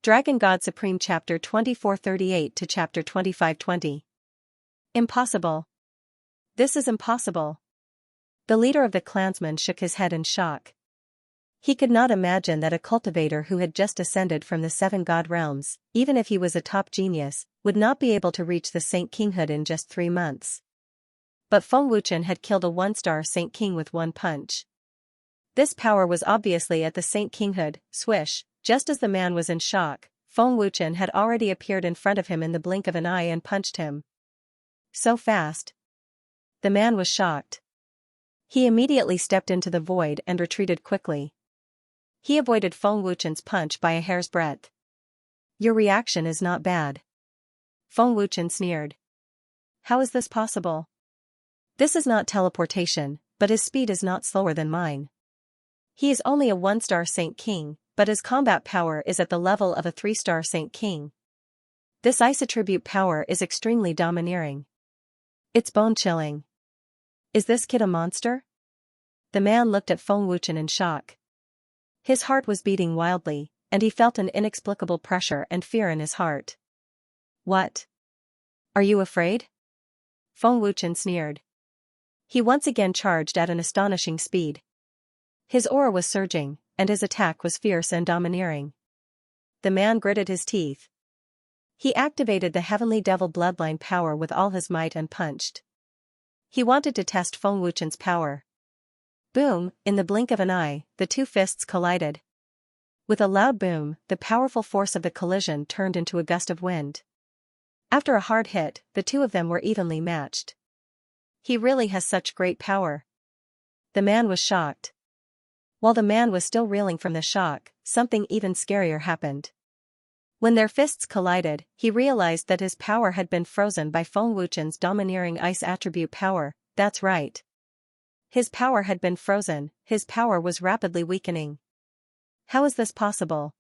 Dragon God Supreme Chapter 2438 to Chapter 2520. Impossible. This is impossible. The leader of the clansmen shook his head in shock. He could not imagine that a cultivator who had just ascended from the 7 god realms, even if he was a top genius, would not be able to reach the Saint Kinghood in just 3 months. But Feng Wuchen had killed a 1-star Saint King with 1 punch. This power was obviously at the Saint Kinghood. Swish, just as the man was in shock, Feng Wuchen had already appeared in front of him in the blink of an eye and punched him. So fast. The man was shocked. He immediately stepped into the void and retreated quickly. He avoided Feng Wuchen's punch by a hair's breadth. Your reaction is not bad. Feng Wuchen sneered. How is this possible? This is not teleportation, but his speed is not slower than mine. He is only a 1-star Saint King, but his combat power is at the level of a 3-star Saint King. This ice attribute power is extremely domineering. It's bone-chilling. Is this kid a monster? The man looked at Feng Wuchen in shock. His heart was beating wildly, and he felt an inexplicable pressure and fear in his heart. What? Are you afraid? Feng Wuchen sneered. He once again charged at an astonishing speed. His aura was surging, and his attack was fierce and domineering. The man gritted his teeth. He activated the Heavenly Devil bloodline power with all his might and punched. He wanted to test Feng Wuchen's power. Boom, in the blink of an eye, the 2 fists collided. With a loud boom, the powerful force of the collision turned into a gust of wind. After a hard hit, the 2 of them were evenly matched. He really has such great power. The man was shocked. While the man was still reeling from the shock, something even scarier happened. When their fists collided, he realized that his power had been frozen by Feng Wuchen's domineering ice attribute power. That's right. His power had been frozen, his power was rapidly weakening. How is this possible?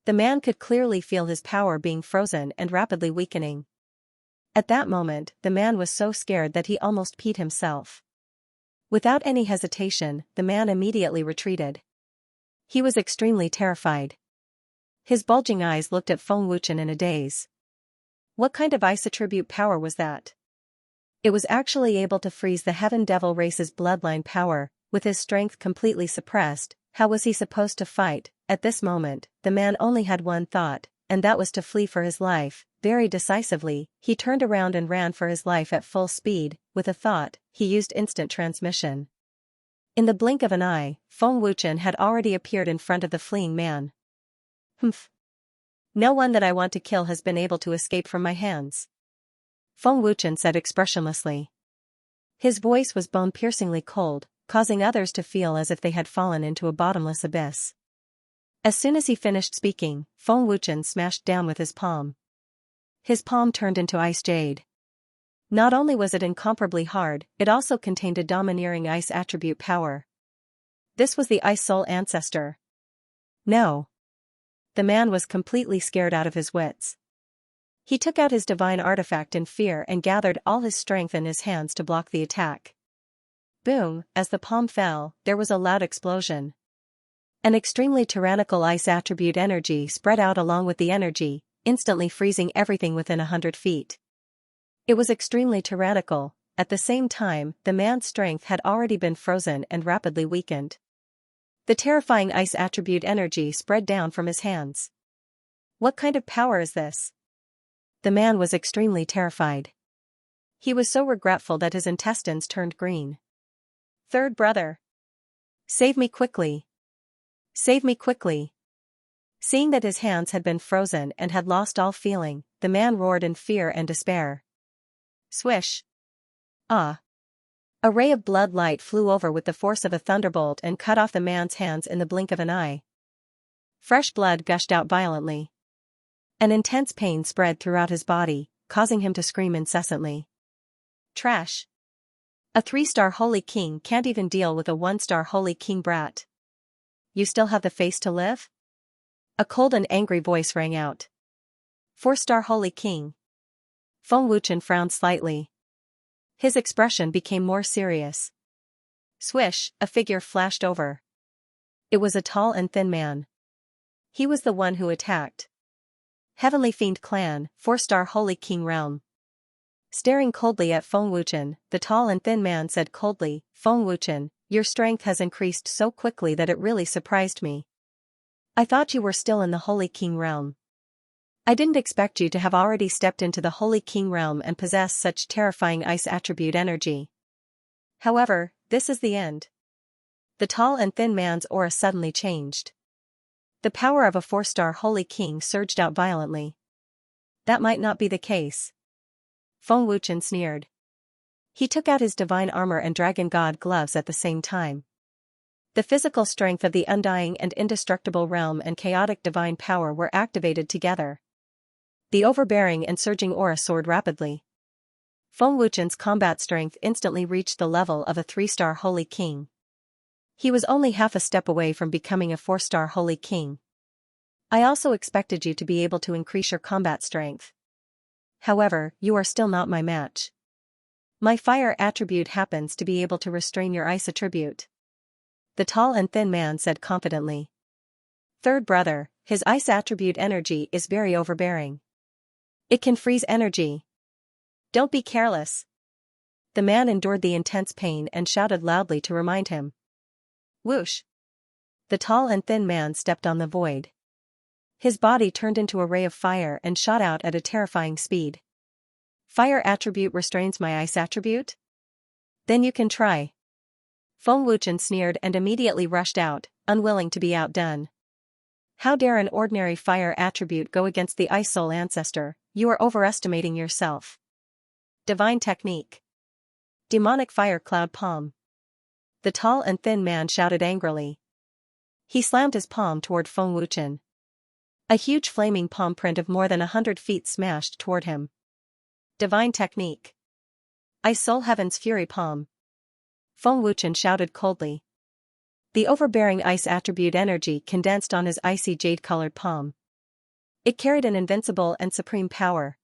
The man could clearly feel his power being frozen and rapidly weakening. At that moment, the man was so scared that he almost peed himself. Without any hesitation, the man immediately retreated. He was extremely terrified. His bulging eyes looked at Feng Wuchen in a daze. What kind of ice attribute power was that? It was actually able to freeze the Heaven Devil race's bloodline power. With his strength completely suppressed, how was he supposed to fight? At this moment, the man only had one thought, and that was to flee for his life. Very decisively, he turned around and ran for his life at full speed. With a thought, he used instant transmission. In the blink of an eye, Feng Wuchen had already appeared in front of the fleeing man. Humph. No one that I want to kill has been able to escape from my hands. Feng Wuchen said expressionlessly. His voice was bone-piercingly cold, causing others to feel as if they had fallen into a bottomless abyss. As soon as he finished speaking, Feng Wuchen smashed down with his palm. His palm turned into ice jade. Not only was it incomparably hard, it also contained a domineering ice attribute power. This was the Ice Soul Ancestor. No. The man was completely scared out of his wits. He took out his divine artifact in fear and gathered all his strength in his hands to block the attack. Boom, as the palm fell, there was a loud explosion. An extremely tyrannical ice attribute energy spread out along with the energy, instantly freezing everything within 100 feet. It was extremely tyrannical. At the same time, the man's strength had already been frozen and rapidly weakened. The terrifying ice attribute energy spread down from his hands. What kind of power is this? The man was extremely terrified. He was so regretful that his intestines turned green. Third brother. Save me quickly. Save me quickly. Seeing that his hands had been frozen and had lost all feeling, the man roared in fear and despair. Swish. Ah. A ray of blood light flew over with the force of a thunderbolt and cut off the man's hands in the blink of an eye. Fresh blood gushed out violently. An intense pain spread throughout his body, causing him to scream incessantly. Trash. A 3-star Holy King can't even deal with a 1-star Holy King brat. You still have the face to live? A cold and angry voice rang out. 4-star Holy King. Feng Wuchen frowned slightly. His expression became more serious. Swish, a figure flashed over. It was a tall and thin man. He was the one who attacked. Heavenly Fiend Clan, 4-star Holy King Realm. Staring coldly at Feng Wuchen, the tall and thin man said coldly, Feng Wuchen, your strength has increased so quickly that it really surprised me. I thought you were still in the Holy King Realm. I didn't expect you to have already stepped into the Holy King Realm and possess such terrifying ice attribute energy. However, this is the end. The tall and thin man's aura suddenly changed. The power of a 4-star Holy King surged out violently. That might not be the case. Feng Wuchen sneered. He took out his divine armor and dragon god gloves at the same time. The physical strength of the undying and indestructible realm and chaotic divine power were activated together. The overbearing and surging aura soared rapidly. Feng Wuchen's combat strength instantly reached the level of a 3-star Holy King. He was only half a step away from becoming a 4-star Holy King. I also expected you to be able to increase your combat strength. However, you are still not my match. My fire attribute happens to be able to restrain your ice attribute. The tall and thin man said confidently. Third brother, his ice attribute energy is very overbearing. It can freeze energy. Don't be careless. The man endured the intense pain and shouted loudly to remind him. Whoosh! The tall and thin man stepped on the void. His body turned into a ray of fire and shot out at a terrifying speed. Fire attribute restrains my ice attribute? Then you can try. Feng Wuchen sneered and immediately rushed out, unwilling to be outdone. How dare an ordinary fire attribute go against the Ice Soul Ancestor? You are overestimating yourself. Divine Technique. Demonic Fire Cloud Palm. The tall and thin man shouted angrily. He slammed his palm toward Feng Wuchen. A huge flaming palm print of more than 100 feet smashed toward him. Divine Technique. Ice Soul Heaven's Fury Palm. Feng Wuchen shouted coldly. The overbearing ice attribute energy condensed on his icy jade-colored palm. It carried an invincible and supreme power.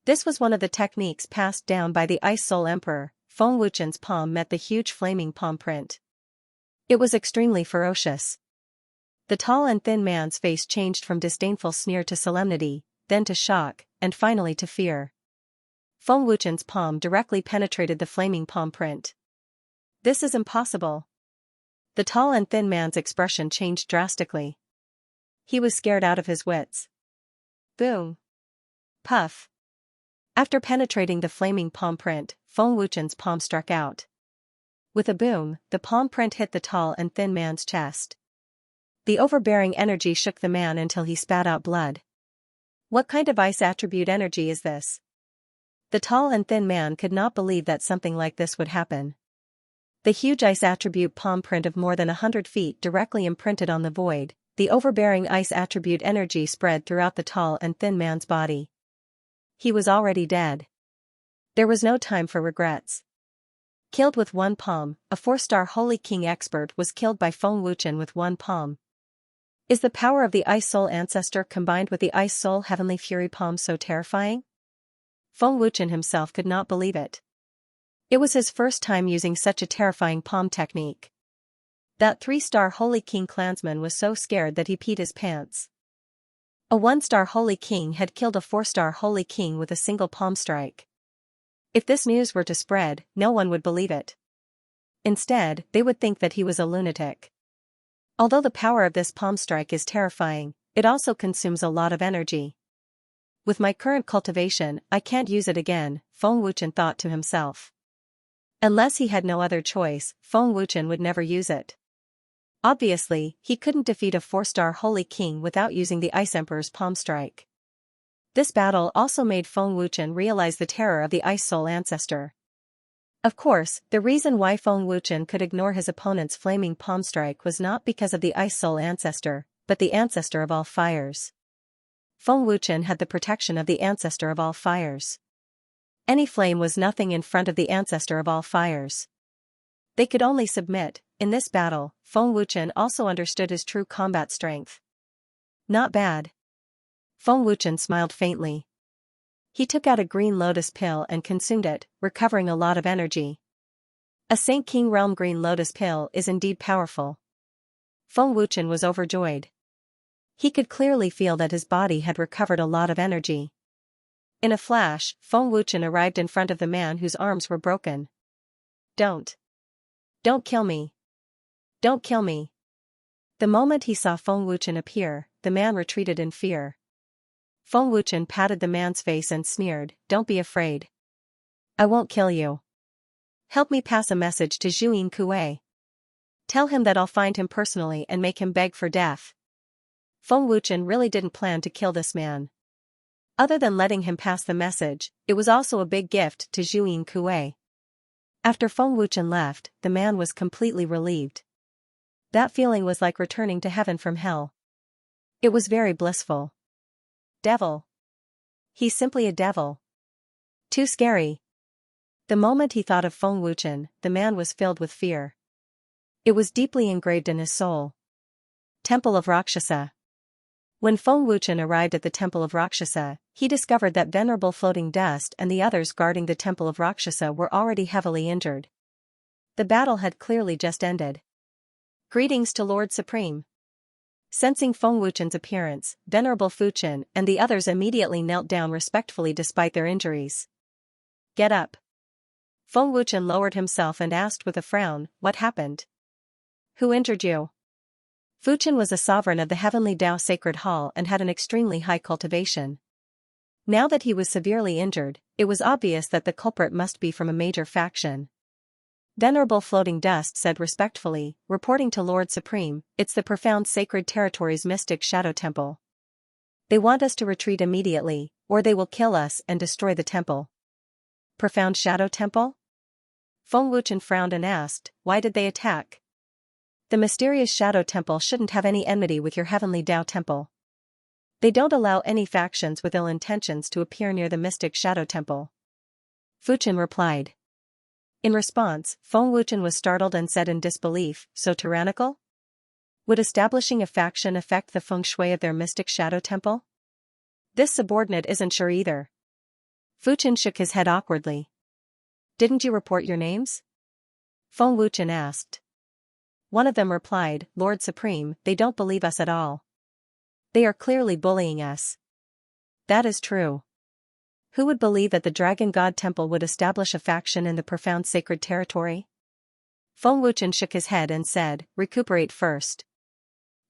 This was one of the techniques passed down by the Ice Soul Emperor. Feng Wuchen's palm met the huge flaming palm print. It was extremely ferocious. The tall and thin man's face changed from disdainful sneer to solemnity, then to shock, and finally to fear. Feng Wuchen's palm directly penetrated the flaming palm print. This is impossible. The tall and thin man's expression changed drastically. He was scared out of his wits. Boom! Puff! After penetrating the flaming palm print, Feng Wuchen's palm struck out. With a boom, the palm print hit the tall and thin man's chest. The overbearing energy shook the man until he spat out blood. What kind of ice attribute energy is this? The tall and thin man could not believe that something like this would happen. The huge ice attribute palm print of more than 100 feet directly imprinted on the void. The overbearing ice attribute energy spread throughout the tall and thin man's body. He was already dead. There was no time for regrets. Killed with one palm, a 4-star Holy King expert was killed by Feng Wuchen with one palm. Is the power of the Ice Soul Ancestor combined with the Ice Soul Heavenly Fury Palm so terrifying? Feng Wuchen himself could not believe it. It was his first time using such a terrifying palm technique. That 3-star Holy King clansman was so scared that he peed his pants. A 1-star Holy King had killed a 4-star Holy King with a single palm strike. If this news were to spread, no one would believe it. Instead, they would think that he was a lunatic. Although the power of this palm strike is terrifying, it also consumes a lot of energy. With my current cultivation, I can't use it again, Feng Wuchen thought to himself. Unless he had no other choice, Feng Wuchen would never use it. Obviously, he couldn't defeat a 4-star Holy King without using the Ice Emperor's palm strike. This battle also made Feng Wuchen realize the terror of the Ice Soul Ancestor. Of course, the reason why Feng Wuchen could ignore his opponent's flaming palm strike was not because of the Ice Soul Ancestor, but the Ancestor of all fires. Feng Wuchen had the protection of the Ancestor of all fires. Any flame was nothing in front of the Ancestor of all fires. They could only submit. In this battle, Feng Wuchen also understood his true combat strength. Not bad. Feng Wuchen smiled faintly. He took out a green lotus pill and consumed it, recovering a lot of energy. A Saint King Realm green lotus pill is indeed powerful. Feng Wuchen was overjoyed. He could clearly feel that his body had recovered a lot of energy. In a flash, Feng Wuchen arrived in front of the man whose arms were broken. Don't kill me. Don't kill me. The moment he saw Feng Wuchen appear, the man retreated in fear. Feng Wuchen patted the man's face and sneered, "Don't be afraid. I won't kill you. Help me pass a message to Zhuyin Kuei. Tell him that I'll find him personally and make him beg for death." Feng Wuchen really didn't plan to kill this man. Other than letting him pass the message, it was also a big gift to Zhuyin Kuei. After Feng Wuchen left, the man was completely relieved. That feeling was like returning to heaven from hell. It was very blissful. Devil. He's simply a devil. Too scary. The moment he thought of Feng Wuchen, the man was filled with fear. It was deeply engraved in his soul. Temple of Rakshasa. When Feng Wuchen arrived at the Temple of Rakshasa, he discovered that Venerable Floating Dust and the others guarding the Temple of Rakshasa were already heavily injured. The battle had clearly just ended. Greetings to Lord Supreme. Sensing Feng Wuchen's appearance, Venerable Fuchen and the others immediately knelt down respectfully despite their injuries. Get up. Feng Wuchen lowered himself and asked with a frown, "What happened? Who injured you?" Fuchen was a sovereign of the Heavenly Tao Sacred Hall and had an extremely high cultivation. Now that he was severely injured, it was obvious that the culprit must be from a major faction. Venerable Floating Dust said respectfully, "Reporting to Lord Supreme, it's the Profound Sacred Territory's Mystic Shadow Temple. They want us to retreat immediately, or they will kill us and destroy the temple." Profound Shadow Temple? Feng Wuchen frowned and asked, "Why did they attack? The mysterious Shadow Temple shouldn't have any enmity with your Heavenly Tao Temple. They don't allow any factions with ill intentions to appear near the mystic Shadow Temple." Fuchen replied. In response, Feng Wuchen was startled and said in disbelief, "So tyrannical? Would establishing a faction affect the feng shui of their mystic Shadow Temple? This subordinate isn't sure either." Fuchen shook his head awkwardly. "Didn't you report your names?" Feng Wuchen asked. One of them replied, "Lord Supreme, they don't believe us at all. They are clearly bullying us." That is true. Who would believe that the Dragon God Temple would establish a faction in the Profound Sacred Territory? Feng Wuchen shook his head and said, "Recuperate first.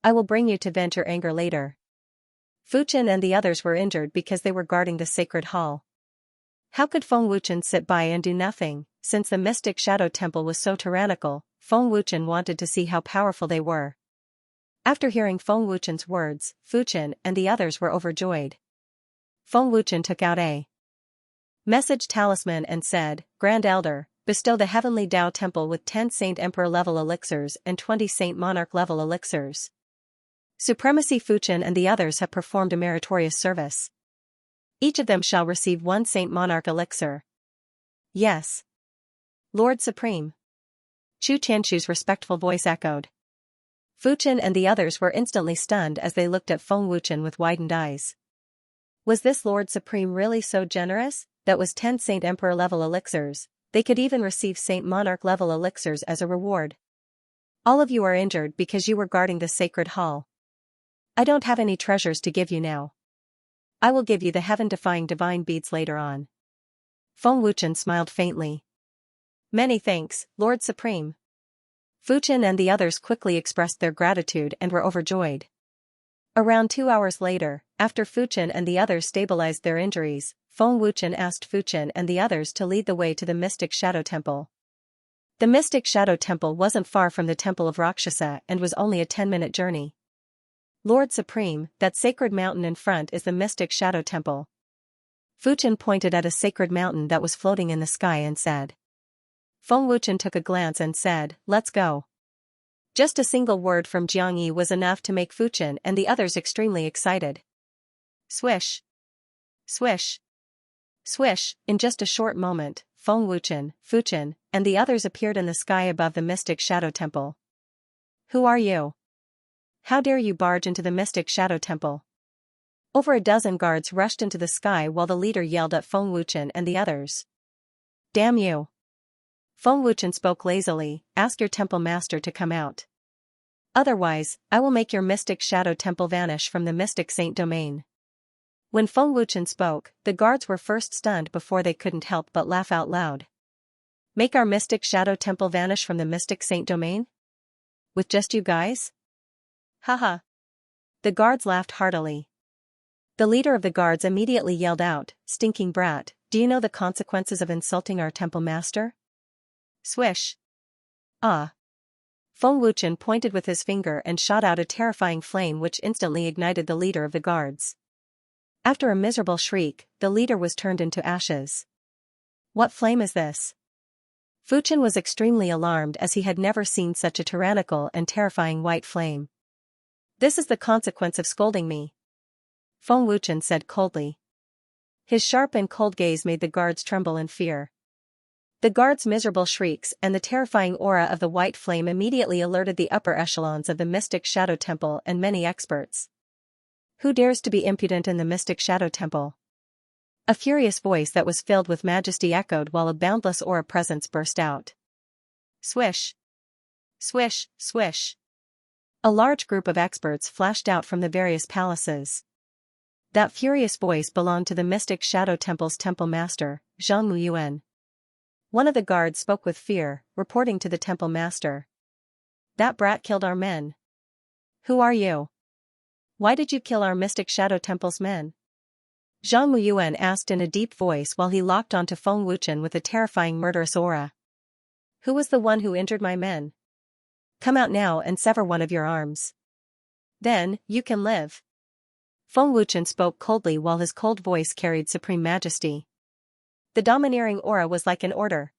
I will bring you to vent your anger later." Fuchen and the others were injured because they were guarding the sacred hall. How could Feng Wuchen sit by and do nothing? Since the mystic Shadow Temple was so tyrannical, Feng Wuchen wanted to see how powerful they were. After hearing Feng Wuchen's words, Fuchen and the others were overjoyed. Feng Wuchen took out a message talisman and said, "Grand Elder, bestow the Heavenly Tao Temple with 10 Saint Emperor level elixirs and 20 Saint Monarch level elixirs. Supremacy Fuchen and the others have performed a meritorious service. Each of them shall receive 1 Saint Monarch elixir." "Yes, Lord Supreme." Chu Tianchu's respectful voice echoed. Fuchen and the others were instantly stunned as they looked at Feng Wuchen with widened eyes. Was this Lord Supreme really so generous? That was 10 Saint Emperor level elixirs. They could even receive Saint Monarch level elixirs as a reward. "All of you are injured because you were guarding the sacred hall. I don't have any treasures to give you now. I will give you the heaven-defying divine beads later on." Feng Wuchen smiled faintly. "Many thanks, Lord Supreme." Fuchen and the others quickly expressed their gratitude and were overjoyed. Around 2 hours later, after Fuchen and the others stabilized their injuries, Feng Wuchen asked Fuchen and the others to lead the way to the Mystic Shadow Temple. The Mystic Shadow Temple wasn't far from the Temple of Rakshasa and was only a 10-minute journey. "Lord Supreme, that sacred mountain in front is the Mystic Shadow Temple." Fuchen pointed at a sacred mountain that was floating in the sky and said. Feng Wuchen took a glance and said, "Let's go." Just a single word from Xianxia was enough to make Fuchen and the others extremely excited. Swish! Swish! Swish! In just a short moment, Feng Wuchen, Fuchen, and the others appeared in the sky above the Mystic Shadow Temple. "Who are you? How dare you barge into the Mystic Shadow Temple?" Over a dozen guards rushed into the sky while the leader yelled at Feng Wuchen and the others. "Damn you!" Feng Wuchen spoke lazily, "Ask your temple master to come out." Otherwise, I will make your mystic shadow temple vanish from the mystic saint domain. When Feng Wuchen spoke, the guards were first stunned before they couldn't help but laugh out loud. Make our mystic shadow temple vanish from the mystic saint domain? With just you guys? Haha. The guards laughed heartily. The leader of the guards immediately yelled out, "Stinking brat, do you know the consequences of insulting our temple master?" Swish. Ah. Feng Wuchen pointed with his finger and shot out a terrifying flame which instantly ignited the leader of the guards. After a miserable shriek, the leader was turned into ashes. What flame is this? Fuchen was extremely alarmed as he had never seen such a tyrannical and terrifying white flame. This is the consequence of scolding me, Feng Wuchen said coldly. His sharp and cold gaze made the guards tremble in fear. The guards' miserable shrieks and the terrifying aura of the white flame immediately alerted the upper echelons of the Mystic Shadow Temple and many experts. Who dares to be impudent in the Mystic Shadow Temple? A furious voice that was filled with majesty echoed while a boundless aura presence burst out. Swish. Swish, swish. A large group of experts flashed out from the various palaces. That furious voice belonged to the Mystic Shadow Temple's temple master, Zhang Muyuan. One of the guards spoke with fear, reporting to the temple master. That brat killed our men. Who are you? Why did you kill our Mystic Shadow Temple's men? Zhang Muyuan asked in a deep voice while he locked onto Feng Wuchen with a terrifying murderous aura. Who was the one who injured my men? Come out now and sever one of your arms. Then, you can live. Feng Wuchen spoke coldly while his cold voice carried supreme majesty. The domineering aura was like an order.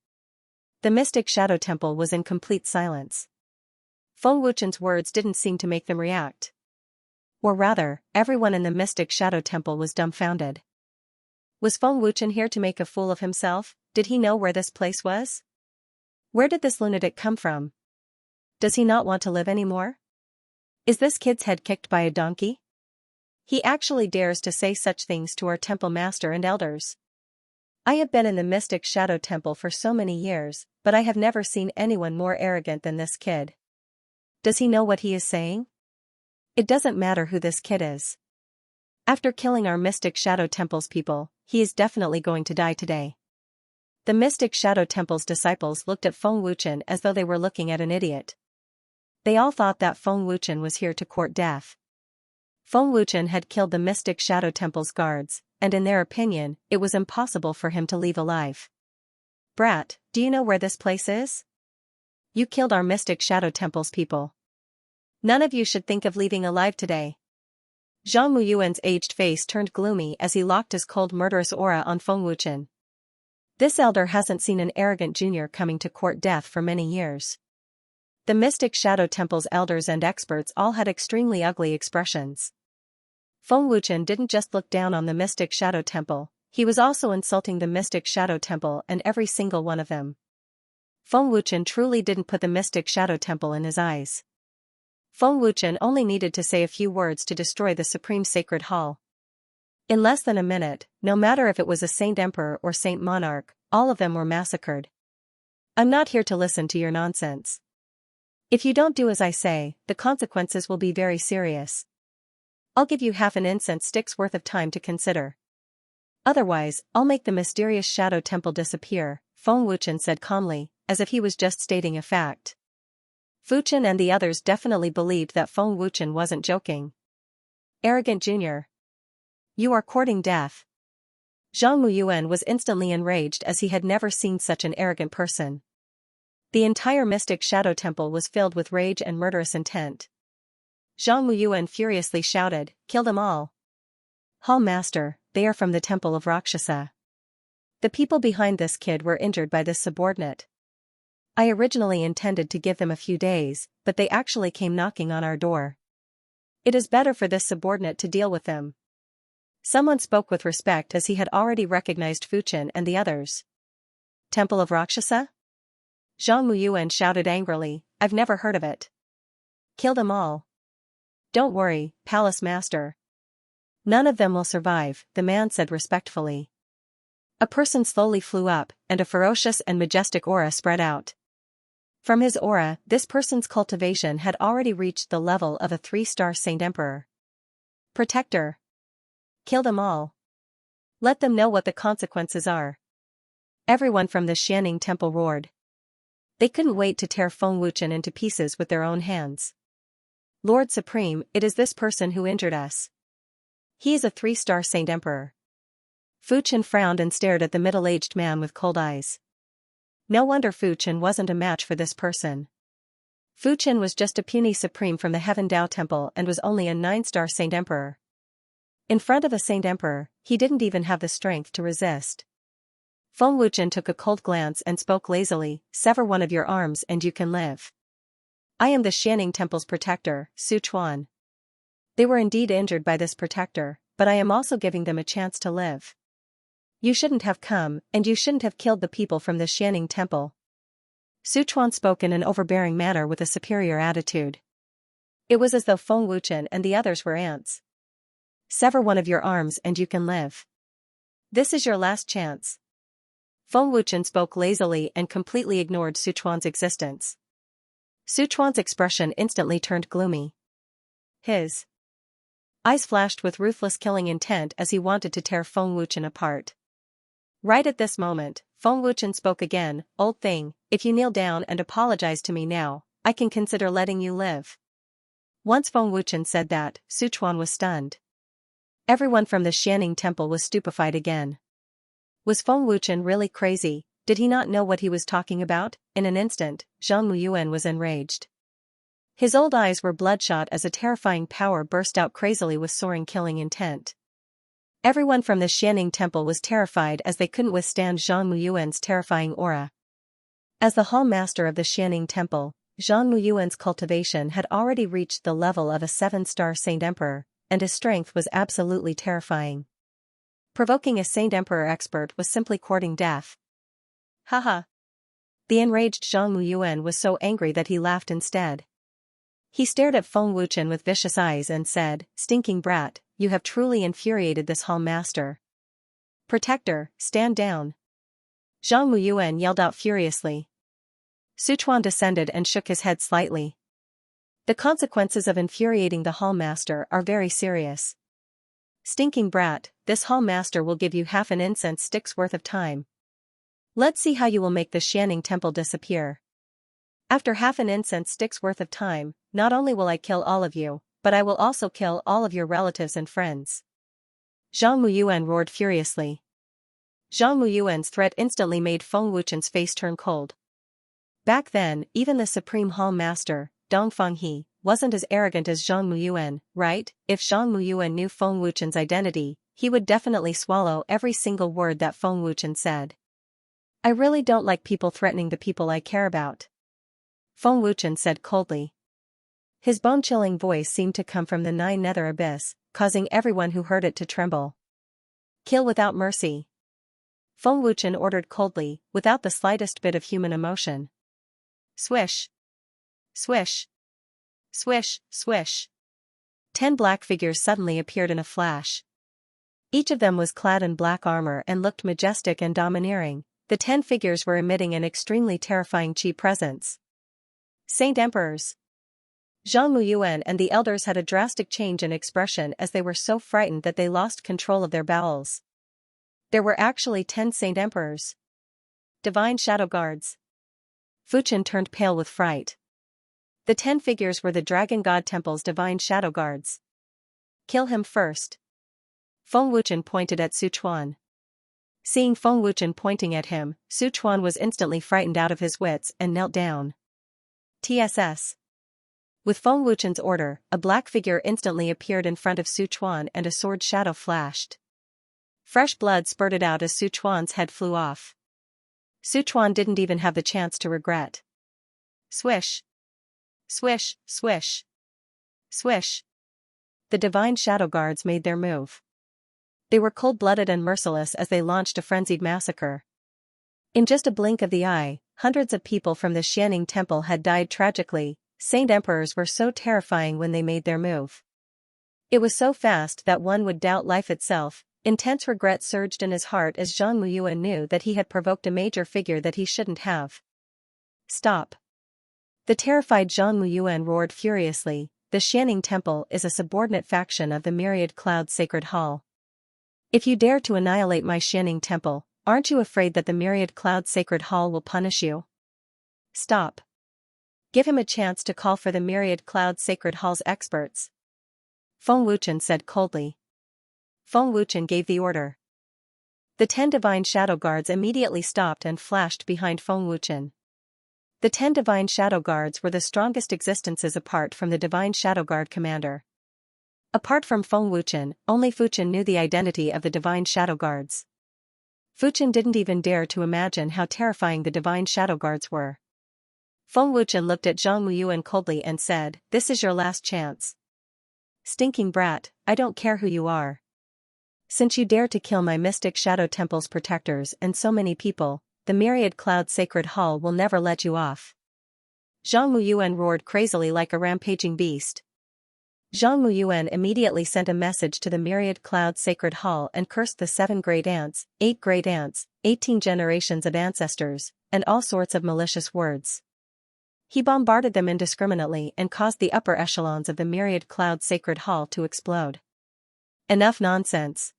The Mystic Shadow Temple was in complete silence. Feng Wuchen's words didn't seem to make them react. Or rather, everyone in the Mystic Shadow Temple was dumbfounded. Was Feng Wuchen here to make a fool of himself? Did he know where this place was? Where did this lunatic come from? Does he not want to live anymore? Is this kid's head kicked by a donkey? He actually dares to say such things to our temple master and elders. I have been in the Mystic Shadow Temple for so many years, but I have never seen anyone more arrogant than this kid. Does he know what he is saying? It doesn't matter who this kid is. After killing our Mystic Shadow Temple's people, he is definitely going to die today. The Mystic Shadow Temple's disciples looked at Feng Wuchen as though they were looking at an idiot. They all thought that Feng Wuchen was here to court death. Feng Wuchen had killed the Mystic Shadow Temple's guards, and in their opinion, it was impossible for him to leave alive. Brat, do you know where this place is? You killed our Mystic Shadow Temple's people. None of you should think of leaving alive today. Zhang Muyuan's aged face turned gloomy as he locked his cold murderous aura on Feng Wuchen. This elder hasn't seen an arrogant junior coming to court death for many years. The Mystic Shadow Temple's elders and experts all had extremely ugly expressions. Feng Wuchen didn't just look down on the Mystic Shadow Temple, he was also insulting the Mystic Shadow Temple and every single one of them. Feng Wuchen truly didn't put the Mystic Shadow Temple in his eyes. Feng Wuchen only needed to say a few words to destroy the Supreme Sacred Hall. In less than a minute, no matter if it was a Saint Emperor or Saint Monarch, all of them were massacred. I'm not here to listen to your nonsense. If you don't do as I say, the consequences will be very serious. I'll give you half an incense stick's worth of time to consider. Otherwise, I'll make the mysterious Shadow Temple disappear, Feng Wuchen said calmly, as if he was just stating a fact. Fuchen and the others definitely believed that Feng Wuchen wasn't joking. Arrogant junior. You are courting death. Zhang Muyuan was instantly enraged as he had never seen such an arrogant person. The entire Mystic Shadow Temple was filled with rage and murderous intent. Zhang Muyuan furiously shouted, "Kill them all! Hall Master, they are from the Temple of Rakshasa. The people behind this kid were injured by this subordinate. I originally intended to give them a few days, but they actually came knocking on our door. It is better for this subordinate to deal with them." Someone spoke with respect as he had already recognized Fuchen and the others. Temple of Rakshasa? Zhang Muyuan shouted angrily, "I've never heard of it. Kill them all. Don't worry, Palace Master. None of them will survive," the man said respectfully. A person slowly flew up, and a ferocious and majestic aura spread out. From his aura, this person's cultivation had already reached the level of a 3-star Saint Emperor. Protector. Kill them all. Let them know what the consequences are. Everyone from the Xianxia temple roared. They couldn't wait to tear Feng Wuchen into pieces with their own hands. Lord Supreme, it is this person who injured us. He is a 3-star Saint Emperor. Fu Chen frowned and stared at the middle-aged man with cold eyes. No wonder Fu Chen wasn't a match for this person. Fu Chen was just a puny supreme from the Heaven Dao Temple and was only a 9-star Saint Emperor. In front of a Saint Emperor, he didn't even have the strength to resist. Feng Wuchen took a cold glance and spoke lazily, "Sever one of your arms and you can live. I am the Xianxia Temple's protector, Su Chuan. They were indeed injured by this protector, but I am also giving them a chance to live. You shouldn't have come, and you shouldn't have killed the people from the Xianxia Temple." Su Chuan spoke in an overbearing manner with a superior attitude. It was as though Feng Wuchen and the others were ants. "Sever one of your arms and you can live. This is your last chance." Feng Wuchen spoke lazily and completely ignored Su Chuan's existence. Su Chuan's expression instantly turned gloomy. His eyes flashed with ruthless killing intent as he wanted to tear Feng Wuchen apart. Right at this moment, Feng Wuchen spoke again, "Old thing, if you kneel down and apologize to me now, I can consider letting you live." Once Feng Wuchen said that, Su Chuan was stunned. Everyone from the Xianxia Temple was stupefied again. Was Feng Wuchen really crazy? Did he not know what he was talking about? In an instant, Zhang Muyuan was enraged. His old eyes were bloodshot as a terrifying power burst out crazily with soaring killing intent. Everyone from the Xianxia Temple was terrified as they couldn't withstand Zhang Muyuan's terrifying aura. As the Hall Master of the Xianxia Temple, Zhang Muyuan's cultivation had already reached the level of a 7-star Saint Emperor, and his strength was absolutely terrifying. Provoking a Saint Emperor expert was simply courting death. Haha. The enraged Zhang Muyuan was so angry that he laughed instead. He stared at Feng Wuchen with vicious eyes and said, "Stinking brat, you have truly infuriated this Hall Master. Protector, stand down." Zhang Muyuan yelled out furiously. Su Chuan descended and shook his head slightly. The consequences of infuriating the Hall Master are very serious. "Stinking brat, this Hall Master will give you half an incense stick's worth of time. Let's see how you will make the Xianxia Temple disappear. After half an incense stick's worth of time, not only will I kill all of you, but I will also kill all of your relatives and friends." Zhang Muyuan roared furiously. Zhang Muyuan's threat instantly made Feng Wuchen's face turn cold. Back then, even the Supreme Hall Master, Dong Fanghe, wasn't as arrogant as Zhang Muyuan, right? If Zhang Muyuan knew Feng Wuchen's identity, he would definitely swallow every single word that Feng Wuchen said. "I really don't like people threatening the people I care about," Feng Wuchen said coldly. His bone-chilling voice seemed to come from the 9 nether abyss, causing everyone who heard it to tremble. "Kill without mercy," Feng Wuchen ordered coldly, without the slightest bit of human emotion. Swish. Swish. Swish, swish. 10 black figures suddenly appeared in a flash. Each of them was clad in black armor and looked majestic and domineering. The 10 figures were emitting an extremely terrifying chi presence. Saint Emperors. Zhang Muyuan and the elders had a drastic change in expression as they were so frightened that they lost control of their bowels. There were actually 10 Saint Emperors. Divine Shadow Guards. Fu Chen turned pale with fright. The 10 figures were the Dragon God Temple's Divine Shadow Guards. "Kill him first." Feng Wuchen pointed at Su Chuan. Seeing Feng Wuchen pointing at him, Su Chuan was instantly frightened out of his wits and knelt down. TSS. With Feng Wuchen's order, a black figure instantly appeared in front of Su Chuan and a sword shadow flashed. Fresh blood spurted out as Su Chuan's head flew off. Su Chuan didn't even have the chance to regret. Swish. Swish, swish. Swish. The Divine Shadow Guards made their move. They were cold-blooded and merciless as they launched a frenzied massacre. In just a blink of the eye, hundreds of people from the Xianxia Temple had died tragically. Saint Emperors were so terrifying when they made their move. It was so fast that one would doubt life itself. Intense regret surged in his heart as Zhang Muyuan knew that he had provoked a major figure that he shouldn't have. Stop. The terrified Zhang Muyuan roared furiously, "The Xianing Temple is a subordinate faction of the Myriad Cloud Sacred Hall. If you dare to annihilate my Xianing Temple, aren't you afraid that the Myriad Cloud Sacred Hall will punish you? Stop. Give him a chance to call for the Myriad Cloud Sacred Hall's experts." Feng Wuchen said coldly. Feng Wuchen gave the order. The 10 divine shadow guards immediately stopped and flashed behind Feng Wuchen. The 10 divine shadow guards were the strongest existences apart from the divine shadow guard commander. Apart from Feng Wuchen, only Fuchen knew the identity of the divine shadow guards. Fuchen didn't even dare to imagine how terrifying the divine shadow guards were. Feng Wuchen looked at Zhang Muyuan coldly and said, "This is your last chance. Stinking brat, I don't care who you are. Since you dare to kill my mystic shadow temple's protectors and so many people, the Myriad Cloud Sacred Hall will never let you off." Zhang Muyuan roared crazily like a rampaging beast. Zhang Muyuan immediately sent a message to the Myriad Cloud Sacred Hall and cursed the 7 great aunts, 8 great aunts, 18 generations of ancestors, and all sorts of malicious words. He bombarded them indiscriminately and caused the upper echelons of the Myriad Cloud Sacred Hall to explode. Enough nonsense.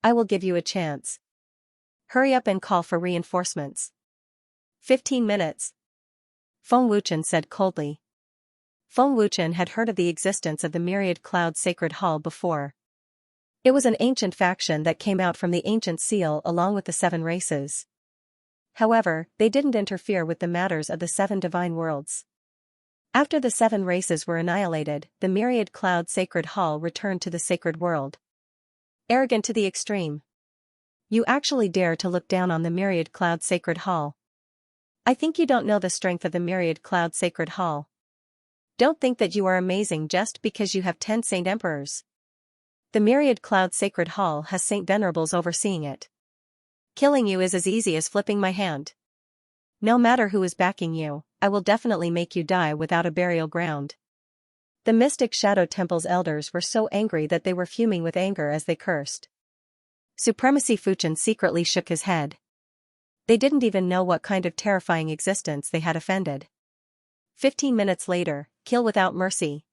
I will give you a chance. Hurry up and call for reinforcements. 15 minutes. Feng Wuchen said coldly. Feng Wuchen had heard of the existence of the Myriad Cloud Sacred Hall before. It was an ancient faction that came out from the ancient seal along with the 7 races. However, they didn't interfere with the matters of the 7 divine worlds. After the 7 races were annihilated, the Myriad Cloud Sacred Hall returned to the sacred world. Arrogant to the extreme. You actually dare to look down on the Myriad Cloud Sacred Hall. I think you don't know the strength of the Myriad Cloud Sacred Hall. Don't think that you are amazing just because you have 10 Saint Emperors. The Myriad Cloud Sacred Hall has Saint Venerables overseeing it. Killing you is as easy as flipping my hand. No matter who is backing you, I will definitely make you die without a burial ground. The Mystic Shadow Temple's elders were so angry that they were fuming with anger as they cursed. Supremacy Fuchen secretly shook his head. They didn't even know what kind of terrifying existence they had offended. 15 minutes later, kill without mercy.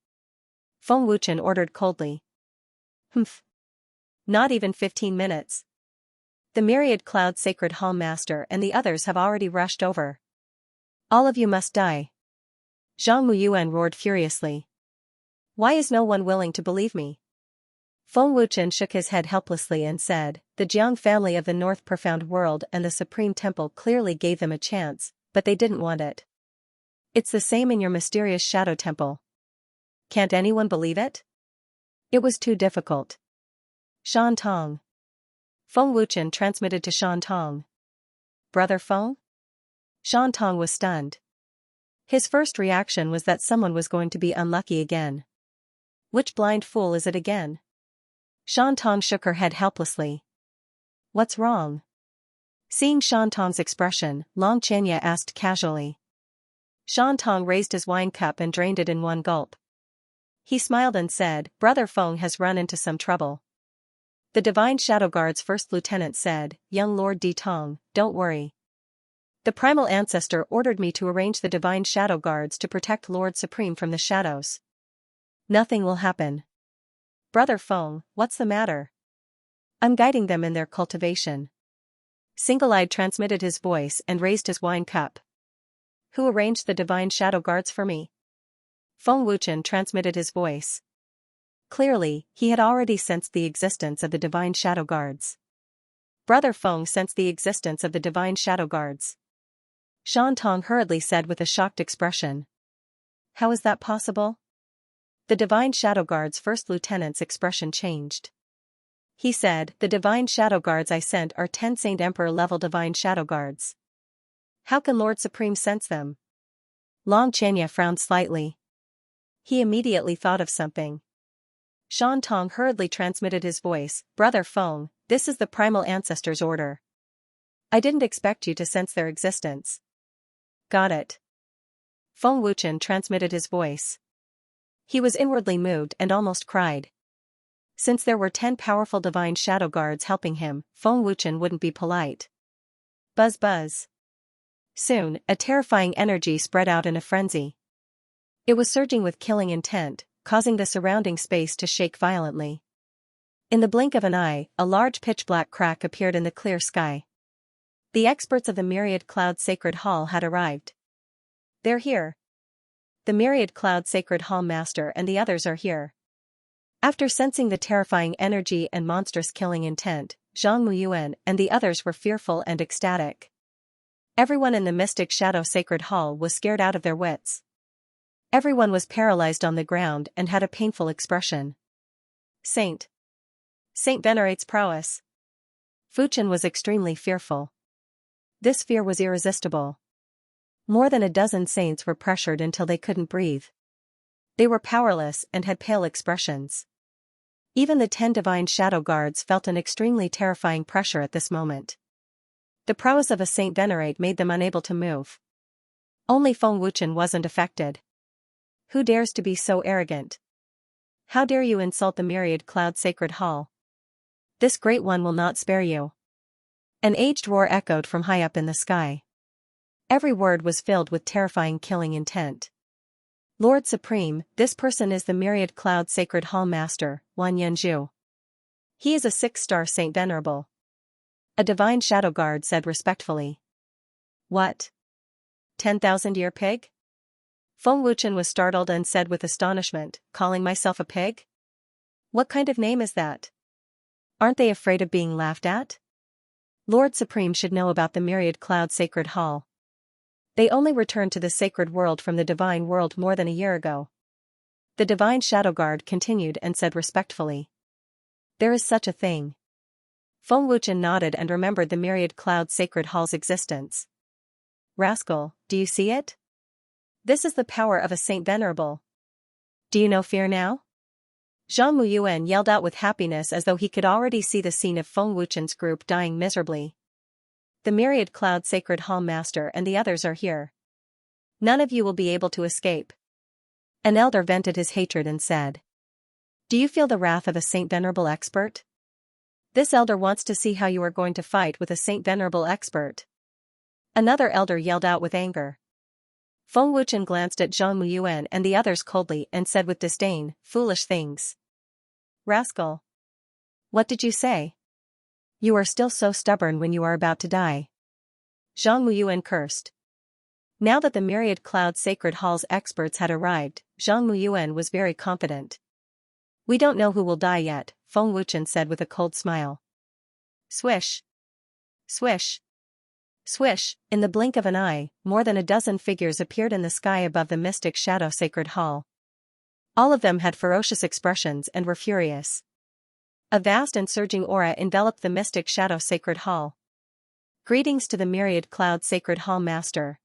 Feng Wuchen ordered coldly. Humph. Not even 15 minutes. The Myriad Cloud Sacred Hall Master and the others have already rushed over. All of you must die. Zhang Muyuan roared furiously. Why is no one willing to believe me? Feng Wuchen shook his head helplessly and said, "The Jiang family of the North Profound World and the Supreme Temple clearly gave them a chance, but they didn't want it. It's the same in your mysterious Shadow Temple. Can't anyone believe it? It was too difficult." Shan Tong. Feng Wuchen transmitted to Shan Tong. "Brother Feng?" Shan Tong was stunned. His first reaction was that someone was going to be unlucky again. Which blind fool is it again? Shan Tong shook her head helplessly. What's wrong? Seeing Shan Tong's expression, Long Xianxia asked casually. Shan Tong raised his wine cup and drained it in one gulp. He smiled and said, "Brother Feng has run into some trouble." The Divine Shadow Guard's first lieutenant said, "Young Lord Di Tong, don't worry. The Primal Ancestor ordered me to arrange the Divine Shadow Guards to protect Lord Supreme from the shadows. Nothing will happen." "Brother Feng, what's the matter?" "I'm guiding them in their cultivation." Single-Eyed transmitted his voice and raised his wine cup. "Who arranged the Divine Shadow Guards for me?" Feng Wuchen transmitted his voice. Clearly, he had already sensed the existence of the Divine Shadow Guards. Brother Feng sensed the existence of the Divine Shadow Guards. Shan Tong hurriedly said with a shocked expression. "How is that possible?" The Divine Shadow Guard's first lieutenant's expression changed. He said, "The Divine Shadow Guards I sent are 10 Saint Emperor level Divine Shadow Guards. How can Lord Supreme sense them?" Long Xianxia frowned slightly. He immediately thought of something. Shan Tong hurriedly transmitted his voice, "Brother Feng, this is the Primal Ancestor's order. I didn't expect you to sense their existence." "Got it." Feng Wuchen transmitted his voice. He was inwardly moved and almost cried. Since there were 10 powerful Divine Shadow Guards helping him, Feng Wuchen wouldn't be polite. Buzz buzz. Soon, a terrifying energy spread out in a frenzy. It was surging with killing intent, causing the surrounding space to shake violently. In the blink of an eye, a large pitch-black crack appeared in the clear sky. The experts of the Myriad Cloud Sacred Hall had arrived. They're here. The Myriad Cloud Sacred Hall Master and the others are here. After sensing the terrifying energy and monstrous killing intent, Zhang Muyuan and the others were fearful and ecstatic. Everyone in the Mystic Shadow Sacred Hall was scared out of their wits. Everyone was paralyzed on the ground and had a painful expression. Saint venerates prowess. Fuchen was extremely fearful. This fear was irresistible. More than a dozen saints were pressured until they couldn't breathe. They were powerless and had pale expressions. Even the 10 divine shadow guards felt an extremely terrifying pressure at this moment. The prowess of a saint venerate made them unable to move. Only Feng Wuchen wasn't affected. Who dares to be so arrogant? How dare you insult the Myriad Cloud Sacred Hall? This great one will not spare you. An aged roar echoed from high up in the sky. Every word was filled with terrifying killing intent. Lord Supreme, this person is the Myriad Cloud Sacred Hall Master, Wan Yanzhu. He is a 6-star Saint Venerable. A divine shadow guard said respectfully. What? 10,000-year pig? Feng Wuchen was startled and said with astonishment, calling myself a pig? What kind of name is that? Aren't they afraid of being laughed at? Lord Supreme should know about the Myriad Cloud Sacred Hall. They only returned to the sacred world from the divine world more than a year ago. The divine shadow guard continued and said respectfully. There is such a thing. Feng Wuchen nodded and remembered the Myriad Cloud Sacred Hall's existence. Rascal, do you see it? This is the power of a Saint Venerable. Do you know fear now? Zhang Muyuan yelled out with happiness as though he could already see the scene of Feng Wuchen's group dying miserably. The Myriad Cloud Sacred Hall Master and the others are here. None of you will be able to escape. An elder vented his hatred and said. Do you feel the wrath of a Saint Venerable expert? This elder wants to see how you are going to fight with a Saint Venerable expert. Another elder yelled out with anger. Feng Wuchen glanced at Zhang Muyuan and the others coldly and said with disdain, foolish things. Rascal. What did you say? You are still so stubborn when you are about to die. Zhang Muyuan cursed. Now that the Myriad Cloud Sacred Hall's experts had arrived, Zhang Muyuan was very confident. We don't know who will die yet, Feng Wuchen said with a cold smile. Swish. Swish. Swish, in the blink of an eye, more than a dozen figures appeared in the sky above the Mystic Shadow Sacred Hall. All of them had ferocious expressions and were furious. A vast and surging aura enveloped the Mystic Shadow Sacred Hall. Greetings to the Myriad Cloud Sacred Hall Master.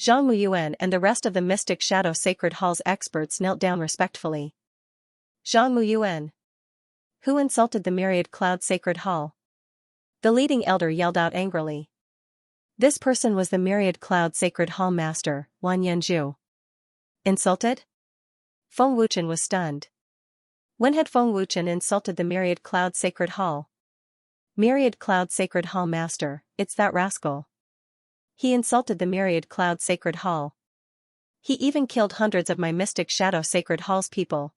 Zhang Muyuan and the rest of the Mystic Shadow Sacred Hall's experts knelt down respectfully. Zhang Muyuan. Who insulted the Myriad Cloud Sacred Hall? The leading elder yelled out angrily. This person was the Myriad Cloud Sacred Hall Master, Wan Yanzhu. Insulted? Feng Wuchen was stunned. When had Feng Wuchen insulted the Myriad Cloud Sacred Hall? Myriad Cloud Sacred Hall Master, it's that rascal. He insulted the Myriad Cloud Sacred Hall. He even killed hundreds of my Mystic Shadow Sacred Hall's people.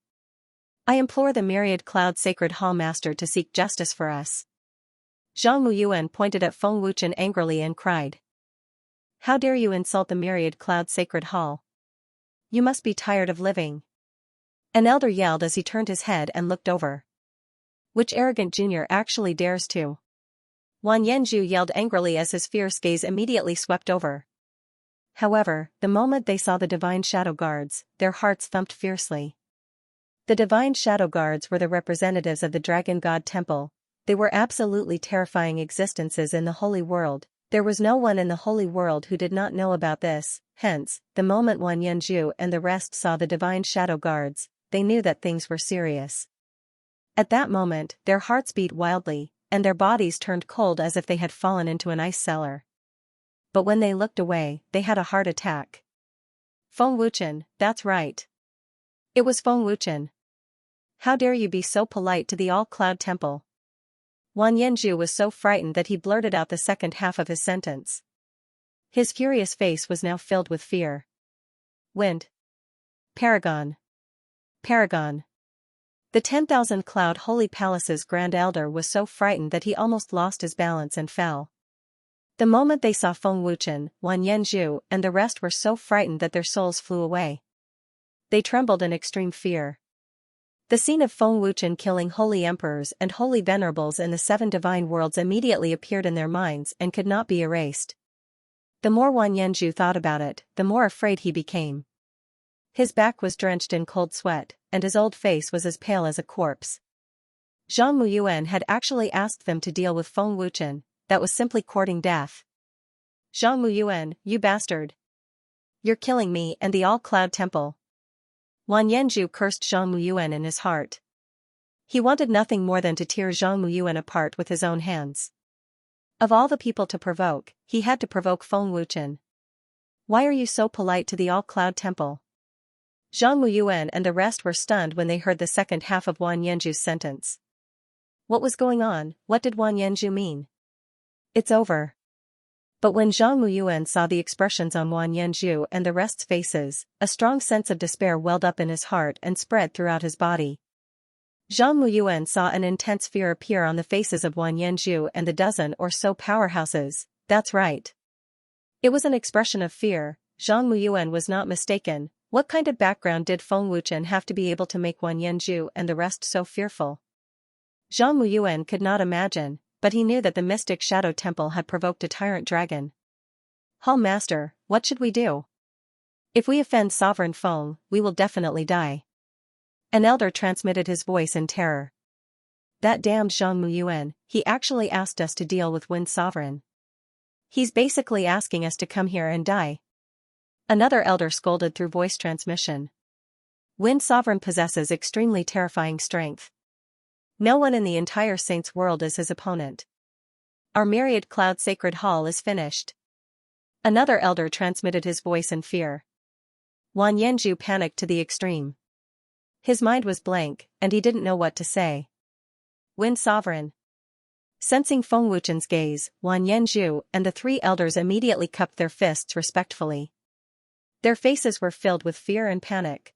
I implore the Myriad Cloud Sacred Hall Master to seek justice for us. Zhang Muyuan pointed at Feng Wuchen angrily and cried. How dare you insult the Myriad Cloud Sacred Hall? You must be tired of living. An elder yelled as he turned his head and looked over. Which arrogant junior actually dares to? Wan Yanzhu yelled angrily as his fierce gaze immediately swept over. However, the moment they saw the divine shadow guards, their hearts thumped fiercely. The divine shadow guards were the representatives of the Dragon God Temple. They were absolutely terrifying existences in the holy world. There was no one in the holy world who did not know about this. Hence, the moment Wan Yanzhu and the rest saw the divine shadow guards, they knew that things were serious. At that moment, their hearts beat wildly, and their bodies turned cold as if they had fallen into an ice cellar. But when they looked away, they had a heart attack. Feng Wuchen, that's right. It was Feng Wuchen. How dare you be so polite to the All-Cloud Temple? Wan Yanzhu was so frightened that he blurted out the second half of his sentence. His furious face was now filled with fear. Wind. Paragon. Paragon. The 10,000 Cloud Holy Palace's Grand Elder was so frightened that he almost lost his balance and fell. The moment they saw Feng Wuchen, Wan Yanzhu and the rest were so frightened that their souls flew away. They trembled in extreme fear. The scene of Feng Wuchen killing holy emperors and holy venerables in the 7 divine worlds immediately appeared in their minds and could not be erased. The more Wan Yanzhu thought about it, the more afraid he became. His back was drenched in cold sweat, and his old face was as pale as a corpse. Zhang Muyuan had actually asked them to deal with Feng Wuchen. That was simply courting death. Zhang Muyuan, you bastard. You're killing me and the All-Cloud Temple. Wan Yanzhu cursed Zhang Muyuan in his heart. He wanted nothing more than to tear Zhang Muyuan apart with his own hands. Of all the people to provoke, he had to provoke Feng Wuchen. Why are you so polite to the All-Cloud Temple? Zhang Muyuan and the rest were stunned when they heard the second half of Wan Yanzhu's sentence. What was going on? What did Wan Yanzhu mean? It's over. But when Zhang Muyuan saw the expressions on Wan Yanzhu and the rest's faces, a strong sense of despair welled up in his heart and spread throughout his body. Zhang Muyuan saw an intense fear appear on the faces of Wan Yanzhu and the dozen or so powerhouses. That's right. It was an expression of fear. Zhang Muyuan was not mistaken. What kind of background did Feng Wuchen have to be able to make Wan Yanzhu and the rest so fearful? Zhang Muyuan could not imagine, but he knew that the mystic Shadow Temple had provoked a tyrant dragon. Hall Master, what should we do? If we offend Sovereign Feng, we will definitely die. An elder transmitted his voice in terror. That damned Zhang Muyuan, he actually asked us to deal with Wind Sovereign. He's basically asking us to come here and die. Another elder scolded through voice transmission. Wind Sovereign possesses extremely terrifying strength. No one in the entire Saints world is his opponent. Our myriad cloud sacred hall is finished. Another elder transmitted his voice in fear. Wan Yanzhu panicked to the extreme. His mind was blank, and he didn't know what to say. Wind Sovereign. Sensing Feng Wuchen's gaze, Wan Yanzhu and the 3 elders immediately cupped their fists respectfully. Their faces were filled with fear and panic.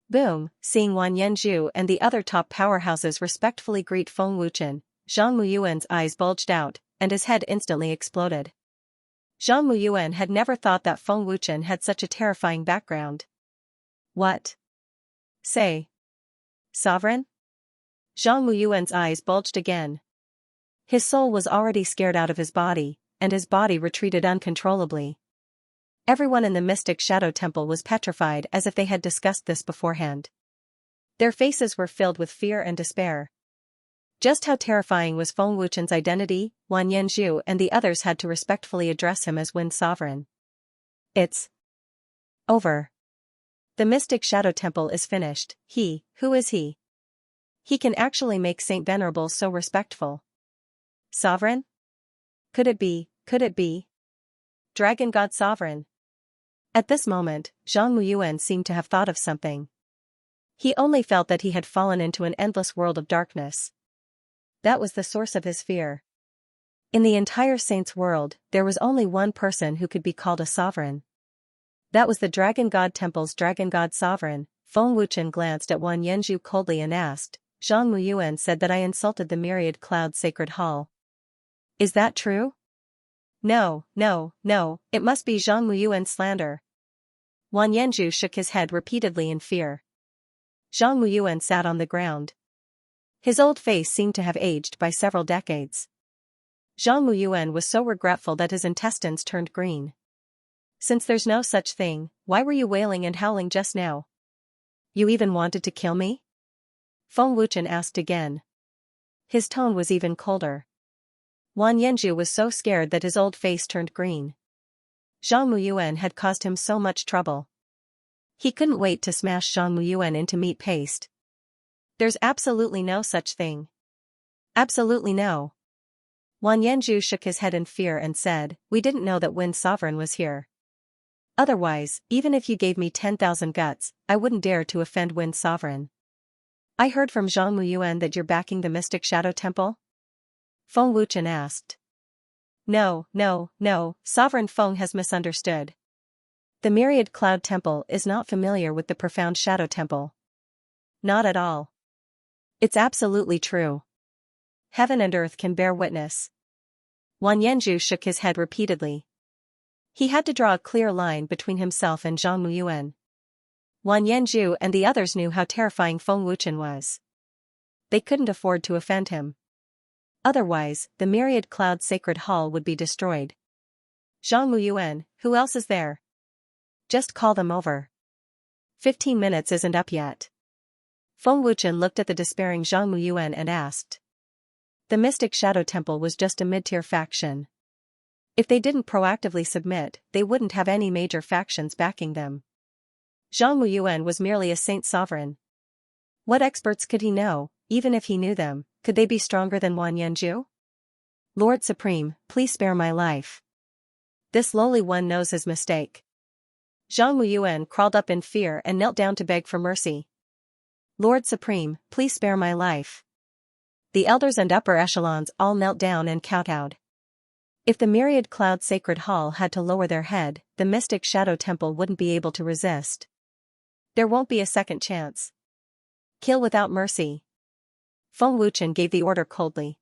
Boom, seeing Wan Yanzhu and the other top powerhouses respectfully greet Feng Wuchen, Zhang Muyuan's eyes bulged out, and his head instantly exploded. Zhang Muyuan had never thought that Feng Wuchen had such a terrifying background. What? Say. Sovereign? Zhang Muyuan's eyes bulged again. His soul was already scared out of his body, and his body retreated uncontrollably. Everyone in the mystic Shadow Temple was petrified as if they had discussed this beforehand. Their faces were filled with fear and despair. Just how terrifying was Feng Wuchen's identity? Wan Yanzhu and the others had to respectfully address him as Wind Sovereign. It's over. The mystic Shadow Temple is finished. Who is he? He can actually make Saint Venerable so respectful. Sovereign? Could it be? Dragon God Sovereign. At this moment, Zhang Muyuan seemed to have thought of something. He only felt that he had fallen into an endless world of darkness. That was the source of his fear. In the entire Saints world, there was only one person who could be called a sovereign. That was the Dragon God Temple's Dragon God Sovereign. Feng Wuchen glanced at Wan Yanzhu coldly and asked, Zhang Muyuan said that I insulted the myriad cloud sacred hall. Is that true? No, it must be Zhang Muyuan's slander. Wan Yanzhu shook his head repeatedly in fear. Zhang Muyuan sat on the ground. His old face seemed to have aged by several decades. Zhang Muyuan was so regretful that his intestines turned green. Since there's no such thing, why were you wailing and howling just now? You even wanted to kill me? Feng Wuchen asked again. His tone was even colder. Wan Yanzhu was so scared that his old face turned green. Zhang Muyuan had caused him so much trouble. He couldn't wait to smash Zhang Muyuan into meat paste. There's absolutely no such thing. Absolutely no. Wan Yanzhu shook his head in fear and said, we didn't know that Wind Sovereign was here. Otherwise, even if you gave me 10,000 guts, I wouldn't dare to offend Wind Sovereign. I heard from Zhang Muyuan that you're backing the mystic Shadow Temple? Feng Wuchen asked. No, no, no, Sovereign Feng has misunderstood. The Myriad Cloud Temple is not familiar with the Profound Shadow Temple. Not at all. It's absolutely true. Heaven and earth can bear witness. Wan Yanzhu shook his head repeatedly. He had to draw a clear line between himself and Zhang Muyuan. Wan Yanzhu and the others knew how terrifying Feng Wuchen was. They couldn't afford to offend him. Otherwise, the Myriad Cloud Sacred Hall would be destroyed. Zhang Muyuan, who else is there? Just call them over. 15 minutes isn't up yet. Feng Wuchen looked at the despairing Zhang Muyuan and asked. The Mystic Shadow Temple was just a mid-tier faction. If they didn't proactively submit, they wouldn't have any major factions backing them. Zhang Muyuan was merely a saint sovereign. What experts could he know? Even if he knew them, could they be stronger than Wan Yanzhu? Lord Supreme, please spare my life. This lowly one knows his mistake. Zhang Muyuan crawled up in fear and knelt down to beg for mercy. Lord Supreme, please spare my life. The elders and upper echelons all knelt down and kowtowed. If the Myriad Cloud Sacred Hall had to lower their head, the Mystic Shadow Temple wouldn't be able to resist. There won't be a second chance. Kill without mercy. Feng Wuchen gave the order coldly.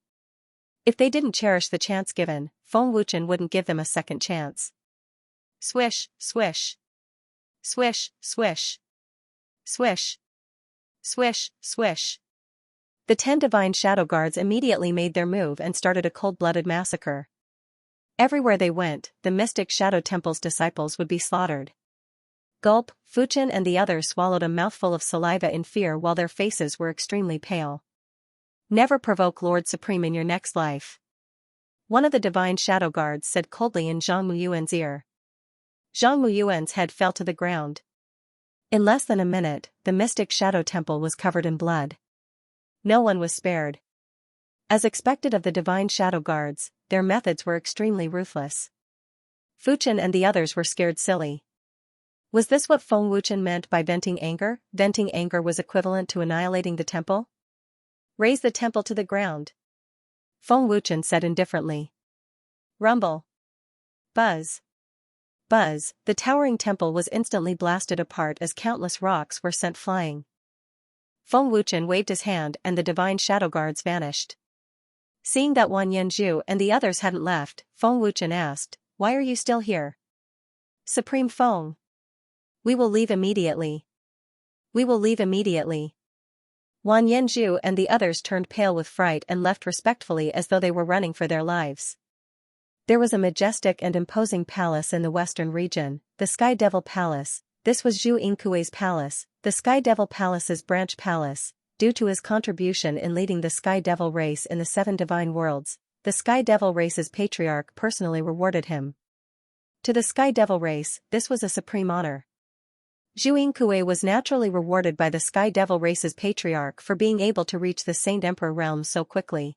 If they didn't cherish the chance given, Feng Wuchen wouldn't give them a second chance. Swish, swish. Swish, swish. Swish. Swish, swish. The 10 divine shadow guards immediately made their move and started a cold-blooded massacre. Everywhere they went, the Mystic Shadow Temple's disciples would be slaughtered. Gulp, Fuchen and the others swallowed a mouthful of saliva in fear while their faces were extremely pale. Never provoke Lord Supreme in your next life. One of the divine shadow guards said coldly in Zhang Muyuan's ear. Zhang Muyuan's head fell to the ground. In less than a minute, the Mystic Shadow Temple was covered in blood. No one was spared. As expected of the divine shadow guards, their methods were extremely ruthless. Fuchen and the others were scared silly. Was this what Feng Wuchen meant by venting anger? Venting anger was equivalent to annihilating the temple? Raise the temple to the ground. Feng Wuchen said indifferently. Rumble. Buzz. Buzz, the towering temple was instantly blasted apart as countless rocks were sent flying. Feng Wuchen waved his hand and the divine shadow guards vanished. Seeing that Wan Yanzhu and the others hadn't left, Feng Wuchen asked, "Why are you still here?" Supreme Feng. We will leave immediately. We will leave immediately. Wan Yanzhu and the others turned pale with fright and left respectfully as though they were running for their lives. There was a majestic and imposing palace in the western region, the Sky Devil Palace. This was Zhu Yingkui's palace, the Sky Devil Palace's branch palace. Due to his contribution in leading the Sky Devil race in the 7 divine worlds, the Sky Devil race's patriarch personally rewarded him. To the Sky Devil race, this was a supreme honor. Zhu Yingkui was naturally rewarded by the Sky Devil race's patriarch for being able to reach the Saint Emperor realm so quickly.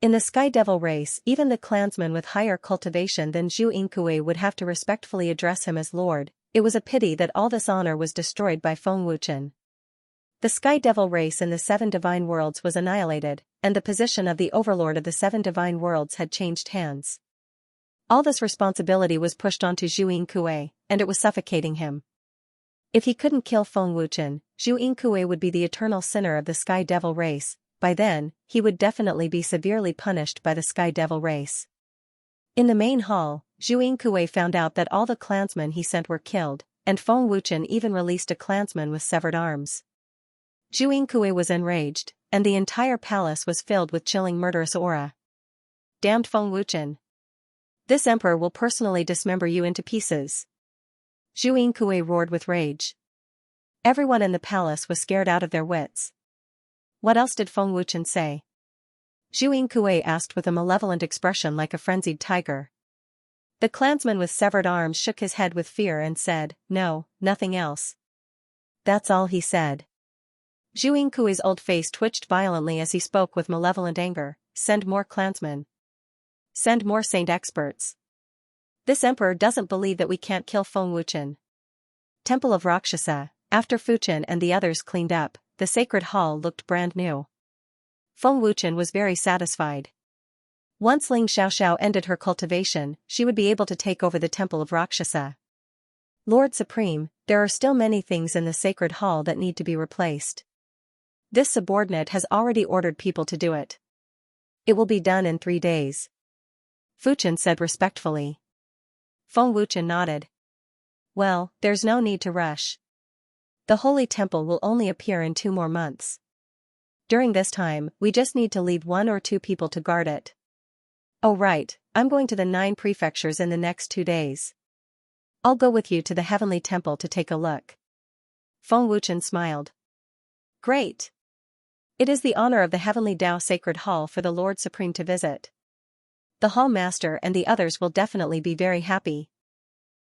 In the Sky Devil race, even the clansmen with higher cultivation than Zhu Yingkui would have to respectfully address him as Lord. It was a pity that all this honor was destroyed by Feng Wuchen. The Sky Devil race in the 7 divine worlds was annihilated, and the position of the overlord of the 7 divine worlds had changed hands. All this responsibility was pushed onto Zhu Yingkui, and it was suffocating him. If he couldn't kill Feng Wuchen, Zhu Yingkui would be the eternal sinner of the Sky Devil race. By then, he would definitely be severely punished by the Sky Devil race. In the main hall, Zhu Yingkui found out that all the clansmen he sent were killed, and Feng Wuchen even released a clansman with severed arms. Zhu Yingkui was enraged, and the entire palace was filled with chilling murderous aura. Damned Feng Wuchen. This emperor will personally dismember you into pieces. Zhu Yingkui roared with rage. Everyone in the palace was scared out of their wits. What else did Feng Wuchen say? Zhu Yingkui asked with a malevolent expression like a frenzied tiger. The clansman with severed arms shook his head with fear and said, "No, nothing else." That's all he said. Zhu Yingkui's old face twitched violently as he spoke with malevolent anger. Send more clansmen. Send more saint experts. This emperor doesn't believe that we can't kill Feng Wuchen. Temple of Rakshasa. After Fuchen and the others cleaned up, the sacred hall looked brand new. Feng Wuchen was very satisfied. Once Ling Xiaoxiao ended her cultivation, she would be able to take over the Temple of Rakshasa. Lord Supreme, there are still many things in the sacred hall that need to be replaced. This subordinate has already ordered people to do it. It will be done in 3 days. Fuchen said respectfully. Feng Wuchen nodded. Well, there's no need to rush. The Holy Temple will only appear in 2 more months. During this time, we just need to leave 1 or 2 people to guard it. Oh right, I'm going to the 9 prefectures in the next 2 days. I'll go with you to the Heavenly Temple to take a look. Feng Wuchen smiled. Great. It is the honor of the Heavenly Tao Sacred Hall for the Lord Supreme to visit. The Hall Master and the others will definitely be very happy.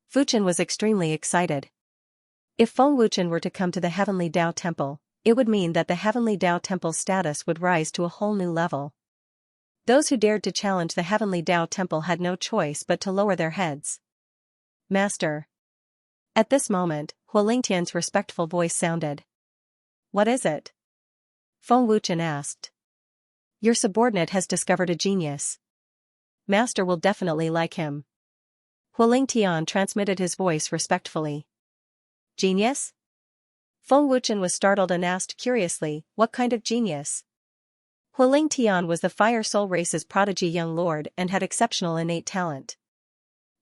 Fuchen was extremely excited. If Feng Wuchen were to come to the Heavenly Tao Temple, it would mean that the Heavenly Tao Temple's status would rise to a whole new level. Those who dared to challenge the Heavenly Tao Temple had no choice but to lower their heads. Master. At this moment, Huolingtian's respectful voice sounded. What is it? Feng Wuchen asked. Your subordinate has discovered a genius. Master will definitely like him. Huolingtian transmitted his voice respectfully. Genius? Feng Wuchen was startled and asked curiously, what kind of genius? Huolingtian was the Fire Soul race's prodigy young lord and had exceptional innate talent.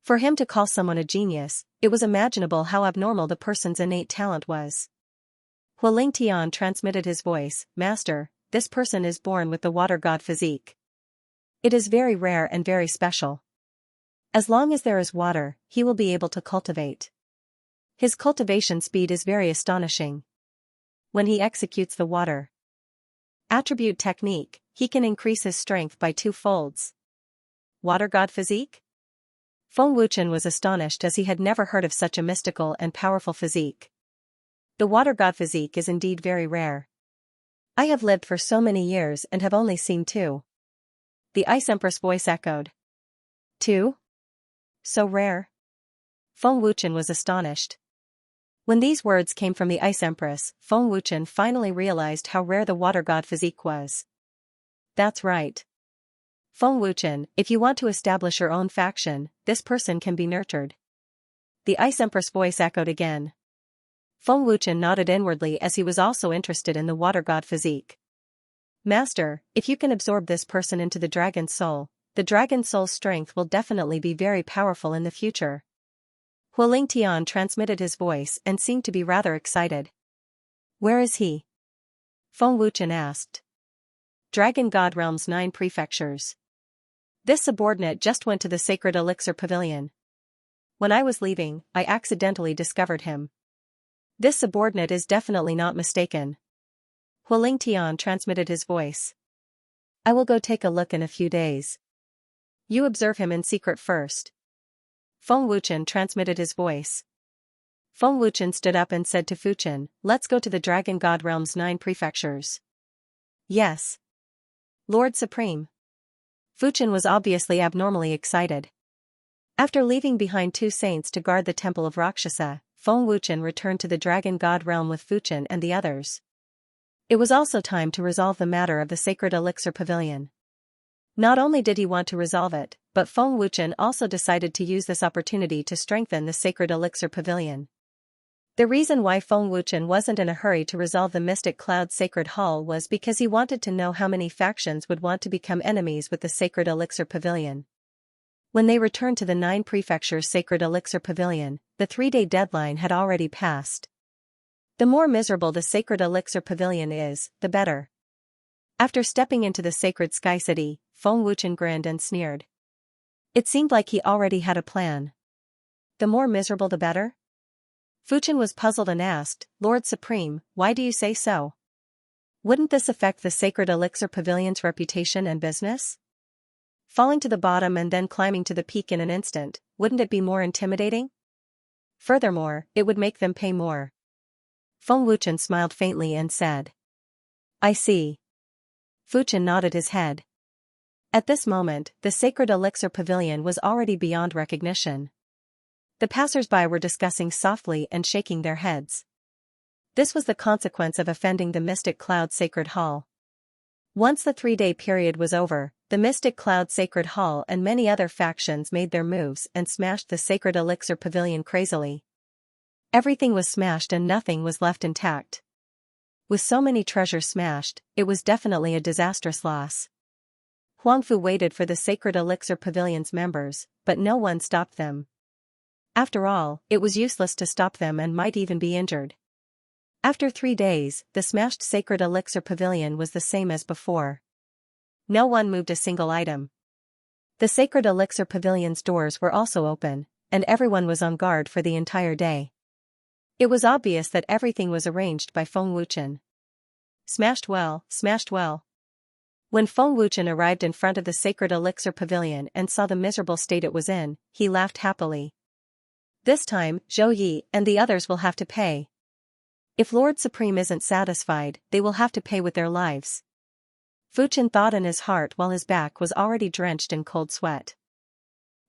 For him to call someone a genius, it was imaginable how abnormal the person's innate talent was. Huolingtian transmitted his voice, Master, this person is born with the water god physique. It is very rare and very special. As long as there is water, he will be able to cultivate. His cultivation speed is very astonishing. When he executes the water attribute technique, he can increase his strength by 2 folds. Water god physique? Feng Wuchen was astonished as he had never heard of such a mystical and powerful physique. The water god physique is indeed very rare. I have lived for so many years and have only seen 2. The Ice Empress voice echoed. 2? So rare? Feng Wuchen was astonished. When these words came from the Ice Empress, Feng Wuchen finally realized how rare the water god physique was. That's right. Feng Wuchen, if you want to establish your own faction, this person can be nurtured. The Ice Empress voice echoed again. Feng Wuchen nodded inwardly as he was also interested in the water god physique. Master, if you can absorb this person into the dragon's soul, the dragon's soul's strength will definitely be very powerful in the future. Huolingtian transmitted his voice and seemed to be rather excited. Where is he? Feng Wuchen asked. Dragon God Realm's 9 prefectures. This subordinate just went to the Sacred Elixir Pavilion. When I was leaving, I accidentally discovered him. This subordinate is definitely not mistaken. Huolingtian transmitted his voice. I will go take a look in a few days. You observe him in secret first. Feng Wuchen transmitted his voice. Feng Wuchen stood up and said to Fuchen, let's go to the Dragon God Realm's 9 prefectures. Yes. Lord Supreme. Fuchen was obviously abnormally excited. After leaving behind 2 saints to guard the Temple of Rakshasa, Feng Wuchen returned to the Dragon God Realm with Fuchen and the others. It was also time to resolve the matter of the Sacred Elixir Pavilion. Not only did he want to resolve it, but Feng Wuchen also decided to use this opportunity to strengthen the Sacred Elixir Pavilion. The reason why Feng Wuchen wasn't in a hurry to resolve the Mystic Cloud Sacred Hall was because he wanted to know how many factions would want to become enemies with the Sacred Elixir Pavilion. When they returned to the 9 prefectures Sacred Elixir Pavilion, the 3-day deadline had already passed. The more miserable the Sacred Elixir Pavilion is, the better. After stepping into the Sacred Sky City, Feng Wuchen grinned and sneered. It seemed like he already had a plan. The more miserable the better? Fuchen was puzzled and asked, Lord Supreme, why do you say so? Wouldn't this affect the Sacred Elixir Pavilion's reputation and business? Falling to the bottom and then climbing to the peak in an instant, wouldn't it be more intimidating? Furthermore, it would make them pay more. Feng Wuchen smiled faintly and said. I see. Fuchen nodded his head. At this moment, the Sacred Elixir Pavilion was already beyond recognition. The passers-by were discussing softly and shaking their heads. This was the consequence of offending the Mystic Cloud Sacred Hall. Once the 3-day period was over, the Mystic Cloud Sacred Hall and many other factions made their moves and smashed the Sacred Elixir Pavilion crazily. Everything was smashed and nothing was left intact. With so many treasures smashed, it was definitely a disastrous loss. Huangfu waited for the Sacred Elixir Pavilion's members, but no one stopped them. After all, it was useless to stop them and might even be injured. After 3 days, the smashed Sacred Elixir Pavilion was the same as before. No one moved a single item. The Sacred Elixir Pavilion's doors were also open, and everyone was on guard for the entire day. It was obvious that everything was arranged by Feng Wuchen. Smashed well, smashed well. When Feng Wuchen arrived in front of the Sacred Elixir Pavilion and saw the miserable state it was in, he laughed happily. This time, Zhou Yi and the others will have to pay. If Lord Supreme isn't satisfied, they will have to pay with their lives. Fuchen thought in his heart while his back was already drenched in cold sweat.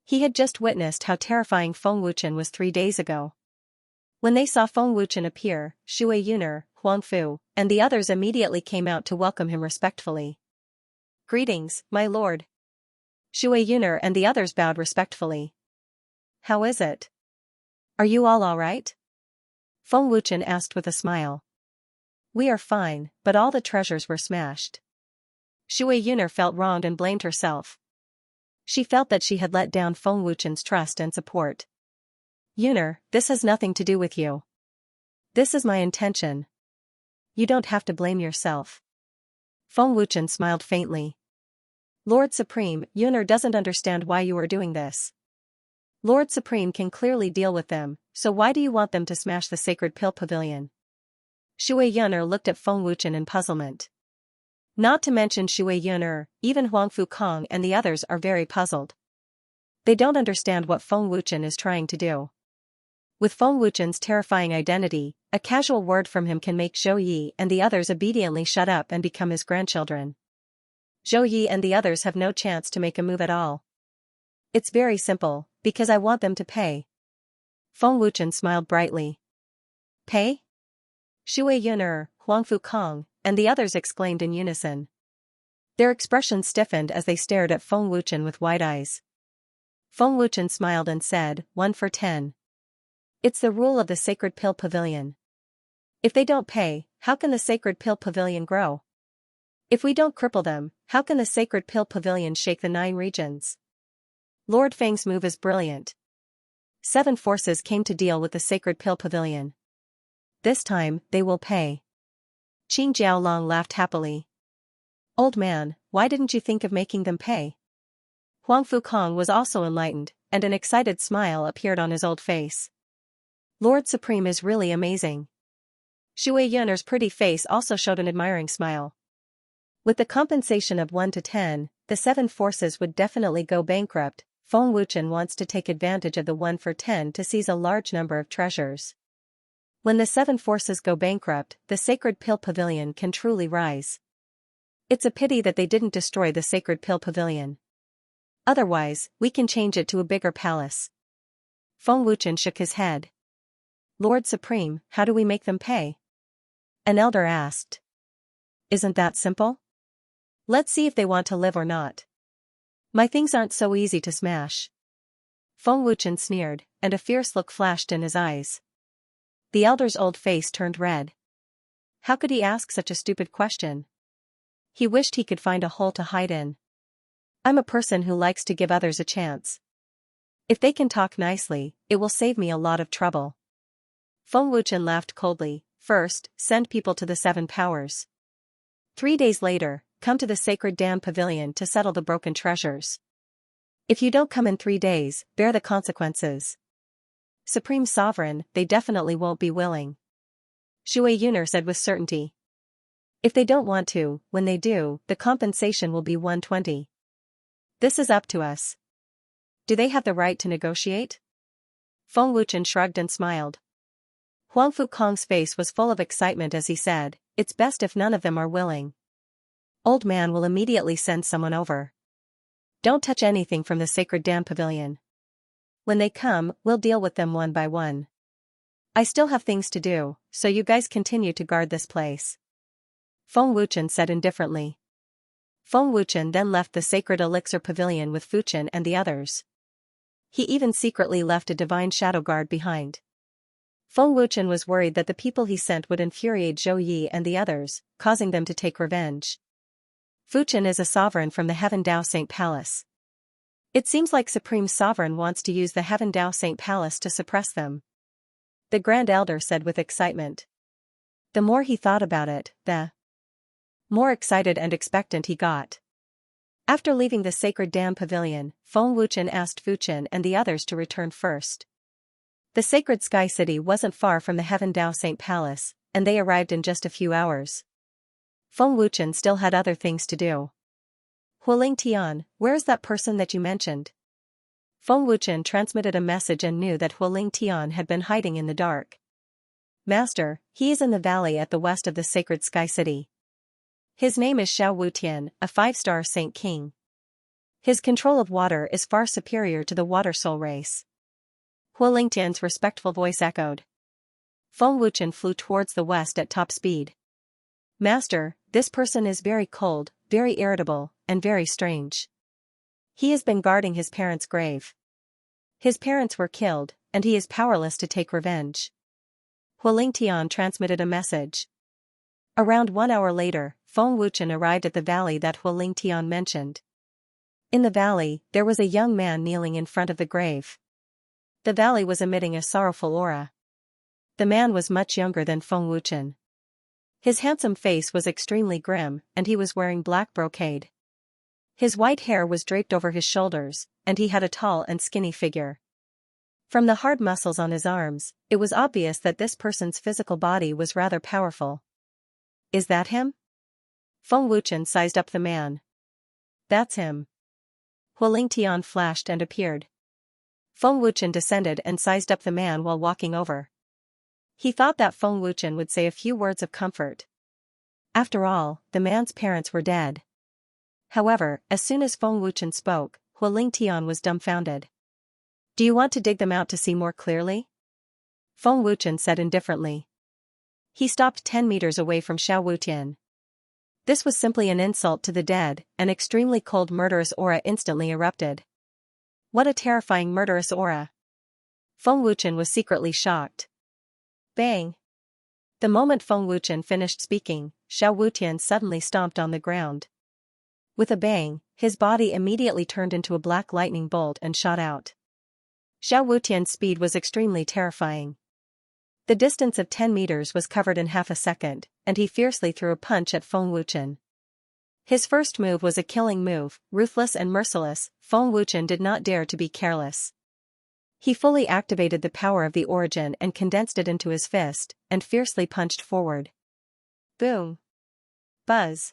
He had just witnessed how terrifying Feng Wuchen was 3 days ago. When they saw Feng Wuchen appear, Shui Yuner, Huangfu, and the others immediately came out to welcome him respectfully. Greetings, my lord. Shui Yuner and the others bowed respectfully. How is it? Are you all right? Feng Wuchen asked with a smile. We are fine, but all the treasures were smashed. Shui Yuner felt wronged and blamed herself. She felt that she had let down Feng Wuchen's trust and support. Yuner, this has nothing to do with you. This is my intention. You don't have to blame yourself. Feng Wuchen smiled faintly. Lord Supreme, Yuner doesn't understand why you are doing this. Lord Supreme can clearly deal with them, so why do you want them to smash the Sacred Pill Pavilion? Shui Yuner looked at Feng Wuchen in puzzlement. Not to mention Shui Yuner, even Huangfu Kong and the others are very puzzled. They don't understand what Feng Wuchen is trying to do. With Feng Wuchen's terrifying identity, a casual word from him can make Zhou Yi and the others obediently shut up and become his grandchildren. Zhou Yi and the others have no chance to make a move at all. It's very simple, because I want them to pay. Feng Wuchen smiled brightly. Pay? Shui Yuner, Huangfu Kong, and the others exclaimed in unison. Their expressions stiffened as they stared at Feng Wuchen with wide eyes. Feng Wuchen smiled and said, 1 for 10. It's the rule of the Sacred Pill Pavilion. If they don't pay, how can the Sacred Pill Pavilion grow? If we don't cripple them, how can the Sacred Pill Pavilion shake the 9 regions? Lord Feng's move is brilliant. 7 forces came to deal with the Sacred Pill Pavilion. This time, they will pay. Qing Jiaolong laughed happily. Old man, why didn't you think of making them pay? Huangfu Kong was also enlightened, and an excited smile appeared on his old face. Lord Supreme is really amazing. Shui Yuner's pretty face also showed an admiring smile. With the compensation of 1 to 10, the 7 forces would definitely go bankrupt. Feng Wuchen wants to take advantage of the 1 for 10 to seize a large number of treasures. When the 7 forces go bankrupt, the Sacred Pill Pavilion can truly rise. It's a pity that they didn't destroy the Sacred Pill Pavilion. Otherwise, we can change it to a bigger palace. Feng Wuchen shook his head. Lord Supreme, how do we make them pay? An elder asked. Isn't that simple? Let's see if they want to live or not. My things aren't so easy to smash. Feng Wuchen sneered, and a fierce look flashed in his eyes. The elder's old face turned red. How could he ask such a stupid question? He wished he could find a hole to hide in. I'm a person who likes to give others a chance. If they can talk nicely, it will save me a lot of trouble. Feng Wuchen laughed coldly. First, send people to the 7 powers. 3 days later, come to the Sacred Dam Pavilion to settle the broken treasures. If you don't come in 3 days, bear the consequences. Supreme Sovereign, they definitely won't be willing. Shui Yuner said with certainty. If they don't want to, when they do, the compensation will be 120. This is up to us. Do they have the right to negotiate? Feng Wuchen shrugged and smiled. Huangfu Kong's face was full of excitement as he said, it's best if none of them are willing. Old man will immediately send someone over. Don't touch anything from the Sacred Dam Pavilion. When they come, we'll deal with them one by one. I still have things to do, so you guys continue to guard this place. Feng Wuchen said indifferently. Feng Wuchen then left the sacred elixir pavilion with Fuchen and the others. He even secretly left a divine shadow guard behind. Feng Wuchen was worried that the people he sent would infuriate Zhou Yi and the others, causing them to take revenge. Fuchen is a sovereign from the Heaven Dao Saint Palace. It seems like Supreme Sovereign wants to use the Heaven Dao Saint Palace to suppress them, the Grand Elder said with excitement. The more he thought about it, the more excited and expectant he got. After leaving the Sacred Dam Pavilion, Feng Wuchen asked Fuchen and the others to return first. The Sacred Sky City wasn't far from the Heaven Dao Saint Palace, and they arrived in just a few hours. Feng Wuchen still had other things to do. Hualing Tian, where is that person that you mentioned? Feng Wuchen transmitted a message and knew that Hualing Tian had been hiding in the dark. Master, he is in the valley at the west of the Sacred Sky City. His name is Xiao Wutian, a 5-star Saint King. His control of water is far superior to the Water Soul race. Hualing Tian's respectful voice echoed. Feng Wuchen flew towards the west at top speed. Master, this person is very cold, very irritable, and very strange. He has been guarding his parents' grave. His parents were killed, and he is powerless to take revenge. Hualing Tian transmitted a message. Around 1 hour later, Feng Wuchen arrived at the valley that Hualing Tian mentioned. In the valley, there was a young man kneeling in front of the grave. The valley was emitting a sorrowful aura. The man was much younger than Feng Wuchen. His handsome face was extremely grim, and he was wearing black brocade. His white hair was draped over his shoulders, and he had a tall and skinny figure. From the hard muscles on his arms, it was obvious that this person's physical body was rather powerful. Is that him? Feng Wuchen sized up the man. That's him. Hualing Tian flashed and appeared. Feng Wuchen descended and sized up the man while walking over. He thought that Feng Wuchen would say a few words of comfort. After all, the man's parents were dead. However, as soon as Feng Wuchen spoke, Hualing Tian was dumbfounded. Do you want to dig them out to see more clearly? Feng Wuchen said indifferently. He stopped 10 meters away from Xiao Wutian. This was simply an insult to the dead. An extremely cold murderous aura instantly erupted. What a terrifying murderous aura! Feng Wuchen was secretly shocked. Bang! The moment Feng Wuchen finished speaking, Xiao Wutian suddenly stomped on the ground. With a bang, his body immediately turned into a black lightning bolt and shot out. Xiao Wutian's speed was extremely terrifying. The distance of 10 meters was covered in half a second, and he fiercely threw a punch at Feng Wuchen. His first move was a killing move, ruthless and merciless. Feng Wuchen did not dare to be careless. He fully activated the power of the origin and condensed it into his fist, and fiercely punched forward. Boom! Buzz!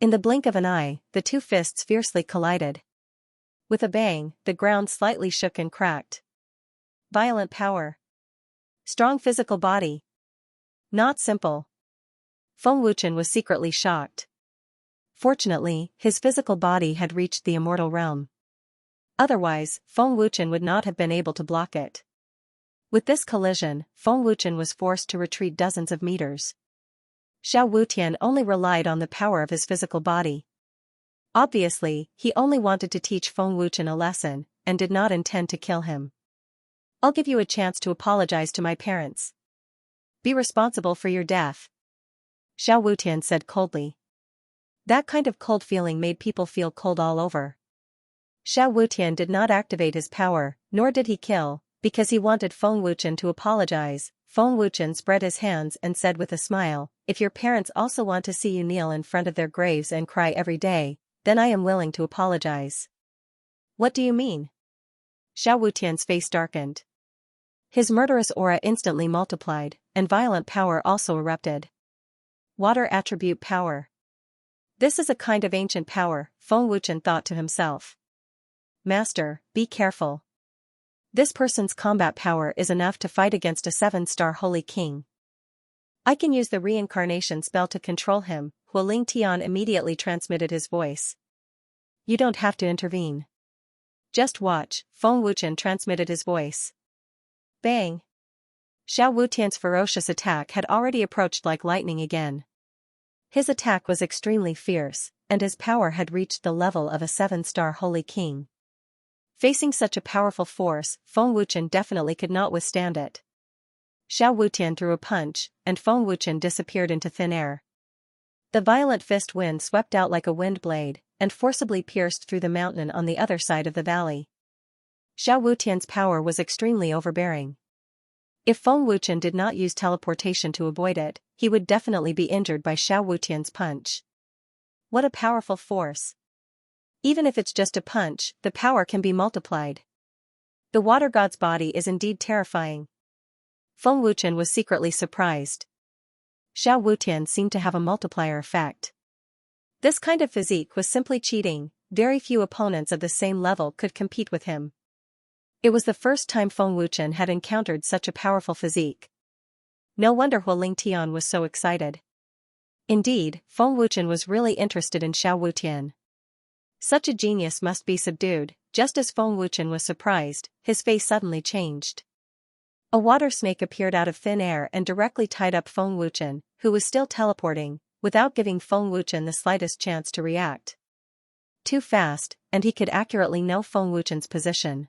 In the blink of an eye, the two fists fiercely collided. With a bang, the ground slightly shook and cracked. Violent power. Strong physical body. Not simple. Feng Wuchen was secretly shocked. Fortunately, his physical body had reached the immortal realm. Otherwise, Feng Wuchen would not have been able to block it. With this collision, Feng Wuchen was forced to retreat dozens of meters. Xiao Wutian only relied on the power of his physical body. Obviously, he only wanted to teach Feng Wuchen a lesson, and did not intend to kill him. I'll give you a chance to apologize to my parents. Be responsible for your death. Xiao Wutian said coldly. That kind of cold feeling made people feel cold all over. Xiao Wutian did not activate his power, nor did he kill, because he wanted Feng Wuchen to apologize. Feng Wuchen spread his hands and said with a smile, if your parents also want to see you kneel in front of their graves and cry every day, then I am willing to apologize. What do you mean? Xiao Wutian's face darkened. His murderous aura instantly multiplied, and violent power also erupted. Water attribute power. This is a kind of ancient power, Feng Wuchen thought to himself. Master, be careful. This person's combat power is enough to fight against a 7-star holy king. I can use the reincarnation spell to control him. Hualing Tian immediately transmitted his voice. You don't have to intervene. Just watch, Feng Wuchen transmitted his voice. Bang! Xiao Wutian's ferocious attack had already approached like lightning again. His attack was extremely fierce, and his power had reached the level of a 7-star holy king. Facing such a powerful force, Feng Wuchen definitely could not withstand it. Xiao Wutian threw a punch, and Feng Wuchen disappeared into thin air. The violent fist wind swept out like a wind blade, and forcibly pierced through the mountain on the other side of the valley. Xiao Wutian's power was extremely overbearing. If Feng Wuchen did not use teleportation to avoid it, he would definitely be injured by Xiao Wutian's punch. What a powerful force! Even if it's just a punch, the power can be multiplied. The water god's body is indeed terrifying. Feng Wuchen was secretly surprised. Xiao Wutian seemed to have a multiplier effect. This kind of physique was simply cheating, very few opponents of the same level could compete with him. It was the first time Feng Wuchen had encountered such a powerful physique. No wonder Hualing Tian was so excited. Indeed, Feng Wuchen was really interested in Xiao Wutian. Such a genius must be subdued. Just as Feng Wuchen was surprised, his face suddenly changed. A water snake appeared out of thin air and directly tied up Feng Wuchen, who was still teleporting, without giving Feng Wuchen the slightest chance to react. Too fast, and he could accurately know Feng Wuchen's position.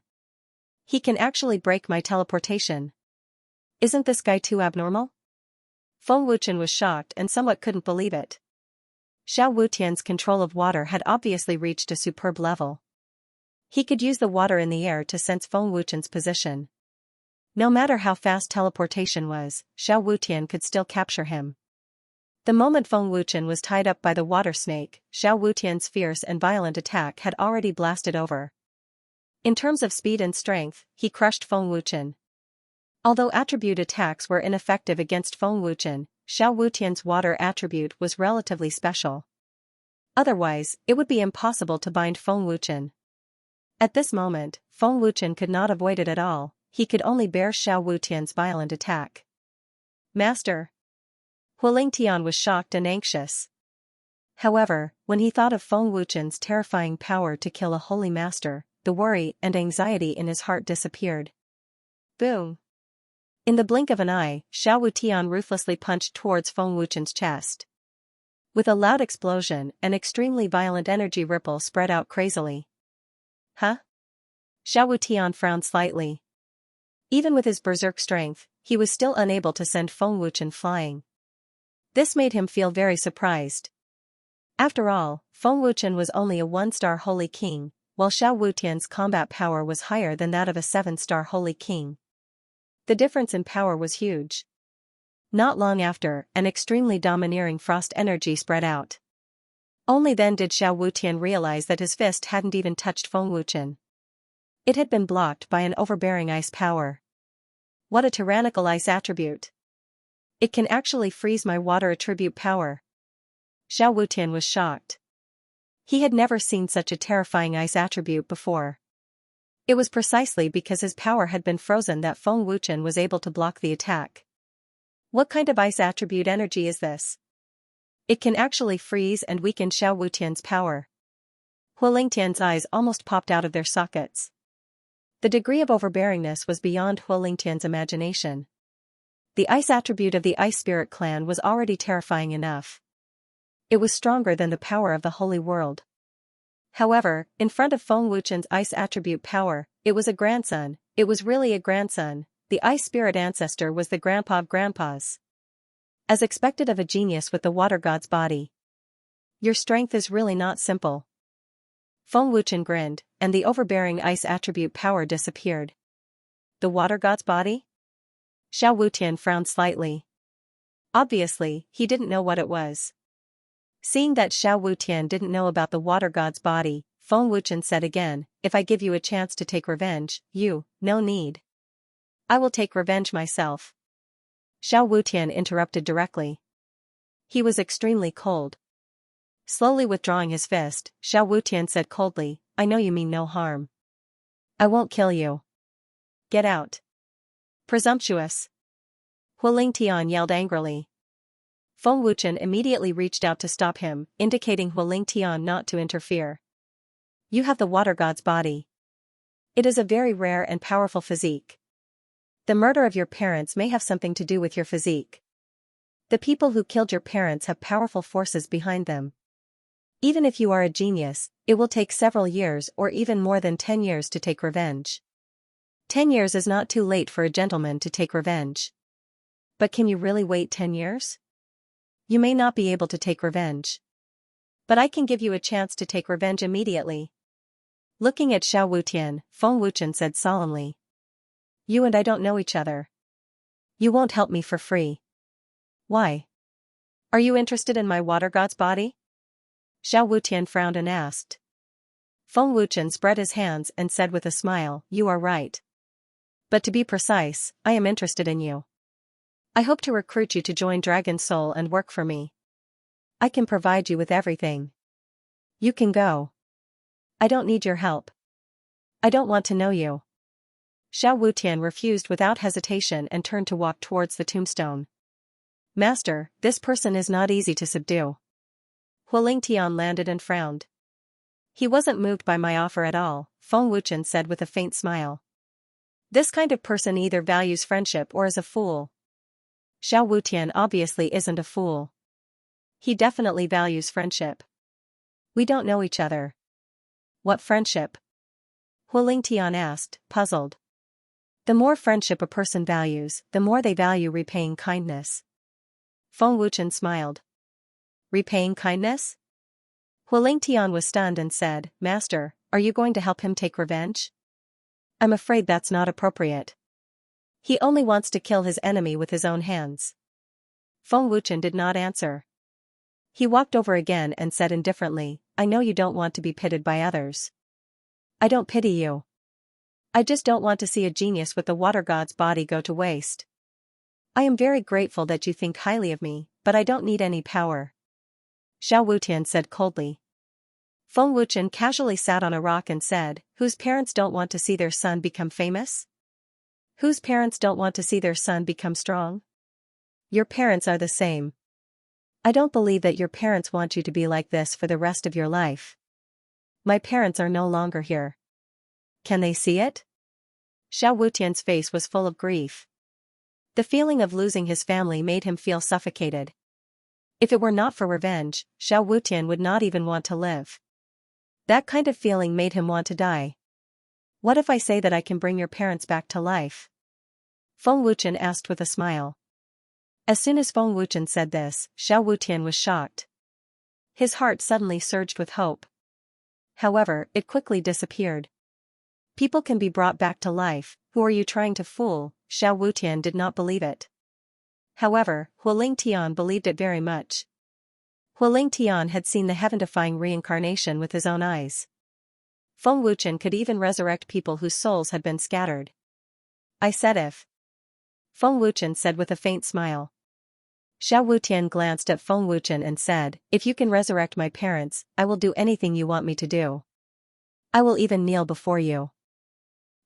He can actually break my teleportation. Isn't this guy too abnormal? Feng Wuchen was shocked and somewhat couldn't believe it. Xiao Wutian's control of water had obviously reached a superb level. He could use the water in the air to sense Feng Wuchen's position. No matter how fast teleportation was, Xiao Wutian could still capture him. The moment Feng Wuchen was tied up by the water snake, Xiao Wutian's fierce and violent attack had already blasted over. In terms of speed and strength, he crushed Feng Wuchen. Although attribute attacks were ineffective against Feng Wuchen, Xiao Wutian's water attribute was relatively special. Otherwise, it would be impossible to bind Feng Wuchen. At this moment, Feng Wuchen could not avoid it at all, he could only bear Xiao Wutian's violent attack. Master! Hualing Tian was shocked and anxious. However, when he thought of Feng Wuchen's terrifying power to kill a holy master, the worry and anxiety in his heart disappeared. Boom! In the blink of an eye, Xiao Wutian ruthlessly punched towards Feng Wuchen's chest. With a loud explosion, an extremely violent energy ripple spread out crazily. Huh? Xiao Wutian frowned slightly. Even with his berserk strength, he was still unable to send Feng Wuchen flying. This made him feel very surprised. After all, Feng Wuchen was only a 1-star holy king, while Xiao Wutian's combat power was higher than that of a 7-star holy king. The difference in power was huge. Not long after, an extremely domineering frost energy spread out. Only then did Xiao Wutian realize that his fist hadn't even touched Feng Wuchen. It had been blocked by an overbearing ice power. What a tyrannical ice attribute! It can actually freeze my water attribute power. Xiao Wutian was shocked. He had never seen such a terrifying ice attribute before. It was precisely because his power had been frozen that Feng Wuchen was able to block the attack. What kind of ice attribute energy is this? It can actually freeze and weaken Xiao Wutian's power. Hualing Tian's eyes almost popped out of their sockets. The degree of overbearingness was beyond Hualing Tian's imagination. The ice attribute of the Ice Spirit clan was already terrifying enough. It was stronger than the power of the Holy World. However, in front of Feng Wuchen's ice attribute power, it was a grandson, it was really a grandson, the Ice Spirit ancestor was the grandpa of grandpas. As expected of a genius with the water god's body. Your strength is really not simple. Feng Wuchen grinned, and the overbearing ice attribute power disappeared. The water god's body? Xiao Wutian frowned slightly. Obviously, he didn't know what it was. Seeing that Xiao Wutian didn't know about the water god's body, Feng Wuchen said again, if I give you a chance to take revenge, no need. I will take revenge myself. Xiao Wutian interrupted directly. He was extremely cold. Slowly withdrawing his fist, Xiao Wutian said coldly, I know you mean no harm. I won't kill you. Get out. Presumptuous. Hualing Tian yelled angrily. Feng Wuchen immediately reached out to stop him, indicating Hualing Tian not to interfere. You have the water god's body. It is a very rare and powerful physique. The murder of your parents may have something to do with your physique. The people who killed your parents have powerful forces behind them. Even if you are a genius, it will take several years or even more than 10 years to take revenge. 10 years is not too late for a gentleman to take revenge. But can you really wait 10 years? You may not be able to take revenge. But I can give you a chance to take revenge immediately. Looking at Xiao Wutian, Feng Wuchen said solemnly. You and I don't know each other. You won't help me for free. Why? Are you interested in my water god's body? Xiao Wutian frowned and asked. Feng Wuchen spread his hands and said with a smile, You are right. But to be precise, I am interested in you. I hope to recruit you to join Dragon Soul and work for me. I can provide you with everything. You can go. I don't need your help. I don't want to know you. Xiao Wutian refused without hesitation and turned to walk towards the tombstone. Master, this person is not easy to subdue. Hualing Tian landed and frowned. He wasn't moved by my offer at all, Feng Wuchen said with a faint smile. This kind of person either values friendship or is a fool. Xiao Wutian obviously isn't a fool. He definitely values friendship. We don't know each other. What friendship? Hualing Tian asked, puzzled. The more friendship a person values, the more they value repaying kindness. Feng Wuchen smiled. Repaying kindness? Hualing Tian was stunned and said, Master, are you going to help him take revenge? I'm afraid that's not appropriate. He only wants to kill his enemy with his own hands. Feng Wuchen did not answer. He walked over again and said indifferently, I know you don't want to be pitied by others. I don't pity you. I just don't want to see a genius with the water god's body go to waste. I am very grateful that you think highly of me, but I don't need any power. Xiao Wutian said coldly. Feng Wuchen casually sat on a rock and said, Whose parents don't want to see their son become famous? Whose parents don't want to see their son become strong? Your parents are the same. I don't believe that your parents want you to be like this for the rest of your life. My parents are no longer here. Can they see it? Xiao Wutian's face was full of grief. The feeling of losing his family made him feel suffocated. If it were not for revenge, Xiao Wutian would not even want to live. That kind of feeling made him want to die. What if I say that I can bring your parents back to life? Feng Wuchen asked with a smile. As soon as Feng Wuchen said this, Xiao Wutian was shocked. His heart suddenly surged with hope. However, it quickly disappeared. People can be brought back to life, who are you trying to fool? Xiao Wutian did not believe it. However, Hualing Tian believed it very much. Hualing Tian had seen the heaven-defying reincarnation with his own eyes. Feng Wuchen could even resurrect people whose souls had been scattered. I said if. Feng Wuchen said with a faint smile. Xiao Wutian glanced at Feng Wuchen and said, If you can resurrect my parents, I will do anything you want me to do. I will even kneel before you.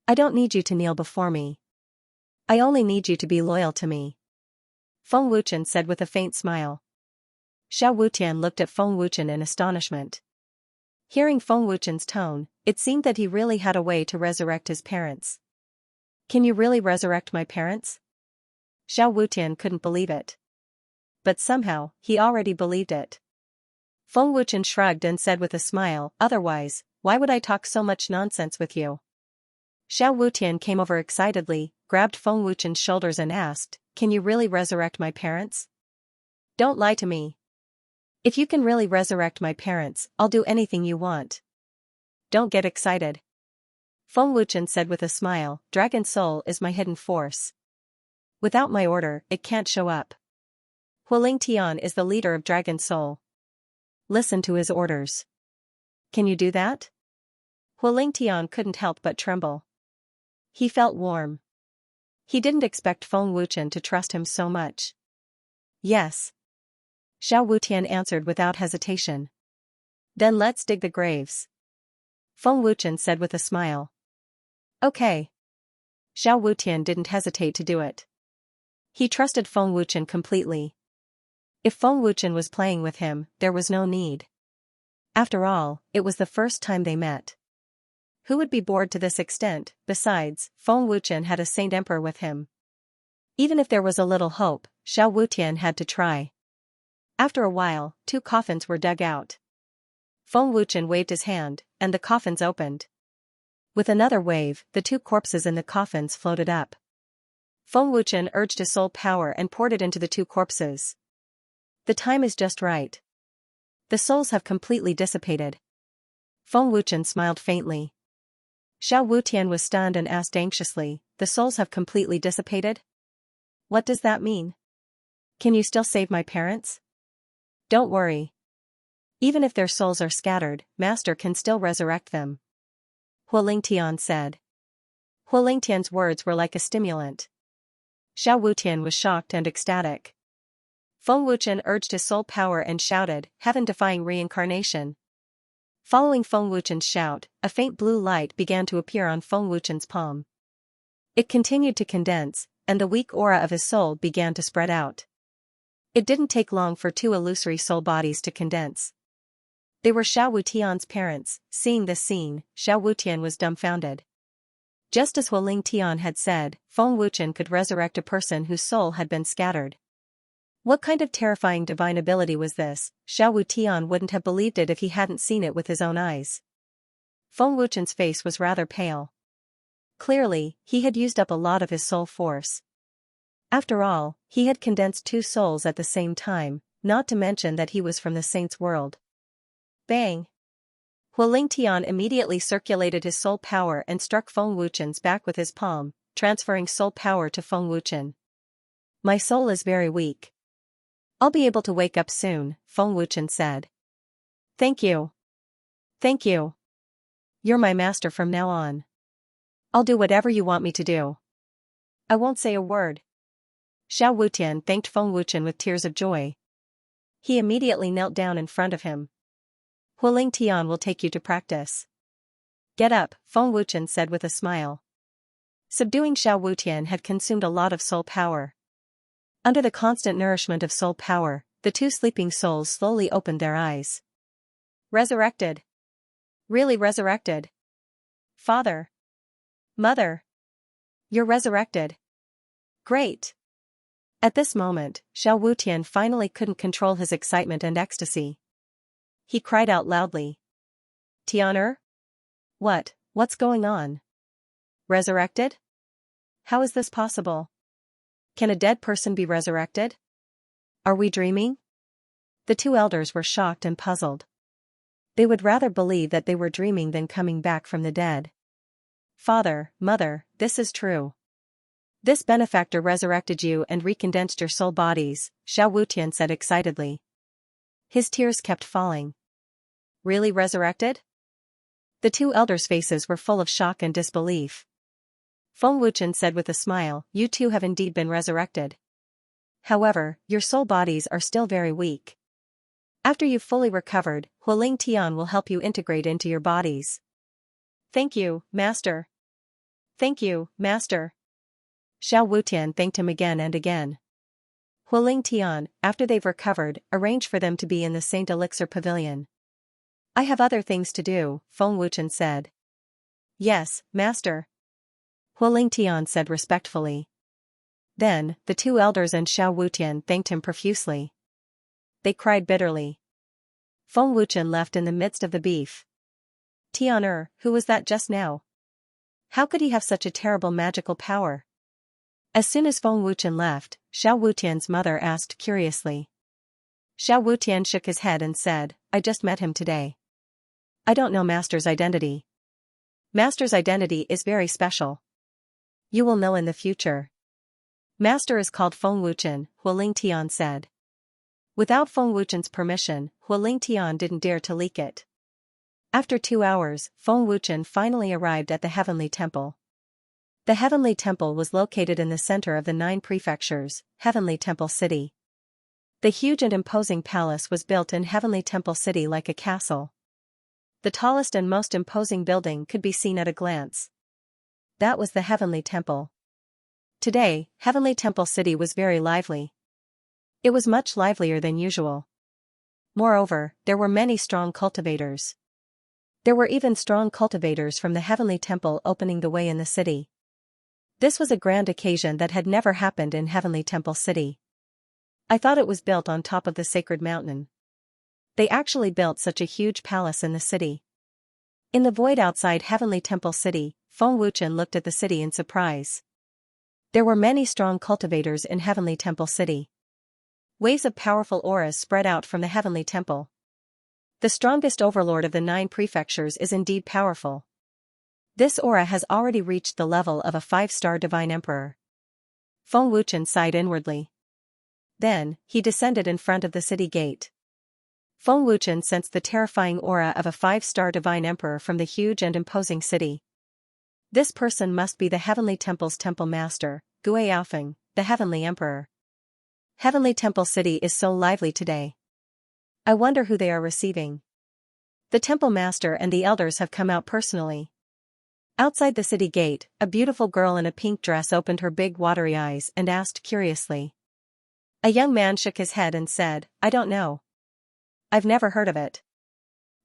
I don't need you to kneel before me. I only need you to be loyal to me. Feng Wuchen said with a faint smile. Xiao Wutian looked at Feng Wuchen in astonishment. Hearing Feng Wuchen's tone, it seemed that he really had a way to resurrect his parents. Can you really resurrect my parents? Xiao Wutian couldn't believe it. But somehow, he already believed it. Feng Wuchen shrugged and said with a smile, Otherwise, why would I talk so much nonsense with you? Xiao Wutian came over excitedly, grabbed Feng Wuchen's shoulders and asked, Can you really resurrect my parents? Don't lie to me. If you can really resurrect my parents, I'll do anything you want. Don't get excited. Feng Wuchen said with a smile, Dragon Soul is my hidden force. Without my order, it can't show up. Hualing Tian is the leader of Dragon Soul. Listen to his orders. Can you do that? Hualing Tian couldn't help but tremble. He felt warm. He didn't expect Feng Wuchen to trust him so much. Yes. Xiao Wutian answered without hesitation. Then let's dig the graves. Feng Wuchen said with a smile. Okay. Xiao Wutian didn't hesitate to do it. He trusted Feng Wuchen completely. If Feng Wuchen was playing with him, there was no need. After all, it was the first time they met. Who would be bored to this extent? Besides, Feng Wuchen had a Saint Emperor with him. Even if there was a little hope, Xiao Wutian had to try. After a while, 2 coffins were dug out. Feng Wuchen waved his hand, and the coffins opened. With another wave, the 2 corpses in the coffins floated up. Feng Wuchen urged his soul power and poured it into the 2 corpses. The time is just right. The souls have completely dissipated. Feng Wuchen smiled faintly. Xiao Wutian was stunned and asked anxiously, the souls have completely dissipated? What does that mean? Can you still save my parents? Don't worry. Even if their souls are scattered, Master can still resurrect them. Huolingtian said. Huolingtian's words were like a stimulant. Xiao Wutian was shocked and ecstatic. Feng Wuchen urged his soul power and shouted, heaven-defying reincarnation. Following Feng Wuchen's shout, a faint blue light began to appear on Feng Wuchen's palm. It continued to condense, and the weak aura of his soul began to spread out. It didn't take long for 2 illusory soul bodies to condense. They were Xiao Wutian's parents. Seeing this scene, Xiao Wutian was dumbfounded. Just as Huolingtian had said, Feng Wuchen could resurrect a person whose soul had been scattered. What kind of terrifying divine ability was this? Xiao Wutian wouldn't have believed it if he hadn't seen it with his own eyes. Feng Wuchen's face was rather pale. Clearly, he had used up a lot of his soul force. After all, he had condensed 2 souls at the same time, not to mention that he was from the saint's world. Bang! Huolingtian immediately circulated his soul power and struck Feng Wuchen's back with his palm, transferring soul power to Feng Wuchen. My soul is very weak. I'll be able to wake up soon, Feng Wuchen said. Thank you. Thank you. You're my master from now on. I'll do whatever you want me to do. I won't say a word. Xiao Wutian thanked Feng Wuchen with tears of joy. He immediately knelt down in front of him. Huolingtian will take you to practice. Get up, Feng Wuchen said with a smile. Subduing Xiao Wutian had consumed a lot of soul power. Under the constant nourishment of soul power, the 2 sleeping souls slowly opened their eyes. Resurrected. Really resurrected. Father. Mother. You're resurrected. Great. At this moment, Xiao Wutian finally couldn't control his excitement and ecstasy. He cried out loudly. Tianer? What's going on? Resurrected? How is this possible? Can a dead person be resurrected? Are we dreaming? The 2 elders were shocked and puzzled. They would rather believe that they were dreaming than coming back from the dead. Father, Mother, this is true. This benefactor resurrected you and recondensed your soul bodies, Xiao Wutian said excitedly. His tears kept falling. Really resurrected? The 2 elders' faces were full of shock and disbelief. Feng Wuchen said with a smile, you 2 have indeed been resurrected. However, your soul bodies are still very weak. After you've fully recovered, Huolingtian will help you integrate into your bodies. Thank you, Master. Thank you, Master. Xiao Wutian thanked him again and again. Huolingtian, after they've recovered, arrange for them to be in the Saint Elixir Pavilion. I have other things to do, Feng Wuchen said. Yes, Master. Huolingtian said respectfully. Then, the 2 elders and Xiao Wutian thanked him profusely. They cried bitterly. Feng Wuchen left in the midst of the beef. Tianer, who was that just now? How could he have such a terrible magical power? As soon as Feng Wuchen left, Xiao Wutian's mother asked curiously. Xiao Wutian shook his head and said, I just met him today. I don't know Master's identity. Master's identity is very special. You will know in the future. Master is called Feng Wuchen, Huolingtian said. Without Feng Wuchen's permission, Huolingtian didn't dare to leak it. After 2 hours, Feng Wuchen finally arrived at the Heavenly Temple. The Heavenly Temple was located in the center of the 9 prefectures, Heavenly Temple City. The huge and imposing palace was built in Heavenly Temple City like a castle. The tallest and most imposing building could be seen at a glance. That was the Heavenly Temple. Today, Heavenly Temple City was very lively. It was much livelier than usual. Moreover, there were many strong cultivators. There were even strong cultivators from the Heavenly Temple opening the way in the city. This was a grand occasion that had never happened in Heavenly Temple City. I thought it was built on top of the sacred mountain. They actually built such a huge palace in the city. In the void outside Heavenly Temple City, Feng Wuchen looked at the city in surprise. There were many strong cultivators in Heavenly Temple City. Waves of powerful auras spread out from the Heavenly Temple. The strongest overlord of the 9 prefectures is indeed powerful. This aura has already reached the level of a 5-star divine emperor. Feng Wuchen sighed inwardly. Then, he descended in front of the city gate. Feng Wuchen sensed the terrifying aura of a 5-star divine emperor from the huge and imposing city. This person must be the Heavenly Temple's temple master, Gui Yaofeng, the Heavenly Emperor. Heavenly Temple City is so lively today. I wonder who they are receiving. The temple master and the elders have come out personally. Outside the city gate, a beautiful girl in a pink dress opened her big watery eyes and asked curiously. A young man shook his head and said, I don't know. I've never heard of it.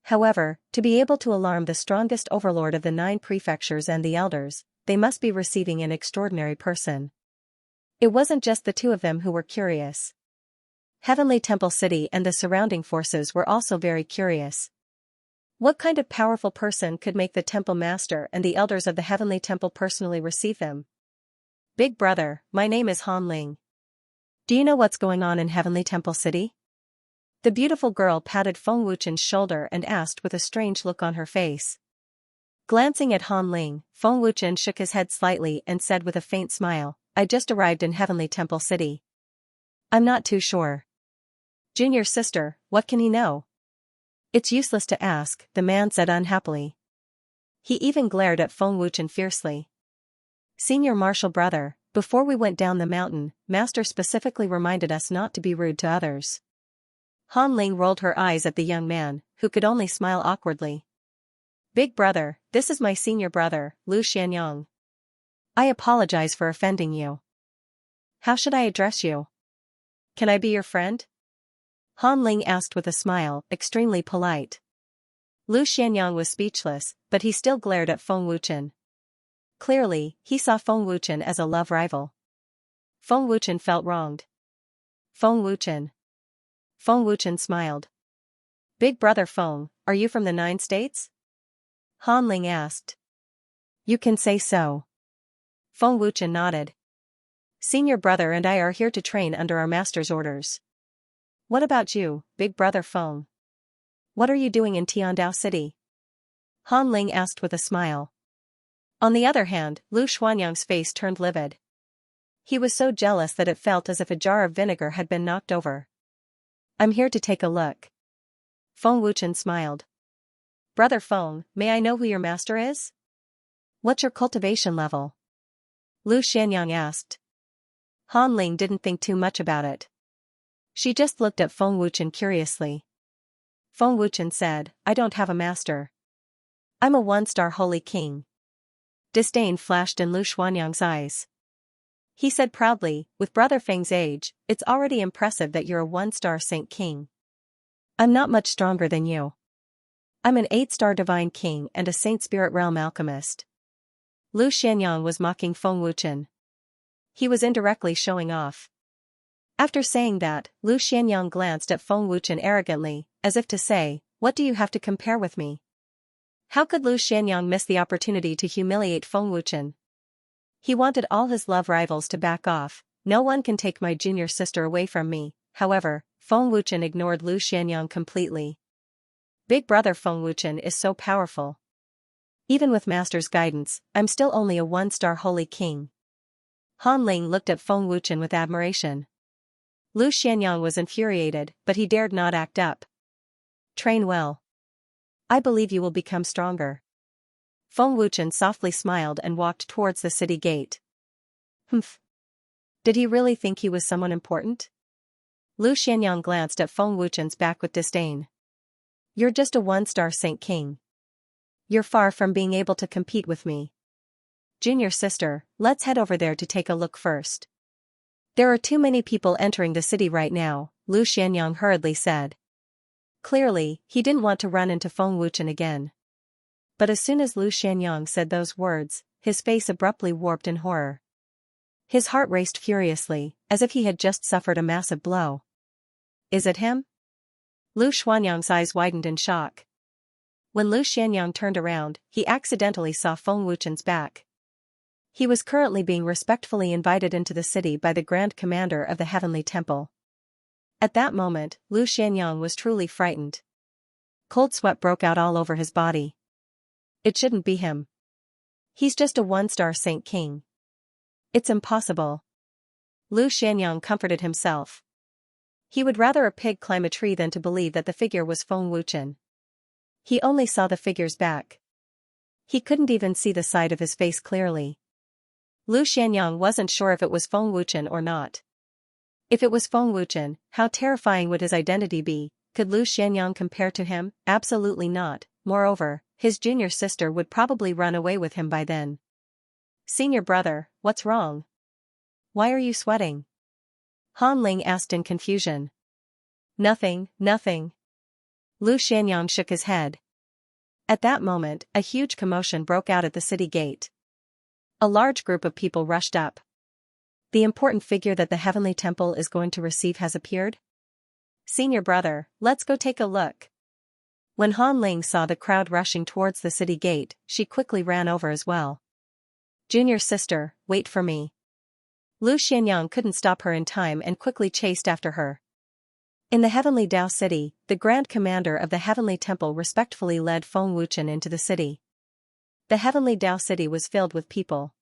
However, to be able to alarm the strongest overlord of the 9 prefectures and the elders, they must be receiving an extraordinary person. It wasn't just the 2 of them who were curious. Heavenly Temple City and the surrounding forces were also very curious. What kind of powerful person could make the temple master and the elders of the Heavenly Temple personally receive them? Big brother, my name is Han Ling. Do you know what's going on in Heavenly Temple City? The beautiful girl patted Feng Wuchen's shoulder and asked with a strange look on her face. Glancing at Han Ling, Feng Wuchen shook his head slightly and said with a faint smile, I just arrived in Heavenly Temple City. I'm not too sure. Junior sister, what can he know? It's useless to ask, the man said unhappily. He even glared at Feng Wuchen fiercely. Senior martial brother, before we went down the mountain, Master specifically reminded us not to be rude to others. Han Ling rolled her eyes at the young man, who could only smile awkwardly. Big brother, this is my senior brother, Lu Xianyang. I apologize for offending you. How should I address you? Can I be your friend? Han Ling asked with a smile, extremely polite. Lu Xianyang was speechless, but he still glared at Feng Wuchen. Clearly, he saw Feng Wuchen as a love rival. Feng Wuchen felt wronged. Feng Wuchen. Feng Wuchen smiled. Big brother Feng, are you from the 9 states? Han Ling asked. You can say so. Feng Wuchen nodded. Senior brother and I are here to train under our master's orders. What about you, big brother Feng? What are you doing in Tiandao City? Han Ling asked with a smile. On the other hand, Lu Xuanyang's face turned livid. He was so jealous that it felt as if a jar of vinegar had been knocked over. I'm here to take a look. Feng Wuchen smiled. Brother Feng, may I know who your master is? What's your cultivation level? Lu Xianyang asked. Han Ling didn't think too much about it. She just looked at Feng Wuchen curiously. Feng Wuchen said, I don't have a master. I'm a 1-star holy king. Disdain flashed in Lu Xuanyang's eyes. He said proudly, with Brother Feng's age, it's already impressive that you're a 1-star saint king. I'm not much stronger than you. I'm an 8-star divine king and a saint spirit realm alchemist. Lu Xianyang was mocking Feng Wuchen. He was indirectly showing off. After saying that, Lu Xianyang glanced at Feng Wuchen arrogantly, as if to say, what do you have to compare with me? How could Lu Xianyang miss the opportunity to humiliate Feng Wuchen? He wanted all his love rivals to back off. No one can take my junior sister away from me. However, Feng Wuchen ignored Lu Xianyang completely. Big brother Feng Wuchen is so powerful. Even with master's guidance, I'm still only a 1-star holy king. Han Ling looked at Feng Wuchen with admiration. Lu Xianyang was infuriated, but he dared not act up. Train well. I believe you will become stronger. Feng Wuchen softly smiled and walked towards the city gate. Humph. Did he really think he was someone important? Lu Xianyang glanced at Feng Wuchen's back with disdain. You're just a 1-star saint king. You're far from being able to compete with me. Junior sister, let's head over there to take a look first. There are too many people entering the city right now, Lu Xianyang hurriedly said. Clearly, he didn't want to run into Feng Wuchen again. But as soon as Lu Xianyang said those words, his face abruptly warped in horror. His heart raced furiously, as if he had just suffered a massive blow. Is it him? Lu Xuanyang's eyes widened in shock. When Lu Xianyang turned around, he accidentally saw Feng Wuchen's back. He was currently being respectfully invited into the city by the Grand Commander of the Heavenly Temple. At that moment, Lu Xianyang was truly frightened. Cold sweat broke out all over his body. It shouldn't be him. He's just a one-star Saint King. It's impossible. Lu Xianyang comforted himself. He would rather a pig climb a tree than to believe that the figure was Feng Wuchen. He only saw the figure's back. He couldn't even see the side of his face clearly. Lu Xianyang wasn't sure if it was Feng Wuchen or not. If it was Feng Wuchen, how terrifying would his identity be? Could Lu Xianyang compare to him? Absolutely not. Moreover, his junior sister would probably run away with him by then. Senior brother, what's wrong? Why are you sweating? Han Ling asked in confusion. Nothing, nothing. Lu Xianyang shook his head. At that moment, a huge commotion broke out at the city gate. A large group of people rushed up. The important figure that the Heavenly Temple is going to receive has appeared? Senior brother, let's go take a look. When Han Ling saw the crowd rushing towards the city gate, she quickly ran over as well. Junior sister, wait for me. Lu Xianyang couldn't stop her in time and quickly chased after her. In the Heavenly Dao City, the Grand Commander of the Heavenly Temple respectfully led Feng Wuchen into the city. The Heavenly Dao City was filled with people.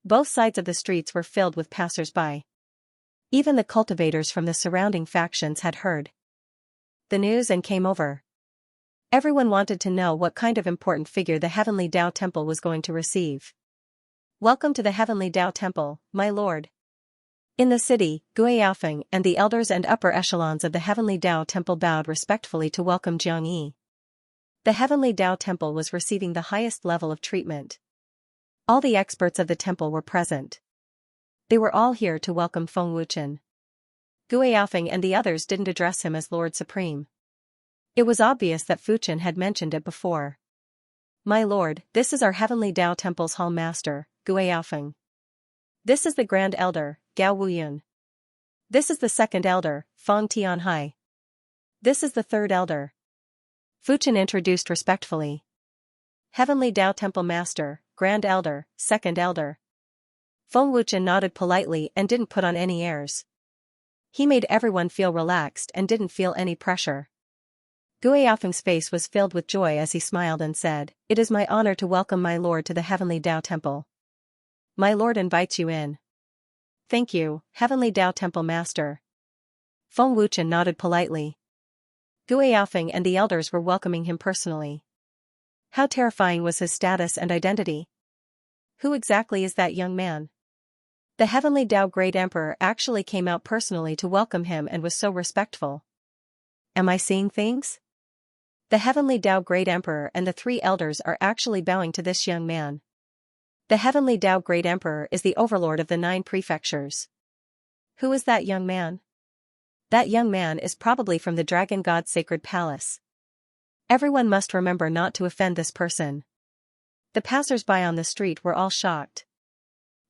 Both sides of the streets were filled with passers-by. Even the cultivators from the surrounding factions had heard the news and came over. Everyone wanted to know what kind of important figure the Heavenly Dao Temple was going to receive. Welcome to the Heavenly Dao Temple, my lord. In the city, Gui Yaofeng and the elders and upper echelons of the Heavenly Dao Temple bowed respectfully to welcome Jiang Yi. The Heavenly Dao Temple was receiving the highest level of treatment. All the experts of the temple were present. They were all here to welcome Feng Wuchen. Gui Yaofeng and the others didn't address him as Lord Supreme. It was obvious that Fuchen had mentioned it before. My lord, this is our Heavenly Dao Temple's Hall Master, Gui Yaofeng. This is the Grand Elder, Gao Wuyun. This is the Second Elder, Feng Tianhai. This is the Third Elder. Fuchen introduced respectfully. Heavenly Dao Temple Master, Grand Elder, Second Elder. Feng Wuchen nodded politely and didn't put on any airs. He made everyone feel relaxed and didn't feel any pressure. Gui Yaofeng's face was filled with joy as he smiled and said, "It is my honor to welcome my lord to the Heavenly Dao Temple. My lord invites you in." Thank you, Heavenly Dao Temple Master. Feng Wuchen nodded politely. Gui Yaofeng and the elders were welcoming him personally. How terrifying was his status and identity? Who exactly is that young man? The Heavenly Dao Great Emperor actually came out personally to welcome him and was so respectful. Am I seeing things? The Heavenly Dao Great Emperor and the three elders are actually bowing to this young man. The Heavenly Dao Great Emperor is the overlord of the 9 prefectures. Who is that young man? That young man is probably from the Dragon God's sacred palace. Everyone must remember not to offend this person. The passers-by on the street were all shocked.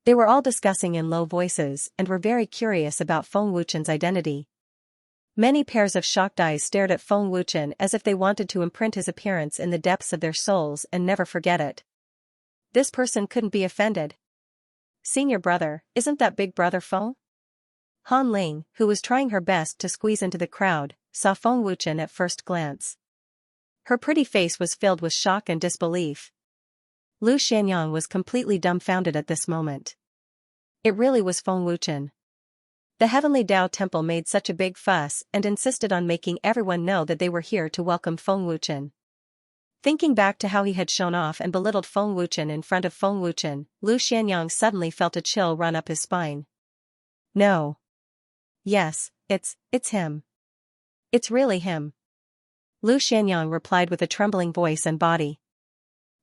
They were all discussing in low voices and were very curious about Feng Wuchen's identity. Many pairs of shocked eyes stared at Feng Wuchen as if they wanted to imprint his appearance in the depths of their souls and never forget it. This person couldn't be offended. Senior brother, isn't that big brother Feng? Han Ling, who was trying her best to squeeze into the crowd, saw Feng Wuchen at first glance. Her pretty face was filled with shock and disbelief. Lu Xianyang was completely dumbfounded at this moment. It really was Feng Wuchen. The Heavenly Dao Temple made such a big fuss and insisted on making everyone know that they were here to welcome Feng Wuchen. Thinking back to how he had shown off and belittled Feng Wuchen in front of Feng Wuchen, Lu Xianyang suddenly felt a chill run up his spine. No. Yes, it's him. It's really him. Lu Xianyang replied with a trembling voice and body.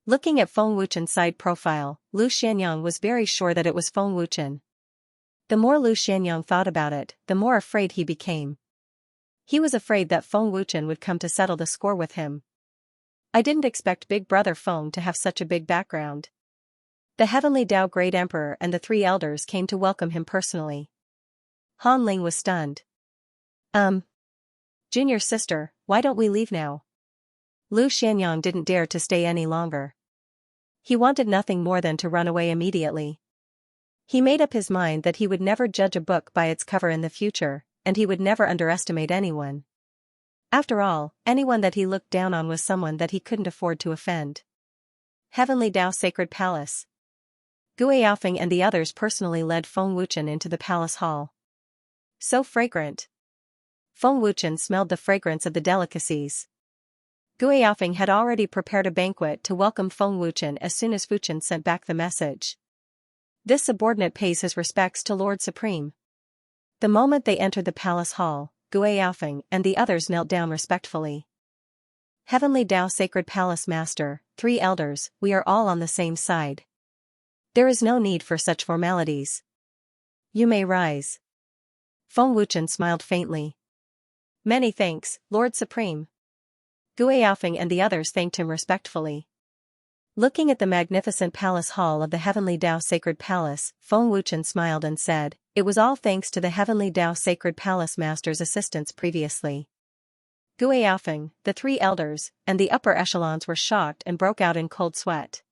Looking at Feng Wuchen's side profile, Lu Xianyang was very sure that it was Feng Wuchen. The more Lu Xianyang thought about it, the more afraid he became. He was afraid that Feng Wuchen would come to settle the score with him. I didn't expect Big Brother Feng to have such a big background. The Heavenly Dao Great Emperor and the 3 elders came to welcome him personally. Han Ling was stunned. Junior sister, why don't we leave now? Lu Xianyang didn't dare to stay any longer. He wanted nothing more than to run away immediately. He made up his mind that he would never judge a book by its cover in the future, and he would never underestimate anyone. After all, anyone that he looked down on was someone that he couldn't afford to offend. Heavenly Tao Sacred Palace. Gui Yaofeng and the others personally led Feng Wuchen into the palace hall. So fragrant. Feng Wuchen smelled the fragrance of the delicacies. Gui Yaofeng had already prepared a banquet to welcome Feng Wuchen as soon as Fuchen sent back the message. This subordinate pays his respects to Lord Supreme. The moment they entered the palace hall, Gui Yaofeng and the others knelt down respectfully. Heavenly Tao Sacred Palace Master, 3 elders, we are all on the same side. There is no need for such formalities. You may rise. Feng Wuchen smiled faintly. Many thanks, Lord Supreme. Gui Yaofeng and the others thanked him respectfully. Looking at the magnificent palace hall of the Heavenly Tao Sacred Palace, Feng Wuchen smiled and said, it was all thanks to the Heavenly Tao Sacred Palace Master's assistance previously. Gui Yaofeng, the 3 elders, and the upper echelons were shocked and broke out in cold sweat.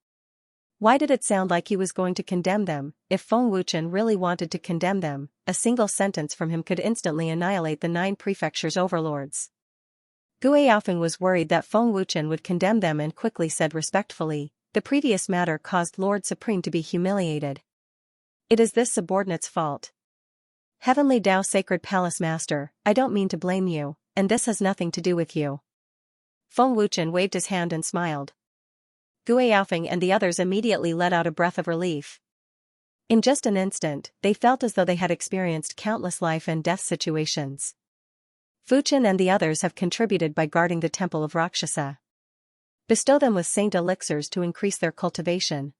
Why did it sound like he was going to condemn them? If Feng Wuchen really wanted to condemn them, a single sentence from him could instantly annihilate the 9 prefectures' overlords. Gui Yaofeng was worried that Feng Wuchen would condemn them and quickly said respectfully, the previous matter caused Lord Supreme to be humiliated. It is this subordinate's fault. Heavenly Tao Sacred Palace Master, I don't mean to blame you, and this has nothing to do with you. Feng Wuchen waved his hand and smiled. Gui Yaofeng and the others immediately let out a breath of relief. In just an instant, they felt as though they had experienced countless life and death situations. Fuchen and the others have contributed by guarding the temple of Rakshasa. Bestow them with saint elixirs to increase their cultivation.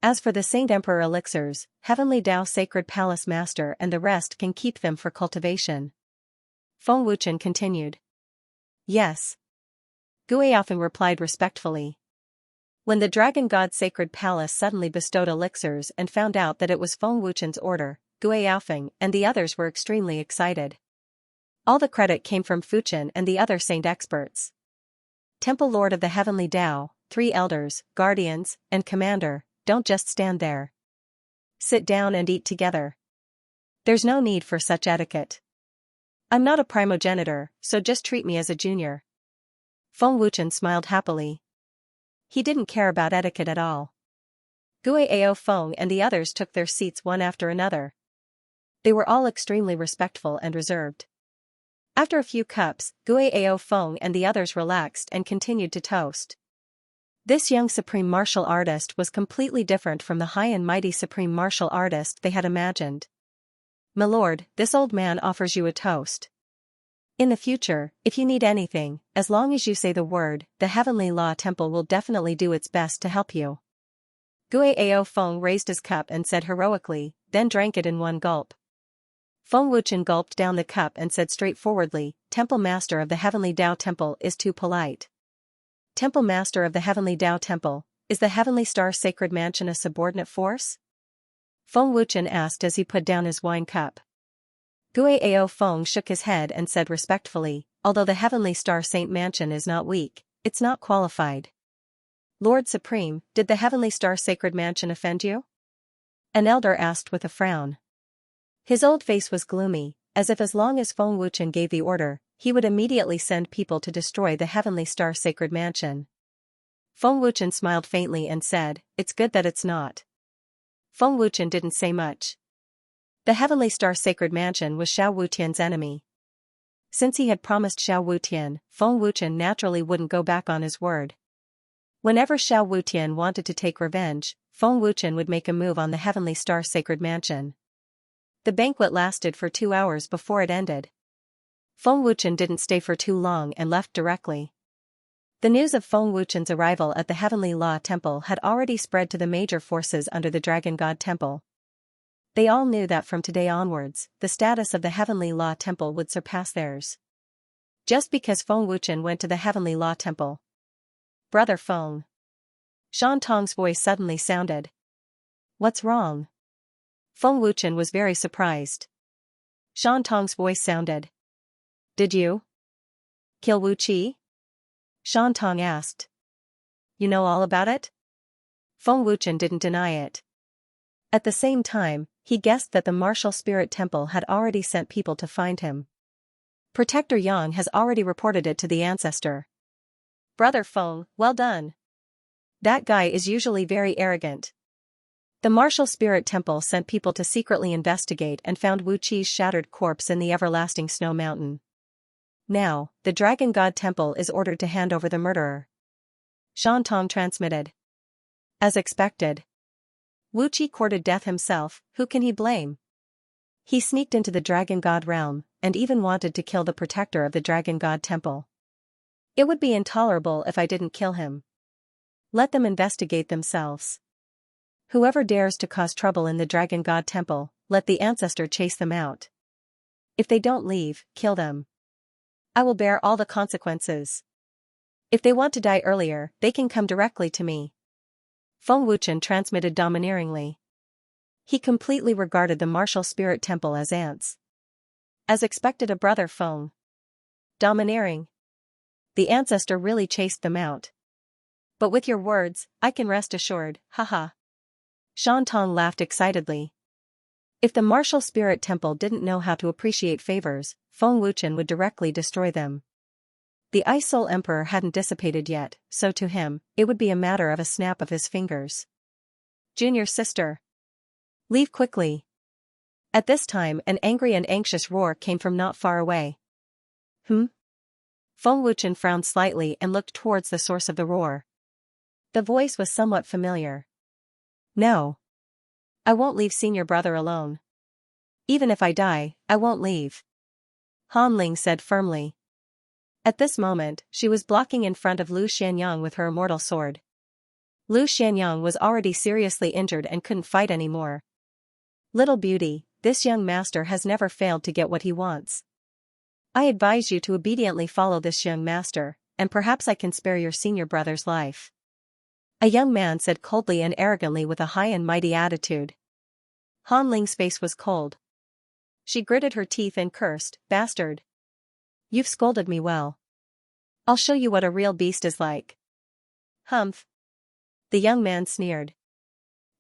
As for the Saint Emperor elixirs, Heavenly Tao Sacred Palace Master and the rest can keep them for cultivation. Feng Wuchen continued. Yes. Gui Yaofeng replied respectfully. When the Dragon God Sacred Palace suddenly bestowed elixirs and found out that it was Feng Wuchen's order, Gui Yaofeng and the others were extremely excited. All the credit came from Fuchen and the other saint experts. Temple Lord of the Heavenly Tao, 3 elders, guardians, and commander, don't just stand there. Sit down and eat together. There's no need for such etiquette. I'm not a primogenitor, so just treat me as a junior. Feng Wuchen smiled happily. He didn't care about etiquette at all. Gui Yaofeng and the others took their seats one after another. They were all extremely respectful and reserved. After a few cups, Gui Yaofeng and the others relaxed and continued to toast. This young supreme martial artist was completely different from the high and mighty supreme martial artist they had imagined. My lord, this old man offers you a toast. In the future, if you need anything, as long as you say the word, the Heavenly Law Temple will definitely do its best to help you. Gui Yaofeng raised his cup and said heroically, then drank it in one gulp. Feng Wuchen gulped down the cup and said straightforwardly, Temple Master of the Heavenly Tao Temple is too polite. Temple Master of the Heavenly Tao Temple, is the Heavenly Star Sacred Mansion a subordinate force? Feng Wuchen asked as he put down his wine cup. Gui Yaofeng shook his head and said respectfully, although the Heavenly Star Saint Mansion is not weak, it's not qualified. Lord Supreme, did the Heavenly Star Sacred Mansion offend you? An elder asked with a frown. His old face was gloomy, as if as long as Feng Wuchen gave the order, he would immediately send people to destroy the Heavenly Star Sacred Mansion. Feng Wuchen smiled faintly and said, it's good that it's not. Feng Wuchen didn't say much. The Heavenly Star Sacred Mansion was Xiao Wutian's enemy. Since he had promised Xiao Wutian, Feng Wuchen naturally wouldn't go back on his word. Whenever Xiao Wutian wanted to take revenge, Feng Wuchen would make a move on the Heavenly Star Sacred Mansion. The banquet lasted for 2 hours before it ended. Feng Wuchen didn't stay for too long and left directly. The news of Feng Wuchen's arrival at the Heavenly Law Temple had already spread to the major forces under the Dragon God Temple. They all knew that from today onwards, the status of the Heavenly Law Temple would surpass theirs. Just because Feng Wuchen went to the Heavenly Law Temple. Brother Feng. Shan Tong's voice suddenly sounded. What's wrong? Feng Wuchen was very surprised. Shan Tong's voice sounded. Did you Kill Wu Qi? Xianxia asked. You know all about it? Feng Wuchen didn't deny it. At the same time, he guessed that the martial spirit temple had already sent people to find him. Protector Yang has already reported it to the ancestor. Brother Feng, well done. That guy is usually very arrogant. The martial spirit temple sent people to secretly investigate and found Wu Qi's shattered corpse in the everlasting snow mountain. Now, the Dragon God Temple is ordered to hand over the murderer. Xianxia transmitted. As expected. Wu Qi courted death himself, who can he blame? He sneaked into the Dragon God realm, and even wanted to kill the protector of the Dragon God Temple. It would be intolerable if I didn't kill him. Let them investigate themselves. Whoever dares to cause trouble in the Dragon God Temple, let the ancestor chase them out. If they don't leave, kill them. I will bear all the consequences. If they want to die earlier, they can come directly to me. Feng Wuchen transmitted domineeringly. He completely regarded the martial spirit temple as ants. As expected, a brother Feng. Domineering. The ancestor really chased them out. But with your words, I can rest assured, haha. Xianxia laughed excitedly. If the martial spirit temple didn't know how to appreciate favors, Feng Wuchen would directly destroy them. The Ice Soul Emperor hadn't dissipated yet, so to him, it would be a matter of a snap of his fingers. Junior sister. Leave quickly. At this time, an angry and anxious roar came from not far away. Feng Wuchen frowned slightly and looked towards the source of the roar. The voice was somewhat familiar. No. I won't leave senior brother alone. Even if I die, I won't leave. Han Ling said firmly. At this moment, she was blocking in front of Lu Xianyang with her immortal sword. Lu Xianyang was already seriously injured and couldn't fight anymore. Little beauty, this young master has never failed to get what he wants. I advise you to obediently follow this young master, and perhaps I can spare your senior brother's life. A young man said coldly and arrogantly with a high and mighty attitude. Han Ling's face was cold. She gritted her teeth and cursed, bastard. You've scolded me well. I'll show you what a real beast is like. Humph. The young man sneered.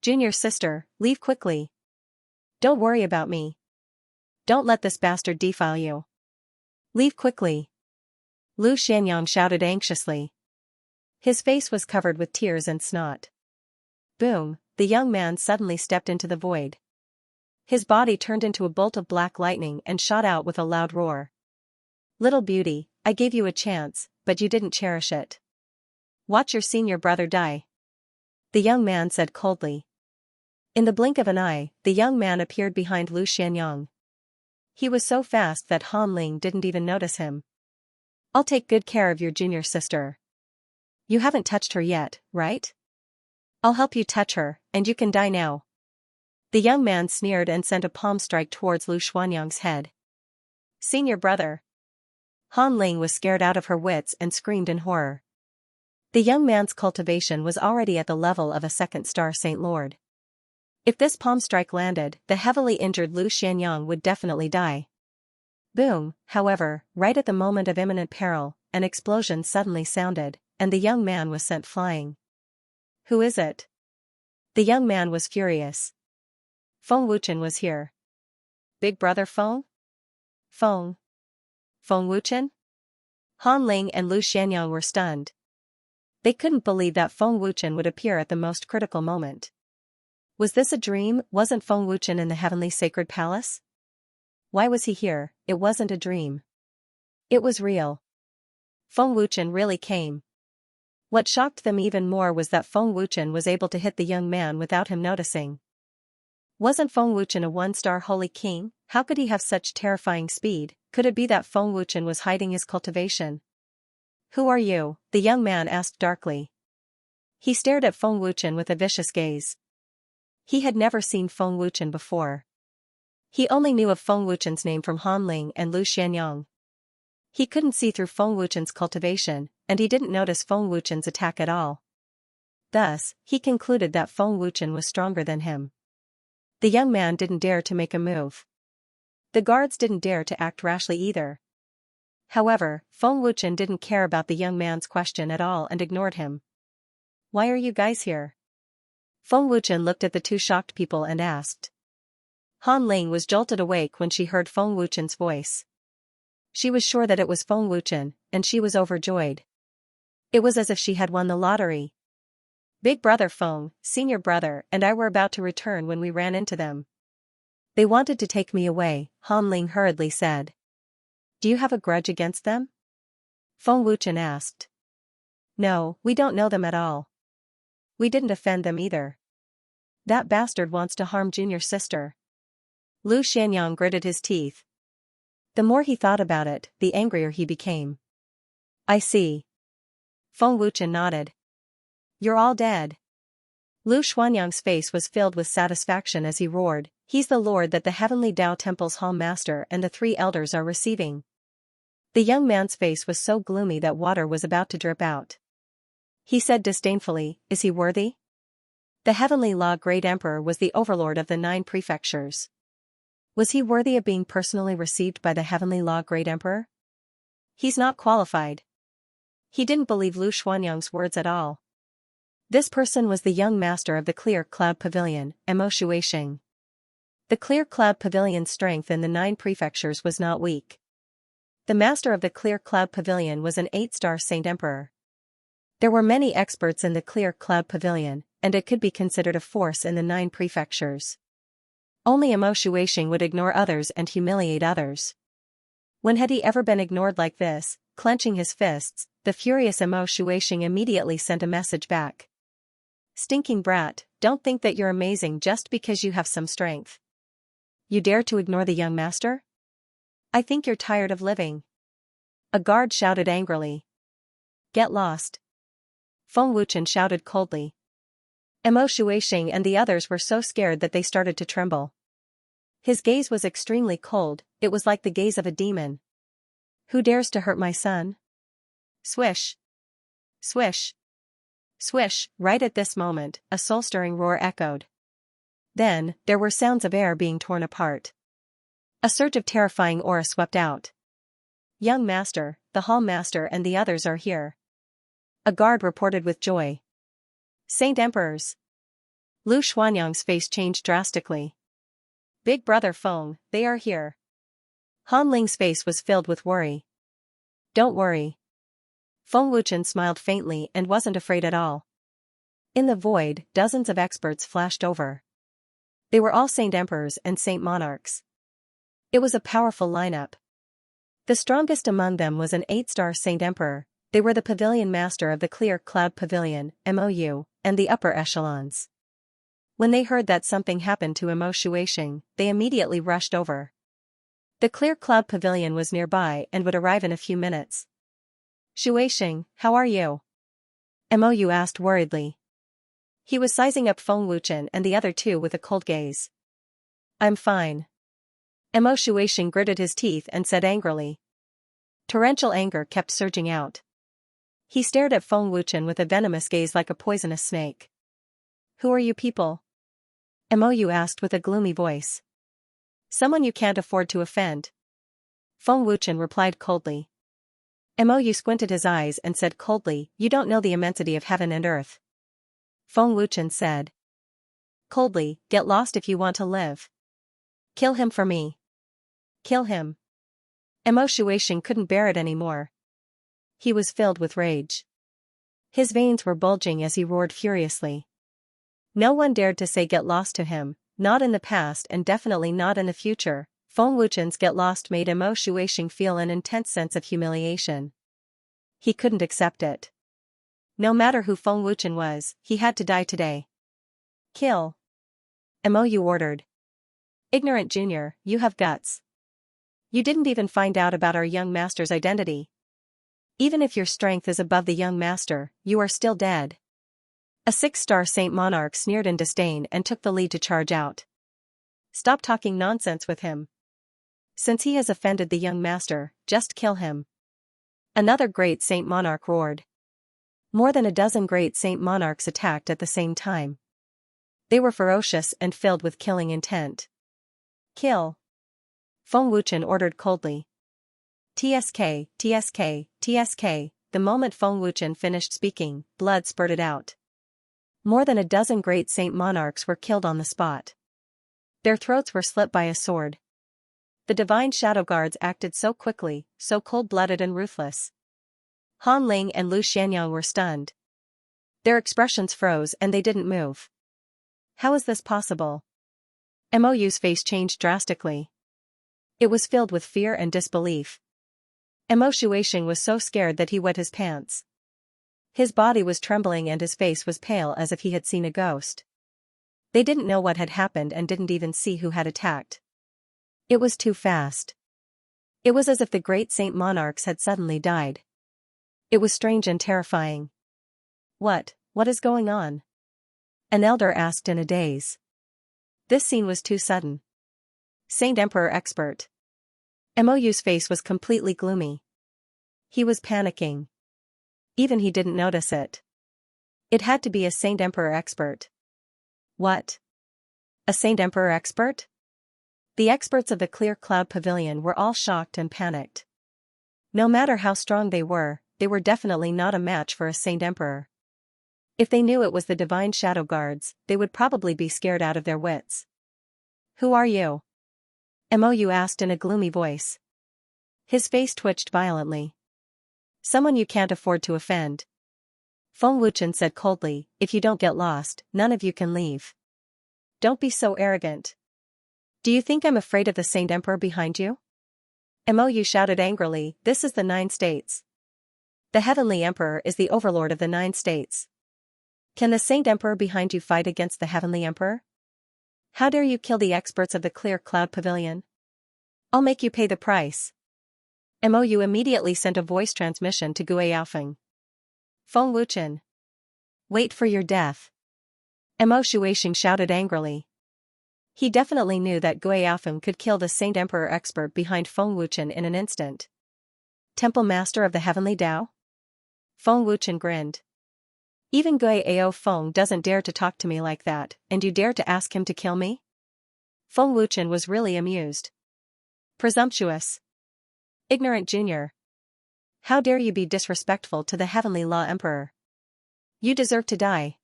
Junior sister, leave quickly. Don't worry about me. Don't let this bastard defile you. Leave quickly. Lu Xianyang shouted anxiously. His face was covered with tears and snot. Boom, the young man suddenly stepped into the void. His body turned into a bolt of black lightning and shot out with a loud roar. Little beauty, I gave you a chance, but you didn't cherish it. Watch your senior brother die. The young man said coldly. In the blink of an eye, the young man appeared behind Lu Xianyang. He was so fast that Han Ling didn't even notice him. I'll take good care of your junior sister. You haven't touched her yet, right? I'll help you touch her, and you can die now. The young man sneered and sent a palm strike towards Lu Xianyang's head. Senior brother. Han Ling was scared out of her wits and screamed in horror. The young man's cultivation was already at the level of a second-star Saint Lord. If this palm strike landed, the heavily injured Lu Xianyang would definitely die. Boom, however, right at the moment of imminent peril, an explosion suddenly sounded, and the young man was sent flying. Who is it? The young man was furious. Feng Wuchen was here. Big brother Feng? Feng Wuchen? Han Ling and Lu Xianyang were stunned. They couldn't believe that Feng Wuchen would appear at the most critical moment. Was this a dream? Wasn't Feng Wuchen in the heavenly sacred palace? Why was he here? It wasn't a dream. It was real. Feng Wuchen really came. What shocked them even more was that Feng Wuchen was able to hit the young man without him noticing. Wasn't Feng Wuchen a one-star holy king? How could he have such terrifying speed? Could it be that Feng Wuchen was hiding his cultivation? Who are you? The young man asked darkly. He stared at Feng Wuchen with a vicious gaze. He had never seen Feng Wuchen before. He only knew of Feng Wuchen's name from Han Ling and Lu Xianyang. He couldn't see through Feng Wuchen's cultivation, and he didn't notice Feng Wuchen's attack at all. Thus, he concluded that Feng Wuchen was stronger than him. The young man didn't dare to make a move. The guards didn't dare to act rashly either. However, Feng Wuchen didn't care about the young man's question at all and ignored him. Why are you guys here? Feng Wuchen looked at the two shocked people and asked. Han Ling was jolted awake when she heard Feng Wuchen's voice. She was sure that it was Feng Wuchen, and she was overjoyed. It was as if she had won the lottery. Big brother Feng, senior brother, and I were about to return when we ran into them. They wanted to take me away, Han Ling hurriedly said. Do you have a grudge against them? Feng Wuchen asked. No, we don't know them at all. We didn't offend them either. That bastard wants to harm Junior's sister. Lu Xianyang gritted his teeth. The more he thought about it, the angrier he became. I see. Feng Wuchen nodded. You're all dead. Lu Xuanyang's face was filled with satisfaction as he roared, he's the lord that the heavenly Tao Temple's hall master and the three elders are receiving. The young man's face was so gloomy that water was about to drip out. He said disdainfully, is he worthy? The heavenly law great emperor was the overlord of the 9 prefectures. Was he worthy of being personally received by the heavenly law great emperor? He's not qualified. He didn't believe Lu Xuanyang's words at all. This person was the young master of the Clear Cloud Pavilion, Mo Shuixing. The Clear Cloud Pavilion's strength in the 9 prefectures was not weak. The master of the Clear Cloud Pavilion was an 8-star Saint Emperor. There were many experts in the Clear Cloud Pavilion, and it could be considered a force in the 9 prefectures. Only Mo Shuixing would ignore others and humiliate others. When had he ever been ignored like this? Clenching his fists, the furious Mo Shuixing immediately sent a message back. Stinking brat, don't think that you're amazing just because you have some strength. You dare to ignore the young master? I think you're tired of living. A guard shouted angrily. Get lost. Feng Wuchen shouted coldly. Mo Shuixing and the others were so scared that they started to tremble. His gaze was extremely cold, it was like the gaze of a demon. Who dares to hurt my son? Swish. Swish. Swish. Right at this moment, a soul-stirring roar echoed. Then, there were sounds of air being torn apart. A surge of terrifying aura swept out. Young master, the hall master and the others are here. A guard reported with joy. Saint Emperors. Lu Xuanyang's face changed drastically. Big brother Feng, they are here. Han Ling's face was filled with worry. Don't worry. Feng Wuchen smiled faintly and wasn't afraid at all. In the void, dozens of experts flashed over. They were all Saint Emperors and Saint Monarchs. It was a powerful lineup. The strongest among them was an 8-star Saint Emperor. They were the pavilion master of the Clear Cloud Pavilion, MOU, and the upper echelons. When they heard that something happened to Mo Shuixing, they immediately rushed over. The Clear Cloud Pavilion was nearby and would arrive in a few minutes. Shuixing, how are you? Mou asked worriedly. He was sizing up Feng Wuchen and the other two with a cold gaze. I'm fine. Mo Shuixing gritted his teeth and said angrily. Torrential anger kept surging out. He stared at Feng Wuchen with a venomous gaze like a poisonous snake. Who are you people? Mou asked with a gloomy voice. Someone you can't afford to offend. Feng Wuchen replied coldly. Mou squinted his eyes and said coldly, you don't know the immensity of heaven and earth. Feng Wuchen said. Coldly, get lost if you want to live. Kill him for me. Kill him. Mo Shuixing couldn't bear it anymore. He was filled with rage. His veins were bulging as he roared furiously. No one dared to say get lost to him, not in the past and definitely not in the future. Feng Wuchen's get lost made Mo Shuixing feel an intense sense of humiliation. He couldn't accept it. No matter who Feng Wuchen was, he had to die today. Kill. Mou ordered. Ignorant junior, you have guts. You didn't even find out about our young master's identity. Even if your strength is above the young master, you are still dead. A 6-star Saint Monarch sneered in disdain and took the lead to charge out. Stop talking nonsense with him. Since he has offended the young master, just kill him. Another great Saint Monarch roared. More than a dozen great Saint Monarchs attacked at the same time. They were ferocious and filled with killing intent. Kill. Feng Wuchen ordered coldly. TSK, TSK, TSK, the moment Feng Wuchen finished speaking, blood spurted out. More than a dozen great saint monarchs were killed on the spot. Their throats were slit by a sword. The divine shadow guards acted so quickly, so cold-blooded and ruthless. Han Ling and Lu Xianyang were stunned. Their expressions froze and they didn't move. How is this possible? Mou's face changed drastically. It was filled with fear and disbelief. Mo Shuixing was so scared that he wet his pants. His body was trembling and his face was pale as if he had seen a ghost. They didn't know what had happened and didn't even see who had attacked. It was too fast. It was as if the great saint monarchs had suddenly died. It was strange and terrifying. What is going on? An elder asked in a daze. This scene was too sudden. Saint Emperor Expert. Mou's face was completely gloomy. He was panicking. Even he didn't notice it. It had to be a Saint Emperor Expert. What? A Saint Emperor Expert? The experts of the Clear Cloud Pavilion were all shocked and panicked. No matter how strong they were definitely not a match for a Saint Emperor. If they knew it was the Divine Shadow Guards, they would probably be scared out of their wits. Who are you? Mou asked in a gloomy voice. His face twitched violently. Someone you can't afford to offend. Feng Wuchen said coldly, if you don't get lost, none of you can leave. Don't be so arrogant. Do you think I'm afraid of the Saint Emperor behind you? Mou shouted angrily, this is the 9 states. The Heavenly Emperor is the overlord of the 9 states. Can the Saint Emperor behind you fight against the Heavenly Emperor? How dare you kill the experts of the Clear Cloud Pavilion? I'll make you pay the price. Mou immediately sent a voice transmission to Gue Yaofeng. Feng Wuchen. Wait for your death. Mo Shuixing shouted angrily. He definitely knew that Gue Yaofeng could kill the Saint Emperor Expert behind Feng Wuchen in an instant. Temple Master of the Heavenly Tao? Feng Wuchen grinned. Even Gue Yaofeng doesn't dare to talk to me like that, and you dare to ask him to kill me? Feng Wuchen was really amused. Presumptuous. Ignorant junior. How dare you be disrespectful to the Heavenly Law Emperor? You deserve to die.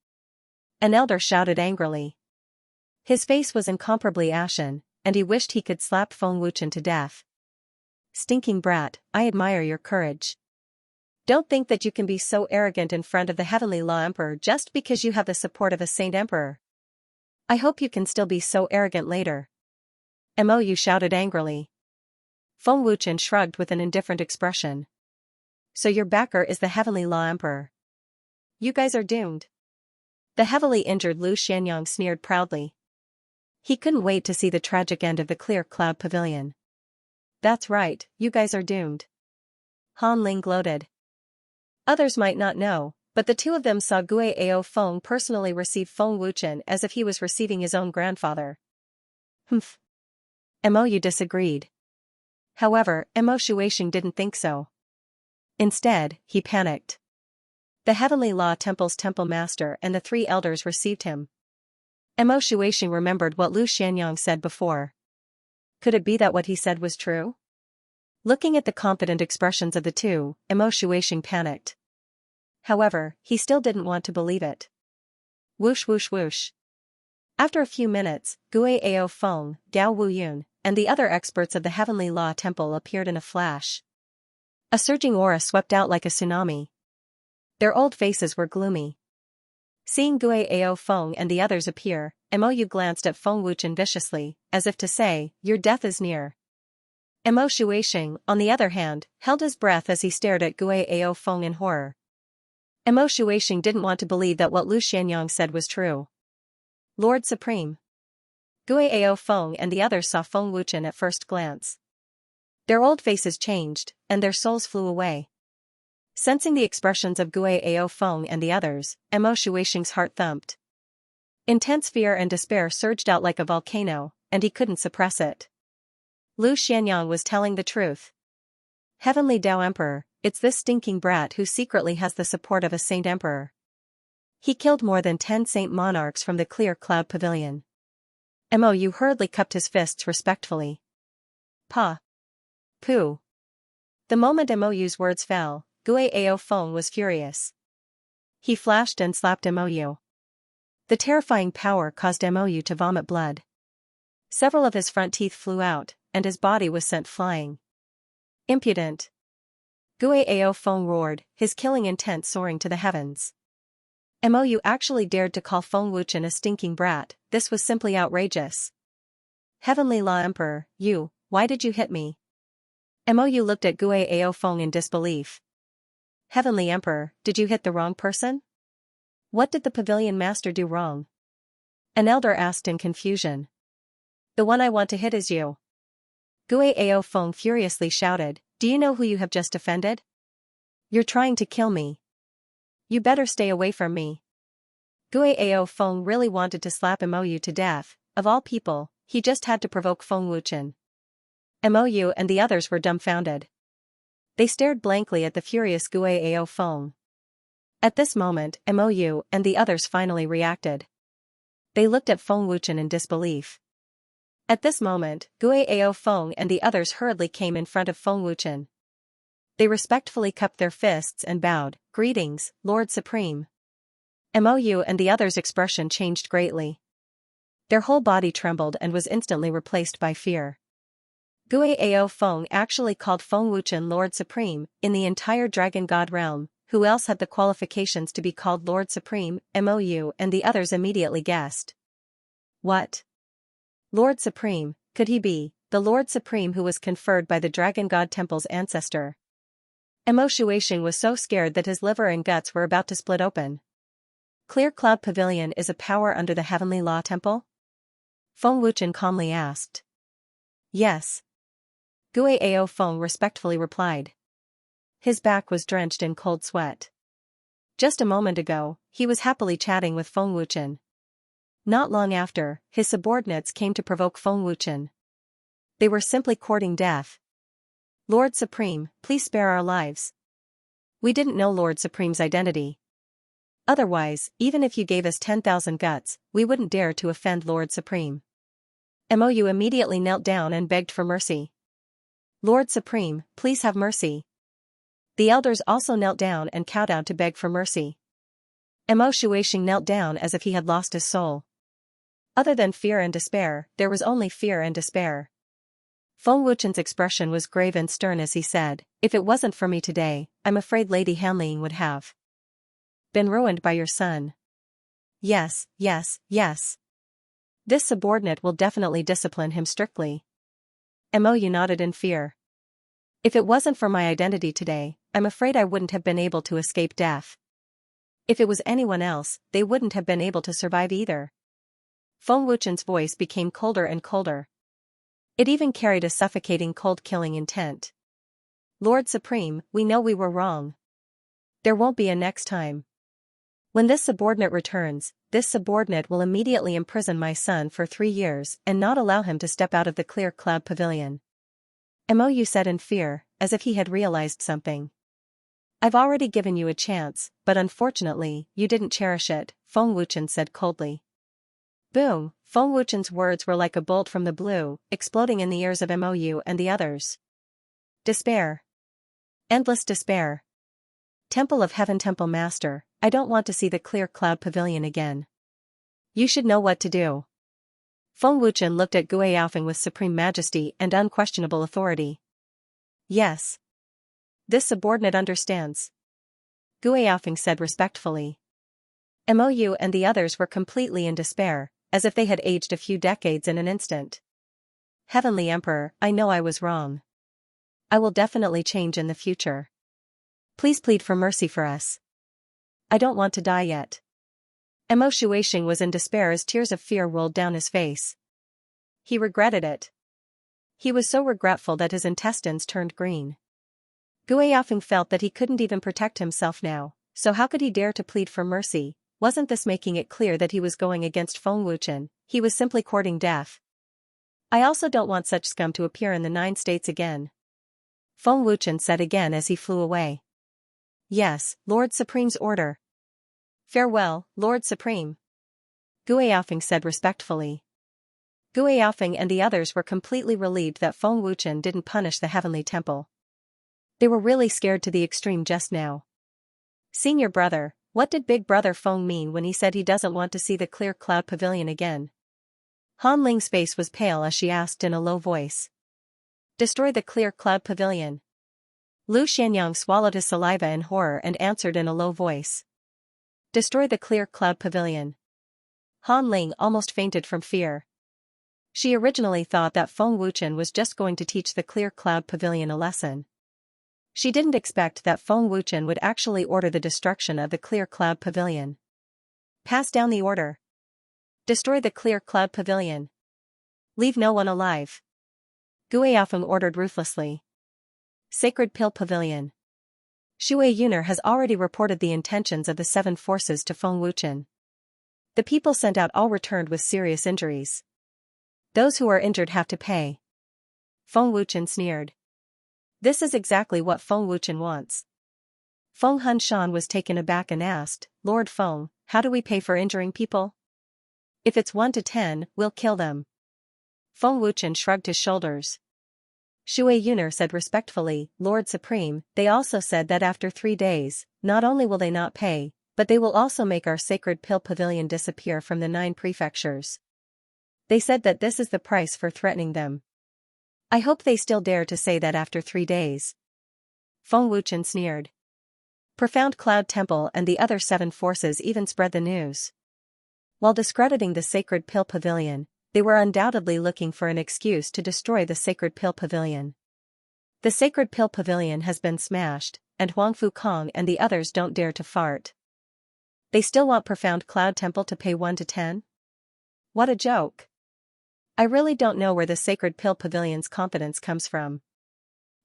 An elder shouted angrily. His face was incomparably ashen, and he wished he could slap Feng Wuchen to death. Stinking brat, I admire your courage. Don't think that you can be so arrogant in front of the Heavenly Law Emperor just because you have the support of a Saint Emperor. I hope you can still be so arrogant later. Mou shouted angrily. Feng Wuchen shrugged with an indifferent expression. So your backer is the Heavenly Law Emperor. You guys are doomed. The heavily injured Lu Xianyang sneered proudly. He couldn't wait to see the tragic end of the Clear Cloud Pavilion. That's right, you guys are doomed. Han Ling gloated. Others might not know, but the two of them saw Gue Yaofeng personally receive Feng Wuchen as if he was receiving his own grandfather. Humph. Mou disagreed. However, Mo Shuixing didn't think so. Instead, he panicked. The Heavenly Law Temple's Temple Master and the 3 elders received him. Mo Shuixing remembered what Lu Xianyang said before. Could it be that what he said was true? Looking at the confident expressions of the two, Mo Shuixing panicked. However, he still didn't want to believe it. Whoosh whoosh whoosh. After a few minutes, Gue Yaofeng, Gao Wuyun, and the other experts of the Heavenly Law Temple appeared in a flash. A surging aura swept out like a tsunami. Their old faces were gloomy. Seeing Gue Yaofeng and the others appear, Mou glanced at Feng Wuchen viciously, as if to say, your death is near. Mo Shuixing, on the other hand, held his breath as he stared at Gue Yaofeng in horror. Mo Shuixing didn't want to believe that what Lu Xianyang said was true. Lord Supreme. Gue Yaofeng and the others saw Feng Wuchen at first glance. Their old faces changed, and their souls flew away. Sensing the expressions of Gue Yaofeng and the others, Mo Shuixing's heart thumped. Intense fear and despair surged out like a volcano, and he couldn't suppress it. Lu Xianyang was telling the truth. Heavenly Tao Emperor, it's this stinking brat who secretly has the support of a Saint Emperor. He killed more than 10 Saint Monarchs from the Clear Cloud Pavilion. Mou hurriedly cupped his fists respectfully. Pa. Pooh. The moment Mou's words fell, Guo Feng was furious. He flashed and slapped Mou. The terrifying power caused Mou to vomit blood. Several of his front teeth flew out, and his body was sent flying. Impudent! Guo Feng roared, his killing intent soaring to the heavens. Mou actually dared to call Feng Wuchen a stinking brat. This was simply outrageous. Heavenly Law Emperor, why did you hit me? Mou looked at Guo Feng in disbelief. Heavenly Emperor, did you hit the wrong person? What did the pavilion master do wrong? An elder asked in confusion. The one I want to hit is you. Guo Feng furiously shouted, do you know who you have just offended? You're trying to kill me. You better stay away from me. Guo Feng really wanted to slap Mou to death. Of all people, he just had to provoke Feng Wuchen. Mou and the others were dumbfounded. They stared blankly at the furious Guo Feng. At this moment, Mou and the others finally reacted. They looked at Feng Wuchen in disbelief. At this moment, Guo Feng and the others hurriedly came in front of Feng Wuchen. They respectfully cupped their fists and bowed, greetings, Lord Supreme. Mou and the others' expression changed greatly. Their whole body trembled and was instantly replaced by fear. Guo Feng actually called Feng Wuchen Lord Supreme. In the entire Dragon God realm, who else had the qualifications to be called Lord Supreme? Mou and the others immediately guessed. What? Lord Supreme, could he be the Lord Supreme who was conferred by the Dragon God Temple's ancestor? Mo Shuixing was so scared that his liver and guts were about to split open. Clear Cloud Pavilion is a power under the Heavenly Law Temple? Feng Wuchen calmly asked. Yes. Guo Feng respectfully replied. His back was drenched in cold sweat. Just a moment ago, he was happily chatting with Feng Wuchen. Not long after, his subordinates came to provoke Feng Wuchen. They were simply courting death. Lord Supreme, please spare our lives. We didn't know Lord Supreme's identity. Otherwise, even if you gave us 10,000 guts, we wouldn't dare to offend Lord Supreme. Mou immediately knelt down and begged for mercy. Lord Supreme, please have mercy. The elders also knelt down and kowtowed to beg for mercy. Mo Shuixing knelt down as if he had lost his soul. Other than fear and despair, there was only fear and despair. Feng Wuchen's expression was grave and stern as he said, if it wasn't for me today, I'm afraid Lady Hanling would have been ruined by your son. Yes, yes, yes. This subordinate will definitely discipline him strictly. Mou nodded in fear. If it wasn't for my identity today, I'm afraid I wouldn't have been able to escape death. If it was anyone else, they wouldn't have been able to survive either. Feng Wuchen's voice became colder and colder. It even carried a suffocating cold-killing intent. Lord Supreme, we know we were wrong. There won't be a next time. When this subordinate returns, this subordinate will immediately imprison my son for 3 years and not allow him to step out of the Clear Cloud Pavilion. Mou said in fear, as if he had realized something. I've already given you a chance, but unfortunately, you didn't cherish it, Feng Wuchen said coldly. Boom! Feng Wuchen's words were like a bolt from the blue, exploding in the ears of Mou and the others. Despair. Endless despair. Temple of Heaven Temple Master, I don't want to see the Clear Cloud Pavilion again. You should know what to do. Feng Wuchen looked at Guo Yaofeng with supreme majesty and unquestionable authority. Yes. This subordinate understands. Guo Yaofeng said respectfully. Mou and the others were completely in despair, as if they had aged a few decades in an instant. Heavenly Emperor, I know I was wrong. I will definitely change in the future. Please plead for mercy for us. I don't want to die yet. Mo Shuixing was in despair as tears of fear rolled down his face. He regretted it. He was so regretful that his intestines turned green. Guo Yaofeng felt that he couldn't even protect himself now, so how could he dare to plead for mercy? Wasn't this making it clear that he was going against Feng Wuchen? He was simply courting death. I also don't want such scum to appear in the 9 states again. Feng Wuchen said again as he flew away. Yes, Lord Supreme's order. Farewell, Lord Supreme. Guo Yaofeng said respectfully. Guo Yaofeng and the others were completely relieved that Feng Wuchen didn't punish the Heavenly Temple. They were really scared to the extreme just now. Senior brother, what did Big Brother Feng mean when he said he doesn't want to see the clear cloud pavilion again? Han Ling's face was pale as she asked in a low voice. Destroy the clear cloud pavilion. Lu Xianyang swallowed his saliva in horror and answered in a low voice. Destroy the clear cloud pavilion. Han Ling almost fainted from fear. She originally thought that Feng Wuchen was just going to teach the clear cloud pavilion a lesson. She didn't expect that Feng Wuchen would actually order the destruction of the clear cloud pavilion. Pass down the order. Destroy the clear cloud pavilion. Leave no one alive. Gui Yaofeng ordered ruthlessly. Sacred Pill Pavilion. Shui Yuner has already reported the intentions of the 7 forces to Feng Wuchen. The people sent out all returned with serious injuries. Those who are injured have to pay. Feng Wuchen sneered. This is exactly what Feng Wuchen wants. Feng Hunshan was taken aback and asked, Lord Feng, how do we pay for injuring people? If it's 1 to 10, we'll kill them. Feng Wuchen shrugged his shoulders. Shui Yuner said respectfully, Lord Supreme, they also said that after 3 days, not only will they not pay, but they will also make our sacred pill pavilion disappear from the 9 prefectures. They said that this is the price for threatening them. I hope they still dare to say that after 3 days. Feng Wuchen sneered. Profound Cloud Temple and the other 7 forces even spread the news. While discrediting the sacred pill pavilion, they were undoubtedly looking for an excuse to destroy the sacred pill pavilion. The sacred pill pavilion has been smashed, and Huangfu Kong and the others don't dare to fart. They still want Profound Cloud Temple to pay 1 to 10? What a joke. I really don't know where the sacred pill pavilion's confidence comes from.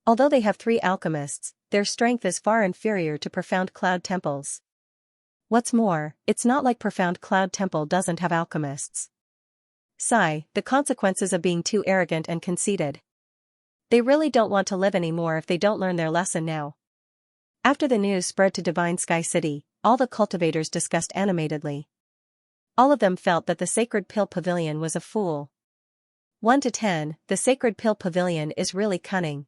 Although they have 3 alchemists, their strength is far inferior to Profound Cloud Temple's. What's more, it's not like Profound Cloud Temple doesn't have alchemists. Sigh, the consequences of being too arrogant and conceited. They really don't want to live anymore if they don't learn their lesson now. After the news spread to Divine Sky City, all the cultivators discussed animatedly. All of them felt that the Sacred Pill Pavilion was a fool. 1 to 10, the Sacred Pill Pavilion is really cunning.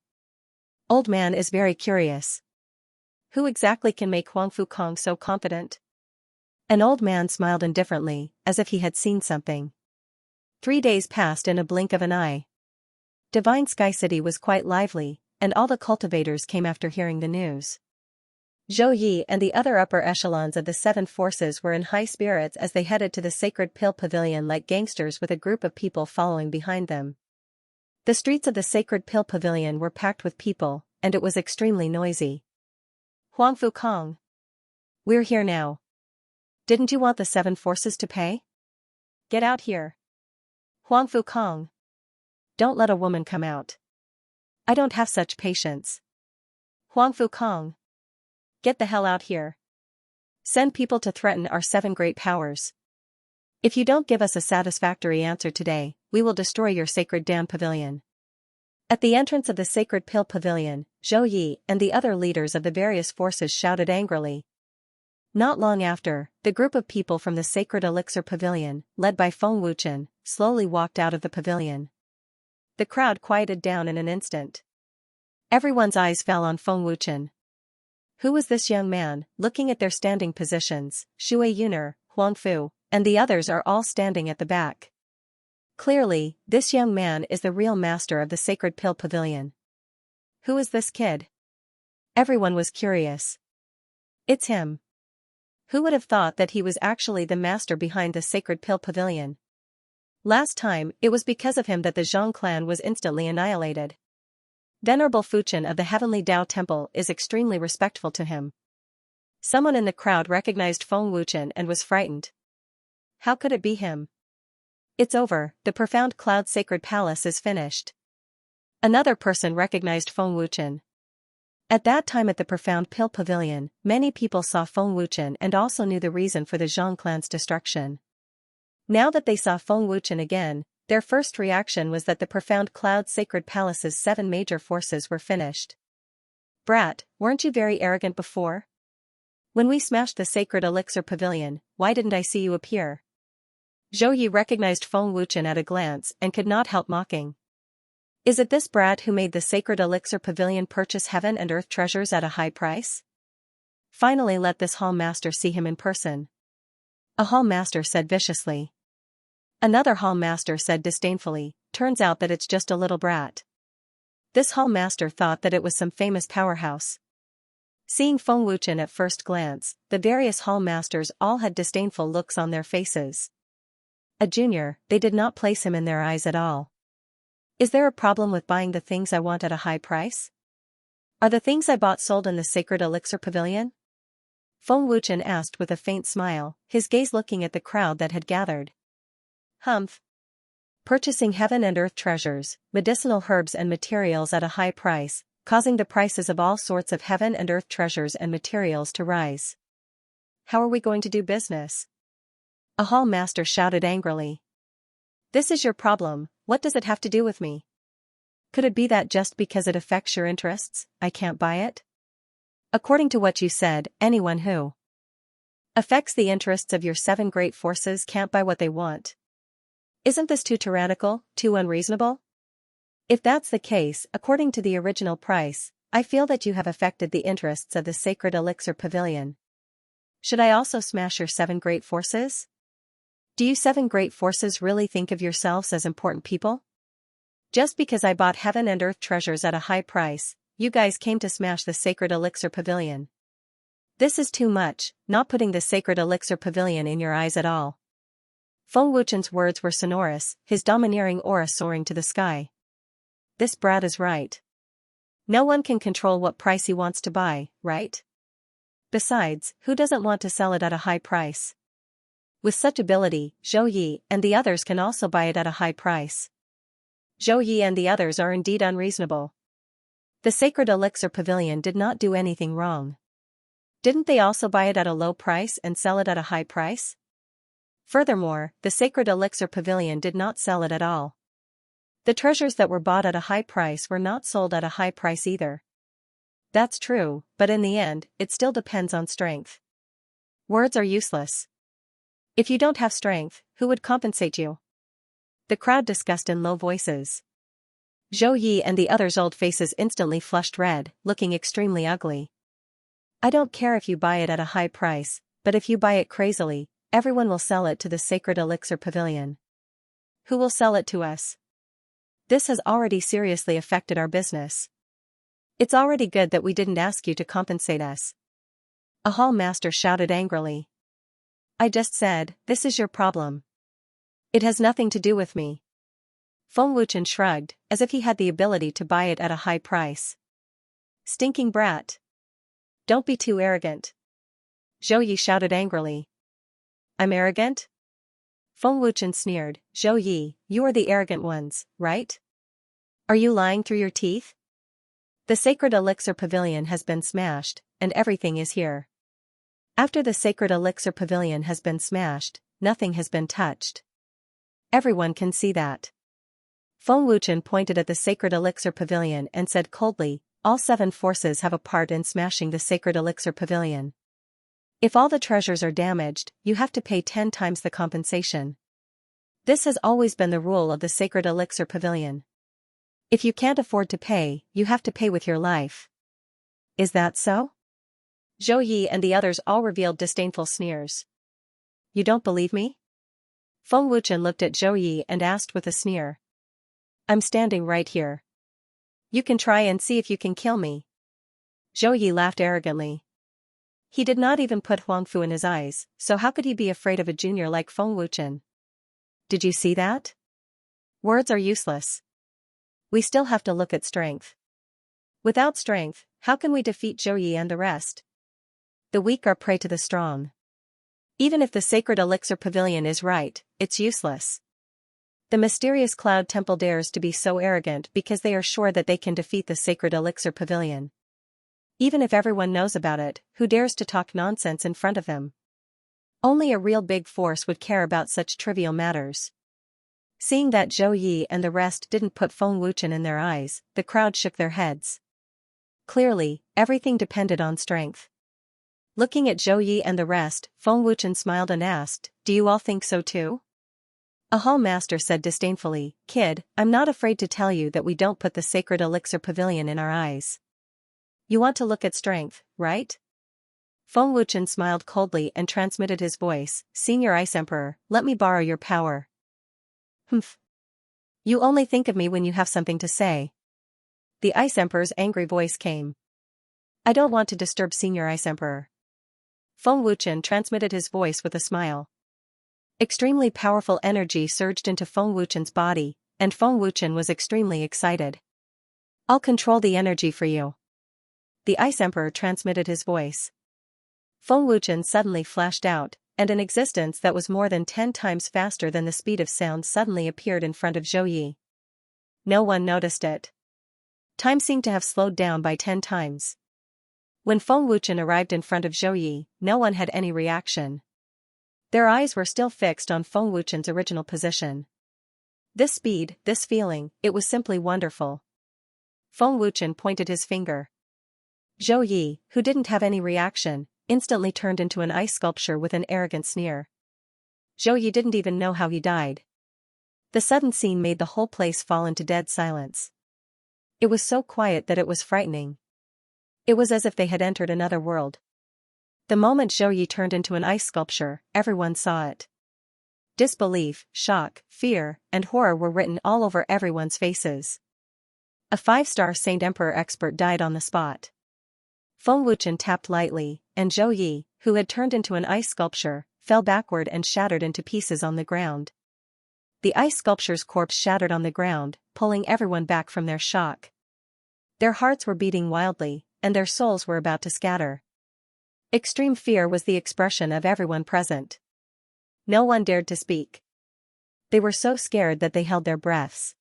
Old Man is very curious. Who exactly can make Huangfu Kong so confident? An old man smiled indifferently, as if he had seen something. 3 days passed in a blink of an eye. Divine Sky City was quite lively, and all the cultivators came after hearing the news. Zhou Yi and the other upper echelons of the 7 forces were in high spirits as they headed to the Sacred Pill Pavilion like gangsters with a group of people following behind them. The streets of the Sacred Pill Pavilion were packed with people, and it was extremely noisy. Huangfu Kong. We're here now. Didn't you want the 7 forces to pay? Get out here. Huangfu Kong. Don't let a woman come out. I don't have such patience. Huangfu Kong. Get the hell out here. Send people to threaten our 7 great powers. If you don't give us a satisfactory answer today, we will destroy your sacred damn pavilion. At the entrance of the Sacred Pill Pavilion, Zhou Yi and the other leaders of the various forces shouted angrily. Not long after, the group of people from the Sacred Elixir Pavilion, led by Feng Wuchen, slowly walked out of the pavilion. The crowd quieted down in an instant. Everyone's eyes fell on Feng Wuchen. Who was this young man? Looking at their standing positions, Shui Yuner, Huangfu, and the others are all standing at the back. Clearly, this young man is the real master of the Sacred Pill Pavilion. Who is this kid? Everyone was curious. It's him. Who would have thought that he was actually the master behind the Sacred Pill Pavilion? Last time, it was because of him that the Zhang clan was instantly annihilated. Venerable Fuchen of the Heavenly Tao Temple is extremely respectful to him. Someone in the crowd recognized Feng Wuchen and was frightened. How could it be him? It's over, the Profound Cloud Sacred Palace is finished. Another person recognized Feng Wuchen. At that time at the Profound Pill Pavilion, many people saw Feng Wuchen and also knew the reason for the Zhang clan's destruction. Now that they saw Feng Wuchen again, their first reaction was that the Profound Cloud Sacred Palace's 7 major forces were finished. Brat, weren't you very arrogant before? When we smashed the Sacred Elixir Pavilion, why didn't I see you appear? Zhou Yi recognized Feng Wuchen at a glance and could not help mocking. Is it this brat who made the sacred elixir pavilion purchase heaven and earth treasures at a high price? Finally, let this hall master see him in person. A hall master said viciously. Another hall master said disdainfully, turns out that it's just a little brat. This hall master thought that it was some famous powerhouse. Seeing Feng Wuchen at first glance, the various hall masters all had disdainful looks on their faces. A junior, they did not place him in their eyes at all. Is there a problem with buying the things I want at a high price? Are the things I bought sold in the sacred elixir pavilion? Feng Wuchen asked with a faint smile, his gaze looking at the crowd that had gathered. Humph. Purchasing heaven and earth treasures, medicinal herbs and materials at a high price, causing the prices of all sorts of heaven and earth treasures and materials to rise. How are we going to do business? A hall master shouted angrily. This is your problem, what does it have to do with me? Could it be that just because it affects your interests, I can't buy it? According to what you said, anyone who affects the interests of your 7 great forces can't buy what they want. Isn't this too tyrannical, too unreasonable? If that's the case, according to the original price, I feel that you have affected the interests of the sacred elixir pavilion. Should I also smash your 7 great forces? Do you 7 great forces really think of yourselves as important people? Just because I bought heaven and earth treasures at a high price, you guys came to smash the sacred elixir pavilion. This is too much, not putting the sacred elixir pavilion in your eyes at all. Feng Wuchen's words were sonorous, his domineering aura soaring to the sky. This brat is right. No one can control what price he wants to buy, right? Besides, who doesn't want to sell it at a high price? With such ability, Zhou Yi and the others can also buy it at a high price. Zhou Yi and the others are indeed unreasonable. The sacred elixir pavilion did not do anything wrong. Didn't they also buy it at a low price and sell it at a high price? Furthermore, the sacred elixir pavilion did not sell it at all. The treasures that were bought at a high price were not sold at a high price either. That's true, but in the end, it still depends on strength. Words are useless. If you don't have strength, who would compensate you? The crowd discussed in low voices. Zhou Yi and the others' old faces instantly flushed red, looking extremely ugly. I don't care if you buy it at a high price, but if you buy it crazily, everyone will sell it to the sacred elixir pavilion. Who will sell it to us? This has already seriously affected our business. It's already good that we didn't ask you to compensate us. A hall master shouted angrily. I just said, this is your problem. It has nothing to do with me. Feng Wuchen shrugged, as if he had the ability to buy it at a high price. Stinking brat. Don't be too arrogant. Zhou Yi shouted angrily. I'm arrogant? Feng Wuchen sneered, Zhou Yi, you are the arrogant ones, right? Are you lying through your teeth? The sacred elixir pavilion has been smashed, and everything is here. After the sacred elixir pavilion has been smashed, nothing has been touched. Everyone can see that. Feng Wuchen pointed at the sacred elixir pavilion and said coldly, all 7 forces have a part in smashing the sacred elixir pavilion. If all the treasures are damaged, you have to pay 10 times the compensation. This has always been the rule of the sacred elixir pavilion. If you can't afford to pay, you have to pay with your life. Is that so? Zhou Yi and the others all revealed disdainful sneers. You don't believe me? Feng Wuchen looked at Zhou Yi and asked with a sneer. I'm standing right here. You can try and see if you can kill me. Zhou Yi laughed arrogantly. He did not even put Huangfu in his eyes, so how could he be afraid of a junior like Feng Wuchen? Did you see that? Words are useless. We still have to look at strength. Without strength, how can we defeat Zhou Yi and the rest? The weak are prey to the strong. Even if the sacred elixir pavilion is right, it's useless. The mysterious cloud temple dares to be so arrogant because they are sure that they can defeat the sacred elixir pavilion. Even if everyone knows about it, who dares to talk nonsense in front of them? Only a real big force would care about such trivial matters. Seeing that Zhou Yi and the rest didn't put Feng Wuchen in their eyes, the crowd shook their heads. Clearly, everything depended on strength. Looking at Zhou Yi and the rest, Feng Wuchen smiled and asked, do you all think so too? A hall master said disdainfully, "Kid, I'm not afraid to tell you that we don't put the sacred elixir pavilion in our eyes. You want to look at strength, right?" Feng Wuchen smiled coldly and transmitted his voice, "Senior Ice Emperor, let me borrow your power." "Humph. You only think of me when you have something to say." The Ice Emperor's angry voice came. "I don't want to disturb Senior Ice Emperor." Feng Wuchen transmitted his voice with a smile. Extremely powerful energy surged into Feng Wuchen's body, and Feng Wuchen was extremely excited. "I'll control the energy for you." The Ice Emperor transmitted his voice. Feng Wuchen suddenly flashed out, and an existence that was more than 10 times faster than the speed of sound suddenly appeared in front of Zhou Yi. No one noticed it. Time seemed to have slowed down by 10 times. When Feng Wuchen arrived in front of Zhou Yi, no one had any reaction. Their eyes were still fixed on Feng Wuchen's original position. This speed, this feeling, it was simply wonderful. Feng Wuchen pointed his finger. Zhou Yi, who didn't have any reaction, instantly turned into an ice sculpture with an arrogant sneer. Zhou Yi didn't even know how he died. The sudden scene made the whole place fall into dead silence. It was so quiet that it was frightening. It was as if they had entered another world. The moment Zhou Yi turned into an ice sculpture, everyone saw it. Disbelief, shock, fear, and horror were written all over everyone's faces. A 5-star Saint Emperor expert died on the spot. Feng Wuchen tapped lightly, and Zhou Yi, who had turned into an ice sculpture, fell backward and shattered into pieces on the ground. The ice sculpture's corpse shattered on the ground, pulling everyone back from their shock. Their hearts were beating wildly, and their souls were about to scatter. Extreme fear was the expression of everyone present. No one dared to speak. They were so scared that they held their breaths.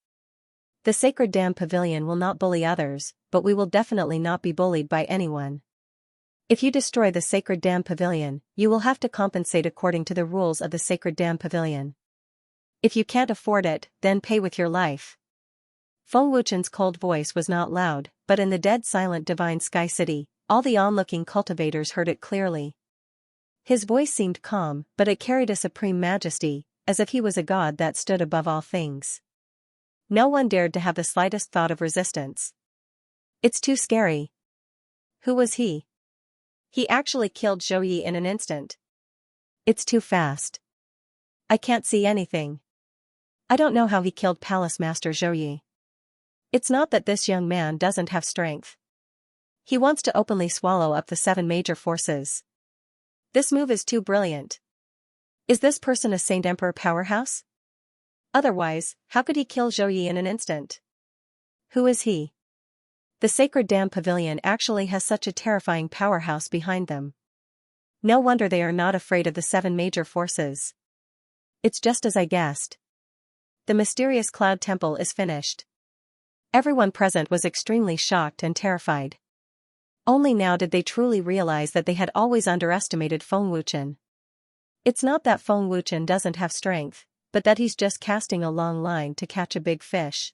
The Sacred Dam Pavilion will not bully others, but we will definitely not be bullied by anyone. If you destroy the Sacred Dam Pavilion, you will have to compensate according to the rules of the Sacred Dam Pavilion. If you can't afford it, then pay with your life. Feng Wuchen's cold voice was not loud, but in the dead silent divine sky city, all the onlooking cultivators heard it clearly. His voice seemed calm, but it carried a supreme majesty, as if he was a god that stood above all things. No one dared to have the slightest thought of resistance. It's too scary. Who was he? He actually killed Zhou Yi in an instant. It's too fast. I can't see anything. I don't know how he killed Palace Master Zhou Yi. It's not that this young man doesn't have strength. He wants to openly swallow up the 7 major forces. This move is too brilliant. Is this person a Saint Emperor powerhouse? Otherwise, how could he kill Zhou Yi in an instant? Who is he? The Sacred Dam Pavilion actually has such a terrifying powerhouse behind them. No wonder they are not afraid of the 7 major forces. It's just as I guessed. The mysterious Cloud Temple is finished. Everyone present was extremely shocked and terrified. Only now did they truly realize that they had always underestimated Feng Wuchen. It's not that Feng Wuchen doesn't have strength, but that he's just casting a long line to catch a big fish.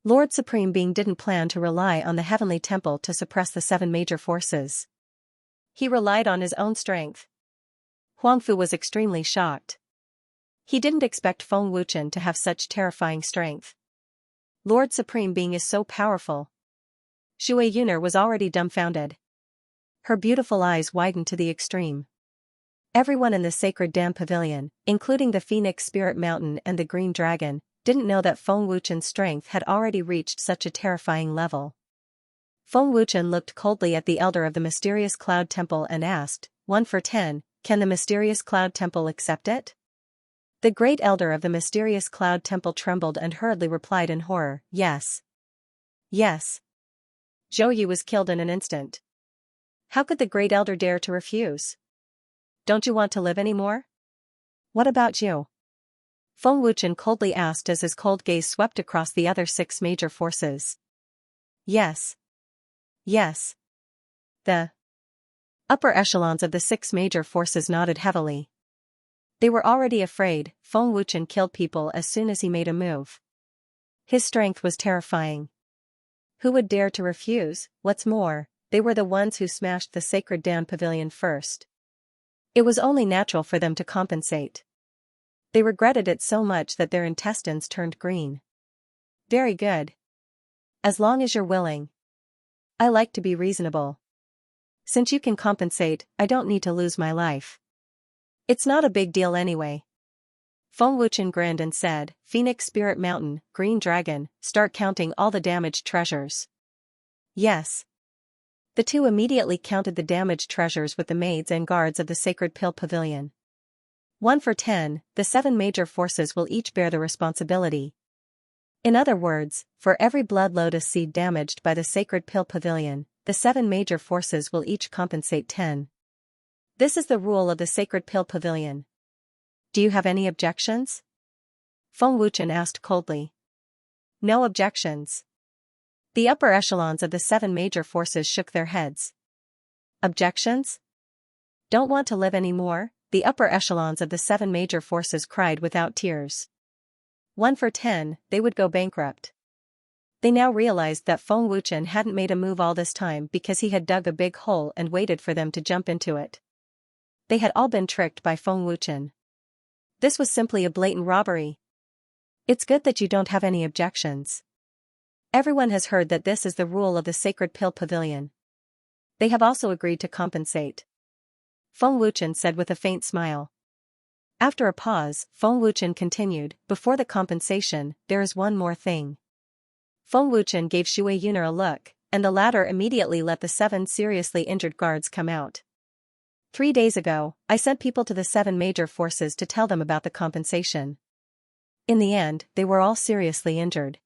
Lord Supreme Being didn't plan to rely on the Heavenly Temple to suppress the 7 major forces. He relied on his own strength. Huangfu was extremely shocked. He didn't expect Feng Wuchen to have such terrifying strength. Lord Supreme Being is so powerful. Shui Yuner was already dumbfounded. Her beautiful eyes widened to the extreme. Everyone in the Sacred Dam Pavilion, including the Phoenix Spirit Mountain and the Green Dragon, didn't know that Feng Wuchen's strength had already reached such a terrifying level. Feng Wuchen looked coldly at the elder of the mysterious Cloud Temple and asked, 1 for 10, can the mysterious Cloud Temple accept it? The great elder of the mysterious Cloud Temple trembled and hurriedly replied in horror, yes. Yes. Zhou Yi was killed in an instant. How could the great elder dare to refuse? Don't you want to live anymore? What about you? Feng Wuchen coldly asked as his cold gaze swept across the other 6 major forces. Yes. Yes. The upper echelons of the 6 major forces nodded heavily. They were already afraid. Feng Wuchen killed people as soon as he made a move. His strength was terrifying. Who would dare to refuse? What's more, they were the ones who smashed the Sacred Dam Pavilion first. It was only natural for them to compensate. They regretted it so much that their intestines turned green. Very good. As long as you're willing. I like to be reasonable. Since you can compensate, I don't need to lose my life. It's not a big deal anyway. Feng Wuchen grinned and said, Phoenix Spirit Mountain, Green Dragon, start counting all the damaged treasures. Yes. The two immediately counted the damaged treasures with the maids and guards of the Sacred Pill Pavilion. 1 for 10, the 7 major forces will each bear the responsibility. In other words, for every blood lotus seed damaged by the Sacred Pill Pavilion, the 7 major forces will each compensate 10. This is the rule of the Sacred Pill Pavilion. Do you have any objections? Feng Wuchen asked coldly. No objections. The upper echelons of the 7 major forces shook their heads. Objections? Don't want to live anymore? The upper echelons of the 7 major forces cried without tears. 1 for 10, they would go bankrupt. They now realized that Feng Wuchen hadn't made a move all this time because he had dug a big hole and waited for them to jump into it. They had all been tricked by Feng Wuchen. This was simply a blatant robbery. It's good that you don't have any objections. Everyone has heard that this is the rule of the Sacred Pill Pavilion. They have also agreed to compensate. Feng Wuchen said with a faint smile. After a pause, Feng Wuchen continued, before the compensation, there is one more thing. Feng Wuchen gave Shui Yuner a look, and the latter immediately let the 7 seriously injured guards come out. 3 days ago, I sent people to the 7 major forces to tell them about the compensation. In the end, they were all seriously injured.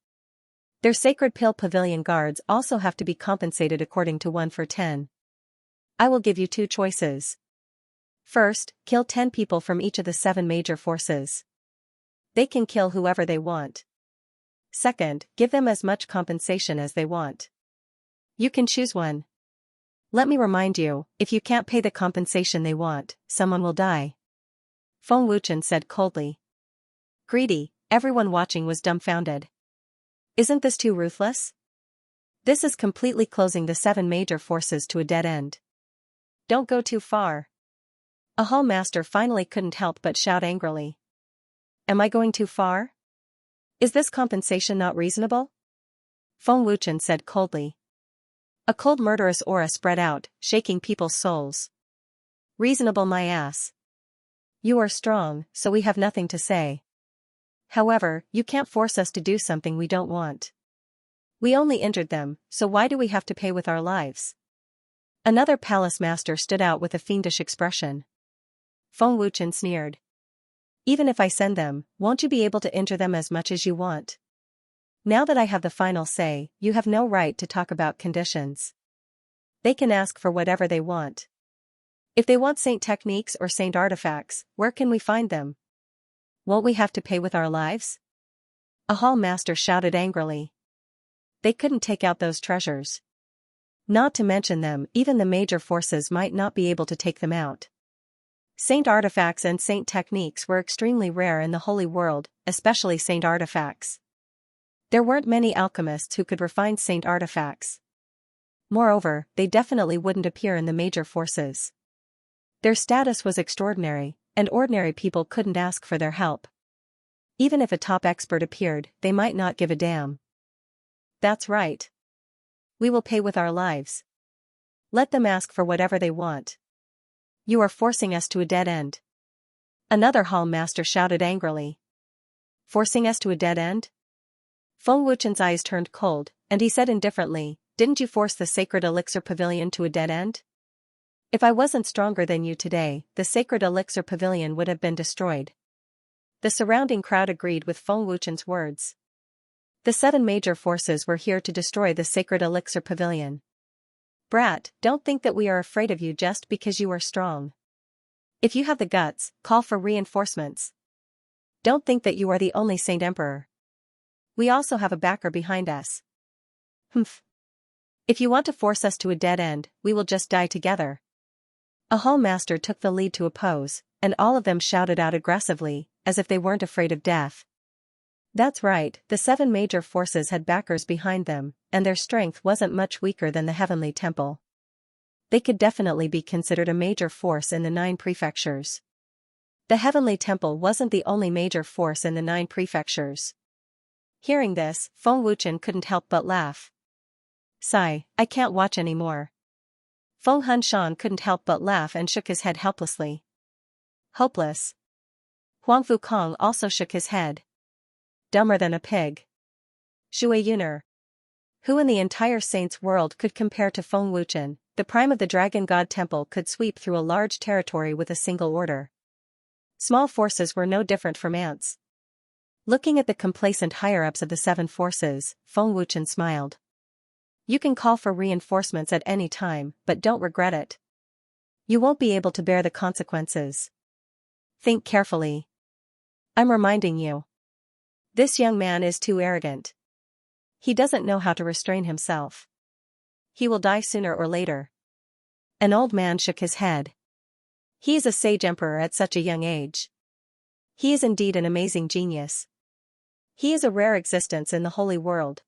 Their Sacred Pill Pavilion guards also have to be compensated according to 1 for 10. I will give you 2 choices. First, kill 10 people from each of the 7 major forces. They can kill whoever they want. Second, give them as much compensation as they want. You can choose one. Let me remind you, if you can't pay the compensation they want, someone will die. Feng Wuchen said coldly. Greedy, everyone watching was dumbfounded. Isn't this too ruthless? This is completely closing the 7 major forces to a dead end. Don't go too far. A hall master finally couldn't help but shout angrily. Am I going too far? Is this compensation not reasonable? Feng Wuchen said coldly. A cold murderous aura spread out, shaking people's souls. Reasonable my ass. You are strong, so we have nothing to say. However, you can't force us to do something we don't want. We only injured them, so why do we have to pay with our lives? Another palace master stood out with a fiendish expression. Feng Wuchen sneered. Even if I send them, won't you be able to injure them as much as you want? Now that I have the final say, you have no right to talk about conditions. They can ask for whatever they want. If they want saint techniques or saint artifacts, where can we find them? Won't we have to pay with our lives? A hall master shouted angrily. They couldn't take out those treasures. Not to mention them, even the major forces might not be able to take them out. Saint artifacts and saint techniques were extremely rare in the holy world, especially saint artifacts. There weren't many alchemists who could refine saint artifacts. Moreover, they definitely wouldn't appear in the major forces. Their status was extraordinary, and ordinary people couldn't ask for their help. Even if a top expert appeared, they might not give a damn. That's right. We will pay with our lives. Let them ask for whatever they want. You are forcing us to a dead end. Another hall master shouted angrily. Forcing us to a dead end? Feng Wuchen's eyes turned cold, and he said indifferently, didn't you force the Sacred Elixir Pavilion to a dead end? If I wasn't stronger than you today, the Sacred Elixir Pavilion would have been destroyed. The surrounding crowd agreed with Feng Wuchen's words. The 7 major forces were here to destroy the Sacred Elixir Pavilion. Brat, don't think that we are afraid of you just because you are strong. If you have the guts, call for reinforcements. Don't think that you are the only Saint Emperor. We also have a backer behind us. Humph. If you want to force us to a dead end, we will just die together. A hall master took the lead to oppose, and all of them shouted out aggressively, as if they weren't afraid of death. That's right, the 7 major forces had backers behind them, and their strength wasn't much weaker than the Heavenly Temple. They could definitely be considered a major force in the 9 prefectures. The heavenly temple wasn't the only major force in the 9 prefectures. Hearing this, Feng Wuchen couldn't help but laugh. Sigh, I can't watch anymore. Feng Hunshan couldn't help but laugh and shook his head helplessly. Hopeless. Huang Fukong also shook his head. Dumber than a pig. Shui Yuner. Who in the entire saints world could compare to Feng Wuchen, the prime of the Dragon God Temple could sweep through a large territory with a single order. Small forces were no different from ants. Looking at the complacent higher-ups of the 7 forces, Feng Wuchen smiled. You can call for reinforcements at any time, but don't regret it. You won't be able to bear the consequences. Think carefully. I'm reminding you. This young man is too arrogant. He doesn't know how to restrain himself. He will die sooner or later. An old man shook his head. He is a sage emperor at such a young age. He is indeed an amazing genius. He is a rare existence in the holy world.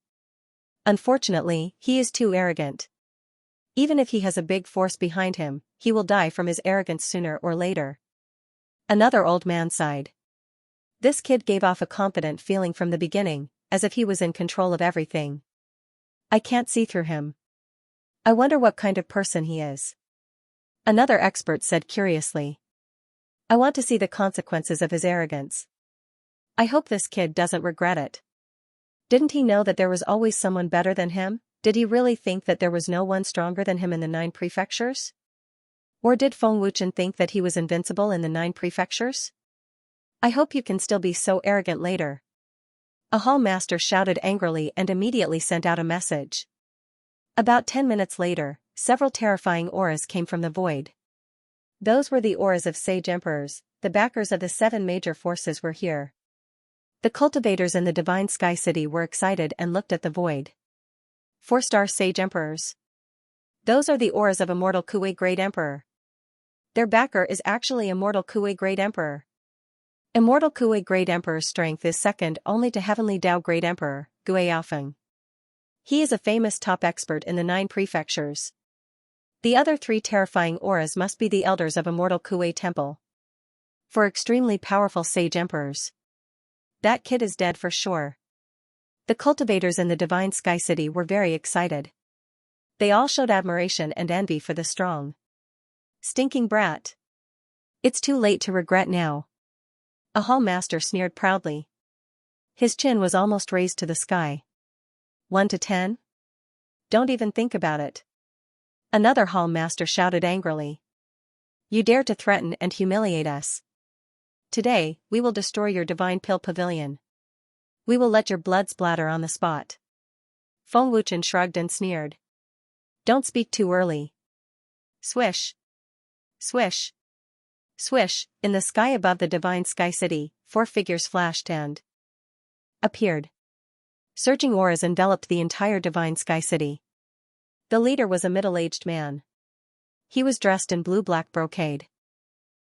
Unfortunately, he is too arrogant. Even if he has a big force behind him, he will die from his arrogance sooner or later. Another old man sighed. This kid gave off a confident feeling from the beginning, as if he was in control of everything. I can't see through him. I wonder what kind of person he is. Another expert said curiously. I want to see the consequences of his arrogance. I hope this kid doesn't regret it. Didn't he know that there was always someone better than him? Did he really think that there was no one stronger than him in the 9 prefectures? Or did Feng Wuchen think that he was invincible in the 9 prefectures? I hope you can still be so arrogant later. A hall master shouted angrily and immediately sent out a message. About 10 minutes later, several terrifying auras came from the void. Those were the auras of sage emperors, the backers of the 7 major forces were here. The cultivators in the divine sky city were excited and looked at the void. 4-star sage emperors. Those are the auras of immortal Kuei Great Emperor. Their backer is actually immortal Kuei Great Emperor. Immortal Kuei Great Emperor's strength is second only to Heavenly Dao Great Emperor, Gui Yaofeng. He is a famous top expert in the 9 prefectures. The other 3 terrifying auras must be the elders of Immortal Kuei Temple. For extremely powerful sage emperors. That kid is dead for sure. The cultivators in the Divine Sky City were very excited. They all showed admiration and envy for the strong. Stinking brat. It's too late to regret now. A hall master sneered proudly. His chin was almost raised to the sky. 1 to 10? Don't even think about it. Another hall master shouted angrily. You dare to threaten and humiliate us. Today, we will destroy your divine pill pavilion. We will let your blood splatter on the spot. Feng Wuchen shrugged and sneered. Don't speak too early. Swish. Swish. Swish, in the sky above the divine sky city, 4 figures flashed and appeared. Surging auras enveloped the entire divine sky city. The leader was a middle-aged man. He was dressed in blue-black brocade.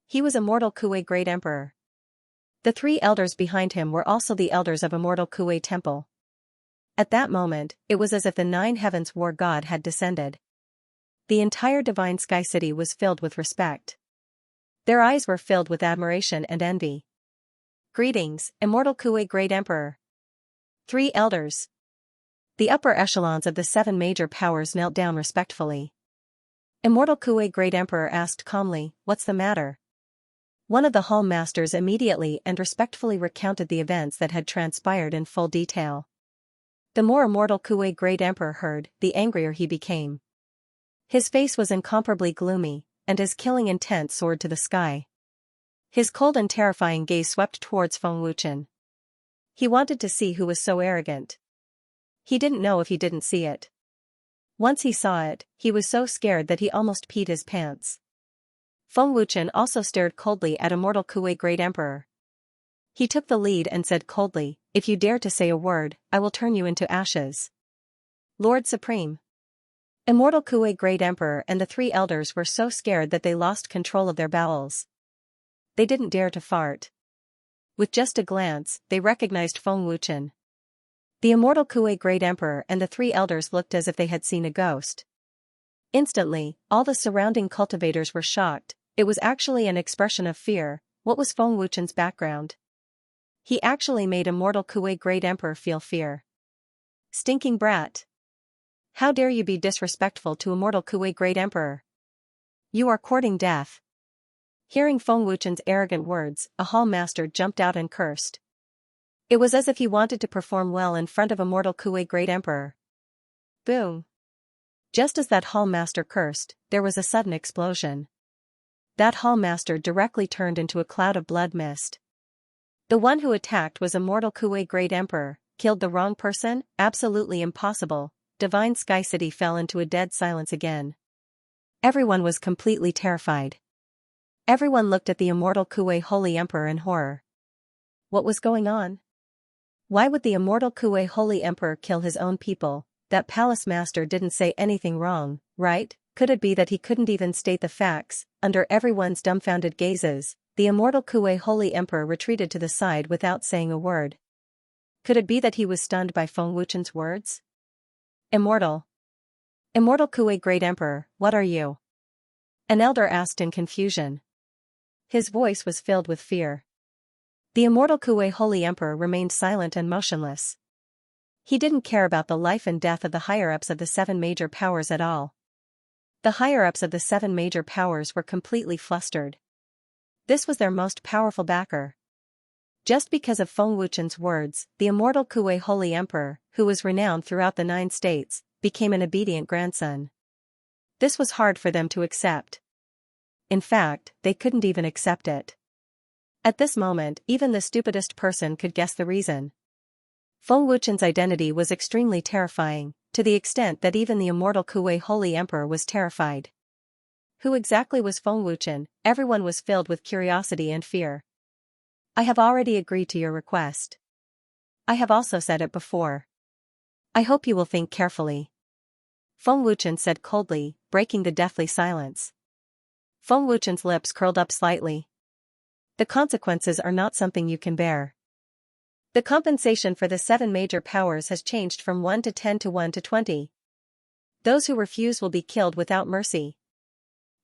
He was Immortal Kuei Great Emperor. The 3 elders behind him were also the elders of Immortal Kuei Temple. At that moment, it was as if the 9 heavens war god had descended. The entire divine sky city was filled with respect. Their eyes were filled with admiration and envy. Greetings, Immortal Kuei Great Emperor. 3 elders. The upper echelons of the 7 major powers knelt down respectfully. Immortal Kuei Great Emperor asked calmly, "What's the matter?" One of the hall masters immediately and respectfully recounted the events that had transpired in full detail. The more Immortal Kuei Great Emperor heard, the angrier he became. His face was incomparably gloomy, and his killing intent soared to the sky. His cold and terrifying gaze swept towards Feng Wuchen. He wanted to see who was so arrogant. He didn't know if he didn't see it. Once he saw it, he was so scared that he almost peed his pants. Feng Wuchen also stared coldly at Immortal Kuei Great Emperor. He took the lead and said coldly, "If you dare to say a word, I will turn you into ashes." Lord Supreme. Immortal Kuei Great Emperor and the 3 elders were so scared that they lost control of their bowels. They didn't dare to fart. With just a glance, they recognized Feng Wuchen. The Immortal Kuei Great Emperor and the 3 elders looked as if they had seen a ghost. Instantly, all the surrounding cultivators were shocked. It was actually an expression of fear, What was Feng Wuchen's background? He actually made immortal Kuei Great Emperor feel fear. Stinking brat. How dare you be disrespectful to immortal Kuei Great Emperor? You are courting death. Hearing Feng Wuchen's arrogant words, a hall master jumped out and cursed. It was as if he wanted to perform well in front of immortal Kuei Great Emperor. Boom. Just as that hall master cursed, there was a sudden explosion. That hall master directly turned into a cloud of blood mist. The one who attacked was immortal Kuei Great Emperor. Killed the wrong person? Absolutely impossible. Divine Sky City fell into a dead silence again. Everyone was completely terrified. Everyone looked at the immortal Kuei Holy Emperor in horror. What was going on? Why would the immortal Kuei Holy Emperor kill his own people? That palace master didn't say anything wrong, right? Could it be that he couldn't even state the facts? Under everyone's dumbfounded gazes, the immortal Kuei Holy Emperor retreated to the side without saying a word. Could it be that he was stunned by Feng Wuchen's words? Immortal. Immortal Kuei Great Emperor, what are you? An elder asked in confusion. His voice was filled with fear. The immortal Kuei Holy Emperor remained silent and motionless. He didn't care about the life and death of the higher-ups of the 7 major powers at all. The higher-ups of the 7 major powers were completely flustered. This was their most powerful backer. Just because of Feng Wuchen's words, the immortal Kuei Holy Emperor, who was renowned throughout the 9 states, became an obedient grandson. This was hard for them to accept. In fact, they couldn't even accept it. At this moment, even the stupidest person could guess the reason. Feng Wuchen's identity was extremely terrifying, to the extent that even the immortal Kuei Holy Emperor was terrified. Who exactly was Feng Wuchen? Everyone was filled with curiosity and fear. I have already agreed to your request. I have also said it before. I hope you will think carefully. Feng Wuchen said coldly, breaking the deathly silence. Feng Wuchen's lips curled up slightly. The consequences are not something you can bear. The compensation for the 7 major powers has changed from 1 to 10 to 1 to 20. Those who refuse will be killed without mercy.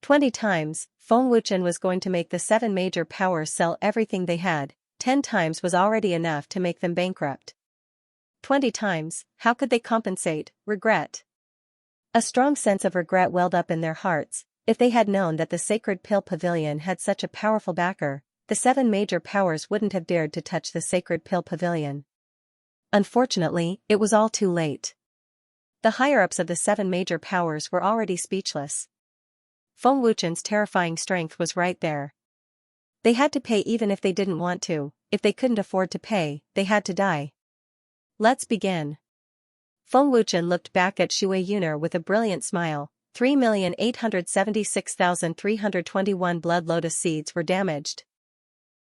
20 times, Feng Wuchen was going to make the 7 major powers sell everything they had. 10 times was already enough to make them bankrupt. 20 times, how could they compensate? Regret. A strong sense of regret welled up in their hearts. If they had known that the Sacred Pill Pavilion had such a powerful backer, the 7 major powers wouldn't have dared to touch the Sacred Pill Pavilion. Unfortunately, it was all too late. The higher-ups of the 7 major powers were already speechless. Feng Wuchen's terrifying strength was right there. They had to pay even if they didn't want to. If they couldn't afford to pay, they had to die. Let's begin. Feng Wuchen looked back at Shui Yuner with a brilliant smile. 3,876,321 blood lotus seeds were damaged.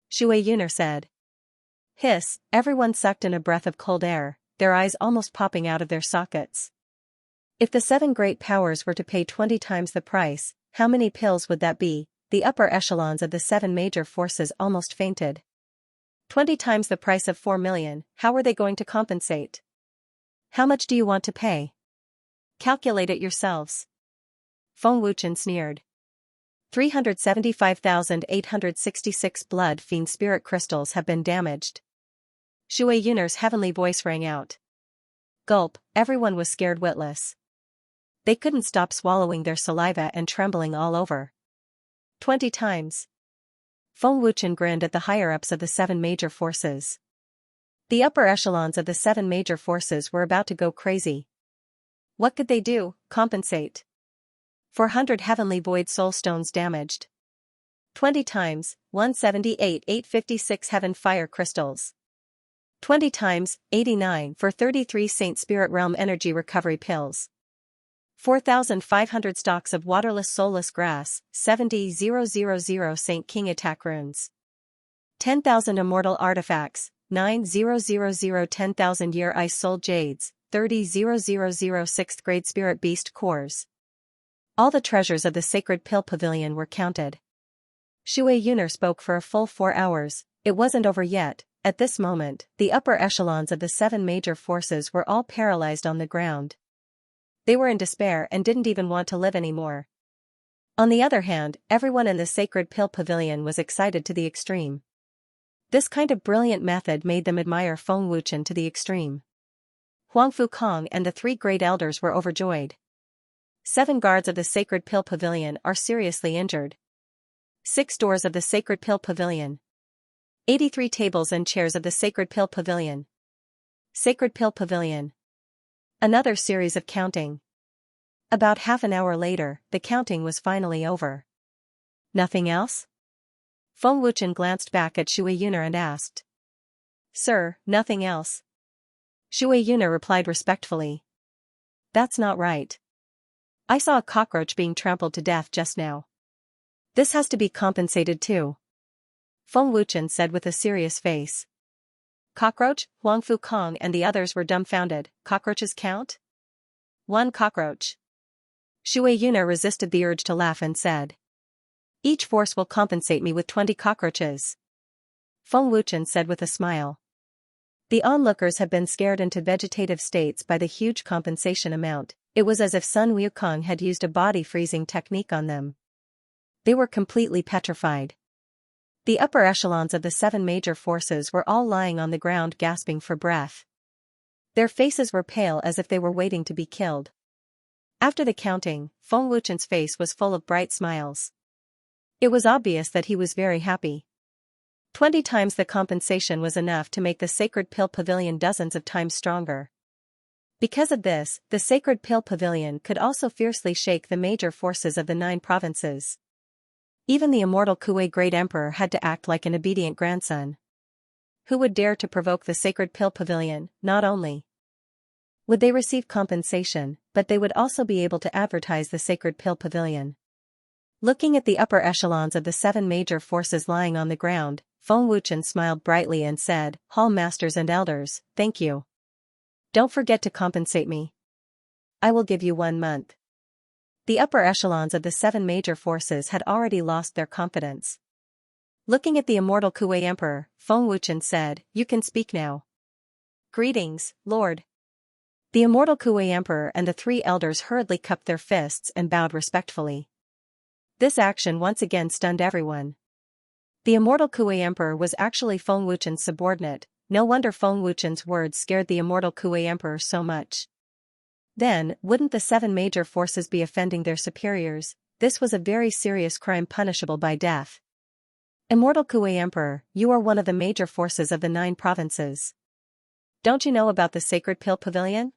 Shui Yuner said. Hiss, everyone sucked in a breath of cold air, their eyes almost popping out of their sockets. If the 7 great powers were to pay 20 times the price, how many pills would that be? The upper echelons of the 7 major forces almost fainted. 20 times the price of 4 million, how were they going to compensate? How much do you want to pay? Calculate it yourselves. Feng Wuchen sneered. 375,866 blood fiend spirit crystals have been damaged. Shui Yuner's heavenly voice rang out. Gulp, everyone was scared witless. They couldn't stop swallowing their saliva and trembling all over. 20 times. Feng Wuchen grinned at the higher-ups of the 7 major forces. The upper echelons of the 7 major forces were about to go crazy. What could they do? Compensate. 400 heavenly void soul stones damaged. 20 times, 178,856 heaven fire crystals. 20 times, 89 for 33 Saint Spirit Realm energy recovery pills. 4,500 stalks of waterless soulless grass, 70,000 Saint King attack runes. 10,000 immortal artifacts, 9,000 10,000 year ice soul jades, 30,000 6th grade spirit beast cores. All the treasures of the Sacred Pill Pavilion were counted. Shui Yuner spoke for a full 4 hours. It wasn't over yet. At this moment, the upper echelons of the 7 major forces were all paralyzed on the ground. They were in despair and didn't even want to live anymore. On the other hand, everyone in the Sacred Pill Pavilion was excited to the extreme. This kind of brilliant method made them admire Feng Wuchen to the extreme. Huang Fukong and the 3 great elders were overjoyed. 7 guards of the Sacred Pill Pavilion are seriously injured. 6 doors of the Sacred Pill Pavilion. 83 tables and chairs of the Sacred Pill Pavilion. Sacred Pill Pavilion. Another series of counting. About half an hour later, the counting was finally over. Nothing else? Feng Wuchen glanced back at Shui Yuner and asked. Sir, nothing else. Shui Yuner replied respectfully. That's not right. I saw a cockroach being trampled to death just now. This has to be compensated too. Feng Wuchen said with a serious face. Cockroach? Huang Fukong and the others were dumbfounded. Cockroaches count? 1 cockroach. Shui Yuner resisted the urge to laugh and said. Each force will compensate me with 20 cockroaches. Feng Wuchen said with a smile. The onlookers had been scared into vegetative states by the huge compensation amount. It was as if Sun Wukong had used a body-freezing technique on them. They were completely petrified. The upper echelons of the 7 major forces were all lying on the ground gasping for breath. Their faces were pale as if they were waiting to be killed. After the counting, Feng Wuchen's face was full of bright smiles. It was obvious that he was very happy. 20 times the compensation was enough to make the Sacred Pill Pavilion dozens of times stronger. Because of this, the Sacred Pill Pavilion could also fiercely shake the major forces of the 9 provinces. Even the immortal Kuei Great Emperor had to act like an obedient grandson. Who would dare to provoke the Sacred Pill Pavilion? Not only would they receive compensation, but they would also be able to advertise the Sacred Pill Pavilion. Looking at the upper echelons of the 7 major forces lying on the ground, Feng Wuchen smiled brightly and said, Hall Masters and Elders, thank you. Don't forget to compensate me. I will give you 1 month. The upper echelons of the 7 major forces had already lost their confidence. Looking at the immortal Kuei Emperor, Feng Wuchen said, You can speak now. Greetings, Lord. The immortal Kuei Emperor and the 3 elders hurriedly cupped their fists and bowed respectfully. This action once again stunned everyone. The immortal Kuei Emperor was actually Feng Wuchen's subordinate. No wonder Feng Wuchen's words scared the immortal Kuei Emperor so much. Then, wouldn't the 7 major forces be offending their superiors? This was a very serious crime punishable by death. Immortal Kuei Emperor, you are one of the major forces of the 9 provinces. Don't you know about the Sacred Pill Pavilion?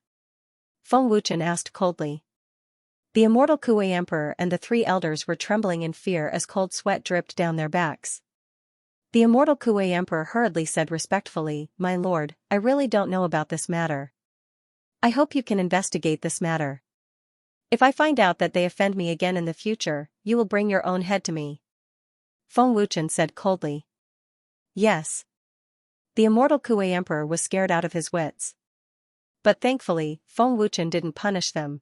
Feng Wuchen asked coldly. The immortal Kuei Emperor and the 3 elders were trembling in fear as cold sweat dripped down their backs. The immortal Kuei Emperor hurriedly said respectfully, My lord, I really don't know about this matter. I hope you can investigate this matter. If I find out that they offend me again in the future, you will bring your own head to me. Feng Wuchen said coldly. Yes. The immortal Kuei Emperor was scared out of his wits. But thankfully, Feng Wuchen didn't punish them.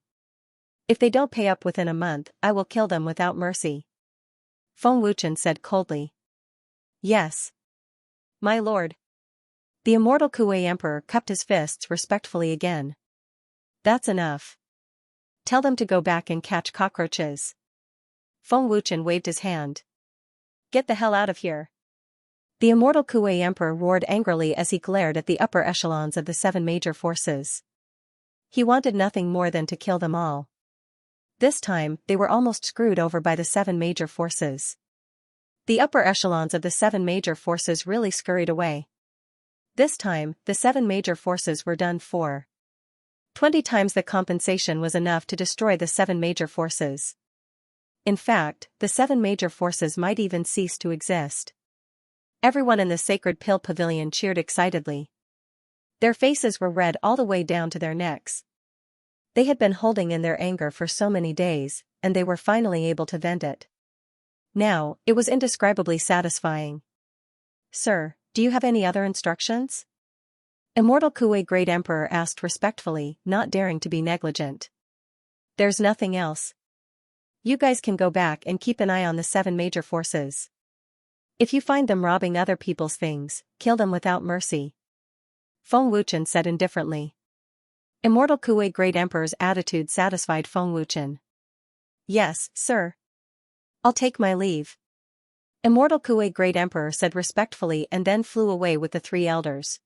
If they don't pay up within a month, I will kill them without mercy. Feng Wuchen said coldly. Yes. My lord. The immortal Kuei Emperor cupped his fists respectfully again. That's enough. Tell them to go back and catch cockroaches. Feng Wuchen waved his hand. Get the hell out of here. The immortal Kuei Emperor roared angrily as he glared at the upper echelons of the 7 major forces. He wanted nothing more than to kill them all. This time, they were almost screwed over by the 7 major forces. The upper echelons of the 7 major forces really scurried away. This time, the 7 major forces were done for. 20 times the compensation was enough to destroy the 7 major forces. In fact, the 7 major forces might even cease to exist. Everyone in the Sacred Pill Pavilion cheered excitedly. Their faces were red all the way down to their necks. They had been holding in their anger for so many days, and they were finally able to vent it. Now, it was indescribably satisfying. Sir, do you have any other instructions? Immortal Kuei Great Emperor asked respectfully, not daring to be negligent. There's nothing else. You guys can go back and keep an eye on the 7 major forces. If you find them robbing other people's things, kill them without mercy. Feng Wuchen said indifferently. Immortal Kuei Great Emperor's attitude satisfied Feng Wuchen. Yes, sir. I'll take my leave. Immortal Kuei Great Emperor said respectfully and then flew away with the three elders.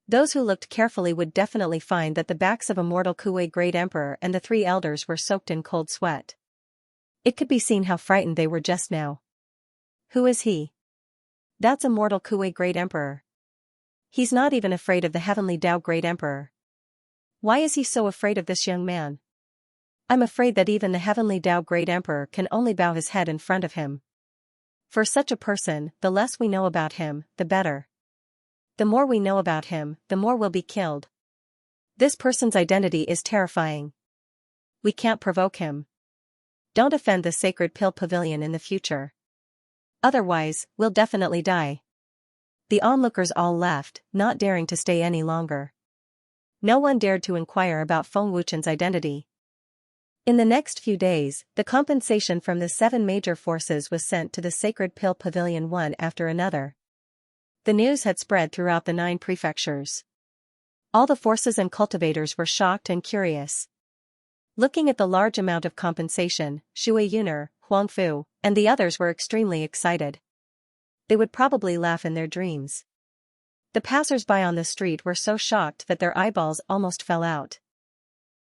Those who looked carefully would definitely find that the backs of Immortal Kuei Great Emperor and the three elders were soaked in cold sweat. It could be seen how frightened they were just now. Who is he? That's Immortal Kuei Great Emperor. He's not even afraid of the Heavenly Tao Great Emperor. Why is he so afraid of this young man? I'm afraid that even the Heavenly Tao Great Emperor can only bow his head in front of him. For such a person, the less we know about him, the better. The more we know about him, the more we'll be killed. This person's identity is terrifying. We can't provoke him. Don't offend the Sacred Pill Pavilion in the future. Otherwise, we'll definitely die. The onlookers all left, not daring to stay any longer. No one dared to inquire about Feng Wuchen's identity. In the next few days, the compensation from the 7 major forces was sent to the Sacred Pill Pavilion one after another. The news had spread throughout the 9 prefectures. All the forces and cultivators were shocked and curious. Looking at the large amount of compensation, Shui Yuner, Huangfu, and the others were extremely excited. They would probably laugh in their dreams. The passers-by on the street were so shocked that their eyeballs almost fell out.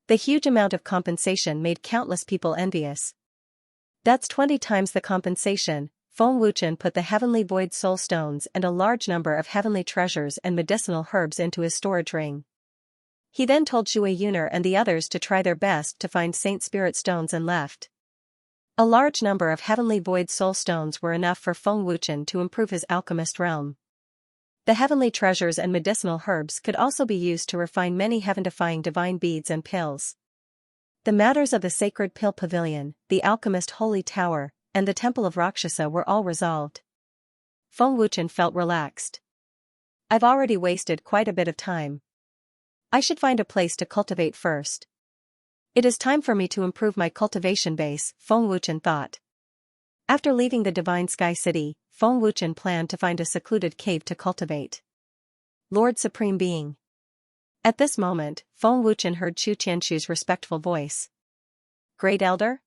The huge amount of compensation made countless people envious. That's 20 times the compensation. Feng Wuchen put the heavenly void soul stones and a large number of heavenly treasures and medicinal herbs into his storage ring. He then told Shui Yuner and the others to try their best to find Saint Spirit stones and left. A large number of heavenly void soul stones were enough for Feng Wuchen to improve his alchemist realm. The heavenly treasures and medicinal herbs could also be used to refine many heaven-defying divine beads and pills. The matters of the Sacred Pill Pavilion, the Alchemist Holy Tower, and the Temple of Rakshasa were all resolved. Feng Wuchen felt relaxed. I've already wasted quite a bit of time. I should find a place to cultivate first. It is time for me to improve my cultivation base, Feng Wuchen thought. After leaving the Divine Sky City, Feng Wuchen planned to find a secluded cave to cultivate. Lord Supreme Being. At this moment, Feng Wuchen heard Chu Tianshu's respectful voice. Great Elder?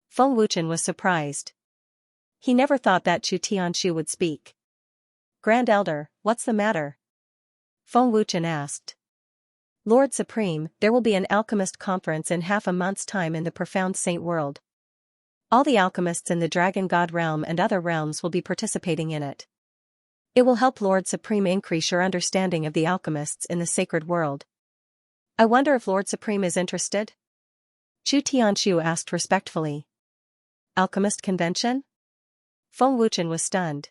Feng Wuchen was surprised. He never thought that Chu Tianshu would speak. Grand Elder, what's the matter? Feng Wuchen asked. Lord Supreme, there will be an alchemist conference in half a month's time in the Profound Saint World. All the alchemists in the Dragon God realm and other realms will be participating in it. It will help Lord Supreme increase your understanding of the alchemists in the sacred world. I wonder if Lord Supreme is interested? Chu Tianshu asked respectfully. Alchemist convention? Feng Wuchen was stunned.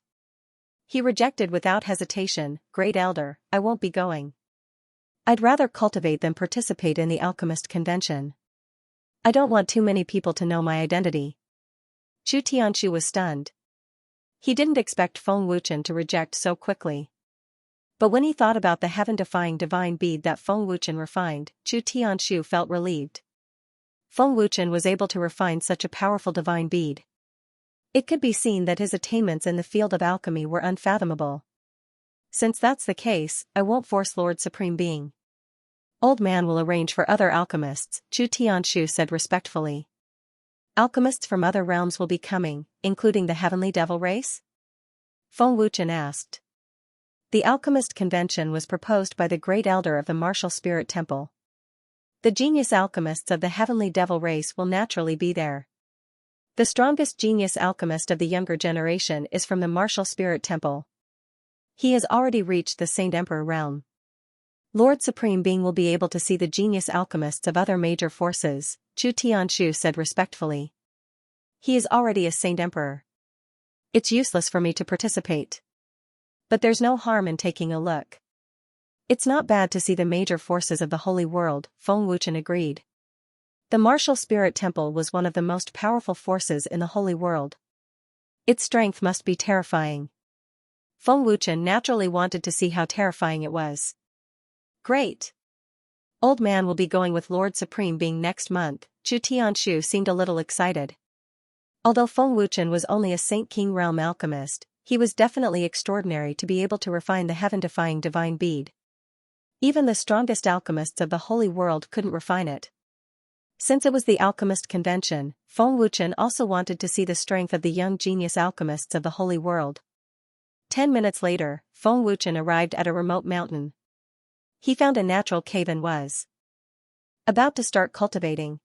He rejected without hesitation, Great Elder, I won't be going. I'd rather cultivate than participate in the alchemist convention. I don't want too many people to know my identity. Chu Tianshu was stunned. He didn't expect Feng Wuchen to reject so quickly. But when he thought about the heaven-defying divine bead that Feng Wuchen refined, Chu Tianshu felt relieved. Feng Wuchen was able to refine such a powerful divine bead. It could be seen that his attainments in the field of alchemy were unfathomable. Since that's the case, I won't force Lord Supreme Being. Old Man will arrange for other alchemists, Chu Tianshu said respectfully. Alchemists from other realms will be coming, including the Heavenly Devil race? Feng Wuchen asked. The alchemist convention was proposed by the Great Elder of the Martial Spirit Temple. The genius alchemists of the Heavenly Devil race will naturally be there. The strongest genius alchemist of the younger generation is from the Martial Spirit Temple. He has already reached the Saint Emperor realm. Lord Supreme Being will be able to see the genius alchemists of other major forces, Chu Tianshu said respectfully. He is already a Saint Emperor. It's useless for me to participate. But there's no harm in taking a look. It's not bad to see the major forces of the Holy World, Feng Wuchen agreed. The Martial Spirit Temple was one of the most powerful forces in the Holy World. Its strength must be terrifying. Feng Wuchen naturally wanted to see how terrifying it was. Great! Old Man will be going with Lord Supreme Being next month, Chu Tianshu seemed a little excited. Although Feng Wuchen was only a Saint King realm alchemist, he was definitely extraordinary to be able to refine the heaven-defying divine bead. Even the strongest alchemists of the Holy World couldn't refine it. Since it was the alchemist convention, Feng Wuchen also wanted to see the strength of the young genius alchemists of the Holy World. 10 minutes later, Feng Wuchen arrived at a remote mountain. He found a natural cave and was about to start cultivating.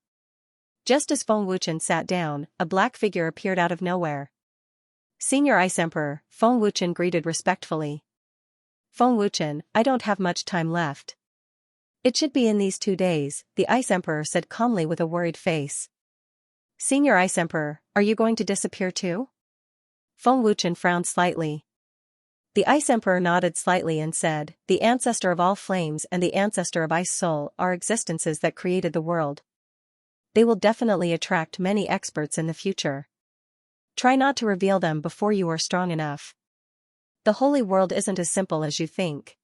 Just as Feng Wuchen sat down, a black figure appeared out of nowhere. Senior Ice Emperor, Feng Wuchen greeted respectfully. Feng Wuchen, I don't have much time left. It should be in these 2 days, the Ice Emperor said calmly with a worried face. Senior Ice Emperor, are you going to disappear too? Feng Wuchen frowned slightly. The Ice Emperor nodded slightly and said, the ancestor of all flames and the ancestor of Ice Soul are existences that created the world. They will definitely attract many experts in the future. Try not to reveal them before you are strong enough. The Holy World isn't as simple as you think.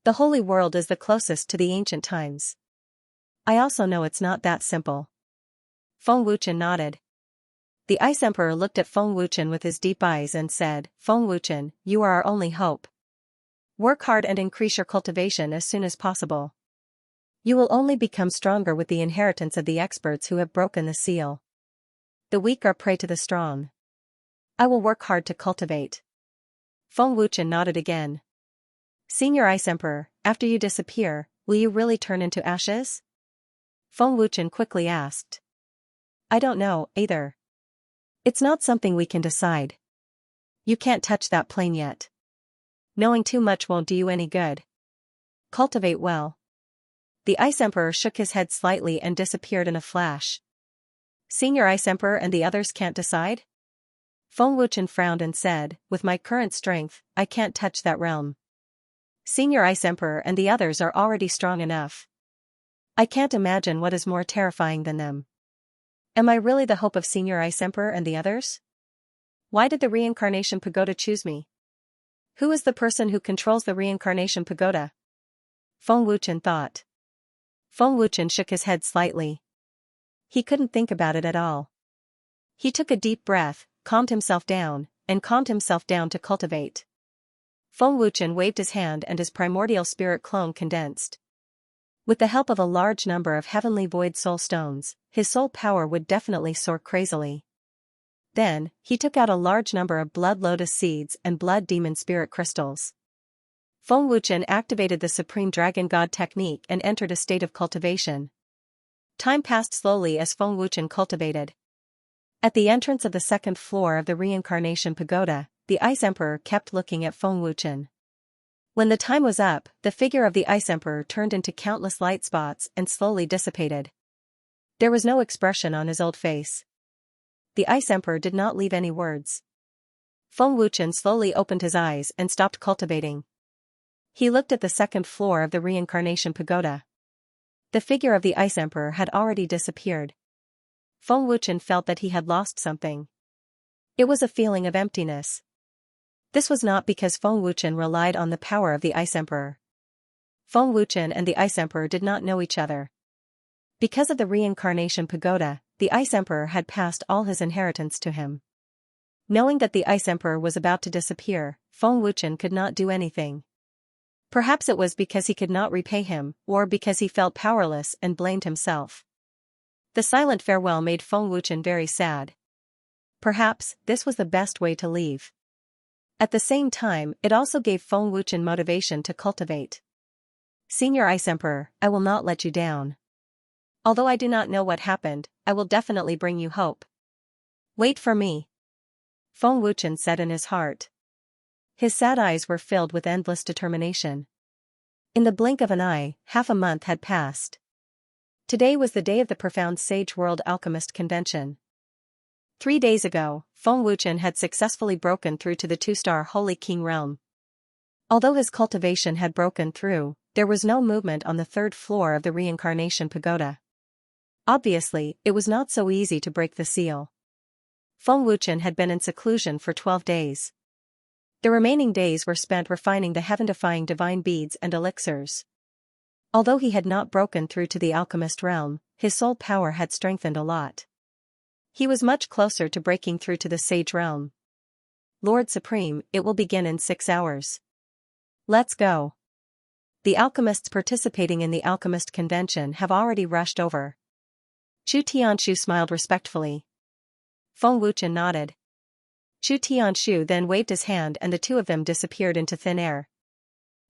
The Holy World is the closest to the ancient times. I also know it's not that simple. Feng Wuchen nodded. The Ice Emperor looked at Feng Wuchen with his deep eyes and said, Feng Wuchen, you are our only hope. Work hard and increase your cultivation as soon as possible. You will only become stronger with the inheritance of the experts who have broken the seal. The weak are prey to the strong. I will work hard to cultivate. Feng Wuchen nodded again. Senior Ice Emperor, after you disappear, will you really turn into ashes? Feng Wuchen quickly asked. I don't know, either. It's not something we can decide. You can't touch that plane yet. Knowing too much won't do you any good. Cultivate well. The Ice Emperor shook his head slightly and disappeared in a flash. Senior Ice Emperor and the others can't decide? Feng Wuchen frowned and said, with my current strength, I can't touch that realm. Senior Ice Emperor and the others are already strong enough. I can't imagine what is more terrifying than them. Am I really the hope of Senior Ice Emperor and the others? Why did the Reincarnation Pagoda choose me? Who is the person who controls the Reincarnation Pagoda? Feng Wuchen thought. Feng Wuchen shook his head slightly. He couldn't think about it at all. He took a deep breath, calmed himself down to cultivate. Feng Wuchen waved his hand and his primordial spirit clone condensed. With the help of a large number of heavenly void soul stones, his soul power would definitely soar crazily. Then, he took out a large number of blood lotus seeds and blood demon spirit crystals. Feng Wuchen activated the Supreme Dragon God technique and entered a state of cultivation. Time passed slowly as Feng Wuchen cultivated. At the entrance of the second floor of the Reincarnation Pagoda, the Ice Emperor kept looking at Feng Wuchen. When the time was up, the figure of the Ice Emperor turned into countless light spots and slowly dissipated. There was no expression on his old face. The Ice Emperor did not leave any words. Feng Wuchen slowly opened his eyes and stopped cultivating. He looked at the second floor of the Reincarnation Pagoda. The figure of the Ice Emperor had already disappeared. Feng Wuchen felt that he had lost something. It was a feeling of emptiness. This was not because Feng Wuchen relied on the power of the Ice Emperor. Feng Wuchen and the Ice Emperor did not know each other. Because of the Reincarnation Pagoda, the Ice Emperor had passed all his inheritance to him. Knowing that the Ice Emperor was about to disappear, Feng Wuchen could not do anything. Perhaps it was because he could not repay him, or because he felt powerless and blamed himself. The silent farewell made Feng Wuchen very sad. Perhaps this was the best way to leave. At the same time, it also gave Feng Wuchen motivation to cultivate. Senior Ice Emperor, I will not let you down. Although I do not know what happened, I will definitely bring you hope. Wait for me. Feng Wuchen said in his heart. His sad eyes were filled with endless determination. In the blink of an eye, half a month had passed. Today was the day of the Profound Sage World Alchemist Convention. 3 days ago, Feng Wuchen had successfully broken through to the 2-star Holy King realm. Although his cultivation had broken through, there was no movement on the 3rd floor of the Reincarnation Pagoda. Obviously, it was not so easy to break the seal. Feng Wuchen had been in seclusion for 12 days. The remaining days were spent refining the heaven-defying divine beads and elixirs. Although he had not broken through to the alchemist realm, his soul power had strengthened a lot. He was much closer to breaking through to the sage realm. Lord Supreme, it will begin in 6 hours. Let's go. The alchemists participating in the alchemist convention have already rushed over. Chu Tianshu smiled respectfully. Feng Wuchen nodded. Chu Tianshu then waved his hand and the two of them disappeared into thin air.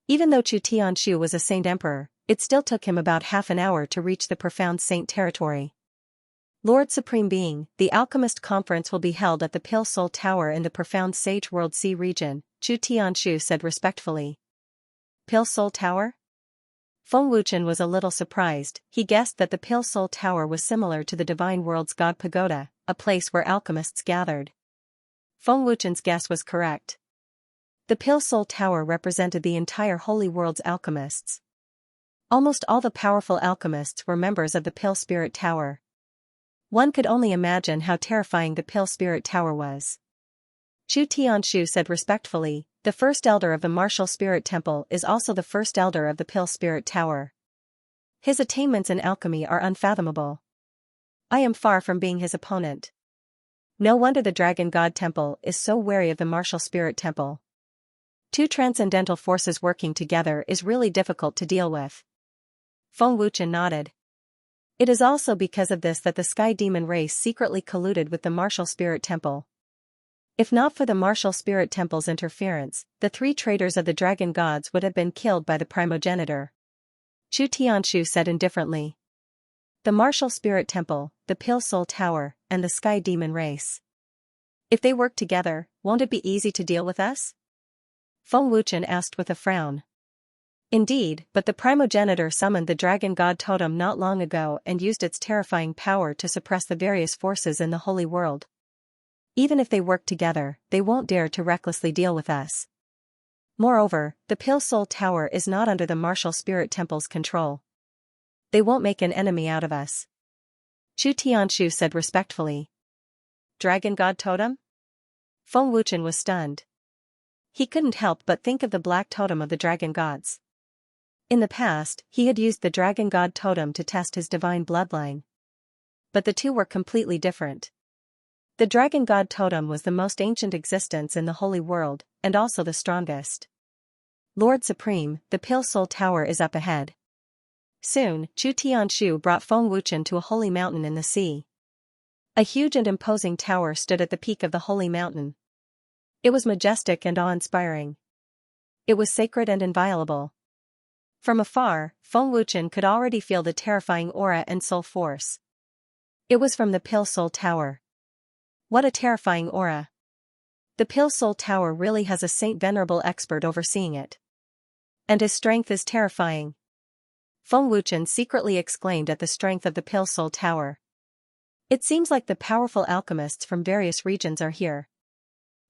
Even though Chu Tianshu was a saint emperor, it still took him about half an hour to reach the profound saint territory. Lord Supreme Being, the Alchemist Conference will be held at the Pale Soul Tower in the profound Sage World Sea region, Chu Tianshu said respectfully. Pale Soul Tower? Feng Wuchen was a little surprised. He guessed that the Pale Soul Tower was similar to the Divine World's God Pagoda, a place where alchemists gathered. Feng Wuchen's guess was correct. The Pale Soul Tower represented the entire Holy World's alchemists. Almost all the powerful alchemists were members of the Pale Spirit Tower. One could only imagine how terrifying the Pale Spirit Tower was. Chu Tianshu said respectfully, the first elder of the Martial Spirit Temple is also the first elder of the Pale Spirit Tower. His attainments in alchemy are unfathomable. I am far from being his opponent. No wonder the Dragon God Temple is so wary of the Martial Spirit Temple. Two transcendental forces working together is really difficult to deal with. Feng Wuchen nodded. It is also because of this that the Sky Demon race secretly colluded with the Martial Spirit Temple. If not for the Martial Spirit Temple's interference, the three traitors of the Dragon Gods would have been killed by the primogenitor. Chu Tianshu said indifferently. The Martial Spirit Temple, the Pale Soul Tower, and the Sky Demon race. If they work together, won't it be easy to deal with us? Feng Wuchen asked with a frown. Indeed, but the primogenitor summoned the Dragon God Totem not long ago and used its terrifying power to suppress the various forces in the Holy World. Even if they work together, they won't dare to recklessly deal with us. Moreover, the Pale Soul Tower is not under the Martial Spirit Temple's control. They won't make an enemy out of us. Chu Tianshu said respectfully. Dragon God Totem? Feng Wuchen was stunned. He couldn't help but think of the black totem of the Dragon Gods. In the past, he had used the Dragon God Totem to test his divine bloodline. But the two were completely different. The Dragon God Totem was the most ancient existence in the Holy World, and also the strongest. Lord Supreme, the Pale Soul Tower is up ahead. Soon, Chu Tianshu brought Feng Wuchen to a holy mountain in the sea. A huge and imposing tower stood at the peak of the holy mountain. It was majestic and awe-inspiring. It was sacred and inviolable. From afar, Feng Wuchen could already feel the terrifying aura and soul force. It was from the Pale Soul Tower. What a terrifying aura. The Pale Soul Tower really has a saint-venerable expert overseeing it. And his strength is terrifying. Feng Wuchen secretly exclaimed at the strength of the Pale Soul Tower. It seems like the powerful alchemists from various regions are here.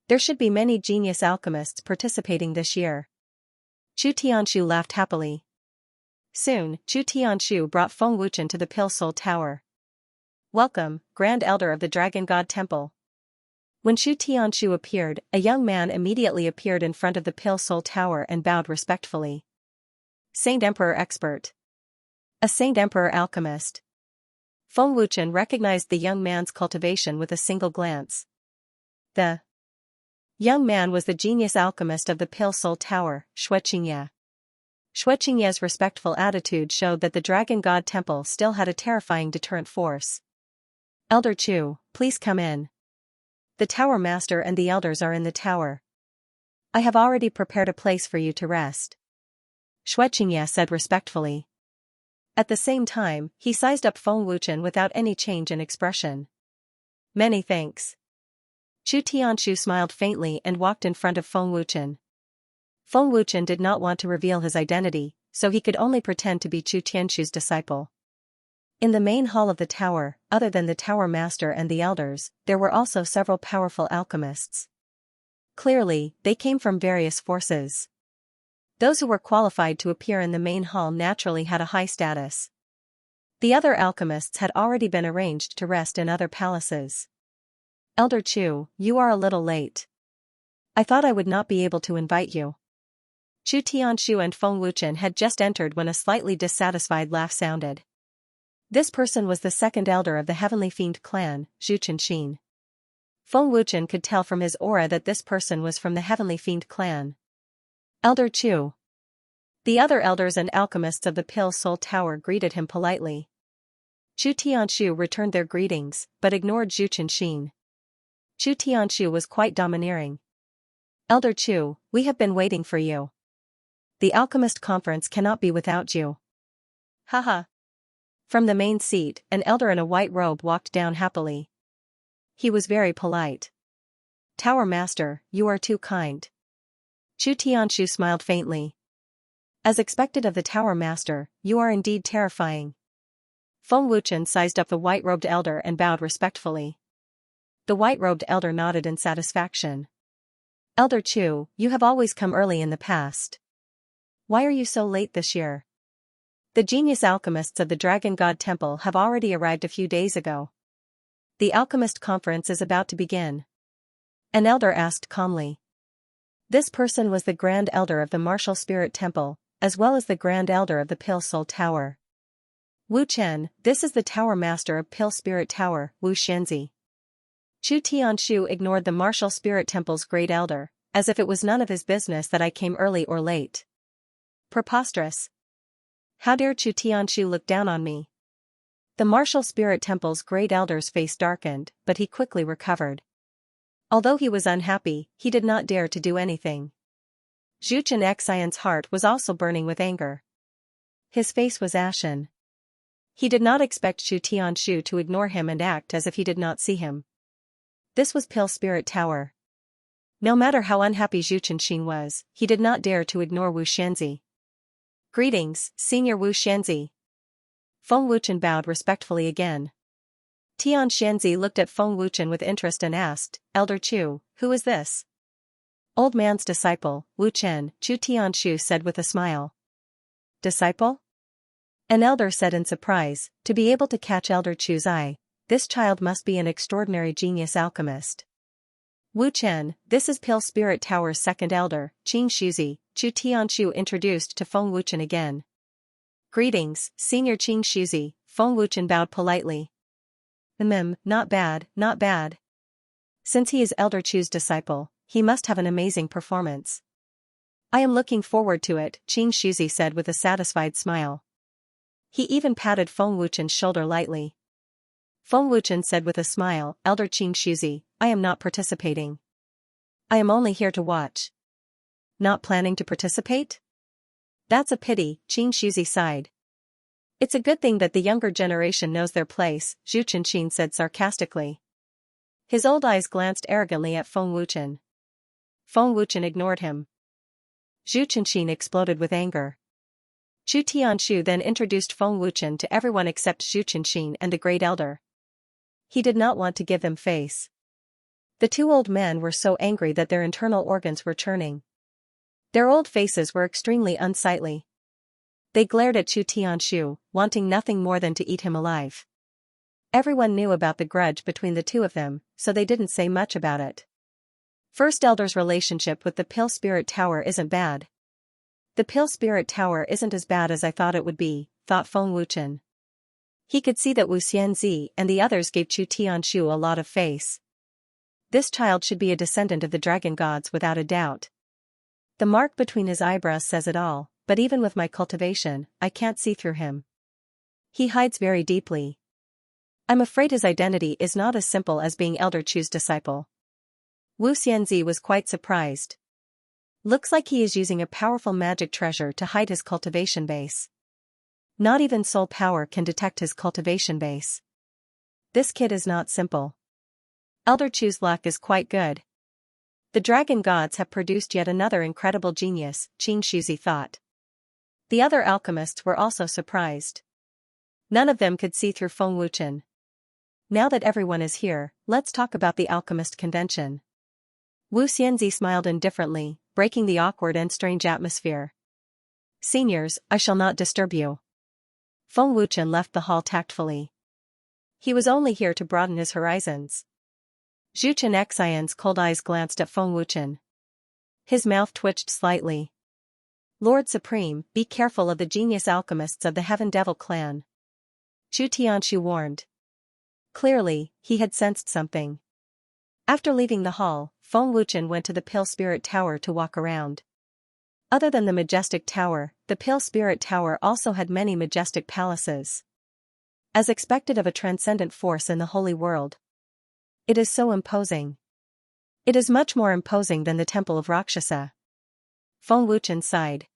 There should be many genius alchemists participating this year. Chu Tianshu laughed happily. Soon, Chu Tianshu brought Feng Wuchen to the Pale Soul Tower. Welcome, Grand Elder of the Dragon God Temple. When Chu Tianshu appeared, a young man immediately appeared in front of the Pale Soul Tower and bowed respectfully. Saint Emperor Expert. A Saint Emperor Alchemist. Feng Wuchen recognized the young man's cultivation with a single glance. The young man was the genius alchemist of the Pale Soul Tower, Xianxia. Xianxia's respectful attitude showed that the Dragon God Temple still had a terrifying deterrent force. Elder Chu, please come in. The Tower Master and the elders are in the tower. I have already prepared a place for you to rest. Xianxia said respectfully. At the same time, he sized up Feng Wuchen without any change in expression. Many thanks. Chu Tianshu smiled faintly and walked in front of Feng Wuchen. Feng Wuchen did not want to reveal his identity, so he could only pretend to be Chu Tianshu's disciple. In the main hall of the tower, other than the Tower Master and the elders, there were also several powerful alchemists. Clearly, they came from various forces. Those who were qualified to appear in the main hall naturally had a high status. The other alchemists had already been arranged to rest in other palaces. Elder Chu, you are a little late. I thought I would not be able to invite you. Chu Tianshu and Feng Wuchen had just entered when a slightly dissatisfied laugh sounded. This person was the second elder of the Heavenly Fiend clan, Zhu Chenxin. Feng Wuchen could tell from his aura that this person was from the Heavenly Fiend clan. Elder Chu. The other elders and alchemists of the Pale Soul Tower greeted him politely. Chu Tianshu returned their greetings, but ignored Zhu Chenxin. Chu Tianshu was quite domineering. Elder Chu, we have been waiting for you. The alchemist conference cannot be without you. Haha. From the main seat, an elder in a white robe walked down happily. He was very polite. Tower Master, you are too kind. Chu Tianshu smiled faintly. As expected of the Tower Master, you are indeed terrifying. Feng Wuchen sized up the white-robed elder and bowed respectfully. The white-robed elder nodded in satisfaction. Elder Chu, you have always come early in the past. Why are you so late this year? The genius alchemists of the Dragon God Temple have already arrived a few days ago. The alchemist conference is about to begin. An elder asked calmly. This person was the Grand Elder of the Martial Spirit Temple, as well as the Grand Elder of the Pale Soul Tower. Wu Chen, this is the Tower Master of Pale Spirit Tower, Wu Xianxia. Chu Tianshu ignored the Martial Spirit Temple's Great Elder, as if it was none of his business that I came early or late. Preposterous. How dare Chu Tianshu look down on me? The Martial Spirit Temple's Great Elder's face darkened, but he quickly recovered. Although he was unhappy, he did not dare to do anything. Zhu Chenxian's heart was also burning with anger. His face was ashen. He did not expect Chu Tianshu to ignore him and act as if he did not see him. This was Pale Spirit Tower. No matter how unhappy Zhu Chenxin was, he did not dare to ignore Wu Xianxia. Greetings, Senior Wu Xianxia. Feng Wuchen bowed respectfully again. Tian Xianxia looked at Feng Wuchen with interest and asked, Elder Chu, who is this? Old man's disciple, Wu Chen, Chu Tianshu said with a smile. Disciple? An elder said in surprise, to be able to catch Elder Chu's eye, this child must be an extraordinary genius alchemist. Wu Chen, this is Pale Spirit Tower's second elder, Qing Shuzi, Chu Tianshu introduced to Feng Wuchen again. Greetings, Senior Qing Shuzi, Feng Wuchen bowed politely. Not bad, not bad. Since he is Elder Chu's disciple, he must have an amazing performance. I am looking forward to it, Qing Shuzi said with a satisfied smile. He even patted Feng Wuchen's shoulder lightly. Feng Wuchen said with a smile, Elder Qing Shuzi, I am not participating. I am only here to watch. Not planning to participate? That's a pity, Qing Shuzi sighed. It's a good thing that the younger generation knows their place, Zhu Chenxin said sarcastically. His old eyes glanced arrogantly at Feng Wuchen. Feng Wuchen ignored him. Zhu Chenxin exploded with anger. Chu Tianshu then introduced Feng Wuchen to everyone except Zhu Chenxin and the Great Elder. He did not want to give them face. The two old men were so angry that their internal organs were churning. Their old faces were extremely unsightly. They glared at Chu Tianshu, wanting nothing more than to eat him alive. Everyone knew about the grudge between the two of them, so they didn't say much about it. First Elder's relationship with the Pale Spirit Tower isn't bad. The Pale Spirit Tower isn't as bad as I thought it would be, thought Feng Wuchen. He could see that Wu Xianxia and the others gave Chu Tianshu a lot of face. This child should be a descendant of the dragon gods without a doubt. The mark between his eyebrows says it all, but even with my cultivation, I can't see through him. He hides very deeply. I'm afraid his identity is not as simple as being Elder Chu's disciple. Wu Xianxia was quite surprised. Looks like he is using a powerful magic treasure to hide his cultivation base. Not even soul power can detect his cultivation base. This kid is not simple. Elder Chu's luck is quite good. The dragon gods have produced yet another incredible genius, Qing Shuzi thought. The other alchemists were also surprised. None of them could see through Feng Wuchen. Now that everyone is here, let's talk about the alchemist convention. Wu Xianxia smiled indifferently, breaking the awkward and strange atmosphere. Seniors, I shall not disturb you. Feng Wuchen left the hall tactfully. He was only here to broaden his horizons. Zhu Chenxian's cold eyes glanced at Feng Wuchen. His mouth twitched slightly. Lord Supreme, be careful of the genius alchemists of the Heaven Devil clan. Chu Tianshu warned. Clearly, he had sensed something. After leaving the hall, Feng Wuchen went to the Pale Spirit Tower to walk around. Other than the majestic tower, the Pale Spirit Tower also had many majestic palaces. as expected of a transcendent force in the holy world. It is so imposing. It is much more imposing than the temple of Rakshasa. Feng Wuchen sighed.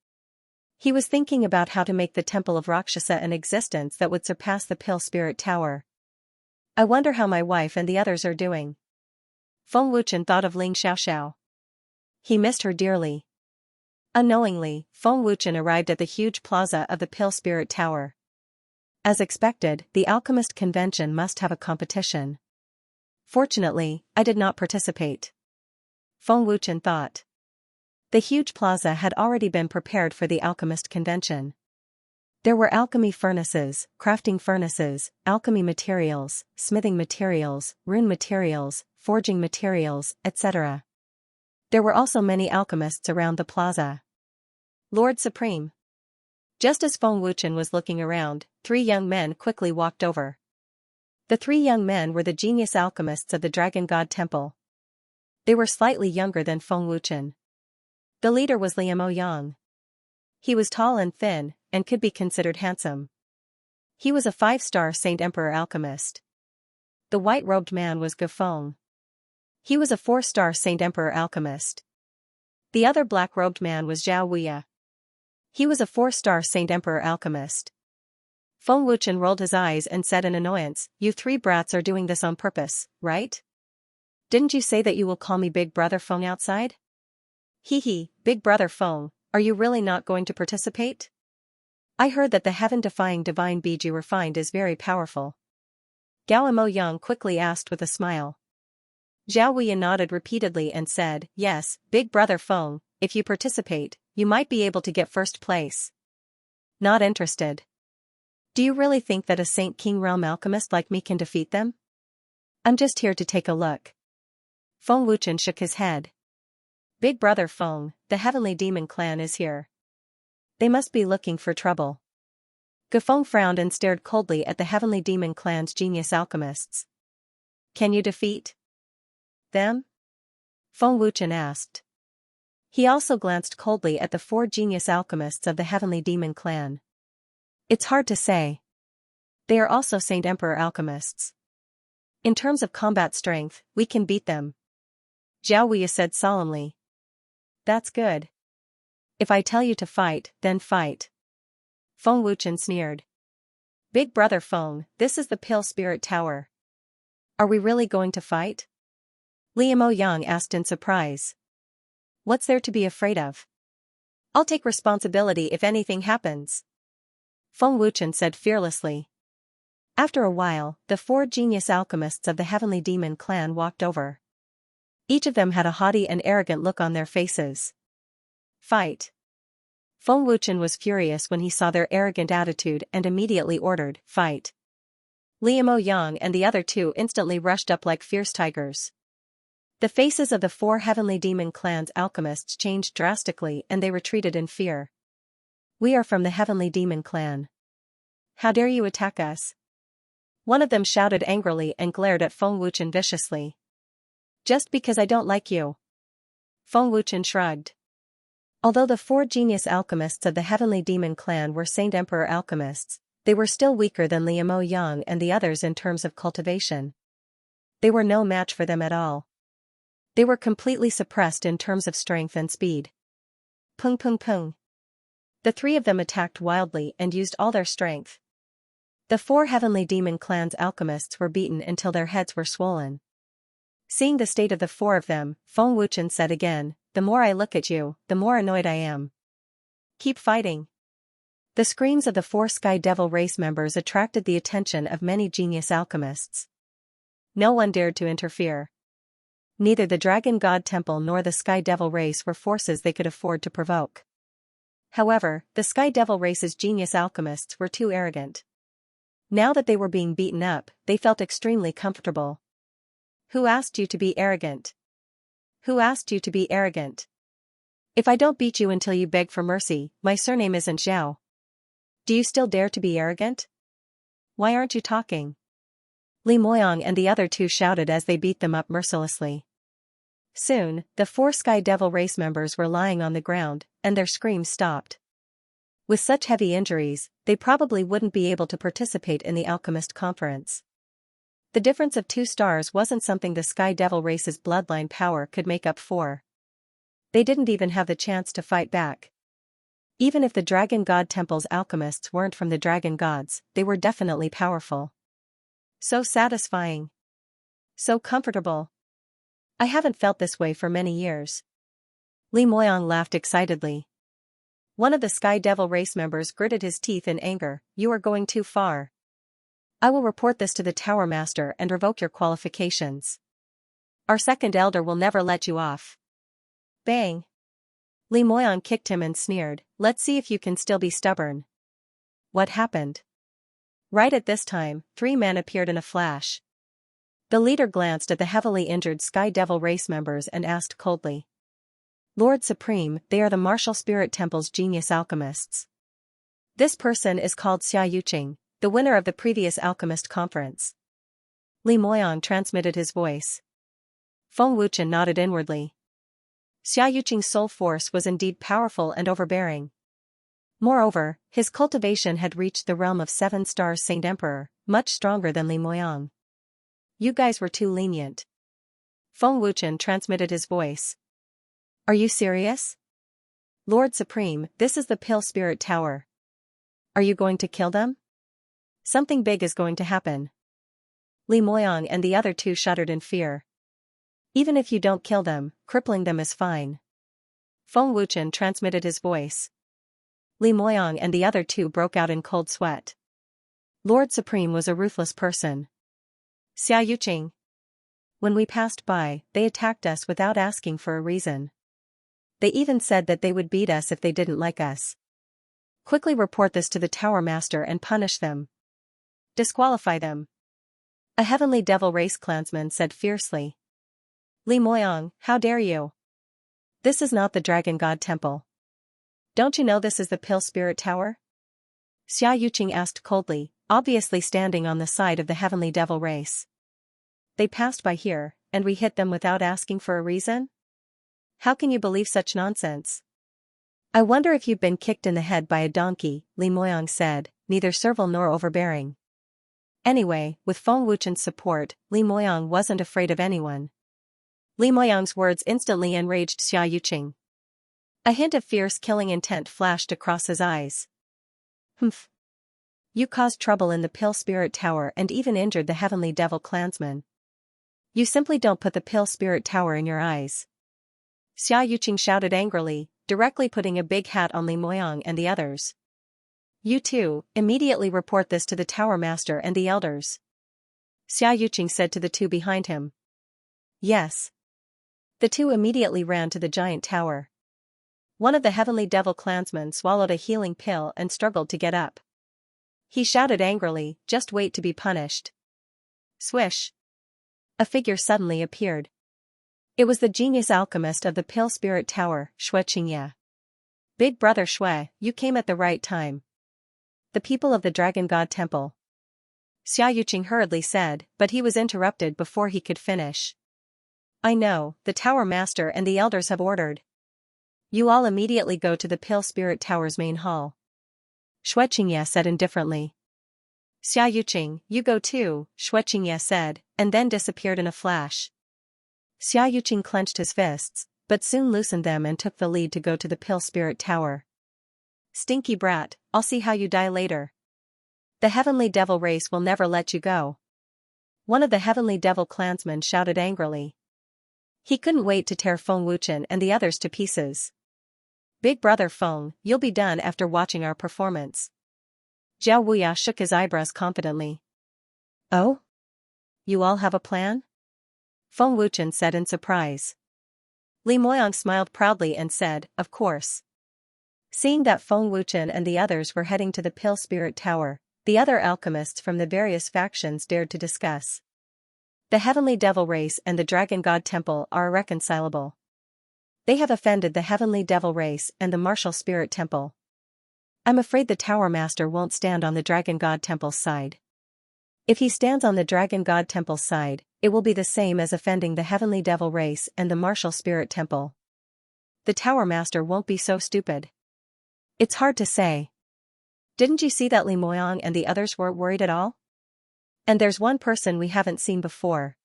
He was thinking about how to make the temple of Rakshasa an existence that would surpass the Pill Spirit Tower. I wonder how my wife and the others are doing. Feng Wuchen thought of Ling Xiaoxiao. He missed her dearly. Unknowingly, Feng Wuchen arrived at the huge plaza of the Pill Spirit Tower. As expected, the alchemist convention must have a competition. Fortunately, I did not participate. Feng Wuchen thought. The huge plaza had already been prepared for the alchemist convention. There were alchemy furnaces, crafting furnaces, alchemy materials, smithing materials, rune materials, forging materials, etc. There were also many alchemists around the plaza. Lord Supreme. Just as Feng Wuchen was looking around, 3 young men quickly walked over. The 3 young men were the genius alchemists of the Dragon God Temple. They were slightly younger than Feng Wuchen. The leader was Liamo Yang. He was tall and thin, and could be considered handsome. He was a 5-star Saint Emperor alchemist. The white-robed man was Gufeng. He was a 4-star Saint Emperor alchemist. The other black-robed man was Zhao Wuya. He was a 4-star Saint Emperor alchemist. Feng Wuchen rolled his eyes and said in annoyance, "You 3 brats are doing this on purpose, right? Didn't you say that you will call me Big Brother Feng outside?" Hee, Big Brother Feng, are you really not going to participate? I heard that the heaven-defying divine bead you refined is very powerful. Gao Mo Yang quickly asked with a smile. Zhao Wuya nodded repeatedly and said, "Yes, Big Brother Feng, if you participate, you might be able to get first place." Not interested. Do you really think that a Saint King Realm alchemist like me can defeat them? I'm just here to take a look. Feng Wuchen shook his head. Big Brother Feng, the Heavenly Demon Clan is here. They must be looking for trouble. Gufeng frowned and stared coldly at the Heavenly Demon Clan's genius alchemists. Can you defeat them? Feng Wuchen asked. He also glanced coldly at the 4 genius alchemists of the Heavenly Demon Clan. It's hard to say. They are also Saint Emperor alchemists. In terms of combat strength, we can beat them. Zhao Wuya said solemnly. That's good. If I tell you to fight, then fight. Feng Wuchen sneered. Big Brother Feng, this is the Pill Spirit Tower. Are we really going to fight? Liamo Yang asked in surprise. What's there to be afraid of? I'll take responsibility if anything happens. Feng Wuchen said fearlessly. After a while, the 4 genius alchemists of the Heavenly Demon Clan walked over. Each of them had a haughty and arrogant look on their faces. Fight. Feng Wuchen was furious when he saw their arrogant attitude and immediately ordered, "Fight." Liamo Yang and the other 2 instantly rushed up like fierce tigers. The faces of the 4 Heavenly Demon Clan's alchemists changed drastically and they retreated in fear. We are from the Heavenly Demon Clan. How dare you attack us? One of them shouted angrily and glared at Feng Wuchen viciously. Just because I don't like you. Feng Wuchen shrugged. Although the 4 genius alchemists of the Heavenly Demon Clan were Saint Emperor alchemists, they were still weaker than Liamo Yang and the others in terms of cultivation. They were no match for them at all. They were completely suppressed in terms of strength and speed. Pung pung pung. The 3 of them attacked wildly and used all their strength. The 4 Heavenly Demon Clan's alchemists were beaten until their heads were swollen. Seeing the state of the 4 of them, Feng Wuchen said again, "The more I look at you, the more annoyed I am. Keep fighting." The screams of the 4 Sky Devil race members attracted the attention of many genius alchemists. No one dared to interfere. Neither the Dragon God Temple nor the Sky Devil race were forces they could afford to provoke. However, the Sky Devil race's genius alchemists were too arrogant. Now that they were being beaten up, they felt extremely comfortable. Who asked you to be arrogant? Who asked you to be arrogant? If I don't beat you until you beg for mercy, my surname isn't Zhao. Do you still dare to be arrogant? Why aren't you talking? Li Moyang and the other 2 shouted as they beat them up mercilessly. Soon, the 4 Sky Devil race members were lying on the ground, and their screams stopped. With such heavy injuries, they probably wouldn't be able to participate in the alchemist conference. The difference of 2 stars wasn't something the Sky Devil race's bloodline power could make up for. They didn't even have the chance to fight back. Even if the Dragon God Temple's alchemists weren't from the Dragon Gods, they were definitely powerful. So satisfying. So comfortable. I haven't felt this way for many years. Li Moyang laughed excitedly. One of the Sky Devil race members gritted his teeth in anger. You are going too far. I will report this to the Tower Master and revoke your qualifications. Our second elder will never let you off. Bang. Li Moyang kicked him and sneered, let's see if you can still be stubborn. What happened? Right at this time, 3 men appeared in a flash. The leader glanced at the heavily injured Sky Devil race members and asked coldly. Lord Supreme, they are the Martial Spirit Temple's genius alchemists. This person is called Xianxia, the winner of the previous alchemist conference. Li Moyang transmitted his voice. Feng Wuchen nodded inwardly. Xianxia's soul force was indeed powerful and overbearing. Moreover, his cultivation had reached the realm of 7 stars Saint Emperor, much stronger than Li Moyang. You guys were too lenient. Feng Wuchen transmitted his voice. Are you serious? Lord Supreme, this is the Pill Spirit Tower. Are you going to kill them? Something big is going to happen. Li Moyang and the other 2 shuddered in fear. Even if you don't kill them, crippling them is fine. Feng Wuchen transmitted his voice. Li Moyang and the other 2 broke out in cold sweat. Lord Supreme was a ruthless person. Xianxia. When we passed by, they attacked us without asking for a reason. They even said that they would beat us if they didn't like us. Quickly report this to the Tower Master and punish them. Disqualify them. A Heavenly Devil race clansman said fiercely. Li Moyang, how dare you? This is not the Dragon God Temple. Don't you know this is the Pill Spirit Tower? Xianxia asked coldly, obviously standing on the side of the Heavenly Devil race. They passed by here, and we hit them without asking for a reason? How can you believe such nonsense? I wonder if you've been kicked in the head by a donkey, Li Moyang said, neither servile nor overbearing. Anyway, with Feng Wuchen's support, Li Moyang wasn't afraid of anyone. Li Moyang's words instantly enraged Xianxia. A hint of fierce killing intent flashed across his eyes. Humph. You caused trouble in the Pill Spirit Tower and even injured the Heavenly Devil clansman. You simply don't put the Pill Spirit Tower in your eyes. Xianxia shouted angrily, directly putting a big hat on Li Moyang and the others. You too, immediately report this to the Tower Master and the elders. Xianxia said to the 2 behind him. Yes. The 2 immediately ran to the giant tower. One of the Heavenly Devil clansmen swallowed a healing pill and struggled to get up. He shouted angrily, just wait to be punished. Swish. A figure suddenly appeared. It was the genius alchemist of the Pill Spirit Tower, Xianxia. Big brother Shui, you came at the right time. The people of the Dragon God Temple. Xianxia hurriedly said, but he was interrupted before he could finish. I know, the Tower Master and the elders have ordered. You all immediately go to the Pill Spirit Tower's main hall. Xianxia said indifferently. Xianxia, you go too, Xianxia said, and then disappeared in a flash. Xianxia clenched his fists, but soon loosened them and took the lead to go to the Pill Spirit Tower. Stinky brat, I'll see how you die later. The Heavenly Devil race will never let you go. One of the Heavenly Devil clansmen shouted angrily. He couldn't wait to tear Feng Wuchen and the others to pieces. Big brother Feng, you'll be done after watching our performance. Zhao Wuya shook his eyebrows confidently. Oh? You all have a plan? Feng Wuchen said in surprise. Li Moyang smiled proudly and said, of course. Seeing that Feng Wuchen and the others were heading to the Pill Spirit Tower, the other alchemists from the various factions dared to discuss. The Heavenly Devil race and the Dragon God Temple are irreconcilable. They have offended the Heavenly Devil race and the Martial Spirit Temple. I'm afraid the Tower Master won't stand on the Dragon God Temple's side. If he stands on the Dragon God Temple's side, it will be the same as offending the Heavenly Devil race and the Martial Spirit Temple. The Tower Master won't be so stupid. It's hard to say. Didn't you see that Li Moyang and the others weren't worried at all? And there's one person we haven't seen before.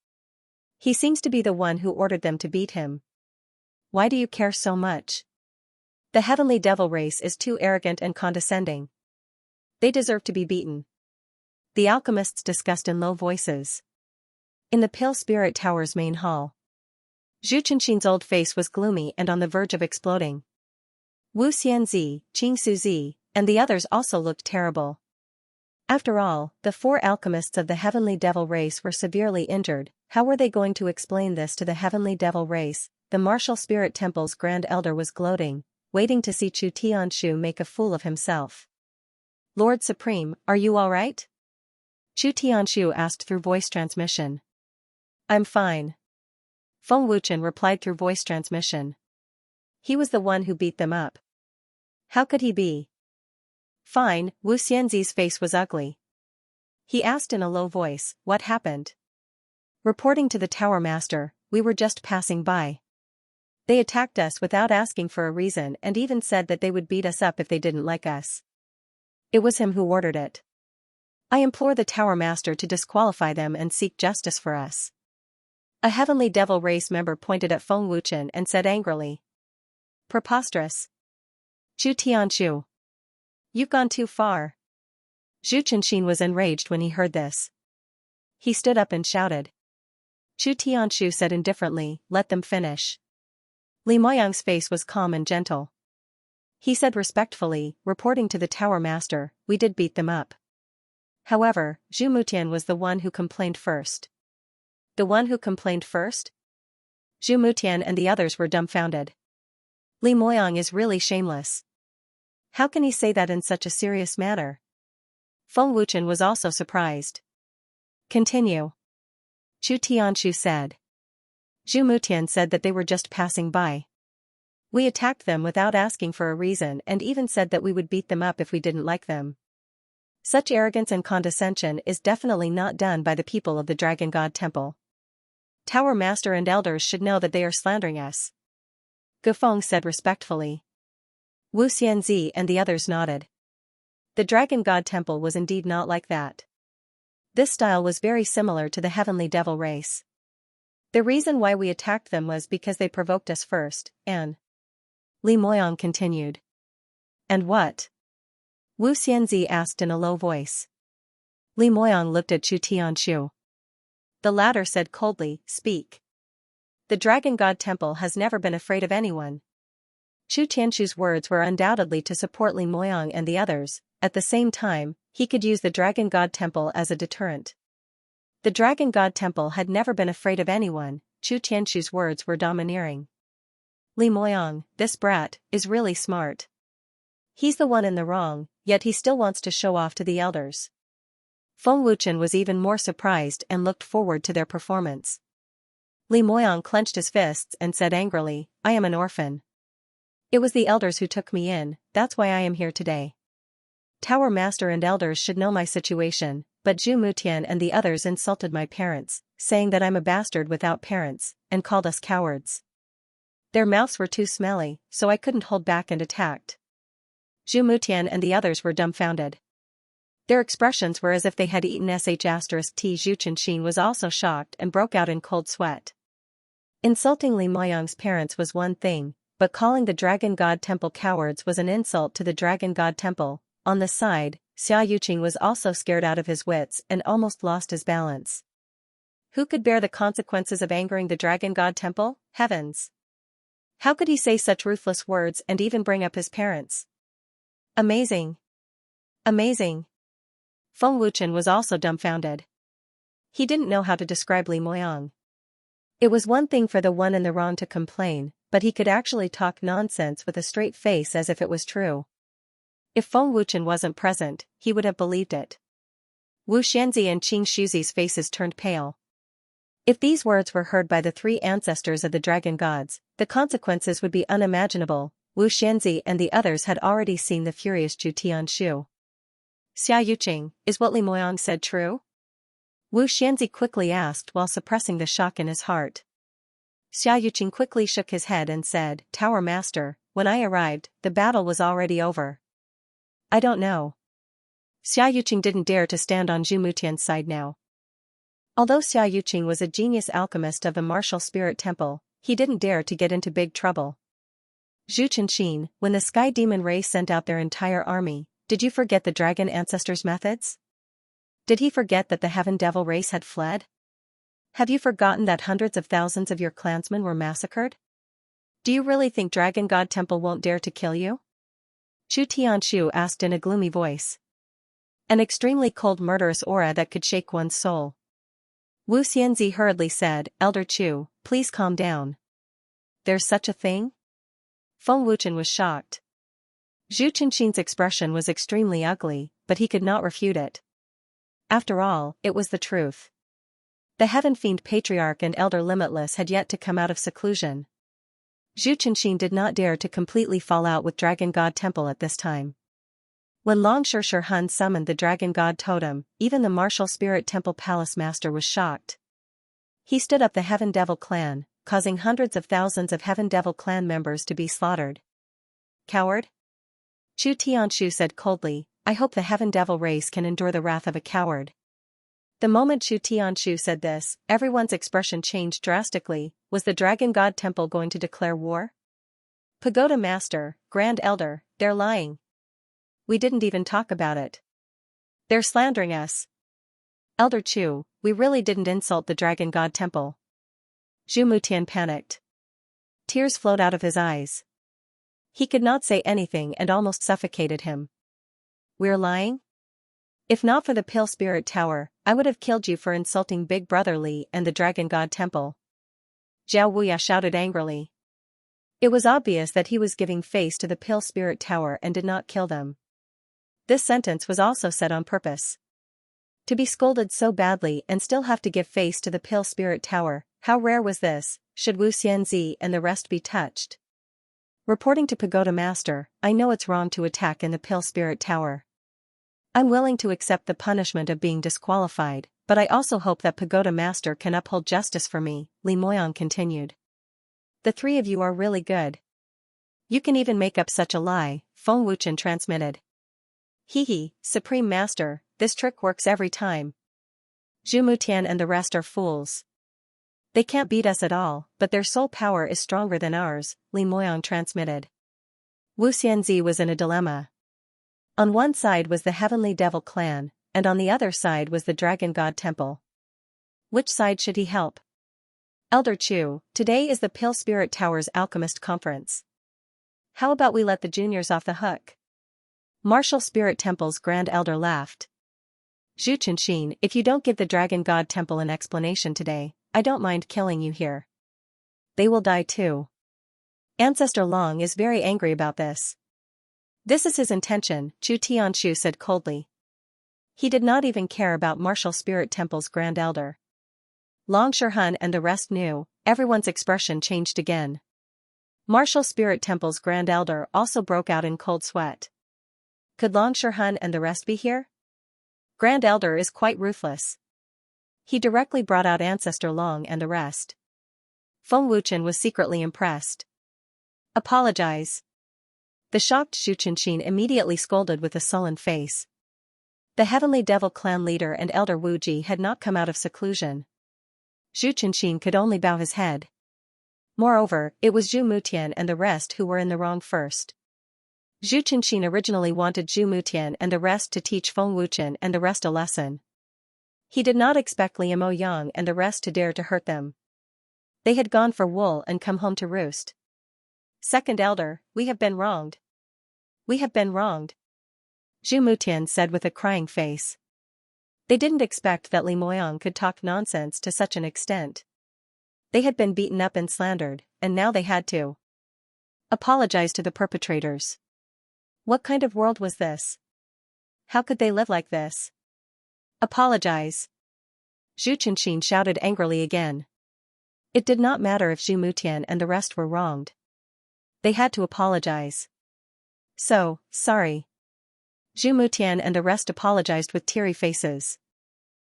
He seems to be the one who ordered them to beat him. Why do you care so much? The heavenly devil race is too arrogant and condescending. They deserve to be beaten. The alchemists discussed in low voices. In the Pale Spirit Tower's main hall, Zhu Chenxin's old face was gloomy and on the verge of exploding. Wu Xianzi, Qing Suzi, and the others also looked terrible. After all, the 4 alchemists of the heavenly devil race were severely injured. How were they going to explain this to the heavenly devil race? The Martial Spirit Temple's Grand Elder was gloating, waiting to see Chu Tianshu make a fool of himself. Lord Supreme, are you all right? Chu Tianshu asked through voice transmission. I'm fine. Feng Wuchen replied through voice transmission. He was the one who beat them up. How could he be? Fine. Wu Xianzi's face was ugly. He asked in a low voice, what happened? Reporting to the Tower Master, we were just passing by. They attacked us without asking for a reason and even said that they would beat us up if they didn't like us. It was him who ordered it. I implore the Tower Master to disqualify them and seek justice for us. A heavenly devil race member pointed at Feng Wuchen and said angrily. Preposterous. Chu Tianshu. You've gone too far. Zhu Chenxin was enraged when he heard this. He stood up and shouted. Chu Tianshu said indifferently, let them finish. Li Moyang's face was calm and gentle. He said respectfully, reporting to the Tower Master, we did beat them up. However, Zhu Mutian was the one who complained first. The one who complained first? Zhu Mutian and the others were dumbfounded. Li Moyang is really shameless. How can he say that in such a serious manner? Feng Wuchen was also surprised. Continue. Chu Tianshu said. Zhu Mutian said that they were just passing by. We attacked them without asking for a reason and even said that we would beat them up if we didn't like them. Such arrogance and condescension is definitely not done by the people of the Dragon God Temple. Tower Master and elders should know that they are slandering us. Gufeng said respectfully. Wu Xianzi and the others nodded. The Dragon God Temple was indeed not like that. This style was very similar to the heavenly devil race. The reason why we attacked them was because they provoked us first, and Li Moyang continued. And what? Wu Xianzi asked in a low voice. Li Moyang looked at Chu Tianshu. The latter said coldly, speak. The Dragon God Temple has never been afraid of anyone. Chu Tianshu's words were undoubtedly to support Li Moyang and the others. At the same time, he could use the Dragon God Temple as a deterrent. The Dragon God Temple had never been afraid of anyone. Chu Tianshu's words were domineering. Li Moyang, this brat, is really smart. He's the one in the wrong, yet he still wants to show off to the elders. Feng Wuchen was even more surprised and looked forward to their performance. Li Moyang clenched his fists and said angrily, I am an orphan. It was the elders who took me in, that's why I am here today. Tower Master and elders should know my situation, but Zhu Mutian and the others insulted my parents, saying that I'm a bastard without parents, and called us cowards. Their mouths were too smelly, so I couldn't hold back and attacked. Zhu Mutian and the others were dumbfounded. Their expressions were as if they had eaten **t. Zhu Chenxin was also shocked and broke out in cold sweat. Insulting Li Moyang's parents was one thing, but calling the Dragon God Temple cowards was an insult to the Dragon God Temple. On the side, Xia Yuqing was also scared out of his wits and almost lost his balance. Who could bear the consequences of angering the Dragon God Temple? Heavens! How could he say such ruthless words and even bring up his parents? Amazing! Amazing! Feng Wuchen was also dumbfounded. He didn't know how to describe Li Moyang. It was one thing for the one in the wrong to complain, but he could actually talk nonsense with a straight face as if it was true. If Feng Wuchen wasn't present, he would have believed it. Wu Xianzi and Qing Shuzi's faces turned pale. If these words were heard by the 3 ancestors of the dragon gods, the consequences would be unimaginable. Wu Xianzi and the others had already seen the furious Chu Tianshu. Xia Yuqing, is what Li Moyang said true? Wu Xianzi quickly asked while suppressing the shock in his heart. Xia Yuqing quickly shook his head and said, Tower Master, when I arrived, the battle was already over. I don't know. Xia Yuqing didn't dare to stand on Zhu Mutian's side now. Although Xia Yuqing was a genius alchemist of the martial spirit temple, he didn't dare to get into big trouble. Zhu Chenxin, when the Sky Demon race sent out their entire army, did you forget the dragon ancestors' methods? Did he forget that the Heaven Devil race had fled? Have you forgotten that hundreds of thousands of your clansmen were massacred? Do you really think Dragon God Temple won't dare to kill you? Chu Tianshu asked in a gloomy voice. An extremely cold murderous aura that could shake one's soul. Wu Xianzi hurriedly said, Elder Chu, please calm down. There's such a thing? Feng Wuchen was shocked. Zhu Chenxin's expression was extremely ugly, but he could not refute it. After all, it was the truth. The Heaven Fiend Patriarch and Elder Limitless had yet to come out of seclusion. Zhu Chenxin did not dare to completely fall out with Dragon God Temple at this time. When Longsher Hun summoned the Dragon God Totem, even the Martial Spirit Temple Palace Master was shocked. He stood up the Heaven Devil clan, causing hundreds of thousands of Heaven Devil clan members to be slaughtered. Coward? Chu Tianshu said coldly, I hope the Heaven Devil race can endure the wrath of a coward. The moment Chu Tianshu said this, everyone's expression changed drastically. Was the Dragon God Temple going to declare war? Pagoda Master, Grand Elder, they're lying. We didn't even talk about it. They're slandering us. Elder Chu, we really didn't insult the Dragon God Temple. Zhu Mutian panicked. Tears flowed out of his eyes. He could not say anything and almost suffocated him. We're lying? If not for the Pill Spirit Tower, I would have killed you for insulting Big Brother Li and the Dragon God Temple. Zhao Wuya shouted angrily. It was obvious that he was giving face to the Pill Spirit Tower and did not kill them. This sentence was also said on purpose. To be scolded so badly and still have to give face to the Pill Spirit Tower, how rare was this? Should Wu Xianzi and the rest be touched? Reporting to Pagoda Master, I know it's wrong to attack in the Pill Spirit Tower. I'm willing to accept the punishment of being disqualified, but I also hope that Pagoda Master can uphold justice for me, Li Moyang continued. The three of you are really good. You can even make up such a lie, Feng Wuchen transmitted. Hee, Supreme Master, this trick works every time. Zhu Mutian and the rest are fools. They can't beat us at all, but their soul power is stronger than ours, Li Moyang transmitted. Wu Xianzi was in a dilemma. On one side was the Heavenly Devil clan, and on the other side was the Dragon God Temple. Which side should he help? Elder Chu, today is the Pill Spirit Tower's Alchemist Conference. How about we let the juniors off the hook? Martial Spirit Temple's Grand Elder laughed. Zhu Chenxin, if you don't give the Dragon God Temple an explanation today, I don't mind killing you here. They will die too. Ancestor Long is very angry about this. This is his intention, Chu Tianshu said coldly. He did not even care about Martial Spirit Temple's Grand Elder. Longsher Hun and the rest knew. Everyone's expression changed again. Martial Spirit Temple's Grand Elder also broke out in cold sweat. Could Longsher Hun and the rest be here? Grand Elder is quite ruthless. He directly brought out Ancestor Long and the rest. Feng Wuchen was secretly impressed. Apologize. The shocked Zhu Chenxin immediately scolded with a sullen face. The Heavenly Devil clan leader and Elder Wu Ji had not come out of seclusion. Zhu Chenxin could only bow his head. Moreover, it was Zhu Mutian and the rest who were in the wrong first. Zhu Chenxin originally wanted Zhu Mutian and the rest to teach Feng Wuchen and the rest a lesson. He did not expect Li Moyang and the rest to dare to hurt them. They had gone for wool and come home to roost. Second Elder, we have been wronged. We have been wronged. Zhu Mutian said with a crying face. They didn't expect that Li Moyang could talk nonsense to such an extent. They had been beaten up and slandered, and now they had to apologize to the perpetrators. What kind of world was this? How could they live like this? Apologize. Zhu Chenxin shouted angrily again. It did not matter if Zhu Mutian and the rest were wronged. They had to apologize. So, sorry. Zhu Mutian and the rest apologized with teary faces.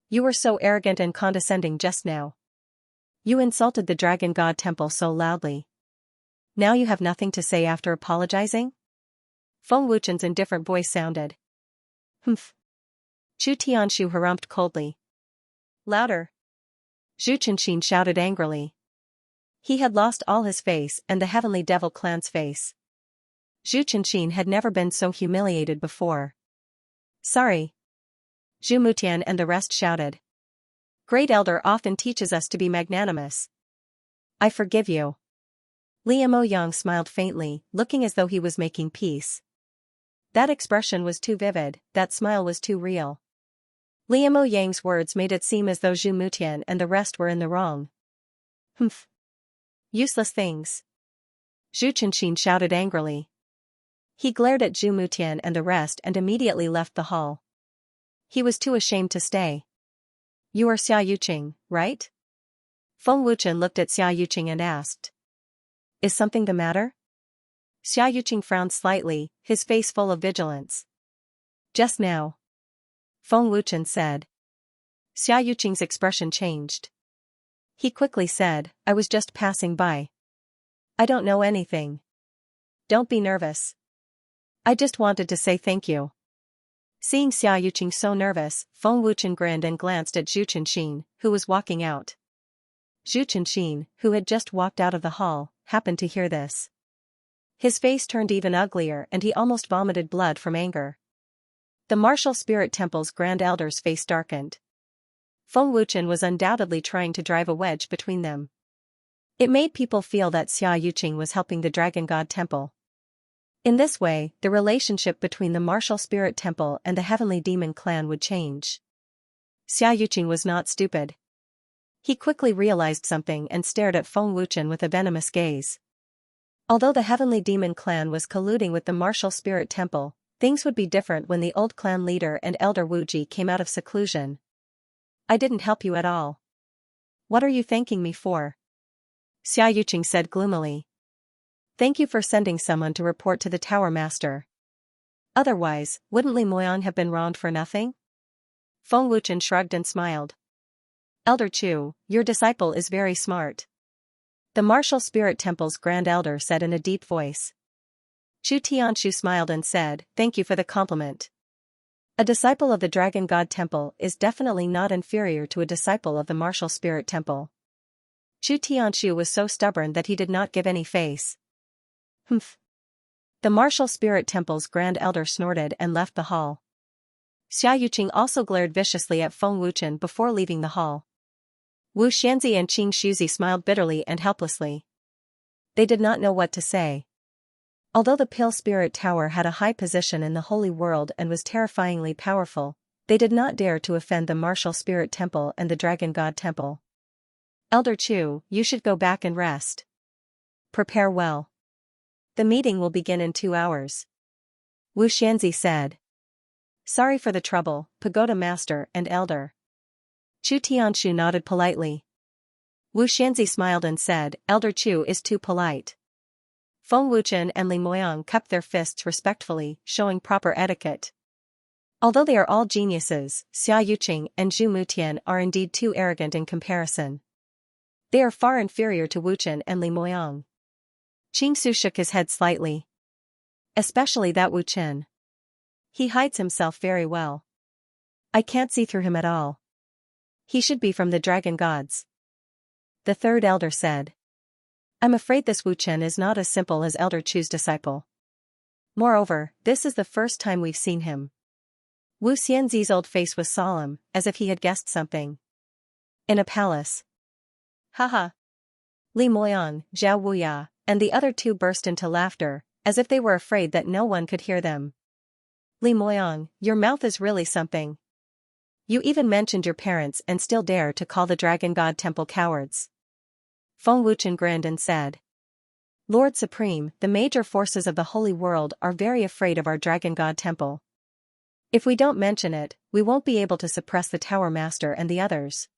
You were so arrogant and condescending just now. You insulted the Dragon God Temple so loudly. Now you have nothing to say after apologizing? Feng Wuchen's indifferent voice sounded. Humph. Chu Tianshu harumphed coldly. Louder! Zhu Chenxin shouted angrily. He had lost all his face and the Heavenly Devil clan's face. Zhu Chenxin had never been so humiliated before. Sorry. Zhu Mutian and the rest shouted. Great Elder often teaches us to be magnanimous. I forgive you. Li Moyang smiled faintly, looking as though he was making peace. That expression was too vivid, that smile was too real. Li Moyang's words made it seem as though Zhu Mutian and the rest were in the wrong. Humph. Useless things. Zhu Chenxin shouted angrily. He glared at Zhu Mutian and the rest and immediately left the hall. He was too ashamed to stay. You are Xia Yuqing, right? Feng Wuchen looked at Xia Yuqing and asked. Is something the matter? Xia Yuqing frowned slightly, his face full of vigilance. Just now. Feng Wuchen said. Xia Yuqing's expression changed. He quickly said, I was just passing by. I don't know anything. Don't be nervous. I just wanted to say thank you. Seeing Xia Yuqing so nervous, Feng Wuchen grinned and glanced at Zhu Chenxin, who was walking out. Zhu Chenxin, who had just walked out of the hall, happened to hear this. His face turned even uglier and he almost vomited blood from anger. The Martial Spirit Temple's Grand Elder's face darkened. Feng Wuchen was undoubtedly trying to drive a wedge between them. It made people feel that Xia Yuqing was helping the Dragon God Temple. In this way, the relationship between the Martial Spirit Temple and the Heavenly Demon Clan would change. Xia Yuqing was not stupid. He quickly realized something and stared at Feng Wuchen with a venomous gaze. Although the Heavenly Demon Clan was colluding with the Martial Spirit Temple, things would be different when the old clan leader and Elder Wuji came out of seclusion. I didn't help you at all. What are you thanking me for? Xia Yuqing said gloomily. Thank you for sending someone to report to the Tower Master. Otherwise, wouldn't Li Moyang have been wronged for nothing? Feng Wuchen shrugged and smiled. Elder Chu, your disciple is very smart. The Martial Spirit Temple's Grand Elder said in a deep voice. Chu Tianshu smiled and said, thank you for the compliment. A disciple of the Dragon God Temple is definitely not inferior to a disciple of the Martial Spirit Temple. Chu Tianshu was so stubborn that he did not give any face. Humph. The Martial Spirit Temple's Grand Elder snorted and left the hall. Xia Yuqing also glared viciously at Feng Wuchen before leaving the hall. Wu Xianxia and Qing Shuzi smiled bitterly and helplessly. They did not know what to say. Although the Pale Spirit Tower had a high position in the Holy World and was terrifyingly powerful, they did not dare to offend the Martial Spirit Temple and the Dragon God Temple. Elder Chu, you should go back and rest. Prepare well. The meeting will begin in 2 hours. Wu Xianxi said. Sorry for the trouble, Pagoda Master and Elder. Chu Tianshu nodded politely. Wu Xianxi smiled and said, Elder Chu is too polite. Feng Wuchen and Li Moyang cupped their fists respectfully, showing proper etiquette. Although they are all geniuses, Xia Yuqing and Zhu Mutian are indeed too arrogant in comparison. They are far inferior to Wuchen and Li Moyang. Qing Su shook his head slightly. Especially that Wuchen. He hides himself very well. I can't see through him at all. He should be from the Dragon Gods. The third elder said. I'm afraid this Wuchen is not as simple as Elder Chu's disciple. Moreover, this is the first time we've seen him. Wu Xianzi's old face was solemn, as if he had guessed something. In a palace. Haha. Li Moyang, Zhao Wuya, and the other two burst into laughter, as if they were afraid that no one could hear them. Li Moyang, your mouth is really something. You even mentioned your parents and still dare to call the Dragon God Temple cowards. Feng Wuchen grinned and said. Lord Supreme, the major forces of the Holy World are very afraid of our Dragon God Temple. If we don't mention it, we won't be able to suppress the Tower Master and the others.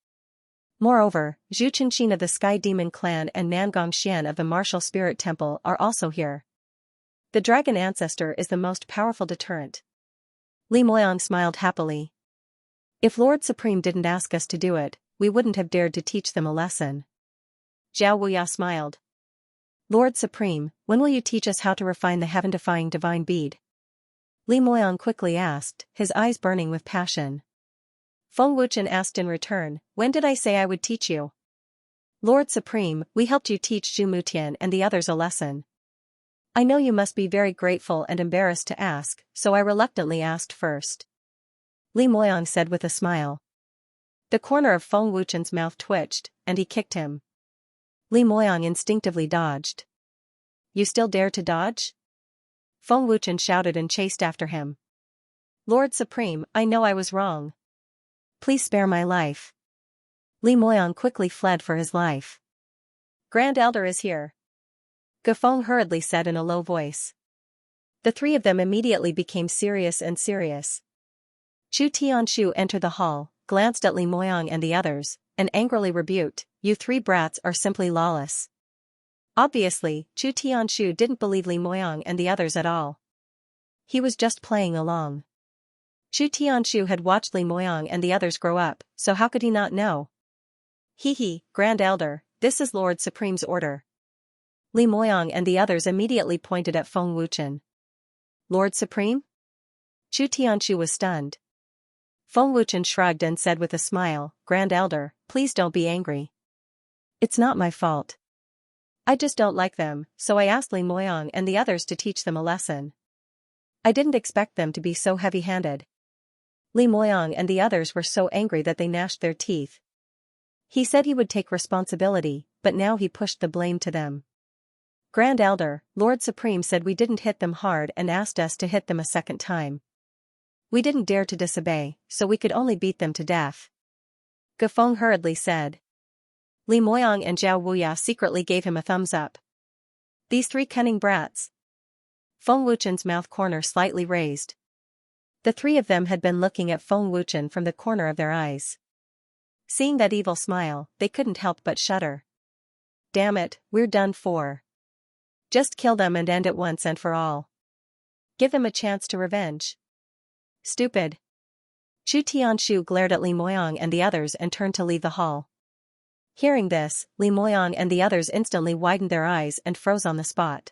Moreover, Zhu Chenxin of the Sky Demon Clan and Nangong Xian of the Martial Spirit Temple are also here. The Dragon Ancestor is the most powerful deterrent. Li Moyang smiled happily. If Lord Supreme didn't ask us to do it, we wouldn't have dared to teach them a lesson. Zhao Wuya smiled. Lord Supreme, when will you teach us how to refine the heaven-defying divine bead? Li Moyang quickly asked, his eyes burning with passion. Feng Wuchen asked in return, when did I say I would teach you? Lord Supreme, we helped you teach Zhu Mutian and the others a lesson. I know you must be very grateful and embarrassed to ask, so I reluctantly asked first. Li Moyang said with a smile. The corner of Feng Wuchen's mouth twitched, and he kicked him. Li Moyang instinctively dodged. You still dare to dodge? Feng Wuchen shouted and chased after him. Lord Supreme, I know I was wrong. Please spare my life. Li Moyang quickly fled for his life. Grand Elder is here. Gafeng hurriedly said in a low voice. The three of them immediately became serious. Chu Tianshu entered the hall, glanced at Li Moyang and the others, and angrily rebuked, you three brats are simply lawless. Obviously, Chu Tianshu didn't believe Li Moyang and the others at all. He was just playing along. Chu Tianshu had watched Li Moyang and the others grow up, so how could he not know? Grand Elder, this is Lord Supreme's order. Li Moyang and the others immediately pointed at Feng Wuchen. Lord Supreme? Chu Tianshu was stunned. Feng Wuchen shrugged and said with a smile, Grand Elder, please don't be angry. It's not my fault. I just don't like them, so I asked Li Moyang and the others to teach them a lesson. I didn't expect them to be so heavy-handed. Li Moyang and the others were so angry that they gnashed their teeth. He said he would take responsibility, but now he pushed the blame to them. Grand Elder, Lord Supreme said we didn't hit them hard and asked us to hit them a second time. We didn't dare to disobey, so we could only beat them to death. Gafeng hurriedly said. Li Moyang and Zhao Wuya secretly gave him a thumbs up. These three cunning brats. Feng Wuchen's mouth corner slightly raised. The three of them had been looking at Feng Wuchen from the corner of their eyes. Seeing that evil smile, they couldn't help but shudder. Damn it, we're done for. Just kill them and end it once and for all. Give them a chance to revenge. Stupid. Chu Tianshu glared at Li Moyang and the others and turned to leave the hall. Hearing this, Li Moyang and the others instantly widened their eyes and froze on the spot.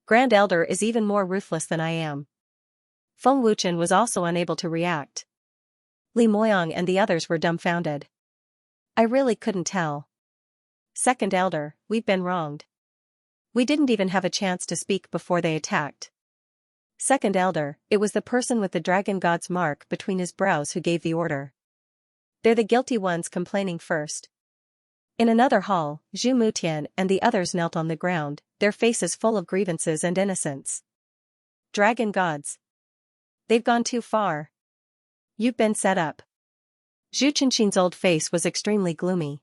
Grand Elder is even more ruthless than I am. Feng Wuchen was also unable to react. Li Moyang and the others were dumbfounded. I really couldn't tell. Second Elder, we've been wronged. We didn't even have a chance to speak before they attacked. Second Elder, it was the person with the dragon god's mark between his brows who gave the order. They're the guilty ones complaining first. In another hall, Zhu Mutian and the others knelt on the ground, their faces full of grievances and innocence. Dragon gods. They've gone too far. You've been set up. Zhu Chenxin's old face was extremely gloomy.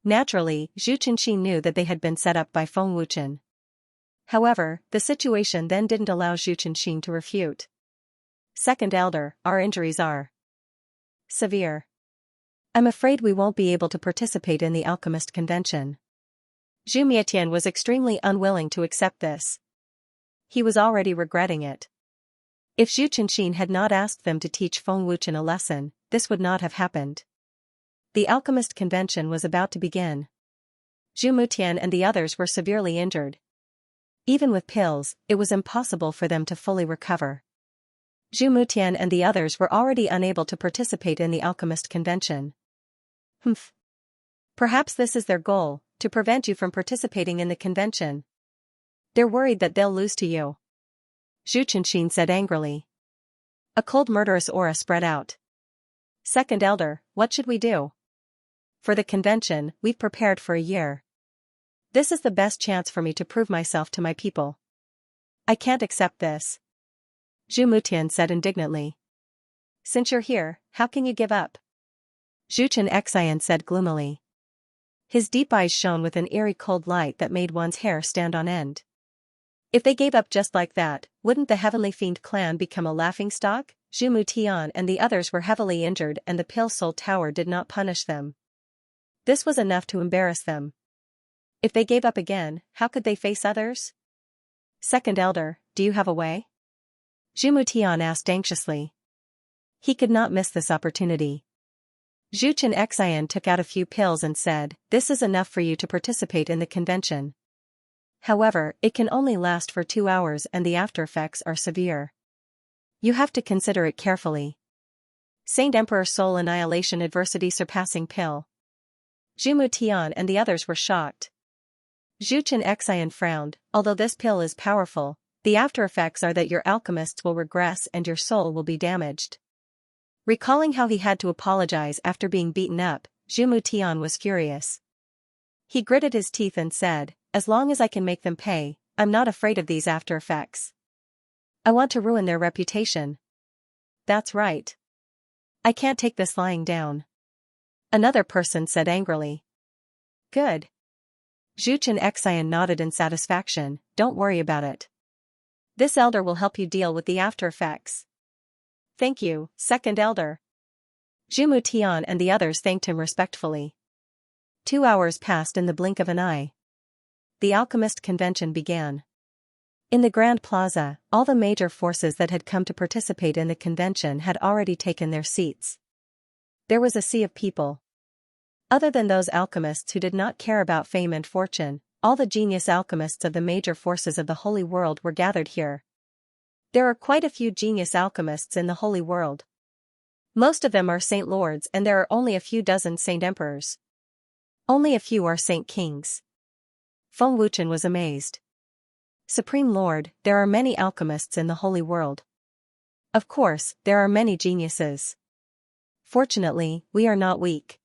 Naturally, Zhu Chenxin knew that they had been set up by Feng Wuchen. However, the situation then didn't allow Zhu Chenxin to refute. Second Elder, our injuries are severe. I'm afraid we won't be able to participate in the Alchemist Convention. Zhu Mietian was extremely unwilling to accept this. He was already regretting it. If Zhu Chenxin had not asked them to teach Feng Wuchen a lesson, this would not have happened. The Alchemist Convention was about to begin. Zhu Mutian and the others were severely injured. Even with pills, it was impossible for them to fully recover. Zhu Mutian and the others were already unable to participate in the Alchemist Convention. Perhaps this is their goal, to prevent you from participating in the convention. They're worried that they'll lose to you. Zhu Chenxin said angrily. A cold murderous aura spread out. Second Elder, what should we do? For the convention, we've prepared for a year. This is the best chance for me to prove myself to my people. I can't accept this. Zhu Mutian said indignantly. Since you're here, how can you give up? Zhu Xianxia said gloomily. His deep eyes shone with an eerie cold light that made one's hair stand on end. If they gave up just like that, wouldn't the Heavenly Fiend clan become a laughingstock? Zhu Mutian and the others were heavily injured and the Pale Soul Tower did not punish them. This was enough to embarrass them. If they gave up again, how could they face others? Second Elder, do you have a way? Zhu Mutian asked anxiously. He could not miss this opportunity. Zhu Xianxia took out a few pills and said, this is enough for you to participate in the convention. However, it can only last for 2 hours and the after effects are severe. You have to consider it carefully. Saint Emperor Soul Annihilation Adversity Surpassing Pill. Zhu Mutian and the others were shocked. Zhu Xianxia frowned. Although this pill is powerful, the after effects are that your alchemists will regress and your soul will be damaged. Recalling how he had to apologize after being beaten up, Zhu Mutian was furious. He gritted his teeth and said, "As long as I can make them pay, I'm not afraid of these after effects. I want to ruin their reputation." "That's right. I can't take this lying down," another person said angrily. "Good." Zhu Xianxia nodded in satisfaction. "Don't worry about it. This elder will help you deal with the after effects." "Thank you, second elder." Zhu Mutian and the others thanked him respectfully. 2 hours passed in the blink of an eye. The alchemist convention began. In the Grand Plaza, all the major forces that had come to participate in the convention had already taken their seats. There was a sea of people. Other than those alchemists who did not care about fame and fortune, all the genius alchemists of the major forces of the Holy World were gathered here. There are quite a few genius alchemists in the Holy World. Most of them are Saint Lords and there are only a few dozen Saint Emperors. Only a few are Saint Kings. Feng Wuchen was amazed. "Supreme Lord, there are many alchemists in the Holy World. Of course, there are many geniuses. Fortunately, we are not weak.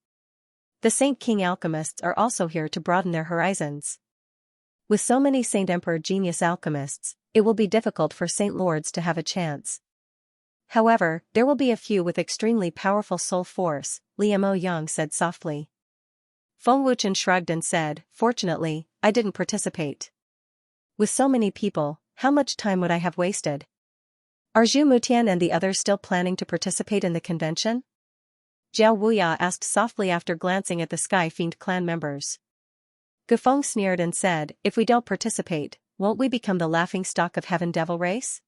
The Saint King alchemists are also here to broaden their horizons. With so many Saint Emperor genius alchemists, it will be difficult for Saint Lords to have a chance. However, there will be a few with extremely powerful soul force," Liamo Yang said softly. Feng Wuchen shrugged and said, "Fortunately, I didn't participate. With so many people, how much time would I have wasted?" "Are Zhu Mutian and the others still planning to participate in the convention?" Jiao Wuya asked softly after glancing at the Sky Fiend clan members. Gufeng sneered and said, "If we don't participate, won't we become the laughingstock of Heaven Devil race?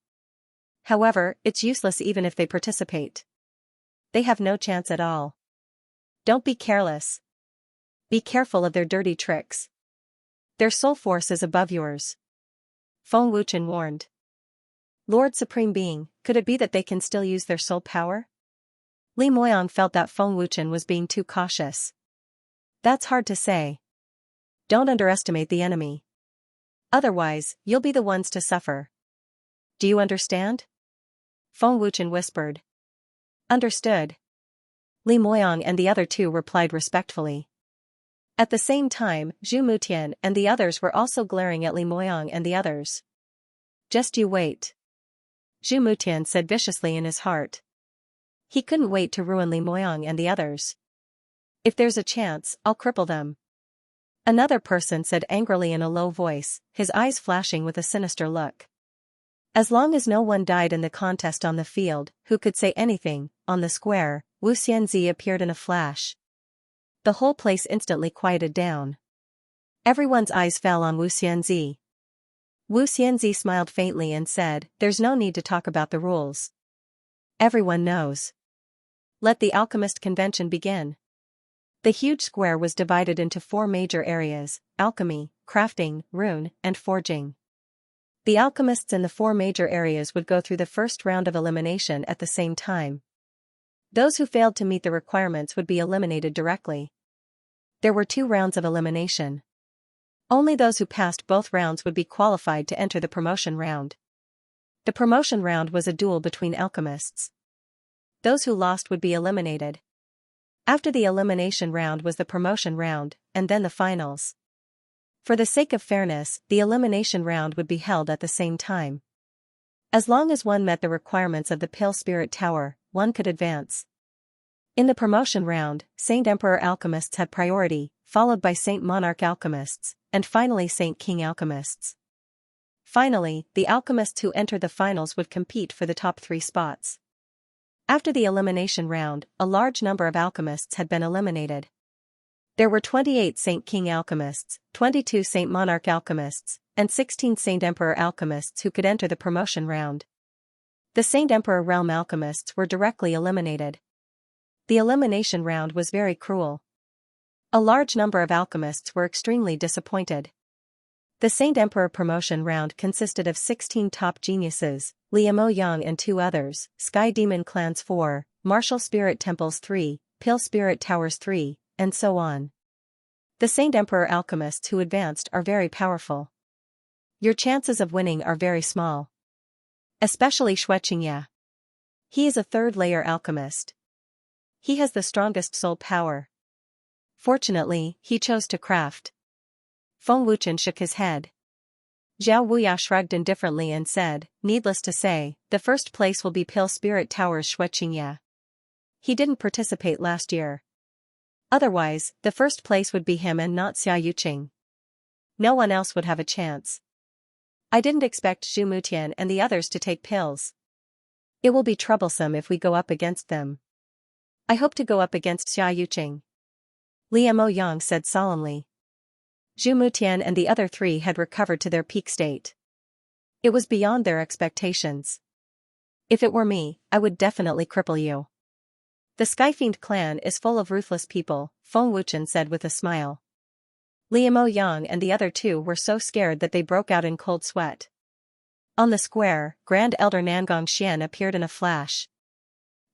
However, it's useless even if they participate. They have no chance at all. Don't be careless. Be careful of their dirty tricks. Their soul force is above yours." Feng Wuchen warned. "Lord Supreme Being, could it be that they can still use their soul power?" Li Moyang felt that Feng Wuchen was being too cautious. "That's hard to say. Don't underestimate the enemy. Otherwise, you'll be the ones to suffer. Do you understand?" Feng Wuchen whispered. "Understood." Li Moyang and the other two replied respectfully. At the same time, Zhu Mutian and the others were also glaring at Li Moyang and the others. "Just you wait," Zhu Mutian said viciously in his heart. He couldn't wait to ruin Li Moyang and the others. "If there's a chance, I'll cripple them," another person said angrily in a low voice, his eyes flashing with a sinister look. As long as no one died in the contest on the field, who could say anything, on the square, Wu Xianzi appeared in a flash. The whole place instantly quieted down. Everyone's eyes fell on Wu Xianzi. Wu Xianzi smiled faintly and said, "There's no need to talk about the rules. Everyone knows. Let the alchemist convention begin." The huge square was divided into 4 major areas: alchemy, crafting, rune, and forging. The alchemists in the 4 major areas would go through the first round of elimination at the same time. Those who failed to meet the requirements would be eliminated directly. There were 2 rounds of elimination. Only those who passed both rounds would be qualified to enter the promotion round. The promotion round was a duel between alchemists. Those who lost would be eliminated. After the elimination round was the promotion round, and then the finals. For the sake of fairness, the elimination round would be held at the same time. As long as one met the requirements of the Pale Spirit Tower, one could advance. In the promotion round, Saint Emperor alchemists had priority, followed by Saint Monarch alchemists, and finally Saint King alchemists. Finally, the alchemists who entered the finals would compete for the top 3 spots. After the elimination round, a large number of alchemists had been eliminated. There were 28 Saint King alchemists, 22 Saint Monarch alchemists, and 16 Saint Emperor alchemists who could enter the promotion round. The Saint Emperor realm alchemists were directly eliminated. The elimination round was very cruel. A large number of alchemists were extremely disappointed. The Saint Emperor promotion round consisted of 16 top geniuses, Liamo Yang and 2 others, Sky Demon Clans 4, Martial Spirit Temples 3, Pale Spirit Towers 3, and so on. The Saint Emperor alchemists who advanced are very powerful. Your chances of winning are very small. Especially Xianxia. He is a 3rd-layer alchemist. He has the strongest soul power. Fortunately, he chose to craft. Feng Wuchen shook his head. Zhao Wuya shrugged indifferently and said, needless to say, the first place will be Pale Spirit Towers Xianxia. He didn't participate last year. Otherwise, the first place would be him and not Xia Yuqing. No one else would have a chance. I didn't expect Zhu Mutian and the others to take pills. It will be troublesome if we go up against them. I hope to go up against Xia Yuqing. Liamo Yang said solemnly. Zhu Mutian and the other 3 had recovered to their peak state. It was beyond their expectations. If it were me, I would definitely cripple you. The Skyfiend clan is full of ruthless people, Feng Wuchen said with a smile. Liamo Yang and the other 2 were so scared that they broke out in cold sweat. On the square, Grand Elder Nangong Xian appeared in a flash.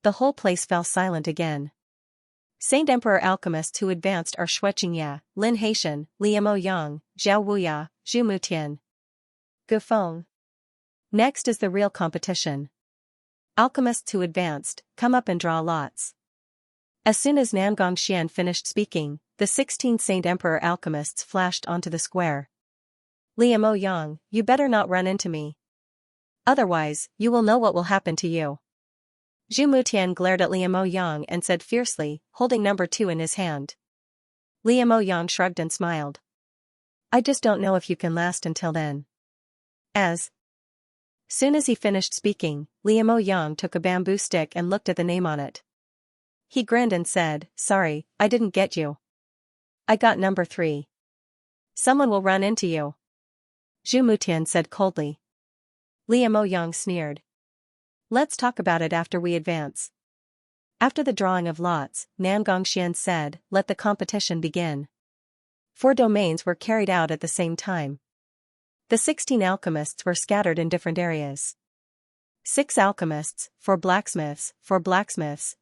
The whole place fell silent again. Saint Emperor alchemists who advanced are Xianxia, Lin Haitian, Liamo Yang, Zhao Wuya, Zhu Mutian. Gufeng. Next is the real competition. Alchemists who advanced, come up and draw lots. As soon as Nangong Xian finished speaking, the 16 Saint Emperor alchemists flashed onto the square. Liamo Yang, you better not run into me. Otherwise, you will know what will happen to you. Zhu Mutian glared at Liamo Yang and said fiercely, holding number 2 in his hand. Liamo Yang shrugged and smiled. I just don't know if you can last until then. As soon as he finished speaking, Liamo Yang took a bamboo stick and looked at the name on it. He grinned and said, sorry, I didn't get you. I got number 3. Someone will run into you. Zhu Mutian said coldly. Liamo Yang sneered. Let's talk about it after we advance. After the drawing of lots, Nangong Xian said, let the competition begin. 4 domains were carried out at the same time. The 16 alchemists were scattered in different areas. 6 alchemists, 4 blacksmiths,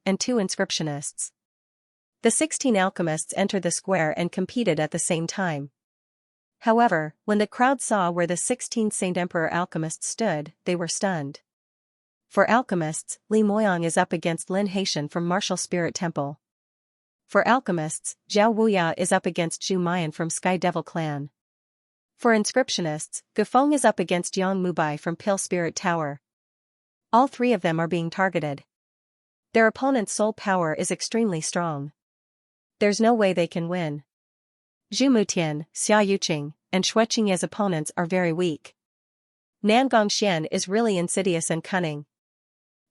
and 2 inscriptionists. The 16 alchemists entered the square and competed at the same time. However, when the crowd saw where the 16 Saint Emperor alchemists stood, they were stunned. For alchemists, Li Moyang is up against Lin Haitian from Martial Spirit Temple. For alchemists, Zhao Wuya is up against Zhu Mayan from Sky Devil Clan. For inscriptionists, Gufeng is up against Yang Mubai from Pale Spirit Tower. All 3 of them are being targeted. Their opponent's soul power is extremely strong. There's no way they can win. Zhu Mutian, Xia Yuqing, and Xianxia's opponents are very weak. Nangong Xian is really insidious and cunning.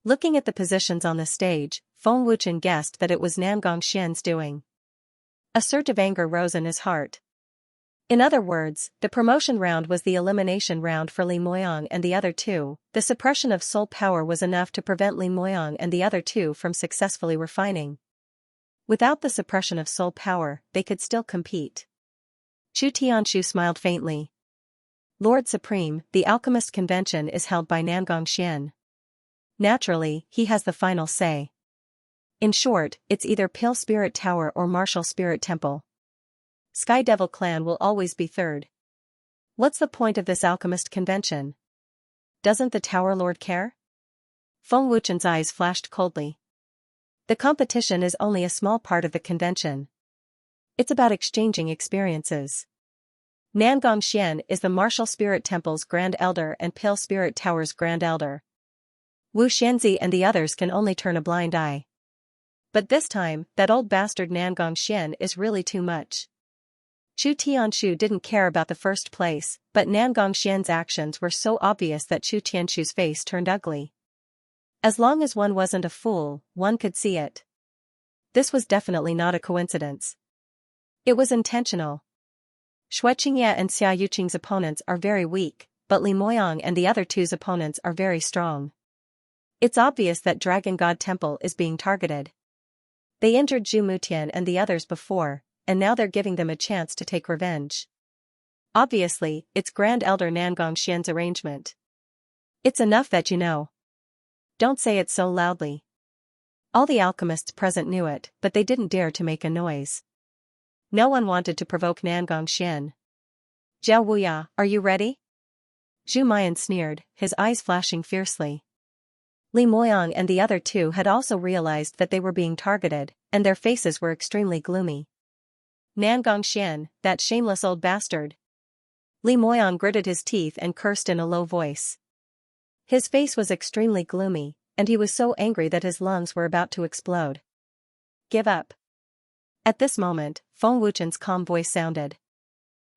Looking at the positions on the stage, Feng Wuchen guessed that it was Nangong Xian's doing. A surge of anger rose in his heart. In other words, the promotion round was the elimination round for Li Moyang and the other 2. The suppression of soul power was enough to prevent Li Moyang and the other 2 from successfully refining. Without the suppression of soul power, they could still compete. Chu Tianshu smiled faintly. Lord Supreme, the Alchemist Convention is held by Nangong Xian. Naturally, he has the final say. In short, it's either Pale Spirit Tower or Martial Spirit Temple. Sky Devil Clan will always be 3rd. What's the point of this Alchemist Convention? Doesn't the Tower Lord care? Feng Wuchen's eyes flashed coldly. The competition is only a small part of the convention. It's about exchanging experiences. Nangong Xian is the Martial Spirit Temple's Grand Elder and Pale Spirit Tower's Grand Elder. Wu Xianzi and the others can only turn a blind eye. But this time, that old bastard Nangong Xian is really too much. Chu Tianshu didn't care about the first place, but Nangong Xian's actions were so obvious that Chu Tianshu's face turned ugly. As long as one wasn't a fool, one could see it. This was definitely not a coincidence. It was intentional. Xianxia and Xia Yuqing's opponents are very weak, but Li Moyang and the other 2's opponents are very strong. It's obvious that Dragon God Temple is being targeted. They injured Zhu Mutian and the others before, and now they're giving them a chance to take revenge. Obviously, it's Grand Elder Nangong Xian's arrangement. It's enough that you know. Don't say it so loudly. All the alchemists present knew it, but they didn't dare to make a noise. No one wanted to provoke Nangongxian. Jiao Wuya, are you ready? Zhu Mian sneered, his eyes flashing fiercely. Li Moyang and the other two had also realized that they were being targeted, and their faces were extremely gloomy. Nangongxian, that shameless old bastard. Li Moyang gritted his teeth and cursed in a low voice. His face was extremely gloomy, and he was so angry that his lungs were about to explode. Give up. At this moment, Feng Wuchen's calm voice sounded.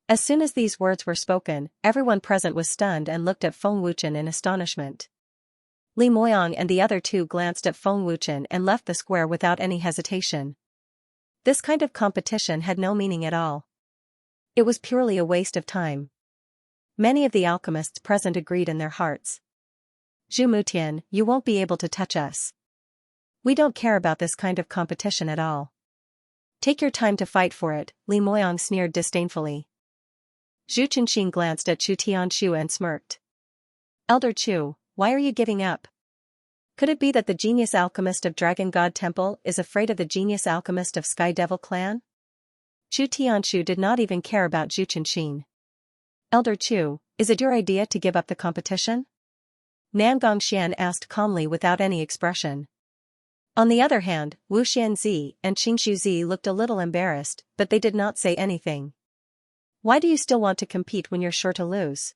As soon as these words were spoken, everyone present was stunned and looked at Feng Wuchen in astonishment. Li Moyang and the other two glanced at Feng Wuchen and left the square without any hesitation. This kind of competition had no meaning at all. It was purely a waste of time. Many of the alchemists present agreed in their hearts. Zhu Mutian, you won't be able to touch us. We don't care about this kind of competition at all. Take your time to fight for it, Li Moyang sneered disdainfully. Zhu Qinxin glanced at Chu Tianshu and smirked. Elder Chu, why are you giving up? Could it be that the genius alchemist of Dragon God Temple is afraid of the genius alchemist of Sky Devil Clan? Chu Tianshu did not even care about Zhu Qinxin. Elder Chu, is it your idea to give up the competition? Nangongxian asked calmly without any expression. On the other hand, Wu Xianzi and Qingxuzi looked a little embarrassed, but they did not say anything. Why do you still want to compete when you're sure to lose?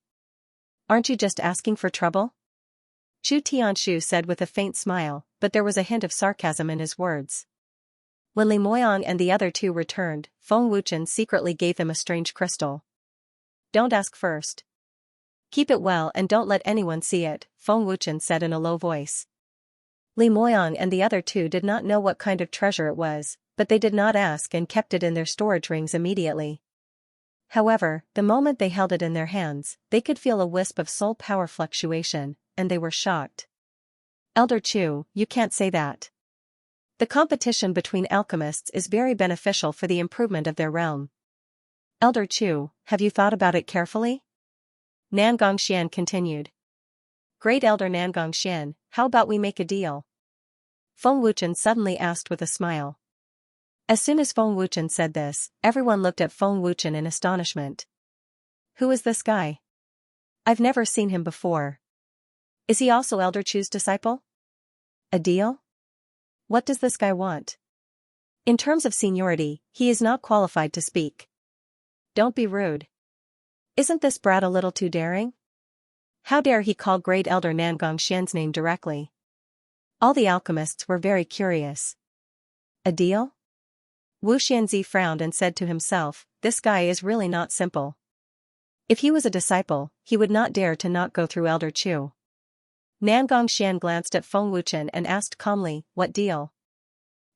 Aren't you just asking for trouble? Chu Tianshu said with a faint smile, but there was a hint of sarcasm in his words. When Li Moyang and the other two returned, Feng Wuchen secretly gave them a strange crystal. Don't ask first. Keep it well and don't let anyone see it, Feng Wuchen said in a low voice. Li Moyang and the other two did not know what kind of treasure it was, but they did not ask and kept it in their storage rings immediately. However, the moment they held it in their hands, they could feel a wisp of soul power fluctuation, and they were shocked. Elder Chu, you can't say that. The competition between alchemists is very beneficial for the improvement of their realm. Elder Chu, have you thought about it carefully? Nangongxian continued. Great Elder Nangongxian, how about we make a deal? Feng Wuchen suddenly asked with a smile. As soon as Feng Wuchen said this, everyone looked at Feng Wuchen in astonishment. Who is this guy? I've never seen him before. Is he also Elder Chu's disciple? A deal? What does this guy want? In terms of seniority, he is not qualified to speak. Don't be rude. Isn't this brat a little too daring? How dare he call Great Elder Nangongxian's name directly? All the alchemists were very curious. A deal? Wu Xianzi frowned and said to himself, this guy is really not simple. If he was a disciple, he would not dare to not go through Elder Chu. Nangongxian glanced at Feng Wuchen and asked calmly, what deal?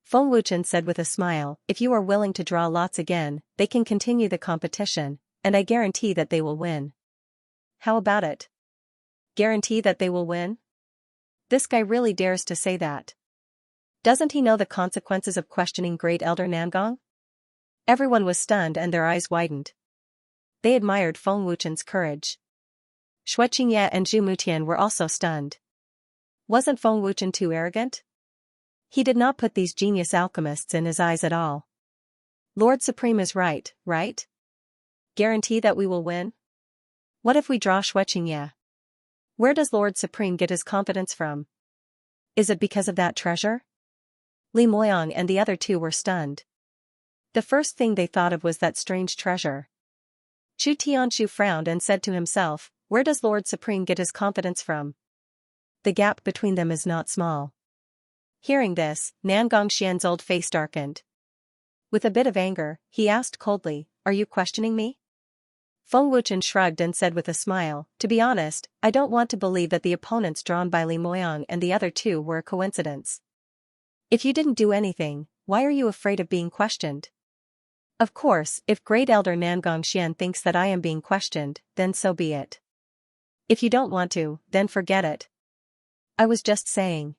Feng Wuchen said with a smile, if you are willing to draw lots again, they can continue the competition, and I guarantee that they will win. How about it? Guarantee that they will win? This guy really dares to say that. Doesn't he know the consequences of questioning Great Elder Nangong? Everyone was stunned and their eyes widened. They admired Feng Wuchen's courage. Xianxia and Zhu Mutian were also stunned. Wasn't Feng Wuchen too arrogant? He did not put these genius alchemists in his eyes at all. Lord Supreme is right, right? Guarantee that we will win? What if we draw Xianxia? Where does Lord Supreme get his confidence from? Is it because of that treasure? Li Moyang and the other two were stunned. The first thing they thought of was that strange treasure. Chu Tianshu frowned and said to himself, where does Lord Supreme get his confidence from? The gap between them is not small. Hearing this, Nangongxian's old face darkened. With a bit of anger, he asked coldly, are you questioning me? Feng Wuchen shrugged and said with a smile, to be honest, I don't want to believe that the opponents drawn by Li Moyang and the other two were a coincidence. If you didn't do anything, why are you afraid of being questioned? Of course, if Great Elder Nangongxian thinks that I am being questioned, then so be it. If you don't want to, then forget it. I was just saying.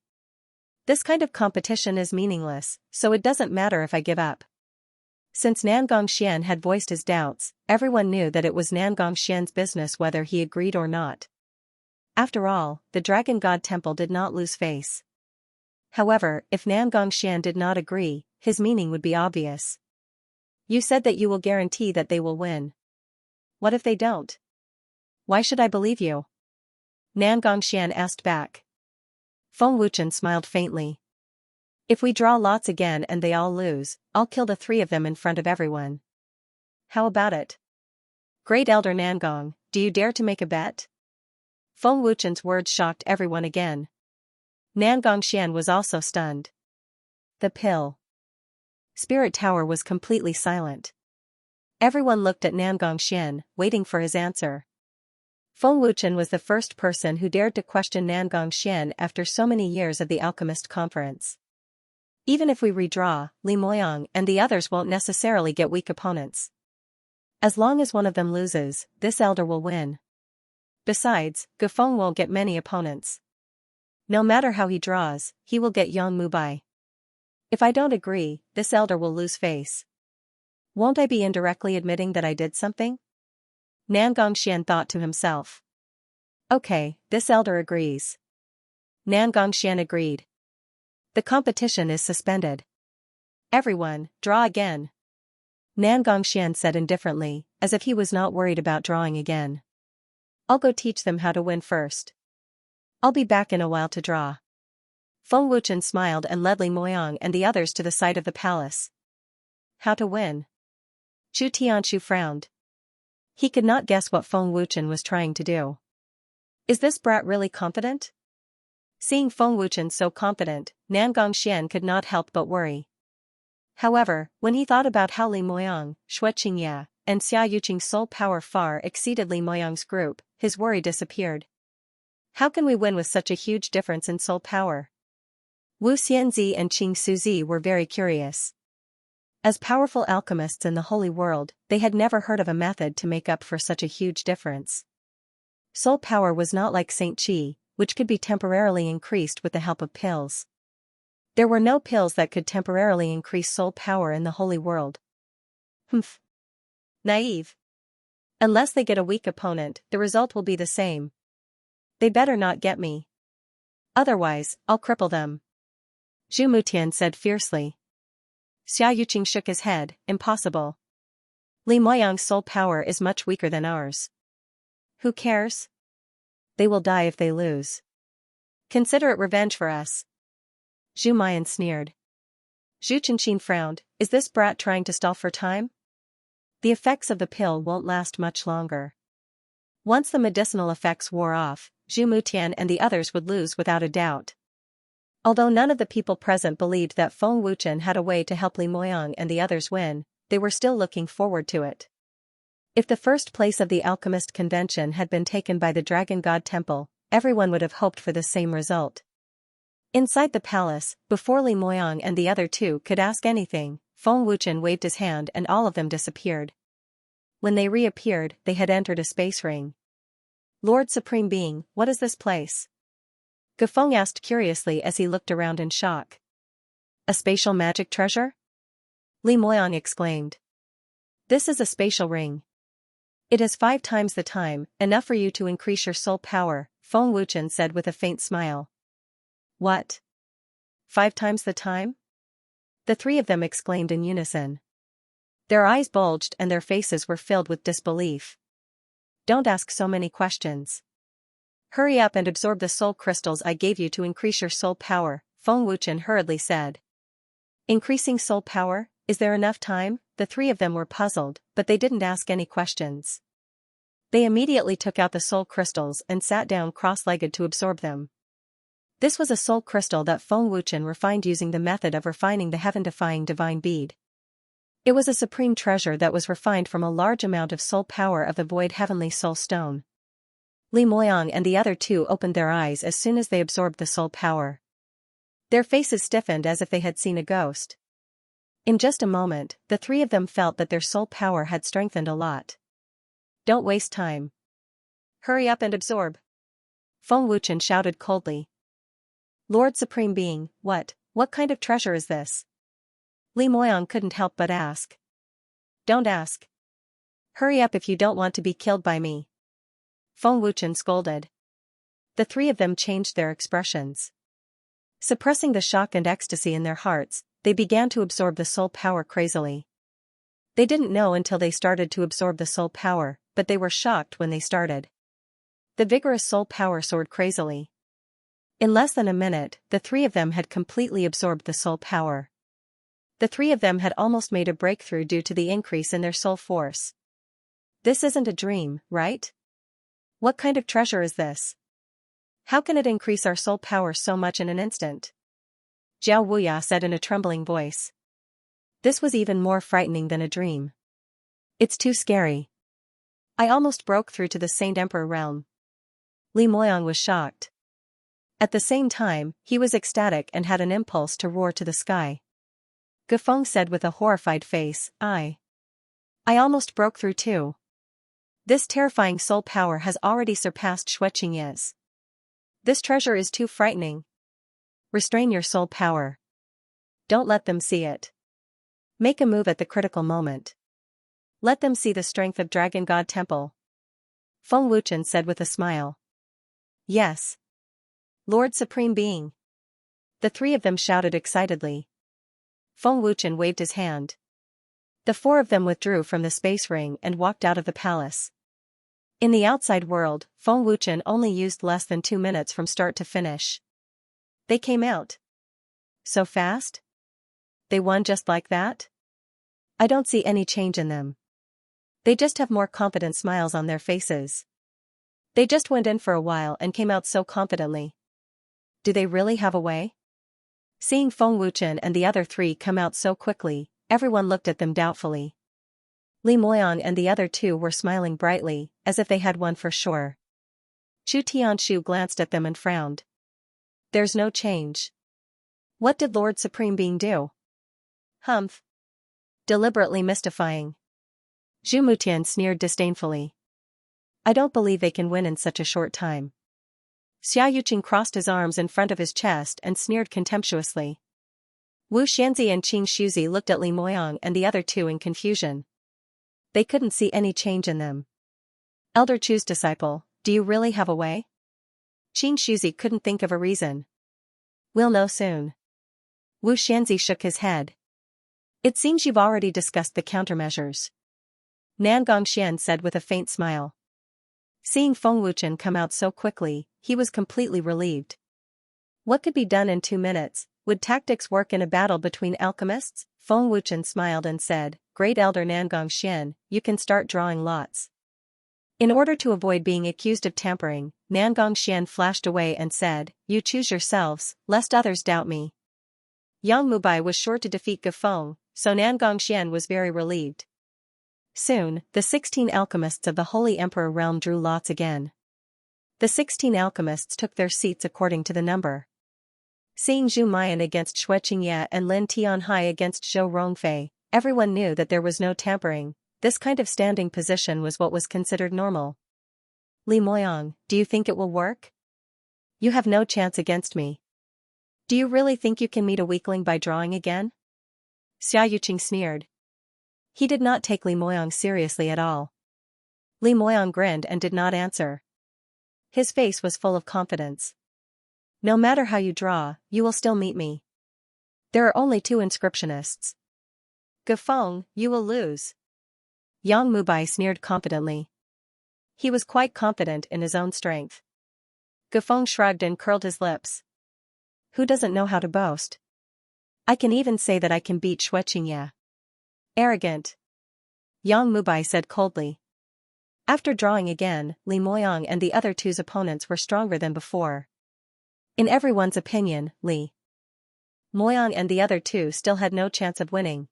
This kind of competition is meaningless, so it doesn't matter if I give up. Since Nangongxian had voiced his doubts, everyone knew that it was Nangongxian's business whether he agreed or not. After all, the Dragon God Temple did not lose face. However, if Nangongxian did not agree, his meaning would be obvious. You said that you will guarantee that they will win. What if they don't? Why should I believe you? Nangongxian asked back. Feng Wuchen smiled faintly. If we draw lots again and they all lose, I'll kill the three of them in front of everyone. How about it? Great Elder Nangong, do you dare to make a bet? Feng Wuchen's words shocked everyone again. Nangongxian was also stunned. The pill. Spirit Tower was completely silent. Everyone looked at Nangongxian, waiting for his answer. Feng Wuchen was the first person who dared to question Nangongxian after so many years of the Alchemist Conference. Even if we redraw, Li Moyang and the others won't necessarily get weak opponents. As long as one of them loses, this elder will win. Besides, Gufeng won't get many opponents. No matter how he draws, he will get Yang Mubai. If I don't agree, this elder will lose face. Won't I be indirectly admitting that I did something? Nangongxian thought to himself. Okay, this elder agrees. Nangongxian agreed. The competition is suspended. Everyone, draw again. Nangongxian said indifferently, as if he was not worried about drawing again. I'll go teach them how to win first. I'll be back in a while to draw. Feng Wuchen smiled and led Li Moyang and the others to the side of the palace. How to win? Zhu Tianshu frowned. He could not guess what Feng Wuchen was trying to do. Is this brat really confident? Seeing Feng Wuchen so confident, Nangongxian could not help but worry. However, when he thought about how Li Moyang, Xianxia, and Xia Yuqing's soul power far exceeded Li Moyang's group, his worry disappeared. How can we win with such a huge difference in soul power? Wu Xianzi and Qing Suzi were very curious. As powerful alchemists in the holy world, they had never heard of a method to make up for such a huge difference. Soul power was not like Saint Qi, which could be temporarily increased with the help of pills. There were no pills that could temporarily increase soul power in the holy world. Humph. Naive. Unless they get a weak opponent, the result will be the same. They better not get me. Otherwise, I'll cripple them. Zhu Mutian said fiercely. Xia Yuqing shook his head, impossible. Li Moyang's soul power is much weaker than ours. Who cares? They will die if they lose. Consider it revenge for us. Zhu Mian sneered. Zhu Chenqin frowned, is this brat trying to stall for time? The effects of the pill won't last much longer. Once the medicinal effects wore off, Zhu Mutian and the others would lose without a doubt. Although none of the people present believed that Feng Wuchen had a way to help Li Moyang and the others win, they were still looking forward to it. If the first place of the Alchemist Convention had been taken by the Dragon God Temple, everyone would have hoped for the same result. Inside the palace, before Li Moyang and the other two could ask anything, Feng Wuchen waved his hand and all of them disappeared. When they reappeared, they had entered a space ring. Lord Supreme Being, what is this place? Gufeng asked curiously as he looked around in shock. A spatial magic treasure? Li Moyang exclaimed. This is a spatial ring. It has 5 times the time, enough for you to increase your soul power, Feng Wuchen said with a faint smile. What? 5 times the time? The three of them exclaimed in unison. Their eyes bulged and their faces were filled with disbelief. Don't ask so many questions. Hurry up and absorb the soul crystals I gave you to increase your soul power, Feng Wuchen hurriedly said. Increasing soul power, is there enough time? The three of them were puzzled, but they didn't ask any questions. They immediately took out the soul crystals and sat down cross-legged to absorb them. This was a soul crystal that Feng Wuchen refined using the method of refining the heaven-defying divine bead. It was a supreme treasure that was refined from a large amount of soul power of the void heavenly soul stone. Li Moyang and the other two opened their eyes as soon as they absorbed the soul power. Their faces stiffened as if they had seen a ghost. In just a moment, the three of them felt that their soul power had strengthened a lot. Don't waste time. Hurry up and absorb. Feng Wuchen shouted coldly. Lord Supreme Being, what kind of treasure is this? Li Moyang couldn't help but ask. Don't ask. Hurry up if you don't want to be killed by me. Feng Wuchen scolded. The three of them changed their expressions. Suppressing the shock and ecstasy in their hearts, they began to absorb the soul power crazily. They didn't know until they started to absorb the soul power, but they were shocked when they started. The vigorous soul power soared crazily. In less than a minute, the three of them had completely absorbed the soul power. The three of them had almost made a breakthrough due to the increase in their soul force. This isn't a dream, right? What kind of treasure is this? How can it increase our soul power so much in an instant? Zhao Wuya said in a trembling voice. This was even more frightening than a dream. It's too scary. I almost broke through to the Saint Emperor realm. Li Moyang was shocked. At the same time, he was ecstatic and had an impulse to roar to the sky. Gufeng said with a horrified face, I almost broke through too. This terrifying soul power has already surpassed Xianxia's. This treasure is too frightening. Restrain your soul power. Don't let them see it. Make a move at the critical moment. Let them see the strength of Dragon God Temple. Feng Wuchen said with a smile. Yes. Lord Supreme Being. The three of them shouted excitedly. Feng Wuchen waved his hand. The four of them withdrew from the space ring and walked out of the palace. In the outside world, Feng Wuchen only used less than 2 minutes from start to finish. They came out. So fast? They won just like that? I don't see any change in them. They just have more confident smiles on their faces. They just went in for a while and came out so confidently. Do they really have a way? Seeing Feng Wuchen and the other three come out so quickly, everyone looked at them doubtfully. Li Moyang and the other two were smiling brightly, as if they had won for sure. Chu Tianshu glanced at them and frowned. There's no change. What did Lord Supreme Being do? Humph. Deliberately mystifying. Zhu Mutian sneered disdainfully. I don't believe they can win in such a short time. Xia Yuqing crossed his arms in front of his chest and sneered contemptuously. Wu Xianzi and Qing Shuzi looked at Li Moyang and the other two in confusion. They couldn't see any change in them. Elder Chu's disciple, do you really have a way? Qing Shuzi couldn't think of a reason. We'll know soon. Wu Xianzi shook his head. It seems you've already discussed the countermeasures. Nan Gongxian said with a faint smile. Seeing Feng Wuchen come out so quickly, he was completely relieved. What could be done in 2 minutes? Would tactics work in a battle between alchemists? Feng Wuchen smiled and said, Great Elder Nan Gongxian, you can start drawing lots. In order to avoid being accused of tampering, Nan Gongxian flashed away and said, You choose yourselves, lest others doubt me. Yang Mubai was sure to defeat Gufeng, so Nan Gongxian was very relieved. Soon, the 16 alchemists of the Holy Emperor realm drew lots again. The 16 alchemists took their seats according to the number. Seeing Zhu Mian against Xianxia and Lin Tianhai against Zhou Rongfei, everyone knew that there was no tampering. This kind of standing position was what was considered normal. Li Moyang, do you think it will work? You have no chance against me. Do you really think you can meet a weakling by drawing again? Xia Yuqing sneered. He did not take Li Moyang seriously at all. Li Moyang grinned and did not answer. His face was full of confidence. No matter how you draw, you will still meet me. There are only 2 inscriptionists. Gufeng, you will lose. Yang Mubai sneered confidently. He was quite confident in his own strength. Gufeng shrugged and curled his lips. Who doesn't know how to boast? I can even say that I can beat Xianxia. Arrogant. Yang Mubai said coldly. After drawing again, Li Moyang and the other two's opponents were stronger than before. In everyone's opinion, Li Moyang and the other two still had no chance of winning.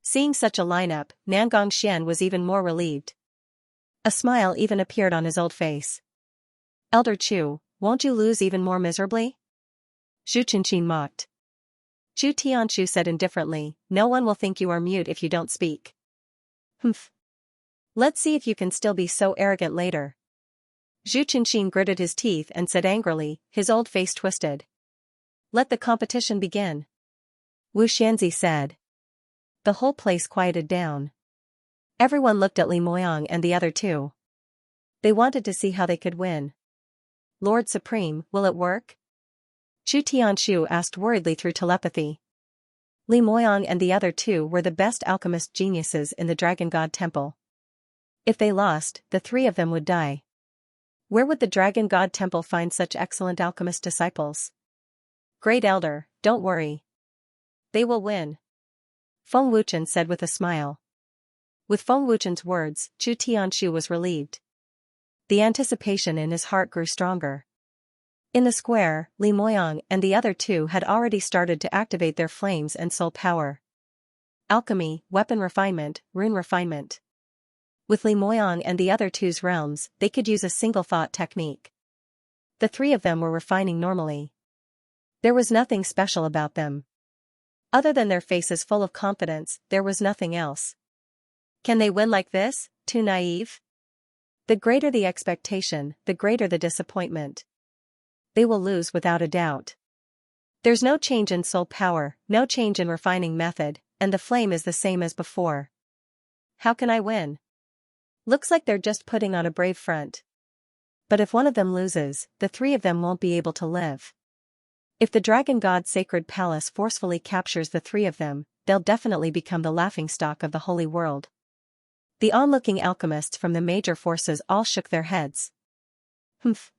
Seeing such a lineup, Nan Gongxian was even more relieved. A smile even appeared on his old face. Elder Chu, won't you lose even more miserably? Zhu Qinqin mocked. Chu Tianshu said indifferently, no one will think you are mute if you don't speak. Humph. Let's see if you can still be so arrogant later. Zhu Qinqin gritted his teeth and said angrily, his old face twisted. Let the competition begin. Wu Xianzi said. The whole place quieted down. Everyone looked at Li Moyang and the other two. They wanted to see how they could win. Lord Supreme, will it work? Chu Tianshu asked worriedly through telepathy. Li Moyang and the other two were the best alchemist geniuses in the Dragon God Temple. If they lost, the three of them would die. Where would the Dragon God Temple find such excellent alchemist disciples? Great Elder, don't worry. They will win. Feng Wuchen said with a smile. With Feng Wuchen's words, Chu Tianshu was relieved. The anticipation in his heart grew stronger. In the square, Li Moyang and the other two had already started to activate their flames and soul power. Alchemy, weapon refinement, rune refinement. With Li Moyang and the other two's realms, they could use a single thought technique. The three of them were refining normally. There was nothing special about them. Other than their faces full of confidence, there was nothing else. Can they win like this? Too naive? The greater the expectation, the greater the disappointment. They will lose without a doubt. There's no change in soul power, no change in refining method, and the flame is the same as before. How can I win? Looks like they're just putting on a brave front. But if one of them loses, the three of them won't be able to live. If the Dragon God's sacred palace forcefully captures the three of them, they'll definitely become the laughingstock of the holy world. The onlooking alchemists from the major forces all shook their heads. Humph.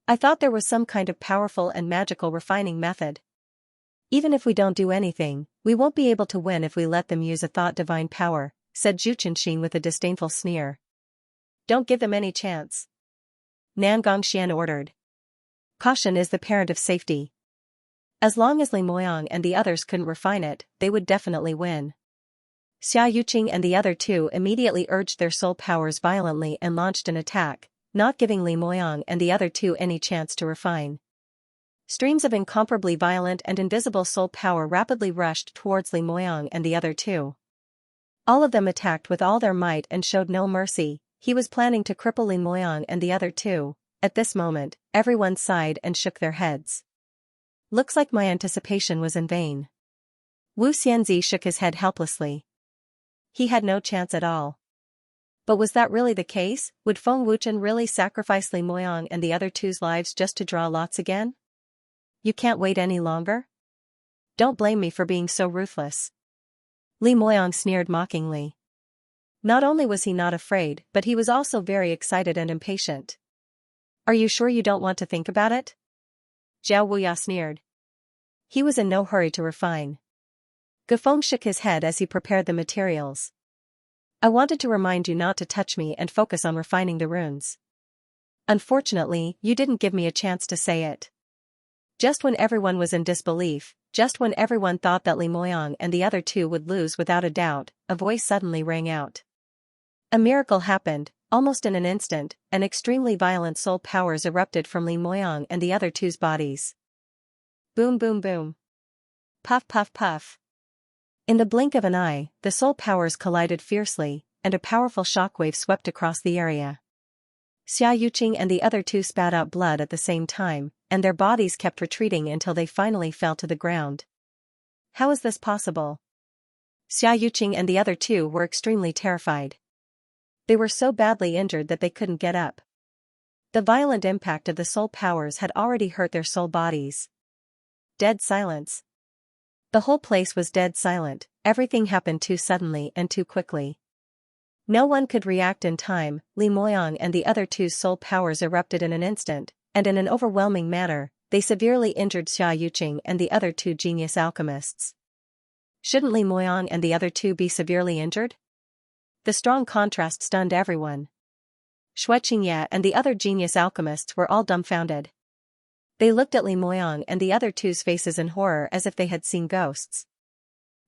I thought there was some kind of powerful and magical refining method. Even if we don't do anything, we won't be able to win if we let them use a thought divine power, said Zhu Chenxin with a disdainful sneer. Don't give them any chance. Nan Gongxian ordered. Caution is the parent of safety. As long as Li Moyang and the others couldn't refine it, they would definitely win. Xia Yuqing and the other two immediately urged their soul powers violently and launched an attack, not giving Li Moyang and the other two any chance to refine. Streams of incomparably violent and invisible soul power rapidly rushed towards Li Moyang and the other two. All of them attacked with all their might and showed no mercy. He was planning to cripple Li Moyang and the other two. At this moment, everyone sighed and shook their heads. Looks like my anticipation was in vain. Wu Xianzi shook his head helplessly. He had no chance at all. But was that really the case? Would Feng Wuchen really sacrifice Li Moyang and the other two's lives just to draw lots again? You can't wait any longer? Don't blame me for being so ruthless. Li Moyang sneered mockingly. Not only was he not afraid, but he was also very excited and impatient. Are you sure you don't want to think about it? Zhao Wuya sneered. He was in no hurry to refine. Gufeng shook his head as he prepared the materials. I wanted to remind you not to touch me and focus on refining the runes. Unfortunately, you didn't give me a chance to say it. Just when everyone was in disbelief, just when everyone thought that Li Moyang and the other two would lose without a doubt, a voice suddenly rang out. A miracle happened, almost in an instant, and extremely violent soul powers erupted from Li Moyang and the other two's bodies. Boom boom boom. Puff puff puff. In the blink of an eye, the soul powers collided fiercely, and a powerful shockwave swept across the area. Xia Yuqing and the other two spat out blood at the same time, and their bodies kept retreating until they finally fell to the ground. How is this possible? Xia Yuqing and the other two were extremely terrified. They were so badly injured that they couldn't get up. The violent impact of the soul powers had already hurt their soul bodies. Dead silence. The whole place was dead silent, everything happened too suddenly and too quickly. No one could react in time. Li Moyang and the other two's soul powers erupted in an instant, and in an overwhelming manner, they severely injured Xia Yuqing and the other two genius alchemists. Shouldn't Li Moyang and the other two be severely injured? The strong contrast stunned everyone. Xianxia and the other genius alchemists were all dumbfounded. They looked at Li Moyang and the other two's faces in horror as if they had seen ghosts.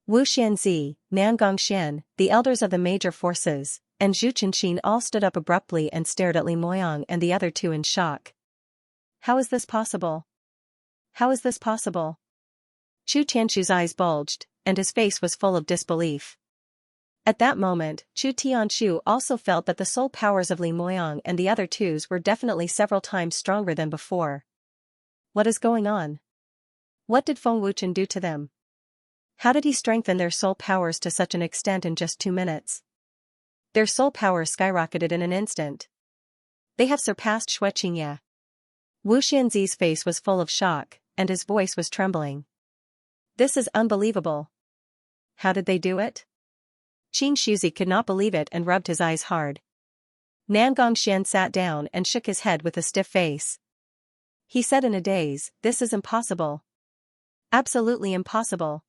Wu Xianzi, Nan Gongxian, the elders of the major forces, and Zhu Chenxin all stood up abruptly and stared at Li Moyang and the other two in shock. How is this possible? How is this possible? Chu Tianshu's eyes bulged, and his face was full of disbelief. At that moment, Chu Tianshu also felt that the soul powers of Li Moyang and the other two's were definitely several times stronger than before. What is going on? What did Feng Wuchen do to them? How did he strengthen their soul powers to such an extent in just 2 minutes? Their soul powers skyrocketed in an instant. They have surpassed Xianxia. Wu Xianzi's face was full of shock, and his voice was trembling. This is unbelievable. How did they do it? Xianxia could not believe it and rubbed his eyes hard. Nangongxian sat down and shook his head with a stiff face. He said in a daze, "This is impossible. Absolutely impossible.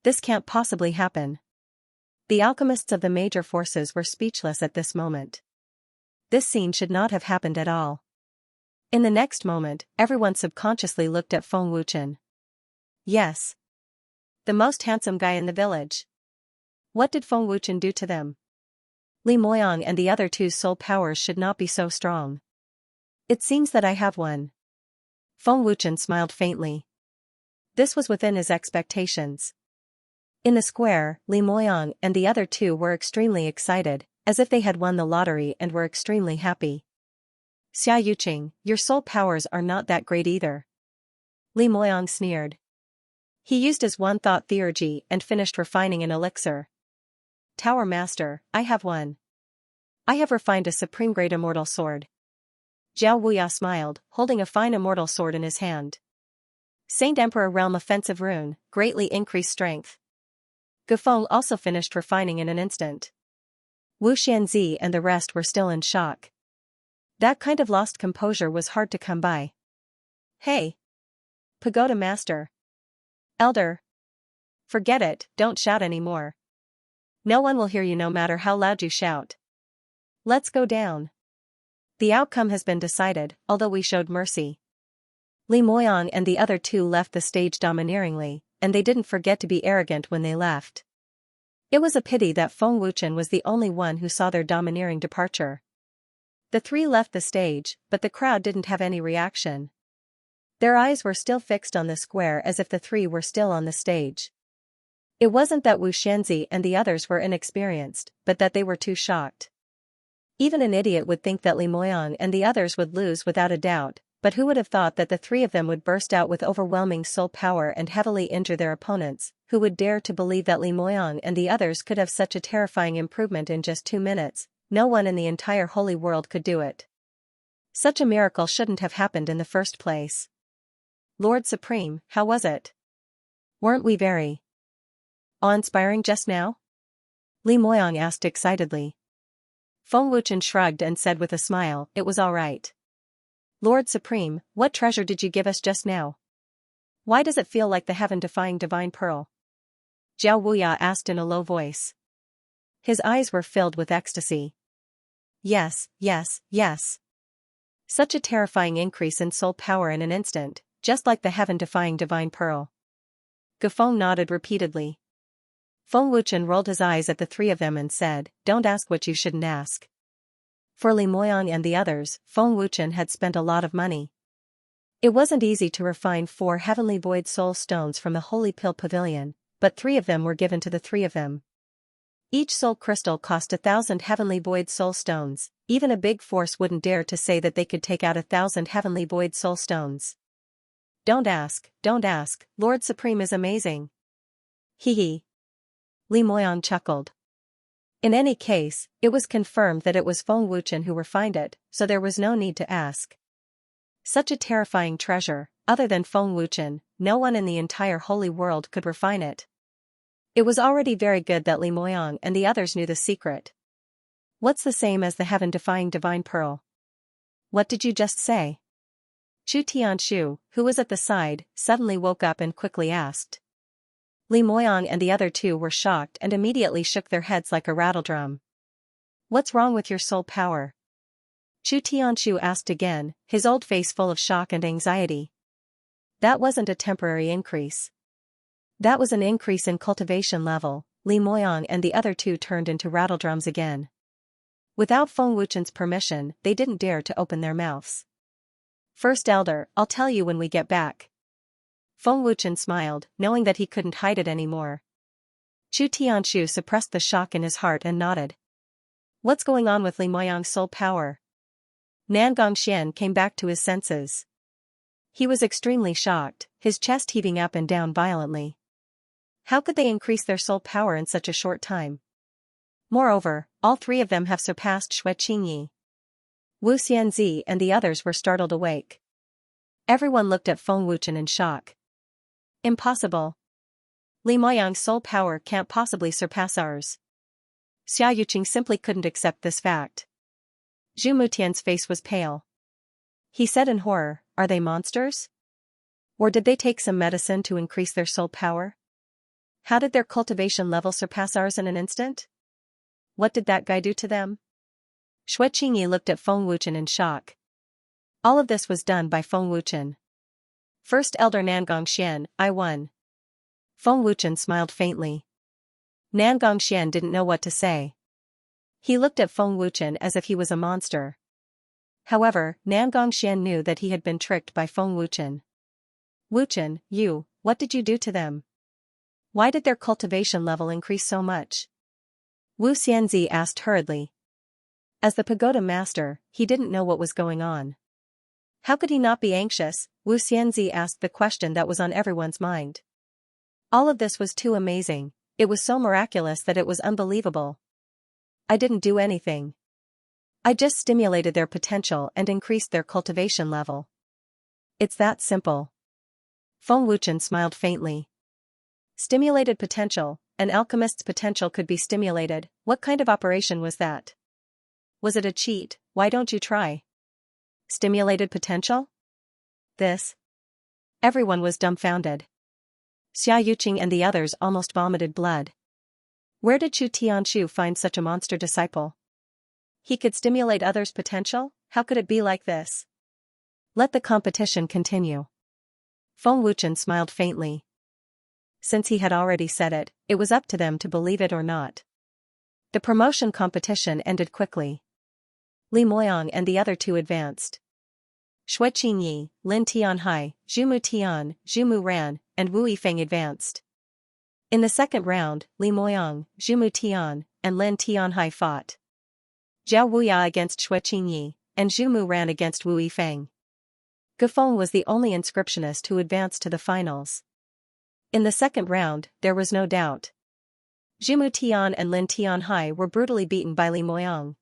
This can't possibly happen." The alchemists of the major forces were speechless at this moment. This scene should not have happened at all. In the next moment, everyone subconsciously looked at Feng Wuchen. Yes. The most handsome guy in the village. What did Feng Wuchen do to them? Li Moyang and the other two's soul powers should not be so strong. It seems that I have one. Feng Wuchen smiled faintly. This was within his expectations. In the square, Li Moyang and the other two were extremely excited, as if they had won the lottery and were extremely happy. Xia Yuqing, your soul powers are not that great either. Li Moyang sneered. He used his one-thought theurgy and finished refining an elixir. Tower Master, I have one. I have refined a supreme-grade immortal sword. Zhao Wuya smiled, holding a fine immortal sword in his hand. Saint Emperor Realm Offensive Rune, greatly increased strength. Gufeng also finished refining in an instant. Wu Xianzi and the rest were still in shock. That kind of lost composure was hard to come by. Hey! Pagoda Master! Elder! Forget it, don't shout anymore. No one will hear you no matter how loud you shout. Let's go down. The outcome has been decided, although we showed mercy. Li Moyang and the other two left the stage domineeringly, and they didn't forget to be arrogant when they left. It was a pity that Feng Wuchen was the only one who saw their domineering departure. The three left the stage, but the crowd didn't have any reaction. Their eyes were still fixed on the square as if the three were still on the stage. It wasn't that Wu Xianzi and the others were inexperienced, but that they were too shocked. Even an idiot would think that Li Moyang and the others would lose without a doubt, but who would have thought that the three of them would burst out with overwhelming soul power and heavily injure their opponents? Who would dare to believe that Li Moyang and the others could have such a terrifying improvement in just 2 minutes? No one in the entire holy world could do it. Such a miracle shouldn't have happened in the first place. Lord Supreme, how was it? Weren't we very awe-inspiring just now? Li Moyang asked excitedly. Feng Wuchen shrugged and said with a smile, it was all right. Lord Supreme, what treasure did you give us just now? Why does it feel like the heaven-defying divine pearl? Zhao Wuya asked in a low voice. His eyes were filled with ecstasy. Yes, yes, yes. Such a terrifying increase in soul power in an instant, just like the heaven-defying divine pearl. Gufeng nodded repeatedly. Feng Wuchen rolled his eyes at the three of them and said, don't ask what you shouldn't ask. For Li Moyang and the others, Feng Wuchen had spent a lot of money. It wasn't easy to refine 4 heavenly void soul stones from the Holy Pill Pavilion, but 3 of them were given to the 3 of them. Each soul crystal cost 1,000 heavenly void soul stones. Even a big force wouldn't dare to say that they could take out 1,000 heavenly void soul stones. Don't ask, Lord Supreme is amazing. Hee hee. Li Moyang chuckled. In any case, it was confirmed that it was Feng Wuchen who refined it, so there was no need to ask. Such a terrifying treasure, other than Feng Wuchen, no one in the entire holy world could refine it. It was already very good that Li Moyang and the others knew the secret. What's the same as the heaven-defying divine pearl? What did you just say? Chu Tianshu, who was at the side, suddenly woke up and quickly asked. Li Moyang and the other two were shocked and immediately shook their heads like a rattledrum. What's wrong with your soul power? Chu Tianshu asked again, his old face full of shock and anxiety. That wasn't a temporary increase. That was an increase in cultivation level. Li Moyang and the other two turned into rattledrums again. Without Feng Wuchen's permission, they didn't dare to open their mouths. First Elder, I'll tell you when we get back. Feng Wuchen smiled, knowing that he couldn't hide it anymore. Chu Tianshu suppressed the shock in his heart and nodded. What's going on with Li Moyang's soul power? Nangongxian came back to his senses. He was extremely shocked, his chest heaving up and down violently. How could they increase their soul power in such a short time? Moreover, all 3 of them have surpassed Xue Qingyi. Wu Xianzi and the others were startled awake. Everyone looked at Feng Wuchen in shock. Impossible. Li Moyang's soul power can't possibly surpass ours. Xia Yuqing simply couldn't accept this fact. Zhu Mutian's face was pale. He said in horror, "Are they monsters? Or did they take some medicine to increase their soul power? How did their cultivation level surpass ours in an instant? What did that guy do to them?" Xue Qingyi looked at Feng Wuchen in shock. All of this was done by Feng Wuchen. First Elder Nangong Xian, I won. Feng Wuchen smiled faintly. Nangong Xian didn't know what to say. He looked at Feng Wuchen as if he was a monster. However, Nangong Xian knew that he had been tricked by Feng Wuchen. "Wuchen, what did you do to them? Why did their cultivation level increase so much?" Wu Xianzi asked hurriedly. As the pagoda master, he didn't know what was going on. How could he not be anxious? Wu Xianzi asked the question that was on everyone's mind. All of this was too amazing, it was so miraculous that it was unbelievable. "I didn't do anything. I just stimulated their potential and increased their cultivation level. It's that simple." Feng Wuchen smiled faintly. Stimulated potential, an alchemist's potential could be stimulated. What kind of operation was that? Was it a cheat? Why don't you try? Stimulated potential? This? Everyone was dumbfounded. Xia Yuqing and the others almost vomited blood. Where did Chu Tianshu find such a monster disciple? He could stimulate others' potential? How could it be like this? Let the competition continue. Feng Wuchen smiled faintly. Since he had already said it, it was up to them to believe it or not. The promotion competition ended quickly. Li Moyang and the other two advanced. Xue Qingyi, Lin Tianhai, Zhu Mutian, Zhu Muran, and Wu Yifeng advanced. In the second round, Li Moyang, Zhu Mutian, and Lin Tianhai fought. Zhao Wuya against Xue Qingyi, and Zhu Muran against Wu Yifeng. Gufeng was the only inscriptionist who advanced to the finals. In the second round, there was no doubt. Zhu Mutian and Lin Tianhai were brutally beaten by Li Moyang.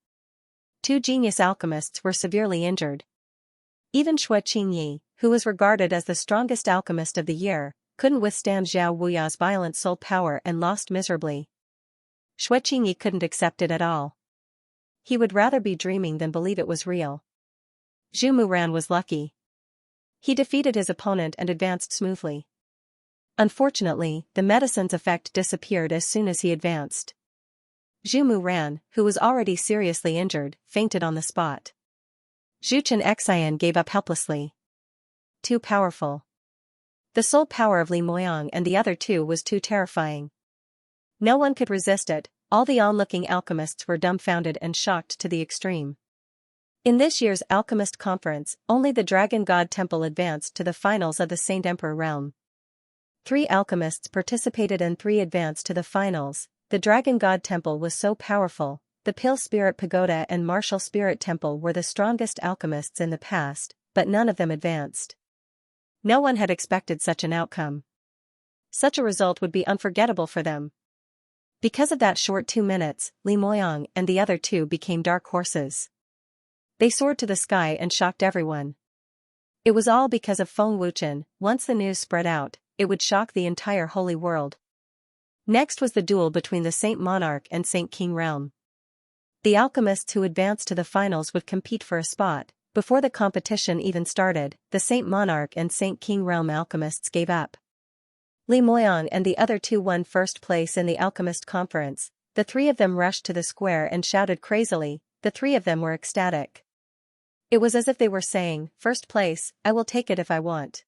Two genius alchemists were severely injured. Even Xue Qingyi, who was regarded as the strongest alchemist of the year, couldn't withstand Zhao Wuya's violent soul power and lost miserably. Xue Qingyi couldn't accept it at all. He would rather be dreaming than believe it was real. Zhu Muran was lucky. He defeated his opponent and advanced smoothly. Unfortunately, the medicine's effect disappeared as soon as he advanced. Zhu Muran, who was already seriously injured, fainted on the spot. Zhu Chen Xian gave up helplessly. Too powerful. The soul power of Li Moyang and the other two was too terrifying. No one could resist it. All the onlooking alchemists were dumbfounded and shocked to the extreme. In this year's Alchemist Conference, only the Dragon God Temple advanced to the finals of the Saint Emperor realm. 3 alchemists participated and 3 advanced to the finals. The Dragon God Temple was so powerful. The Pale Spirit Pagoda and Martial Spirit Temple were the strongest alchemists in the past, but none of them advanced. No one had expected such an outcome. Such a result would be unforgettable for them. Because of that short 2 minutes, Li Moyang and the other two became dark horses. They soared to the sky and shocked everyone. It was all because of Feng Wuchen. Once the news spread out, it would shock the entire holy world. Next was the duel between the Saint Monarch and Saint King realm. The alchemists who advanced to the finals would compete for a spot. Before the competition even started, the Saint Monarch and Saint King realm alchemists gave up. Li Moyang and the other two won first place in the Alchemist Conference. The 3 of them rushed to the square and shouted crazily. The 3 of them were ecstatic. It was as if they were saying, "First place, I will take it if I want."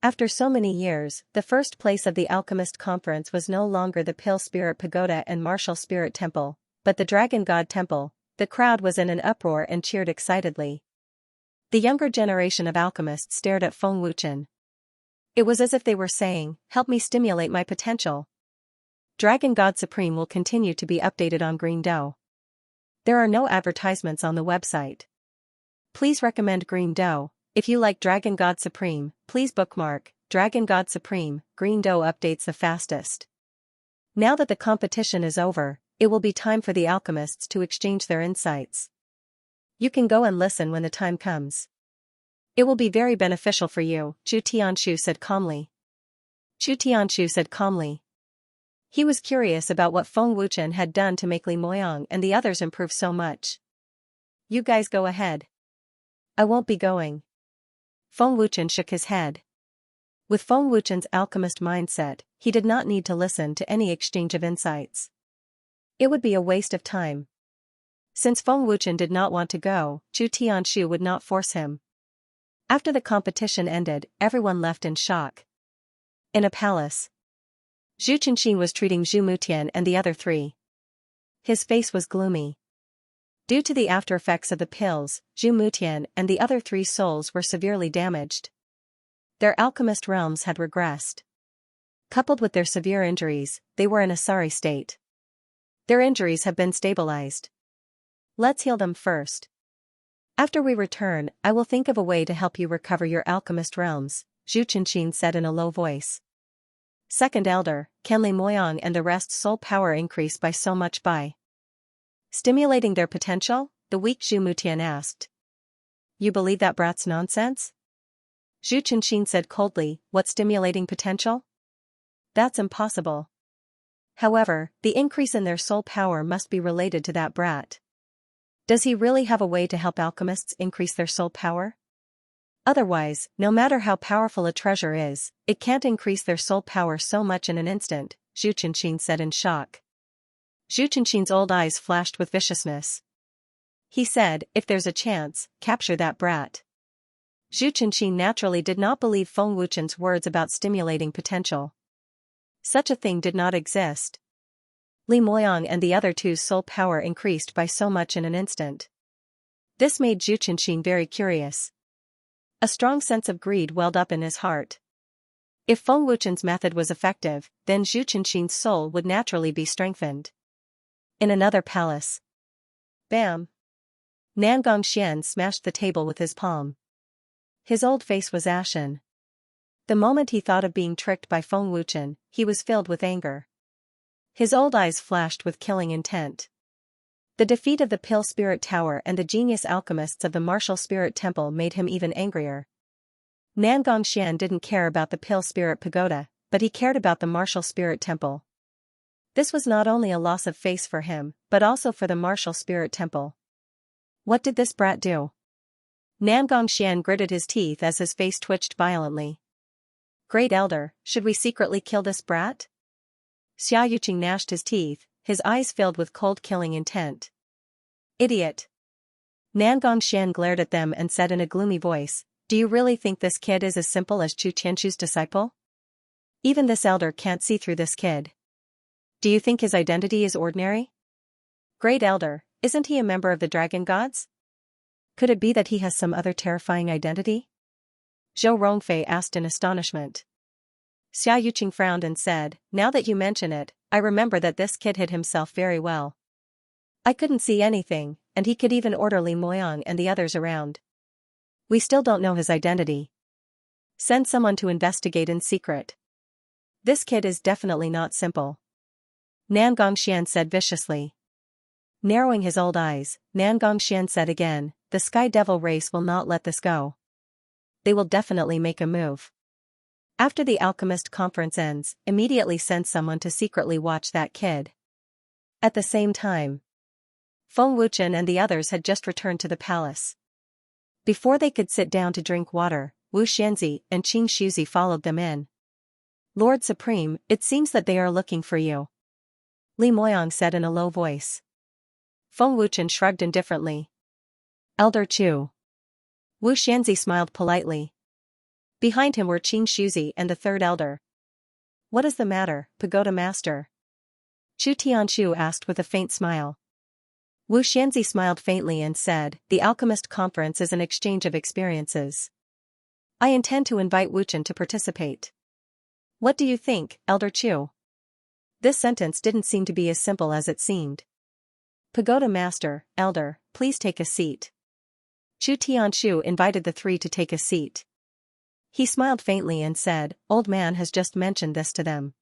After so many years, the first place of the Alchemist Conference was no longer the Pale Spirit Pagoda and Martial Spirit Temple, but the Dragon God Temple. The crowd was in an uproar and cheered excitedly. The younger generation of alchemists stared at Feng Wuchen. It was as if they were saying, "Help me stimulate my potential." Dragon God Supreme will continue to be updated on Green Dough. There are no advertisements on the website. Please recommend Green Dough. If you like Dragon God Supreme, please bookmark Dragon God Supreme. Green Dough updates the fastest. Now that the competition is over, it will be time for the alchemists to exchange their insights. You can go and listen when the time comes. It will be very beneficial for you, Zhu Tianshu said calmly. Zhu Tianshu said calmly. He was curious about what Feng Wuchen had done to make Li Moyang and the others improve so much. You guys go ahead. I won't be going. Feng Wuchen shook his head. With Feng Wuchen's alchemist mindset, he did not need to listen to any exchange of insights. It would be a waste of time. Since Feng Wuchen did not want to go, Zhu Tianshu would not force him. After the competition ended, everyone left in shock. In a palace, Zhu Chenxin was treating Zhu Mutian and the other three. His face was gloomy. Due to the after effects of the pills, Zhu Mutian and the other three souls were severely damaged. Their alchemist realms had regressed. Coupled with their severe injuries, they were in a sorry state. Their injuries have been stabilized. Let's heal them first. After we return, I will think of a way to help you recover your alchemist realms, Zhu Chenxin said in a low voice. Second Elder, can Li Moyang and the rest's soul power increase by so much by stimulating their potential? The weak Zhu Mutian asked. You believe that brat's nonsense? Zhu Chenxin said coldly, what stimulating potential? That's impossible. However, the increase in their soul power must be related to that brat. Does he really have a way to help alchemists increase their soul power? Otherwise, no matter how powerful a treasure is, it can't increase their soul power so much in an instant, Zhu Chenxin said in shock. Zhu Chenxin's old eyes flashed with viciousness. He said, if there's a chance, capture that brat. Zhu Chenxin naturally did not believe Feng Wuchen's words about stimulating potential. Such a thing did not exist. Li Moyang and the other two's soul power increased by so much in an instant. This made Zhu Chenxin very curious. A strong sense of greed welled up in his heart. If Feng Wuchen's method was effective, then Zhu Chenxin's soul would naturally be strengthened. In another palace. Bam! Nan Gongxian smashed the table with his palm. His old face was ashen. The moment he thought of being tricked by Feng Wuchen, he was filled with anger. His old eyes flashed with killing intent. The defeat of the Pill Spirit Tower and the genius alchemists of the Martial Spirit Temple made him even angrier. Nan Gongxian didn't care about the Pill Spirit Pagoda, but he cared about the Martial Spirit Temple. This was not only a loss of face for him, but also for the Martial Spirit Temple. What did this brat do? Nan Gongxian gritted his teeth as his face twitched violently. Great Elder, should we secretly kill this brat? Xia Yuqing gnashed his teeth, his eyes filled with cold killing intent. Idiot! Nan Gongxian glared at them and said in a gloomy voice, do you really think this kid is as simple as Zhu Tianshu's disciple? Even this elder can't see through this kid. Do you think his identity is ordinary? Great Elder, isn't he a member of the Dragon Gods? Could it be that he has some other terrifying identity? Zhou Rongfei asked in astonishment. Xia Yuqing frowned and said, now that you mention it, I remember that this kid hid himself very well. I couldn't see anything, and he could even order Li Moyang and the others around. We still don't know his identity. Send someone to investigate in secret. This kid is definitely not simple. Nan Gongxian said viciously. Narrowing his old eyes, Nan Gongxian said again, the Sky Devil race will not let this go. They will definitely make a move. After the alchemist conference ends, immediately send someone to secretly watch that kid. At the same time, Feng Wuchen and the others had just returned to the palace. Before they could sit down to drink water, Wu Xianzi and Qing Shuzi followed them in. Lord Supreme, it seems that they are looking for you. Li Moyang said in a low voice. Feng Wuchen shrugged indifferently. Elder Chu. Wu Xianzi smiled politely. Behind him were Qing Shuzi and the third elder. What is the matter, Pagoda Master? Zhu Tianshu asked with a faint smile. Wu Xianzi smiled faintly and said, the alchemist conference is an exchange of experiences. I intend to invite Wuchen to participate. What do you think, Elder Chu? This sentence didn't seem to be as simple as it seemed. Pagoda Master, Elder, please take a seat. Zhu Tianshu invited the three to take a seat. He smiled faintly and said, Old Man has just mentioned this to them.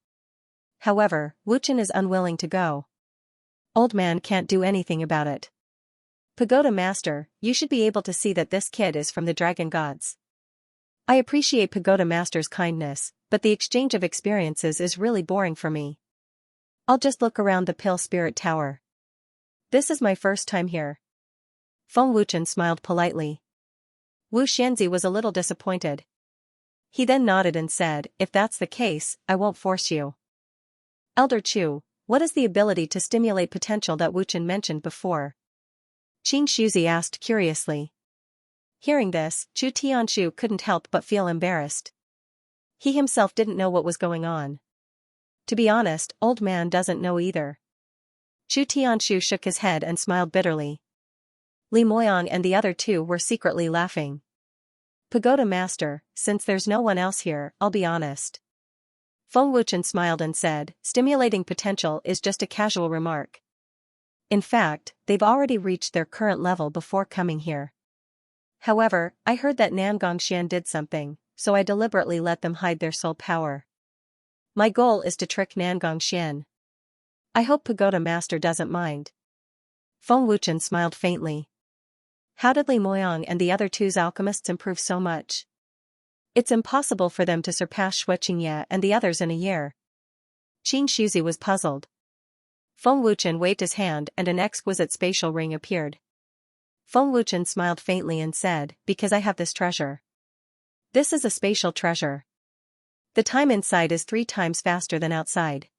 However, Wuchen is unwilling to go. Old Man can't do anything about it. Pagoda Master, you should be able to see that this kid is from the Dragon Gods. I appreciate Pagoda Master's kindness, but the exchange of experiences is really boring for me. I'll just look around the Pill Spirit Tower. This is my first time here. Feng Wuchen smiled politely. Wu Xianzi was a little disappointed. He then nodded and said, if that's the case, I won't force you. Elder Chu, what is the ability to stimulate potential that Wuchen mentioned before? Qing Shuzi asked curiously. Hearing this, Chu Tianshu couldn't help but feel embarrassed. He himself didn't know what was going on. To be honest, old man doesn't know either. Chu Tianshu shook his head and smiled bitterly. Li Moyang and the other two were secretly laughing. Pagoda Master, since there's no one else here, I'll be honest. Feng Wuchen smiled and said, stimulating potential is just a casual remark. In fact, they've already reached their current level before coming here. However, I heard that Nangongxian did something, so I deliberately let them hide their soul power. My goal is to trick Nangongxian. I hope Pagoda Master doesn't mind. Feng Wuchen smiled faintly. How did Li Moyang and the other two's alchemists improve so much? It's impossible for them to surpass Xianxia and the others in a year. Qing Shuzi was puzzled. Feng Wuchen waved his hand and an exquisite spatial ring appeared. Feng Wuchen smiled faintly and said, because I have this treasure. This is a spatial treasure. The time inside is 3 times faster than outside.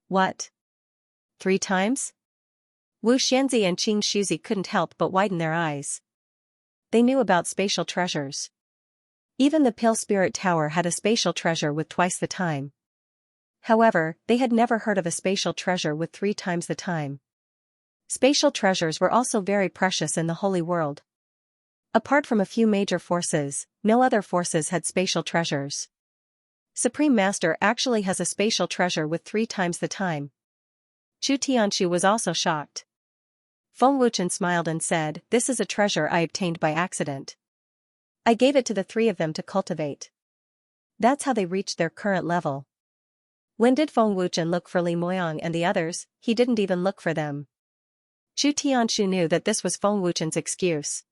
What? 3 times? Wu Xianzi and Qing Shuzi couldn't help but widen their eyes. They knew about spatial treasures. Even the Pill Spirit Tower had a spatial treasure with twice the time. However, they had never heard of a spatial treasure with 3 times the time. Spatial treasures were also very precious in the Holy World. Apart from a few major forces, no other forces had spatial treasures. Supreme Master actually has a spatial treasure with 3 times the time. Chu Tianshu was also shocked. Feng Wuchen smiled and said, this is a treasure I obtained by accident. I gave it to the 3 of them to cultivate. That's how they reached their current level. When did Feng Wuchen look for Li Moyang and the others? He didn't even look for them. Chu Tianshu knew that this was Feng Wuchen's excuse.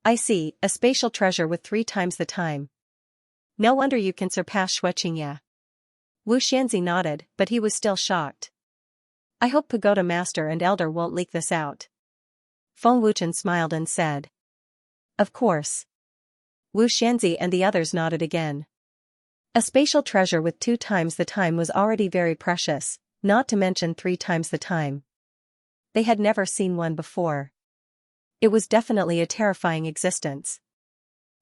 I see, a spatial treasure with 3 times the time. No wonder you can surpass Xianxia. Wu Xianzi nodded, but he was still shocked. I hope Pagoda Master and Elder won't leak this out. Feng Wuchen smiled and said. Of course. Wu Xianzi and the others nodded again. A spatial treasure with 2 times the time was already very precious, not to mention 3 times the time. They had never seen one before. It was definitely a terrifying existence.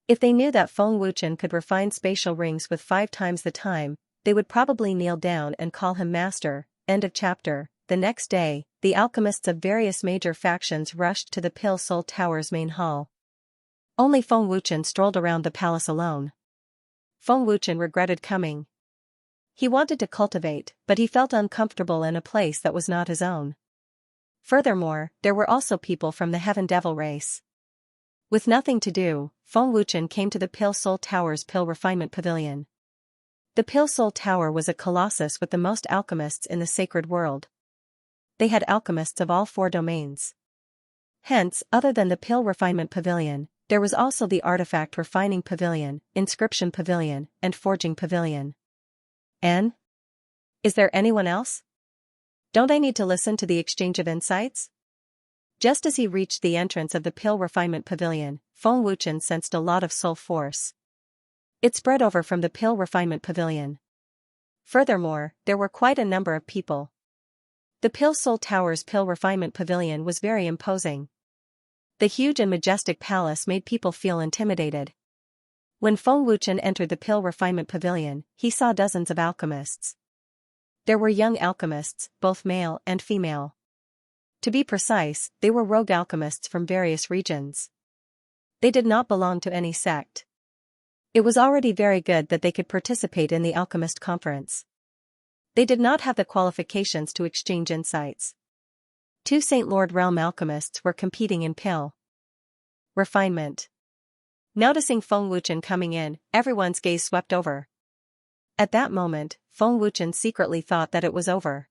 If they knew that Feng Wuchen could refine spatial rings with 5 times the time, they would probably kneel down and call him master. End of chapter. The next day, the alchemists of various major factions rushed to the Pill Soul Tower's main hall. Only Feng Wuchen strolled around the palace alone. Feng Wuchen regretted coming. He wanted to cultivate, but he felt uncomfortable in a place that was not his own. Furthermore, there were also people from the Heaven Devil race. With nothing to do, Feng Wuchen came to the Pill Soul Tower's Pill Refinement Pavilion. The Pill Soul Tower was a colossus with the most alchemists in the sacred world. They had alchemists of all 4 domains. Hence, other than the Pill Refinement Pavilion, there was also the Artifact Refining Pavilion, Inscription Pavilion, and Forging Pavilion. N? Is there anyone else? Don't I need to listen to the exchange of insights? Just as he reached the entrance of the Pill Refinement Pavilion, Feng Wuchen sensed a lot of soul force. It spread over from the Pill Refinement Pavilion. Furthermore, there were quite a number of people. The Pill Soul Tower's Pill Refinement Pavilion was very imposing. The huge and majestic palace made people feel intimidated. When Feng Wuchen entered the Pill Refinement Pavilion, he saw dozens of alchemists. There were young alchemists, both male and female. To be precise, they were rogue alchemists from various regions. They did not belong to any sect. It was already very good that they could participate in the alchemist conference. They did not have the qualifications to exchange insights. 2 Saint Lord Realm alchemists were competing in Pill Refinement. Noticing Feng Wuchen coming in, everyone's gaze swept over. At that moment, Feng Wuchen secretly thought that it was over.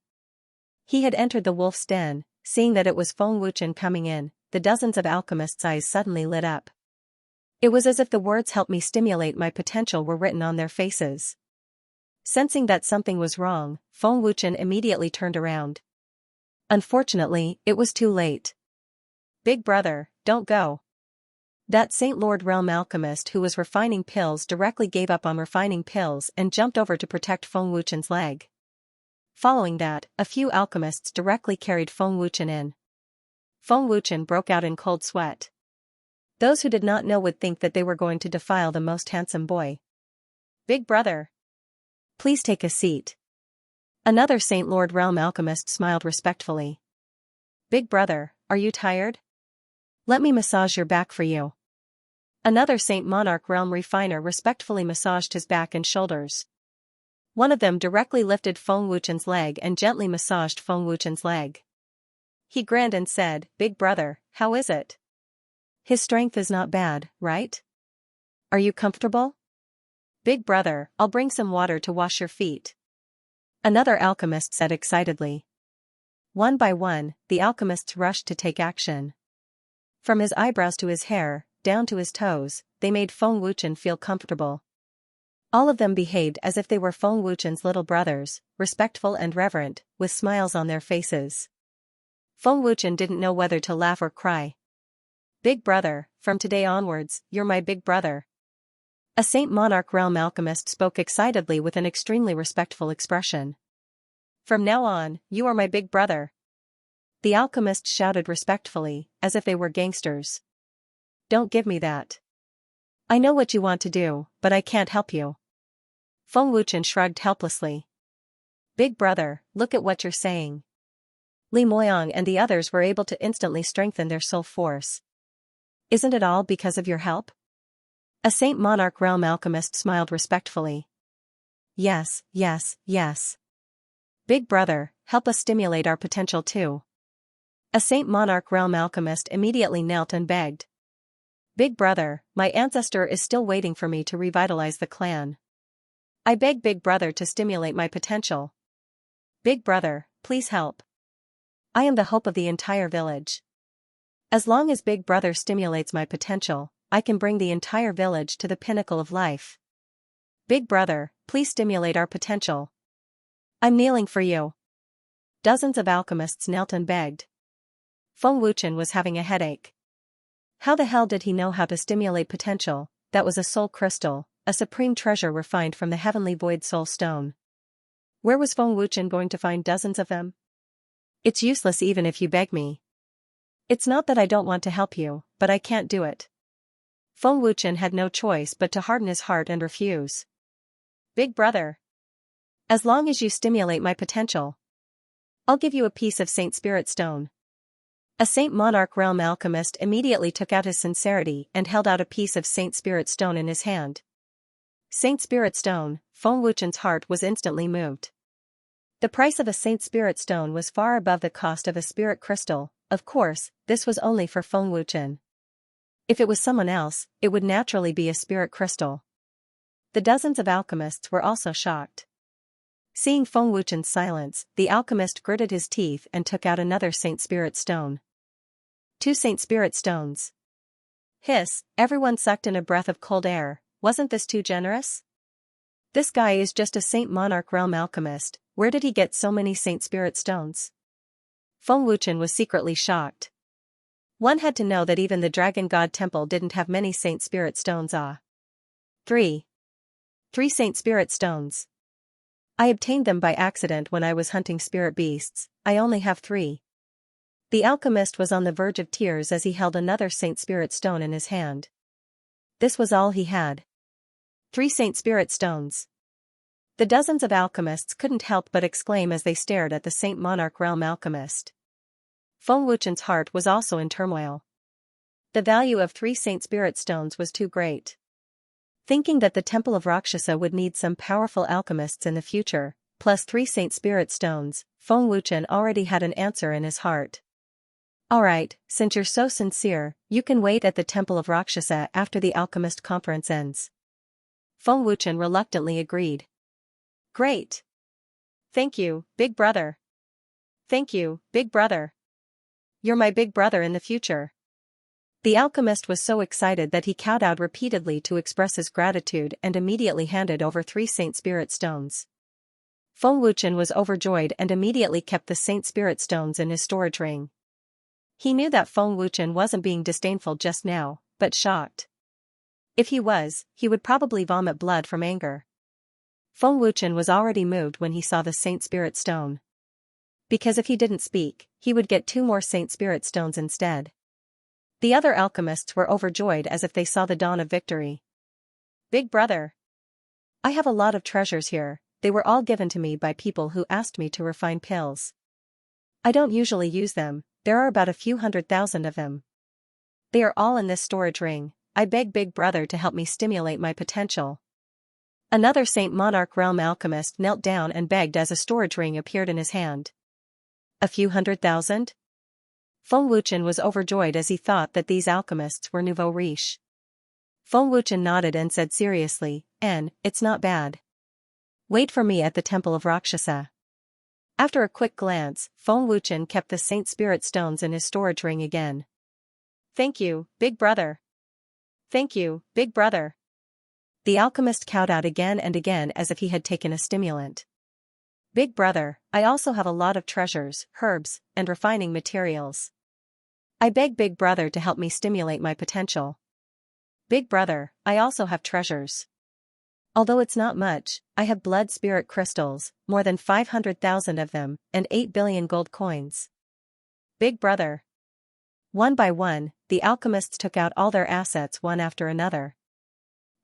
He had entered the wolf's den. Seeing that it was Feng Wuchen coming in, the dozens of alchemists' eyes suddenly lit up. It was as if the words "help me stimulate my potential" were written on their faces. Sensing that something was wrong, Feng Wuchen immediately turned around. Unfortunately, it was too late. Big brother, don't go. That Saint Lord Realm alchemist who was refining pills directly gave up on refining pills and jumped over to protect Feng Wuchen's leg. Following that, a few alchemists directly carried Feng Wuchen in. Feng Wuchen broke out in cold sweat. Those who did not know would think that they were going to defile the most handsome boy. Big brother. Please take a seat. Another Saint Lord Realm alchemist smiled respectfully. Big brother, are you tired? Let me massage your back for you. Another Saint Monarch Realm refiner respectfully massaged his back and shoulders. One of them directly lifted Feng Wuchen's leg and gently massaged Feng Wuchen's leg. He grinned and said, Big brother, how is it? His strength is not bad, right? Are you comfortable? Big brother, I'll bring some water to wash your feet. Another alchemist said excitedly. One by one, the alchemists rushed to take action. From his eyebrows to his hair, down to his toes, they made Feng Wuchen feel comfortable. All of them behaved as if they were Feng Wuchen's little brothers, respectful and reverent, with smiles on their faces. Feng Wuchen didn't know whether to laugh or cry. Big brother, from today onwards, you're my big brother. A Saint Monarch Realm alchemist spoke excitedly with an extremely respectful expression. From now on, you are my big brother. The alchemist shouted respectfully, as if they were gangsters. Don't give me that. I know what you want to do, but I can't help you. Feng Wuchen shrugged helplessly. Big brother, look at what you're saying. Li Moyang and the others were able to instantly strengthen their soul force. Isn't it all because of your help? A Saint Monarch Realm alchemist smiled respectfully. Yes, yes, yes. Big brother, help us stimulate our potential too. A Saint Monarch Realm alchemist immediately knelt and begged. Big brother, my ancestor is still waiting for me to revitalize the clan. I beg Big brother to stimulate my potential. Big brother, please help. I am the hope of the entire village. As long as Big brother stimulates my potential, I can bring the entire village to the pinnacle of life. Big brother, please stimulate our potential. I'm kneeling for you. Dozens of alchemists knelt and begged. Feng Wuchen was having a headache. How the hell did he know how to stimulate potential? That was a soul crystal, a supreme treasure refined from the heavenly void soul stone. Where was Feng Wuchen going to find dozens of them? It's useless even if you beg me. It's not that I don't want to help you, but I can't do it. Feng Wuchen had no choice but to harden his heart and refuse. Big brother. As long as you stimulate my potential, I'll give you a piece of Saint Spirit Stone. A Saint Monarch Realm alchemist immediately took out his sincerity and held out a piece of Saint Spirit Stone in his hand. Saint Spirit Stone, Feng Wuchen's heart was instantly moved. The price of a Saint Spirit Stone was far above the cost of a spirit crystal. Of course, this was only for Feng Wuchen. If it was someone else, it would naturally be a spirit crystal. The dozens of alchemists were also shocked. Seeing Feng Wuchen's silence, the alchemist gritted his teeth and took out another Saint Spirit Stone. 2 Saint Spirit Stones. Hiss, everyone sucked in a breath of cold air. Wasn't this too generous? This guy is just a Saint Monarch Realm alchemist. Where did he get so many Saint Spirit Stones? Feng Wuchen was secretly shocked. One had to know that even the Dragon God Temple didn't have many Saint Spirit Stones. 3 Saint Spirit Stones. I obtained them by accident when I was hunting spirit beasts. I only have 3. The alchemist was on the verge of tears as he held another Saint Spirit Stone in his hand. This was all he had. 3 Saint Spirit Stones. The dozens of alchemists couldn't help but exclaim as they stared at the Saint Monarch Realm alchemist. Feng Wuchen's heart was also in turmoil. The value of 3 Saint Spirit Stones was too great. Thinking that the Temple of Rakshasa would need some powerful alchemists in the future, plus 3 Saint Spirit Stones, Feng Wuchen already had an answer in his heart. Alright, since you're so sincere, you can wait at the Temple of Rakshasa after the alchemist conference ends. Feng Wuchen reluctantly agreed. Great. Thank you, big brother. Thank you, big brother. You're my big brother in the future. The alchemist was so excited that he kowtowed repeatedly to express his gratitude and immediately handed over 3 Saint Spirit stones. Feng Wuchen was overjoyed and immediately kept the Saint Spirit stones in his storage ring. He knew that Feng Wuchen wasn't being disdainful just now, but shocked. If he was, he would probably vomit blood from anger. Feng Wuchen was already moved when he saw the Saint Spirit stone. Because if he didn't speak, he would get 2 more Saint Spirit stones instead. The other alchemists were overjoyed as if they saw the dawn of victory. Big brother! I have a lot of treasures here, they were all given to me by people who asked me to refine pills. I don't usually use them, there are about a few 100,000 of them. They are all in this storage ring, I beg Big Brother to help me stimulate my potential. Another Saint Monarch Realm alchemist knelt down and begged as a storage ring appeared in his hand. A few 100,000? Feng Wuchen was overjoyed as he thought that these alchemists were nouveau riche. Feng Wuchen nodded and said seriously, it's not bad. Wait for me at the Temple of Rakshasa. After a quick glance, Feng Wuchen kept the Saint Spirit stones in his storage ring again. Thank you, Big Brother. Thank you, Big Brother. The alchemist kowtowed again and again as if he had taken a stimulant. Big Brother, I also have a lot of treasures, herbs, and refining materials. I beg Big Brother to help me stimulate my potential. Big Brother, I also have treasures. Although it's not much, I have blood spirit crystals, more than 500,000 of them, and 8 billion gold coins. Big Brother. One by one, the alchemists took out all their assets one after another.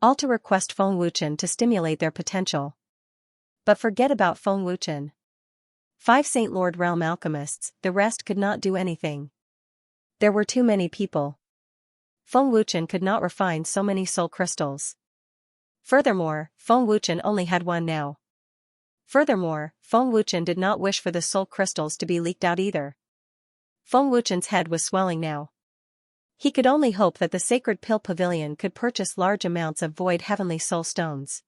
All to request Feng Wuchen to stimulate their potential. But forget about Feng Wuchen. 5 Saint Lord Realm alchemists, the rest could not do anything. There were too many people. Feng Wuchen could not refine so many soul crystals. Furthermore, Feng Wuchen only had one now. Furthermore, Feng Wuchen did not wish for the soul crystals to be leaked out either. Feng Wuchen's head was swelling now. He could only hope that the Sacred Pill Pavilion could purchase large amounts of void heavenly soul stones.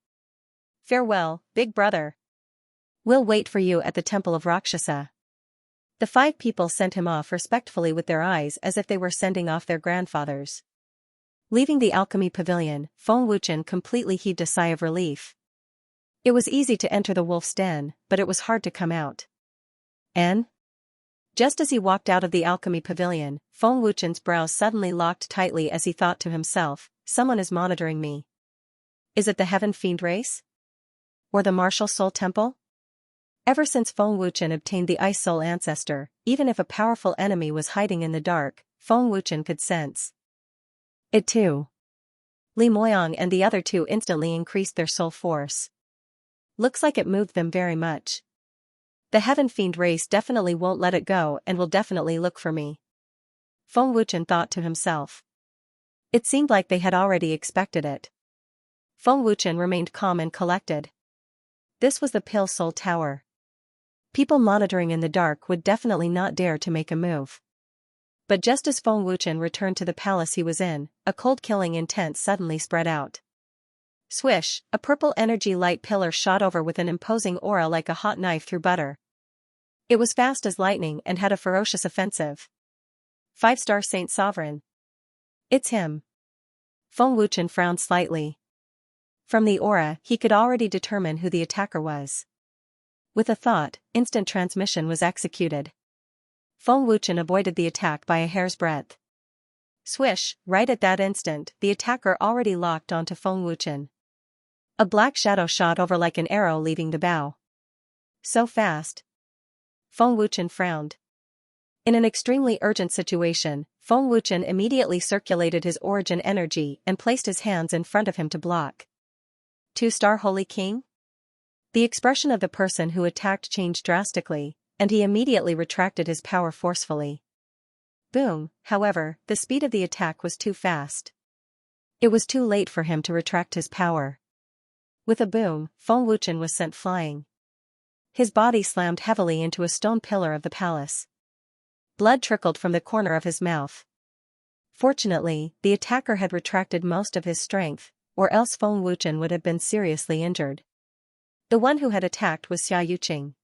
Farewell, Big Brother. We'll wait for you at the Temple of Rakshasa. The 5 people sent him off respectfully with their eyes as if they were sending off their grandfathers. Leaving the alchemy pavilion, Feng Wuchen completely heaved a sigh of relief. It was easy to enter the wolf's den, but it was hard to come out. And? Just as he walked out of the alchemy pavilion, Feng Wuchen's brows suddenly locked tightly as he thought to himself, someone is monitoring me. Is it the Heaven Fiend race? Or the Martial Soul Temple? Ever since Feng Wuchen obtained the Ice Soul Ancestor, even if a powerful enemy was hiding in the dark, Feng Wuchen could sense it too. Li Moyang and the other 2 instantly increased their soul force. Looks like it moved them very much. The Heaven Fiend race definitely won't let it go and will definitely look for me. Feng Wuchen thought to himself. It seemed like they had already expected it. Feng Wuchen remained calm and collected. This was the Pill Soul Tower. People monitoring in the dark would definitely not dare to make a move. But just as Feng Wuchen returned to the palace he was in, a cold-killing intent suddenly spread out. Swish, a purple energy light pillar shot over with an imposing aura like a hot knife through butter. It was fast as lightning and had a ferocious offensive. 5-star Saint Sovereign. It's him. Feng Wuchen frowned slightly. From the aura, he could already determine who the attacker was. With a thought, instant transmission was executed. Feng Wuchen avoided the attack by a hair's breadth. Swish, right at that instant, the attacker already locked onto Feng Wuchen. A black shadow shot over like an arrow leaving the bow. So fast. Feng Wuchen frowned. In an extremely urgent situation, Feng Wuchen immediately circulated his origin energy and placed his hands in front of him to block. 2-star Holy King? The expression of the person who attacked changed drastically, and he immediately retracted his power forcefully. Boom, however, the speed of the attack was too fast. It was too late for him to retract his power. With a boom, Feng Wuchen was sent flying. His body slammed heavily into a stone pillar of the palace. Blood trickled from the corner of his mouth. Fortunately, the attacker had retracted most of his strength, or else Feng Wuchen would have been seriously injured. The one who had attacked was Xia Yuqing.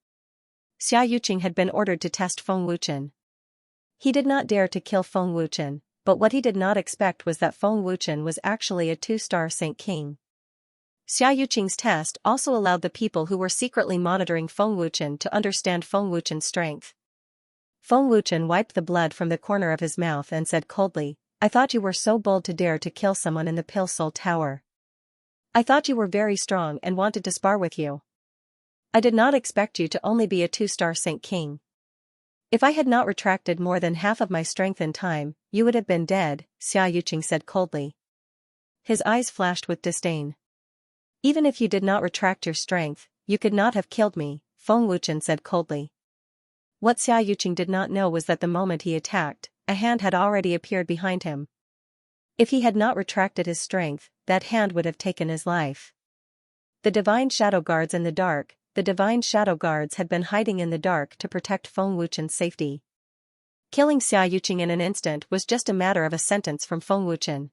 Xia Yuqing had been ordered to test Feng Wuchen. He did not dare to kill Feng Wuchen, But what he did not expect was that Feng Wuchen was actually a 2-star Saint King. Xia Yuqing's test also allowed the people who were secretly monitoring Feng Wuchen to understand Feng Wuchen's strength. Feng Wuchen wiped the blood from the corner of his mouth and said coldly, "I thought you were so bold to dare to kill someone in the Pale Soul Tower. I thought you were very strong and wanted to spar with you. I did not expect you to only be a 2-star Saint King. If I had not retracted more than half of my strength in time, you would have been dead," Xia Yuqing said coldly. His eyes flashed with disdain. "Even if you did not retract your strength, you could not have killed me," Feng Wuchen said coldly. What Xia Yuqing did not know was that the moment he attacked, a hand had already appeared behind him. If he had not retracted his strength, that hand would have taken his life. The divine shadow guards in the dark. The divine shadow guards had been hiding in the dark to protect Feng Wuchen's safety. Killing Xia Yuqing in an instant was just a matter of a sentence from Feng Wuchen.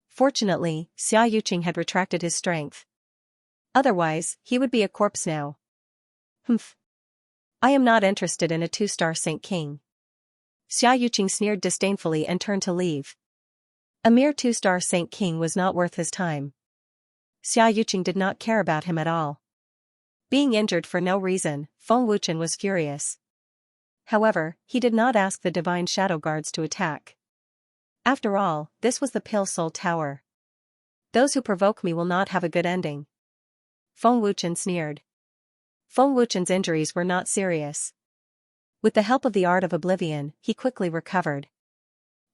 Fortunately, Xia Yuqing had retracted his strength. Otherwise, he would be a corpse now. "Humph. I am not interested in a 2-star Saint King." Xia Yuqing sneered disdainfully and turned to leave. A mere 2-star Saint King was not worth his time. Xia Yuqing did not care about him at all. Being injured for no reason, Feng Wuchen was furious. However, he did not ask the divine shadow guards to attack. After all, this was the Pale Soul Tower. "Those who provoke me will not have a good ending." Feng Wuchen sneered. Feng Wuchen's injuries were not serious. With the help of the art of oblivion, he quickly recovered.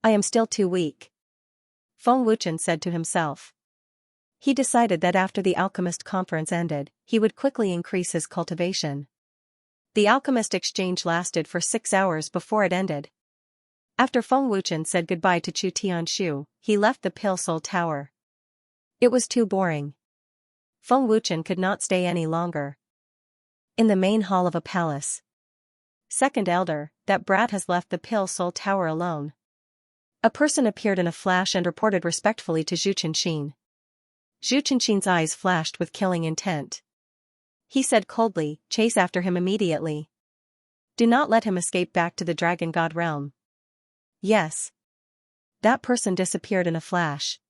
"I am still too weak," Feng Wuchen said to himself. He decided that after the alchemist conference ended, he would quickly increase his cultivation. The alchemist exchange lasted for 6 hours before it ended. After Feng Wuchen said goodbye to Chu Tianshu, he left the Pale Soul Tower. It was too boring. Feng Wuchen could not stay any longer. In the main hall of a palace. "Second Elder, that brat has left the Pale Soul Tower alone." A person appeared in a flash and reported respectfully to Zhu Chenxin. Zhu Chenxin's eyes flashed with killing intent. He said coldly, "Chase after him immediately. Do not let him escape back to the Dragon God realm." "Yes." That person disappeared in a flash.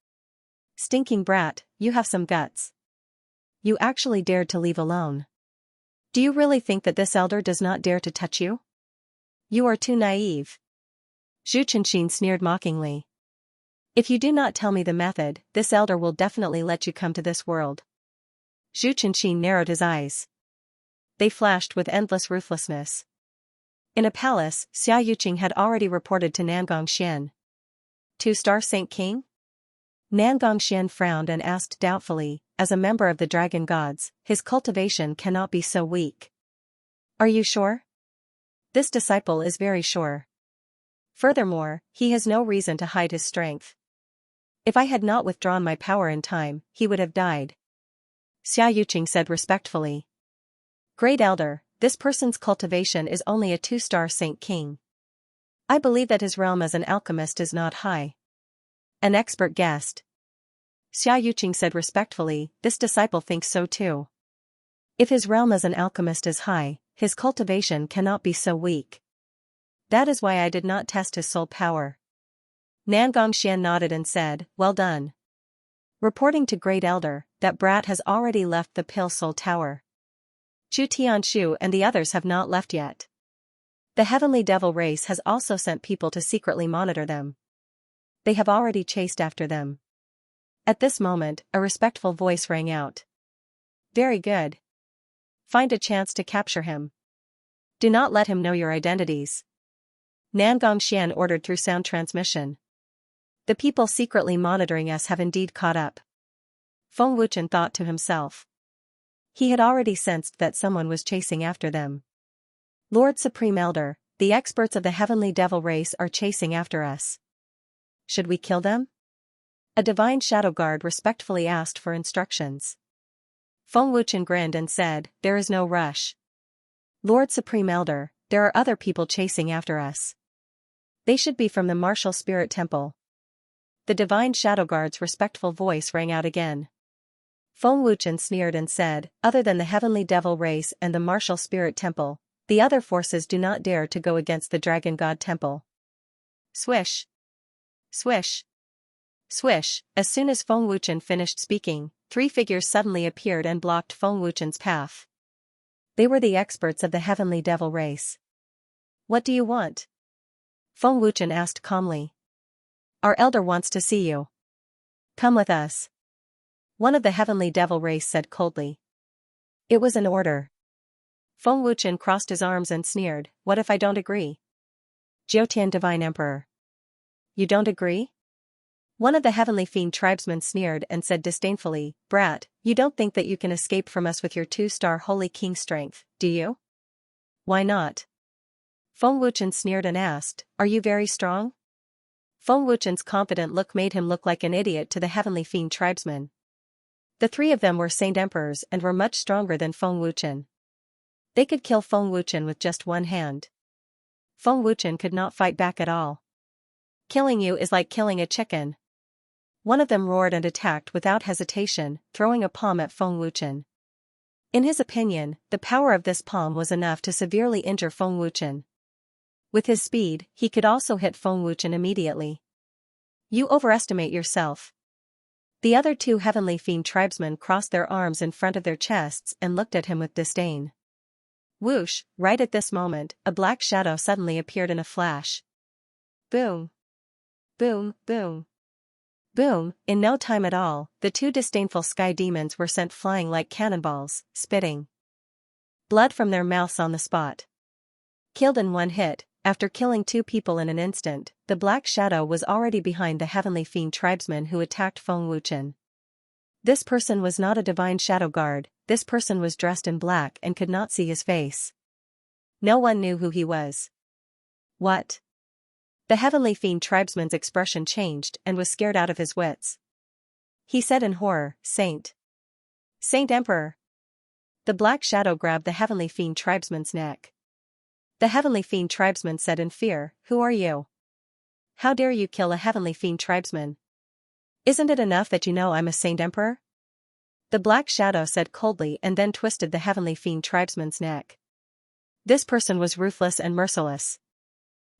"Stinking brat, you have some guts. You actually dared to leave alone. Do you really think that this elder does not dare to touch you? You are too naive." Zhu Chenxin sneered mockingly. "If you do not tell me the method, this elder will definitely let you come to this world." Zhu Chenxin narrowed his eyes. They flashed with endless ruthlessness. In a palace, Xia Yuqing had already reported to Nangongxian. 2-star Saint King? Nangongxian frowned and asked doubtfully, "As a member of the Dragon Gods, his cultivation cannot be so weak." "Are you sure?" "This disciple is very sure. Furthermore, he has no reason to hide his strength. If I had not withdrawn my power in time, he would have died." Xia Yuqing said respectfully. "Great Elder, this person's cultivation is only a 2-star Saint King. I believe that his realm as an alchemist is not high." An expert guessed. Xia Yuqing said respectfully, "This disciple thinks so too. If his realm as an alchemist is high, his cultivation cannot be so weak. That is why I did not test his soul power." Nangongxian nodded and said, "Well done. Reporting to Great Elder, that brat has already left the Pale Soul Tower. Chu Tianshu and the others have not left yet. The Heavenly Devil race has also sent people to secretly monitor them. They have already chased after them." At this moment, a respectful voice rang out. "Very good. Find a chance to capture him. Do not let him know your identities." Nangongxian ordered through sound transmission. "The people secretly monitoring us have indeed caught up." Feng Wuchen thought to himself. He had already sensed that someone was chasing after them. "Lord Supreme Elder, the experts of the Heavenly Devil race are chasing after us. Should we kill them?" A divine shadow guard respectfully asked for instructions. Feng Wuchen grinned and said, "There is no rush. Lord Supreme Elder, there are other people chasing after us. They should be from the Martial Spirit Temple." The divine shadow guard's respectful voice rang out again. Feng Wuchen sneered and said, "Other than the Heavenly Devil race and the Martial Spirit Temple, the other forces do not dare to go against the Dragon God Temple." Swish. Swish. Swish, as soon as Feng Wuchen finished speaking, 3 figures suddenly appeared and blocked Feng Wuchen's path. They were the experts of the heavenly devil race. What do you want? Feng Wuchen asked calmly. Our elder wants to see you. Come with us. One of the heavenly devil race said coldly. It was an order. Feng Wuchen crossed his arms and sneered, what if I don't agree? Jiutian Divine Emperor. You don't agree? One of the heavenly fiend tribesmen sneered and said disdainfully, Brat, you don't think that you can escape from us with your 2-star holy king strength, do you? Why not? Feng Wuchen sneered and asked, Are you very strong? Feng Wuchen's confident look made him look like an idiot to the heavenly fiend tribesmen. The 3 of them were saint emperors and were much stronger than Feng Wuchen. They could kill Feng Wuchen with just one hand. Feng Wuchen could not fight back at all. Killing you is like killing a chicken. One of them roared and attacked without hesitation, throwing a palm at Feng Wuchen. In his opinion, the power of this palm was enough to severely injure Feng Wuchen. With his speed, he could also hit Feng Wuchen immediately. You overestimate yourself. The other 2 heavenly fiend tribesmen crossed their arms in front of their chests and looked at him with disdain. Whoosh, right at this moment, a black shadow suddenly appeared in a flash. Boom. Boom, boom. Boom, in no time at all, the 2 disdainful sky demons were sent flying like cannonballs, spitting blood from their mouths on the spot. Killed in one hit, after killing 2 people in an instant, the black shadow was already behind the heavenly fiend tribesman who attacked Feng Wuchen. This person was not a divine shadow guard, this person was dressed in black and could not see his face. No one knew who he was. What? The heavenly fiend tribesman's expression changed and was scared out of his wits. He said in horror, Saint Emperor. The black shadow grabbed the heavenly fiend tribesman's neck. The heavenly fiend tribesman said in fear, Who are you? How dare you kill a heavenly fiend tribesman? Isn't it enough that you know I'm a saint emperor? The black shadow said coldly and then twisted the heavenly fiend tribesman's neck. This person was ruthless and merciless.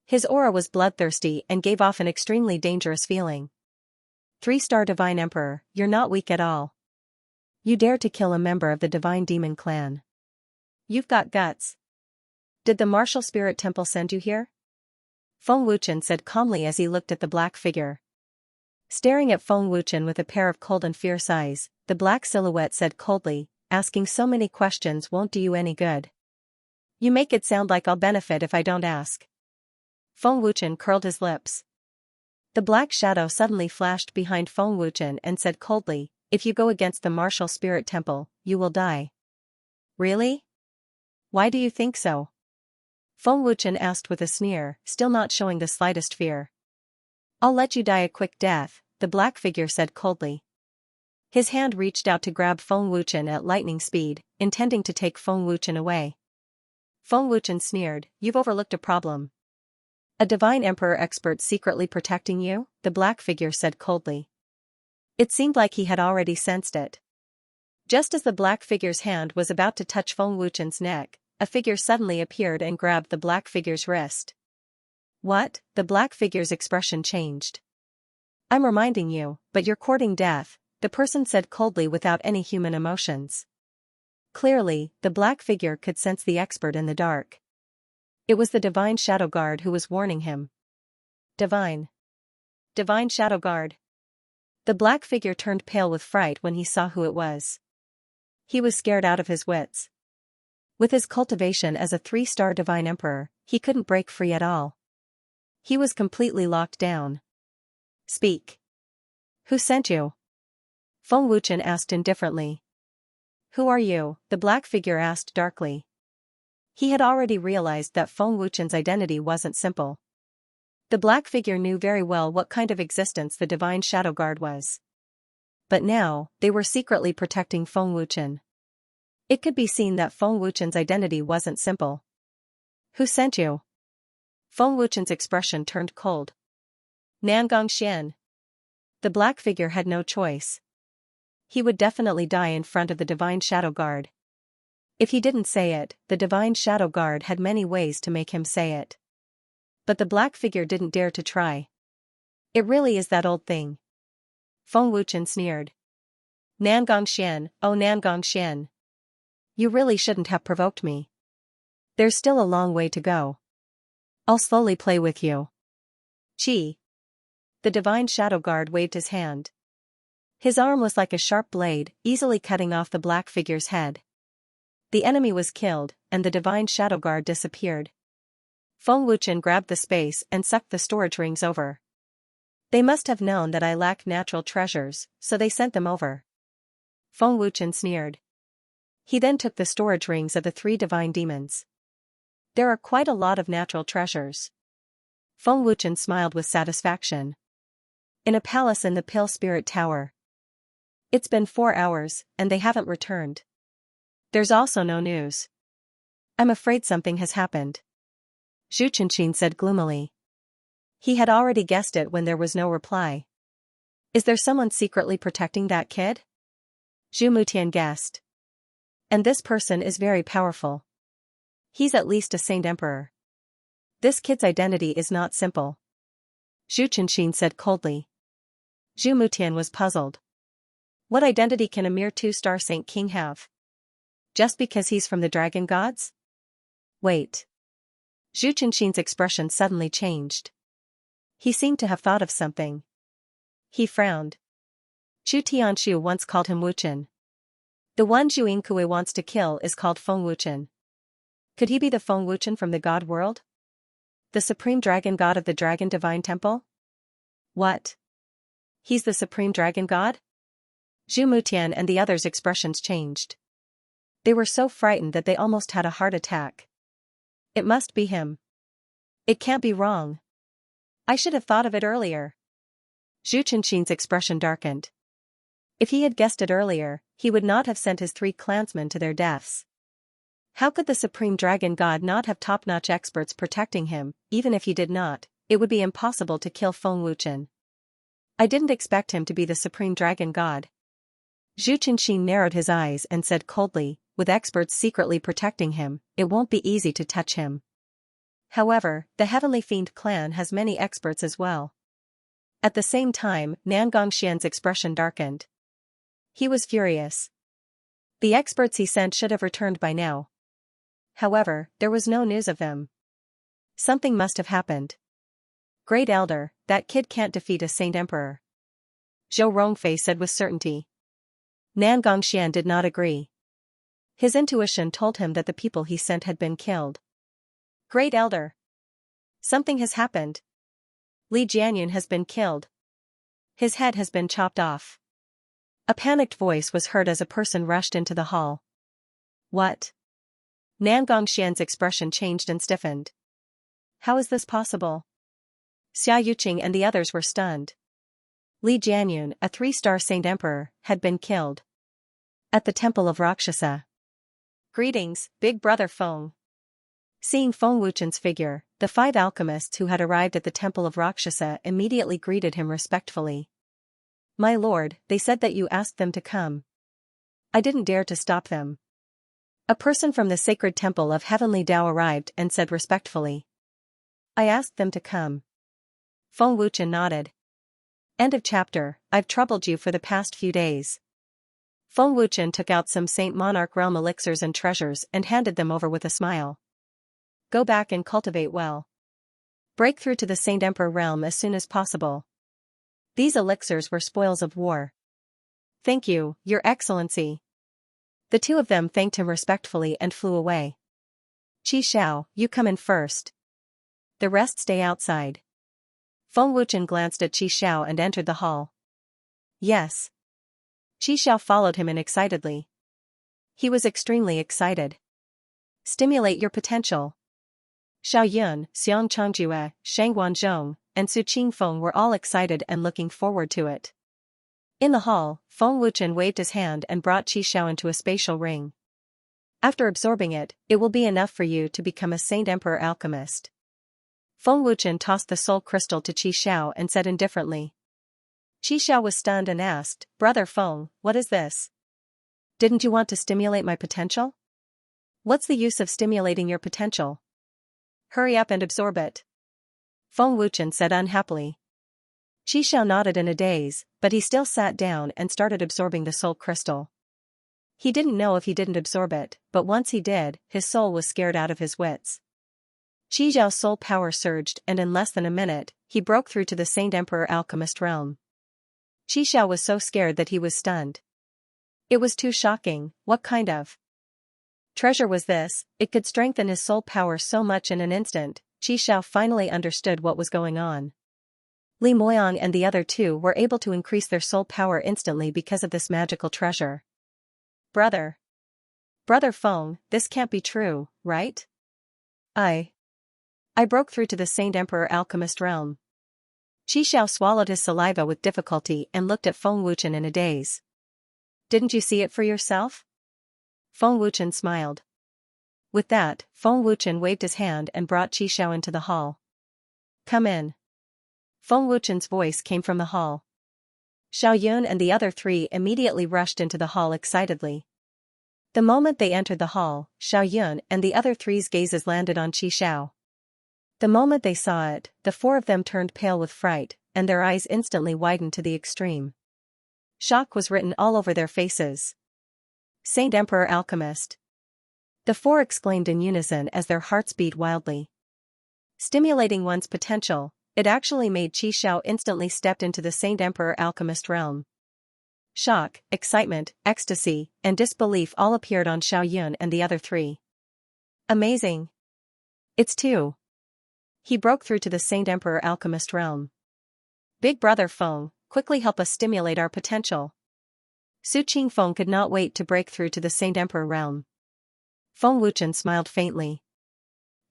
His aura was bloodthirsty and gave off an extremely dangerous feeling. 3-star Divine Emperor, you're not weak at all. You dare to kill a member of the Divine Demon Clan. You've got guts. Did the Martial Spirit Temple send you here? Feng Wuchen said calmly as he looked at the black figure. Staring at Feng Wuchen with a pair of cold and fierce eyes, the black silhouette said coldly, Asking so many questions won't do you any good. You make it sound like I'll benefit if I don't ask. Feng Wuchen curled his lips. The black shadow suddenly flashed behind Feng Wuchen and said coldly, If you go against the Martial Spirit Temple, you will die. Really? Why do you think so? Feng Wuchen asked with a sneer, still not showing the slightest fear. I'll let you die a quick death, the black figure said coldly. His hand reached out to grab Feng Wuchen at lightning speed, intending to take Feng Wuchen away. Feng Wuchen sneered, You've overlooked a problem. A divine emperor expert secretly protecting you? The black figure said coldly. It seemed like he had already sensed it. Just as the black figure's hand was about to touch Feng Wuchen's neck, a figure suddenly appeared and grabbed the black figure's wrist. What? The black figure's expression changed. I'm reminding you, but you're courting death, the person said coldly without any human emotions. Clearly, the black figure could sense the expert in the dark. It was the Divine Shadow Guard who was warning him. Divine Shadow Guard. The black figure turned pale with fright when he saw who it was. He was scared out of his wits. With his cultivation as a 3-star Divine Emperor, he couldn't break free at all. He was completely locked down. Speak. Who sent you? Feng Wuchen asked indifferently. Who are you? The black figure asked darkly. He had already realized that Feng Wuchen's identity wasn't simple. The black figure knew very well what kind of existence the Divine Shadow Guard was. But now, they were secretly protecting Feng Wuchen. It could be seen that Feng Wuchen's identity wasn't simple. Who sent you? Feng Wuchen's expression turned cold. Nangong Xian. The black figure had no choice. He would definitely die in front of the Divine Shadow Guard. If he didn't say it, the Divine Shadow Guard had many ways to make him say it. But the black figure didn't dare to try. It really is that old thing. Feng Wuchen sneered. Nangongxian, oh Nangongxian. You really shouldn't have provoked me. There's still a long way to go. I'll slowly play with you. Chi. The divine shadow guard waved his hand. His arm was like a sharp blade, easily cutting off the black figure's head. The enemy was killed, and the divine shadow guard disappeared. Feng Wuchen grabbed the space and sucked the storage rings over. They must have known that I lack natural treasures, so they sent them over. Feng Wuchen sneered. He then took the storage rings of the 3 divine demons. There are quite a lot of natural treasures. Feng Wuchen smiled with satisfaction. In a palace in the Pale Spirit Tower. It's been 4 hours, and they haven't returned. There's also no news. I'm afraid something has happened. Zhu Chenqin said gloomily. He had already guessed it when there was no reply. Is there someone secretly protecting that kid? Zhu Mutian guessed. And this person is very powerful. He's at least a saint emperor. This kid's identity is not simple. Zhu Chenqin said coldly. Zhu Mutian was puzzled. What identity can a mere 2-star saint king have? Just because he's from the dragon gods? Wait. Zhu Chenqin's expression suddenly changed. He seemed to have thought of something. He frowned. Chu Tianshu once called him Wuchen. The one Zhu Yingkui wants to kill is called Feng Wuchen. Could he be the Feng Wuchen from the god world? The supreme dragon god of the dragon divine temple? What? He's the supreme dragon god? Zhu Mutian and the others' expressions changed. They were so frightened that they almost had a heart attack. It must be him. It can't be wrong. I should have thought of it earlier. Zhu Chenqin's expression darkened. If he had guessed it earlier, he would not have sent his 3 clansmen to their deaths. How could the supreme dragon god not have top-notch experts protecting him? Even if he did not, it would be impossible to kill Feng Wuchen. I didn't expect him to be the supreme dragon god. Zhu Chenqin narrowed his eyes and said coldly, with experts secretly protecting him, it won't be easy to touch him. However, the Heavenly Fiend clan has many experts as well. At the same time, Nangongxian's expression darkened. He was furious. The experts he sent should have returned by now. However, there was no news of them. Something must have happened. Great Elder, that kid can't defeat a Saint Emperor. Zhou Rongfei said with certainty. Nangongxian did not agree. His intuition told him that the people he sent had been killed. Great Elder. Something has happened. Li Jianyun has been killed. His head has been chopped off. A panicked voice was heard as a person rushed into the hall. What? Nangongxian's expression changed and stiffened. How is this possible? Xia Yuqing and the others were stunned. Li Jianyun, a 3-star Saint Emperor, had been killed. At the Temple of Rakshasa. Greetings, Big Brother Feng. Seeing Feng Wuchen's figure, the 5 alchemists who had arrived at the Temple of Rakshasa immediately greeted him respectfully. My lord, they said that you asked them to come. I didn't dare to stop them. A person from the sacred temple of Heavenly Tao arrived and said respectfully. I asked them to come. Feng Wuchen nodded. End of chapter. I've troubled you for the past few days. Feng Wuchen took out some Saint Monarch Realm elixirs and treasures and handed them over with a smile. Go back and cultivate well. Break through to the Saint Emperor realm as soon as possible. These elixirs were spoils of war. Thank you, Your Excellency. The 2 of them thanked him respectfully and flew away. Qi Xiao, you come in first. The rest stay outside. Feng Wuchen glanced at Qi Xiao and entered the hall. Yes. Qi Xiao followed him in excitedly. He was extremely excited. Stimulate your potential. Xiao Yun, Xiang Changjue, Shang Guanzhong, and Su Qingfeng were all excited and looking forward to it. In the hall, Feng Wuchen waved his hand and brought Qi Xiao into a spatial ring. After absorbing it, it will be enough for you to become a Saint Emperor alchemist. Feng Wuchen tossed the soul crystal to Qi Xiao and said indifferently. Qi Xiao was stunned and asked, Brother Feng, what is this? Didn't you want to stimulate my potential? What's the use of stimulating your potential? Hurry up and absorb it. Feng Wuchen said unhappily. Xiao nodded in a daze, but he still sat down and started absorbing the soul crystal. He didn't know if he didn't absorb it, but once he did, his soul was scared out of his wits. Xiao's soul power surged, and in less than a minute, he broke through to the Saint Emperor Alchemist realm. Xiao was so scared that he was stunned. It was too shocking. What kind of treasure was this? It could strengthen his soul power so much in an instant. Xiao finally understood what was going on. Li Moyang and the other two were able to increase their soul power instantly because of this magical treasure. Brother Feng, this can't be true, right? I broke through to the Saint Emperor Alchemist realm. Xiao swallowed his saliva with difficulty and looked at Feng Wuchen in a daze. Didn't you see it for yourself? Feng Wuchen smiled. With that, Feng Wuchen waved his hand and brought Xiao into the hall. Come in. Feng Wuchen's voice came from the hall. Xiao Yun and the other three immediately rushed into the hall excitedly. The moment they entered the hall, Xiao Yun and the other three's gazes landed on Xiao. The moment they saw it, the four of them turned pale with fright, and their eyes instantly widened to the extreme. Shock was written all over their faces. Saint Emperor Alchemist. The four exclaimed in unison as their hearts beat wildly. Stimulating one's potential, it actually made Xiao instantly step into the Saint Emperor Alchemist realm. Shock, excitement, ecstasy, and disbelief all appeared on Xiao Yun and the other three. Amazing. It's two. He broke through to the Saint Emperor Alchemist realm. Big brother Feng, quickly help us stimulate our potential. Su Qingfeng could not wait to break through to the Saint Emperor realm. Feng Wuchen smiled faintly.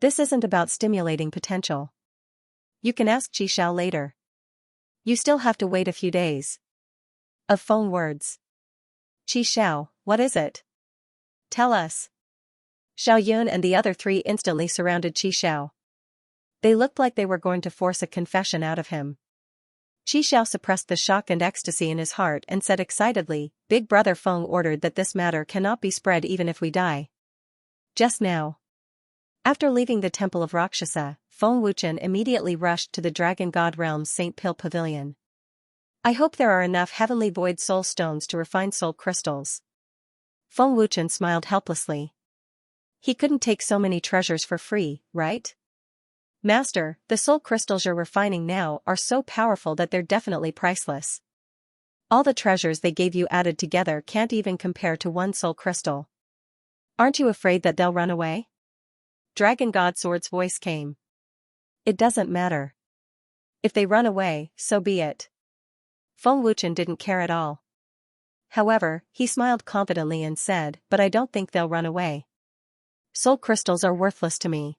This isn't about stimulating potential. You can ask Xiao later. You still have to wait a few days. Of Feng words. Xiao, what is it? Tell us. Xiao Yun and the other three instantly surrounded Xiao. They looked like they were going to force a confession out of him. Xiao suppressed the shock and ecstasy in his heart and said excitedly, Big brother Feng ordered that this matter cannot be spread even if we die. Just now. After leaving the Temple of Rakshasa, Feng Wuchen immediately rushed to the Dragon God Realm's St. Pil Pavilion. I hope there are enough heavenly void soul stones to refine soul crystals. Feng Wuchen smiled helplessly. He couldn't take so many treasures for free, right? Master, the soul crystals you're refining now are so powerful that they're definitely priceless. All the treasures they gave you added together can't even compare to one soul crystal. Aren't you afraid that they'll run away? Dragon God Sword's voice came. It doesn't matter. If they run away, so be it. Feng Wuchen didn't care at all. However, he smiled confidently and said, but I don't think they'll run away. Soul crystals are worthless to me.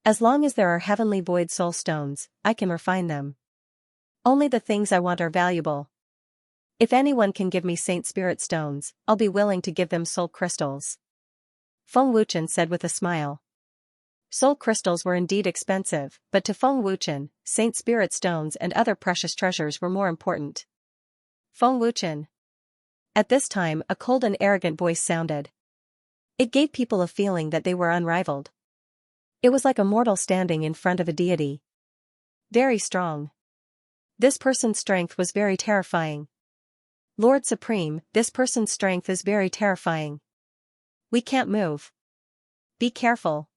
As long as there are heavenly void soul stones, I can refine them. Only the things I want are valuable. If anyone can give me Saint Spirit stones, I'll be willing to give them soul crystals. Feng Wuchen said with a smile. Soul crystals were indeed expensive, but to Feng Wuchen, Saint Spirit stones and other precious treasures were more important. Feng Wuchen. At this time, a cold and arrogant voice sounded. It gave people a feeling that they were unrivaled. It was like a mortal standing in front of a deity. Very strong. This person's strength was very terrifying. Lord Supreme, this person's strength is very terrifying. We can't move. Be careful.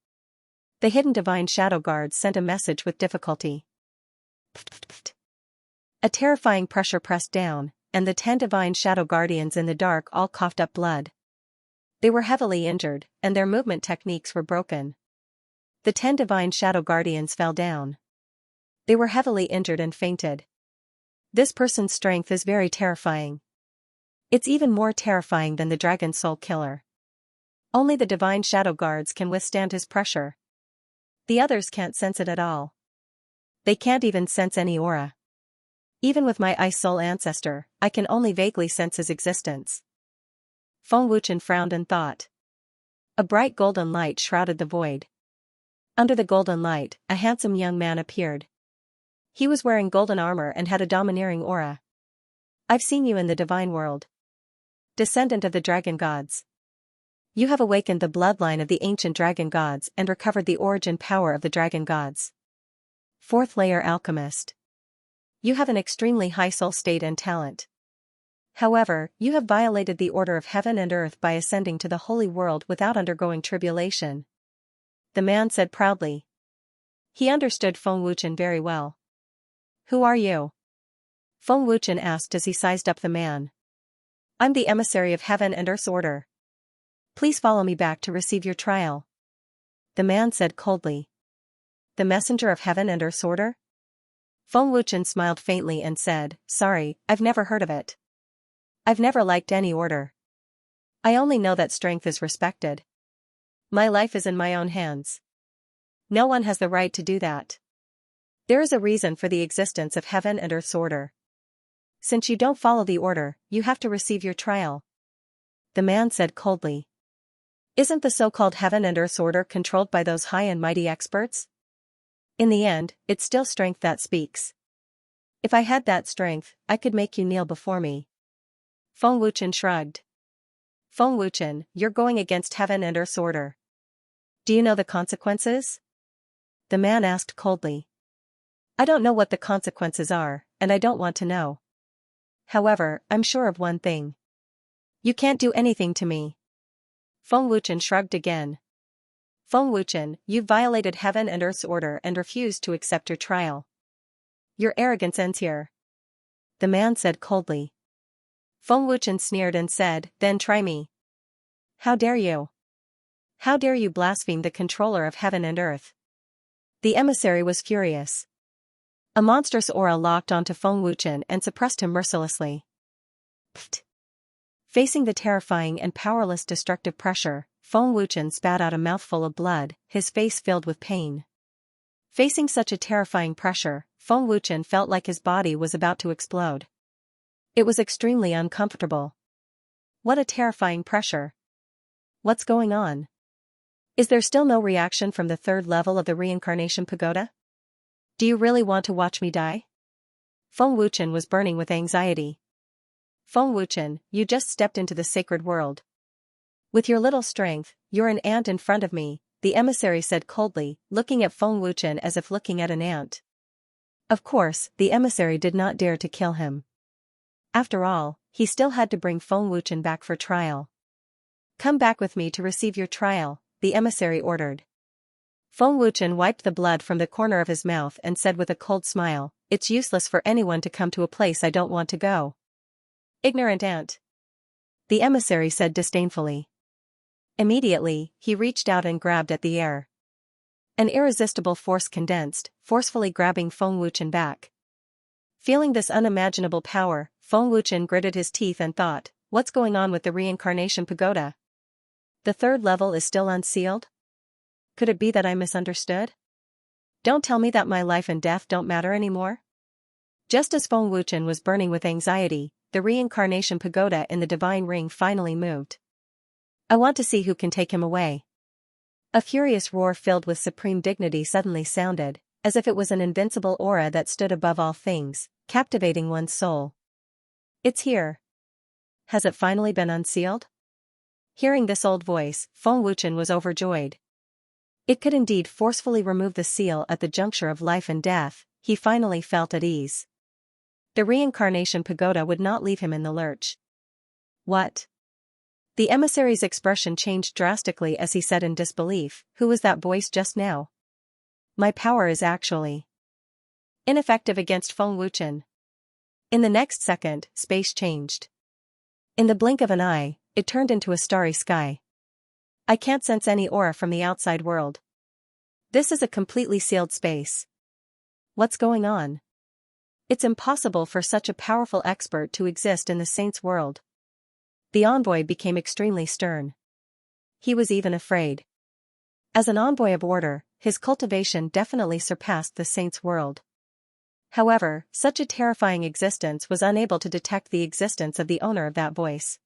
The hidden divine shadow guards sent a message with difficulty. A terrifying pressure pressed down, and the 10 divine shadow guardians in the dark all coughed up blood. They were heavily injured, and their movement techniques were broken. The 10 divine shadow guardians fell down. They were heavily injured and fainted. This person's strength is very terrifying. It's even more terrifying than the dragon soul killer. Only the divine shadow guards can withstand his pressure. The others can't sense it at all. They can't even sense any aura. Even with my ice soul ancestor, I can only vaguely sense his existence. Feng Wuchen frowned and thought. A bright golden light shrouded the void. Under the golden light, a handsome young man appeared. He was wearing golden armor and had a domineering aura. I've seen you in the divine world. Descendant of the dragon gods. You have awakened the bloodline of the ancient dragon gods and recovered the origin power of the dragon gods. Fourth layer alchemist. You have an extremely high soul state and talent. However, you have violated the order of heaven and earth by ascending to the holy world without undergoing tribulation. The man said proudly. He understood Feng Wuchen very well. Who are you? Feng Wuchen asked as he sized up the man. I'm the emissary of heaven and earth's order. Please follow me back to receive your trial. The man said coldly. The messenger of heaven and earth's order? Feng Wuchen smiled faintly and said, sorry, I've never heard of it. I've never liked any order. I only know that strength is respected. My life is in my own hands. No one has the right to do that. There is a reason for the existence of heaven and earth's order. Since you don't follow the order, you have to receive your trial. The man said coldly. Isn't the so-called heaven and earth's order controlled by those high and mighty experts? In the end, it's still strength that speaks. If I had that strength, I could make you kneel before me. Feng Wuchen shrugged. Feng Wuchen, you're going against heaven and earth's order. Do you know the consequences? The man asked coldly. I don't know what the consequences are, and I don't want to know. However, I'm sure of one thing. You can't do anything to me. Feng Wuchen shrugged again. Feng Wuchen, you've violated heaven and earth's order and refused to accept your trial. Your arrogance ends here. The man said coldly. Feng Wuchen sneered and said, then try me. How dare you? How dare you blaspheme the controller of heaven and earth? The emissary was furious. A monstrous aura locked onto Feng Wuchen and suppressed him mercilessly. Pfft. Facing the terrifying and powerless destructive pressure, Feng Wuchen spat out a mouthful of blood, his face filled with pain. Facing such a terrifying pressure, Feng Wuchen felt like his body was about to explode. It was extremely uncomfortable. What a terrifying pressure. What's going on? Is there still no reaction from the third level of the reincarnation pagoda? Do you really want to watch me die? Feng Wuchen was burning with anxiety. Feng Wuchen, you just stepped into the sacred world. With your little strength, you're an ant in front of me, the emissary said coldly, looking at Feng Wuchen as if looking at an ant. Of course, the emissary did not dare to kill him. After all, he still had to bring Feng Wuchen back for trial. Come back with me to receive your trial, the emissary ordered. Feng Wuchen wiped the blood from the corner of his mouth and said with a cold smile, it's useless for anyone to come to a place I don't want to go. Ignorant ant. The emissary said disdainfully. Immediately, he reached out and grabbed at the air. An irresistible force condensed, forcefully grabbing Feng Wuchen back. Feeling this unimaginable power, Feng Wuchen gritted his teeth and thought, what's going on with the reincarnation pagoda? The third level is still unsealed? Could it be that I misunderstood? Don't tell me that my life and death don't matter anymore? Just as Feng Wuchen was burning with anxiety, the reincarnation pagoda in the divine ring finally moved. I want to see who can take him away. A furious roar filled with supreme dignity suddenly sounded, as if it was an invincible aura that stood above all things, captivating one's soul. It's here. Has it finally been unsealed? Hearing this old voice, Feng Wuchen was overjoyed. It could indeed forcefully remove the seal at the juncture of life and death, he finally felt at ease. The reincarnation pagoda would not leave him in the lurch. What? The emissary's expression changed drastically as he said in disbelief, who was that voice just now? My power is actually ineffective against Feng Wuchen. In the next second, space changed. In the blink of an eye, it turned into a starry sky. I can't sense any aura from the outside world. This is a completely sealed space. What's going on? It's impossible for such a powerful expert to exist in the saint's world. The envoy became extremely stern. He was even afraid. As an envoy of order, his cultivation definitely surpassed the saint's world. However, such a terrifying existence was unable to detect the existence of the owner of that voice.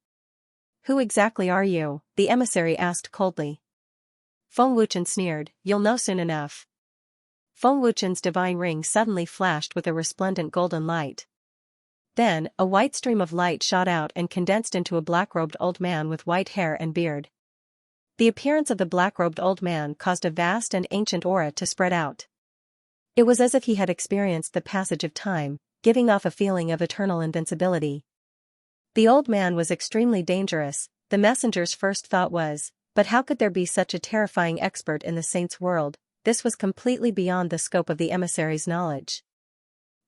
Who exactly are you? The emissary asked coldly. Feng Wuchen sneered, you'll know soon enough. Feng Wuchen's divine ring suddenly flashed with a resplendent golden light. Then, a white stream of light shot out and condensed into a black-robed old man with white hair and beard. The appearance of the black-robed old man caused a vast and ancient aura to spread out. It was as if he had experienced the passage of time, giving off a feeling of eternal invincibility. The old man was extremely dangerous, the messenger's first thought was, but how could there be such a terrifying expert in the saint's world? This was completely beyond the scope of the emissary's knowledge.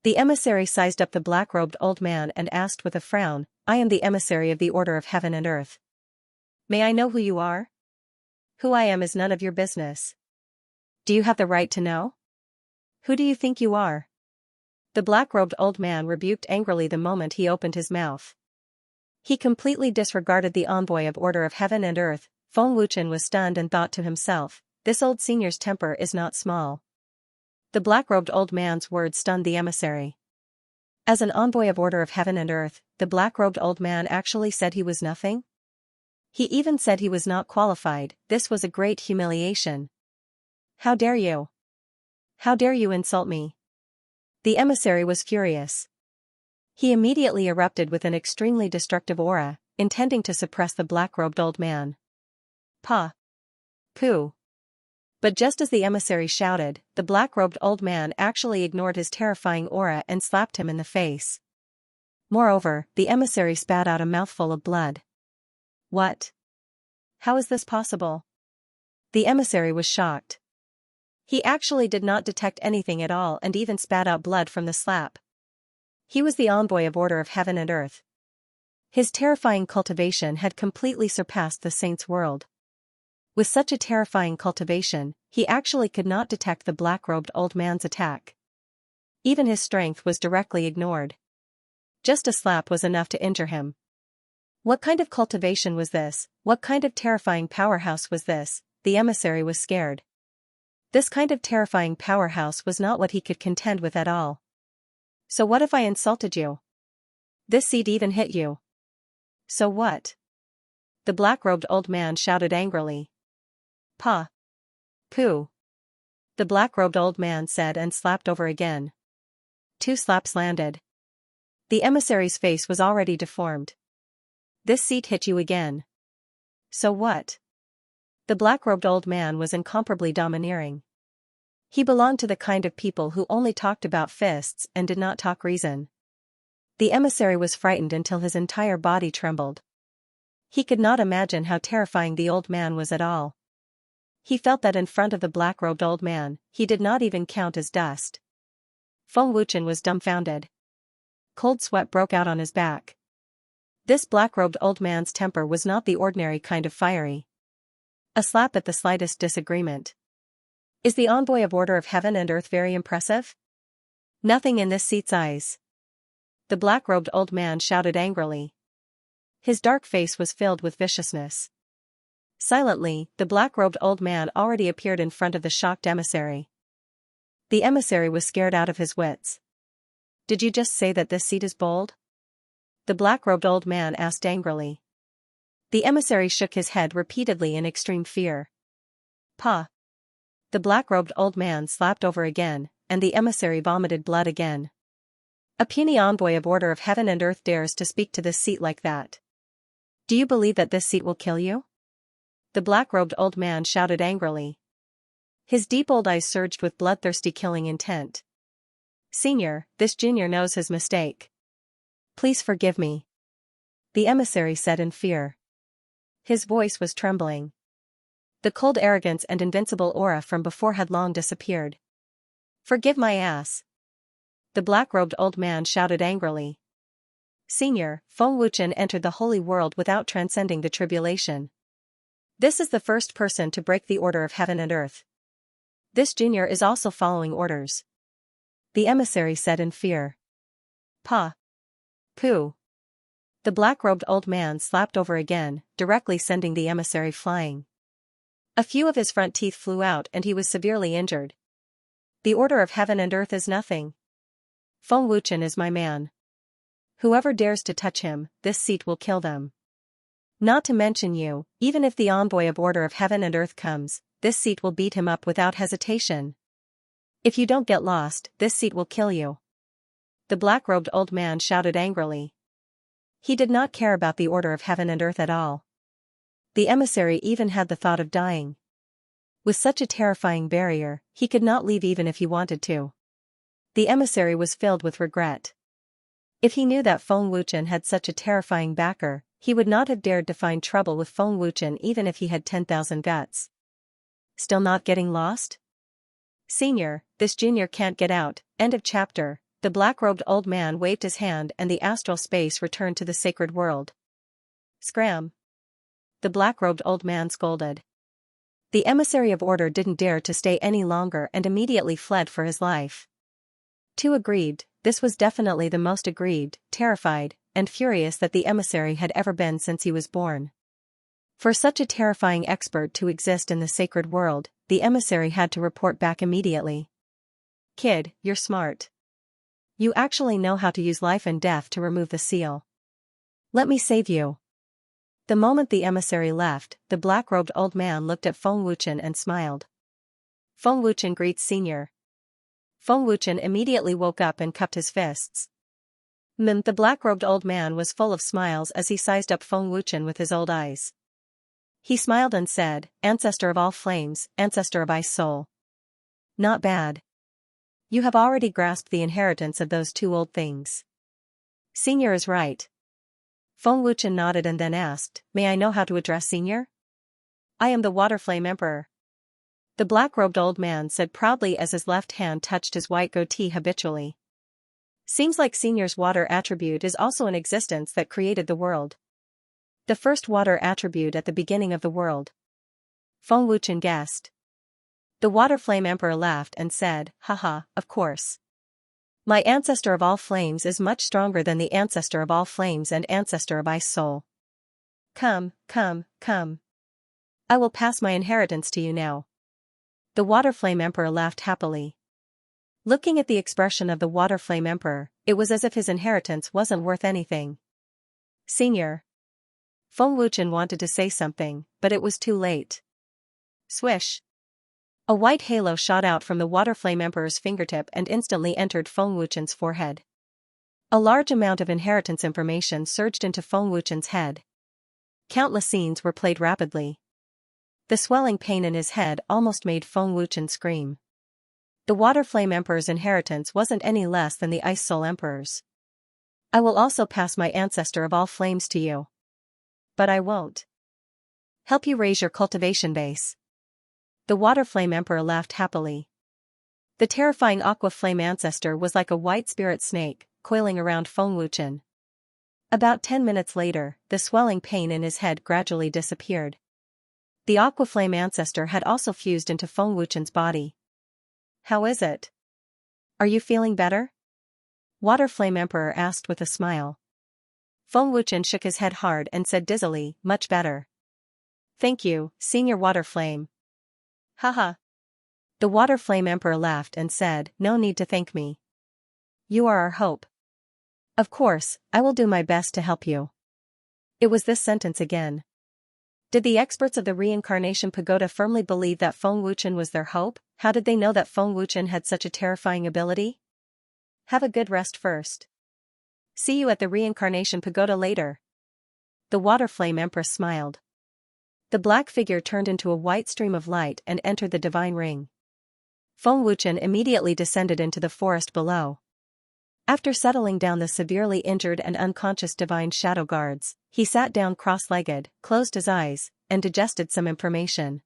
The emissary sized up the black-robed old man and asked with a frown, I am the emissary of the Order of Heaven and Earth. May I know who you are? Who I am is none of your business. Do you have the right to know? Who do you think you are? The black-robed old man rebuked angrily the moment he opened his mouth. He completely disregarded the envoy of Order of Heaven and Earth. Feng Wuchen was stunned and thought to himself, this old senior's temper is not small. The black-robed old man's words stunned the emissary. As an envoy of Order of Heaven and Earth, the black-robed old man actually said he was nothing? He even said he was not qualified. This was a great humiliation. How dare you? How dare you insult me? The emissary was furious. He immediately erupted with an extremely destructive aura, intending to suppress the black-robed old man. Pa. Pooh. But just as the emissary shouted, the black-robed old man actually ignored his terrifying aura and slapped him in the face. Moreover, the emissary spat out a mouthful of blood. What? How is this possible? The emissary was shocked. He actually did not detect anything at all and even spat out blood from the slap. He was the envoy of Order of Heaven and Earth. His terrifying cultivation had completely surpassed the saint's world. With such a terrifying cultivation, he actually could not detect the black-robed old man's attack. Even his strength was directly ignored. Just a slap was enough to injure him. What kind of cultivation was this? What kind of terrifying powerhouse was this? The emissary was scared. This kind of terrifying powerhouse was not what he could contend with at all. So what if I insulted you? This seed even hit you. So what? The black-robed old man shouted angrily. Pa. Pooh. The black-robed old man said and slapped over again. 2 slaps landed. The emissary's face was already deformed. This seat hit you again. So what? The black-robed old man was incomparably domineering. He belonged to the kind of people who only talked about fists and did not talk reason. The emissary was frightened until his entire body trembled. He could not imagine how terrifying the old man was at all. He felt that in front of the black-robed old man, he did not even count as dust. Feng Wuchen was dumbfounded. Cold sweat broke out on his back. This black-robed old man's temper was not the ordinary kind of fiery. A slap at the slightest disagreement. Is the envoy of Order of Heaven and Earth very impressive? Nothing in this seat's eyes. The black-robed old man shouted angrily. His dark face was filled with viciousness. Silently, the black-robed old man already appeared in front of the shocked emissary. The emissary was scared out of his wits. Did you just say that this seat is bold? The black-robed old man asked angrily. The emissary shook his head repeatedly in extreme fear. Pa. The black-robed old man slapped over again, and the emissary vomited blood again. A puny envoy of Order of Heaven and Earth dares to speak to this seat like that. Do you believe that this seat will kill you? The black-robed old man shouted angrily. His deep old eyes surged with bloodthirsty killing intent. Senior, this junior knows his mistake. Please forgive me. The emissary said in fear. His voice was trembling. The cold arrogance and invincible aura from before had long disappeared. Forgive my ass. The black-robed old man shouted angrily. Senior, Feng Wuchen entered the holy world without transcending the tribulation. This is the first person to break the Order of Heaven and Earth. This junior is also following orders. The emissary said in fear. Pa. Pooh. The black-robed old man slapped over again, directly sending the emissary flying. A few of his front teeth flew out and he was severely injured. The Order of Heaven and Earth is nothing. Feng Wuchen is my man. Whoever dares to touch him, this seat will kill them. Not to mention you, even if the envoy of Order of Heaven and Earth comes, this seat will beat him up without hesitation. If you don't get lost, this seat will kill you. The black-robed old man shouted angrily. He did not care about the Order of Heaven and Earth at all. The emissary even had the thought of dying. With such a terrifying barrier, he could not leave even if he wanted to. The emissary was filled with regret. If he knew that Feng Wuchen had such a terrifying backer, he would not have dared to find trouble with Feng Wuchen even if he had 10,000 guts. Still not getting lost? Senior, this junior can't get out. End of chapter. The black-robed old man waved his hand and the astral space returned to the sacred world. Scram! The black-robed old man scolded. The emissary of order didn't dare to stay any longer and immediately fled for his life. Too aggrieved, this was definitely the most aggrieved, terrified, and furious that the emissary had ever been since he was born. For such a terrifying expert to exist in the sacred world, the emissary had to report back immediately. Kid, you're smart. You actually know how to use life and death to remove the seal. Let me save you. The moment the emissary left, the black-robed old man looked at Feng Wuchen and smiled. Feng Wuchen greets Senior. Feng Wuchen immediately woke up and cupped his fists. The black-robed old man was full of smiles as he sized up Feng Wuchen with his old eyes. He smiled and said, Ancestor of all flames, ancestor of ice soul. Not bad. You have already grasped the inheritance of those two old things. Senior is right. Feng Wuchen nodded and then asked, May I know how to address Senior? I am the Water Flame Emperor. The black-robed old man said proudly as his left hand touched his white goatee habitually. Seems like Senior's water attribute is also an existence that created the world. The first water attribute at the beginning of the world. Feng Wuchen guessed. The Water Flame Emperor laughed and said, Haha, of course. My ancestor of all flames is much stronger than the ancestor of all flames and ancestor of ice soul. Come, come, come. I will pass my inheritance to you now. The Water Flame Emperor laughed happily. Looking at the expression of the Water Flame Emperor, it was as if his inheritance wasn't worth anything. Senior. Feng Wuchen wanted to say something, but it was too late. Swish. A white halo shot out from the Water Flame Emperor's fingertip and instantly entered Feng Wuchen's forehead. A large amount of inheritance information surged into Feng Wuchen's head. Countless scenes were played rapidly. The swelling pain in his head almost made Feng Wuchen scream. The Water Flame Emperor's inheritance wasn't any less than the Ice Soul Emperor's. I will also pass my ancestor of all flames to you. But I won't help you raise your cultivation base. The Water Flame Emperor laughed happily. The terrifying Aqua Flame ancestor was like a white spirit snake, coiling around Feng Wuchen. About 10 minutes later, the swelling pain in his head gradually disappeared. The Aqua Flame ancestor had also fused into Feng Wuchen's body. How is it? Are you feeling better? Water Flame Emperor asked with a smile. Feng Wuchen shook his head hard and said dizzily, much better. Thank you, Senior Water Flame. Haha. The Water Flame Emperor laughed and said, no need to thank me. You are our hope. Of course, I will do my best to help you. It was this sentence again. Did the experts of the Reincarnation Pagoda firmly believe that Feng Wuchen was their hope? How did they know that Feng Wuchen had such a terrifying ability? Have a good rest first. See you at the Reincarnation Pagoda later. The Water Flame Empress smiled. The black figure turned into a white stream of light and entered the divine ring. Feng Wuchen immediately descended into the forest below. After settling down the severely injured and unconscious divine shadow guards, he sat down cross-legged, closed his eyes, and digested some information.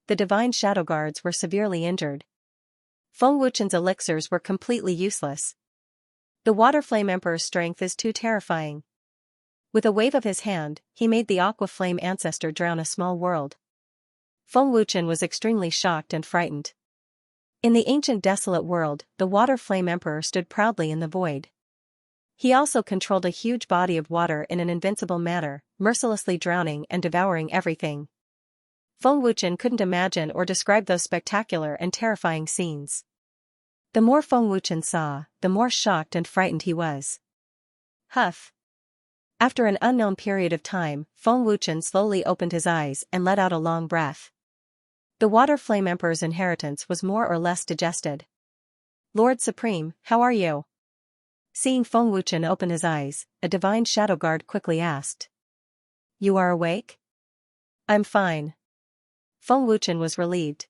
The divine shadow guards were severely injured. Feng Wuchen's elixirs were completely useless. The Water Flame Emperor's strength is too terrifying. With a wave of his hand, he made the Aqua Flame ancestor drown a small world. Feng Wuchen was extremely shocked and frightened. In the ancient desolate world, the Water Flame Emperor stood proudly in the void. He also controlled a huge body of water in an invincible manner, mercilessly drowning and devouring everything. Feng Wuchen couldn't imagine or describe those spectacular and terrifying scenes. The more Feng Wuchen saw, the more shocked and frightened he was. Huff. After an unknown period of time, Feng Wuchen slowly opened his eyes and let out a long breath. The Water Flame Emperor's inheritance was more or less digested. Lord Supreme, how are you? Seeing Feng Wuchen open his eyes, a divine shadow guard quickly asked. You are awake? I'm fine. Feng Wuchen was relieved.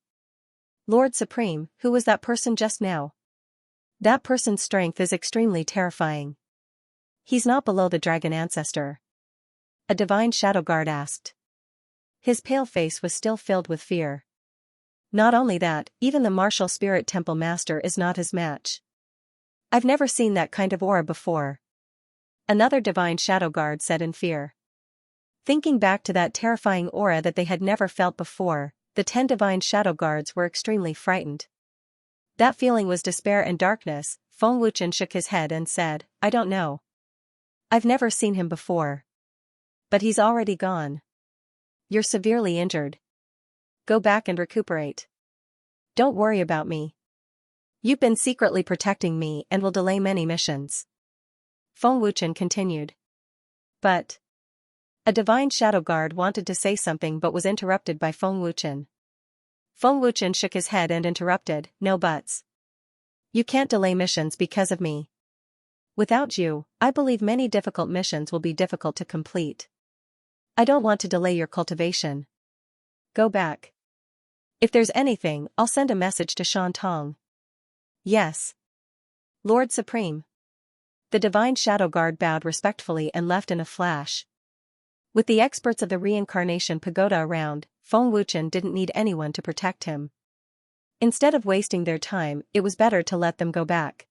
Lord Supreme, who was that person just now? That person's strength is extremely terrifying. He's not below the dragon ancestor? A divine shadow guard asked. His pale face was still filled with fear. Not only that, even the martial spirit temple master is not his match. I've never seen that kind of aura before. Another divine shadow guard said in fear. Thinking back to that terrifying aura that they had never felt before, the 10 divine shadow guards were extremely frightened. That feeling was despair and darkness. Feng Wuchen shook his head and said, I don't know. I've never seen him before. But he's already gone. You're severely injured. Go back and recuperate. Don't worry about me. You've been secretly protecting me and will delay many missions. Feng Wuchen continued. But a divine shadow guard wanted to say something but was interrupted by Feng Wuchen. Feng Wuchen shook his head and interrupted, no buts. You can't delay missions because of me. Without you, I believe many difficult missions will be difficult to complete. I don't want to delay your cultivation. Go back. If there's anything, I'll send a message to Shan Tong. Yes. Lord Supreme. The divine shadow guard bowed respectfully and left in a flash. With the experts of the reincarnation pagoda around, Feng Wuchen didn't need anyone to protect him. Instead of wasting their time, it was better to let them go back.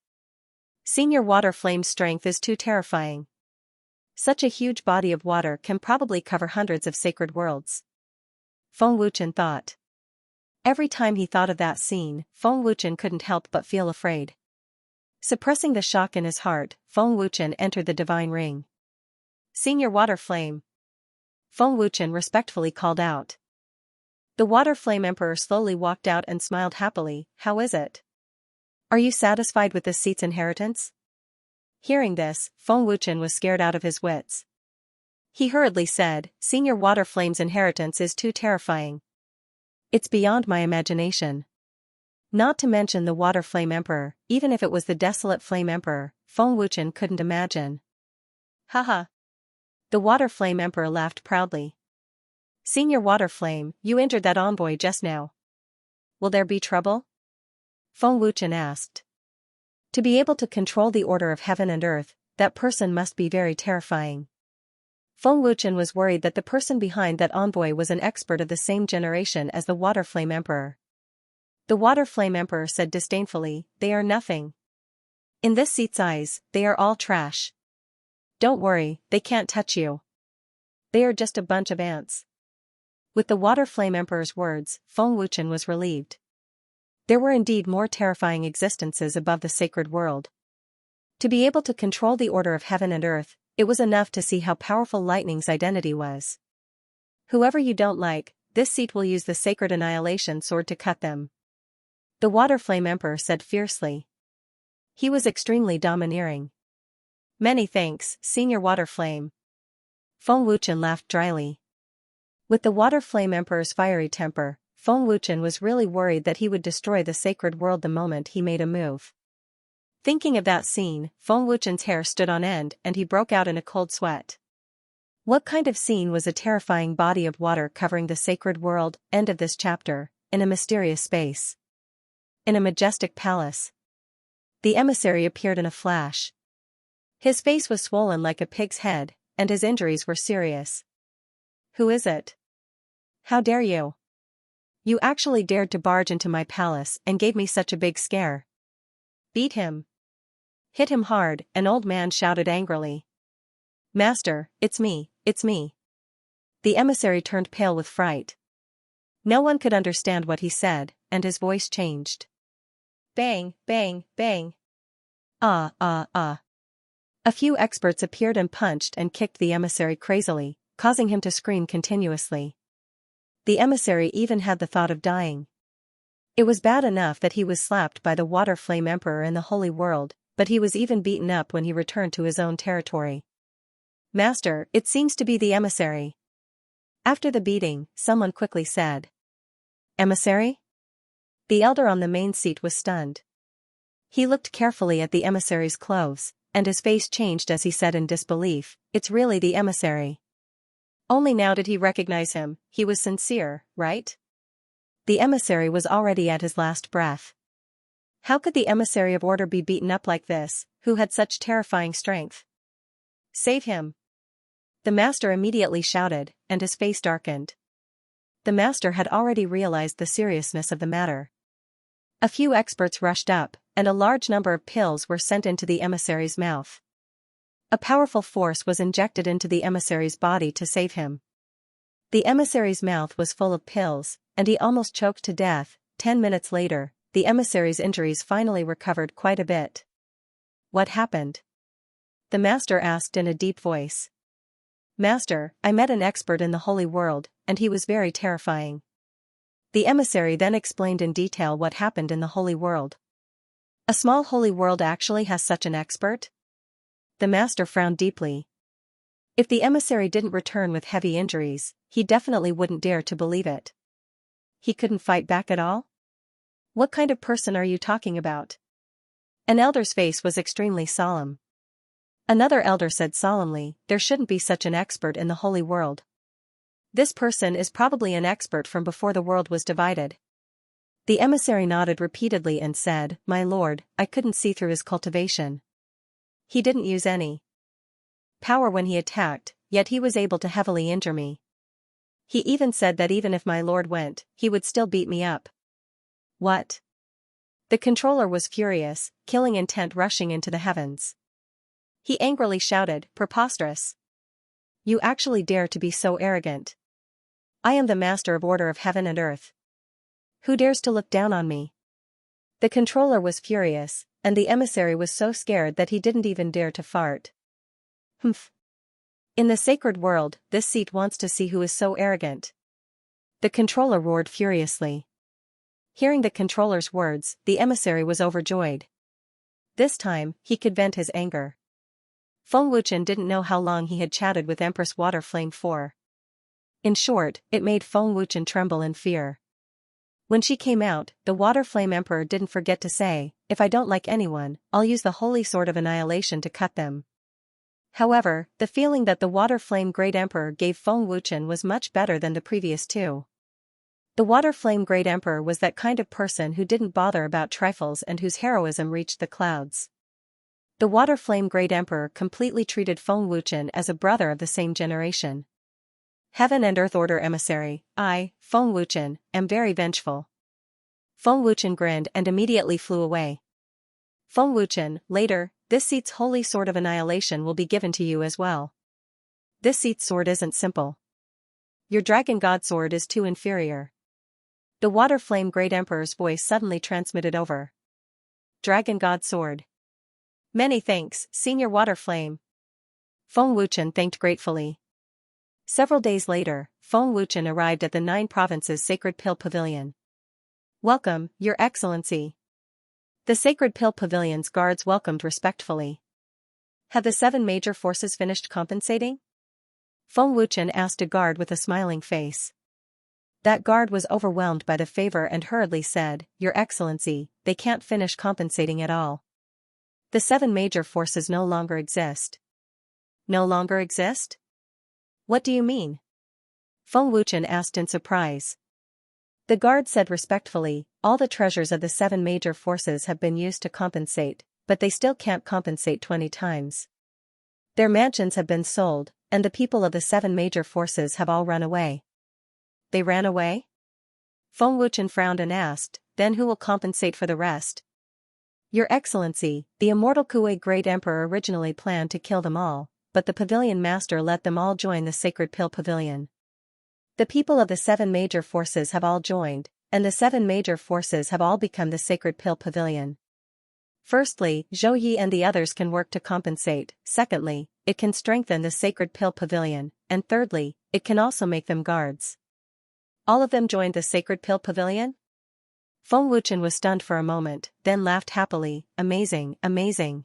Senior Water Flame's strength is too terrifying. Such a huge body of water can probably cover hundreds of sacred worlds. Feng Wuchen thought. Every time he thought of that scene, Feng Wuchen couldn't help but feel afraid. Suppressing the shock in his heart, Feng Wuchen entered the divine ring. Senior Water Flame. Feng Wuchen respectfully called out. The Water Flame Emperor slowly walked out and smiled happily. How is it? Are you satisfied with this seat's inheritance? Hearing this, Feng Wuchen was scared out of his wits. He hurriedly said, Senior Water Flame's inheritance is too terrifying. It's beyond my imagination. Not to mention the Water Flame Emperor, even if it was the Desolate Flame Emperor, Feng Wuchen couldn't imagine. Haha. The Water Flame Emperor laughed proudly. Senior Water Flame, you injured that envoy just now. Will there be trouble? Feng Wuchen asked. To be able to control the order of heaven and earth, that person must be very terrifying. Feng Wuchen was worried that the person behind that envoy was an expert of the same generation as the Water Flame Emperor. The Water Flame Emperor said disdainfully, they are nothing. In this seat's eyes, they are all trash. Don't worry, they can't touch you. They are just a bunch of ants. With the Water Flame Emperor's words, Feng Wuchen was relieved. There were indeed more terrifying existences above the sacred world. To be able to control the order of heaven and earth, it was enough to see how powerful Lightning's identity was. Whoever you don't like, this seat will use the sacred annihilation sword to cut them. The Water Flame Emperor said fiercely. He was extremely domineering. Many thanks, Senior Water Flame. Feng Wuchen laughed dryly. With the Water Flame Emperor's fiery temper, Feng Wuchen was really worried that he would destroy the sacred world the moment he made a move. Thinking of that scene, Feng Wuchen's hair stood on end and he broke out in a cold sweat. What kind of scene was a terrifying body of water covering the sacred world? End of this chapter, in a mysterious space. In a majestic palace. The emissary appeared in a flash. His face was swollen like a pig's head, and his injuries were serious. Who is it? How dare you? You actually dared to barge into my palace and gave me such a big scare. Beat him. Hit him hard, an old man shouted angrily. Master, it's me, it's me. The emissary turned pale with fright. No one could understand what he said, and his voice changed. Bang, bang, bang. Ah. A few experts appeared and punched and kicked the emissary crazily, causing him to scream continuously. The emissary even had the thought of dying. It was bad enough that he was slapped by the Water Flame Emperor in the Holy World, but he was even beaten up when he returned to his own territory. Master, it seems to be the emissary. After the beating, someone quickly said. Emissary? The elder on the main seat was stunned. He looked carefully at the emissary's clothes, and his face changed as he said in disbelief, it's really the emissary. Only now did he recognize him. He was sincere, right? The emissary was already at his last breath. How could the emissary of order be beaten up like this, who had such terrifying strength? Save him! The master immediately shouted, and his face darkened. The master had already realized the seriousness of the matter. A few experts rushed up, and a large number of pills were sent into the emissary's mouth. A powerful force was injected into the emissary's body to save him. The emissary's mouth was full of pills, and he almost choked to death. 10 minutes later, the emissary's injuries finally recovered quite a bit. What happened? The master asked in a deep voice. Master, I met an expert in the holy world, and he was very terrifying. The emissary then explained in detail what happened in the holy world. A small holy world actually has such an expert? The master frowned deeply. If the emissary didn't return with heavy injuries, he definitely wouldn't dare to believe it. He couldn't fight back at all? What kind of person are you talking about? An elder's face was extremely solemn. Another elder said solemnly, there shouldn't be such an expert in the holy world. This person is probably an expert from before the world was divided. The emissary nodded repeatedly and said, My lord, I couldn't see through his cultivation. He didn't use any power when he attacked, yet he was able to heavily injure me. He even said that even if my lord went, he would still beat me up. What? The controller was furious, killing intent rushing into the heavens. He angrily shouted, Preposterous! You actually dare to be so arrogant. I am the master of order of heaven and earth. Who dares to look down on me? The controller was furious, and the emissary was so scared that he didn't even dare to fart. Humph. In the sacred world, this seat wants to see who is so arrogant. The controller roared furiously. Hearing the controller's words, the emissary was overjoyed. This time, he could vent his anger. Feng Wuchen didn't know how long he had chatted with Empress Waterflame for. In short, it made Feng Wuchen tremble in fear. When she came out, the Waterflame Emperor didn't forget to say, If I don't like anyone, I'll use the holy sword of annihilation to cut them. However, the feeling that the Waterflame Great Emperor gave Feng Wuchen was much better than the previous two. The Waterflame Great Emperor was that kind of person who didn't bother about trifles and whose heroism reached the clouds. The Waterflame Great Emperor completely treated Feng Wuchen as a brother of the same generation. Heaven and Earth Order Emissary, I, Feng Wuchen, am very vengeful. Feng Wuchen grinned and immediately flew away. Feng Wuchen, later, this seat's holy sword of annihilation will be given to you as well. This seat's sword isn't simple. Your Dragon God sword is too inferior. The Waterflame Great Emperor's voice suddenly transmitted over. Dragon God sword. Many thanks, Senior Waterflame. Feng Wuchen thanked gratefully. Several days later, Feng Wuchen arrived at the 9 Provinces Sacred Pill Pavilion. Welcome, Your Excellency. The Sacred Pill Pavilion's guards welcomed respectfully. Have the 7 major forces finished compensating? Feng Wuchen asked a guard with a smiling face. That guard was overwhelmed by the favor and hurriedly said, Your Excellency, they can't finish compensating at all. The 7 major forces no longer exist. No longer exist? What do you mean? Feng Wuchen asked in surprise. The guard said respectfully, all the treasures of the 7 major forces have been used to compensate, but they still can't compensate 20 times. Their mansions have been sold, and the people of the 7 major forces have all run away. They ran away? Feng Wuchen frowned and asked, then who will compensate for the rest? Your Excellency, the immortal Kuei Great Emperor originally planned to kill them all, but the pavilion master let them all join the Sacred Pill Pavilion. The people of the 7 major forces have all joined, and the 7 major forces have all become the Sacred Pill Pavilion. Firstly, Zhou Yi and the others can work to compensate, secondly, it can strengthen the Sacred Pill Pavilion, and thirdly, it can also make them guards. All of them joined the Sacred Pill Pavilion? Feng Wuchen was stunned for a moment, then laughed happily, amazing, amazing.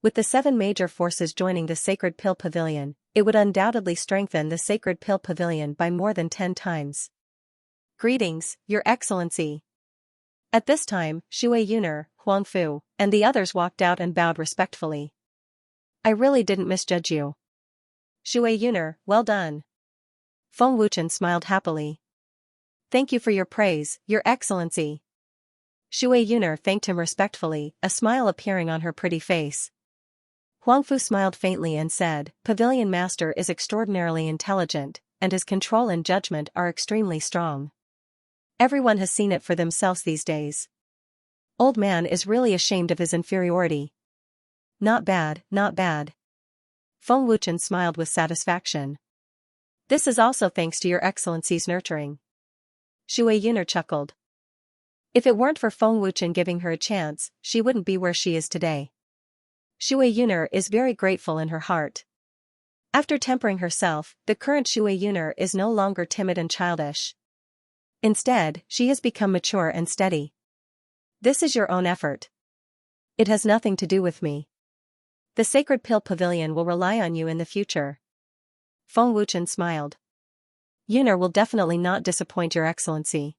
With the 7 major forces joining the Sacred Pill Pavilion, it would undoubtedly strengthen the Sacred Pill Pavilion by more than 10 times. Greetings, Your Excellency. At this time, Shui Yuner, Huangfu, and the others walked out and bowed respectfully. I really didn't misjudge you. Shui Yuner, well done. Feng Wuchen smiled happily. Thank you for your praise, Your Excellency. Shui Yuner thanked him respectfully, a smile appearing on her pretty face. Huangfu smiled faintly and said, Pavilion Master is extraordinarily intelligent, and his control and judgment are extremely strong. Everyone has seen it for themselves these days. Old man is really ashamed of his inferiority. Not bad, not bad. Feng Wuchen smiled with satisfaction. This is also thanks to your excellency's nurturing. Shui Yuner chuckled. If it weren't for Feng Wuchen giving her a chance, she wouldn't be where she is today. Shui Yuner is very grateful in her heart. After tempering herself, the current Shui Yuner is no longer timid and childish. Instead, she has become mature and steady. This is your own effort. It has nothing to do with me. The Sacred Pill Pavilion will rely on you in the future. Feng Wuchen smiled. Yuner will definitely not disappoint your excellency.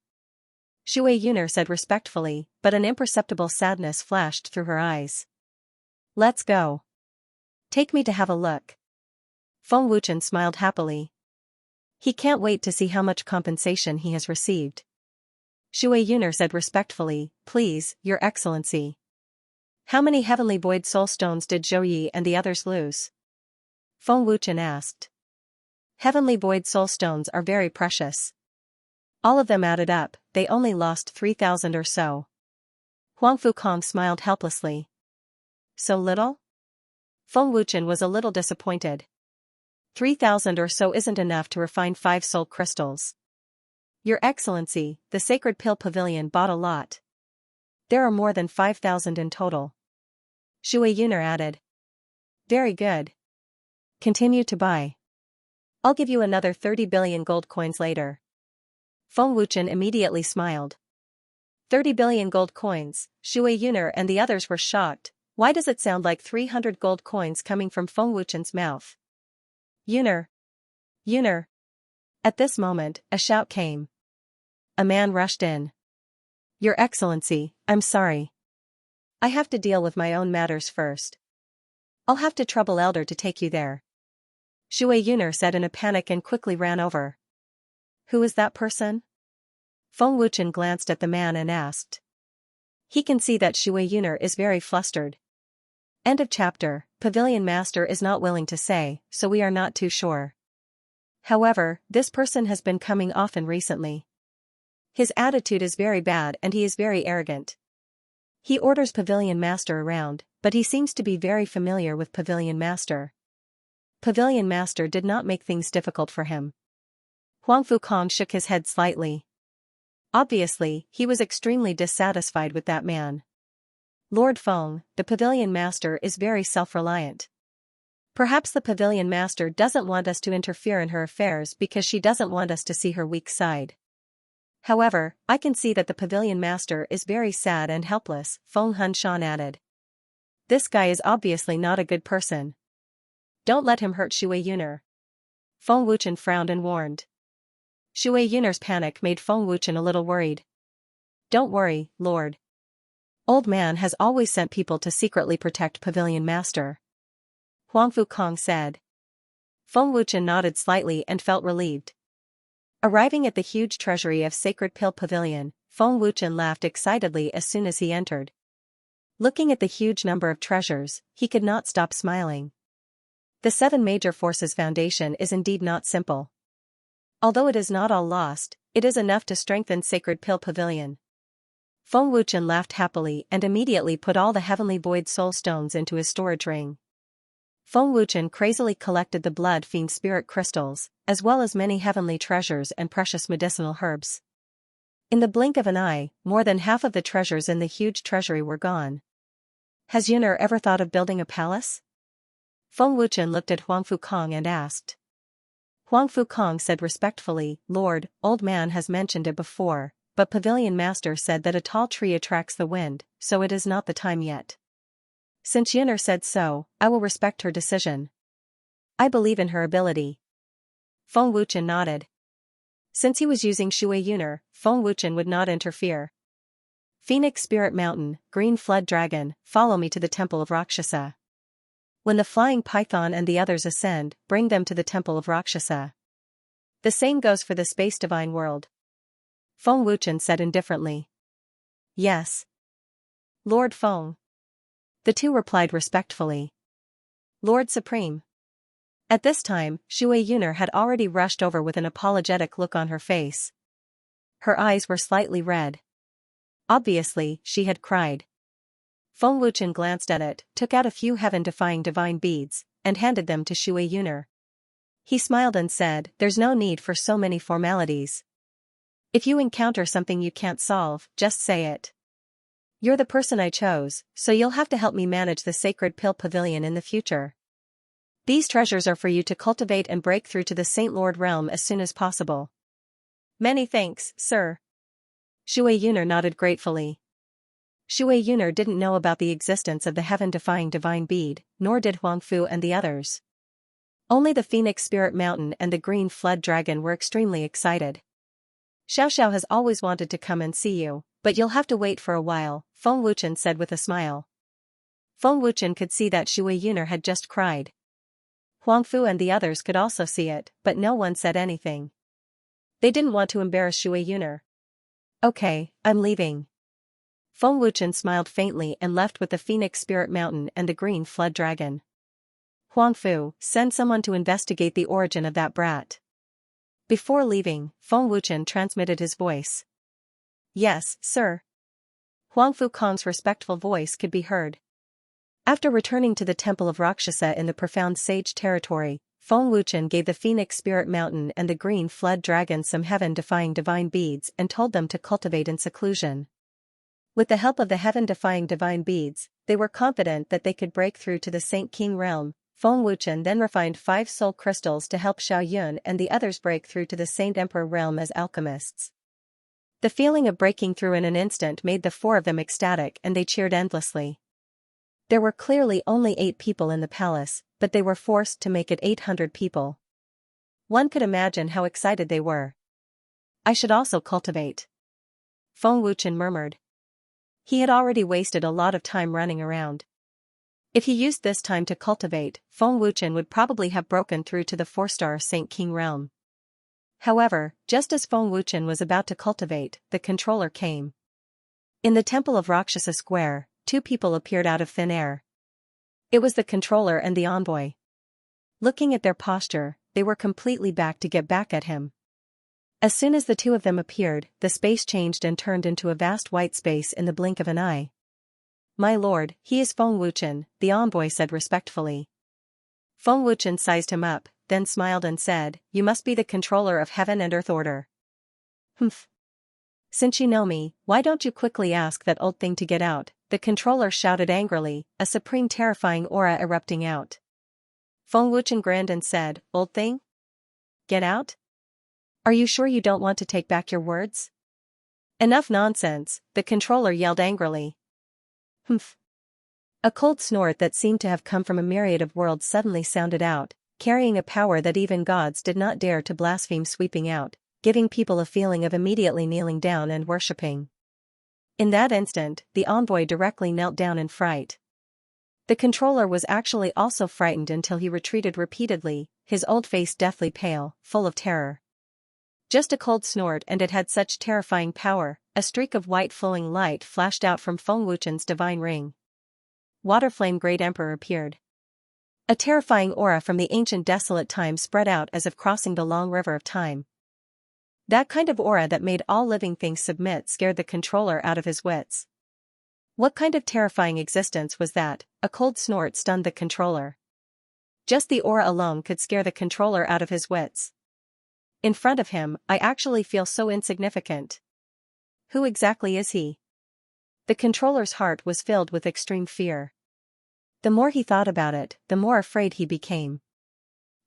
Shui Yuner said respectfully, but an imperceptible sadness flashed through her eyes. Let's go. Take me to have a look. Feng Wuchen smiled happily. He can't wait to see how much compensation he has received. Shui Yuner said respectfully, Please, your excellency. How many heavenly void soul stones did Zhou Yi and the others lose? Feng Wuchen asked. Heavenly void soul stones are very precious. All of them added up, they only lost 3,000 or so. Huangfu Kong smiled helplessly. So little? Feng Wuchen was a little disappointed. 3,000 or so isn't enough to refine 5 soul crystals. Your Excellency, the Sacred Pill Pavilion bought a lot. There are more than 5,000 in total. Shui Yuner added. Very good. Continue to buy. I'll give you another 30 billion gold coins later. Feng Wuchen immediately smiled. 30 billion gold coins, Shui Yuner and the others were shocked. Why does it sound like 300 gold coins coming from Feng Wuchen's mouth? Yuner! Yuner! At this moment, a shout came. A man rushed in. Your Excellency, I'm sorry. I have to deal with my own matters first. I'll have to trouble Elder to take you there. Shui Yuner said in a panic and quickly ran over. Who is that person? Feng Wuchen glanced at the man and asked. He can see that Shui Yuner is very flustered. End of chapter. Pavilion Master is not willing to say, so we are not too sure. However, this person has been coming often recently. His attitude is very bad and he is very arrogant. He orders Pavilion Master around, but he seems to be very familiar with Pavilion Master. Pavilion Master did not make things difficult for him. Huangfu Kong shook his head slightly. Obviously, he was extremely dissatisfied with that man. Lord Feng, the Pavilion Master is very self-reliant. Perhaps the Pavilion Master doesn't want us to interfere in her affairs because she doesn't want us to see her weak side. However, I can see that the Pavilion Master is very sad and helpless, Feng Hunshan added. This guy is obviously not a good person. Don't let him hurt Shui Yuner. Feng Wuchen frowned and warned. Shui Yuner's panic made Feng Wuchen a little worried. Don't worry, Lord. Old man has always sent people to secretly protect Pavilion Master. Huangfu Kong said. Feng Wuchen nodded slightly and felt relieved. Arriving at the huge treasury of Sacred Pill Pavilion, Feng Wuchen laughed excitedly as soon as he entered. Looking at the huge number of treasures, he could not stop smiling. The 7 Major Forces Foundation is indeed not simple. Although it is not all lost, it is enough to strengthen Sacred Pill Pavilion. Feng Wuchen laughed happily and immediately put all the Heavenly Void Soul Stones into his storage ring. Feng Wuchen crazily collected the Blood Fiend Spirit Crystals, as well as many heavenly treasures and precious medicinal herbs. In the blink of an eye, more than half of the treasures in the huge treasury were gone. Has Yuner ever thought of building a palace? Feng Wuchen looked at Huangfu Kong and asked. Huangfu Kong said respectfully, Lord, old man has mentioned it before, but Pavilion Master said that a tall tree attracts the wind, so it is not the time yet. Since Yuner said so, I will respect her decision. I believe in her ability. Feng Wuchen nodded. Since he was using Shui Yuner, Feng Wuchen would not interfere. Phoenix Spirit Mountain, Green Flood Dragon, follow me to the Temple of Rakshasa. When the Flying Python and the others ascend, bring them to the Temple of Rakshasa. The same goes for the Space Divine World. Feng Wuchen said indifferently. Yes. Lord Feng. The two replied respectfully. Lord Supreme. At this time, Shui Yuner had already rushed over with an apologetic look on her face. Her eyes were slightly red. Obviously, she had cried. Feng Wuchen glanced at it, took out a few heaven-defying divine beads, and handed them to Shui Yuner. He smiled and said, "There's no need for so many formalities. If you encounter something you can't solve, just say it. You're the person I chose, so you'll have to help me manage the Sacred Pill Pavilion in the future. These treasures are for you to cultivate and break through to the Saint Lord realm as soon as possible." "Many thanks, sir." Shui Yuner nodded gratefully. Shui Yuner didn't know about the existence of the heaven-defying divine bead, nor did Huangfu and the others. Only the Phoenix Spirit Mountain and the Green Flood Dragon were extremely excited. "Xiao has always wanted to come and see you, but you'll have to wait for a while," Feng Wuchen said with a smile. Feng Wuchen could see that Shui Yuner had just cried. Huangfu and the others could also see it, but no one said anything. They didn't want to embarrass Shui Yuner. "Okay, I'm leaving." Feng Wuchen smiled faintly and left with the Phoenix Spirit Mountain and the Green Flood Dragon. "Huangfu, send someone to investigate the origin of that brat." Before leaving, Feng Wuchen transmitted his voice. "Yes, sir." Huangfu Kong's respectful voice could be heard. After returning to the Temple of Rakshasa in the profound sage territory, Feng Wuchen gave the Phoenix Spirit Mountain and the Green Flood Dragon some heaven-defying divine beads and told them to cultivate in seclusion. With the help of the heaven-defying divine beads, they were confident that they could break through to the Saint King realm. Feng Wuchen then refined 5 soul crystals to help Xiao Yun and the others break through to the Saint Emperor realm as alchemists. The feeling of breaking through in an instant made the 4 of them ecstatic and they cheered endlessly. There were clearly only 8 people in the palace, but they were forced to make it 800 people. One could imagine how excited they were. "I should also cultivate," Feng Wuchen murmured. He had already wasted a lot of time running around. If he used this time to cultivate, Feng Wuchen would probably have broken through to the 4-star Saint King realm. However, just as Feng Wuchen was about to cultivate, the controller came. In the Temple of Rakshasa Square, 2 people appeared out of thin air. It was the controller and the envoy. Looking at their posture, they were completely back to get back at him. As soon as the 2 of them appeared, the space changed and turned into a vast white space in the blink of an eye. "My lord, he is Feng Wuchen," the envoy said respectfully. Feng Wuchen sized him up, then smiled and said, "You must be the controller of Heaven and Earth Order." "Humph. Since you know me, why don't you quickly ask that old thing to get out?" the controller shouted angrily, a supreme terrifying aura erupting out. Feng Wuchen grinned and said, "Old thing? Get out? Are you sure you don't want to take back your words?" "Enough nonsense," the controller yelled angrily. "Humph." A cold snort that seemed to have come from a myriad of worlds suddenly sounded out, carrying a power that even gods did not dare to blaspheme, sweeping out, giving people a feeling of immediately kneeling down and worshipping. In that instant, the envoy directly knelt down in fright. The controller was actually also frightened until he retreated repeatedly, his old face deathly pale, full of terror. Just a cold snort and it had such terrifying power. A streak of white flowing light flashed out from Feng Wuchen's divine ring. Waterflame Great Emperor appeared. A terrifying aura from the ancient desolate time spread out as if crossing the long river of time. That kind of aura that made all living things submit scared the controller out of his wits. What kind of terrifying existence was that? A cold snort stunned the controller. Just the aura alone could scare the controller out of his wits. In front of him, I actually feel so insignificant. Who exactly is he? The controller's heart was filled with extreme fear. The more he thought about it, the more afraid he became.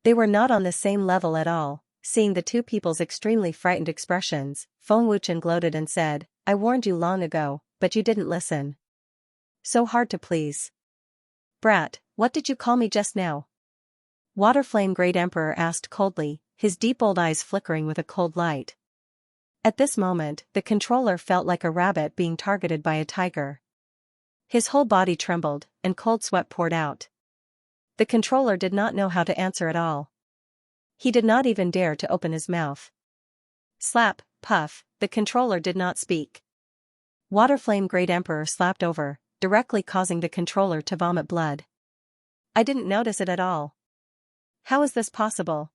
They were not on the same level at all. Seeing the 2 people's extremely frightened expressions, Feng Wuchen gloated and said, "I warned you long ago, but you didn't listen. So hard to please." "Brat, what did you call me just now?" Waterflame Great Emperor asked coldly, his deep old eyes flickering with a cold light. At this moment, the controller felt like a rabbit being targeted by a tiger. His whole body trembled, and cold sweat poured out. The controller did not know how to answer at all. He did not even dare to open his mouth. Slap, puff, the controller did not speak. Waterflame Great Emperor slapped over, directly causing the controller to vomit blood. I didn't notice it at all. How is this possible?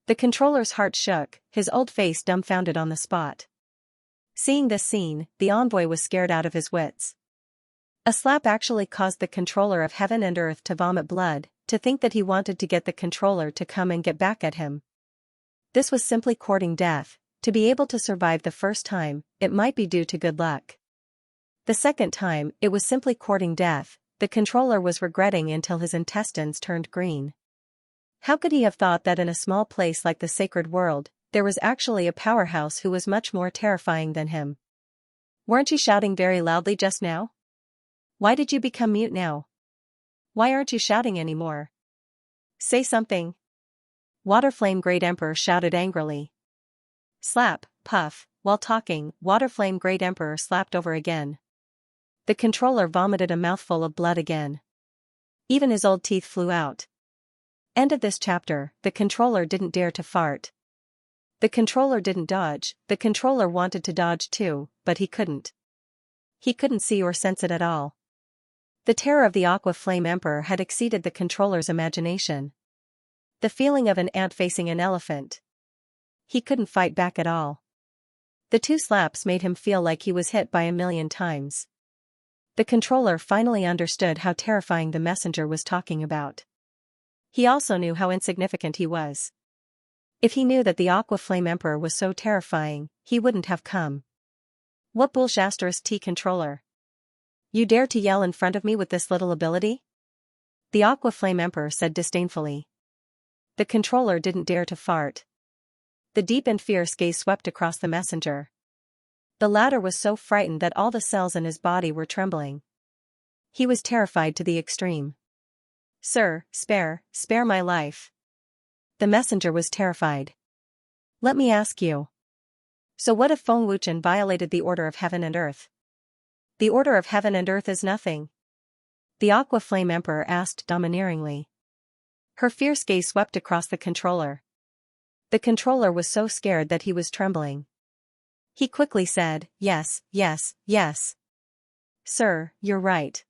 The controller's heart shook, his old face dumbfounded on the spot. Seeing this scene, the envoy was scared out of his wits. A slap actually caused the controller of heaven and earth to vomit blood, to think that he wanted to get the controller to come and get back at him. This was simply courting death. To be able to survive the first time, it might be due to good luck. The second time, it was simply courting death. The controller was regretting until his intestines turned green. How could he have thought that in a small place like the sacred world, there was actually a powerhouse who was much more terrifying than him? Weren't you shouting very loudly just now? Why did you become mute now? Why aren't you shouting anymore? Say something. Waterflame Great Emperor shouted angrily. Slap, puff, while talking, Waterflame Great Emperor slapped over again. The controller vomited a mouthful of blood again. Even his old teeth flew out. End of this chapter. The controller didn't dare to fart. The controller didn't dodge. The controller wanted to dodge too, but he couldn't. He couldn't see or sense it at all. The terror of the Aqua Flame Emperor had exceeded the controller's imagination. The feeling of an ant facing an elephant. He couldn't fight back at all. The 2 slaps made him feel like he was hit by 1,000,000 times. The controller finally understood how terrifying the messenger was talking about. He also knew how insignificant he was. If he knew that the Aqua Flame Emperor was so terrifying, he wouldn't have come. What bullshit T controller? You dare to yell in front of me with this little ability? The Aqua Flame Emperor said disdainfully. The controller didn't dare to fart. The deep and fierce gaze swept across the messenger. The latter was so frightened that all the cells in his body were trembling. He was terrified to the extreme. Sir, spare my life. The messenger was terrified. Let me ask you. So what if Feng Wuchen violated the order of heaven and earth? The order of heaven and earth is nothing. The Aqua Flame Emperor asked domineeringly. Her fierce gaze swept across the controller. The controller was so scared that he was trembling. He quickly said, yes. Sir, you're right.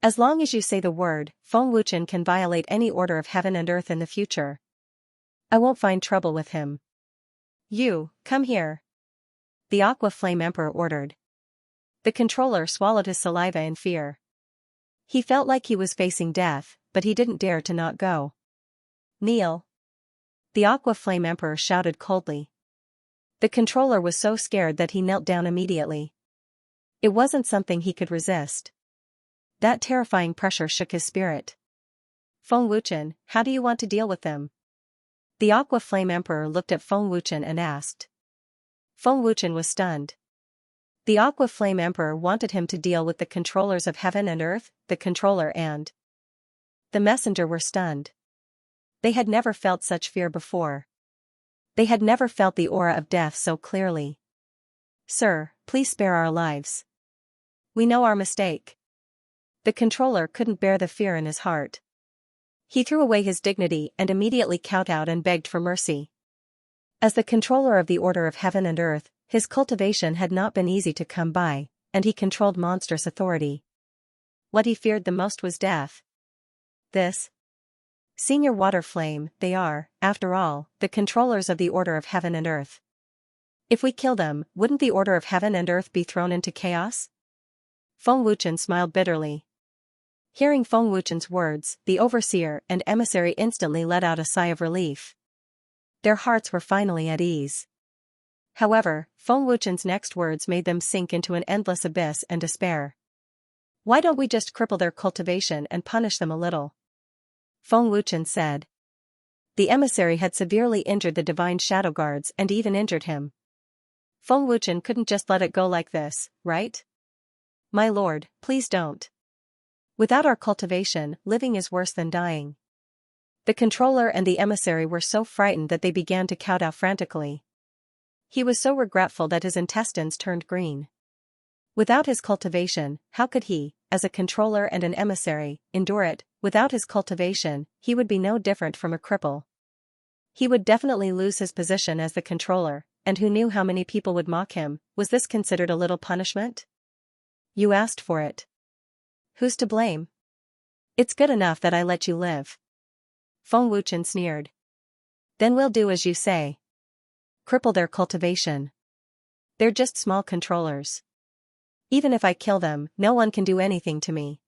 As long as you say the word, Feng Wuchen can violate any order of heaven and earth in the future. I won't find trouble with him. You, come here. The Aqua Flame Emperor ordered. The controller swallowed his saliva in fear. He felt like he was facing death, but he didn't dare to not go. Kneel. The Aqua Flame Emperor shouted coldly. The controller was so scared that he knelt down immediately. It wasn't something he could resist. That terrifying pressure shook his spirit. Feng Wuchen, how do you want to deal with them? The Aqua Flame Emperor looked at Feng Wuchen and asked. Feng Wuchen was stunned. The Aqua Flame Emperor wanted him to deal with the controllers of heaven and earth, the controller and the messenger were stunned. They had never felt such fear before. They had never felt the aura of death so clearly. Sir, please spare our lives. We know our mistake. The controller couldn't bear the fear in his heart. He threw away his dignity and immediately kowtowed and begged for mercy. As the controller of the order of heaven and earth, his cultivation had not been easy to come by, and he controlled monstrous authority. What he feared the most was death. This Senior Water Flame, they are, after all, the controllers of the order of heaven and earth. If we kill them, wouldn't the order of heaven and earth be thrown into chaos? Feng Wuchen smiled bitterly. Hearing Feng Wuchen's words, the overseer and emissary instantly let out a sigh of relief. Their hearts were finally at ease. However, Feng Wuchen's next words made them sink into an endless abyss and despair. Why don't we just cripple their cultivation and punish them a little? Feng Wuchen said. The emissary had severely injured the divine shadow guards and even injured him. Feng Wuchen couldn't just let it go like this, right? My lord, please don't. Without our cultivation, living is worse than dying. The controller and the emissary were so frightened that they began to kowtow frantically. He was so regretful that his intestines turned green. Without his cultivation, how could he, as a controller and an emissary, endure it? Without his cultivation, he would be no different from a cripple. He would definitely lose his position as the controller, and who knew how many people would mock him? Was this considered a little punishment? You asked for it. Who's to blame? It's good enough that I let you live. Feng Wuchen sneered. Then we'll do as you say. Cripple their cultivation. They're just small controllers. Even if I kill them, no one can do anything to me.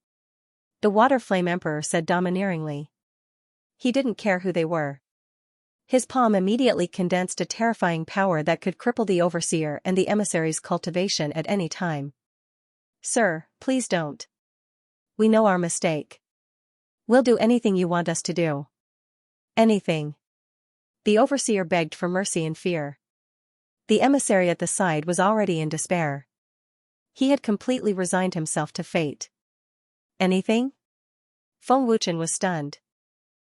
The Water Flame Emperor said domineeringly. He didn't care who they were. His palm immediately condensed a terrifying power that could cripple the Overseer and the Emissary's cultivation at any time. Sir, please don't. We know our mistake. We'll do anything you want us to do. Anything. The Overseer begged for mercy in fear. The Emissary at the side was already in despair. He had completely resigned himself to fate. Anything? Feng Wuchen was stunned.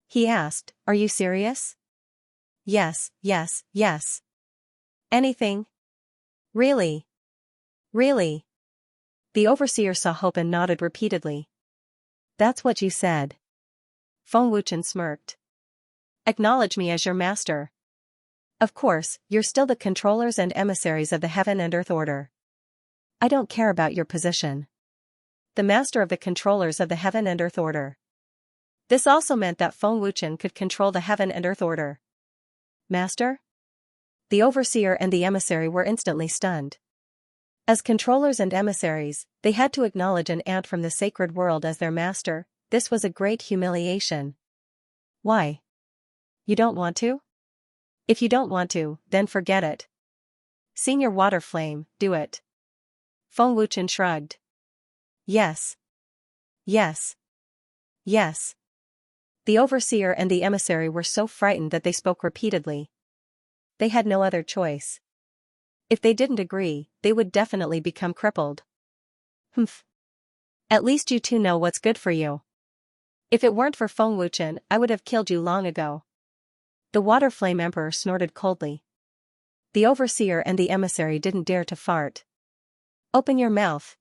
He asked, Are you serious? Yes, yes, yes. Anything? Really? Really? The Overseer saw hope and nodded repeatedly. That's what you said. Feng Wuchen smirked. Acknowledge me as your master. Of course, you're still the controllers and emissaries of the Heaven and Earth Order. I don't care about your position. The master of the controllers of the Heaven and Earth Order. This also meant that Feng Wuchen could control the Heaven and Earth Order. Master? The Overseer and the Emissary were instantly stunned. As controllers and emissaries, they had to acknowledge an ant from the sacred world as their master. This was a great humiliation. Why? You don't want to? If you don't want to, then forget it. Senior Water Flame, do it. Feng Wuchen shrugged. Yes. Yes. Yes. The Overseer and the Emissary were so frightened that they spoke repeatedly. They had no other choice. If they didn't agree, they would definitely become crippled. Humph. At least you two know what's good for you. If it weren't for Feng Wuchen, I would have killed you long ago. The Water Flame Emperor snorted coldly. The Overseer and the Emissary didn't dare to fart. Open your mouth.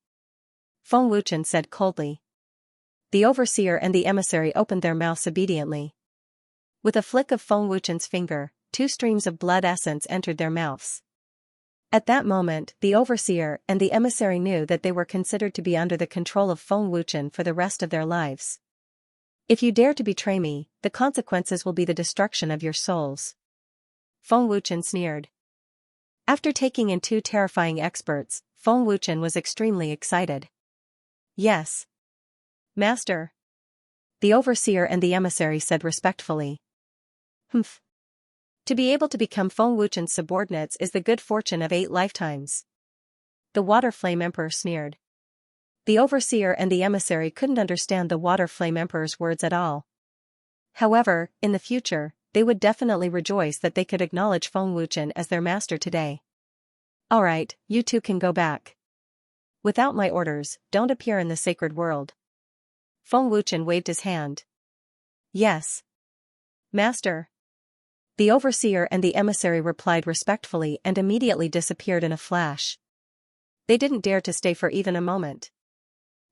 Feng Wuchen said coldly. The Overseer and the Emissary opened their mouths obediently. With a flick of Feng Wuchen's finger, 2 streams of blood essence entered their mouths. At that moment, the Overseer and the Emissary knew that they were considered to be under the control of Feng Wuchen for the rest of their lives. If you dare to betray me, the consequences will be the destruction of your souls. Feng Wuchen sneered. After taking in 2 terrifying experts, Feng Wuchen was extremely excited. Yes. Master. The Overseer and the Emissary said respectfully. Humph. To be able to become Feng Wuchen's subordinates is the good fortune of 8 lifetimes. The Water Flame Emperor sneered. The Overseer and the Emissary couldn't understand the Water Flame Emperor's words at all. However, in the future, they would definitely rejoice that they could acknowledge Feng Wuchen as their master today. Alright, you two can go back. Without my orders, don't appear in the sacred world. Feng Wuchen waved his hand. Yes. Master. The Overseer and the Emissary replied respectfully and immediately disappeared in a flash. They didn't dare to stay for even a moment.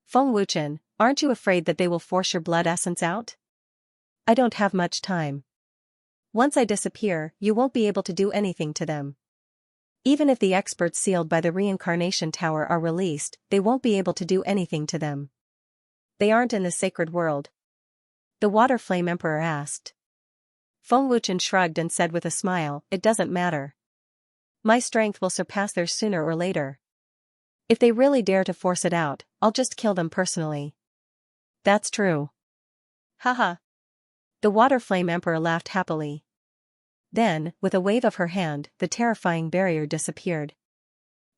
Feng Wuchen, aren't you afraid that they will force your blood essence out? I don't have much time. Once I disappear, you won't be able to do anything to them. Even if the experts sealed by the reincarnation tower are released, they won't be able to do anything to them. They aren't in the sacred world. The Water Flame Emperor asked. Feng Wuchen shrugged and said with a smile, It doesn't matter. My strength will surpass theirs sooner or later. If they really dare to force it out, I'll just kill them personally. That's true. Haha. The Water Flame Emperor laughed happily. Then, with a wave of her hand, the terrifying barrier disappeared.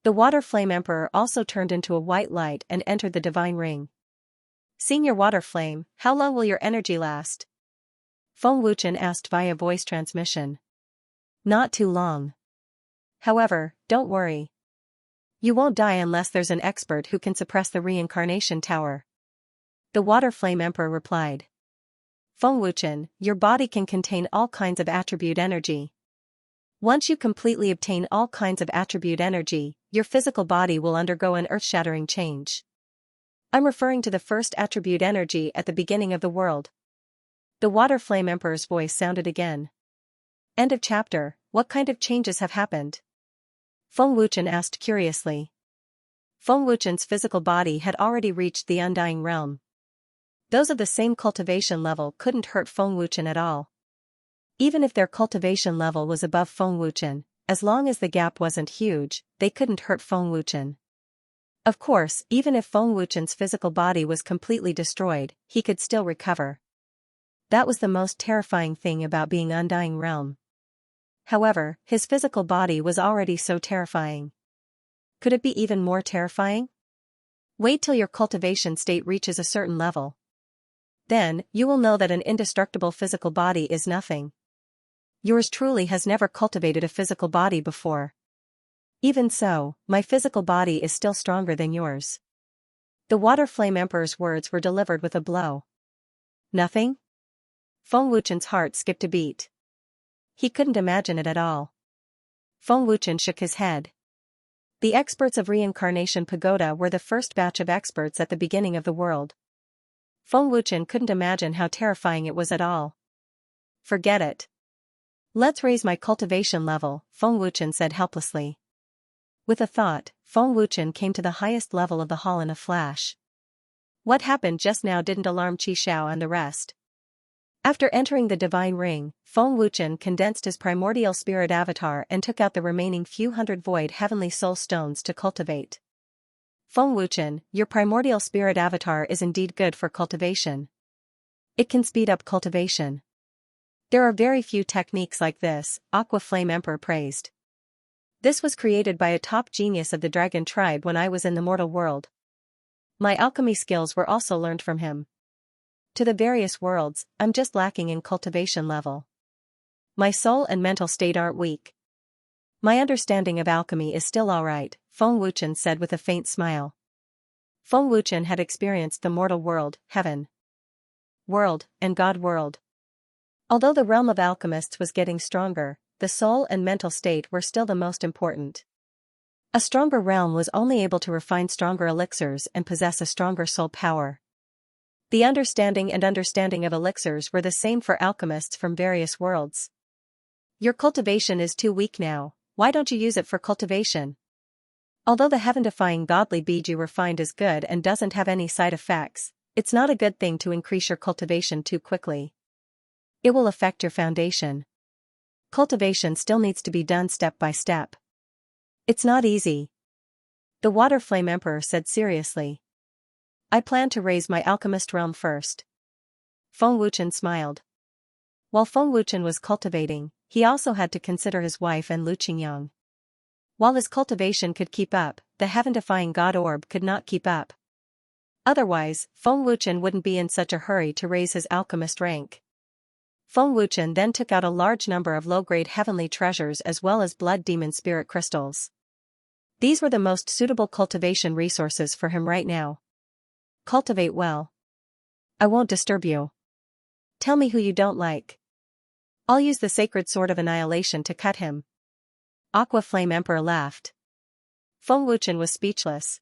The Water Flame Emperor also turned into a white light and entered the divine ring. Senior Water Flame, how long will your energy last? Feng Wuchen asked via voice transmission. Not too long. However, don't worry. You won't die unless there's an expert who can suppress the reincarnation tower. The Water Flame Emperor replied. Feng Wuchen, your body can contain all kinds of attribute energy. Once you completely obtain all kinds of attribute energy, your physical body will undergo an earth-shattering change. I'm referring to the first attribute energy at the beginning of the world. The Water Flame Emperor's voice sounded again. End of chapter. What kind of changes have happened? Feng Wuchen asked curiously. Feng Wuchen's physical body had already reached the undying realm. Those of the same cultivation level couldn't hurt Feng Wuchen at all. Even if their cultivation level was above Feng Wuchen, as long as the gap wasn't huge, they couldn't hurt Feng Wuchen. Of course, even if Feng Wuchen's physical body was completely destroyed, he could still recover. That was the most terrifying thing about being Undying Realm. However, his physical body was already so terrifying. Could it be even more terrifying? Wait till your cultivation state reaches a certain level. Then, you will know that an indestructible physical body is nothing. Yours truly has never cultivated a physical body before. Even so, my physical body is still stronger than yours. The Water Flame Emperor's words were delivered with a blow. Nothing? Feng Wuchen's heart skipped a beat. He couldn't imagine it at all. Feng Wuchen shook his head. The experts of Reincarnation Pagoda were the first batch of experts at the beginning of the world. Feng Wuchen couldn't imagine how terrifying it was at all. Forget it. Let's raise my cultivation level, Feng Wuchen said helplessly. With a thought, Feng Wuchen came to the highest level of the hall in a flash. What happened just now didn't alarm Qi Xiao and the rest. After entering the divine ring, Feng Wuchen condensed his primordial spirit avatar and took out the remaining few hundred void heavenly soul stones to cultivate. Feng Wuchen, your primordial spirit avatar is indeed good for cultivation. It can speed up cultivation. There are very few techniques like this, Aqua Flame Emperor praised. This was created by a top genius of the dragon tribe when I was in the mortal world. My alchemy skills were also learned from him. To the various worlds, I'm just lacking in cultivation level. My soul and mental state aren't weak. My understanding of alchemy is still alright, Feng Wuchen said with a faint smile. Feng Wuchen had experienced the mortal world, heaven world, and God world. Although the realm of alchemists was getting stronger, the soul and mental state were still the most important. A stronger realm was only able to refine stronger elixirs and possess a stronger soul power. The understanding of elixirs were the same for alchemists from various worlds. Your cultivation is too weak now, why don't you use it for cultivation? Although the heaven-defying godly bead you refined is good and doesn't have any side effects, it's not a good thing to increase your cultivation too quickly. It will affect your foundation. Cultivation still needs to be done step by step. It's not easy. The Water Flame Emperor said seriously. I plan to raise my alchemist realm first. Feng Wuchen smiled. While Feng Wuchen was cultivating, he also had to consider his wife and Lu Qingyang. While his cultivation could keep up, the heaven-defying God orb could not keep up. Otherwise, Feng Wuchen wouldn't be in such a hurry to raise his alchemist rank. Feng Wuchen then took out a large number of low-grade heavenly treasures as well as blood demon spirit crystals. These were the most suitable cultivation resources for him right now. Cultivate well. I won't disturb you. Tell me who you don't like. I'll use the sacred sword of annihilation to cut him. Aqua Flame Emperor laughed. Feng Wuchen was speechless.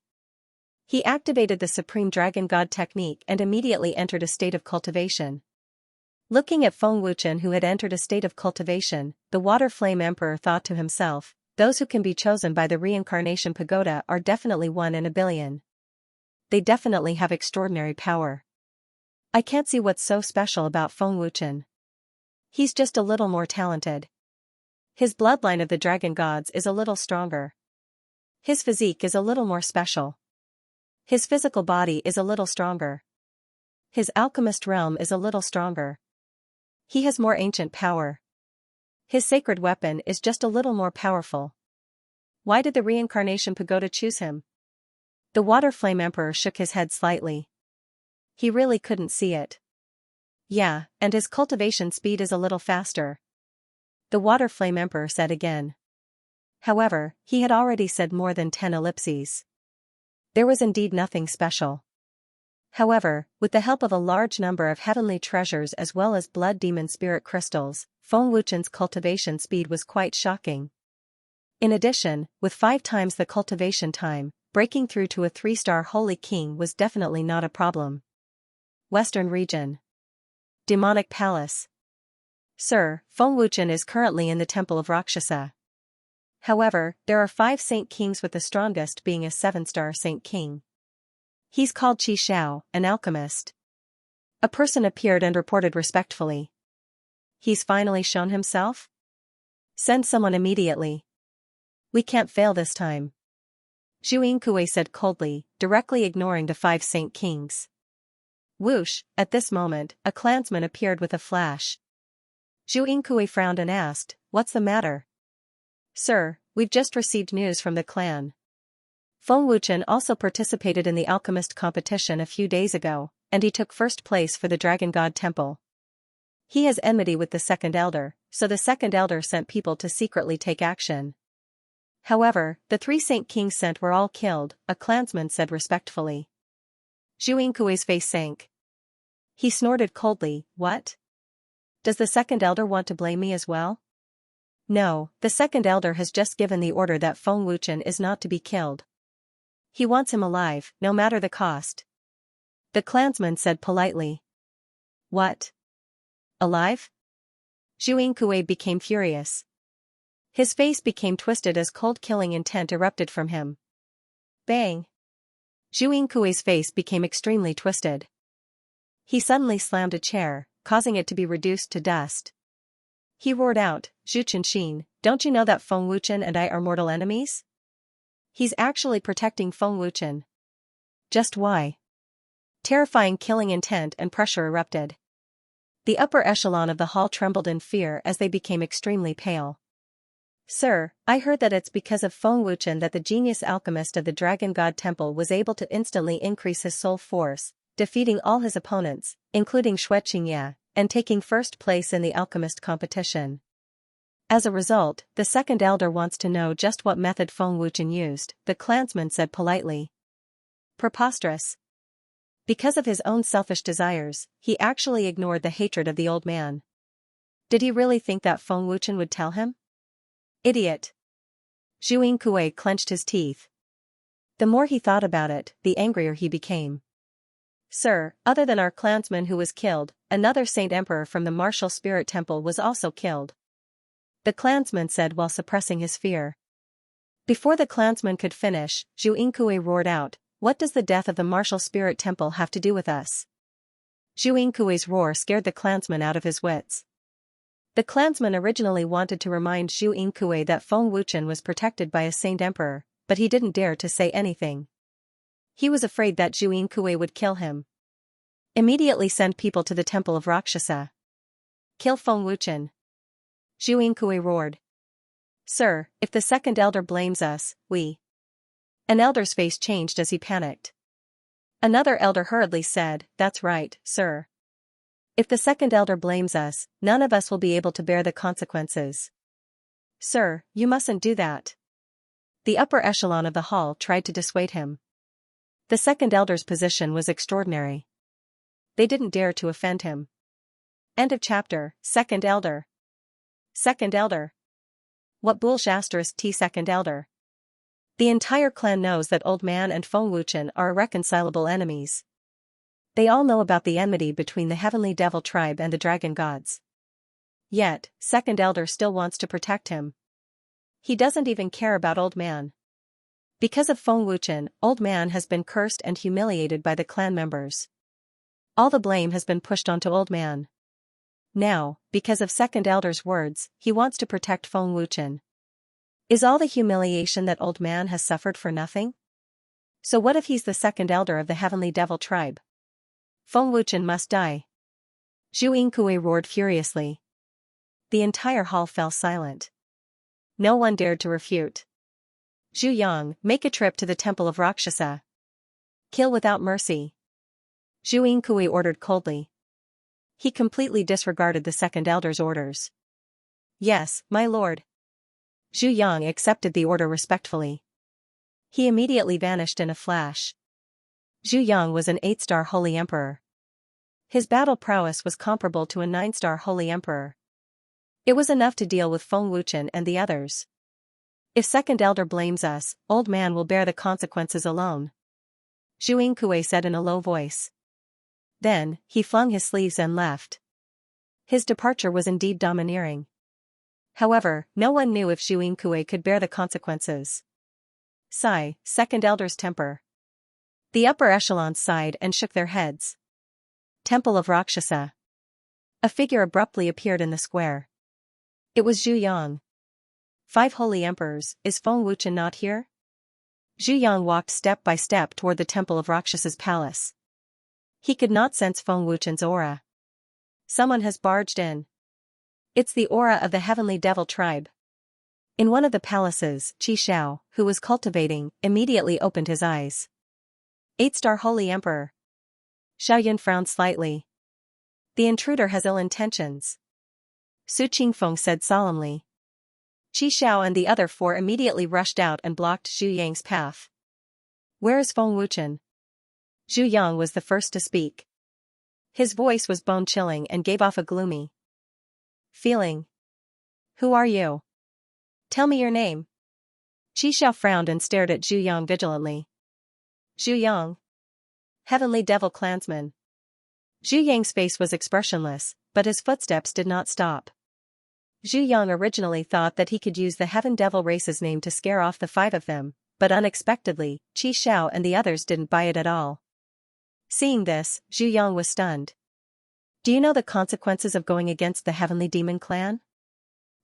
He activated the Supreme Dragon God technique and immediately entered a state of cultivation. Looking at Feng Wuchen, who had entered a state of cultivation, the Water Flame Emperor thought to himself, those who can be chosen by the Reincarnation Pagoda are definitely 1 in a billion. They definitely have extraordinary power. I can't see what's so special about Feng Wuchen. He's just a little more talented. His bloodline of the dragon gods is a little stronger. His physique is a little more special. His physical body is a little stronger. His alchemist realm is a little stronger. He has more ancient power. His sacred weapon is just a little more powerful. Why did the Reincarnation Pagoda choose him? The Water Flame Emperor shook his head slightly. He really couldn't see it. Yeah, and his cultivation speed is a little faster. The Water Flame Emperor said again. However, he had already said more than 10 ellipses. There was indeed nothing special. However, with the help of a large number of heavenly treasures as well as blood demon spirit crystals, Feng Wuchen's cultivation speed was quite shocking. In addition, with 5 times the cultivation time, breaking through to a 3-star Holy King was definitely not a problem. Western Region. Demonic Palace. Sir, Feng Wuchen is currently in the Temple of Rakshasa. However, there are 5 Saint Kings with the strongest being a 7-star Saint King. He's called Qi Xiao, an alchemist. A person appeared and reported respectfully. He's finally shown himself? Send someone immediately. We can't fail this time. Xianxia said coldly, directly ignoring the 5 Saint Kings. Whoosh, at this moment, a clansman appeared with a flash. Xianxia frowned and asked, "What's the matter?" "Sir, we've just received news from the clan. Feng Wuchen also participated in the alchemist competition a few days ago, and he took first place for the Dragon God Temple. He has enmity with the Second Elder, so the Second Elder sent people to secretly take action. However, the 3 Saint Kings sent were all killed," a clansman said respectfully. Xianxia's face sank. He snorted coldly, "What? Does the Second Elder want to blame me as well?" "No, the Second Elder has just given the order that Feng Wuchen is not to be killed. He wants him alive, no matter the cost," the clansman said politely. "What? Alive?" Xianxia became furious. His face became twisted as cold killing intent erupted from him. Bang! Xianxia's face became extremely twisted. He suddenly slammed a chair, causing it to be reduced to dust. He roared out, "Zhu Chenxin, don't you know that Feng Wuchen and I are mortal enemies? He's actually protecting Feng Wuchen." "Just why?" Terrifying killing intent and pressure erupted. The upper echelon of the hall trembled in fear as they became extremely pale. "Sir, I heard that it's because of Feng Wuchen that the genius alchemist of the Dragon God Temple was able to instantly increase his soul force, defeating all his opponents, including Xianxia, and taking first place in the alchemist competition. As a result, the Second Elder wants to know just what method Feng Wuchen used," the clansman said politely. Preposterous. Because of his own selfish desires, he actually ignored the hatred of the old man. Did he really think that Feng Wuchen would tell him? Idiot. Xianxia clenched his teeth. The more he thought about it, the angrier he became. "Sir, other than our clansman who was killed, another Saint Emperor from the Martial Spirit Temple was also killed," the clansman said while suppressing his fear. Before the clansman could finish, Xianxia roared out, "What does the death of the Martial Spirit Temple have to do with us?" Xianxia's roar scared the clansman out of his wits. The clansman originally wanted to remind Xianxia that Feng Wuchen was protected by a Saint Emperor, but he didn't dare to say anything. He was afraid that Xianxia would kill him. "Immediately send people to the Temple of Rakshasa. Kill Feng Wuchen," Xianxia roared. "Sir, if the Second Elder blames us, we..." An elder's face changed as he panicked. Another elder hurriedly said, "That's right, sir. If the Second Elder blames us, none of us will be able to bear the consequences." "Sir, you mustn't do that." The upper echelon of the hall tried to dissuade him. The Second Elder's position was extraordinary. They didn't dare to offend him. End of chapter. Second Elder. Second Elder. What bullshit T Second Elder? The entire clan knows that Old Man and Feng Wuchen are irreconcilable enemies. They all know about the enmity between the Heavenly Devil tribe and the Dragon Gods. Yet, Second Elder still wants to protect him. He doesn't even care about Old Man. Because of Feng Wuchen, Old Man has been cursed and humiliated by the clan members. All the blame has been pushed onto Old Man. Now, because of Second Elder's words, he wants to protect Feng Wuchen. Is all the humiliation that Old Man has suffered for nothing? So what if he's the Second Elder of the Heavenly Devil tribe? Feng Wuchen must die. Xianxia roared furiously. The entire hall fell silent. No one dared to refute. "Zhu Yang, make a trip to the Temple of Rakshasa. Kill without mercy," Xianxia ordered coldly. He completely disregarded the Second Elder's orders. "Yes, my lord." Zhu Yang accepted the order respectfully. He immediately vanished in a flash. Zhu Yang was an 8-star Holy Emperor. His battle prowess was comparable to a 9-star Holy Emperor. It was enough to deal with Feng Wuchen and the others. "If Second Elder blames us, Old Man will bear the consequences alone," Xianxia said in a low voice. Then, he flung his sleeves and left. His departure was indeed domineering. However, no one knew if Xianxia could bear the consequences. Sigh, Second Elder's temper. The upper echelons sighed and shook their heads. Temple of Rakshasa. A figure abruptly appeared in the square. It was Zhu Yang. 5 holy emperors, is Feng Wuchen not here? Zhu Yang walked step by step toward the Temple of Rakshas's palace. He could not sense Feng Wuchen's aura. Someone has barged in. It's the aura of the heavenly devil tribe. In one of the palaces, Qi Xiao, who was cultivating, immediately opened his eyes. 8-star holy emperor. Xiaoyun frowned slightly. The intruder has ill intentions. Su Qingfeng said solemnly. Qi Xiao and the other 4 immediately rushed out and blocked Zhu Yang's path. Where is Feng Wuchen? Zhu Yang was the first to speak. His voice was bone-chilling and gave off a gloomy feeling. Who are you? Tell me your name. Qi Xiao frowned and stared at Zhu Yang vigilantly. Zhu Yang. Heavenly Devil Clansman. Zhu Yang's face was expressionless, but his footsteps did not stop. Zhu Yang originally thought that he could use the Heaven Devil race's name to scare off the 5 of them, but unexpectedly, Qi Xiao and the others didn't buy it at all. Seeing this, Zhu Yang was stunned. Do you know the consequences of going against the Heavenly Demon Clan?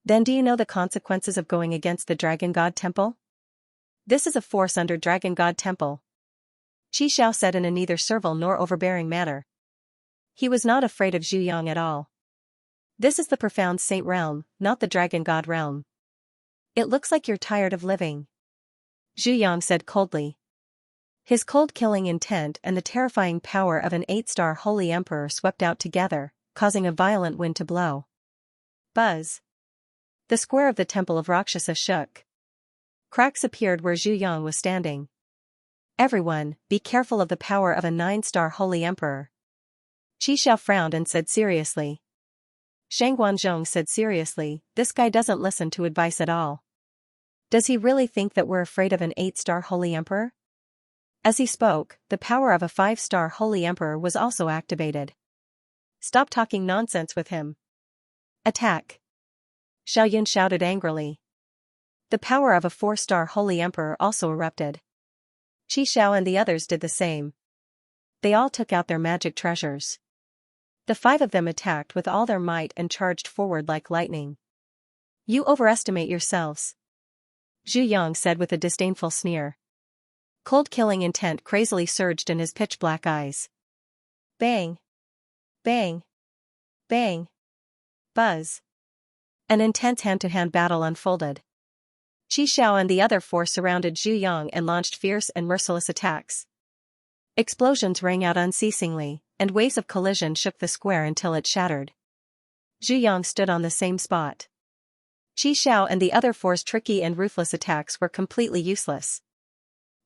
Then do you know the consequences of going against the Dragon God Temple? This is a force under Dragon God Temple. Qi Xiao said in a neither servile nor overbearing manner. He was not afraid of Zhu Yang at all. This is the profound saint realm, not the Dragon God realm. It looks like you're tired of living. Zhu Yang said coldly. His cold killing intent and the terrifying power of an 8-star holy emperor swept out together, causing a violent wind to blow. Buzz. The square of the Temple of Rakshasa shook. Cracks appeared where Zhu Yang was standing. Everyone, be careful of the power of a 9-star holy emperor. Qi Xiao frowned and said seriously. Shang Guanzhong said seriously, this guy doesn't listen to advice at all. Does he really think that we're afraid of an 8-star holy emperor? As he spoke, the power of a 5-star holy emperor was also activated. Stop talking nonsense with him. Attack. Xiaoyun shouted angrily. The power of a 4-star holy emperor also erupted. Qi Xiao and the others did the same. They all took out their magic treasures. The 5 of them attacked with all their might and charged forward like lightning. You overestimate yourselves. Zhu Yang said with a disdainful sneer. Cold killing intent crazily surged in his pitch-black eyes. Bang! Bang! Bang! Buzz! An intense hand-to-hand battle unfolded. Qi Xiao and the other 4 surrounded Zhu Yang and launched fierce and merciless attacks. Explosions rang out unceasingly, and waves of collision shook the square until it shattered. Zhu Yang stood on the same spot. Qi Xiao and the other 4's tricky and ruthless attacks were completely useless.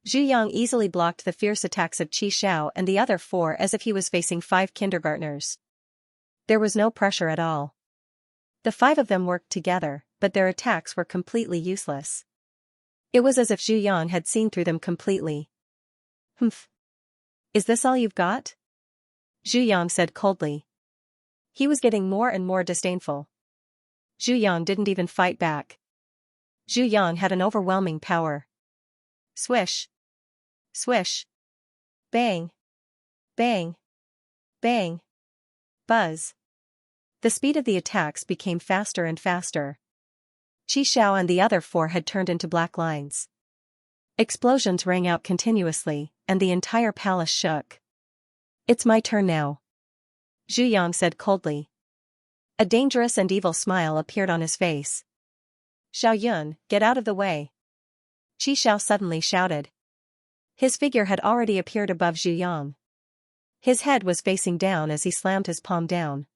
Zhu Yang easily blocked the fierce attacks of Qi Xiao and the other 4 as if he was facing 5 kindergartners. There was no pressure at all. The 5 of them worked together, but their attacks were completely useless. It was as if Zhu Yang had seen through them completely. Humph. Is this all you've got? Zhu Yang said coldly. He was getting more and more disdainful. Zhu Yang didn't even fight back. Zhu Yang had an overwhelming power. Swish. Swish. Bang. Bang. Bang. Buzz. The speed of the attacks became faster and faster. Qi Xiao and the other 4 had turned into black lines. Explosions rang out continuously, and the entire palace shook. It's my turn now. Zhu Yang said coldly. A dangerous and evil smile appeared on his face. Xiaoyun, get out of the way. Qi Xiao suddenly shouted. His figure had already appeared above Zhu Yang. His head was facing down as he slammed his palm down.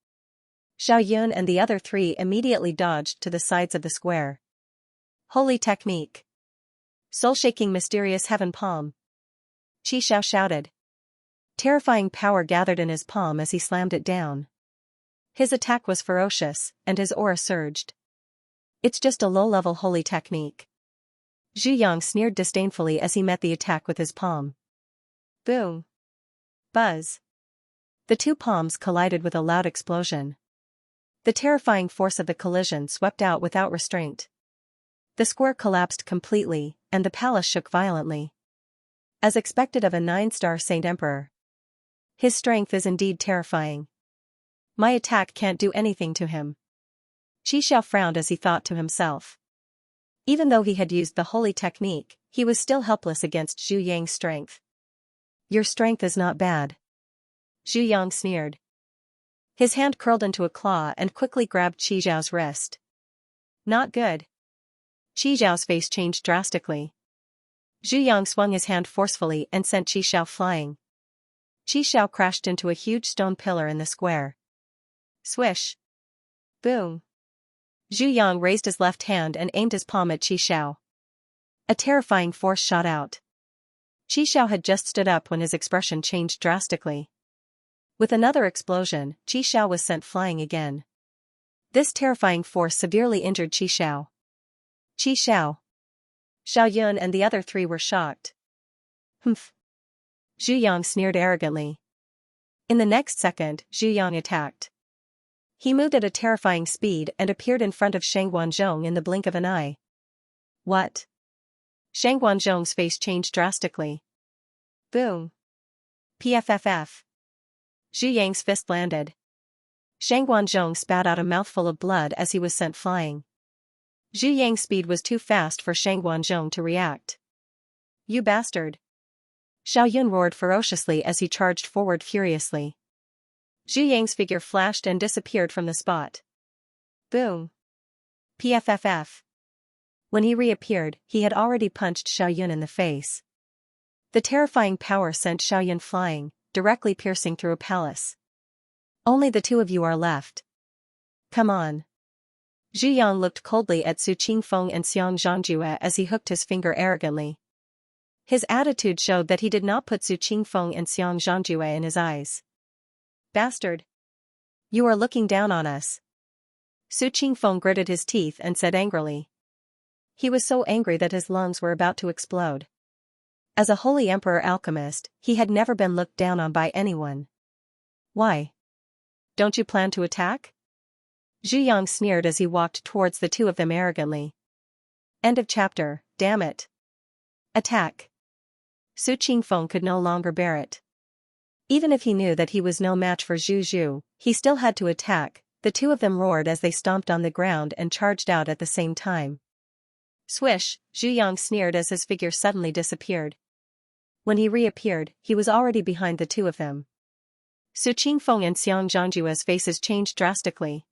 Xiaoyun and the other 3 immediately dodged to the sides of the square. Holy technique. Soul-shaking mysterious heaven palm. Qi Xiao shouted. Terrifying power gathered in his palm as he slammed it down. His attack was ferocious, and his aura surged. It's just a low-level holy technique. Zhu Yang sneered disdainfully as he met the attack with his palm. Boom. Buzz. The 2 palms collided with a loud explosion. The terrifying force of the collision swept out without restraint. The square collapsed completely, and the palace shook violently. As expected of a 9-star Saint Emperor. His strength is indeed terrifying. My attack can't do anything to him. Xiao frowned as he thought to himself. Even though he had used the holy technique, he was still helpless against Zhu Yang's strength. Your strength is not bad. Zhu Yang sneered. His hand curled into a claw and quickly grabbed Qi Zhao's wrist. Not good. Qi Zhao's face changed drastically. Zhu Yang swung his hand forcefully and sent Qi Zhao flying. Qi Zhao crashed into a huge stone pillar in the square. Swish. Boom. Zhu Yang raised his left hand and aimed his palm at Qi Zhao. A terrifying force shot out. Qi Zhao had just stood up when his expression changed drastically. With another explosion, Qi Zhao was sent flying again. This terrifying force severely injured Qi Zhao. Qi Zhao, Xiao Yun and the other three were shocked. Humph. Zhu Yang sneered arrogantly. In the next second, Zhu Yang attacked. He moved at a terrifying speed and appeared in front of Shang Guanzhong in the blink of an eye. What? Shang Guanzhong's face changed drastically. Boom. PFFF. Zhu Yang's fist landed. Shang Guanzhong spat out a mouthful of blood as he was sent flying. Zhu Yang's speed was too fast for Shang Guanzhong to react. You bastard. Xiao Yun roared ferociously as he charged forward furiously. Zhu Yang's figure flashed and disappeared from the spot. Boom. PFFF. When he reappeared, he had already punched Xiao Yun in the face. The terrifying power sent Xiao Yun flying, directly piercing through a palace. Only the two of you are left. Come on. Zhu Yang looked coldly at Su Qingfeng and Xiang Zhangjue as he hooked his finger arrogantly. His attitude showed that he did not put Su Qingfeng and Xiang Zhangjue in his eyes. Bastard. You are looking down on us. Su Qingfeng gritted his teeth and said angrily. He was so angry that his lungs were about to explode. As a holy emperor alchemist, he had never been looked down on by anyone. Why? Don't you plan to attack? Zhu Yang sneered as he walked towards the two of them arrogantly. End of chapter, damn it. Attack. Su Qingfeng could no longer bear it. Even if he knew that he was no match for Zhu Zhu, he still had to attack. The two of them roared as they stomped on the ground and charged out at the same time. Swish, Zhu Yang sneered as his figure suddenly disappeared. When he reappeared, he was already behind the two of them. Su Qingfeng and Xiang Zhangjue's faces changed drastically.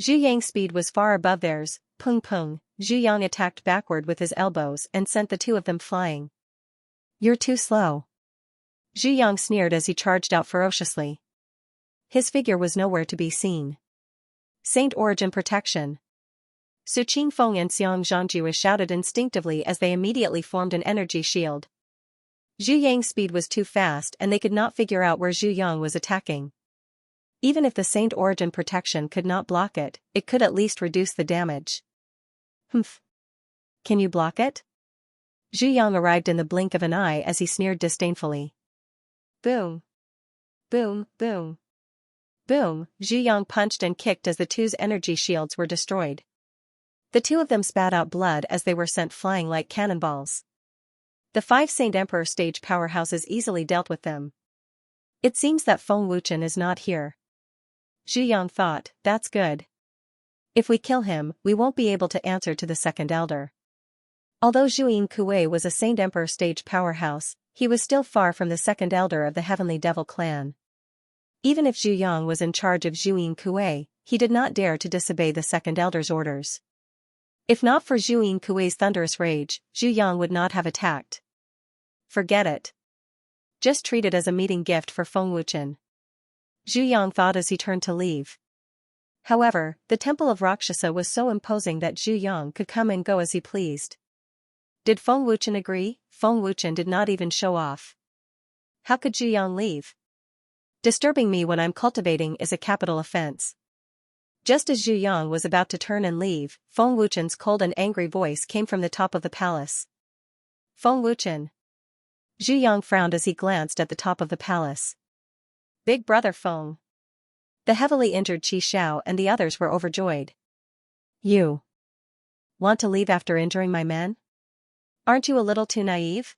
Zhu Yang's speed was far above theirs. Pung pung, Zhu Yang attacked backward with his elbows and sent the two of them flying. You're too slow. Zhu Yang sneered as he charged out ferociously. His figure was nowhere to be seen. Saint Origin protection. Su Qingfeng and Xiang Zhangjue shouted instinctively as they immediately formed an energy shield. Zhu Yang's speed was too fast and they could not figure out where Zhu Yang was attacking. Even if the Saint Origin protection could not block it, it could at least reduce the damage. Humph. Can you block it? Zhu Yang arrived in the blink of an eye as he sneered disdainfully. Boom. Boom, boom. Boom, Zhu Yang punched and kicked as the two's energy shields were destroyed. The two of them spat out blood as they were sent flying like cannonballs. The 5 Saint Emperor stage powerhouses easily dealt with them. It seems that Feng Wuchen is not here. Zhu Yang thought, that's good. If we kill him, we won't be able to answer to the second elder. Although Zhu Yingkue was a Saint Emperor stage powerhouse, he was still far from the second elder of the Heavenly Devil clan. Even if Zhu Yang was in charge of Zhu Yingkue, he did not dare to disobey the second elder's orders. If not for Zhu Yingkue's thunderous rage, Zhu Yang would not have attacked. Forget it. Just treat it as a meeting gift for Feng Wuchen. Zhu Yang thought as he turned to leave. However, the Temple of Rakshasa was so imposing that Zhu Yang could come and go as he pleased. Did Feng Wuchen agree? Feng Wuchen did not even show off. How could Zhu Yang leave? Disturbing me when I'm cultivating is a capital offense. Just as Zhu Yang was about to turn and leave, Feng Wuchen's cold and angry voice came from the top of the palace. Feng Wuchen. Zhu Yang frowned as he glanced at the top of the palace. Big brother Feng. The heavily injured Qi Xiao and the others were overjoyed. You want to leave after injuring my men? Aren't you a little too naive?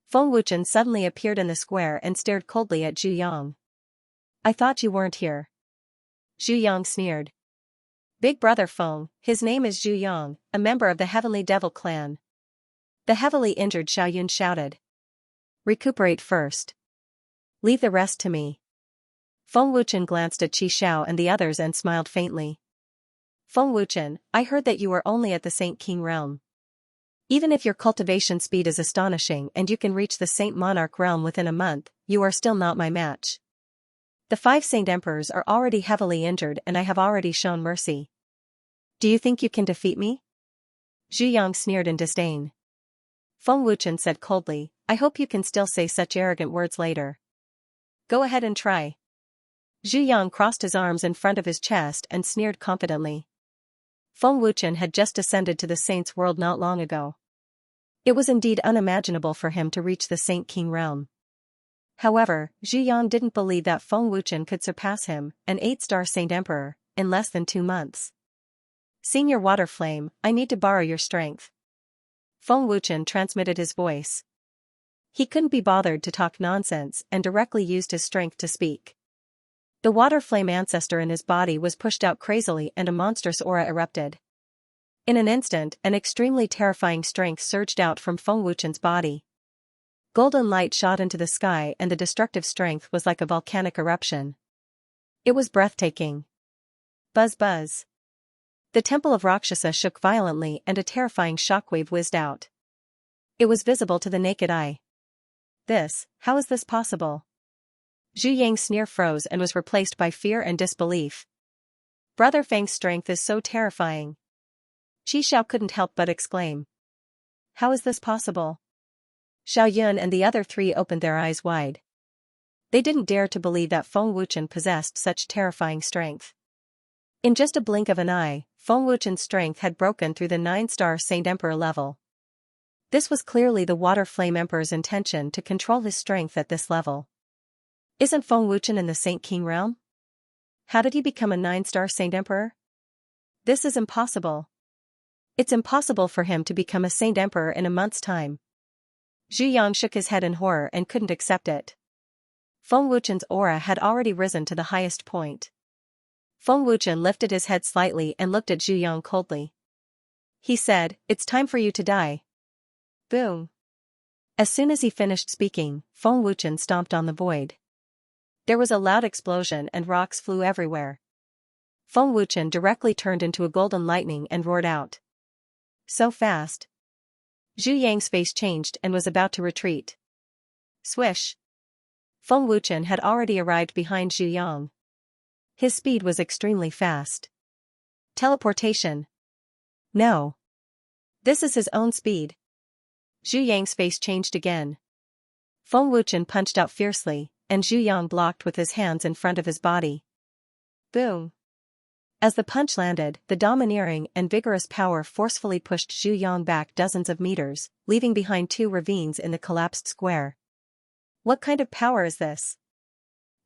Feng Wuchen suddenly appeared in the square and stared coldly at Zhu Yang. I thought you weren't here. Zhu Yang sneered. Big brother Feng, his name is Zhu Yang, a member of the Heavenly Devil clan. The heavily injured Xiaoyun shouted. Recuperate first. Leave the rest to me. Feng Wuchen glanced at Qi Xiao and the others and smiled faintly. Feng Wuchen, I heard that you were only at the Saint King realm. Even if your cultivation speed is astonishing and you can reach the Saint Monarch realm within a month, you are still not my match. The 5 Saint Emperors are already heavily injured and I have already shown mercy. Do you think you can defeat me? Zhu Yang sneered in disdain. Feng Wuchen said coldly, I hope you can still say such arrogant words later. Go ahead and try. Zhu Yang crossed his arms in front of his chest and sneered confidently. Feng Wuchen had just ascended to the Saint's world not long ago. It was indeed unimaginable for him to reach the Saint King realm. However, Zhu Yang didn't believe that Feng Wuchen could surpass him, an 8-star Saint Emperor, in less than 2 months. Senior Water Flame, I need to borrow your strength. Feng Wuchen transmitted his voice. He couldn't be bothered to talk nonsense and directly used his strength to speak. The Water Flame ancestor in his body was pushed out crazily and a monstrous aura erupted. In an instant, an extremely terrifying strength surged out from Feng Wuchen's body. Golden light shot into the sky and the destructive strength was like a volcanic eruption. It was breathtaking. Buzz buzz. The temple of Rakshasa shook violently and a terrifying shockwave whizzed out. It was visible to the naked eye. How is this possible? Zhu Yang's sneer froze and was replaced by fear and disbelief. Brother Feng's strength is so terrifying. Qi Xiao couldn't help but exclaim. How is this possible? Xiaoyun and the other 3 opened their eyes wide. They didn't dare to believe that Feng Wuchen possessed such terrifying strength. In just a blink of an eye, Feng Wuchen's strength had broken through the 9-star Saint Emperor level. This was clearly the Water Flame Emperor's intention to control his strength at this level. Isn't Feng Wuchen in the Saint King realm? How did he become a 9-star Saint Emperor? This is impossible. It's impossible for him to become a Saint Emperor in a month's time. Zhu Yang shook his head in horror and couldn't accept it. Feng Wuchen's aura had already risen to the highest point. Feng Wuchen lifted his head slightly and looked at Zhu Yang coldly. He said, it's time for you to die. Boom. As soon as he finished speaking, Feng Wuchen stomped on the void. There was a loud explosion and rocks flew everywhere. Feng Wuchen directly turned into a golden lightning and roared out. So fast. Zhu Yang's face changed and was about to retreat. Swish. Feng Wuchen had already arrived behind Zhu Yang. His speed was extremely fast. Teleportation. No. This is his own speed. Zhu Yang's face changed again. Feng Wuchen punched out fiercely, and Zhu Yang blocked with his hands in front of his body. Boom. As the punch landed, the domineering and vigorous power forcefully pushed Zhu Yang back dozens of meters, leaving behind 2 ravines in the collapsed square. What kind of power is this?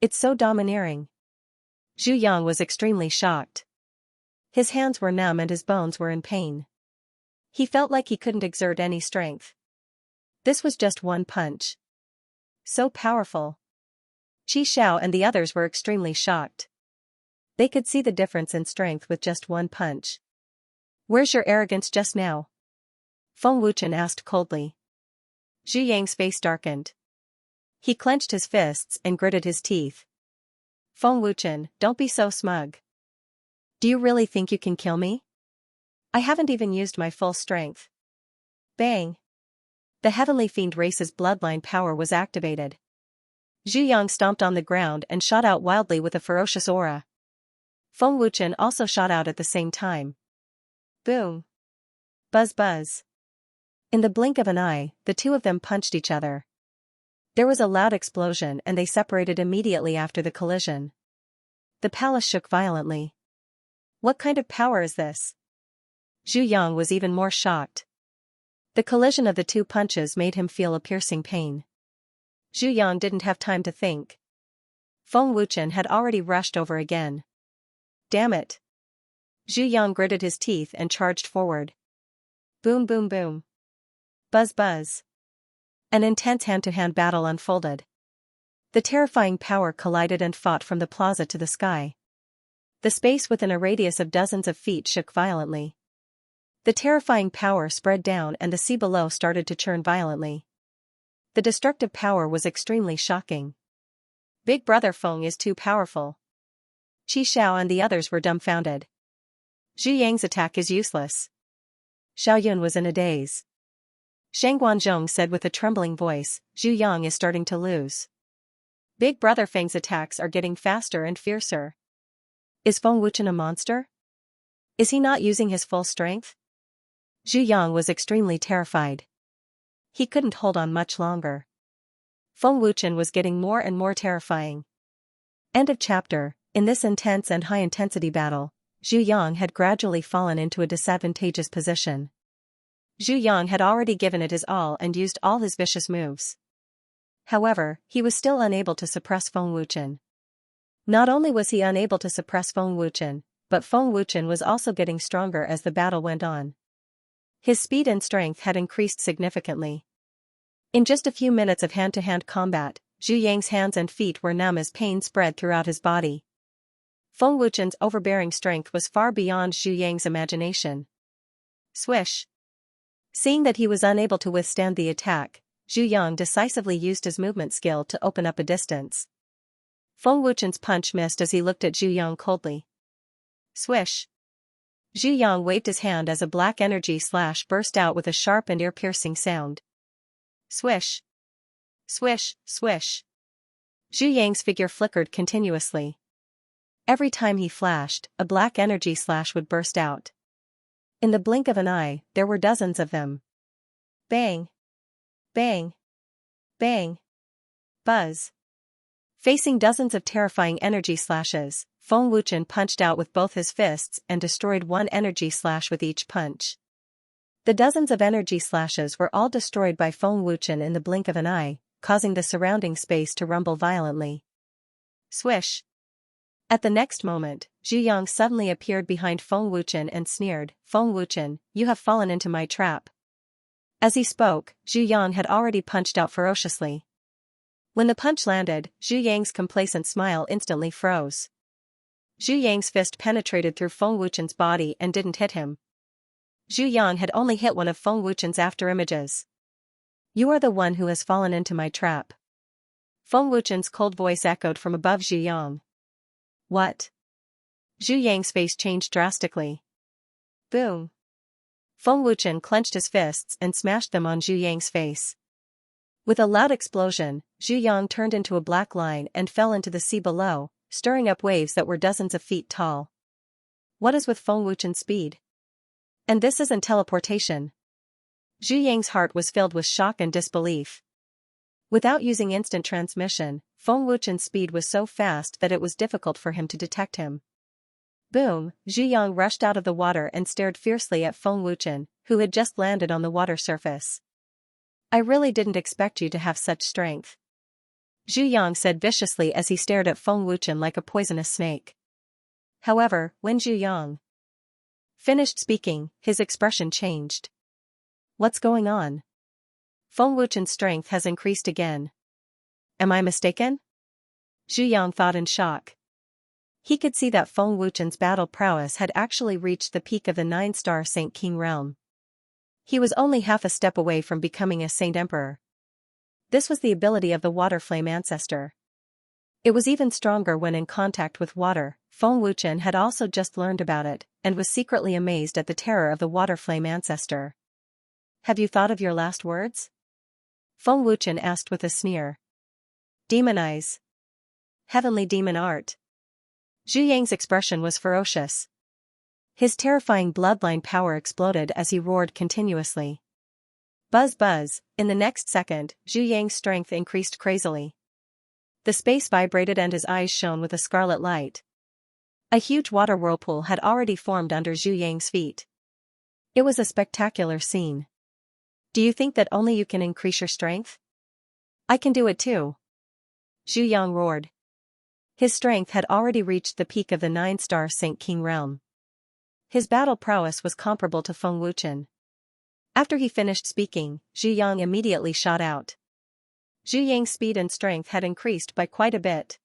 It's so domineering. Zhu Yang was extremely shocked. His hands were numb and his bones were in pain. He felt like he couldn't exert any strength. This was just one punch. So powerful. Qi Xiao and the others were extremely shocked. They could see the difference in strength with just one punch. Where's your arrogance just now? Feng Wuchen asked coldly. Zhu Yang's face darkened. He clenched his fists and gritted his teeth. Feng Wuchen, don't be so smug. Do you really think you can kill me? I haven't even used my full strength. Bang! The Heavenly Fiend race's bloodline power was activated. Zhu Yang stomped on the ground and shot out wildly with a ferocious aura. Feng Wuchen also shot out at the same time. Boom! Buzz buzz! In the blink of an eye, the 2 of them punched each other. There was a loud explosion and they separated immediately after the collision. The palace shook violently. What kind of power is this? Zhu Yang was even more shocked. The collision of the 2 punches made him feel a piercing pain. Zhu Yang didn't have time to think. Feng Wuchen had already rushed over again. Damn it! Zhu Yang gritted his teeth and charged forward. Boom boom boom. Buzz buzz. An intense hand-to-hand battle unfolded. The terrifying power collided and fought from the plaza to the sky. The space within a radius of dozens of feet shook violently. The terrifying power spread down and the sea below started to churn violently. The destructive power was extremely shocking. Big Brother Feng is too powerful. Qi Xiao and the others were dumbfounded. Zhu Yang's attack is useless. Xiao Yun was in a daze. Shang Guanzhong said with a trembling voice, Zhu Yang is starting to lose. Big Brother Feng's attacks are getting faster and fiercer. Is Feng Wuchen a monster? Is he not using his full strength? Zhu Yang was extremely terrified. He couldn't hold on much longer. Feng Wuchen was getting more and more terrifying. End of chapter. In this intense and high-intensity battle, Zhu Yang had gradually fallen into a disadvantageous position. Zhu Yang had already given it his all and used all his vicious moves. However, he was still unable to suppress Feng Wuchen. Not only was he unable to suppress Feng Wuchen, but Feng Wuchen was also getting stronger as the battle went on. His speed and strength had increased significantly. In just a few minutes of hand-to-hand combat, Zhu Yang's hands and feet were numb as pain spread throughout his body. Feng Wuchen's overbearing strength was far beyond Zhu Yang's imagination. Swish! Seeing that he was unable to withstand the attack, Zhu Yang decisively used his movement skill to open up a distance. Feng Wuchen's punch missed as he looked at Zhu Yang coldly. Swish! Zhu Yang waved his hand as a black energy slash burst out with a sharp and ear-piercing sound. Swish! Swish, swish! Zhu Yang's figure flickered continuously. Every time he flashed, a black energy slash would burst out. In the blink of an eye, there were dozens of them. Bang! Bang! Bang! Buzz! Facing dozens of terrifying energy slashes, Feng Wuchen punched out with both his fists and destroyed one energy slash with each punch. The dozens of energy slashes were all destroyed by Feng Wuchen in the blink of an eye, causing the surrounding space to rumble violently. Swish! At the next moment, Zhu Yang suddenly appeared behind Feng Wuchen and sneered, Feng Wuchen, you have fallen into my trap. As he spoke, Zhu Yang had already punched out ferociously. When the punch landed, Zhu Yang's complacent smile instantly froze. Zhu Yang's fist penetrated through Feng Wuchen's body and didn't hit him. Zhu Yang had only hit one of Feng Wuchen's afterimages. You are the one who has fallen into my trap. Feng Wuchen's cold voice echoed from above Zhu Yang. What? Zhu Yang's face changed drastically. Boom! Feng Wuchen clenched his fists and smashed them on Zhu Yang's face. With a loud explosion, Zhu Yang turned into a black line and fell into the sea below, stirring up waves that were dozens of feet tall. What is with Feng Wuchen's speed? And this isn't teleportation. Zhu Yang's heart was filled with shock and disbelief. Without using instant transmission, Feng Wuchen's speed was so fast that it was difficult for him to detect him. Boom! Zhu Yang rushed out of the water and stared fiercely at Feng Wuchen, who had just landed on the water surface. I really didn't expect you to have such strength. Zhu Yang said viciously as he stared at Feng Wuchen like a poisonous snake. However, when Zhu Yang finished speaking, his expression changed. What's going on? Feng Wuchen's strength has increased again. Am I mistaken? Zhu Yang thought in shock. He could see that Feng Wuchen's battle prowess had actually reached the peak of the 9-star Saint King realm. He was only half a step away from becoming a Saint Emperor. This was the ability of the Water Flame Ancestor. It was even stronger when in contact with water. Feng Wuchen had also just learned about it, and was secretly amazed at the terror of the Water Flame Ancestor. Have you thought of your last words? Feng Wuchen asked with a sneer. Demon eyes. Heavenly demon art. Zhu Yang's expression was ferocious. His terrifying bloodline power exploded as he roared continuously. Buzz buzz, in the next second, Zhu Yang's strength increased crazily. The space vibrated and his eyes shone with a scarlet light. A huge water whirlpool had already formed under Zhu Yang's feet. It was a spectacular scene. Do you think that only you can increase your strength? I can do it too. Zhu Yang roared. His strength had already reached the peak of the 9-star Saint King realm. His battle prowess was comparable to Feng Wuchen. After he finished speaking, Zhu Yang immediately shot out. Zhu Yang's speed and strength had increased by quite a bit.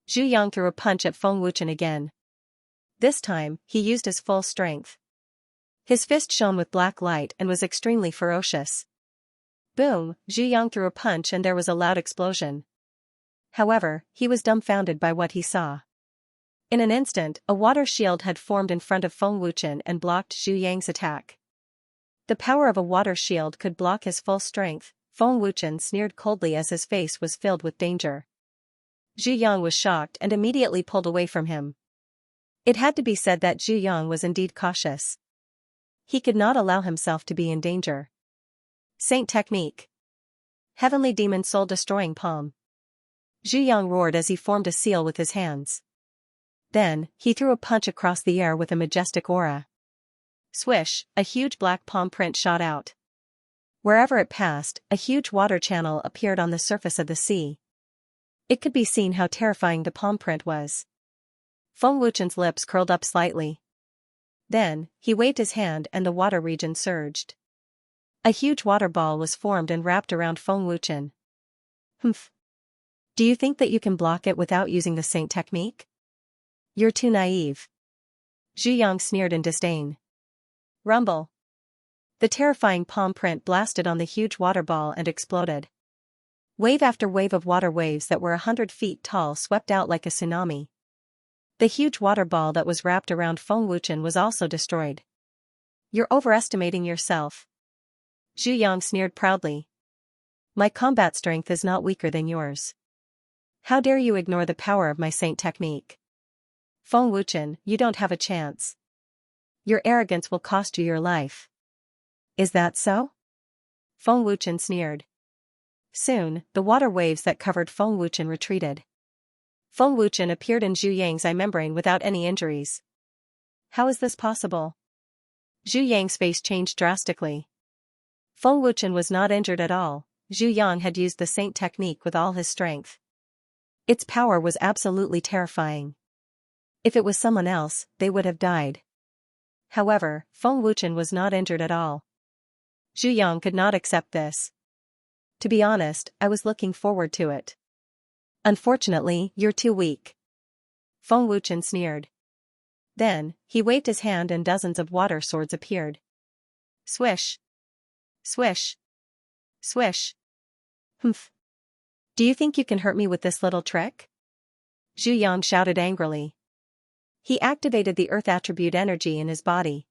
Zhu Yang threw a punch at Feng Wuchen again. This time, he used his full strength. His fist shone with black light and was extremely ferocious. Boom, Zhu Yang threw a punch and there was a loud explosion. However, he was dumbfounded by what he saw. In an instant, a water shield had formed in front of Feng Wuchen and blocked Zhu Yang's attack. The power of a water shield could block his full strength. Feng Wuchen sneered coldly as his face was filled with danger. Zhu Yang was shocked and immediately pulled away from him. It had to be said that Zhu Yang was indeed cautious. He could not allow himself to be in danger. Saint Technique. Heavenly Demon Soul-Destroying Palm. Zhu Yang roared as he formed a seal with his hands. Then, he threw a punch across the air with a majestic aura. Swish, a huge black palm print shot out. Wherever it passed, a huge water channel appeared on the surface of the sea. It could be seen how terrifying the palm print was. Feng Wuchen's lips curled up slightly. Then, he waved his hand and the water region surged. A huge water ball was formed and wrapped around Feng Wuchen. Humph. Do you think that you can block it without using the Saint Technique? You're too naive. Zhu Yang sneered in disdain. Rumble. The terrifying palm print blasted on the huge water ball and exploded. Wave after wave of water waves that were 100 feet tall swept out like a tsunami. The huge water ball that was wrapped around Feng Wuchen was also destroyed. You're overestimating yourself. Zhu Yang sneered proudly. My combat strength is not weaker than yours. How dare you ignore the power of my Saint Technique? Feng Wuchen, you don't have a chance. Your arrogance will cost you your life. Is that so? Feng Wuchen sneered. Soon, the water waves that covered Feng Wuchen retreated. Feng Wuchen appeared in Zhu Yang's eye membrane without any injuries. How is this possible? Zhu Yang's face changed drastically. Feng Wuchen was not injured at all. Zhu Yang had used the Saint Technique with all his strength. Its power was absolutely terrifying. If it was someone else, they would have died. However, Feng Wuchen was not injured at all. Zhu Yang could not accept this. To be honest, I was looking forward to it. Unfortunately, you're too weak. Feng Wuchen sneered. Then, he waved his hand and dozens of water swords appeared. Swish. Swish. Swish. Humph. Do you think you can hurt me with this little trick? Zhu Yang shouted angrily. He activated the earth attribute energy in his body.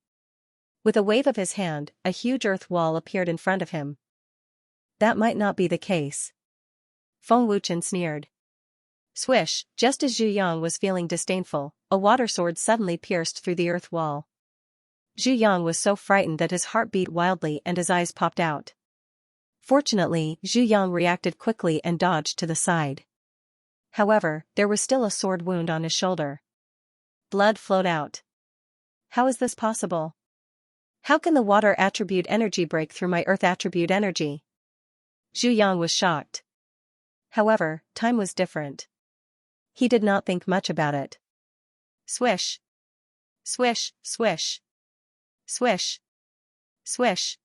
With a wave of his hand, a huge earth wall appeared in front of him. That might not be the case. Feng Wuchen sneered. Swish, just as Zhu Yang was feeling disdainful, a water sword suddenly pierced through the earth wall. Zhu Yang was so frightened that his heart beat wildly and his eyes popped out. Fortunately, Zhu Yang reacted quickly and dodged to the side. However, there was still a sword wound on his shoulder. Blood flowed out. How is this possible? How can the water attribute energy break through my earth attribute energy? Zhu Yang was shocked. However, time was different. He did not think much about it. Swish. Swish, swish. Swish. Swish.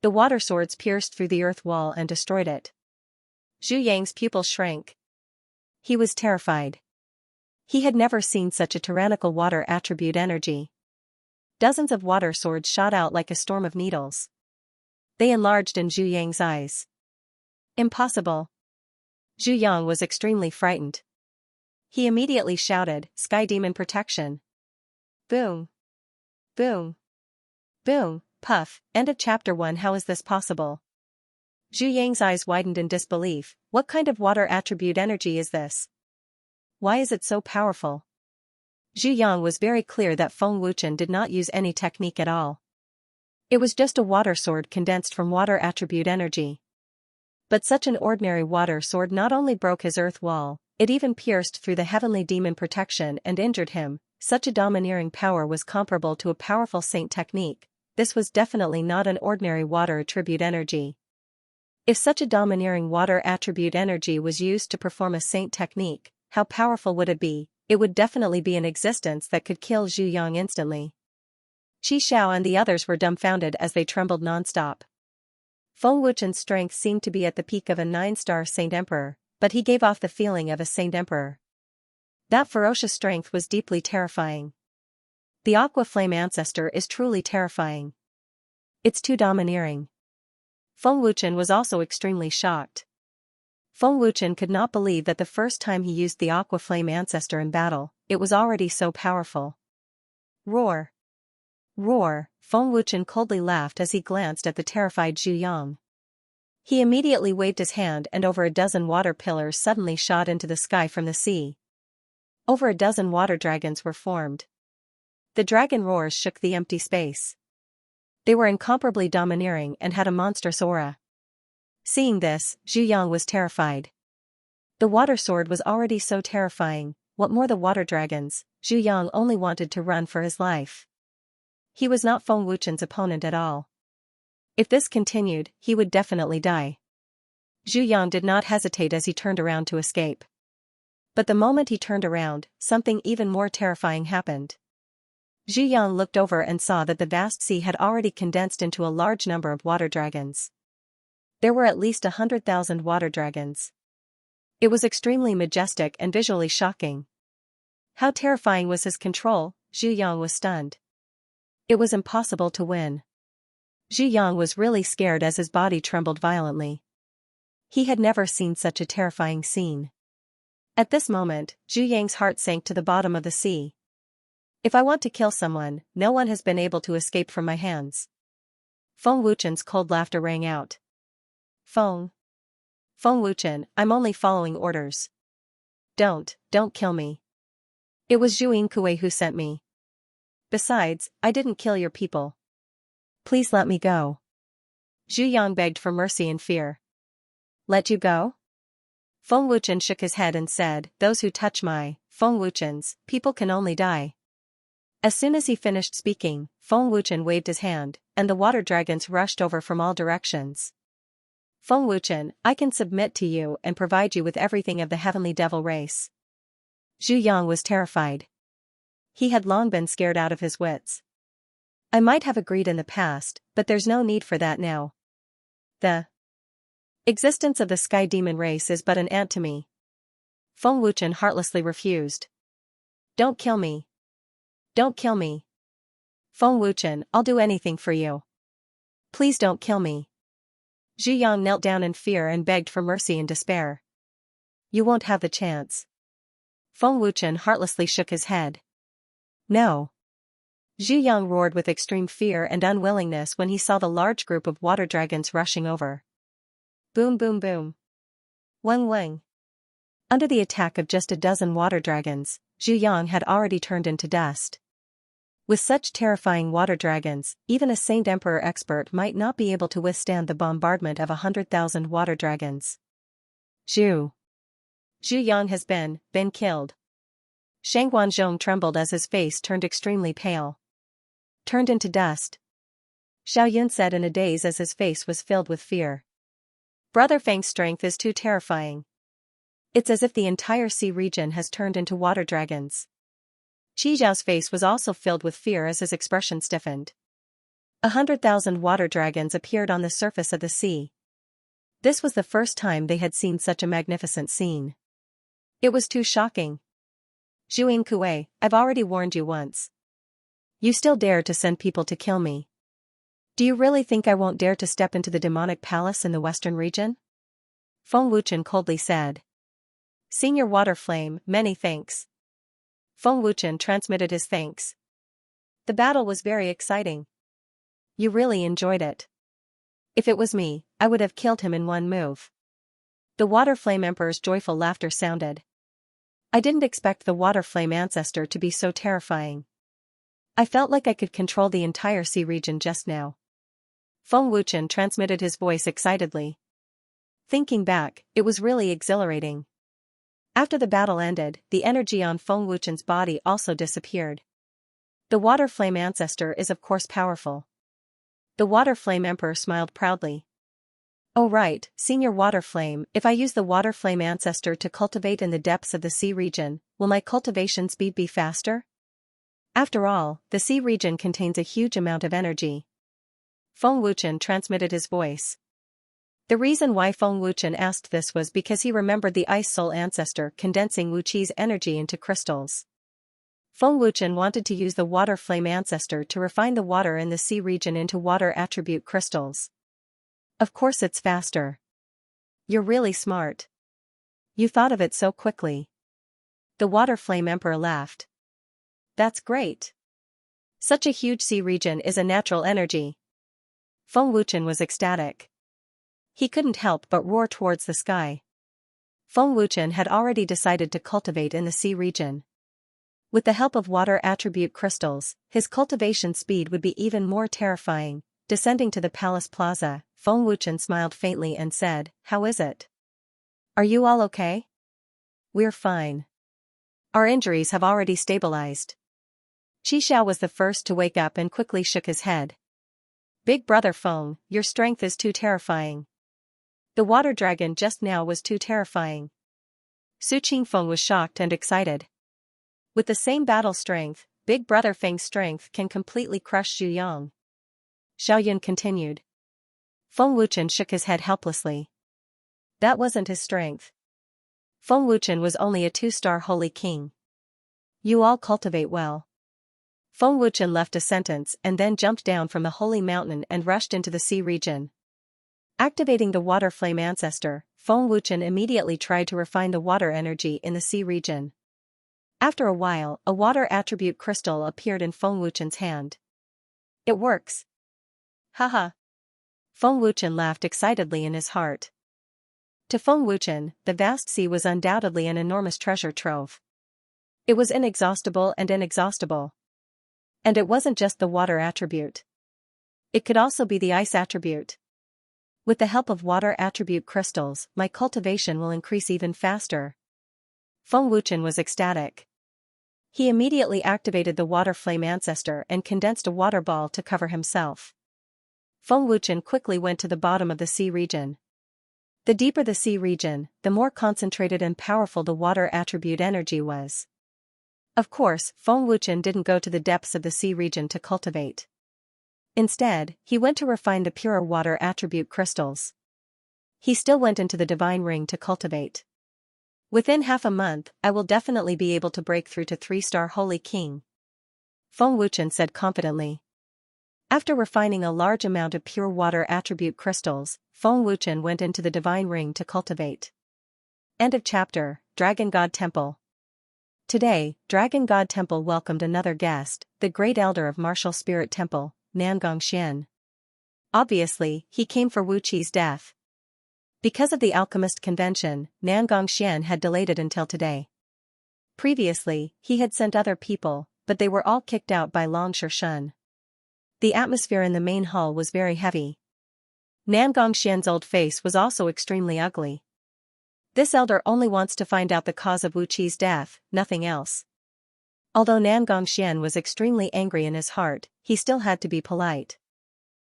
The water swords pierced through the earth wall and destroyed it. Zhu Yang's pupils shrank. He was terrified. He had never seen such a tyrannical water attribute energy. Dozens of water swords shot out like a storm of needles. They enlarged in Zhu Yang's eyes. Impossible. Zhu Yang was extremely frightened. He immediately shouted, Sky Demon Protection. Boom. Boom. Boom, puff, end of chapter 1. How is this possible? Zhu Yang's eyes widened in disbelief. What kind of water attribute energy is this? Why is it so powerful? Zhu Yang was very clear that Feng Wuchen did not use any technique at all. It was just a water sword condensed from water attribute energy. But such an ordinary water sword not only broke his earth wall, it even pierced through the heavenly demon protection and injured him. Such a domineering power was comparable to a powerful saint technique. This was definitely not an ordinary water attribute energy. If such a domineering water attribute energy was used to perform a saint technique, how powerful would it be? It would definitely be in existence that could kill Zhu Yang instantly. Qi Xiao and the others were dumbfounded as they trembled non-stop. Feng Wuchen's strength seemed to be at the peak of a 9-star Saint Emperor, but he gave off the feeling of a Saint Emperor. That ferocious strength was deeply terrifying. The Aqua Flame Ancestor is truly terrifying. It's too domineering. Feng Wuchen was also extremely shocked. Feng Wuchen could not believe that the first time he used the Aqua Flame Ancestor in battle, it was already so powerful. Roar! Roar! Feng Wuchen coldly laughed as he glanced at the terrified Zhu Yang. He immediately waved his hand and over a dozen water pillars suddenly shot into the sky from the sea. Over a dozen water dragons were formed. The dragon roars shook the empty space. They were incomparably domineering and had a monstrous aura. Seeing this, Zhu Yang was terrified. The water sword was already so terrifying, what more the water dragons. Zhu Yang only wanted to run for his life. He was not Feng Wuchen's opponent at all. If this continued, he would definitely die. Zhu Yang did not hesitate as he turned around to escape. But the moment he turned around, something even more terrifying happened. Zhu Yang looked over and saw that the vast sea had already condensed into a large number of water dragons. There were at least 100,000 water dragons. It was extremely majestic and visually shocking. How terrifying was his control? Zhu Yang was stunned. It was impossible to win. Zhu Yang was really scared as his body trembled violently. He had never seen such a terrifying scene. At this moment, Zhu Yang's heart sank to the bottom of the sea. If I want to kill someone, no one has been able to escape from my hands. Feng Wuchen's cold laughter rang out. Feng Wuchen, I'm only following orders. Don't kill me. It was Zhu Yingkue who sent me. Besides, I didn't kill your people. Please let me go. Zhu Yang begged for mercy in fear. Let you go? Feng Wuchen shook his head and said, those who touch my, Feng Wuchen's, people can only die. As soon as he finished speaking, Feng Wuchen waved his hand, and the water dragons rushed over from all directions. Feng Wuchen, I can submit to you and provide you with everything of the heavenly devil race. Zhu Yang was terrified. He had long been scared out of his wits. I might have agreed in the past, but there's no need for that now. The existence of the sky demon race is but an ant to me. Feng Wuchen heartlessly refused. Don't kill me. Don't kill me. Feng Wuchen, I'll do anything for you. Please don't kill me. Zhu Yang knelt down in fear and begged for mercy in despair. You won't have the chance. Feng Wuchen heartlessly shook his head. No. Zhu Yang roared with extreme fear and unwillingness when he saw the large group of water dragons rushing over. Boom boom boom. Weng weng. Under the attack of just a dozen water dragons, Zhu Yang had already turned into dust. With such terrifying water dragons, even a Saint Emperor expert might not be able to withstand the bombardment of 100,000 water dragons. Zhu Yang has been killed. Shang Guanzhong trembled as his face turned extremely pale. Turned into dust. Xiao Yun said in a daze as his face was filled with fear. Brother Fang's strength is too terrifying. It's as if the entire sea region has turned into water dragons. Qi Zhao's face was also filled with fear as his expression stiffened. 100,000 water dragons appeared on the surface of the sea. This was the first time they had seen such a magnificent scene. It was too shocking. Zhu Yingkue, I've already warned you once. You still dare to send people to kill me. Do you really think I won't dare to step into the demonic palace in the western region? Feng Wuchen coldly said. Senior Water Flame, many thanks. Feng Wuchen transmitted his thanks. The battle was very exciting. You really enjoyed it. If it was me, I would have killed him in one move. The Water Flame Emperor's joyful laughter sounded. I didn't expect the Water Flame Ancestor to be so terrifying. I felt like I could control the entire sea region just now. Feng Wuchen transmitted his voice excitedly. Thinking back, it was really exhilarating. After the battle ended, the energy on Feng Wuchen's body also disappeared. The Water Flame Ancestor is of course powerful. The Water Flame Emperor smiled proudly. Oh right, Senior Water Flame, if I use the Water Flame Ancestor to cultivate in the depths of the sea region, will my cultivation speed be faster? After all, the sea region contains a huge amount of energy. Feng Wuchen transmitted his voice. The reason why Feng Wuchen asked this was because he remembered the Ice Soul ancestor condensing Wuqi's energy into crystals. Feng Wuchen wanted to use the Water Flame ancestor to refine the water in the sea region into water attribute crystals. Of course it's faster. You're really smart. You thought of it so quickly. The Water Flame Emperor laughed. That's great. Such a huge sea region is a natural energy. Feng Wuchen was ecstatic. He couldn't help but roar towards the sky. Feng Wuchen had already decided to cultivate in the sea region. With the help of water attribute crystals, his cultivation speed would be even more terrifying. Descending to the palace plaza, Feng Wuchen smiled faintly and said, "How is it? Are you all okay?" "We're fine. Our injuries have already stabilized." Xiao was the first to wake up and quickly shook his head. "Big brother Feng, your strength is too terrifying. The water dragon just now was too terrifying." Su Qingfeng was shocked and excited. With the same battle strength, Big Brother Feng's strength can completely crush Zhu Yang. Xiaoyun continued. Feng Wuchen shook his head helplessly. That wasn't his strength. Feng Wuchen was only a 2-star holy king. You all cultivate well. Feng Wuchen left a sentence and then jumped down from the holy mountain and rushed into the sea region. Activating the Water Flame ancestor, Feng Wuchen immediately tried to refine the water energy in the sea region. After a while, a water attribute crystal appeared in Feng Wuchen's hand. It works. Haha. Feng Wuchen laughed excitedly in his heart. To Feng Wuchen, the vast sea was undoubtedly an enormous treasure trove. It was inexhaustible and inexhaustible. And it wasn't just the water attribute. It could also be the ice attribute. With the help of water attribute crystals, my cultivation will increase even faster. Feng Wuchen was ecstatic. He immediately activated the Water Flame ancestor and condensed a water ball to cover himself. Feng Wuchen quickly went to the bottom of the sea region. The deeper the sea region, the more concentrated and powerful the water attribute energy was. Of course, Feng Wuchen didn't go to the depths of the sea region to cultivate. Instead, he went to refine the purer water attribute crystals. He still went into the divine ring to cultivate. Within half a month, I will definitely be able to break through to 3-star Holy King. Feng Wuchen said confidently. After refining a large amount of pure water attribute crystals, Feng Wuchen went into the divine ring to cultivate. End of chapter. Dragon God Temple. Today, Dragon God Temple welcomed another guest, the great elder of Martial Spirit Temple, Nangongxian. Obviously, he came for Wu Qi's death. Because of the alchemist convention, Nangongxian had delayed it until today. Previously, he had sent other people, but they were all kicked out by Long Shun. The atmosphere in the main hall was very heavy. Nangongxian's old face was also extremely ugly. This elder only wants to find out the cause of Wu Qi's death, nothing else. Although Nangongxian was extremely angry in his heart, he still had to be polite.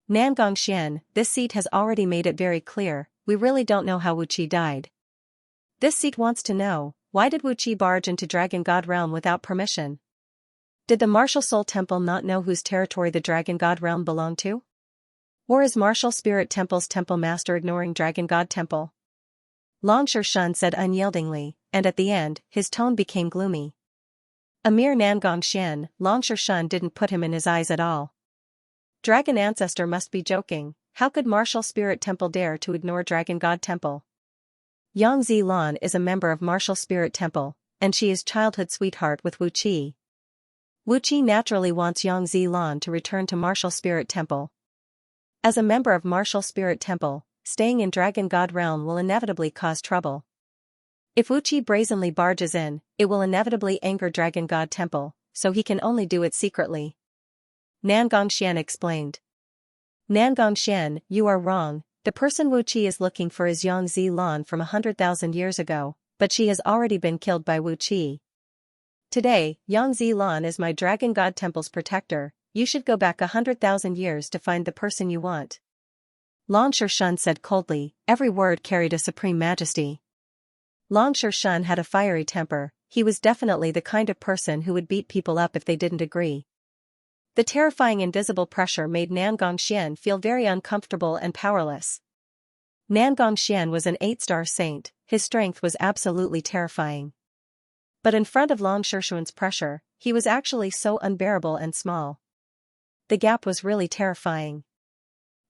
Nangongxian, this seat has already made it very clear, we really don't know how Wu Qi died. This seat wants to know, why did Wu Qi barge into Dragon God Realm without permission? Did the Martial Soul Temple not know whose territory the Dragon God Realm belonged to? Or is Martial Spirit Temple's temple master ignoring Dragon God Temple? Long Shun said unyieldingly, and at the end, his tone became gloomy. A mere Nangongxian, Long Shun didn't put him in his eyes at all. Dragon Ancestor must be joking, how could Martial Spirit Temple dare to ignore Dragon God Temple? Yang Zilan is a member of Martial Spirit Temple, and she is childhood sweetheart with Wu Qi. Wu Qi naturally wants Yang Zilan to return to Martial Spirit Temple. As a member of Martial Spirit Temple, staying in Dragon God Realm will inevitably cause trouble. If Wu Qi brazenly barges in, it will inevitably anger Dragon God Temple, so he can only do it secretly. Nangongxian explained. Nangongxian, you are wrong, the person Wu Qi is looking for is Yang Zilan from 100,000 years ago, but she has already been killed by Wu Qi. Today, Yang Zilan is my Dragon God Temple's protector, you should go back 100,000 years to find the person you want. Long Shun said coldly, every word carried a supreme majesty. Long Shun had a fiery temper, he was definitely the kind of person who would beat people up if they didn't agree. The terrifying invisible pressure made Nangongxian feel very uncomfortable and powerless. Nan Gongxian was an 8-star saint, his strength was absolutely terrifying. But in front of Long Shishuan's pressure, he was actually so unbearable and small. The gap was really terrifying.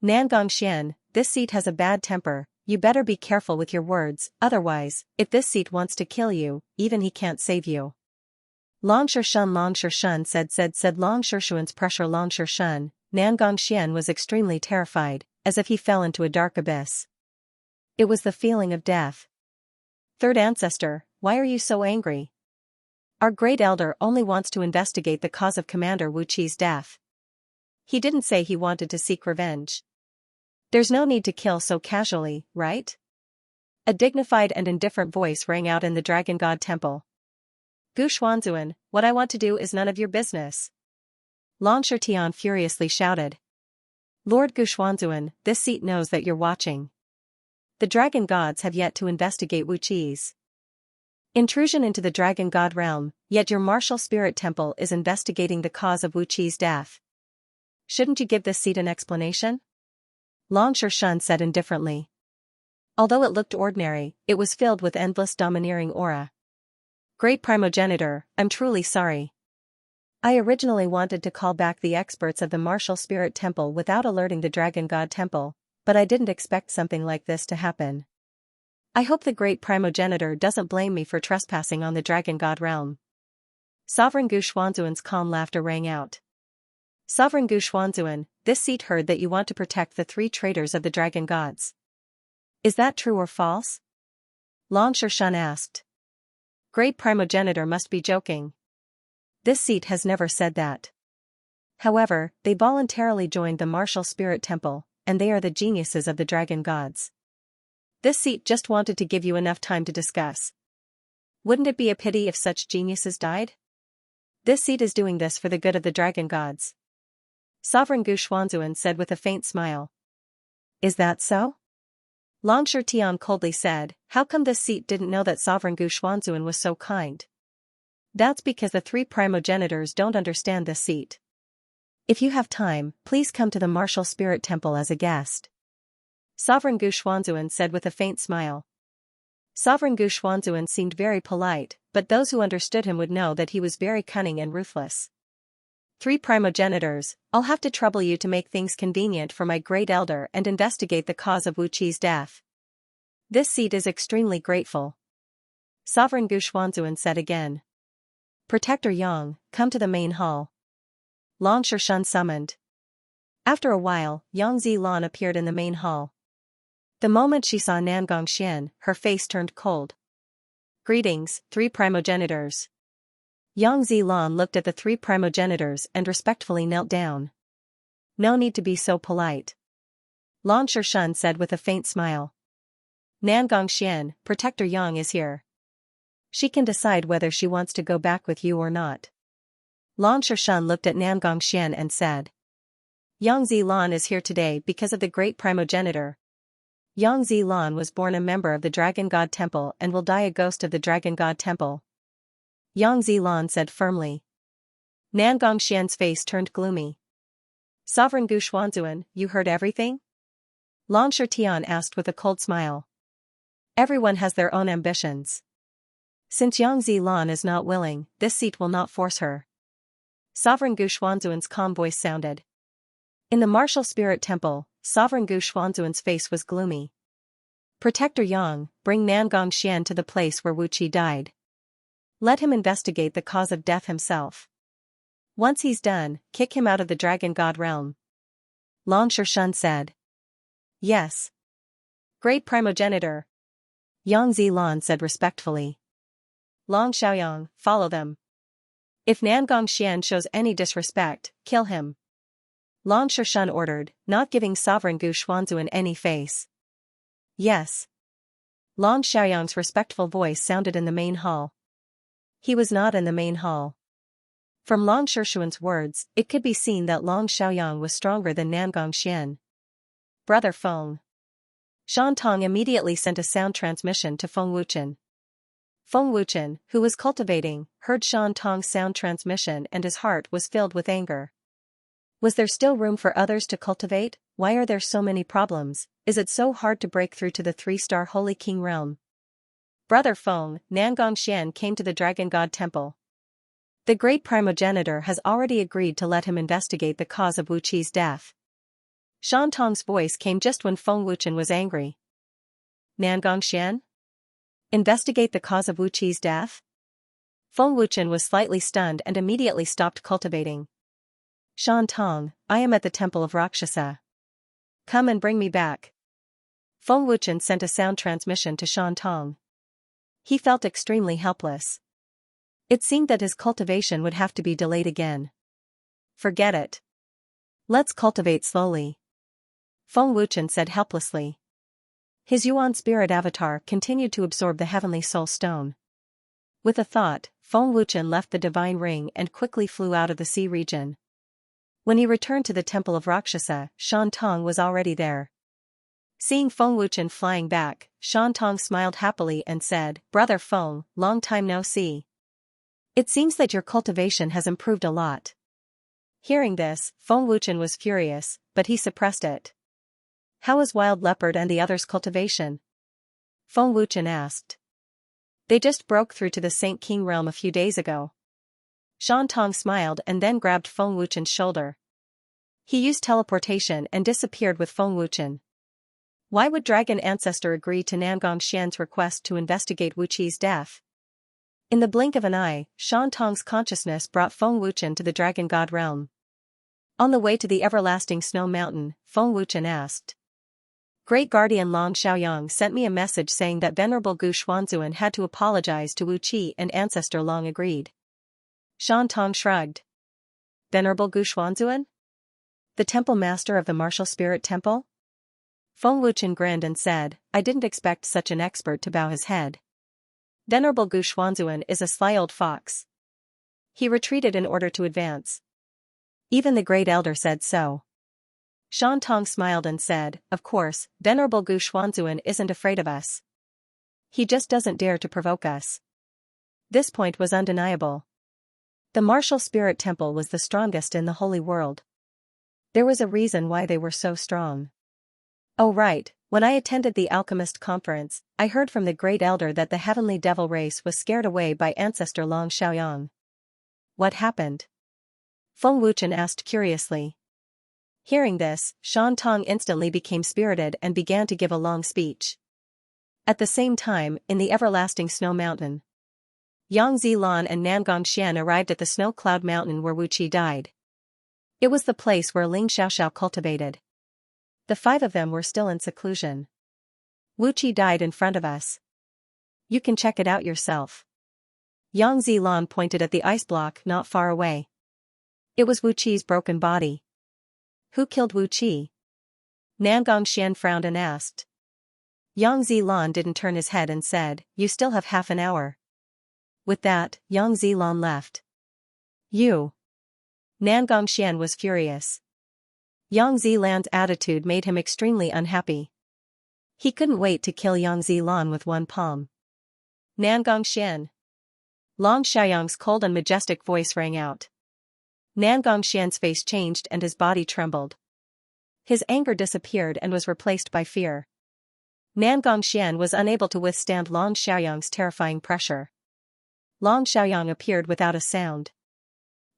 Nan Gongxian, this seat has a bad temper, you better be careful with your words, otherwise, if this seat wants to kill you, even he can't save you. Long Shishuan said Long Shishuan's pressure. Long Shishuan, Nan Gongxian was extremely terrified, as if he fell into a dark abyss. It was the feeling of death. Third ancestor, why are you so angry? Our great elder only wants to investigate the cause of Commander Wu Qi's death. He didn't say he wanted to seek revenge. There's no need to kill so casually, right? A dignified and indifferent voice rang out in the Dragon God Temple. Gu Xuanzuan, what I want to do is none of your business. Long Shitian furiously shouted. Lord Gu Xuanzuan, this seat knows that you're watching. The Dragon Gods have yet to investigate Wu Qi's intrusion into the Dragon God realm, yet your martial spirit temple is investigating the cause of Wu Qi's death. Shouldn't you give this seat an explanation? Long Shishuan said indifferently. Although it looked ordinary, it was filled with endless domineering aura. Great Primogenitor, I'm truly sorry. I originally wanted to call back the experts of the martial spirit temple without alerting the Dragon God Temple, but I didn't expect something like this to happen. I hope the great Primogenitor doesn't blame me for trespassing on the Dragon God realm. Sovereign Gu Xuanzuan's calm laughter rang out. Sovereign Gu Xuanzuan, this seat heard that you want to protect the 3 traitors of the Dragon Gods. Is that true or false? Long Shishuan asked. Great Primogenitor must be joking. This seat has never said that. However, they voluntarily joined the martial spirit temple, and they are the geniuses of the Dragon Gods. This seat just wanted to give you enough time to discuss. Wouldn't it be a pity if such geniuses died? This seat is doing this for the good of the Dragon Gods. Sovereign Gu Xuanzuan said with a faint smile. Is that so? Long Shitian coldly said, how come this seat didn't know that Sovereign Gu Xuanzuan was so kind? That's because the 3 primogenitors don't understand this seat. If you have time, please come to the martial spirit temple as a guest. Sovereign Gu Xuanzuan said with a faint smile. Sovereign Gu Xuanzuan seemed very polite, but those who understood him would know that he was very cunning and ruthless. 3 primogenitors, I'll have to trouble you to make things convenient for my great elder and investigate the cause of Wu Qi's death. This seat is extremely grateful. Sovereign Gu Xuanzuan said again. Protector Yang, come to the main hall. Long Shishuan summoned. After a while, Yang Zilan appeared in the main hall. The moment she saw Nan Gongxian, her face turned cold. Greetings, 3 primogenitors. Yang Zilan looked at the 3 primogenitors and respectfully knelt down. No need to be so polite. Long Shishuan said with a faint smile. Nan Gongxian, Protector Yang is here. She can decide whether she wants to go back with you or not. Long Shishuan looked at Nan Gongxian and said. Yang Zilan is here today because of the great primogenitor. Yang Zilan was born a member of the Dragon God Temple and will die a ghost of the Dragon God Temple. Yang Zilan said firmly. Nan Gongxian's face turned gloomy. Sovereign Gu Xuanzuan, you heard everything? Long Shitian asked with a cold smile. Everyone has their own ambitions. Since Yang Zilan is not willing, this seat will not force her. Sovereign Gu Xuanzuan's calm voice sounded. In the martial spirit temple, Sovereign Gu Xuanzuan's face was gloomy. Protector Yang, bring Nan Gongxian to the place where Wu Qi died. Let him investigate the cause of death himself. Once he's done, kick him out of the Dragon God realm. Long Shishuan said. Yes. Great primogenitor. Yang Zilan said respectfully. Long Xiaoyang, follow them. If Nan Gongxian shows any disrespect, kill him. Long Shishuan ordered, not giving Sovereign Gu Xuanzuan any face. Yes. Long Xiaoyang's respectful voice sounded in the main hall. He was not in the main hall. From Long Shishuan's words, it could be seen that Long Xiaoyang was stronger than Nan Gongxian. Brother Feng. Shan Tong immediately sent a sound transmission to Feng Wuchen. Feng Wuchen, who was cultivating, heard Shan Tong's sound transmission and his heart was filled with anger. Was there still room for others to cultivate? Why are there so many problems? Is it so hard to break through to the 3-star Holy King realm? Brother Feng, Nangongxian came to the Dragon God Temple. The great primogenitor has already agreed to let him investigate the cause of Wu Qi's death. Shan Tong's voice came just when Feng Wuchen was angry. Nangongxian? Investigate the cause of Wu Qi's death? Feng Wuchen was slightly stunned and immediately stopped cultivating. Shan Tong, I am at the Temple of Rakshasa. Come and bring me back. Feng Wuchen sent a sound transmission to Shan Tong. He felt extremely helpless. It seemed that his cultivation would have to be delayed again. Forget it. Let's cultivate slowly. Feng Wuchen said helplessly. His Yuan spirit avatar continued to absorb the heavenly soul stone. With a thought, Feng Wuchen left the divine ring and quickly flew out of the sea region. When he returned to the Temple of Rakshasa, Shan Tong was already there. Seeing Feng Wuchen flying back, Shan Tong smiled happily and said, Brother Feng, long time no see. It seems that your cultivation has improved a lot. Hearing this, Feng Wuchen was furious, but he suppressed it. How is Wild Leopard and the others' cultivation? Feng Wuchen asked. They just broke through to the Saint King realm a few days ago. Shan Tong smiled and then grabbed Feng Wuchen's shoulder. He used teleportation and disappeared with Feng Wuchen. Why would Dragon Ancestor agree to Nangongxian's request to investigate Wu Qi's death? In the blink of an eye, Shan Tong's consciousness brought Feng Wuchen to the Dragon God realm. On the way to the everlasting snow mountain, Feng Wuchen asked. Great Guardian Long Xiaoyang sent me a message saying that Venerable Gu Xuanzuan had to apologize to Wu Qi and Ancestor Long agreed. Shan Tong shrugged. Venerable Gu Xuanzuan? The temple master of the martial spirit temple? Feng Wuchen grinned and said, I didn't expect such an expert to bow his head. Venerable Gu Xuanzuan is a sly old fox. He retreated in order to advance. Even the great elder said so. Shan Tong smiled and said, Of course, Venerable Gu Xuanzuan isn't afraid of us. He just doesn't dare to provoke us. This point was undeniable. The martial spirit temple was the strongest in the holy world. There was a reason why they were so strong. Oh right, when I attended the alchemist conference, I heard from the great elder that the heavenly devil race was scared away by Ancestor Long Xiaoyang. What happened? Feng Wuchen asked curiously. Hearing this, Shan Tong instantly became spirited and began to give a long speech. At the same time, in the everlasting snow mountain, Yang Zilan and Nangongxian arrived at the snow cloud mountain where Wu Qi died. It was the place where Ling Xiaoxiao cultivated. The 5 of them were still in seclusion. Wu Qi died in front of us. You can check it out yourself. Yang Zilan pointed at the ice block not far away. It was Wu Qi's broken body. Who killed Wu Qi? Nangongxian frowned and asked. Yang Zilan didn't turn his head and said, You still have half an hour. With that, Yang Zilan left. You. Nangongxian was furious. Yang Zilan's attitude made him extremely unhappy. He couldn't wait to kill Yang Zilan with one palm. Nangongxian. Long Xiaoyang's cold and majestic voice rang out. Nangongxian's face changed and his body trembled. His anger disappeared and was replaced by fear. Nangongxian was unable to withstand Long Xiaoyang's terrifying pressure. Long Xiaoyang appeared without a sound.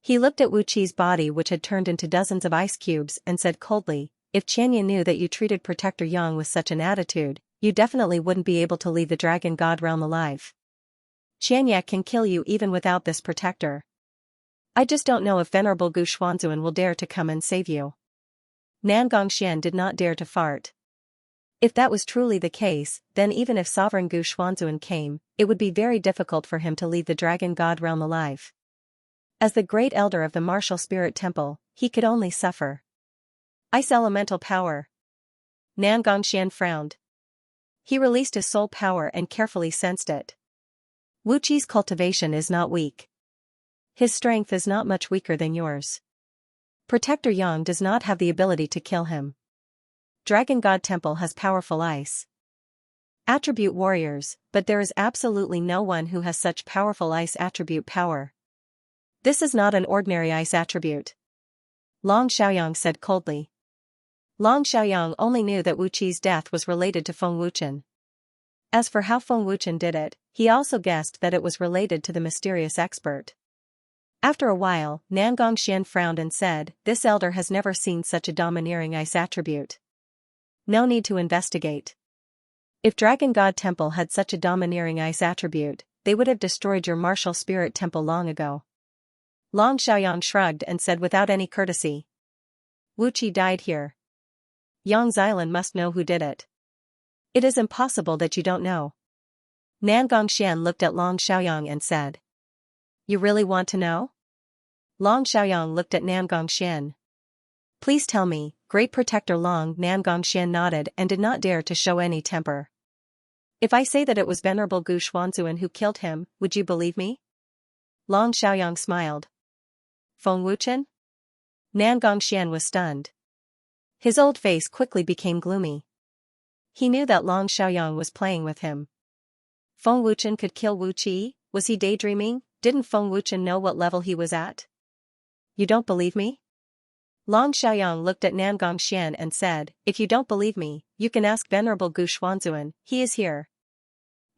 He looked at Wu Qi's body which had turned into dozens of ice cubes and said coldly, If Xianxia knew that you treated Protector Yang with such an attitude, you definitely wouldn't be able to leave the Dragon God realm alive. Xianxia can kill you even without this protector. I just don't know if Venerable Gu Xuanzuan will dare to come and save you. Nangongxian did not dare to fart. If that was truly the case, then even if Sovereign Gu Xuanzuan came, it would be very difficult for him to leave the Dragon God realm alive. As the great elder of the martial spirit temple, he could only suffer. Ice elemental power. Nangongxian frowned. He released his soul power and carefully sensed it. Wu Qi's cultivation is not weak. His strength is not much weaker than yours. Protector Yang does not have the ability to kill him. Dragon God Temple has powerful ice attribute warriors, but there is absolutely no one who has such powerful ice attribute power. This is not an ordinary ice attribute. Long Xiaoyang said coldly. Long Xiaoyang only knew that Wu Qi's death was related to Feng Wuchen. As for how Feng Wuchen did it, he also guessed that it was related to the mysterious expert. After a while, Nangong Xian frowned and said, "This elder has never seen such a domineering ice attribute. No need to investigate. If Dragon God Temple had such a domineering ice attribute, they would have destroyed your martial spirit temple long ago." Long Xiaoyang shrugged and said without any courtesy, "Wu Qi died here. Yang Xilan must know who did it." "It is impossible that you don't know." Nangong Xian looked at Long Xiaoyang and said, "You really want to know?" Long Xiaoyang looked at Nangong Xian. "Please tell me, Great Protector Long." Nangong Xian nodded and did not dare to show any temper. "If I say that it was Venerable Gu Xuanzuan who killed him, would you believe me?" Long Xiaoyang smiled. "Feng Wuchen?" Nangong Xian was stunned. His old face quickly became gloomy. He knew that Long Xiaoyang was playing with him. Feng Wuchen could kill Wu Qi? Was he daydreaming? Didn't Feng Wuchen know what level he was at? "You don't believe me?" Long Xiaoyang looked at Nangong Xian and said, "If you don't believe me, you can ask Venerable Gu Xuanzuan, he is here."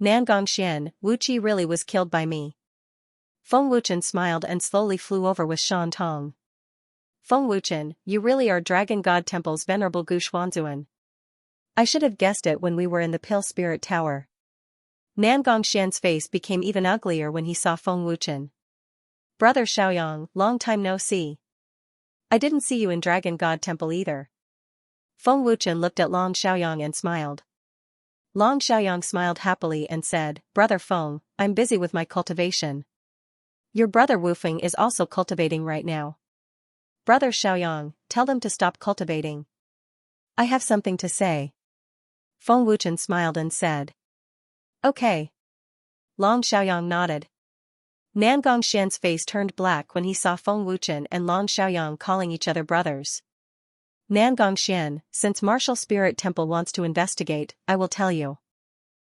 Nangong Xian, "Wu Qi really was killed by me." Feng Wuchen smiled and slowly flew over with Shan Tong. "Feng Wuchen, you really are Dragon God Temple's Venerable Gu Xuanzuan. I should have guessed it when we were in the Pill Spirit Tower." Nangong Xian's face became even uglier when he saw Feng Wuchen. "Brother Xiaoyang, long time no see. I didn't see you in Dragon God Temple either." Feng Wuchen looked at Long Xiaoyang and smiled. Long Xiaoyang smiled happily and said, "Brother Feng, I'm busy with my cultivation. Your brother Wu Feng is also cultivating right now. Brother Xiaoyang, tell them to stop cultivating. I have something to say." Feng Wuchen smiled and said, "Okay." Long Xiaoyang nodded. Nangong Xian's face turned black when he saw Feng Wuchen and Long Xiaoyang calling each other brothers. "Nangong Xian, since Martial Spirit Temple wants to investigate, I will tell you.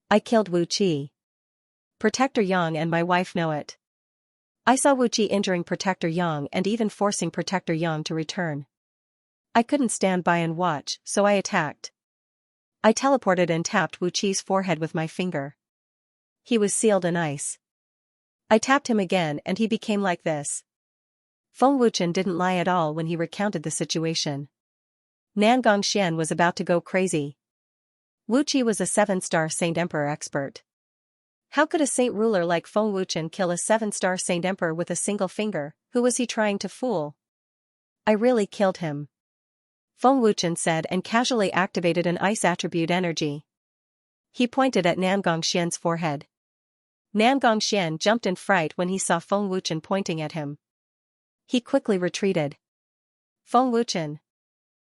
I killed Wu Qi. Protector Yang and my wife know it. I saw Wu Qi injuring Protector Yang and even forcing Protector Yang to return. I couldn't stand by and watch, so I attacked. I teleported and tapped Wu Qi's forehead with my finger. He was sealed in ice. I tapped him again and he became like this." Feng Wuchen didn't lie at all when he recounted the situation. Nangong Xian was about to go crazy. Wu Qi was a 7-star Saint Emperor expert. How could a saint ruler like Feng Wuchen kill a 7-star Saint Emperor with a single finger? Who was he trying to fool? "I really killed him," Feng Wuchen said and casually activated an ice attribute energy. He pointed at Nangong Xian's forehead. Nangong Xian jumped in fright when he saw Feng Wuchen pointing at him. He quickly retreated. "Feng Wuchen."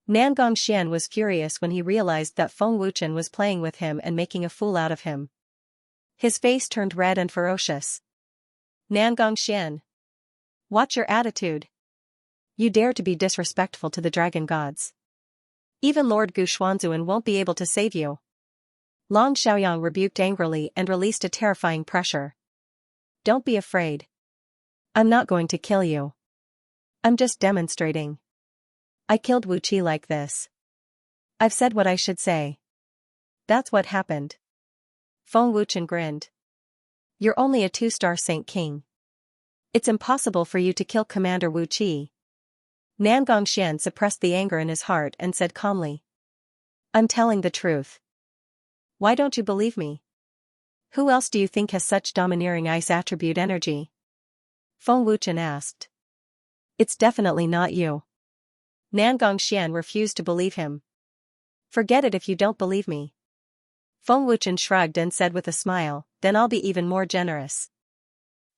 Nangong Xian was furious when he realized that Feng Wuchen was playing with him and making a fool out of him. His face turned red and ferocious. "Nangong Xian, watch your attitude. You dare to be disrespectful to the dragon gods. Even Lord Gu Xuanzuan won't be able to save you." Long Xiaoyang rebuked angrily and released a terrifying pressure. "Don't be afraid. I'm not going to kill you. I'm just demonstrating. I killed Wu Qi like this. I've said what I should say. That's what happened." Feng Wuchen grinned. "You're only a 2-star Saint King. It's impossible for you to kill Commander Wu Qi." Nangong Xian suppressed the anger in his heart and said calmly, "I'm telling the truth. Why don't you believe me? Who else do you think has such domineering ice attribute energy?" Feng Wuchen asked. "It's definitely not you." Nangong Xian refused to believe him. "Forget it if you don't believe me." Feng Wuchen shrugged and said with a smile, "Then I'll be even more generous.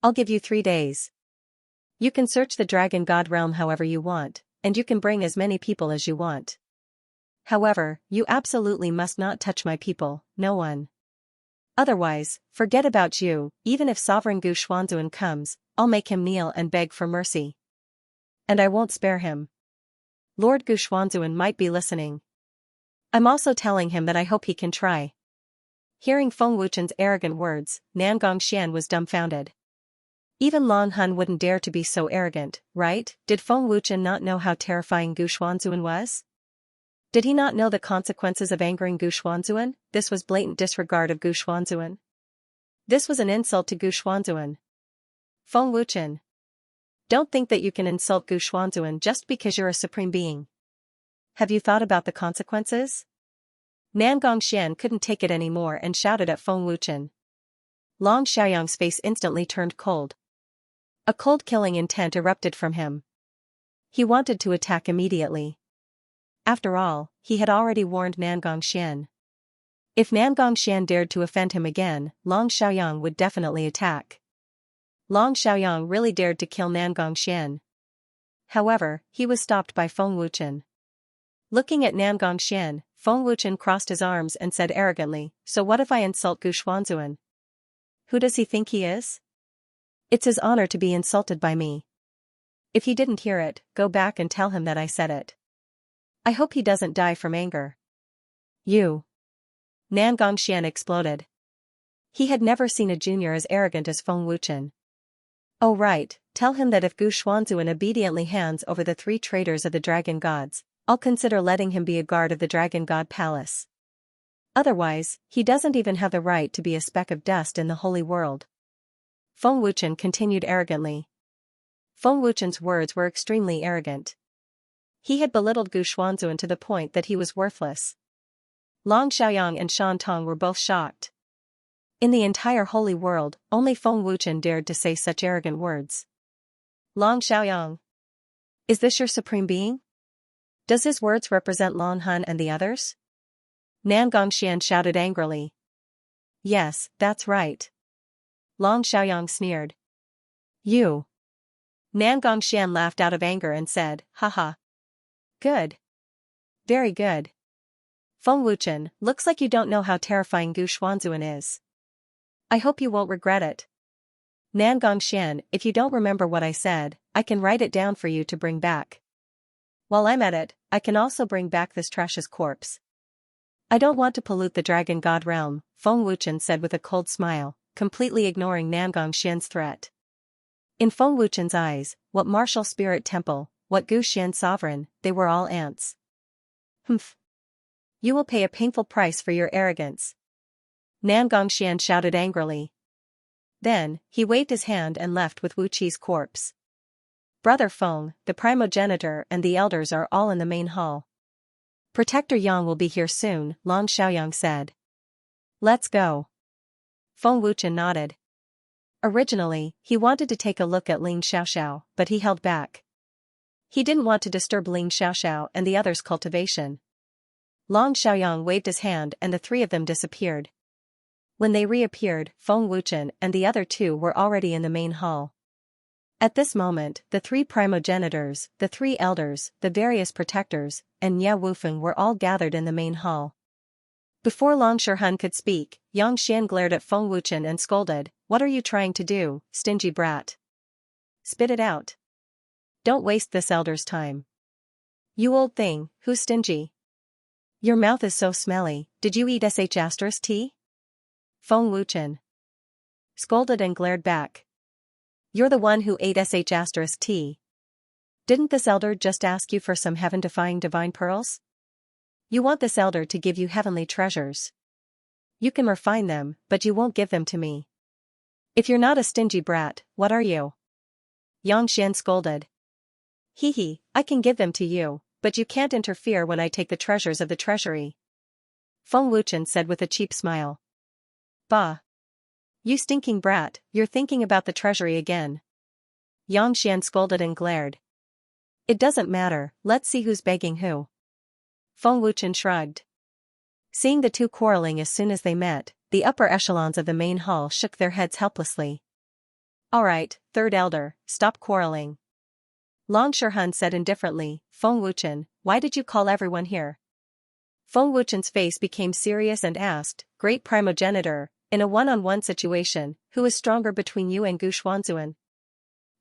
I'll give you 3 days. You can search the Dragon God realm however you want, and you can bring as many people as you want. However, you absolutely must not touch my people, no one. Otherwise, forget about you. Even if Sovereign Gu Xuanzuan comes, I'll make him kneel and beg for mercy. And I won't spare him. Lord Gu Xuanzuan might be listening. I'm also telling him that I hope he can try." Hearing Feng Wuchen's arrogant words, Nangong Xian was dumbfounded. Even Long Hun wouldn't dare to be so arrogant, right? Did Feng Wuchen not know how terrifying Gu Xuanzuan was? Did he not know the consequences of angering Gu Xuanzuan? This was blatant disregard of Gu Xuanzuan. This was an insult to Gu Xuanzuan. Feng Wuchen. Don't think that you can insult Gu Xuanzuan just because you're a supreme being. Have you thought about the consequences? Nan Gongxian couldn't take it anymore and shouted at Feng Wuchen. Long Xiaoyang's face instantly turned cold. A cold killing intent erupted from him. He wanted to attack immediately. After all, he had already warned Nan Gongxian. If Nan Gongxian dared to offend him again, Long Xiaoyang would definitely attack. Long Xiaoyang really dared to kill Nan Gongxian. However, he was stopped by Feng Wuchen. Looking at Nan Gongxian, Feng Wuchen crossed his arms and said arrogantly, "So what if I insult Gu Xuanzuan? Who does he think he is? It's his honor to be insulted by me. If he didn't hear it, go back and tell him that I said it. I hope he doesn't die from anger." You. Nan Gongxian exploded. He had never seen a junior as arrogant as Feng Wuchen. Oh right, tell him that if Gu Xuanzuan obediently hands over the 3 traitors of the Dragon Gods, I'll consider letting him be a guard of the Dragon God Palace. Otherwise, he doesn't even have the right to be a speck of dust in the holy world. Feng Wuchen continued arrogantly. Feng Wuchen's words were extremely arrogant. He had belittled Gu Xuanzuan to the point that he was worthless. Long Xiaoyang and Shan Tong were both shocked. In the entire holy world, only Feng Wuchen dared to say such arrogant words. Long Xiaoyang. Is this your supreme being? Does his words represent Long Hun and the others? Nan Gongxian shouted angrily. Yes, that's right. Long Xiaoyang sneered. You. Nan Gongxian laughed out of anger and said, "Haha. Good. Very good. Feng Wuchen, looks like you don't know how terrifying Gu Xuanzuan is. I hope you won't regret it. Nan Gongxian, if you don't remember what I said, I can write it down for you to bring back. While I'm at it, I can also bring back this trash's corpse. I don't want to pollute the Dragon God realm," Feng Wuchen said with a cold smile, completely ignoring Nan Gongxian's threat. In Feng Wuchen's eyes, what martial spirit temple, what Gu Xian sovereign, they were all ants. Humph. You will pay a painful price for your arrogance. Nan Gongxian shouted angrily. Then, he waved his hand and left with Wu Qi's corpse. Brother Feng, the primogenitor and the elders are all in the main hall. Protector Yang will be here soon, Long Xiaoyang said. Let's go. Feng Wuchen nodded. Originally, he wanted to take a look at Ling Xiaoxiao, but he held back. He didn't want to disturb Ling Xiaoxiao and the others' cultivation. Long Xiaoyang waved his hand and the 3 of them disappeared. When they reappeared, Feng Wuchen and the other 2 were already in the main hall. At this moment, the 3 primogenitors, the 3 elders, the various protectors, and Nye Wufeng were all gathered in the main hall. Before Long Shihun could speak, Yang Xian glared at Feng Wuchen and scolded, "What are you trying to do, stingy brat? Spit it out. Don't waste this elder's time. You old thing, who's stingy? Your mouth is so smelly, did you eat sh*t? Feng Wuchen scolded and glared back. You're the one who ate sh*t. Didn't this elder just ask you for some heaven-defying divine pearls? You want this elder to give you heavenly treasures. You can refine them, but you won't give them to me. If you're not a stingy brat, what are you? Yang Xian scolded. Hee, I can give them to you, but you can't interfere when I take the treasures of the treasury. Feng Wuchen said with a cheap smile. Bah. You stinking brat, you're thinking about the treasury again. Yang Xian scolded and glared. It doesn't matter, let's see who's begging who. Feng Wuchen shrugged. Seeing the 2 quarreling as soon as they met, the upper echelons of the main hall shook their heads helplessly. Alright, 3rd elder, stop quarreling. Long Shihun said indifferently, Feng Wuchen, why did you call everyone here? Feng Wuchen's face became serious and asked, Great primogenitor, in a one-on-one situation, who is stronger between you and Gu Xuanzuan?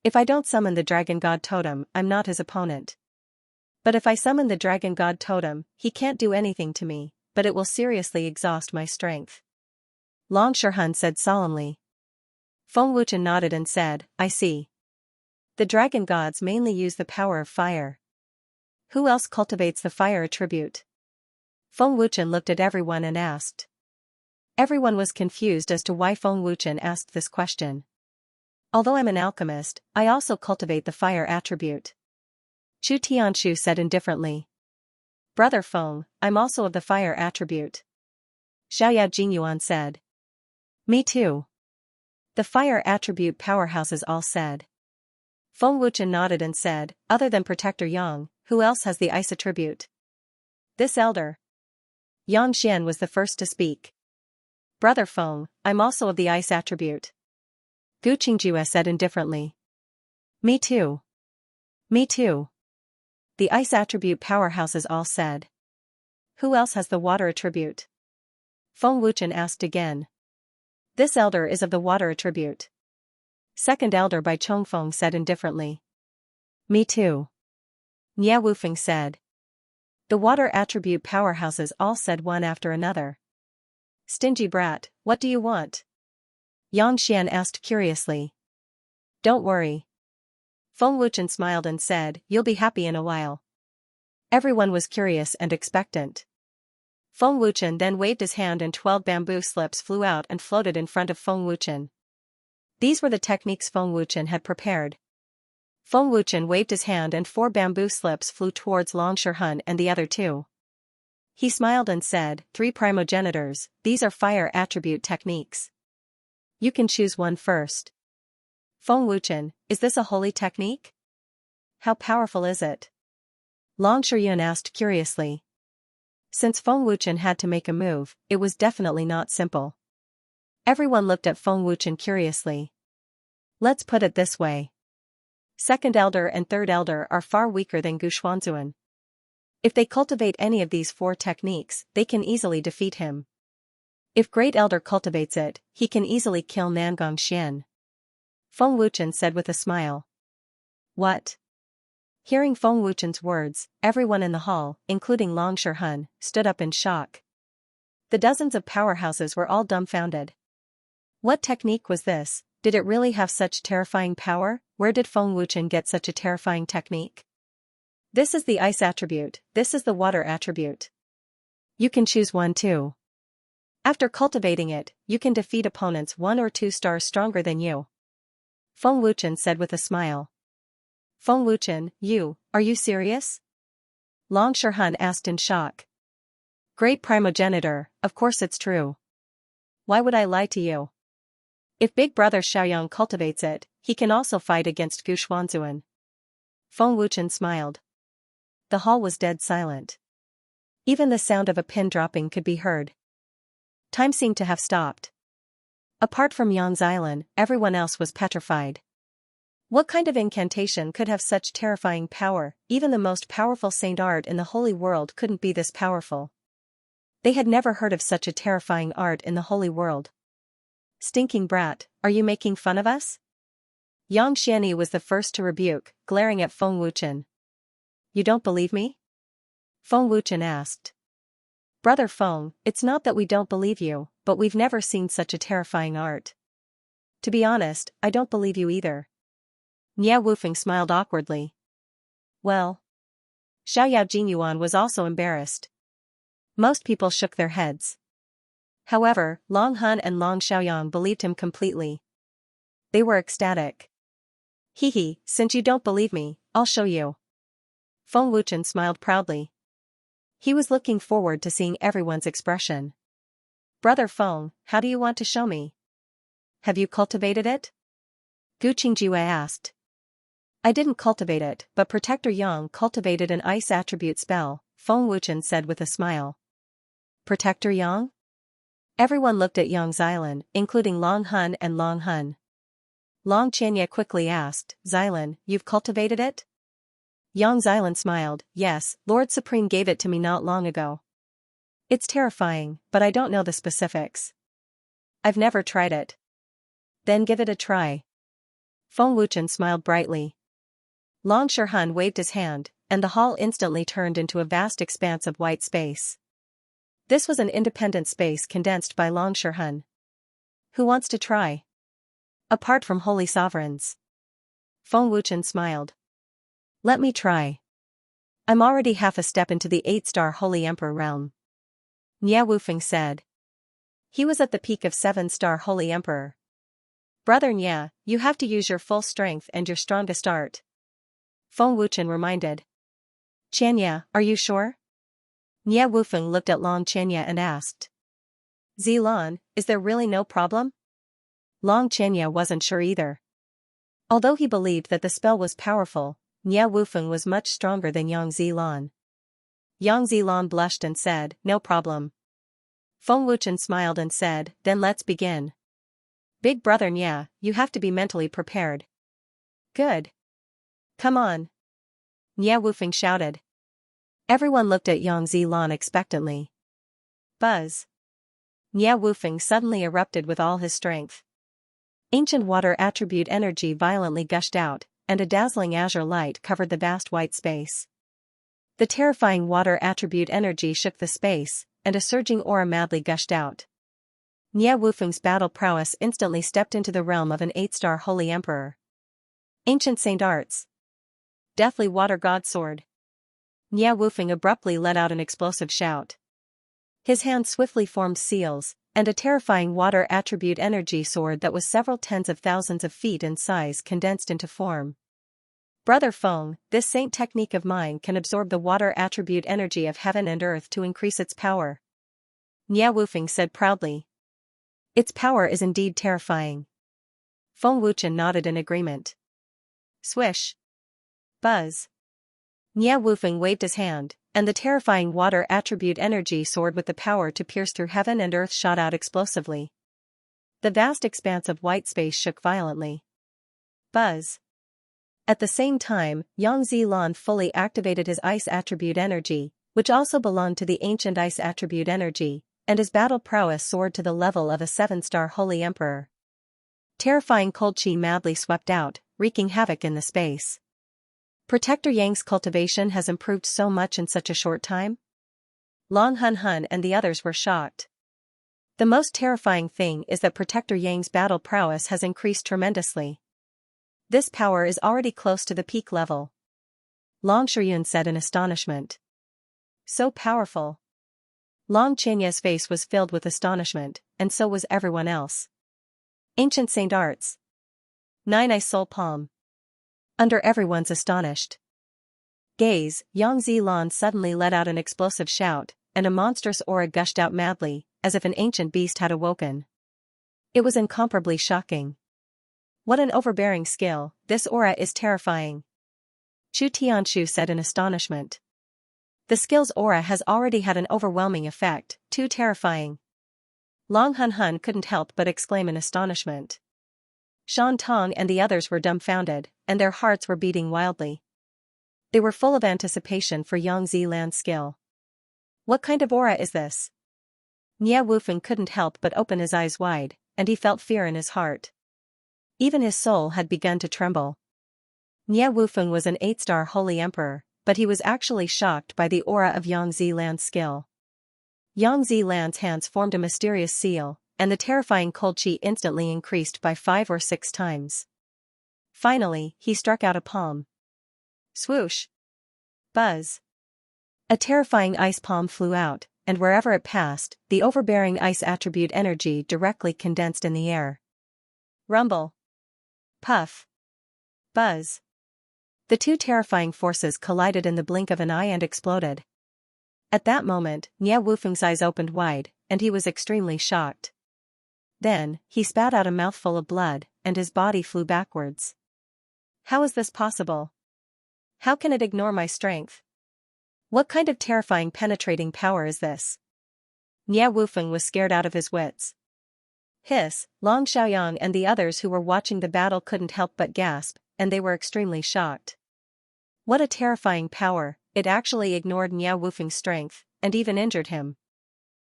If I don't summon the Dragon God Totem, I'm not his opponent. But if I summon the Dragon God Totem, he can't do anything to me, but it will seriously exhaust my strength. Long Shihun said solemnly. Feng Wuchen nodded and said, I see. The dragon gods mainly use the power of fire. Who else cultivates the fire attribute? Feng Wuchen looked at everyone and asked. Everyone was confused as to why Feng Wuchen asked this question. Although I'm an alchemist, I also cultivate the fire attribute. Chu Tianshu said indifferently. Brother Feng, I'm also of the fire attribute. Xiaoyao Jingyuan said. Me too. The fire attribute powerhouses all said. Feng Wuchen nodded and said, other than Protector Yang, who else has the ice attribute? This elder. Yang Xian was the first to speak. Brother Feng, I'm also of the ice attribute. Gu Qingjue said indifferently. Me too. Me too. The ice attribute powerhouses all said. Who else has the water attribute? Feng Wuchen asked again. This elder is of the water attribute. Second elder by Chongfeng said indifferently. Me too. Nie Wufeng said. The water attribute powerhouses all said one after another. Stingy brat, what do you want? Yang Xian asked curiously. Don't worry. Feng Wuchen smiled and said, you'll be happy in a while. Everyone was curious and expectant. Feng Wuchen then waved his hand and 12 bamboo slips flew out and floated in front of Feng Wuchen. These were the techniques Feng Wuchen had prepared. Feng Wuchen waved his hand and 4 bamboo slips flew towards Long Shihun and the other 2. He smiled and said, 3 primogenitors, these are fire attribute techniques. You can choose one first. Feng Wuchen, is this a holy technique? How powerful is it? Long Shihun asked curiously. Since Feng Wuchen had to make a move, it was definitely not simple. Everyone looked at Feng Wuchen curiously. Let's put it this way. Second elder and third elder are far weaker than Gu Xuanzuan. If they cultivate any of these 4 techniques, they can easily defeat him. If great elder cultivates it, he can easily kill Nangong Xian. Feng Wuchen said with a smile. What? Hearing Feng Wuchen's words, everyone in the hall, including Long Shihun, stood up in shock. The dozens of powerhouses were all dumbfounded. What technique was this? Did it really have such terrifying power? Where did Feng Wuchen get such a terrifying technique? This is the ice attribute, this is the water attribute. You can choose one too. After cultivating it, you can defeat opponents 1 or 2 stars stronger than you. Feng Wuchen said with a smile. Feng Wuchen, are you serious? Long Shihun asked in shock. Great primogenitor, of course it's true. Why would I lie to you? If big brother Xiaoyang cultivates it, he can also fight against Gu Xuanzuan. Feng Wuchen smiled. The hall was dead silent. Even the sound of a pin dropping could be heard. Time seemed to have stopped. Apart from Yang Xilan, everyone else was petrified. What kind of incantation could have such terrifying power? Even the most powerful saint art in the holy world couldn't be this powerful. They had never heard of such a terrifying art in the holy world. Stinking brat, are you making fun of us? Yang Xianyi was the first to rebuke, glaring at Feng Wuchen. You don't believe me? Feng Wuchen asked. Brother Feng, it's not that we don't believe you, but we've never seen such a terrifying art. To be honest, I don't believe you either. Nie Wufeng smiled awkwardly. Well. Xiaoyao Jingyuan was also embarrassed. Most people shook their heads. However, Long Hun and Long Xiaoyang believed him completely. They were ecstatic. Hehe, since you don't believe me, I'll show you. Feng Wuchen smiled proudly. He was looking forward to seeing everyone's expression. Brother Feng, how do you want to show me? Have you cultivated it? Gu Qingjue asked. I didn't cultivate it, but Protector Yang cultivated an ice attribute spell, Feng Wuchen said with a smile. Protector Yang? Everyone looked at Yang Xilan, including Long Hun and Long Hun. Long Qianye quickly asked, Xilan, you've cultivated it? Yang Xilan smiled, yes, Lord Supreme gave it to me not long ago. It's terrifying, but I don't know the specifics. I've never tried it. Then give it a try. Feng Wuchen smiled brightly. Long Shihun waved his hand, and the hall instantly turned into a vast expanse of white space. This was an independent space condensed by Long Shihun. Who wants to try? Apart from holy sovereigns. Feng Wuchen smiled. Let me try. I'm already half a step into the 8-star Holy Emperor realm. Nie Wufeng said. He was at the peak of 7-star Holy Emperor. Brother Nie, you have to use your full strength and your strongest art. Feng Wuchen reminded. Xianxia, are you sure? Nie Wufeng looked at Long Xianxia and asked. Zilan, is there really no problem? Long Xianxia wasn't sure either. Although he believed that the spell was powerful, Nie Wufeng was much stronger than Yang Zilan. Yang Zilan blushed and said, no problem. Feng Wuchen smiled and said, then let's begin. Big brother Nie, you have to be mentally prepared. Good. Come on. Nie Wufeng shouted. Everyone looked at Yang Zilan expectantly. Buzz. Nie Wufeng suddenly erupted with all his strength. Ancient water attribute energy violently gushed out, and a dazzling azure light covered the vast white space. The terrifying water attribute energy shook the space, and a surging aura madly gushed out. Nie Wufeng's battle prowess instantly stepped into the realm of an 8-star Holy Emperor. Ancient Saint Arts. Deathly Water God Sword. Nie Wufeng abruptly let out an explosive shout. His hand swiftly formed seals, and a terrifying water attribute energy sword that was several tens of thousands of feet in size condensed into form. Brother Feng, this saint technique of mine can absorb the water attribute energy of heaven and earth to increase its power. Nie Wufeng said proudly. Its power is indeed terrifying. Feng Wuchen nodded in agreement. Swish. Buzz. Nie Wufeng waved his hand, and the terrifying water attribute energy sword with the power to pierce through heaven and earth shot out explosively. The vast expanse of white space shook violently. Buzz. At the same time, Yang Zilan fully activated his ice attribute energy, which also belonged to the ancient ice attribute energy, and his battle prowess soared to the level of a 7-star Holy Emperor. Terrifying cold chi madly swept out, wreaking havoc in the space. Protector Yang's cultivation has improved so much in such a short time? Long Hun Hun and the others were shocked. The most terrifying thing is that Protector Yang's battle prowess has increased tremendously. This power is already close to the peak level. Long Shiyun said in astonishment. So powerful. Long Qianya's face was filled with astonishment, and so was everyone else. Ancient Saint Arts. 9 Ice Soul Palm. Under everyone's astonished gaze, Yang Zilan suddenly let out an explosive shout, and a monstrous aura gushed out madly, as if an ancient beast had awoken. It was incomparably shocking. What an overbearing skill, this aura is terrifying. Chu Tianshu said in astonishment. The skill's aura has already had an overwhelming effect, too terrifying. Long Hun Hun couldn't help but exclaim in astonishment. Shan Tong and the others were dumbfounded, and their hearts were beating wildly. They were full of anticipation for Yang Zilan's skill. What kind of aura is this? Nie Wufeng couldn't help but open his eyes wide, and he felt fear in his heart. Even his soul had begun to tremble. Nie Wufeng was an 8-star Holy Emperor, but he was actually shocked by the aura of Yang Zilan's skill. Yang Zilan's hands formed a mysterious seal, and the terrifying cold chi instantly increased by 5 or 6 times. Finally, he struck out a palm. Swoosh. Buzz. A terrifying ice palm flew out, and wherever it passed, the overbearing ice attribute energy directly condensed in the air. Rumble. Puff. Buzz. The two terrifying forces collided in the blink of an eye and exploded. At that moment, Nie Wufeng's eyes opened wide, and he was extremely shocked. Then, he spat out a mouthful of blood, and his body flew backwards. How is this possible? How can it ignore my strength? What kind of terrifying penetrating power is this? Nie Wufeng was scared out of his wits. Hiss, Long Xiaoyang and the others who were watching the battle couldn't help but gasp, and they were extremely shocked. What a terrifying power, it actually ignored Nie Wufeng's strength, and even injured him.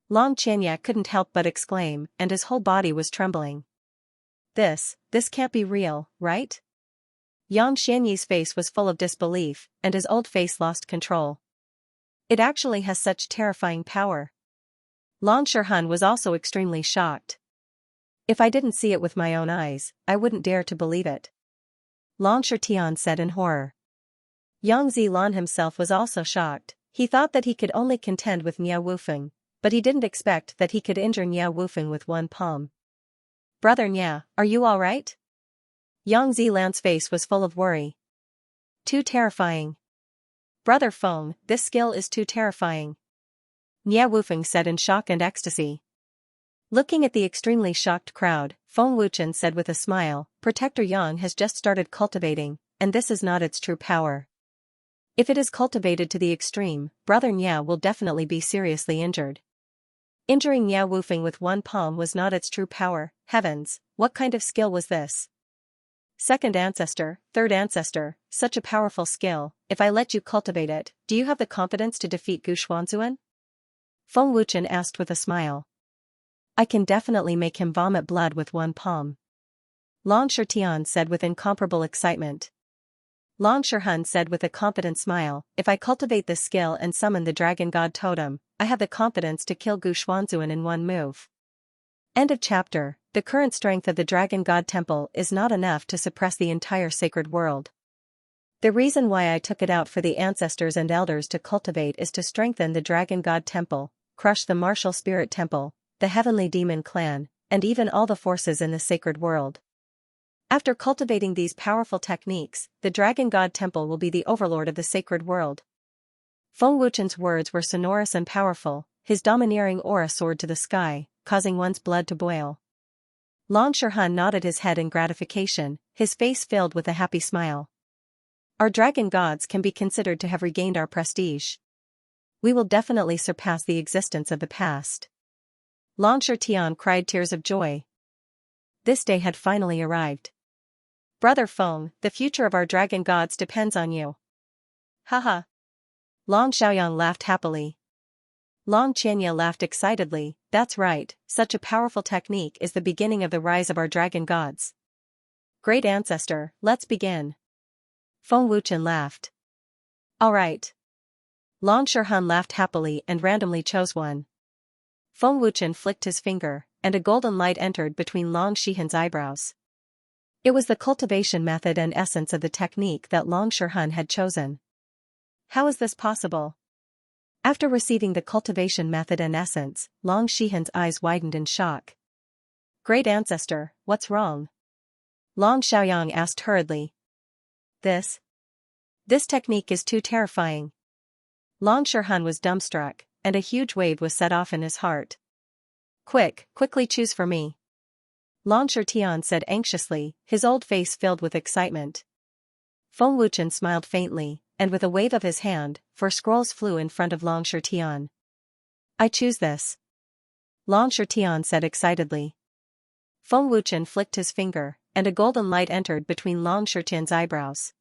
Long Qianxia couldn't help but exclaim, and his whole body was trembling. This can't be real, right? Yang Xianyi's face was full of disbelief, and his old face lost control. It actually has such terrifying power. Long Shihun was also extremely shocked. If I didn't see it with my own eyes, I wouldn't dare to believe it. Long Tian said in horror. Yang Zilan himself was also shocked. He thought that he could only contend with Miao Wufeng, but he didn't expect that he could injure Miao Wufeng with one palm. Brother Nya, are you all right? Yang Zilan's face was full of worry. Too terrifying. Brother Feng, this skill is too terrifying. Miao Wufeng said in shock and ecstasy. Looking at the extremely shocked crowd, Feng Wuchen said with a smile, Protector Yang has just started cultivating, and this is not its true power. If it is cultivated to the extreme, Brother Nya will definitely be seriously injured. Injuring Miao Wufeng with one palm was not its true power. Heavens, what kind of skill was this? Second ancestor, third ancestor, such a powerful skill. If I let you cultivate it, do you have the confidence to defeat Gu Xuanzuan? Feng Wuchen asked with a smile. I can definitely make him vomit blood with one palm. Long Tian said with incomparable excitement. Long Shihun said with a confident smile, if I cultivate this skill and summon the Dragon God Totem, I have the confidence to kill Gu Xuanzuan in one move. End of chapter. The current strength of the Dragon God Temple is not enough to suppress the entire sacred world. The reason why I took it out for the ancestors and elders to cultivate is to strengthen the Dragon God Temple, crush the Martial Spirit Temple, the Heavenly Demon Clan, and even all the forces in the sacred world. After cultivating these powerful techniques, the Dragon God Temple will be the overlord of the sacred world. Feng Wuchen's words were sonorous and powerful, his domineering aura soared to the sky, causing one's blood to boil. Long Shihun nodded his head in gratification, his face filled with a happy smile. Our dragon gods can be considered to have regained our prestige. We will definitely surpass the existence of the past. Long Tian cried tears of joy. This day had finally arrived. Brother Feng, the future of our dragon gods depends on you. Haha. Long Xiaoyang laughed happily. Long Xianxia laughed excitedly, that's right, such a powerful technique is the beginning of the rise of our dragon gods. Great ancestor, let's begin. Feng Wuchen laughed. Alright. Long Shihun laughed happily and randomly chose one. Feng Wuchen flicked his finger, and a golden light entered between Long Shihun's eyebrows. It was the cultivation method and essence of the technique that Long Shihun had chosen. How is this possible? After receiving the cultivation method and essence, Long Shihun's eyes widened in shock. Great ancestor, what's wrong? Long Xiaoyang asked hurriedly. This technique is too terrifying. Long Shihun was dumbstruck, and a huge wave was set off in his heart. Quickly choose for me. Long Tian said anxiously, his old face filled with excitement. Feng Wuchen smiled faintly, and with a wave of his hand, 4 scrolls flew in front of Long Tian. I choose this. Long Tian said excitedly. Feng Wuchen flicked his finger, and a golden light entered between Long Tian's eyebrows.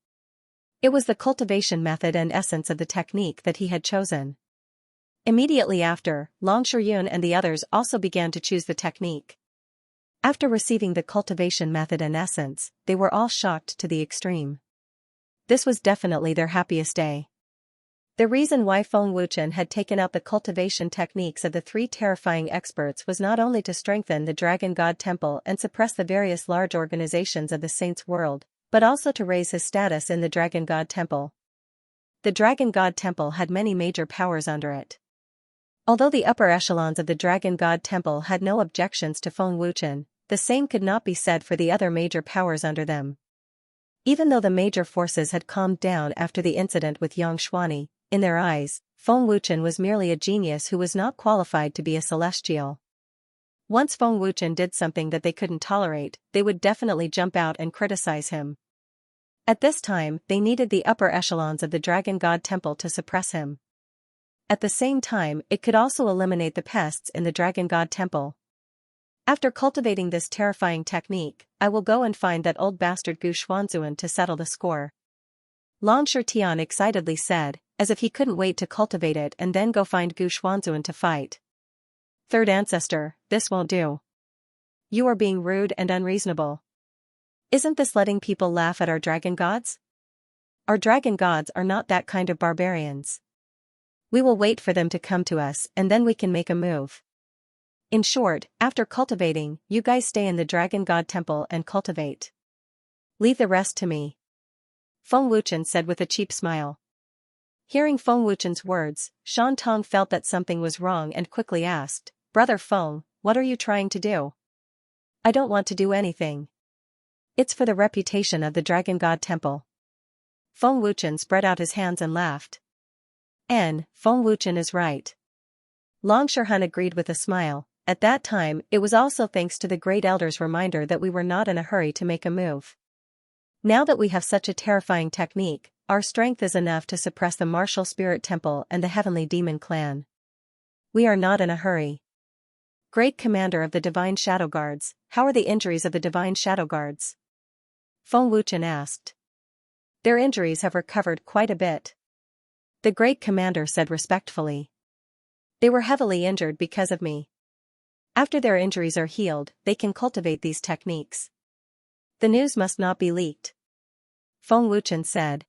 It was the cultivation method and essence of the technique that he had chosen. Immediately after, Long Shiyun and the others also began to choose the technique. After receiving the cultivation method and essence, they were all shocked to the extreme. This was definitely their happiest day. The reason why Feng Wuchen had taken out the cultivation techniques of the 3 terrifying experts was not only to strengthen the Dragon God Temple and suppress the various large organizations of the Saints' world, but also to raise his status in the Dragon God Temple. The Dragon God Temple had many major powers under it. Although the upper echelons of the Dragon God Temple had no objections to Feng Wuchen, the same could not be said for the other major powers under them. Even though the major forces had calmed down after the incident with Yang Xuani, in their eyes, Feng Wuchen was merely a genius who was not qualified to be a celestial. Once Feng Wuchen did something that they couldn't tolerate, they would definitely jump out and criticize him. At this time, they needed the upper echelons of the Dragon God Temple to suppress him. At the same time, it could also eliminate the pests in the Dragon God Temple. After cultivating this terrifying technique, I will go and find that old bastard Gu Xuanzuan to settle the score. Long Tian excitedly said, as if he couldn't wait to cultivate it and then go find Gu Xuanzuan to fight. Third ancestor, this won't do. You are being rude and unreasonable. Isn't this letting people laugh at our dragon gods? Our dragon gods are not that kind of barbarians. We will wait for them to come to us and then we can make a move. In short, after cultivating, you guys stay in the Dragon God Temple and cultivate. Leave the rest to me. Feng Wuchen said with a cheap smile. Hearing Feng Wuchen's words, Shan Tong felt that something was wrong and quickly asked, Brother Feng, what are you trying to do? I don't want to do anything. It's for the reputation of the Dragon God Temple. Feng Wuchen spread out his hands and laughed. Feng Wuchen is right. Long Sherhun agreed with a smile. At that time, it was also thanks to the Great Elder's reminder that we were not in a hurry to make a move. Now that we have such a terrifying technique, our strength is enough to suppress the Martial Spirit Temple and the Heavenly Demon Clan. We are not in a hurry. Great Commander of the Divine Shadow Guards, how are the injuries of the Divine Shadow Guards? Feng Wuchen asked. Their injuries have recovered quite a bit. The Great Commander said respectfully. They were heavily injured because of me. After their injuries are healed, they can cultivate these techniques. The news must not be leaked. Feng Wuchen said.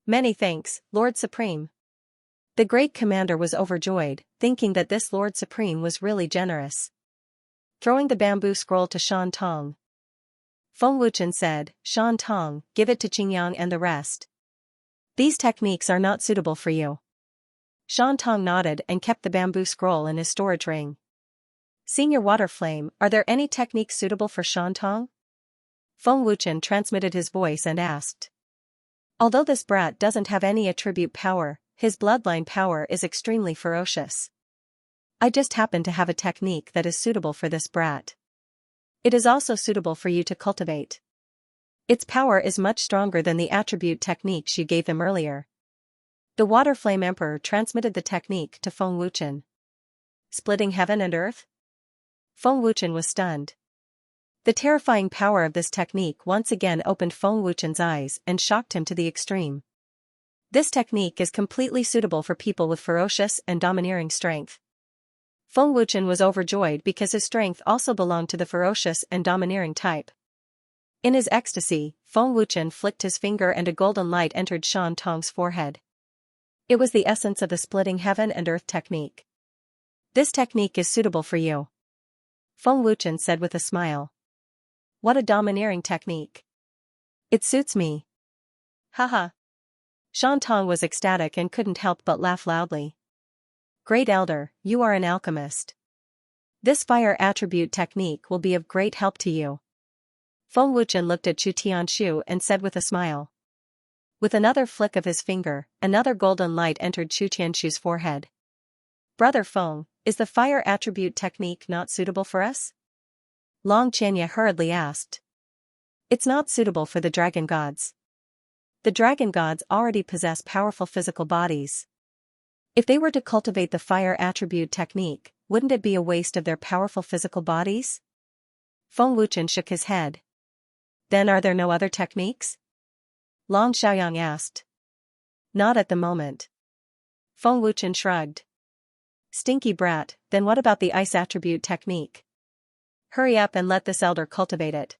Many thanks, Lord Supreme. The Great Commander was overjoyed, thinking that this Lord Supreme was really generous. Throwing the bamboo scroll to Shan Tong. Feng Wuchen said, Shan Tong, give it to Qingyang and the rest. These techniques are not suitable for you. Shan Tong nodded and kept the bamboo scroll in his storage ring. Senior Water Flame, are there any techniques suitable for Shan Tong? Feng Wuchen transmitted his voice and asked. Although this brat doesn't have any attribute power, his bloodline power is extremely ferocious. I just happen to have a technique that is suitable for this brat. It is also suitable for you to cultivate. Its power is much stronger than the attribute techniques you gave them earlier. The Water Flame Emperor transmitted the technique to Feng Wuchen. Splitting heaven and earth? Feng Wuchen was stunned. The terrifying power of this technique once again opened Feng Wuchen's eyes and shocked him to the extreme. This technique is completely suitable for people with ferocious and domineering strength. Feng Wuchen was overjoyed because his strength also belonged to the ferocious and domineering type. In his ecstasy, Feng Wuchen flicked his finger and a golden light entered Shan Tong's forehead. It was the essence of the splitting heaven and earth technique. This technique is suitable for you. Feng Wuchen said with a smile. What a domineering technique. It suits me. Haha. Shan Tong was ecstatic and couldn't help but laugh loudly. Great Elder, you are an alchemist. This fire attribute technique will be of great help to you. Feng Wuchen looked at Chu Tianshu and said with a smile. With another flick of his finger, another golden light entered Chu Tianshu's forehead. Brother Feng, is the fire attribute technique not suitable for us? Long Xianxia hurriedly asked. It's not suitable for the dragon gods. The dragon gods already possess powerful physical bodies. If they were to cultivate the fire attribute technique, wouldn't it be a waste of their powerful physical bodies? Feng Wuchen shook his head. Then are there no other techniques? Long Xiaoyang asked. Not at the moment. Feng Wuchen shrugged. Stinky brat, then what about the ice attribute technique? Hurry up and let this elder cultivate it.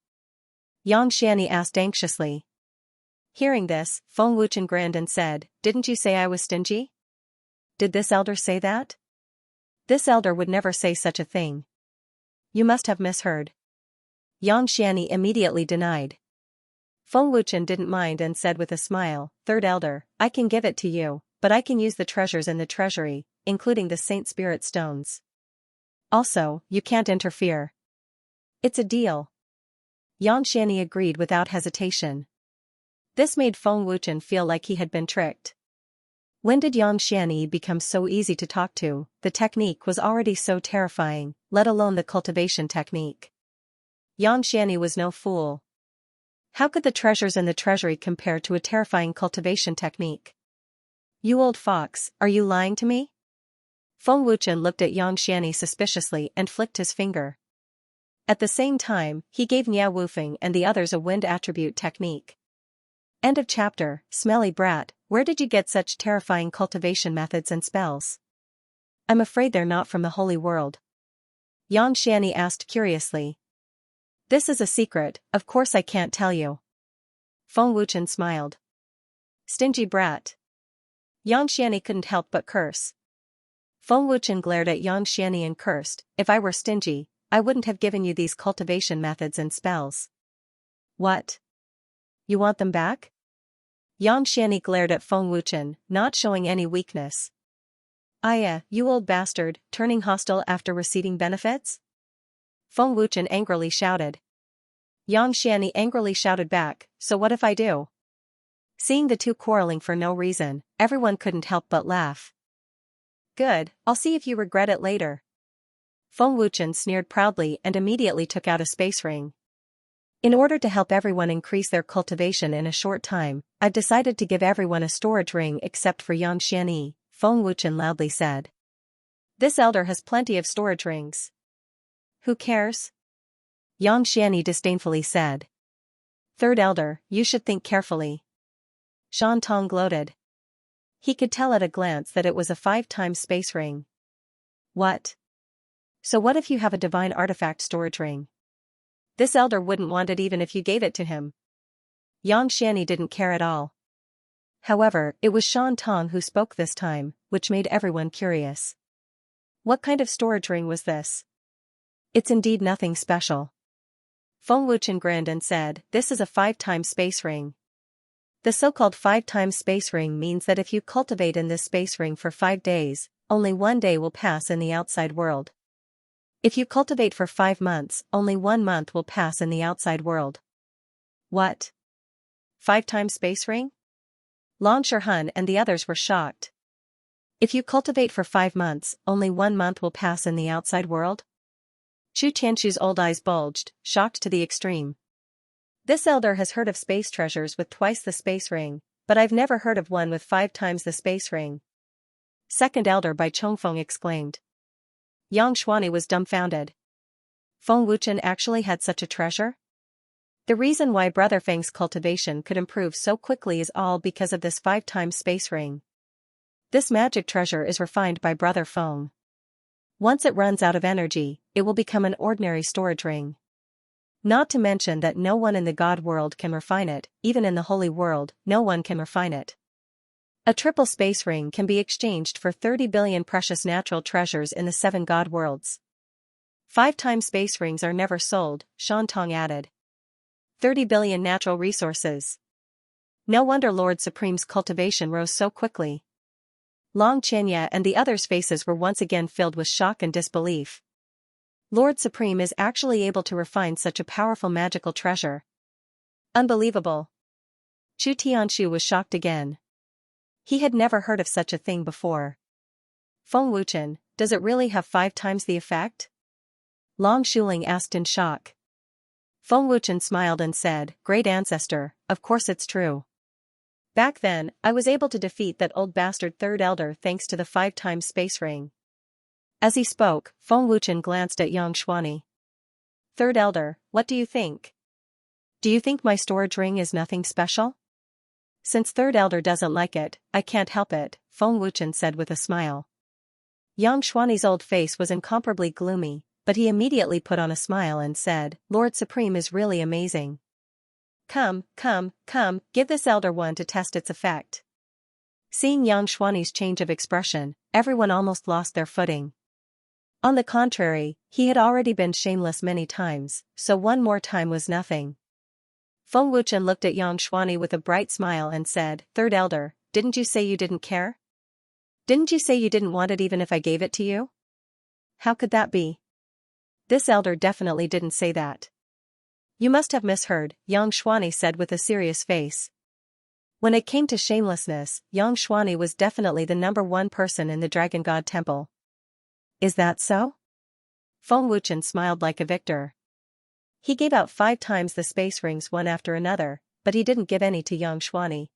Yang Xianxia asked anxiously. Hearing this, Feng Wuchen grinned and said, Didn't you say I was stingy? Did this elder say that? This elder would never say such a thing. You must have misheard. Yang Xianxia immediately denied. Feng Wuchen didn't mind and said with a smile, Third elder, I can give it to you, but I can use the treasures in the treasury, including the Saint Spirit stones. Also, you can't interfere. It's a deal. Yang Xianxia agreed without hesitation. This made Feng Wuchen feel like he had been tricked. When did Yang Xianxia become so easy to talk to? The technique was already so terrifying, let alone the cultivation technique. Yang Xianxia was no fool. How could the treasures in the treasury compare to a terrifying cultivation technique? You old fox, are you lying to me? Feng Wuchen looked at Yang Xianxia suspiciously and flicked his finger. At the same time, he gave Niao Wufeng and the others a wind attribute technique. End of chapter. Smelly brat, where did you get such terrifying cultivation methods and spells? I'm afraid they're not from the holy world. Yang Xianxia asked curiously. This is a secret, of course I can't tell you. Feng Wuchen smiled. Stingy brat. Yang Xianxia couldn't help but curse. Feng Wuchen glared at Xianxia and cursed, if I were stingy, I wouldn't have given you these cultivation methods and spells. What? You want them back? Xianxia glared at Feng Wuchen, not showing any weakness. You old bastard, turning hostile after receiving benefits? Feng Wuchen angrily shouted. Xianxia angrily shouted back, so what if I do? Seeing the two quarreling for no reason, everyone couldn't help but laugh. Good, I'll see if you regret it later. Feng Wuchen sneered proudly and immediately took out a space ring. In order to help everyone increase their cultivation in a short time, I've decided to give everyone a storage ring except for Xianxia, Feng Wuchen loudly said. This elder has plenty of storage rings. Who cares? Xianxia disdainfully said. Third elder, you should think carefully. Shan Tong gloated. He could tell at a glance that it was a 5-time space ring. What? So what if you have a divine artifact storage ring? This elder wouldn't want it even if you gave it to him. Xianxia didn't care at all. However, it was Shan Tong who spoke this time, which made everyone curious. What kind of storage ring was this? It's indeed nothing special. Feng Wuchen grinned and said, this is a 5-time space ring. The so-called 5-time space ring means that if you cultivate in this space ring for 5 days, only 1 day will pass in the outside world. If you cultivate for 5 months, only 1 month will pass in the outside world. What? 5-time space ring? Long Shirhan and the others were shocked. If you cultivate for 5 months, only 1 month will pass in the outside world? Chu Tianchu's old eyes bulged, shocked to the extreme. This elder has heard of space treasures with twice the space ring, but I've never heard of one with 5 times the space ring. Second elder Bai Chongfeng exclaimed. Yang Xuani was dumbfounded. Feng Wuchen actually had such a treasure? The reason why Brother Feng's cultivation could improve so quickly is all because of this 5-time space ring. This magic treasure is refined by Brother Feng. Once it runs out of energy, it will become an ordinary storage ring. Not to mention that no one in the God world can refine it, even in the Holy World, no one can refine it. A triple space ring can be exchanged for 30 billion precious natural treasures in the 7 God worlds. 5-time space rings are never sold, Shan Tong added. 30 billion natural resources. No wonder Lord Supreme's cultivation rose so quickly. Long Xianxia and the others' faces were once again filled with shock and disbelief. Lord Supreme is actually able to refine such a powerful magical treasure. Unbelievable. Chu Tianshu was shocked again. He had never heard of such a thing before. Feng Wuchen, does it really have 5 times the effect? Long Shuling asked in shock. Feng Wuchen smiled and said, Great Ancestor, of course it's true. Back then, I was able to defeat that old bastard third elder thanks to the 5-time space ring. As he spoke, Feng Wuchen glanced at Yang Xuani. Third elder, what do you think? Do you think my storage ring is nothing special? Since third elder doesn't like it, I can't help it, Feng Wuchen said with a smile. Yang Xuani's old face was incomparably gloomy, but he immediately put on a smile and said, Lord Supreme is really amazing. Come, give this elder one to test its effect. Seeing Yang Xuani's change of expression, everyone almost lost their footing. On the contrary, he had already been shameless many times, so one more time was nothing. Feng Wuchen looked at Yang Xuani with a bright smile and said, Third elder, didn't you say you didn't care? Didn't you say you didn't want it even if I gave it to you? How could that be? This elder definitely didn't say that. You must have misheard, Yang Xuani said with a serious face. When it came to shamelessness, Yang Xuani was definitely the #1 person in the Dragon God Temple. Is that so? Feng Wuchen smiled like a victor. He gave out 5 times the space rings one after another, but he didn't give any to Yang Xuani.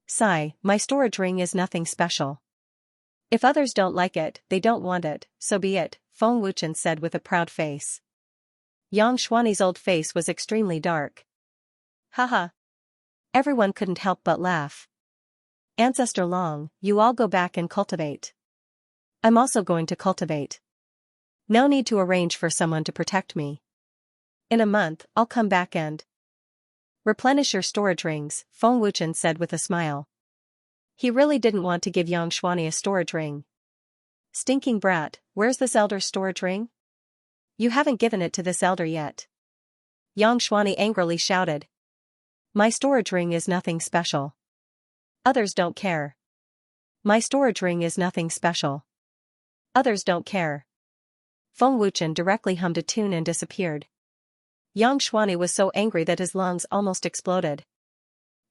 Sigh, my storage ring is nothing special. If others don't like it, they don't want it, so be it, Feng Wuchen said with a proud face. Yang Xuani's old face was extremely dark. Haha. Everyone couldn't help but laugh. Ancestor Long, you all go back and cultivate. I'm also going to cultivate. No need to arrange for someone to protect me. In a month, I'll come back and replenish your storage rings, Feng Wuchen said with a smile. He really didn't want to give Yang Xuani a storage ring. Stinking brat, where's this elder's storage ring? You haven't given it to this elder yet. Xianxia angrily shouted. My storage ring is nothing special. Others don't care. My storage ring is nothing special. Others don't care. Feng Wuchen directly hummed a tune and disappeared. Xianxia was so angry that his lungs almost exploded.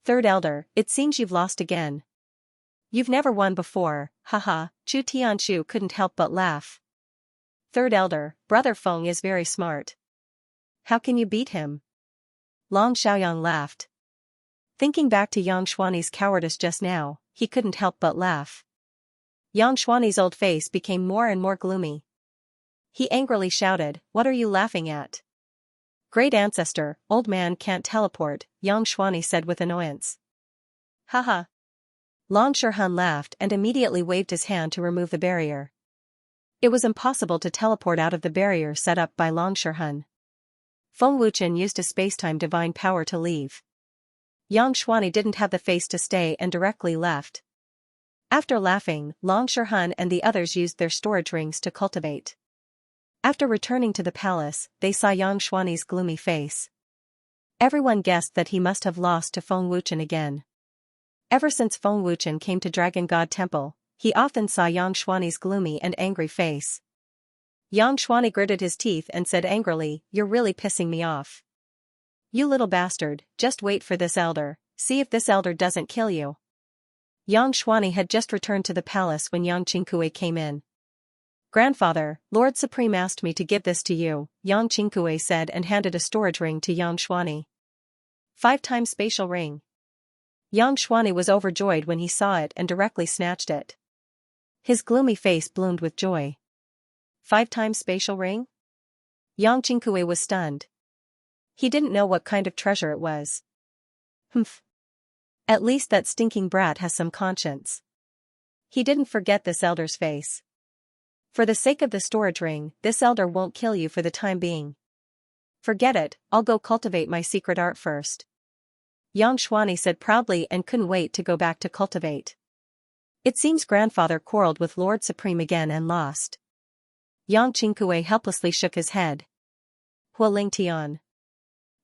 Third elder, it seems you've lost again. You've never won before, haha. Chu Tianshu couldn't help but laugh. Third elder, Brother Feng is very smart. How can you beat him? Long Xiaoyang laughed. Thinking back to Yang Xuani's cowardice just now, he couldn't help but laugh. Yang Xuani's old face became more and more gloomy. He angrily shouted, what are you laughing at? Great ancestor, old man can't teleport, Yang Xuani said with annoyance. Haha. Long Shirhan laughed and immediately waved his hand to remove the barrier. It was impossible to teleport out of the barrier set up by Long Shirhan. Feng Wuchen used a spacetime divine power to leave. Yang Xuani didn't have the face to stay and directly left. After laughing, Long Shirhan and the others used their storage rings to cultivate. After returning to the palace, they saw Yang Xuani's gloomy face. Everyone guessed that he must have lost to Feng Wuchen again. Ever since Feng Wuchen came to Dragon God Temple, he often saw Yang Xuani's gloomy and angry face. Yang Xuani gritted his teeth and said angrily, you're really pissing me off. You little bastard, just wait for this elder, see if this elder doesn't kill you. Yang Xuani had just returned to the palace when Yang Qingkue came in. Grandfather, Lord Supreme asked me to give this to you, Yang Qingkue said and handed a storage ring to Yang Xuani. 5-time spatial ring. Yang Xuani was overjoyed when he saw it and directly snatched it. His gloomy face bloomed with joy. 5-time spatial ring? Yang Qingkue was stunned. He didn't know what kind of treasure it was. Humph. At least that stinking brat has some conscience. He didn't forget this elder's face. For the sake of the storage ring, this elder won't kill you for the time being. Forget it, I'll go cultivate my secret art first. Yang Xuani said proudly and couldn't wait to go back to cultivate. It seems grandfather quarreled with Lord Supreme again and lost. Yang Qingkue helplessly shook his head. Hualing Tian.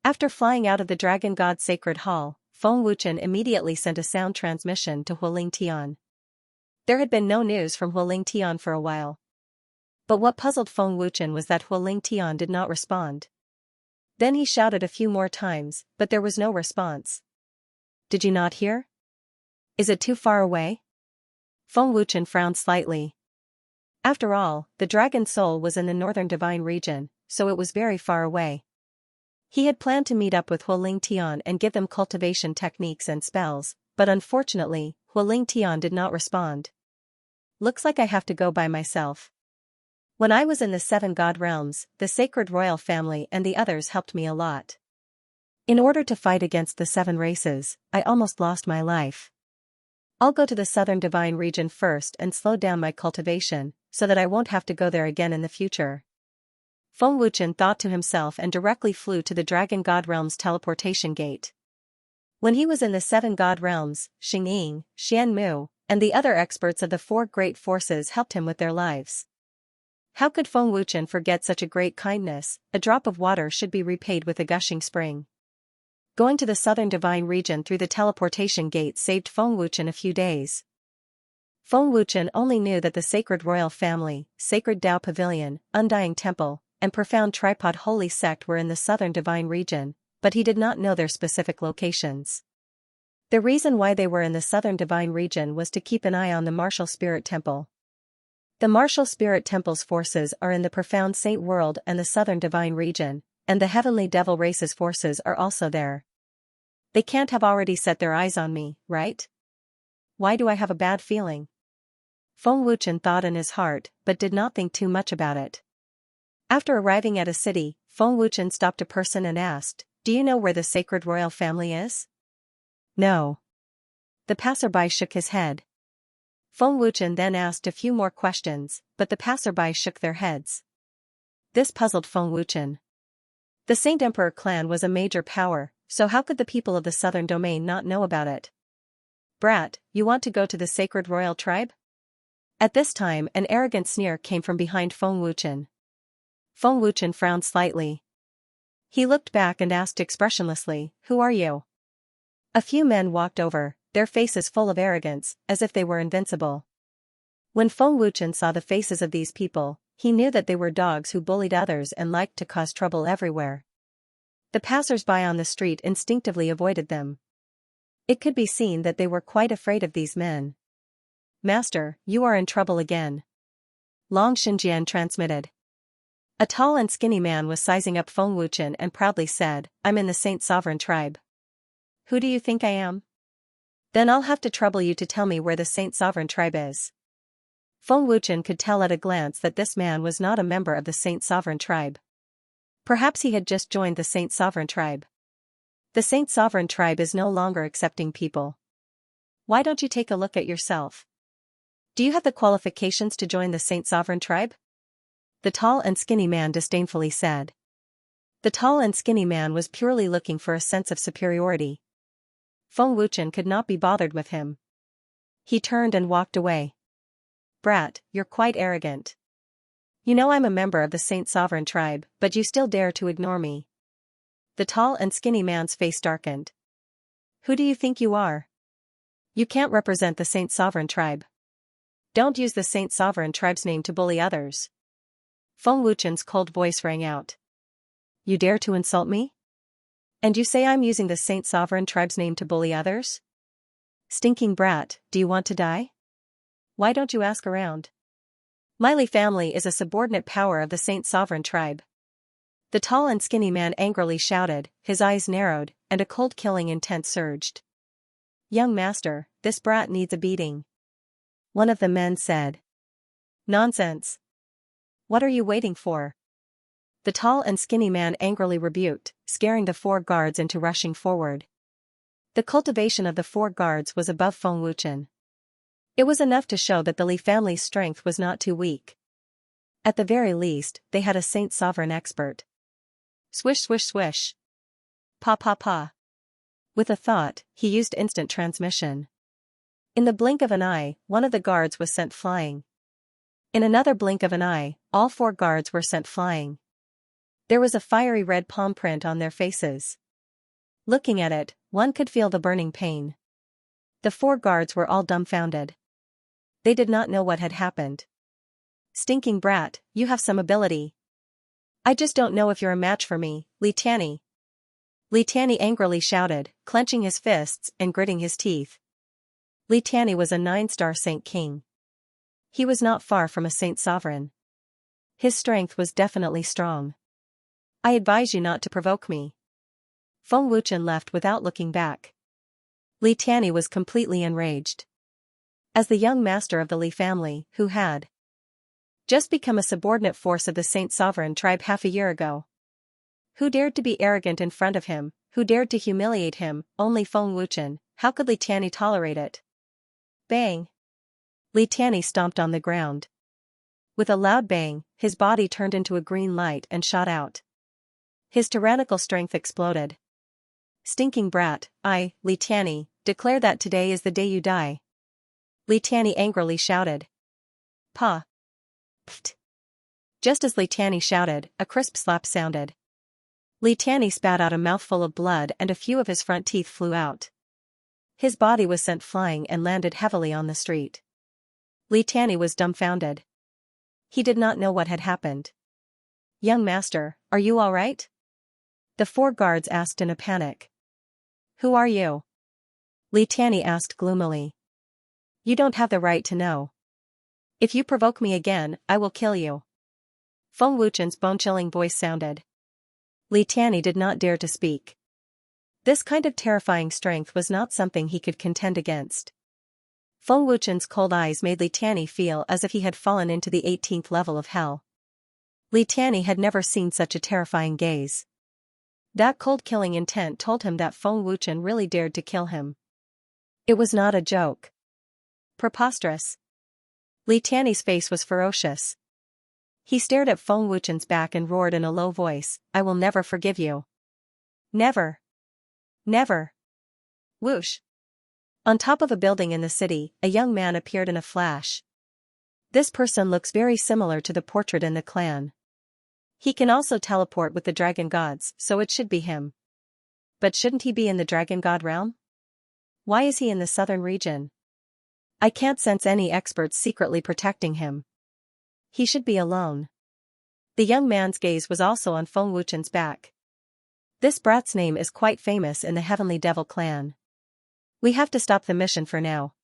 After flying out of the Dragon God Sacred Hall, Feng Wuchen immediately sent a sound transmission to Hualing Tian. There had been no news from Hualing Tian for a while. But what puzzled Feng Wuchen was that Hualing Tian did not respond. Then he shouted a few more times, but there was no response. Did you not hear? Is it too far away? Feng Wuchen frowned slightly. After all, the dragon soul was in the northern divine region, so it was very far away. He had planned to meet up with Hualing Tian and give them cultivation techniques and spells, but unfortunately, Hualing Tian did not respond. Looks like I have to go by myself. When I was in the 7 god realms, the sacred royal family and the others helped me a lot. In order to fight against the 7 races, I almost lost my life. I'll go to the southern divine region first and slow down my cultivation, so that I won't have to go there again in the future. Feng Wuchen thought to himself and directly flew to the Dragon God Realm's teleportation gate. When he was in the 7 god realms, Xing Ying, Xian Mu, and the other experts of the 4 great forces helped him with their lives. How could Feng Wuchen forget such a great kindness? A drop of water should be repaid with a gushing spring. Going to the southern divine region through the teleportation gate saved Feng Wuchen a few days. Feng Wuchen only knew that the sacred royal family, sacred Tao Pavilion, Undying Temple, and profound tripod holy sect were in the southern divine region, but he did not know their specific locations. The reason why they were in the southern divine region was to keep an eye on the martial spirit temple. The martial spirit temple's forces are in the profound saint world and the southern divine region, and the heavenly devil race's forces are also there. They can't have already set their eyes on me, right? Why do I have a bad feeling? Feng Wuchen thought in his heart, but did not think too much about it. After arriving at a city, Feng Wuchen stopped a person and asked, "Do you know where the sacred royal family is?" "No." The passerby shook his head. Feng Wuchen then asked a few more questions, but the passerby shook their heads. This puzzled Feng Wuchen. The Saint Emperor clan was a major power, so how could the people of the southern domain not know about it? "Brat, you want to go to the sacred royal tribe?" At this time an arrogant sneer came from behind Feng Wuchen. Feng Wuchen frowned slightly. He looked back and asked expressionlessly, "Who are you?" A few men walked over, their faces full of arrogance, as if they were invincible. When Feng Wuchen saw the faces of these people, he knew that they were dogs who bullied others and liked to cause trouble everywhere. The passers-by on the street instinctively avoided them. It could be seen that they were quite afraid of these men. "Master, you are in trouble again," Long Xinjian transmitted. A tall and skinny man was sizing up Feng Wuchen and proudly said, "I'm in the Saint Sovereign tribe." "Who do you think I am?" "Then I'll have to trouble you to tell me where the Saint Sovereign tribe is." Feng Wuchen could tell at a glance that this man was not a member of the Saint Sovereign tribe. Perhaps he had just joined the Saint Sovereign tribe. The Saint Sovereign tribe is no longer accepting people. Why don't you take a look at yourself? Do you have the qualifications to join the Saint Sovereign tribe? The tall and skinny man disdainfully said. The tall and skinny man was purely looking for a sense of superiority. Feng Wuchen could not be bothered with him. He turned and walked away. "Brat, you're quite arrogant. You know I'm a member of the Saint Sovereign tribe, but you still dare to ignore me." The tall and skinny man's face darkened. "Who do you think you are? You can't represent the Saint Sovereign tribe. Don't use the Saint Sovereign tribe's name to bully others." Feng Wuchen's cold voice rang out. "You dare to insult me? And you say I'm using the Saint Sovereign tribe's name to bully others? Stinking brat, do you want to die? Why don't you ask around? My Li family is a subordinate power of the Saint Sovereign tribe." The tall and skinny man angrily shouted, his eyes narrowed, and a cold killing intent surged. "Young master, this brat needs a beating," one of the men said. "Nonsense. What are you waiting for?" the tall and skinny man angrily rebuked, scaring the 4 guards into rushing forward. The cultivation of the 4 guards was above Feng Wuchen. It was enough to show that the Li family's strength was not too weak. At the very least, they had a Saint Sovereign expert. Swish swish swish. Pa pa pa. With a thought, he used instant transmission. In the blink of an eye, one of the guards was sent flying. In another blink of an eye, all 4 guards were sent flying. There was a fiery red palm print on their faces. Looking at it, one could feel the burning pain. The 4 guards were all dumbfounded. They did not know what had happened. "Stinking brat, you have some ability. I just don't know if you're a match for me, Li Tianyi." Li Tianyi angrily shouted, clenching his fists and gritting his teeth. Li Tianyi was a 9-star Saint King. He was not far from a Saint Sovereign. His strength was definitely strong. "I advise you not to provoke me." Feng Wuchen left without looking back. Li Tianyi was completely enraged. As the young master of the Li family, who had just become a subordinate force of the Saint Sovereign tribe half a year ago. Who dared to be arrogant in front of him, who dared to humiliate him? Only Feng Wuchen. How could Li Tianyi tolerate it? Bang! Li Tianyi stomped on the ground. With a loud bang, his body turned into a green light and shot out. His tyrannical strength exploded. "Stinking brat, I, Li Tianyi, declare that today is the day you die." Li Tianyi angrily shouted. "Pa!" Pfft. Just as Li Tianyi shouted, a crisp slap sounded. Li Tianyi spat out a mouthful of blood and a few of his front teeth flew out. His body was sent flying and landed heavily on the street. Li Tianyi was dumbfounded. He did not know what had happened. "Young master, are you all right?" the 4 guards asked in a panic. "Who are you?" Li Tianyi asked gloomily. "You don't have the right to know. If you provoke me again, I will kill you." Feng Wuchen's bone-chilling voice sounded. Li Tianyi did not dare to speak. This kind of terrifying strength was not something he could contend against. Feng Wuchen's cold eyes made Li Tianyi feel as if he had fallen into the 18th level of hell. Li Tianyi had never seen such a terrifying gaze. That cold killing intent told him that Feng Wuchen really dared to kill him. It was not a joke. Preposterous. Li Tianyi's face was ferocious. He stared at Feng Wuchen's back and roared in a low voice, "I will never forgive you. Never. Never." Whoosh. On top of a building in the city, a young man appeared in a flash. This person looks very similar to the portrait in the clan. He can also teleport with the dragon gods, so it should be him. But shouldn't he be in the dragon god realm? Why is he in the southern region? I can't sense any experts secretly protecting him. He should be alone. The young man's gaze was also on Feng Wuchen's back. This brat's name is quite famous in the Heavenly Devil clan. We have to stop the mission for now.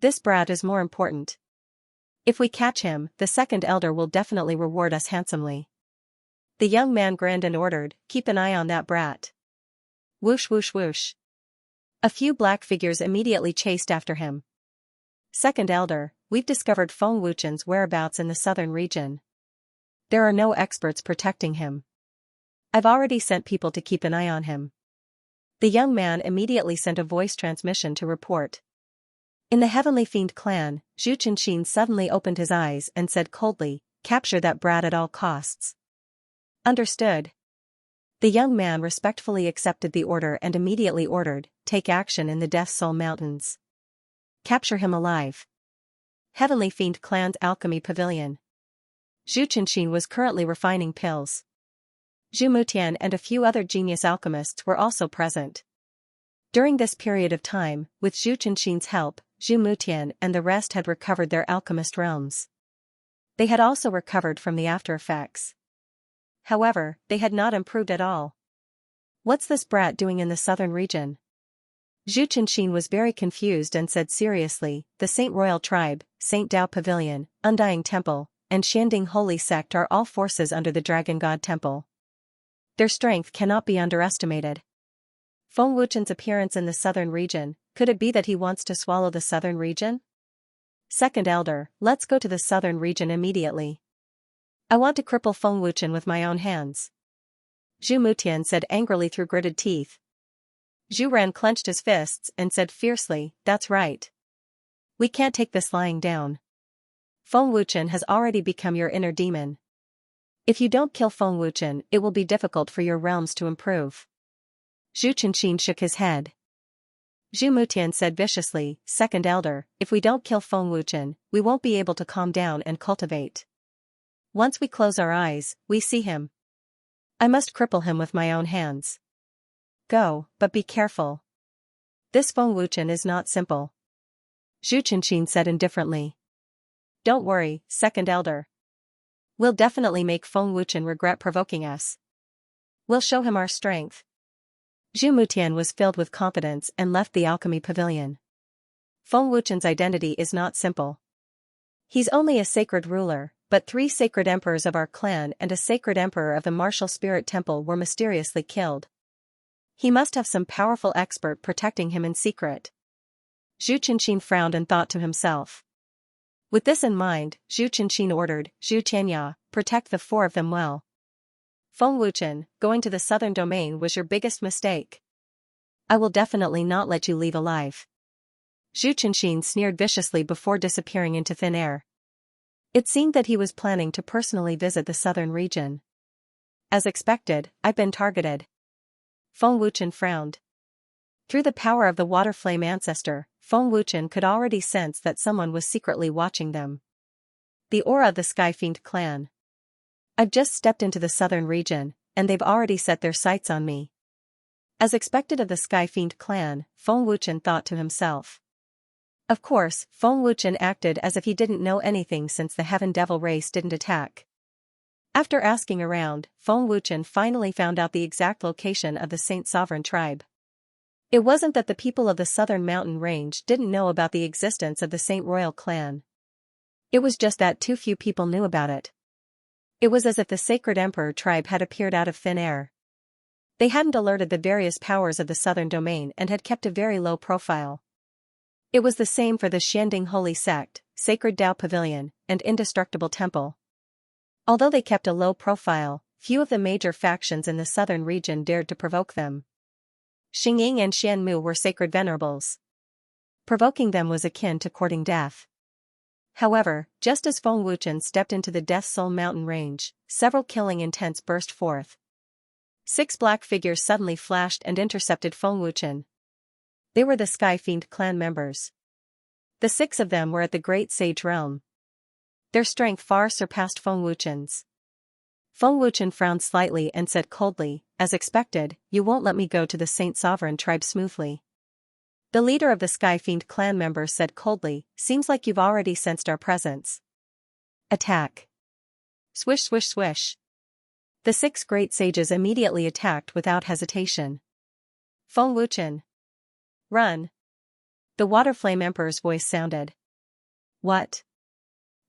This brat is more important. If we catch him, the second elder will definitely reward us handsomely. The young man grinned and ordered, "Keep an eye on that brat." Whoosh whoosh whoosh. A few black figures immediately chased after him. Second elder, we've discovered Feng Wuchen's whereabouts in the southern region. There are no experts protecting him. I've already sent people to keep an eye on him. The young man immediately sent a voice transmission to report. In the Heavenly Fiend clan, Zhu Qianxin suddenly opened his eyes and said coldly, "Capture that brat at all costs." Understood. The young man respectfully accepted the order and immediately ordered, "Take action in the Death Soul Mountains. Capture him alive." Heavenly Fiend clan's alchemy pavilion. Zhu Qianxin was currently refining pills. Zhu Mutian and a few other genius alchemists were also present. During this period of time, with Zhu Qianxin's help, Zhu Mutian and the rest had recovered their alchemist realms. They had also recovered from the after effects. However, they had not improved at all. What's this brat doing in the southern region? Zhu Qianxin was very confused and said seriously, "The Saint Royal Tribe, Saint Dao Pavilion, Undying Temple, and Xianding Holy Sect are all forces under the Dragon God Temple. Their strength cannot be underestimated." Feng Wuchen's appearance in the southern region, could it be that he wants to swallow the southern region? Second elder, let's go to the southern region immediately. I want to cripple Feng Wuchen with my own hands. Zhu Mutian said angrily through gritted teeth. Zhu Ren clenched his fists and said fiercely, "That's right. We can't take this lying down. Feng Wuchen has already become your inner demon. If you don't kill Feng Wuchen, it will be difficult for your realms to improve." Zhu Qianxin shook his head. Zhu Mutian said viciously, "Second elder, if we don't kill Feng Wuchen, we won't be able to calm down and cultivate. Once we close our eyes, we see him. I must cripple him with my own hands. Go, but be careful. This Feng Wuchen is not simple." Zhu Qianxin said indifferently. "Don't worry, second elder. We'll definitely make Feng Wuchen regret provoking us. We'll show him our strength." Zhu Mutian was filled with confidence and left the alchemy pavilion. Feng Wuchen's identity is not simple. He's only a sacred ruler, but 3 sacred emperors of our clan and a sacred emperor of the martial spirit temple were mysteriously killed. He must have some powerful expert protecting him in secret. Zhu Qianxin frowned and thought to himself. With this in mind, Zhu Qianxin ordered, "Zhu Xianxia, protect the 4 of them well. Feng Wuchen, going to the southern domain was your biggest mistake. I will definitely not let you leave alive." Zhu Qianxin sneered viciously before disappearing into thin air. It seemed that he was planning to personally visit the southern region. As expected, I've been targeted. Feng Wuchen frowned. Through the power of the water flame ancestor, Feng Wuchen could already sense that someone was secretly watching them. The aura of the Sky Fiend clan. I've just stepped into the southern region, and they've already set their sights on me. As expected of the Sky Fiend clan, Feng Wuchen thought to himself. Of course, Feng Wuchen acted as if he didn't know anything since the Heaven Devil race didn't attack. After asking around, Feng Wuchen finally found out the exact location of the Saint Sovereign tribe. It wasn't that the people of the southern mountain range didn't know about the existence of the Saint Royal clan. It was just that too few people knew about it. It was as if the Sacred Emperor tribe had appeared out of thin air. They hadn't alerted the various powers of the southern domain and had kept a very low profile. It was the same for the Xianding Holy Sect, Sacred Dao Pavilion, and Indestructible Temple. Although they kept a low profile, few of the major factions in the southern region dared to provoke them. Xingying and Xianmu were sacred venerables. Provoking them was akin to courting death. However, just as Feng Wuchen stepped into the Death Soul Mountain range, several killing intents burst forth. 6 black figures suddenly flashed and intercepted Feng Wuchen. They were the Sky Fiend clan members. The 6 of them were at the Great Sage Realm. Their strength far surpassed Feng Wuchen's. Feng Wuchen frowned slightly and said coldly, "As expected, you won't let me go to the Saint Sovereign tribe smoothly." The leader of the Sky Fiend clan members said coldly, "Seems like you've already sensed our presence. Attack." Swish swish swish. The 6 great sages immediately attacked without hesitation. Feng Wuchen. Run. The Water Flame Emperor's voice sounded. What?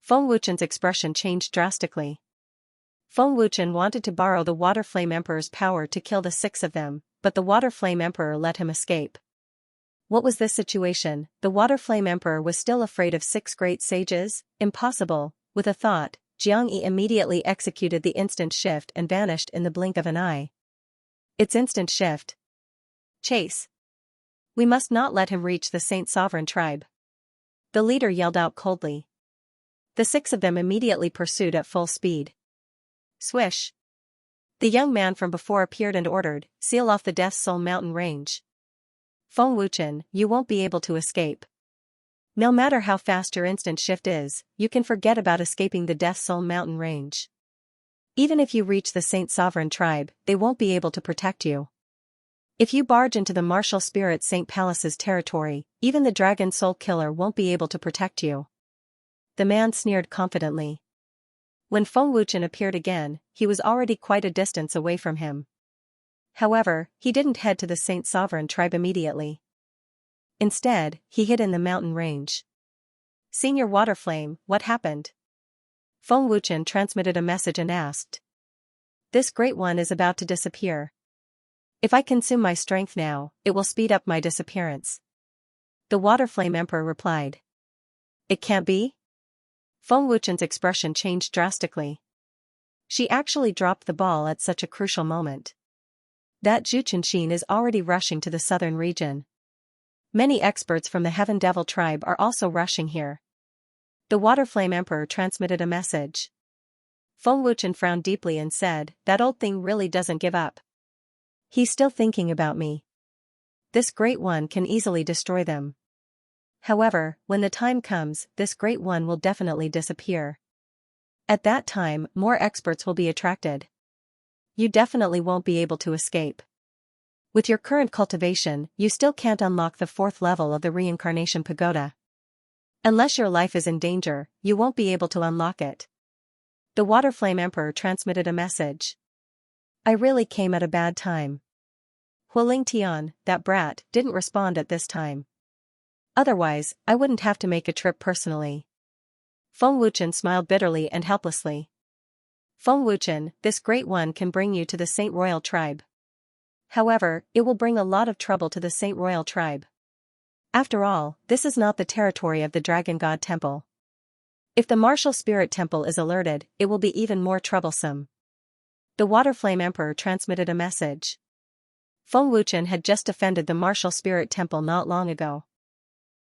Feng Wuchen's expression changed drastically. Feng Wuchen wanted to borrow the Water Flame Emperor's power to kill the 6 of them, but the Water Flame Emperor let him escape. What was this situation? The Water Flame Emperor was still afraid of 6 great sages? Impossible. With a thought, Xianxia immediately executed the instant shift and vanished in the blink of an eye. It's instant shift. Chase. We must not let him reach the Saint Sovereign tribe. The leader yelled out coldly. The 6 of them immediately pursued at full speed. Swish. The young man from before appeared and ordered, "Seal off the Death Soul Mountain range. Feng Wuchen, you won't be able to escape. No matter how fast your instant shift is, you can forget about escaping the Death Soul Mountain range. Even if you reach the Saint Sovereign tribe, they won't be able to protect you. If you barge into the Martial Spirit Saint Palace's territory, even the Dragon Soul Killer won't be able to protect you." The man sneered confidently. When Feng Wuchen appeared again, he was already quite a distance away from him. However, he didn't head to the Saint Sovereign tribe immediately. Instead, he hid in the mountain range. "Senior Water Flame, what happened?" Feng Wuchen transmitted a message and asked. "This Great One is about to disappear. If I consume my strength now, it will speed up my disappearance." The Water Flame Emperor replied. "It can't be?" Feng Wuchen's expression changed drastically. She actually dropped the ball at such a crucial moment. That Zhu Qianxin is already rushing to the southern region. Many experts from the Heaven Devil tribe are also rushing here. The Water Flame Emperor transmitted a message. Feng Wuchen frowned deeply and said, "That old thing really doesn't give up. He's still thinking about me. This Great One can easily destroy them. However, when the time comes, this Great One will definitely disappear. At that time, more experts will be attracted. You definitely won't be able to escape. With your current cultivation, you still can't unlock the 4th level of the Reincarnation Pagoda. Unless your life is in danger, you won't be able to unlock it." The Water Flame Emperor transmitted a message. "I really came at a bad time. Hualing Tian, that brat, didn't respond at this time. Otherwise, I wouldn't have to make a trip personally." Feng Wuchen smiled bitterly and helplessly. "Feng Wuchen, this Great One can bring you to the Saint Royal tribe. However, it will bring a lot of trouble to the Saint Royal tribe. After all, this is not the territory of the Dragon God Temple. If the Martial Spirit Temple is alerted, it will be even more troublesome." The Water Flame Emperor transmitted a message. Feng Wuchen had just defended the Martial Spirit Temple not long ago.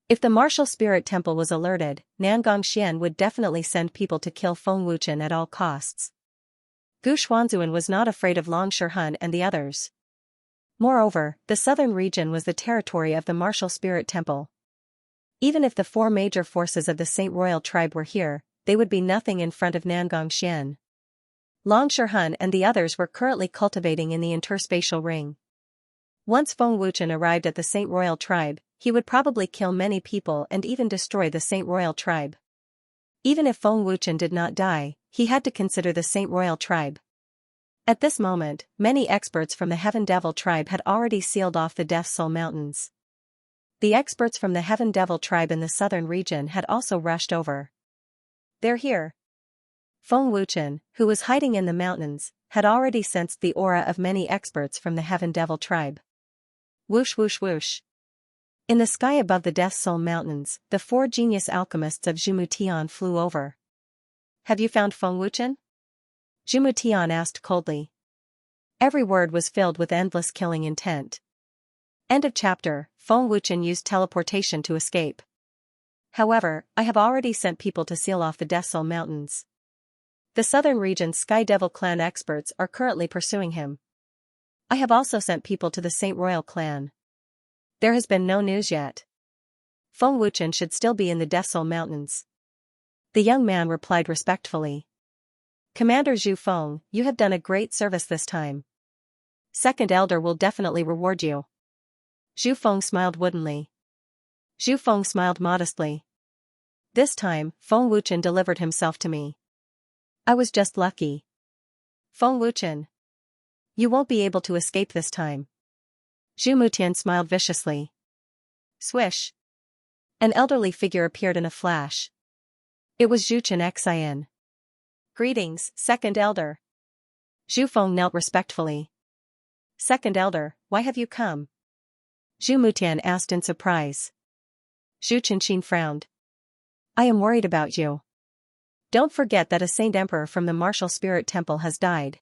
If the Martial Spirit Temple was alerted, Nangongxian would definitely send people to kill Feng Wuchen at all costs. Gu Xuanzuan was not afraid of Long Shihun and the others. Moreover, the southern region was the territory of the Martial Spirit Temple. Even if the 4 major forces of the Saint Royal tribe were here, they would be nothing in front of Nangongxian. Long Shihun and the others were currently cultivating in the interspatial ring. Once Feng Wuchen arrived at the Saint Royal tribe, he would probably kill many people and even destroy the Saint Royal tribe. Even if Feng Wuchen did not die, he had to consider the Saint Royal tribe. At this moment, many experts from the Heaven Devil tribe had already sealed off the Death Soul Mountains. The experts from the Heaven Devil tribe in the southern region had also rushed over. "They're here." Feng Wuchen, who was hiding in the mountains, had already sensed the aura of many experts from the Heaven Devil tribe. Whoosh whoosh whoosh. In the sky above the Death Soul Mountains, the 4 genius alchemists of Jumutian flew over. "Have you found Feng Wuchen?" Jumutian asked coldly. Every word was filled with endless killing intent. End of chapter. Feng Wuchen used teleportation to escape. However, I have already sent people to seal off the Death Soul Mountains. The southern region's Sky Devil clan experts are currently pursuing him. I have also sent people to the Saint Royal clan. There has been no news yet. Feng Wuchen should still be in the Death Soul Mountains. The young man replied respectfully. Commander Zhu Feng, you have done a great service this time. Second elder will definitely reward you. Zhu Feng smiled woodenly. Zhu Feng smiled modestly. This time, Feng Wuchen delivered himself to me. I was just lucky. Feng Wuchen. You won't be able to escape this time. Zhu Mutian smiled viciously. Swish. An elderly figure appeared in a flash. It was Zhu Xianxia. Greetings, Second Elder. Zhu Feng knelt respectfully. Second Elder, why have you come? Zhu Mutian asked in surprise. Zhu Qianxin frowned. I am worried about you. Don't forget that a Saint Emperor from the Martial Spirit Temple has died.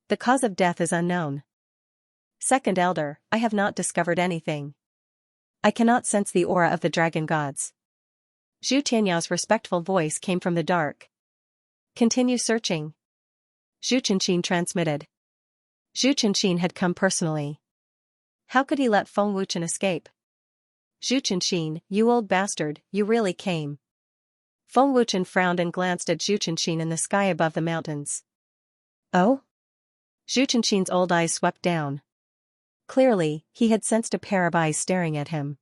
The cause of death is unknown. Second Elder, I have not discovered anything. I cannot sense the aura of the dragon gods. Zhu Tianyao's respectful voice came from the dark. Continue searching. Zhu Qianxin transmitted. Zhu Qianxin had come personally. How could he let Feng Wuchen escape? Zhu Qianxin, you old bastard, you really came. Feng Wuchen frowned and glanced at Zhu Qianxin in the sky above the mountains. Oh? Zhu Qianxin's old eyes swept down. Clearly, he had sensed a pair of eyes staring at him.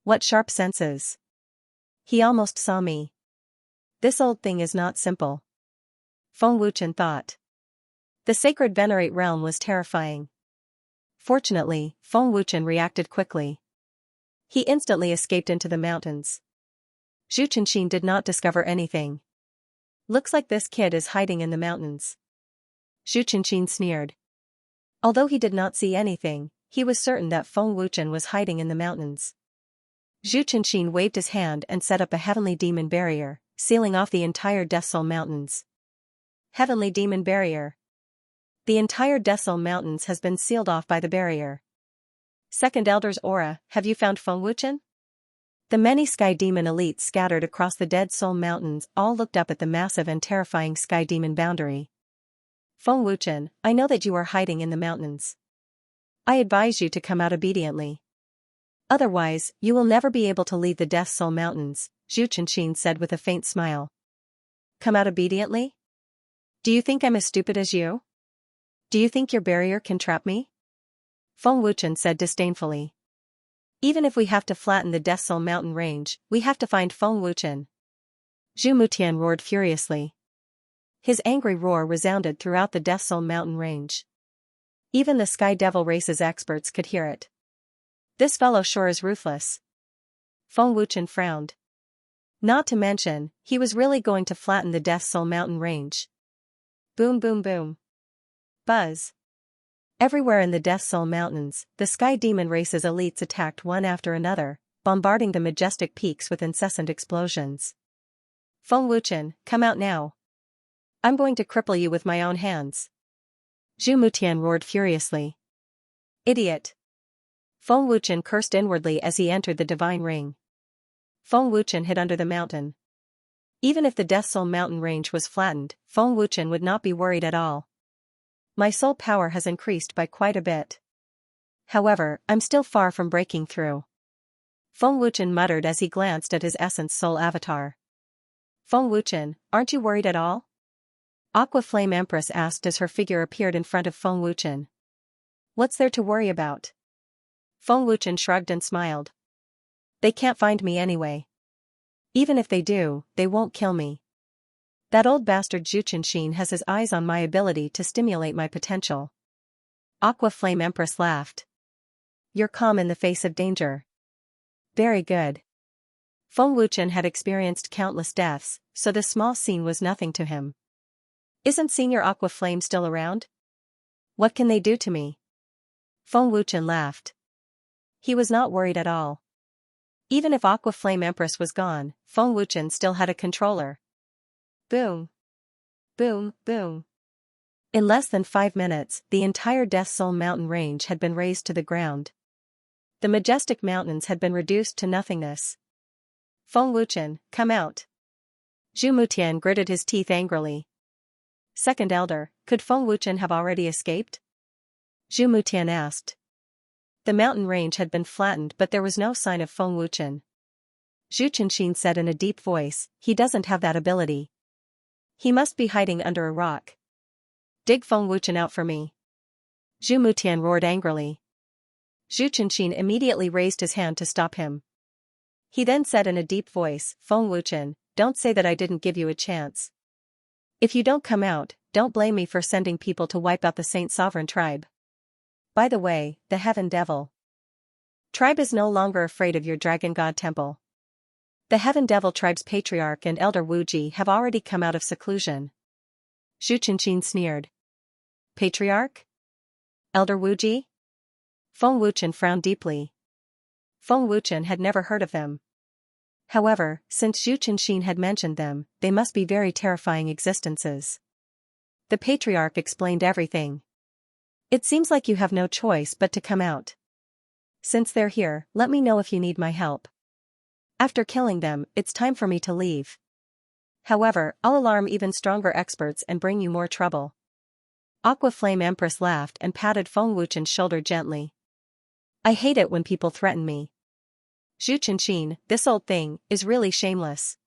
What sharp senses. He almost saw me. This old thing is not simple. Feng Wuchen thought. The sacred venerate realm was terrifying. Fortunately, Feng Wuchen reacted quickly. He instantly escaped into the mountains. Zhu Qianxin did not discover anything. Looks like this kid is hiding in the mountains. Zhu Qianxin sneered. Although he did not see anything, he was certain that Feng Wuchen was hiding in the mountains. Zhu Qianxin waved his hand and set up a heavenly demon barrier, sealing off the entire Death Soul Mountains. Heavenly demon barrier. The entire Death Soul Mountains has been sealed off by the barrier. Second Elder's aura, have you found Feng Wuchen? The many Sky Demon elites scattered across the Dead Soul Mountains all looked up at the massive and terrifying Sky Demon boundary. Feng Wuchen, I know that you are hiding in the mountains. I advise you to come out obediently. Otherwise, you will never be able to leave the Death Soul Mountains, Zhu Qianxin said with a faint smile. Come out obediently? Do you think I'm as stupid as you? Do you think your barrier can trap me? Feng Wuchen said disdainfully. Even if we have to flatten the Death Soul Mountain range, we have to find Feng Wuchen. Zhu Mutian roared furiously. His angry roar resounded throughout the Death Soul Mountain range. Even the Sky Devil race's experts could hear it. This fellow sure is ruthless. Feng Wuchen frowned. Not to mention, he was really going to flatten the Death Soul Mountain range. Boom boom boom. Buzz. Everywhere in the Death Soul Mountains, the Sky Demon race's elites attacked one after another, bombarding the majestic peaks with incessant explosions. Feng Wuchen, come out now. I'm going to cripple you with my own hands. Zhu Mutian roared furiously. Idiot. Feng Wuchen cursed inwardly as he entered the divine ring. Feng Wuchen hid under the mountain. Even if the Death Soul Mountain range was flattened, Feng Wuchen would not be worried at all. My soul power has increased by quite a bit. However, I'm still far from breaking through. Feng Wuchen muttered as he glanced at his essence soul avatar. Feng Wuchen, aren't you worried at all? Aqua Flame Empress asked as her figure appeared in front of Feng Wuchen. What's there to worry about? Feng Wuchen shrugged and smiled. They can't find me anyway. Even if they do, they won't kill me. That old bastard Zhu Qianxin has his eyes on my ability to stimulate my potential. Aqua Flame Empress laughed. You're calm in the face of danger. Very good. Feng Wuchen had experienced countless deaths, so this small scene was nothing to him. Isn't Senior Aqua Flame still around? What can they do to me? Feng Wuchen laughed. He was not worried at all. Even if Aqua Flame Empress was gone, Feng Wuchen still had a controller. Boom. Boom, boom. In less than 5 minutes, the entire Death Soul Mountain range had been razed to the ground. The majestic mountains had been reduced to nothingness. Feng Wuchen, come out. Zhu Mutian gritted his teeth angrily. Second Elder, could Feng Wuchen have already escaped? Zhu Mutian asked. The mountain range had been flattened but there was no sign of Feng Wuchen. Zhu Qianxin said in a deep voice, he doesn't have that ability. He must be hiding under a rock. Dig Feng Wuchen out for me. Zhu Mutian roared angrily. Zhu Qianxin immediately raised his hand to stop him. He then said in a deep voice, Feng Wuchen, don't say that I didn't give you a chance. If you don't come out, don't blame me for sending people to wipe out the Saint Sovereign tribe. By the way, the Heaven Devil tribe is no longer afraid of your Dragon God Temple. The Heaven Devil tribe's patriarch and elder Wuji have already come out of seclusion. Zhu Qianxin sneered. Patriarch? Elder Wuji? Feng Wuchen frowned deeply. Feng Wuchen had never heard of them. However, since Zhu Qianxin had mentioned them, they must be very terrifying existences. The patriarch explained everything. It seems like you have no choice but to come out. Since they're here, let me know if you need my help. After killing them, it's time for me to leave. However, I'll alarm even stronger experts and bring you more trouble. Aqua Flame Empress laughed and patted Feng Wuchen's shoulder gently. I hate it when people threaten me. Zhu Qianxin, this old thing, is really shameless.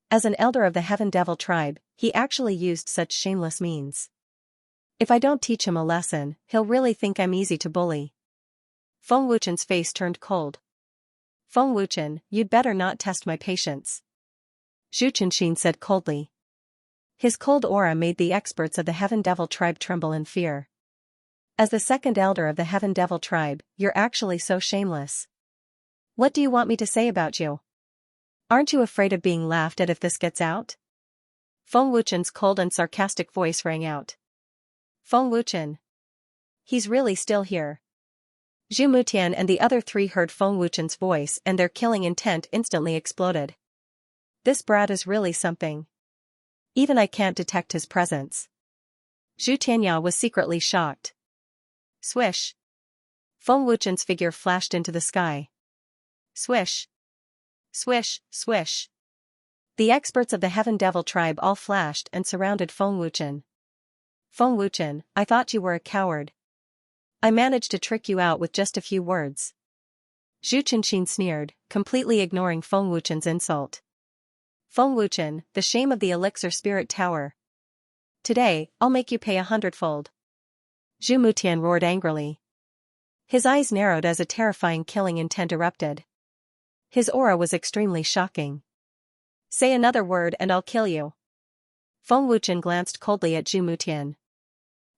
As an elder of the Heaven Devil tribe, he actually used such shameless means. If I don't teach him a lesson, he'll really think I'm easy to bully. Feng Wuchen's face turned cold. Feng Wuchen, you'd better not test my patience. Zhu Qianxin said coldly. His cold aura made the experts of the Heaven Devil tribe tremble in fear. As the second elder of the Heaven Devil tribe, you're actually so shameless. What do you want me to say about you? Aren't you afraid of being laughed at if this gets out? Feng Wuchen's cold and sarcastic voice rang out. Feng Wuchen. He's really still here. Zhu Mutian and the other three heard Feng Wuchen's voice and their killing intent instantly exploded. This brat is really something. Even I can't detect his presence. Zhu Tianya was secretly shocked. Swish. Feng Wuchen's figure flashed into the sky. Swish. Swish, swish. The experts of the Heaven Devil tribe all flashed and surrounded Feng Wuchen. Feng Wuchen, I thought you were a coward. I managed to trick you out with just a few words. Zhu Qianxin sneered, completely ignoring Feng Wuchen's insult. Feng Wuchen, the shame of the Elixir Spirit Tower. Today, I'll make you pay 100-fold. Zhu Mutian roared angrily. His eyes narrowed as a terrifying killing intent erupted. His aura was extremely shocking. Say another word and I'll kill you. Feng Wuchen glanced coldly at Zhu Mutian.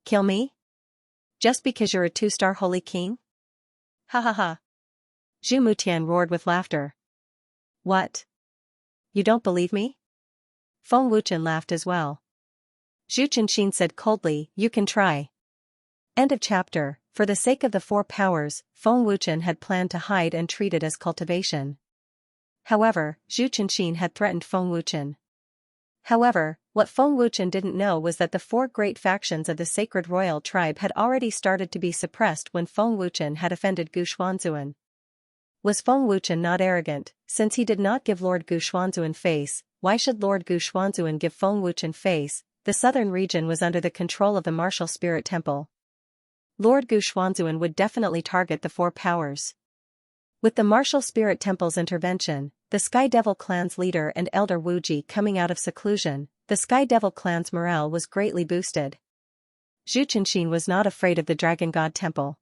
Kill me? Just because you're a 2-star holy king? Ha ha ha. Zhu Mutian roared with laughter. What? You don't believe me? Feng Wuchen laughed as well. Zhu Qianxin said coldly, you can try. End of chapter. For the sake of the 4 powers, Feng Wuchen had planned to hide and treat it as cultivation. However, Zhu Qianxin had threatened Feng Wuchen. However, what Feng Wuchen didn't know was that the 4 great factions of the Sacred Royal Tribe had already started to be suppressed when Feng Wuchen had offended Gu Xuanzuan. Was Feng Wuchen not arrogant? Since he did not give Lord Gu Xuanzuan face, why should Lord Gu Xuanzuan give Feng Wuchen face? The southern region was under the control of the Martial Spirit Temple. Lord Gu Xuanzuan would definitely target the 4 powers. With the Martial Spirit Temple's intervention, the Sky Devil clan's leader and elder Wuji coming out of seclusion, the Sky Devil clan's morale was greatly boosted. Zhu Qianxin was not afraid of the Dragon God Temple.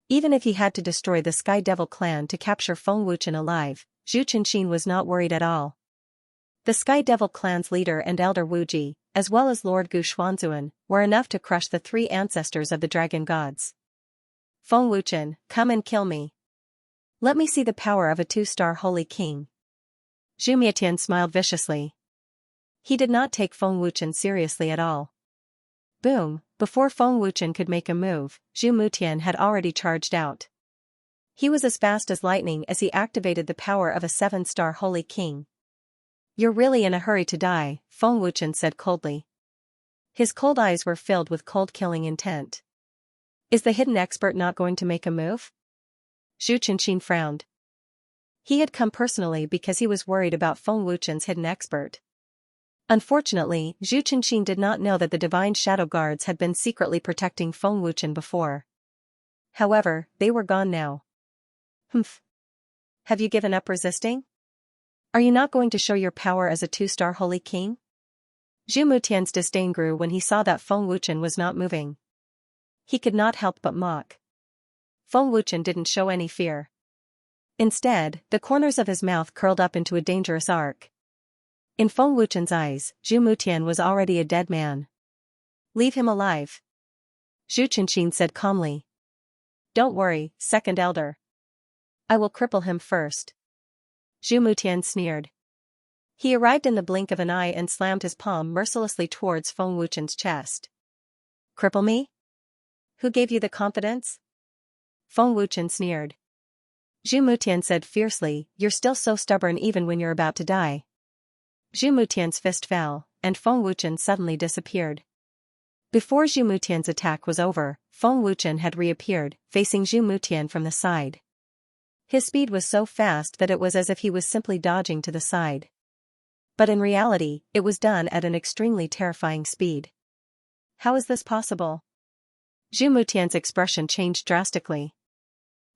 Even if he had to destroy the Sky Devil clan to capture Feng Wuchen alive, Zhu Qianxin was not worried at all. The Sky Devil clan's leader and elder Wuji, as well as Lord Gu Xuanzuan, were enough to crush the 3 ancestors of the dragon gods. Feng Wuchen, come and kill me. Let me see the power of a 2-star holy king. Zhu Mutian smiled viciously. He did not take Feng Wuchen seriously at all. Boom, before Feng Wuchen could make a move, Zhu Mutian had already charged out. He was as fast as lightning as he activated the power of a 7-star holy king. You're really in a hurry to die, Feng Wuchen said coldly. His cold eyes were filled with cold killing intent. Is the hidden expert not going to make a move? Zhu Qianxin frowned. He had come personally because he was worried about Feng Wuchen's hidden expert. Unfortunately, Zhu Qianxin did not know that the Divine Shadow Guards had been secretly protecting Feng Wuchen before. However, they were gone now. Humph. Have you given up resisting? Are you not going to show your power as a two-star holy king? Zhu Mutian's disdain grew when he saw that Feng Wuchen was not moving. He could not help but mock. Feng Wuchen didn't show any fear. Instead, the corners of his mouth curled up into a dangerous arc. In Feng Wuchen's eyes, Zhu Mutian was already a dead man. Leave him alive. Zhu Qinxin said calmly. Don't worry, second elder. I will cripple him first. Zhu Mutian sneered. He arrived in the blink of an eye and slammed his palm mercilessly towards Feng Wuchen's chest. Cripple me? Who gave you the confidence? Feng Wuchen sneered. Zhu Mutian said fiercely, you're still so stubborn even when you're about to die. Zhu Mutian's fist fell, and Feng Wuchen suddenly disappeared. Before Zhu Mutian's attack was over, Feng Wuchen had reappeared, facing Zhu Mutian from the side. His speed was so fast that it was as if he was simply dodging to the side. But in reality, it was done at an extremely terrifying speed. How is this possible? Zhu Mutian's expression changed drastically.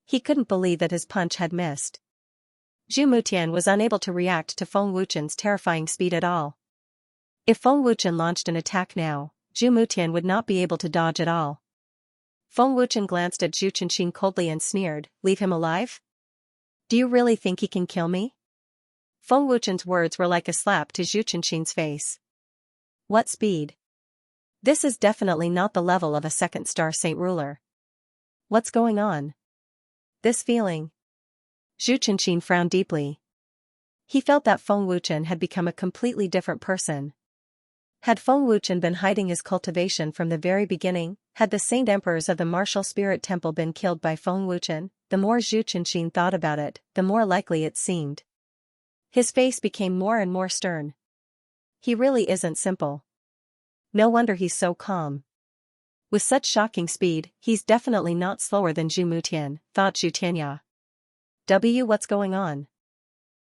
He couldn't believe that his punch had missed. Zhu Mutian was unable to react to Feng Wuchen's terrifying speed at all. If Feng Wuchen launched an attack now, Zhu Mutian would not be able to dodge at all. Feng Wuchen glanced at Zhu Qinxin coldly and sneered, leave him alive? Do you really think he can kill me? Feng Wuchen's words were like a slap to Zhu Qinxin's face. What speed? This is definitely not the level of a second-star saint ruler. What's going on? This feeling. Zhu Qinxin frowned deeply. He felt that Feng Wuchen had become a completely different person. Had Feng Wuchen been hiding his cultivation from the very beginning, had the Saint Emperors of the Martial Spirit Temple been killed by Feng Wuchen, the more Zhu Qinxin thought about it, the more likely it seemed. His face became more and more stern. He really isn't simple. No wonder he's so calm. With such shocking speed, he's definitely not slower than Zhu Mutian, thought Zhu Xianxia. What's going on?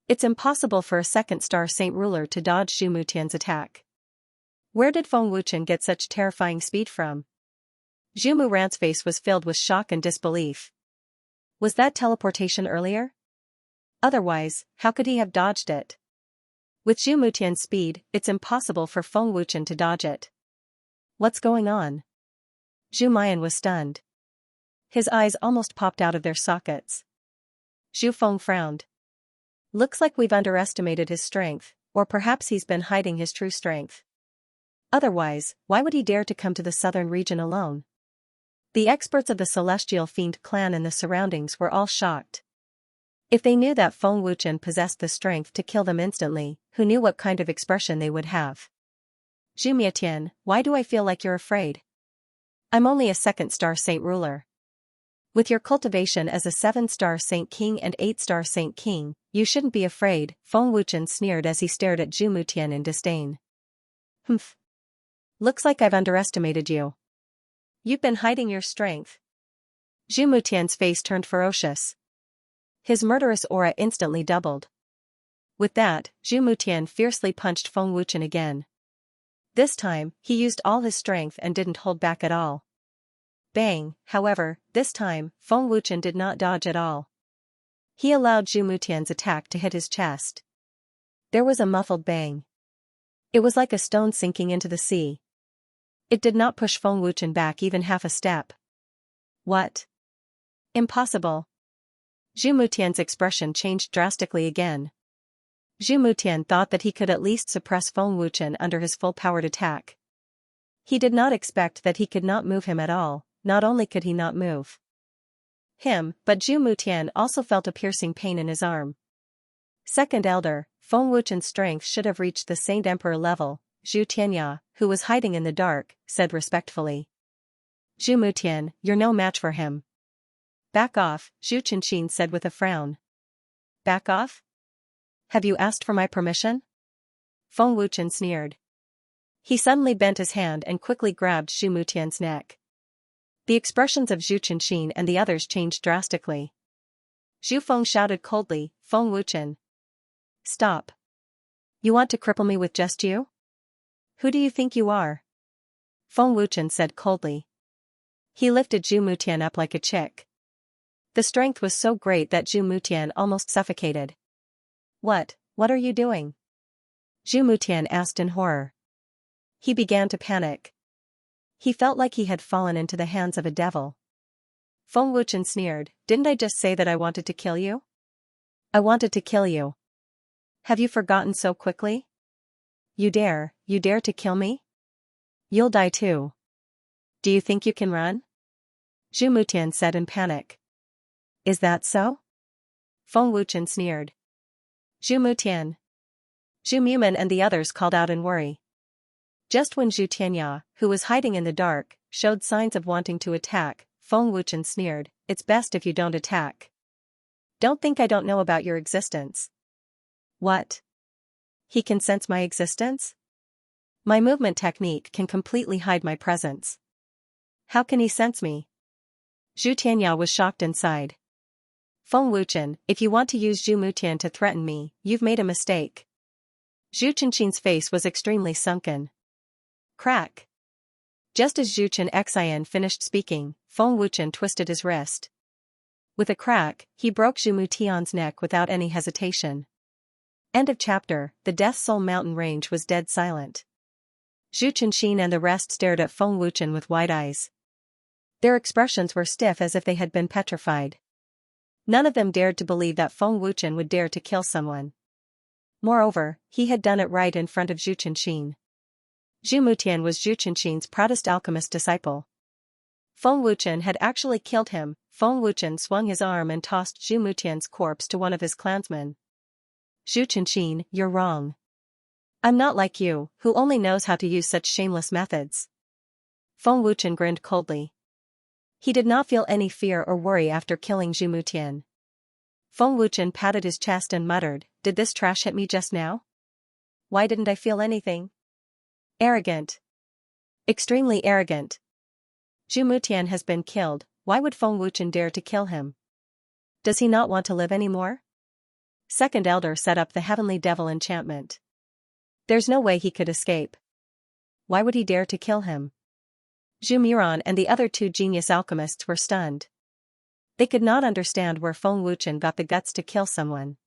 It's impossible for a second-star saint ruler to dodge Zhu Mutian's attack. Where did Feng Wuchen get such terrifying speed from? Zhu Muran's face was filled with shock and disbelief. Was that teleportation earlier? Otherwise, how could he have dodged it? With Zhu Mutian's speed, it's impossible for Feng Wuchen to dodge it. What's going on? Zhu Mian was stunned. His eyes almost popped out of their sockets. Zhu Feng frowned. Looks like we've underestimated his strength, or perhaps he's been hiding his true strength. Otherwise, why would he dare to come to the southern region alone? The experts of the Celestial Fiend clan and the surroundings were all shocked. If they knew that Feng Wuchen possessed the strength to kill them instantly, who knew what kind of expression they would have? Zhu Mutian, why do I feel like you're afraid? I'm only a second-star saint ruler. With your cultivation as a 7-star saint king and 8-star saint king, you shouldn't be afraid, Feng Wuchen sneered as he stared at Zhu Mutian in disdain. Humph. Looks like I've underestimated you. You've been hiding your strength. Zhu Mutian's face turned ferocious. His murderous aura instantly doubled. With that, Zhu Mutian fiercely punched Feng Wuchen again. This time, he used all his strength and didn't hold back at all. Bang, however, this time, Feng Wuchen did not dodge at all. He allowed Zhu Mutian's attack to hit his chest. There was a muffled bang. It was like a stone sinking into the sea. It did not push Feng Wuchen back even half a step. What? Impossible. Zhu Mutian's expression changed drastically again. Zhu Mutian thought that he could at least suppress Feng Wuchen under his full-powered attack. He did not expect that he could not move him at all. Not only could he not move him, but Zhu Mutian also felt a piercing pain in his arm. Second elder, Feng Wuchen's strength should have reached the Saint Emperor level, Zhu Xianxia, who was hiding in the dark, said respectfully. Zhu Mutian, you're no match for him. Back off, Zhu Qinxin said with a frown. Back off? Have you asked for my permission? Feng Wuchen sneered. He suddenly bent his hand and quickly grabbed Zhu Mutian's neck. The expressions of Zhu Qinxin and the others changed drastically. Zhu Feng shouted coldly, Feng Wuchen. Stop. You want to cripple me with just you? Who do you think you are? Feng Wuchen said coldly. He lifted Zhu Mutian up like a chick. The strength was so great that Zhu Mutian almost suffocated. What What are you doing? Zhu Mutian asked in horror. He began to panic. He felt like he had fallen into the hands of a devil. Feng Wuchen sneered, didn't I just say that I wanted to kill you? I wanted to kill you. Have you forgotten so quickly? You dare to kill me? You'll die too. Do you think you can run? Zhu Mutian said in panic. Is that so? Feng Wuchen sneered. Zhu Mutian. Zhu Mumin and the others called out in worry. Just when Zhu Tianya, who was hiding in the dark, showed signs of wanting to attack, Feng Wuchen sneered, it's best if you don't attack. Don't think I don't know about your existence. What? He can sense my existence? My movement technique can completely hide my presence. How can he sense me? Zhu Tianya was shocked inside. Feng Wuchen, if you want to use Zhu Mutian to threaten me, you've made a mistake. Zhu Chenxin's face was extremely sunken. Crack. Just as Zhu Chenxian finished speaking, Feng Wuchen twisted his wrist. With a crack, he broke Zhu Mutian's neck without any hesitation. End of chapter. The Death Soul Mountain Range was dead silent. Zhu Chenxin and the rest stared at Feng Wuchen with wide eyes. Their expressions were stiff as if they had been petrified. None of them dared to believe that Feng Wuchen would dare to kill someone. Moreover, he had done it right in front of Zhu Chenxin. Zhu Mutian was Zhu Chenxin's proudest alchemist disciple. Feng Wuchen had actually killed him. Feng Wuchen swung his arm and tossed Zhu Mutian's corpse to one of his clansmen. Zhu Chenxin, you're wrong. I'm not like you, who only knows how to use such shameless methods. Feng Wuchen grinned coldly. He did not feel any fear or worry after killing Zhu Mutian. Feng Wuchen patted his chest and muttered, did this trash hit me just now? Why didn't I feel anything? Arrogant. Extremely arrogant. Zhu Mutian has been killed, why would Feng Wuchen dare to kill him? Does he not want to live anymore? Second Elder set up the Heavenly Devil enchantment. There's no way he could escape. Why would he dare to kill him? Zhu Miran and the other two genius alchemists were stunned. They could not understand where Feng Wuchen got the guts to kill someone.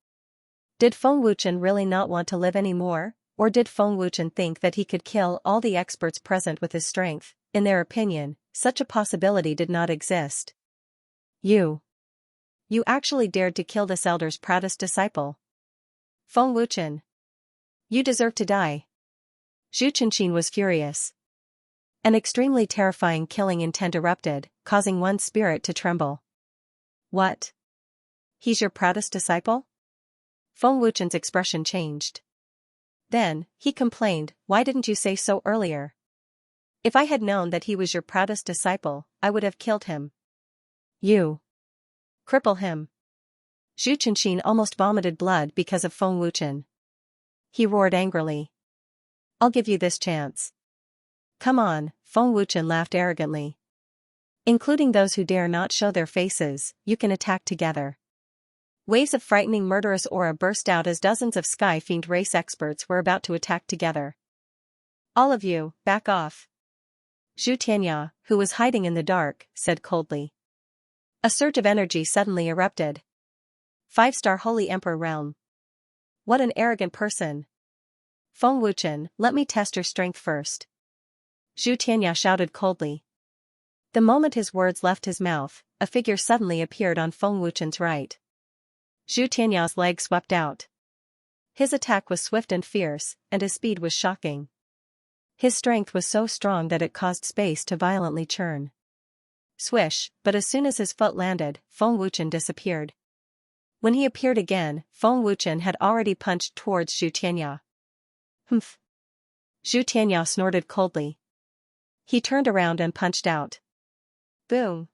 Did Feng Wuchen really not want to live anymore, or did Feng Wuchen think that he could kill all the experts present with his strength? In their opinion, such a possibility did not exist. You actually dared to kill this elder's proudest disciple. Feng Wuchen. You deserve to die. Zhu Chenxin was furious. An extremely terrifying killing intent erupted, causing one's spirit to tremble. What? He's your proudest disciple? Feng Wuchen's expression changed. Then, he complained, why didn't you say so earlier? If I had known that he was your proudest disciple, I would have killed him. You. Cripple him. Zhu Chenxin almost vomited blood because of Feng Wuchen. He roared angrily. I'll give you this chance. Come on, Feng Wuchen laughed arrogantly. Including those who dare not show their faces, you can attack together. Waves of frightening murderous aura burst out as dozens of Sky Fiend race experts were about to attack together. All of you, back off. Zhu Tianya, who was hiding in the dark, said coldly. A surge of energy suddenly erupted. 5-star Holy Emperor Realm. What an arrogant person. Feng Wuchen, let me test your strength first. Zhu Tianya shouted coldly. The moment his words left his mouth, a figure suddenly appeared on Feng Wuchen's right. Zhu Tianya's leg swept out. His attack was swift and fierce, and his speed was shocking. His strength was so strong that it caused space to violently churn. Swish, but as soon as his foot landed, Feng Wuchen disappeared. When he appeared again, Feng Wuchen had already punched towards Zhu Tianya. Humph. Zhu Tianya snorted coldly. He turned around and punched out. Boom.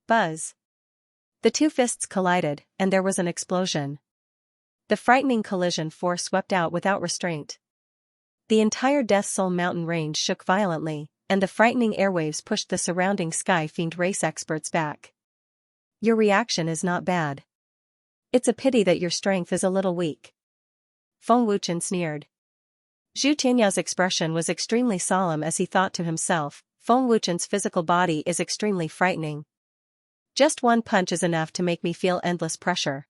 Buzz. The two fists collided, and there was an explosion. The frightening collision force swept out without restraint. The entire Death Soul Mountain range shook violently, and the frightening airwaves pushed the surrounding Sky Fiend race experts back. Your reaction is not bad. It's a pity that your strength is a little weak. Feng Wuchen sneered. Zhu Tianya's expression was extremely solemn as he thought to himself, Feng Wuchen's physical body is extremely frightening. Just one punch is enough to make me feel endless pressure.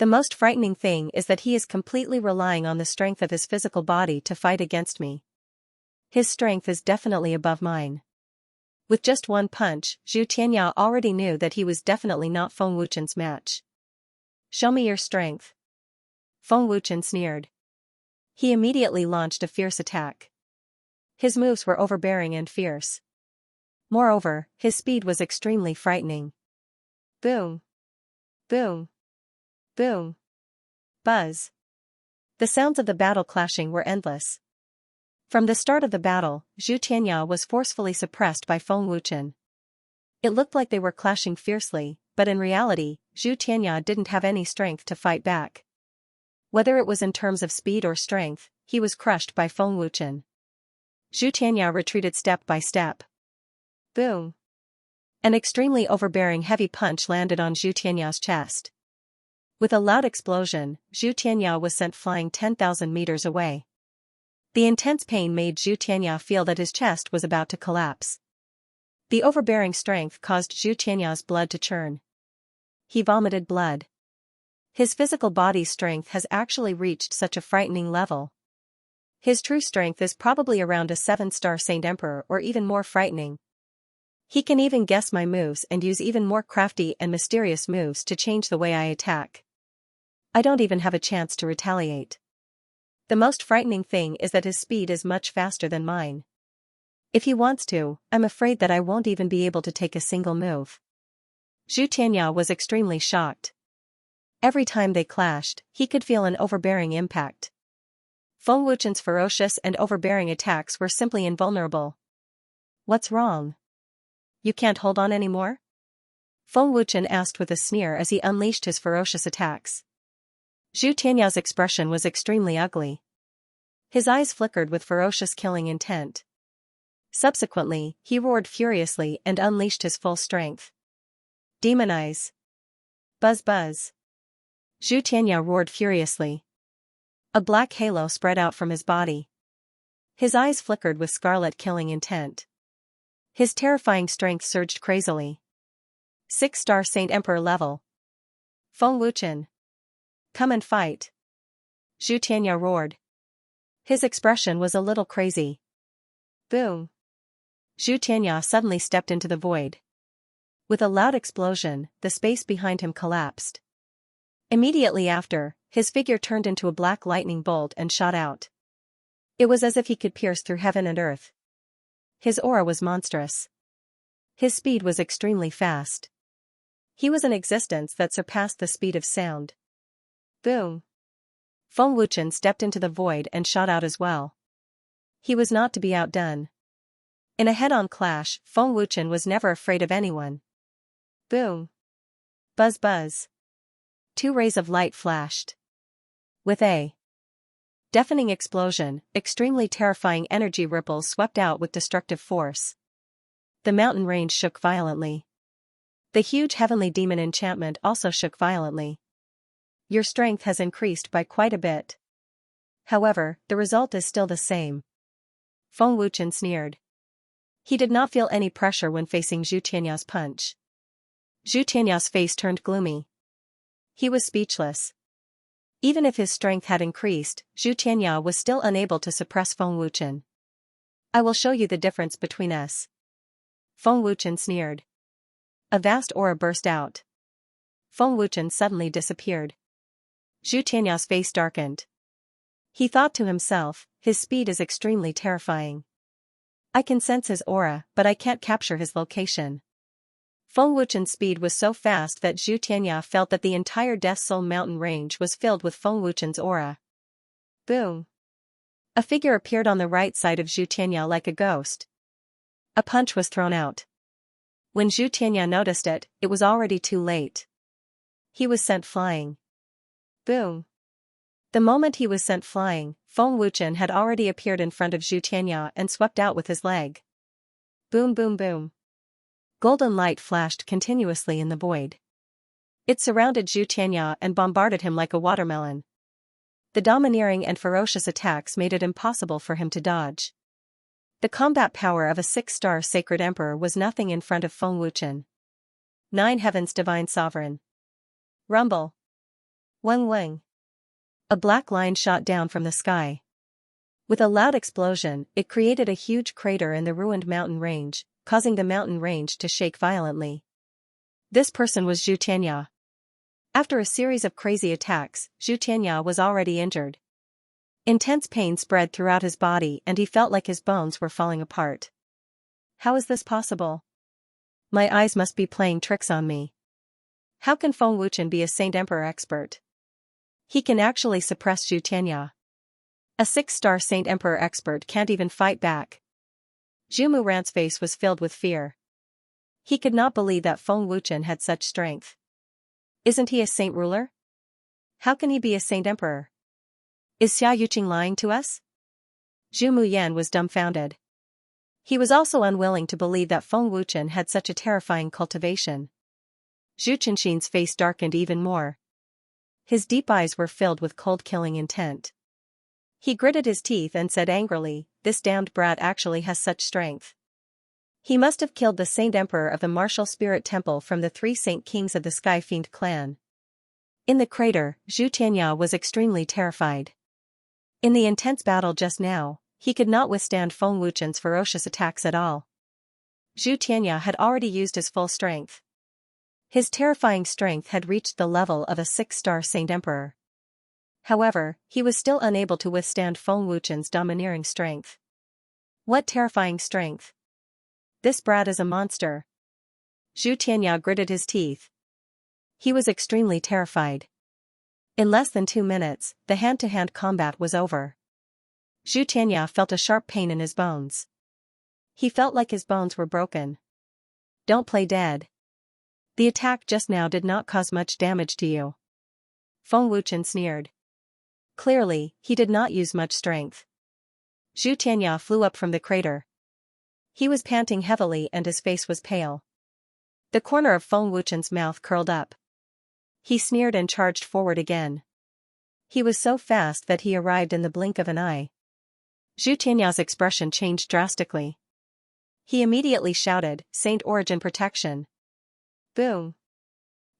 The most frightening thing is that he is completely relying on the strength of his physical body to fight against me. His strength is definitely above mine. With just one punch, Zhu Tianya already knew that he was definitely not Feng Wuchen's match. Show me your strength. Feng Wuchen sneered. He immediately launched a fierce attack. His moves were overbearing and fierce. Moreover, his speed was extremely frightening. Boom. Boom. Boom. Buzz. The sounds of the battle clashing were endless. From the start of the battle, Zhu Tianya was forcefully suppressed by Feng Wuchen. It looked like they were clashing fiercely, but in reality, Zhu Tianya didn't have any strength to fight back. Whether it was in terms of speed or strength, he was crushed by Feng Wuchen. Zhu Tianya retreated step by step. Boom. An extremely overbearing heavy punch landed on Zhu Tianya's chest. With a loud explosion, Zhu Tianya was sent flying 10,000 meters away. The intense pain made Zhu Tianya feel that his chest was about to collapse. The overbearing strength caused Zhu Tianya's blood to churn. He vomited blood. His physical body's strength has actually reached such a frightening level. His true strength is probably around a 7-star Saint Emperor or even more frightening. He can even guess my moves and use even more crafty and mysterious moves to change the way I attack. I don't even have a chance to retaliate. The most frightening thing is that his speed is much faster than mine. If he wants to, I'm afraid that I won't even be able to take a single move. Zhu Tianya was extremely shocked. Every time they clashed, he could feel an overbearing impact. Feng Wuchen's ferocious and overbearing attacks were simply invulnerable. What's wrong? You can't hold on anymore? Feng Wuchen asked with a sneer as he unleashed his ferocious attacks. Zhu Tianya's expression was extremely ugly. His eyes flickered with ferocious killing intent. Subsequently, he roared furiously and unleashed his full strength. Demon eyes. Buzz buzz. Zhu Tianya roared furiously. A black halo spread out from his body. His eyes flickered with scarlet killing intent. His terrifying strength surged crazily. 6-star Saint Emperor level. Feng Wuchen. Come and fight. Zhu Tianya roared. His expression was a little crazy. Boom. Zhu Tianya suddenly stepped into the void. With a loud explosion, the space behind him collapsed. Immediately after, his figure turned into a black lightning bolt and shot out. It was as if he could pierce through heaven and earth. His aura was monstrous. His speed was extremely fast. He was an existence that surpassed the speed of sound. Boom. Feng Wuchen stepped into the void and shot out as well. He was not to be outdone. In a head-on clash, Feng Wuchen was never afraid of anyone. Boom. Buzz buzz. 2 rays of light flashed. With a deafening explosion, extremely terrifying energy ripples swept out with destructive force. The mountain range shook violently. The huge heavenly demon enchantment also shook violently. Your strength has increased by quite a bit. However, the result is still the same. Feng Wuchen sneered. He did not feel any pressure when facing Zhu Tianya's punch. Zhu Tianya's face turned gloomy. He was speechless. Even if his strength had increased, Zhu Tianya was still unable to suppress Feng Wuchen. I will show you the difference between us. Feng Wuchen sneered. A vast aura burst out. Feng Wuchen suddenly disappeared. Zhu Tianya's face darkened. He thought to himself, his speed is extremely terrifying. I can sense his aura, but I can't capture his location. Feng Wuchen's speed was so fast that Zhu Tianya felt that the entire Death Soul mountain range was filled with Feng Wuchen's aura. Boom. A figure appeared on the right side of Zhu Tianya like a ghost. A punch was thrown out. When Zhu Tianya noticed it, it was already too late. He was sent flying. Boom. The moment he was sent flying, Feng Wuchen had already appeared in front of Zhu Tianya and swept out with his leg. Boom boom boom. Golden light flashed continuously in the void. It surrounded Zhu Tianya and bombarded him like a watermelon. The domineering and ferocious attacks made it impossible for him to dodge. The combat power of a 6-star Sacred Emperor was nothing in front of Feng Wuchen. 9 Heavens Divine Sovereign. Rumble. Weng weng. A black line shot down from the sky. With a loud explosion, it created a huge crater in the ruined mountain range, causing the mountain range to shake violently. This person was Xianxia. After a series of crazy attacks, Xianxia was already injured. Intense pain spread throughout his body and he felt like his bones were falling apart. How is this possible? My eyes must be playing tricks on me. How can Feng Wuchen be a Saint Emperor expert? He can actually suppress Xianxia. A 6-star Saint Emperor expert can't even fight back. Zhu Muran's face was filled with fear. He could not believe that Feng Wuchen had such strength. Isn't he a saint ruler? How can he be a Saint Emperor? Is Xia Yuqing lying to us? Zhu Muyan was dumbfounded. He was also unwilling to believe that Feng Wuchen had such a terrifying cultivation. Zhu Chenxin's face darkened even more. His deep eyes were filled with cold-killing intent. He gritted his teeth and said angrily, "This damned brat actually has such strength. He must have killed the Saint Emperor of the Martial Spirit Temple from the 3 Saint Kings of the Sky Fiend clan." In the crater, Xianxia was extremely terrified. In the intense battle just now, he could not withstand Feng Wuchen's ferocious attacks at all. Xianxia had already used his full strength. His terrifying strength had reached the level of a 6-star Saint Emperor. However, he was still unable to withstand Feng Wuchen's domineering strength. What terrifying strength! This brat is a monster. Xianxia gritted his teeth. He was extremely terrified. In less than 2 minutes, the hand-to-hand combat was over. Xianxia felt a sharp pain in his bones. He felt like his bones were broken. Don't play dead. The attack just now did not cause much damage to you. Feng Wuchen sneered. Clearly, he did not use much strength. Xianxia flew up from the crater. He was panting heavily and his face was pale. The corner of Feng Wuchen's mouth curled up. He sneered and charged forward again. He was so fast that he arrived in the blink of an eye. Xianxia's expression changed drastically. He immediately shouted, "Saint Origin Protection!" Boom!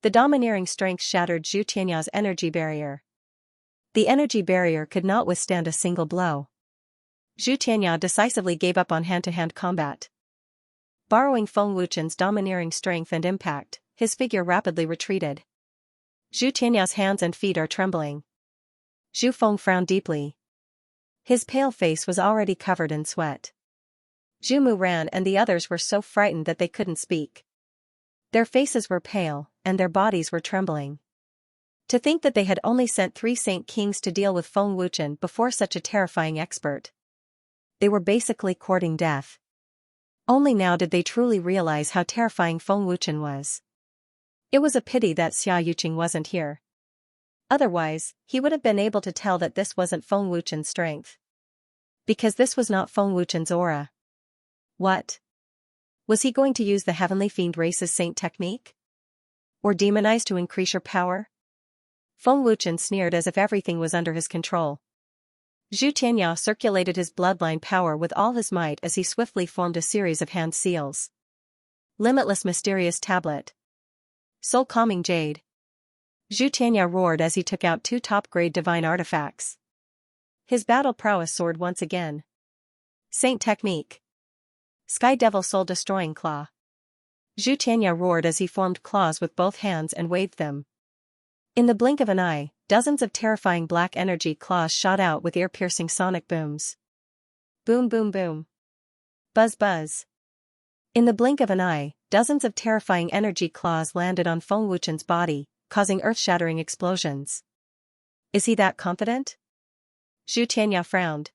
The domineering strength shattered Xianxia's energy barrier. The energy barrier could not withstand a single blow. Xianxia decisively gave up on hand-to-hand combat. Borrowing Feng Wuchen's domineering strength and impact, his figure rapidly retreated. Xianxia's hands and feet are trembling. Zhu Feng frowned deeply. His pale face was already covered in sweat. Zhu Muran and the others were so frightened that they couldn't speak. Their faces were pale, and their bodies were trembling. To think that they had only sent 3 Saint Kings to deal with Feng Wuchen before such a terrifying expert. They were basically courting death. Only now did they truly realize how terrifying Feng Wuchen was. It was a pity that Xia Yuqing wasn't here. Otherwise, he would have been able to tell that this wasn't Feng Wuchen's strength. Because this was not Feng Wuchen's aura. What? Was he going to use the Heavenly Fiend race's saint technique? Or demonize to increase your power? Feng Wuchen sneered as if everything was under his control. Xianxia circulated his bloodline power with all his might as he swiftly formed a series of hand seals. Limitless Mysterious Tablet. Soul Calming Jade. Xianxia roared as he took out 2 top-grade divine artifacts. His battle prowess soared once again. Saint Technique. Sky Devil Soul Destroying Claw. Xianxia roared as he formed claws with both hands and waved them. In the blink of an eye, dozens of terrifying black energy claws shot out with ear-piercing sonic booms. Boom boom boom. Buzz buzz. In the blink of an eye, dozens of terrifying energy claws landed on Feng Wuchen's body, causing earth-shattering explosions. Is he that confident? Xianxia frowned.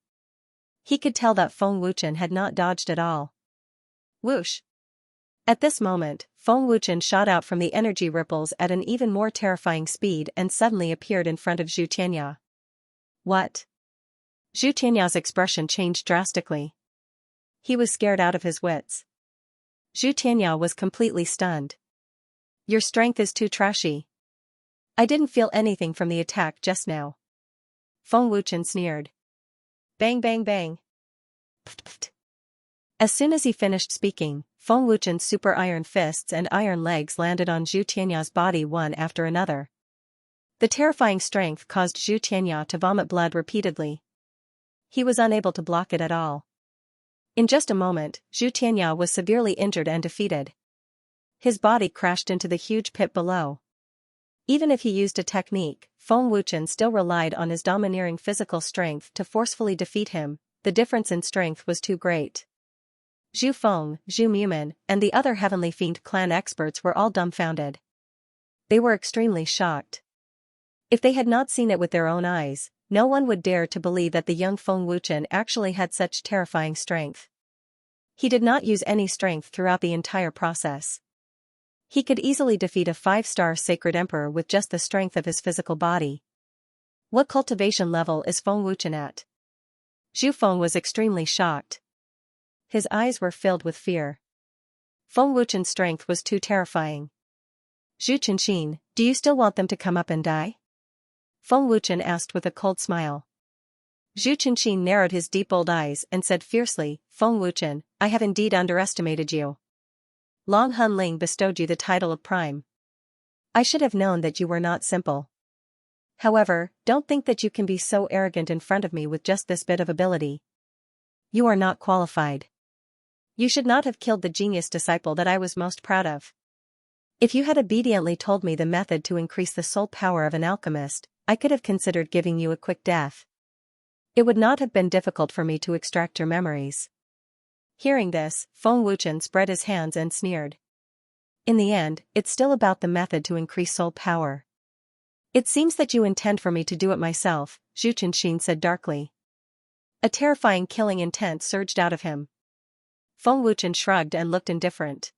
He could tell that Feng Wuchen had not dodged at all. Whoosh! At this moment, Feng Wuchen shot out from the energy ripples at an even more terrifying speed and suddenly appeared in front of Xianxia. What? Xianxia's expression changed drastically. He was scared out of his wits. Xianxia was completely stunned. Your strength is too trashy. I didn't feel anything from the attack just now. Feng Wuchen sneered. Bang bang bang. Pft pft. As soon as he finished speaking, Feng Wuchen's super iron fists and iron legs landed on Xianxia's body one after another. The terrifying strength caused Xianxia to vomit blood repeatedly. He was unable to block it at all. In just a moment, Xianxia was severely injured and defeated. His body crashed into the huge pit below. Even if he used a technique, Feng Wuchen still relied on his domineering physical strength to forcefully defeat him. The difference in strength was too great. Zhu Feng, Zhu Mumin, and the other Heavenly Fiend clan experts were all dumbfounded. They were extremely shocked. If they had not seen it with their own eyes, no one would dare to believe that the young Feng Wuchen actually had such terrifying strength. He did not use any strength throughout the entire process. He could easily defeat a 5-star sacred emperor with just the strength of his physical body. What cultivation level is Feng Wuchen at? Zhu Feng was extremely shocked. His eyes were filled with fear. Feng Wuchen's strength was too terrifying. Zhu Chenxin, do you still want them to come up and die? Feng Wuchen asked with a cold smile. Zhu Chenxin narrowed his deep old eyes and said fiercely, Feng Wuchen, I have indeed underestimated you. Long Hun Ling bestowed you the title of Prime. I should have known that you were not simple. However, don't think that you can be so arrogant in front of me with just this bit of ability. You are not qualified. You should not have killed the genius disciple that I was most proud of. If you had obediently told me the method to increase the soul power of an alchemist, I could have considered giving you a quick death. It would not have been difficult for me to extract your memories. Hearing this, Feng Wuchen spread his hands and sneered. In the end, it's still about the method to increase soul power. It seems that you intend for me to do it myself, Zhu Chenxin said darkly. A terrifying killing intent surged out of him. Feng Wuchen shrugged and looked indifferent.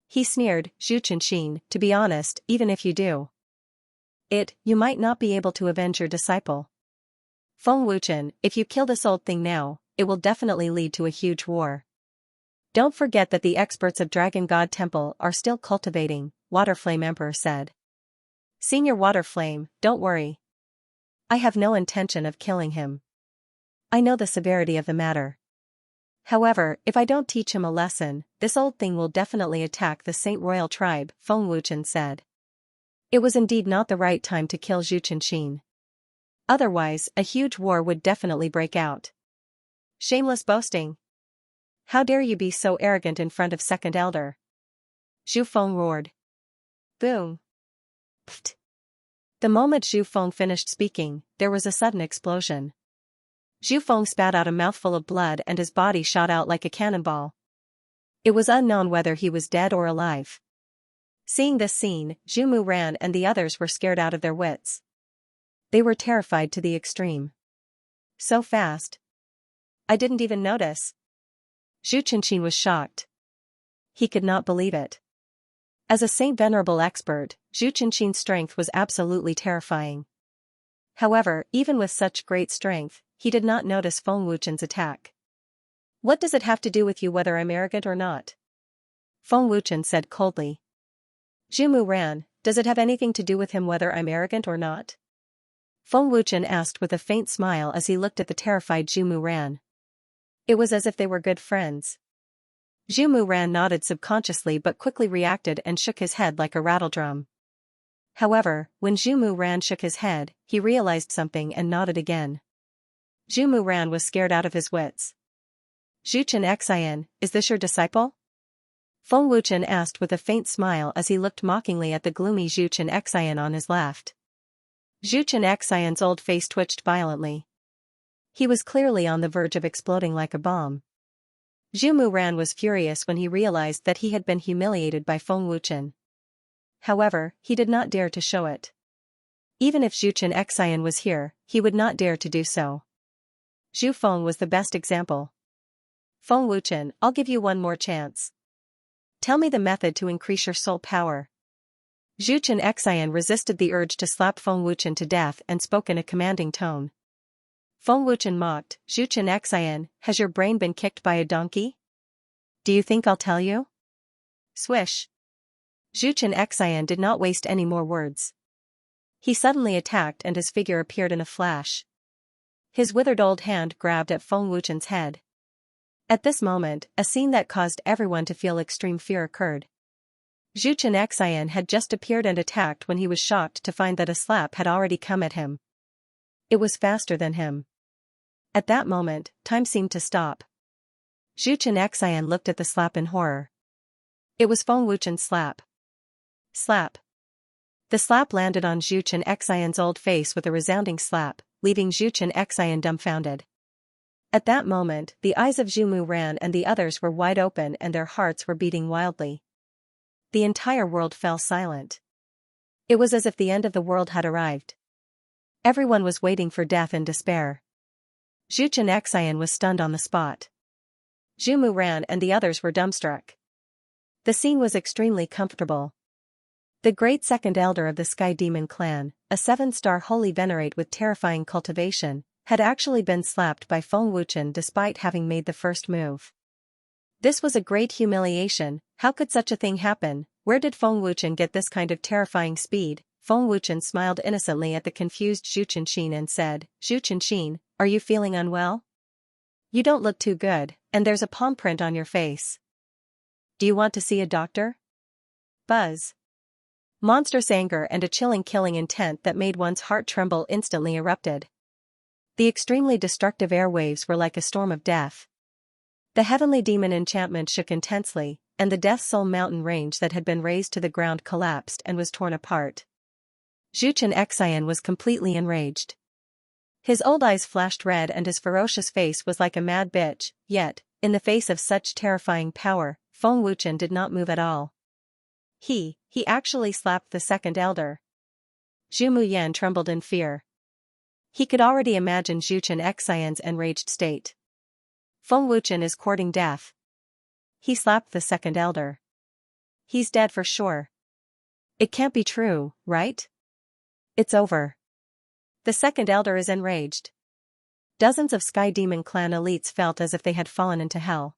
He sneered, Zhu Chenxin, to be honest, even if you do you might not be able to avenge your disciple. Feng Wuchen, if you kill this old thing now, it will definitely lead to a huge war. Don't forget that the experts of Dragon God Temple are still cultivating, Waterflame Emperor said. Senior Waterflame, don't worry. I have no intention of killing him. I know the severity of the matter. However, if I don't teach him a lesson, this old thing will definitely attack the Saint Royal tribe, Feng Wuchen said. It was indeed not the right time to kill Zhu Chenxin. Otherwise, a huge war would definitely break out. Shameless boasting. How dare you be so arrogant in front of Second Elder? Zhu Feng roared. Boom. Pfft. The moment Zhu Feng finished speaking, there was a sudden explosion. Zhu Feng spat out a mouthful of blood and his body shot out like a cannonball. It was unknown whether he was dead or alive. Seeing this scene, Zhu Mu ran and the others were scared out of their wits. They were terrified to the extreme. So fast. I didn't even notice. Zhu Chenxin was shocked. He could not believe it. As a Saint Venerable expert, Zhu Chenxin's strength was absolutely terrifying. However, even with such great strength, he did not notice Feng Wuchen's attack. What does it have to do with you whether I'm arrogant or not? Feng Wuchen said coldly. Zhu Mu ran, does it have anything to do with him whether I'm arrogant or not? Feng Wuchen asked with a faint smile as he looked at the terrified Zhu Mu ran. It was as if they were good friends. Zhu Mu ran nodded subconsciously but quickly reacted and shook his head like a rattledrum. However, when Zhu Mu ran shook his head, he realized something and nodded again. Zhu Mu ran was scared out of his wits. Zhu Xianxia, is this your disciple? Feng Wuchen asked with a faint smile as he looked mockingly at the gloomy Zhu Xianxia on his left. Zhu Xianxia's old face twitched violently. He was clearly on the verge of exploding like a bomb. Zhu Mu ran was furious when he realized that he had been humiliated by Feng Wuchen. However, he did not dare to show it. Even if Zhu Xianxia was here, he would not dare to do so. Zhu Feng was the best example. Feng Wuchen, I'll give you one more chance. Tell me the method to increase your soul power. Zhu Xianxia resisted the urge to slap Feng Wuchen to death and spoke in a commanding tone. Feng Wuchen mocked, Zhu Xianxia, has your brain been kicked by a donkey? Do you think I'll tell you? Swish. Zhu Xianxia did not waste any more words. He suddenly attacked and his figure appeared in a flash. His withered old hand grabbed at Feng Wuchen's head. At this moment, a scene that caused everyone to feel extreme fear occurred. Zhu Xianxia had just appeared and attacked when he was shocked to find that a slap had already come at him. It was faster than him. At that moment, time seemed to stop. Zhu Xianxia looked at the slap in horror. It was Feng Wuchen's slap. Slap. The slap landed on Zhu Xianxia's old face with a resounding slap, leaving Zhu Xianxia dumbfounded. At that moment, the eyes of Zhu Muran and the others were wide open and their hearts were beating wildly. The entire world fell silent. It was as if the end of the world had arrived. Everyone was waiting for death in despair. Zhu Xianxia was stunned on the spot. Zhu Muran and the others were dumbstruck. The scene was extremely comfortable. The great second elder of the Sky Demon clan, a 7-star holy venerate with terrifying cultivation, had actually been slapped by Feng Wuchen despite having made the first move. This was a great humiliation. How could such a thing happen? Where did Feng Wuchen get this kind of terrifying speed? Feng Wuchen smiled innocently at the confused Zhu Qianxin and said, Zhu Qianxin, are you feeling unwell? You don't look too good, and there's a palm print on your face. Do you want to see a doctor? Buzz. Monstrous anger and a chilling killing intent that made one's heart tremble instantly erupted. The extremely destructive airwaves were like a storm of death. The heavenly demon enchantment shook intensely, and the Death Soul mountain range that had been razed to the ground collapsed and was torn apart. Zhu Xianxia was completely enraged. His old eyes flashed red and his ferocious face was like a mad bitch, yet, in the face of such terrifying power, Feng Wuchen did not move at all. He actually slapped the second elder. Zhu Muyan trembled in fear. He could already imagine Zhu Xianxia's enraged state. Feng Wuchen is courting death. He slapped the second elder. He's dead for sure. It can't be true, right? It's over. The second elder is enraged. Dozens of Sky Demon clan elites felt as if they had fallen into hell.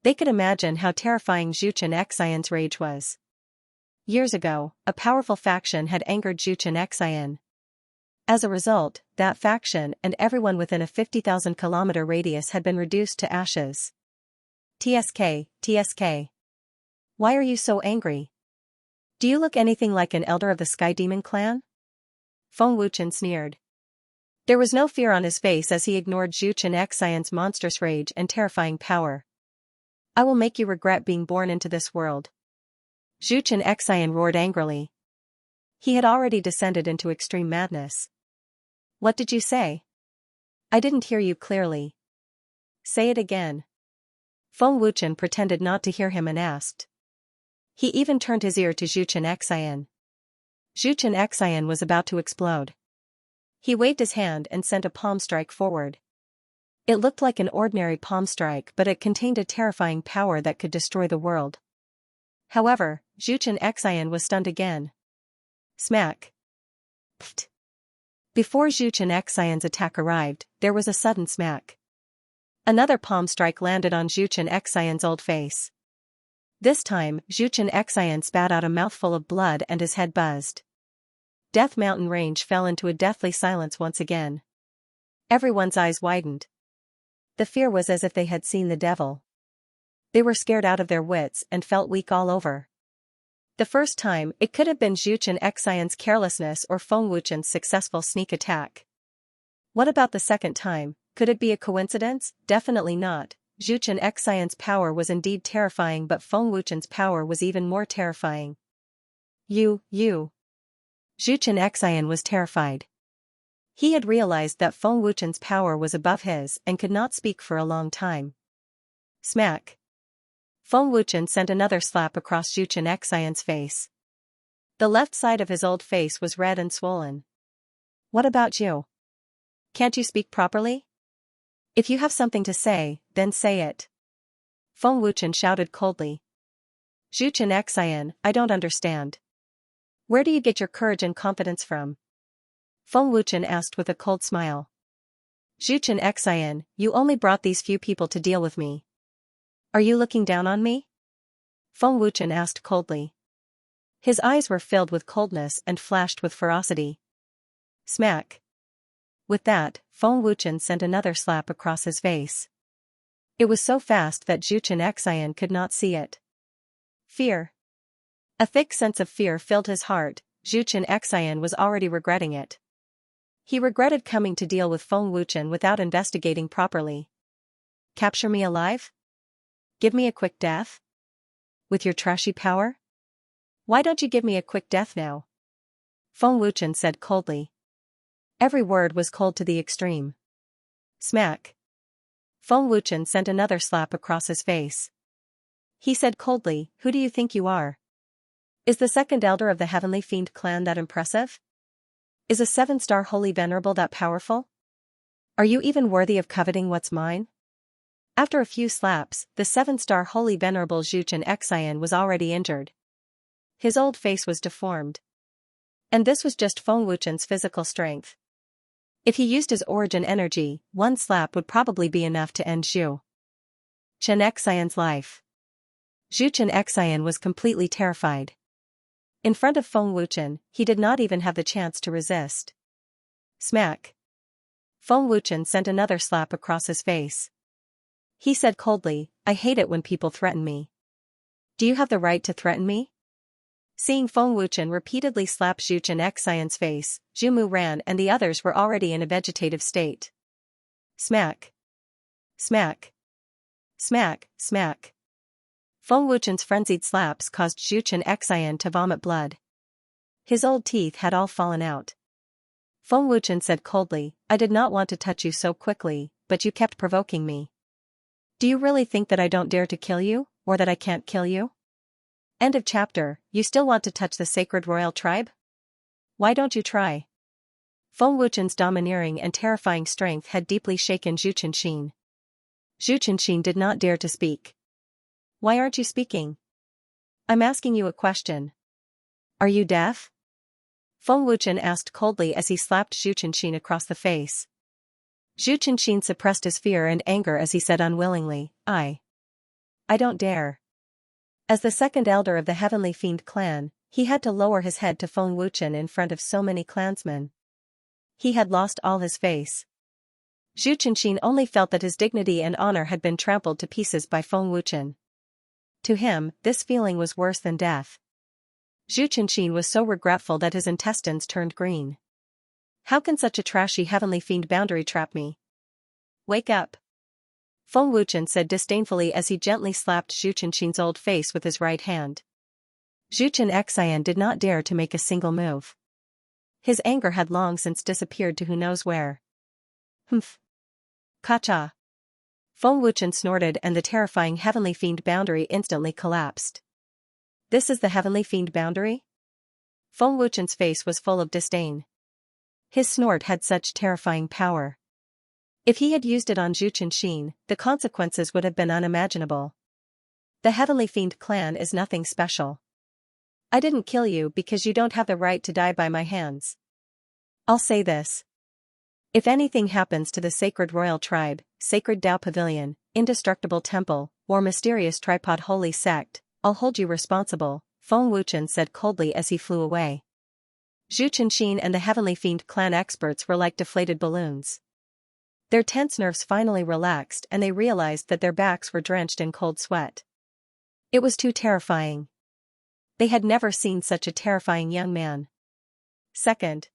They could imagine how terrifying Zhu Xianxia's rage was. Years ago, a powerful faction had angered Zhu Xianxia. As a result, that faction and everyone within a 50,000-kilometer radius had been reduced to ashes. TSK. Why are you so angry? Do you look anything like an elder of the Sky Demon clan? Feng Wuchen sneered. There was no fear on his face as he ignored Zhu Xianxia's monstrous rage and terrifying power. I will make you regret being born into this world. Zhu Xianxia roared angrily. He had already descended into extreme madness. What did you say? I didn't hear you clearly. Say it again. Feng Wuchen pretended not to hear him and asked. He even turned his ear to Zhu Xianxia. Zhu Xianxia was about to explode. He waved his hand and sent a palm strike forward. It looked like an ordinary palm strike, but it contained a terrifying power that could destroy the world. However, Zhu Xianxia was stunned again. Smack. Pfft. Before Zhu Xianxia's attack arrived, there was a sudden smack. Another palm strike landed on Zhu Xianxia's old face. This time, Zhu Xianxia spat out a mouthful of blood and his head buzzed. Death Mountain Range fell into a deathly silence once again. Everyone's eyes widened. The fear was as if they had seen the devil. They were scared out of their wits and felt weak all over. The first time, it could have been Zhu Xianxia's carelessness or Feng Wuchen's successful sneak attack. What about the second time? Could it be a coincidence? Definitely not. Zhu Xianxia's power was indeed terrifying, but Feng Wuchen's power was even more terrifying. You. Zhu Xianxia was terrified. He had realized that Feng Wuchen's power was above his and could not speak for a long time. Smack. Feng Wuchen sent another slap across Zhu Xianxia's face. The left side of his old face was red and swollen. What about you? Can't you speak properly? If you have something to say, then say it. Feng Wuchen shouted coldly. Zhu Xianxia, I don't understand. Where do you get your courage and confidence from? Feng Wuchen asked with a cold smile. Zhu Xianxia, you only brought these few people to deal with me. Are you looking down on me? Feng Wuchen asked coldly. His eyes were filled with coldness and flashed with ferocity. Smack. With that, Feng Wuchen sent another slap across his face. It was so fast that Zhu Xianxia could not see it. Fear. A thick sense of fear filled his heart. Xianxia was already regretting it. He regretted coming to deal with Feng Wuchen without investigating properly. Capture me alive? Give me a quick death? With your trashy power? Why don't you give me a quick death now? Feng Wuchen said coldly. Every word was cold to the extreme. Smack. Feng Wuchen sent another slap across his face. He said coldly, "Who do you think you are? Is the second elder of the Heavenly Fiend clan that impressive? Is a 7-star holy venerable that powerful? Are you even worthy of coveting what's mine?" After a few slaps, the 7-star holy venerable Xianxia was already injured. His old face was deformed. And this was just Feng Wuchen's physical strength. If he used his origin energy, one slap would probably be enough to end Xianxia's life. Xianxia was completely terrified. In front of Feng Wuchen, he did not even have the chance to resist. Smack. Feng Wuchen sent another slap across his face. He said coldly, "I hate it when people threaten me. Do you have the right to threaten me?" Seeing Feng Wuchen repeatedly slap Xianxia's face, Zhu Mu ran and the others were already in a vegetative state. Smack. Smack. Smack, smack. Feng Wuchen's frenzied slaps caused Xianxia to vomit blood. His old teeth had all fallen out. Feng Wuchen said coldly, "I did not want to touch you so quickly, but you kept provoking me. Do you really think that I don't dare to kill you, or that I can't kill you?" End of chapter. You still want to touch the sacred royal tribe? Why don't you try? Feng Wuchen's domineering and terrifying strength had deeply shaken Zhu Chenxin. Zhu Chenxin did not dare to speak. Why aren't you speaking? I'm asking you a question. Are you deaf? Feng Wuchen asked coldly as he slapped Zhu Chenxin across the face. Zhu Chenxin suppressed his fear and anger as he said unwillingly, I don't dare. As the second elder of the Heavenly Fiend clan, he had to lower his head to Feng Wuchen in front of so many clansmen. He had lost all his face. Zhu Chenxin only felt that his dignity and honor had been trampled to pieces by Feng Wuchen. To him, this feeling was worse than death. Zhu Chenxin was so regretful that his intestines turned green. How can such a trashy Heavenly Fiend boundary trap me? Wake up. Feng Wuchen said disdainfully as he gently slapped Zhu Chenxin's old face with his right hand. Xianxia did not dare to make a single move. His anger had long since disappeared to who knows where. Humph. Kacha. Feng Wuchen snorted and the terrifying Heavenly Fiend boundary instantly collapsed. This is the Heavenly Fiend boundary? Feng Wuchen's face was full of disdain. His snort had such terrifying power. If he had used it on Zhu Chenxin, the consequences would have been unimaginable. The Heavenly Fiend clan is nothing special. I didn't kill you because you don't have the right to die by my hands. I'll say this. If anything happens to the sacred royal tribe, sacred Tao Pavilion, indestructible temple, or mysterious tripod holy sect, I'll hold you responsible, Feng Wuchen said coldly as he flew away. Zhu Chenxin and the Heavenly Fiend clan experts were like deflated balloons. Their tense nerves finally relaxed and they realized that their backs were drenched in cold sweat. It was too terrifying. They had never seen such a terrifying young man. Second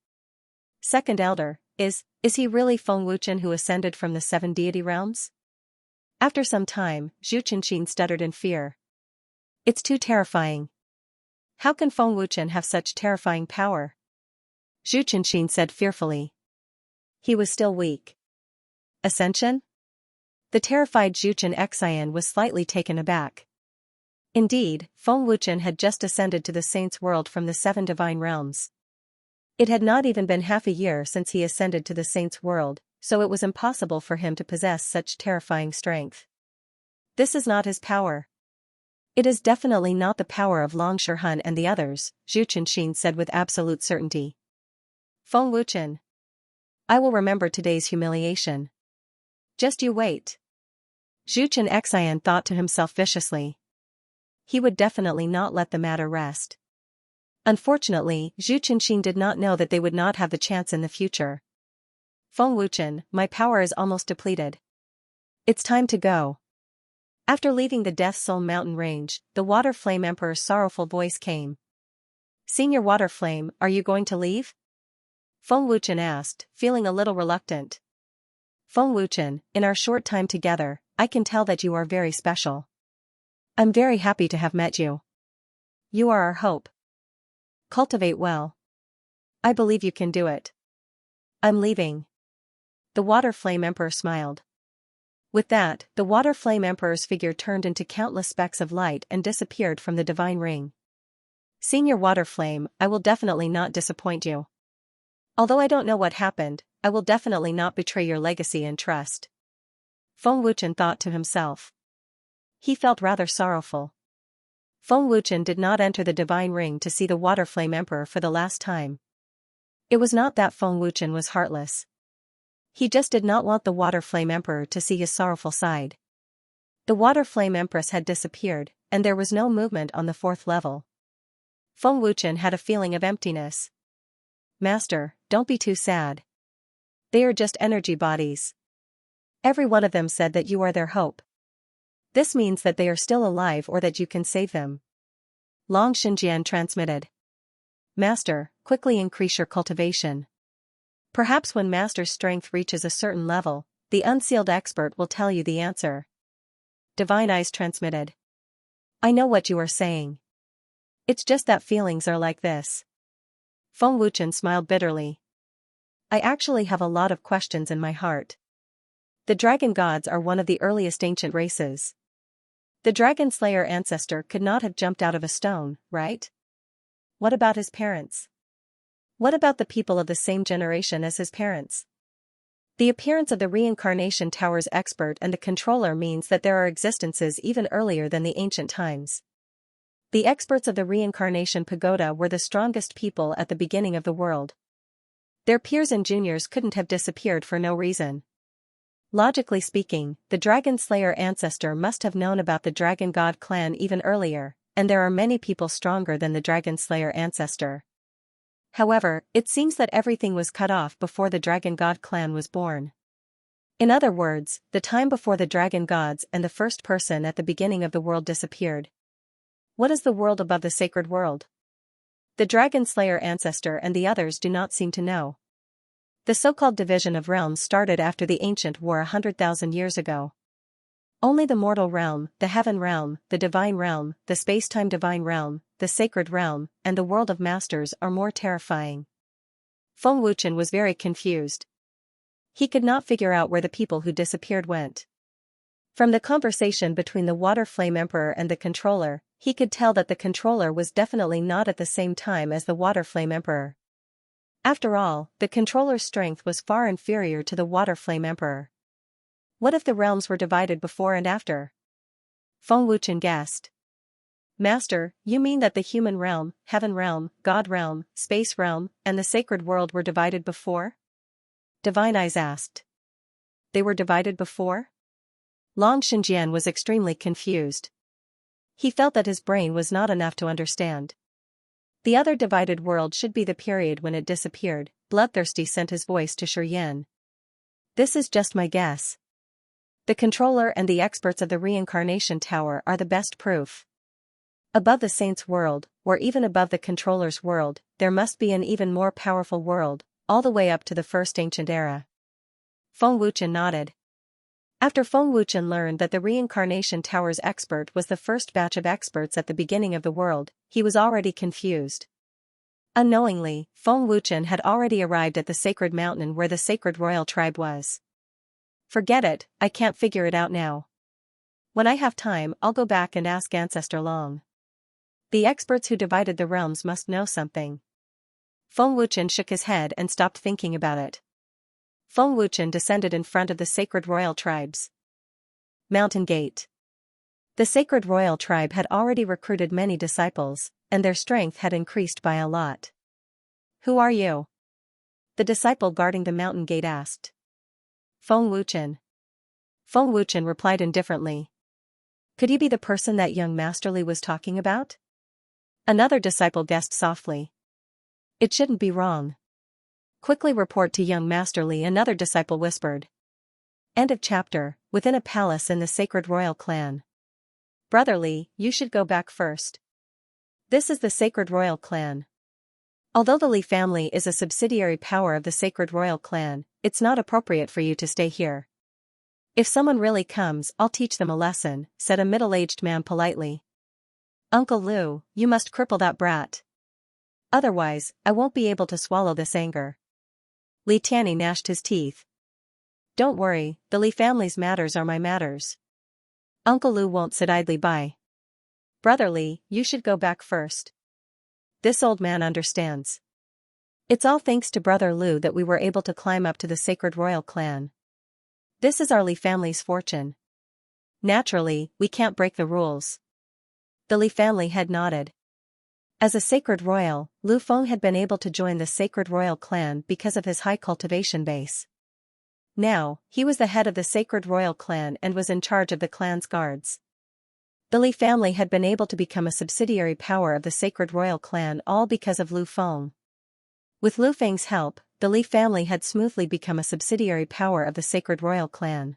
elder, is he really Feng Wuchen who ascended from the 7 deity realms? After some time, Zhu Chenxin stuttered in fear. It's too terrifying. How can Feng Wuchen have such terrifying power? Zhu Chenxin said fearfully. He was still weak. Ascension? The terrified Zhu Chenxia was slightly taken aback. Indeed, Feng Wuchen had just ascended to the saint's world from the 7 divine realms. It had not even been half a year since he ascended to the saint's world, so it was impossible for him to possess such terrifying strength. This is not his power. It is definitely not the power of Long Shirhan and the others, Zhu Chenxin said with absolute certainty. Feng Wuchen. I will remember today's humiliation. Just you wait. Zhu Chenxia thought to himself viciously. He would definitely not let the matter rest. Unfortunately, Zhu Chenxin did not know that they would not have the chance in the future. Feng Wuchen, my power is almost depleted. It's time to go. After leaving the Death Soul mountain range, the Water Flame Emperor's sorrowful voice came. Senior Water Flame, are you going to leave? Feng Wuchen asked, feeling a little reluctant. Feng Wuchen, in our short time together, I can tell that you are very special. I'm very happy to have met you. You are our hope. Cultivate well. I believe you can do it. I'm leaving. The Water Flame Emperor smiled. With that, the Water Flame Emperor's figure turned into countless specks of light and disappeared from the divine ring. Senior Water Flame, I will definitely not disappoint you. Although I don't know what happened, I will definitely not betray your legacy and trust. Feng Wuchen thought to himself. He felt rather sorrowful. Feng Wuchen did not enter the divine ring to see the Water Flame Emperor for the last time. It was not that Feng Wuchen was heartless. He just did not want the Water Flame Emperor to see his sorrowful side. The Water Flame Empress had disappeared, and there was no movement on the 4th level. Feng Wuchen had a feeling of emptiness. Master, don't be too sad. They are just energy bodies. Every one of them said that you are their hope. This means that they are still alive or that you can save them. Long Xinjian transmitted. Master, quickly increase your cultivation. Perhaps when Master's strength reaches a certain level, the unsealed expert will tell you the answer. Divine Eyes transmitted. I know what you are saying. It's just that feelings are like this. Feng Wuchen smiled bitterly. I actually have a lot of questions in my heart. The dragon gods are one of the earliest ancient races. The dragon slayer ancestor could not have jumped out of a stone, right? What about his parents? What about the people of the same generation as his parents? The appearance of the reincarnation tower's expert and the controller means that there are existences even earlier than the ancient times. The experts of the reincarnation pagoda were the strongest people at the beginning of the world. Their peers and juniors couldn't have disappeared for no reason. Logically speaking, the dragon slayer ancestor must have known about the dragon god clan even earlier, and there are many people stronger than the dragon slayer ancestor. However, it seems that everything was cut off before the dragon god clan was born. In other words, the time before the dragon gods and the first person at the beginning of the world disappeared. What is the world above the sacred world? The dragon slayer ancestor and the others do not seem to know. The so-called division of realms started after the ancient war 100,000 years ago. Only the mortal realm, the heaven realm, the divine realm, the space-time divine realm, the sacred realm, and the world of masters are more terrifying. Feng Wuchen was very confused. He could not figure out where the people who disappeared went. From the conversation between the Water Flame Emperor and the controller, he could tell that the controller was definitely not at the same time as the Water Flame Emperor. After all, the controller's strength was far inferior to the Water Flame Emperor. What if the realms were divided before and after? Feng Wuchen guessed. Master, you mean that the human realm, heaven realm, god realm, space realm, and the sacred world were divided before? Divine Eyes asked. They were divided before? Long Xinjian was extremely confused. He felt that his brain was not enough to understand. The other divided world should be the period when it disappeared. Bloodthirsty sent his voice to Shuryen. This is just my guess. The controller and the experts of the reincarnation tower are the best proof. Above the saint's world, or even above the controller's world, there must be an even more powerful world, all the way up to the first ancient era. Feng Wuchen nodded. After Feng Wuchen learned that the reincarnation tower's expert was the first batch of experts at the beginning of the world, he was already confused. Unknowingly, Feng Wuchen had already arrived at the sacred mountain where the sacred royal tribe was. Forget it, I can't figure it out now. When I have time, I'll go back and ask Ancestor Long. The experts who divided the realms must know something. Feng Wuchen shook his head and stopped thinking about it. Feng Wuchen descended in front of the sacred royal tribes. Mountain Gate. The sacred royal tribe had already recruited many disciples, and their strength had increased by a lot. Who are you? The disciple guarding the mountain gate asked. Feng Wuchen. Feng Wuchen replied indifferently. Could you be the person that young Master Li was talking about? Another disciple guessed softly. It shouldn't be wrong. Quickly report to young Master Li, another disciple whispered. End of chapter. Within a palace in the sacred royal clan. Brother Li, you should go back first. This is the sacred royal clan. Although the Li family is a subsidiary power of the sacred royal clan, it's not appropriate for you to stay here. If someone really comes, I'll teach them a lesson, said a middle-aged man politely. Uncle Lu, you must cripple that brat. Otherwise, I won't be able to swallow this anger. Li Tianyi gnashed his teeth. Don't worry, the Li family's matters are my matters. Uncle Lu won't sit idly by. Brother Li, you should go back first. This old man understands. It's all thanks to Brother Lu that we were able to climb up to the sacred royal clan. This is our Li family's fortune. Naturally, we can't break the rules. The Li family head nodded. As a sacred royal, Lu Feng had been able to join the sacred royal clan because of his high cultivation base. Now, he was the head of the sacred royal clan and was in charge of the clan's guards. The Li family had been able to become a subsidiary power of the sacred royal clan all because of Lu Feng. With Lu Feng's help, the Li family had smoothly become a subsidiary power of the sacred royal clan.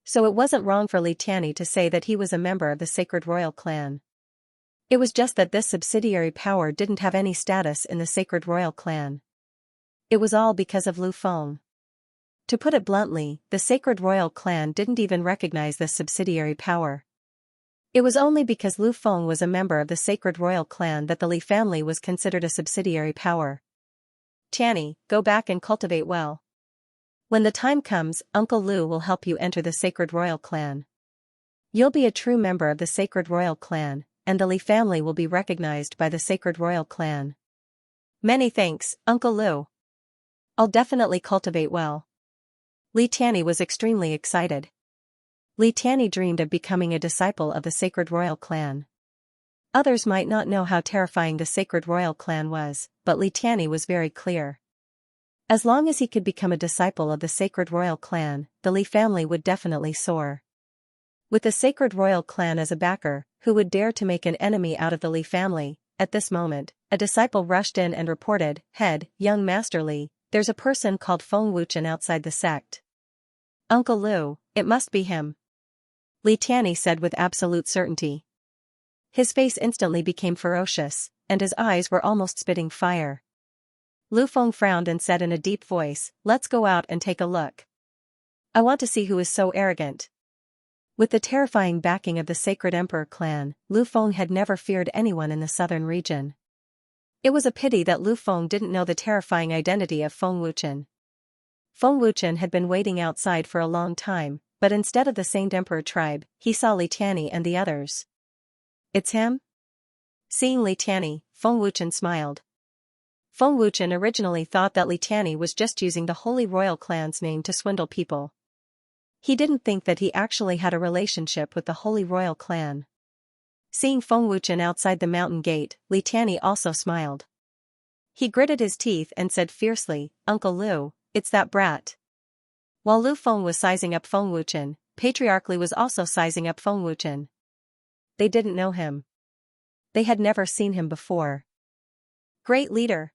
So it wasn't wrong for Li Tianyi to say that he was a member of the sacred royal clan. It was just that this subsidiary power didn't have any status in the sacred royal clan. It was all because of Lu Feng. To put it bluntly, the sacred royal clan didn't even recognize this subsidiary power. It was only because Lu Feng was a member of the sacred royal clan that the Li family was considered a subsidiary power. Tianyi, go back and cultivate well. When the time comes, Uncle Lu will help you enter the sacred royal clan. You'll be a true member of the sacred royal clan, and the Li family will be recognized by the sacred royal clan. Many thanks, Uncle Lu. I'll definitely cultivate well. Li Tianyi was extremely excited. Li Tianyi dreamed of becoming a disciple of the sacred royal clan. Others might not know how terrifying the sacred royal clan was, but Li Tianyi was very clear. As long as he could become a disciple of the sacred royal clan, the Li family would definitely soar. With the sacred royal clan as a backer, who would dare to make an enemy out of the Li family? At this moment, a disciple rushed in and reported, "Head, young Master Li, there's a person called Feng Wuchen outside the sect." Uncle Lu, it must be him. Li Tianyi said with absolute certainty. His face instantly became ferocious, and his eyes were almost spitting fire. Lu Feng frowned and said in a deep voice, "Let's go out and take a look. I want to see who is so arrogant." With the terrifying backing of the sacred emperor clan, Lu Feng had never feared anyone in the southern region. It was a pity that Lu Feng didn't know the terrifying identity of Feng Wuchen. Feng Wuchen had been waiting outside for a long time, but instead of the Saint Emperor tribe, he saw Li Tianyi and the others. It's him? Seeing Li Tianyi, Feng Wuchen smiled. Feng Wuchen originally thought that Li Tianyi was just using the Holy Royal Clan's name to swindle people. He didn't think that he actually had a relationship with the Holy Royal Clan. Seeing Feng Wuchen outside the mountain gate, Li Tianyi also smiled. He gritted his teeth and said fiercely, "Uncle Lu, it's that brat." While Lu Feng was sizing up Feng Wuchen, Patriarch Li was also sizing up Feng Wuchen. They didn't know him. They had never seen him before. Great leader.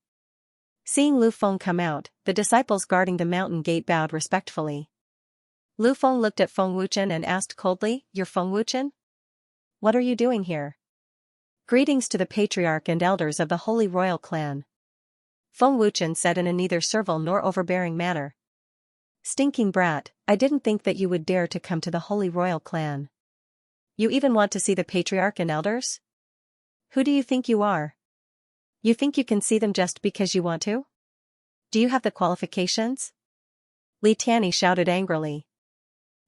Seeing Lu Feng come out, the disciples guarding the mountain gate bowed respectfully. Lu Feng looked at Feng Wuchen and asked coldly, "You're Feng Wuchen? What are you doing here?" Greetings to the patriarch and elders of the Holy Royal Clan. Feng Wuchen said in a neither servile nor overbearing manner. Stinking brat, I didn't think that you would dare to come to the Holy Royal Clan. You even want to see the patriarch and elders? Who do you think you are? You think you can see them just because you want to? Do you have the qualifications? Li Tianyi shouted angrily.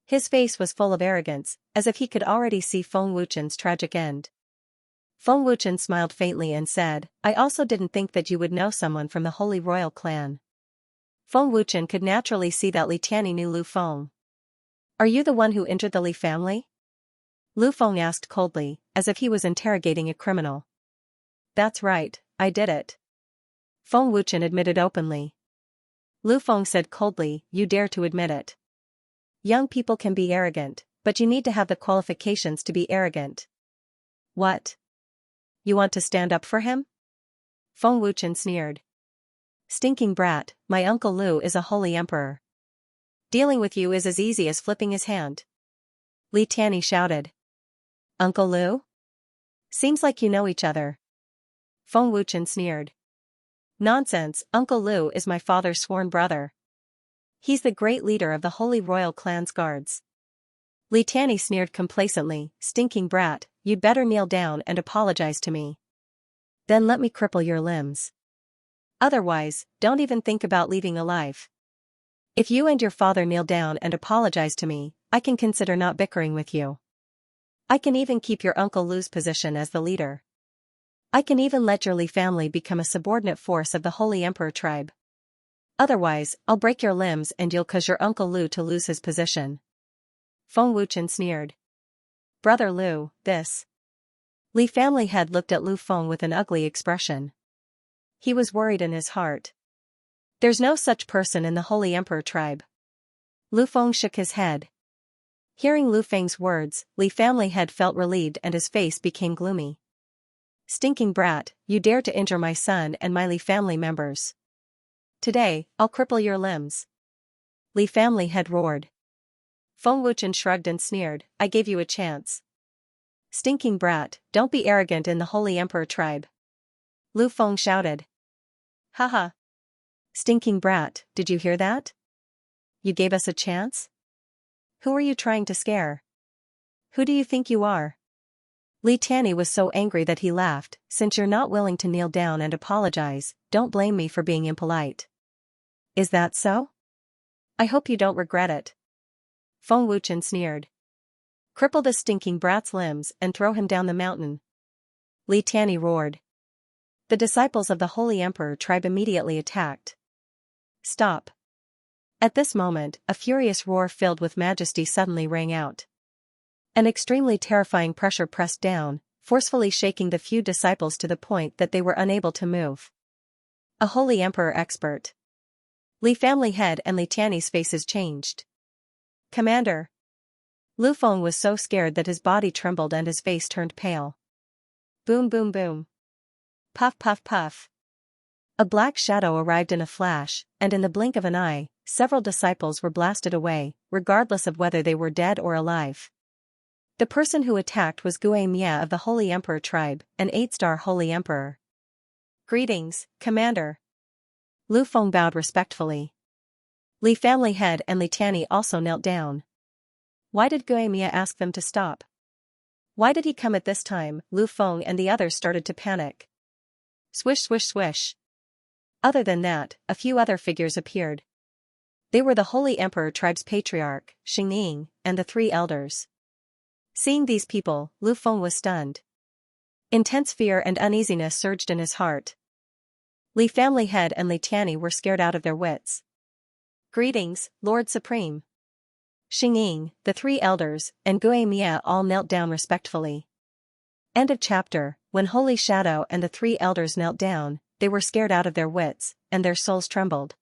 His face was full of arrogance, as if he could already see Feng Wuchen's tragic end. Feng Wuchen smiled faintly and said, "I also didn't think that you would know someone from the Holy Royal Clan." Feng Wuchen could naturally see that Li Tianyi knew Lu Feng. "Are you the one who injured the Li family?" Lu Feng asked coldly, as if he was interrogating a criminal. "That's right, I did it." Feng Wuchen admitted openly. Lu Feng said coldly, "You dare to admit it. Young people can be arrogant, but you need to have the qualifications to be arrogant." "What? You want to stand up for him?" Feng Wuchen sneered. "Stinking brat, my Uncle Lu is a holy emperor. Dealing with you is as easy as flipping his hand." Li Tianyi shouted. Uncle Lu? Seems like you know each other. Feng Wuchen sneered. Nonsense, Uncle Lu is my father's sworn brother. He's the great leader of the Holy Royal Clan's guards. Li Tianyi sneered complacently, stinking brat, you'd better kneel down and apologize to me. Then let me cripple your limbs. Otherwise, don't even think about leaving alive. If you and your father kneel down and apologize to me, I can consider not bickering with you. I can even keep your Uncle Lu's position as the leader. I can even let your Li family become a subordinate force of the Holy Emperor tribe. Otherwise, I'll break your limbs and you'll cause your Uncle Lu to lose his position. Feng Wuchen sneered. Brother Lu, this. Li family head looked at Lu Feng with an ugly expression. He was worried in his heart. There's no such person in the Holy Emperor tribe. Lu Feng shook his head. Hearing Lu Feng's words, Li family head felt relieved and his face became gloomy. Stinking brat, you dare to injure my son and my Li family members. Today, I'll cripple your limbs. Li family head roared. Feng Wuchen shrugged and sneered, I gave you a chance. Stinking brat, don't be arrogant in the Holy Emperor tribe. Lu Feng shouted. Haha. Stinking brat, did you hear that? You gave us a chance? Who are you trying to scare? Who do you think you are? Li Tianyi was so angry that he laughed, since you're not willing to kneel down and apologize, don't blame me for being impolite. Is that so? I hope you don't regret it. Feng Wuchen sneered. Cripple this stinking brat's limbs and throw him down the mountain. Li Tianyi roared. The disciples of the Holy Emperor tribe immediately attacked. Stop. At this moment, a furious roar filled with majesty suddenly rang out. An extremely terrifying pressure pressed down, forcefully shaking the few disciples to the point that they were unable to move. A Holy Emperor expert. Li family head and Li Tianyi's faces changed. Commander. Lu Feng was so scared that his body trembled and his face turned pale. Boom boom boom. Puff puff puff. A black shadow arrived in a flash, and in the blink of an eye, several disciples were blasted away, regardless of whether they were dead or alive. The person who attacked was Xianxia of the Holy Emperor tribe, an 8-star Holy Emperor. Greetings, Commander. Lu Feng bowed respectfully. Li family head and Li Tianyi also knelt down. Why did Xianxia ask them to stop? Why did he come at this time? Lu Feng and the others started to panic. Swish swish swish. Other than that, a few other figures appeared. They were the Holy Emperor tribe's patriarch, Xianxia, and the 3 elders. Seeing these people, Lu Feng was stunned. Intense fear and uneasiness surged in his heart. Li family head and Li Tianyi were scared out of their wits. Greetings, Lord Supreme. Xianxia, the 3 elders, and Xianxia all knelt down respectfully. End of chapter. When Holy Shadow and the 3 elders knelt down, they were scared out of their wits, and their souls trembled.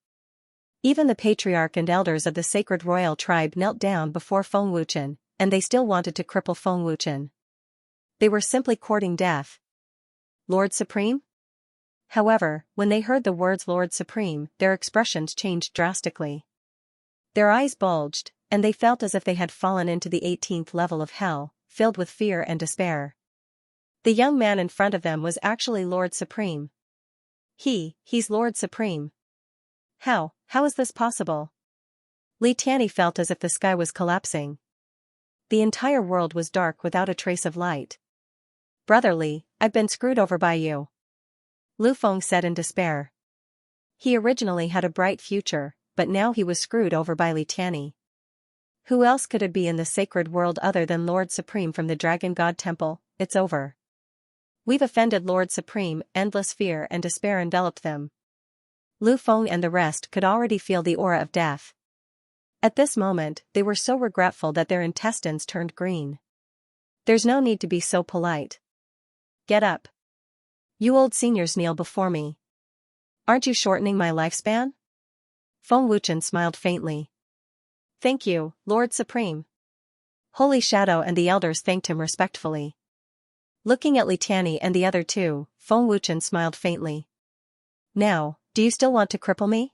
Even the patriarch and elders of the sacred royal tribe knelt down before Feng Wuchen, and they still wanted to cripple Feng Wuchen. They were simply courting death. Lord Supreme? However, when they heard the words Lord Supreme, their expressions changed drastically. Their eyes bulged, and they felt as if they had fallen into the 18th level of hell, filled with fear and despair. The young man in front of them was actually Lord Supreme. He's Lord Supreme. How is this possible? Li Tianyi felt as if the sky was collapsing. The entire world was dark without a trace of light. Brother Li, I've been screwed over by you. Lu Feng said in despair. He originally had a bright future, but now he was screwed over by Li Tianyi. Who else could it be in the sacred world other than Lord Supreme from the Dragon God Temple? It's over. We've offended Lord Supreme. Endless fear and despair enveloped them. Lu Feng and the rest could already feel the aura of death. At this moment, they were so regretful that their intestines turned green. There's no need to be so polite. Get up. You old seniors kneel before me. Aren't you shortening my lifespan? Feng Wuchen smiled faintly. Thank you, Lord Supreme. Holy Shadow and the elders thanked him respectfully. Looking at Li Tianyi and the other 2, Feng Wuchen smiled faintly. Now, do you still want to cripple me?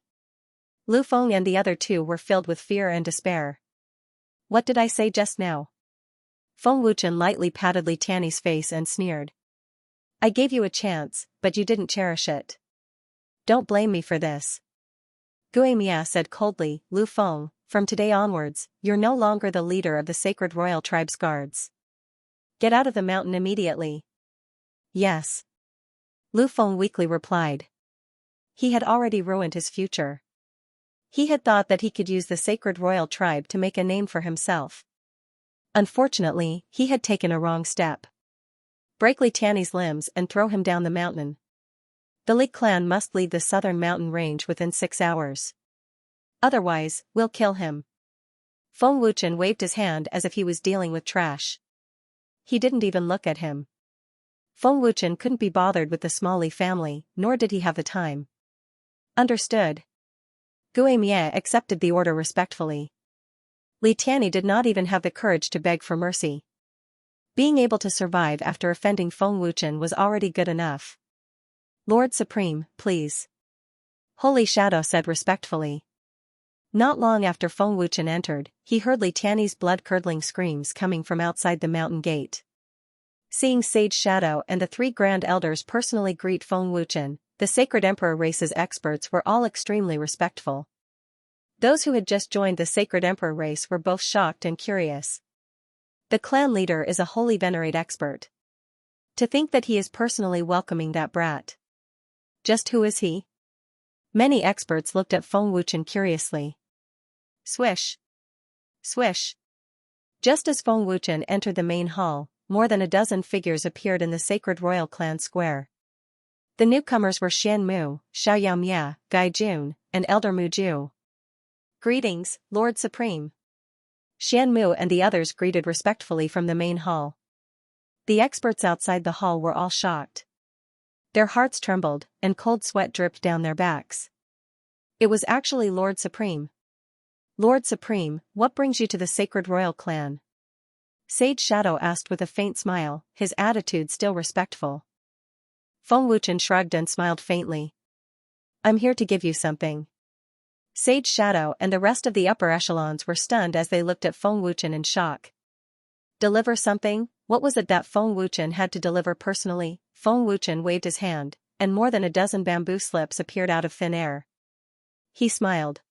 Lu Feng and the other 2 were filled with fear and despair. What did I say just now? Feng Wuchen lightly patted Li Tiany's face and sneered. I gave you a chance, but you didn't cherish it. Don't blame me for this. Gui Mia said coldly, Lu Feng, from today onwards, you're no longer the leader of the sacred royal tribe's guards. Get out of the mountain immediately. Yes. Lu Feng weakly replied. He had already ruined his future. He had thought that he could use the sacred royal tribe to make a name for himself. Unfortunately, he had taken a wrong step. Break Li Tiany's limbs and throw him down the mountain. The Li clan must leave the southern mountain range within 6 hours. Otherwise, we'll kill him. Feng Wuchen waved his hand as if he was dealing with trash. He didn't even look at him. Feng Wuchen couldn't be bothered with the small Li family, nor did he have the time. Understood. Gui Mie accepted the order respectfully. Li Tiany did not even have the courage to beg for mercy. Being able to survive after offending Feng Wuchen was already good enough. Lord Supreme, please. Holy Shadow said respectfully. Not long after Feng Wuchen entered, he heard Li Tiany's blood-curdling screams coming from outside the mountain gate. Seeing Sage Shadow and the 3 Grand Elders personally greet Feng Wuchen, the Sacred Emperor race's experts were all extremely respectful. Those who had just joined the Sacred Emperor race were both shocked and curious. The clan leader is a holy venerate expert. To think that he is personally welcoming that brat. Just who is he? Many experts looked at Feng Wuchen curiously. Swish. Swish. Just as Feng Wuchen entered the main hall, more than a dozen figures appeared in the sacred royal clan square. The newcomers were Xian Mu, Xiaoyao, Gai Jun, and Elder Mu Ju. Greetings, Lord Supreme. Xian Mu and the others greeted respectfully from the main hall. The experts outside the hall were all shocked. Their hearts trembled, and cold sweat dripped down their backs. It was actually Lord Supreme. Lord Supreme, what brings you to the sacred royal clan? Sage Shadow asked with a faint smile, his attitude still respectful. Feng Wuchen shrugged and smiled faintly. I'm here to give you something. Sage Shadow and the rest of the upper echelons were stunned as they looked at Feng Wuchen in shock. Deliver something? What was it that Feng Wuchen had to deliver personally? Feng Wuchen waved his hand, and more than a dozen bamboo slips appeared out of thin air. He smiled.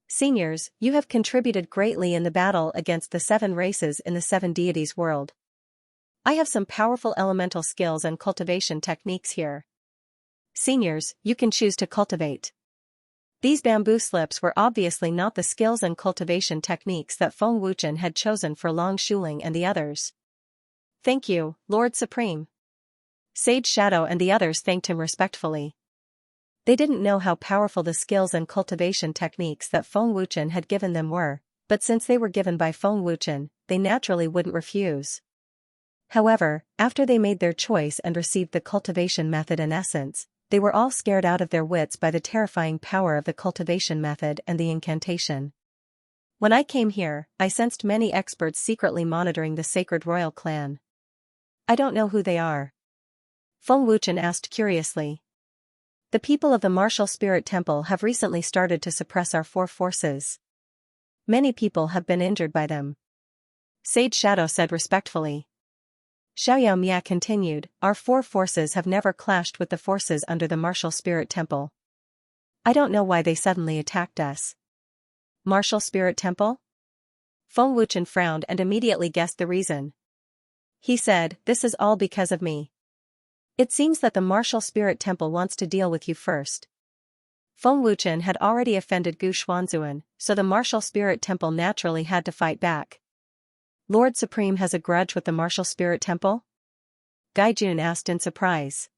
Seniors, you have contributed greatly in the battle against the 7 races in the 7 deities world. I have some powerful elemental skills and cultivation techniques here. Seniors, you can choose to cultivate. These bamboo slips were obviously not the skills and cultivation techniques that Feng Wuchen had chosen for Long Shuling and the others. Thank you, Lord Supreme. Sage Shadow and the others thanked him respectfully. They didn't know how powerful the skills and cultivation techniques that Feng Wuchen had given them were, but since they were given by Feng Wuchen, they naturally wouldn't refuse. However, after they made their choice and received the cultivation method in essence, they were all scared out of their wits by the terrifying power of the cultivation method and the incantation. When I came here, I sensed many experts secretly monitoring the sacred royal clan. I don't know who they are. Feng Wuchen asked curiously. The people of the Martial Spirit Temple have recently started to suppress our 4 forces. Many people have been injured by them. Sage Shadow said respectfully. Xiaoyao Mia continued, our 4 forces have never clashed with the forces under the Martial Spirit Temple. I don't know why they suddenly attacked us. Martial Spirit Temple? Feng Wuchen frowned and immediately guessed the reason. He said, this is all because of me. It seems that the Martial Spirit Temple wants to deal with you first. Feng Wuchen had already offended Gu Xuanzuan, so the Martial Spirit Temple naturally had to fight back. Lord Supreme has a grudge with the Martial Spirit Temple? Gai Jun asked in surprise.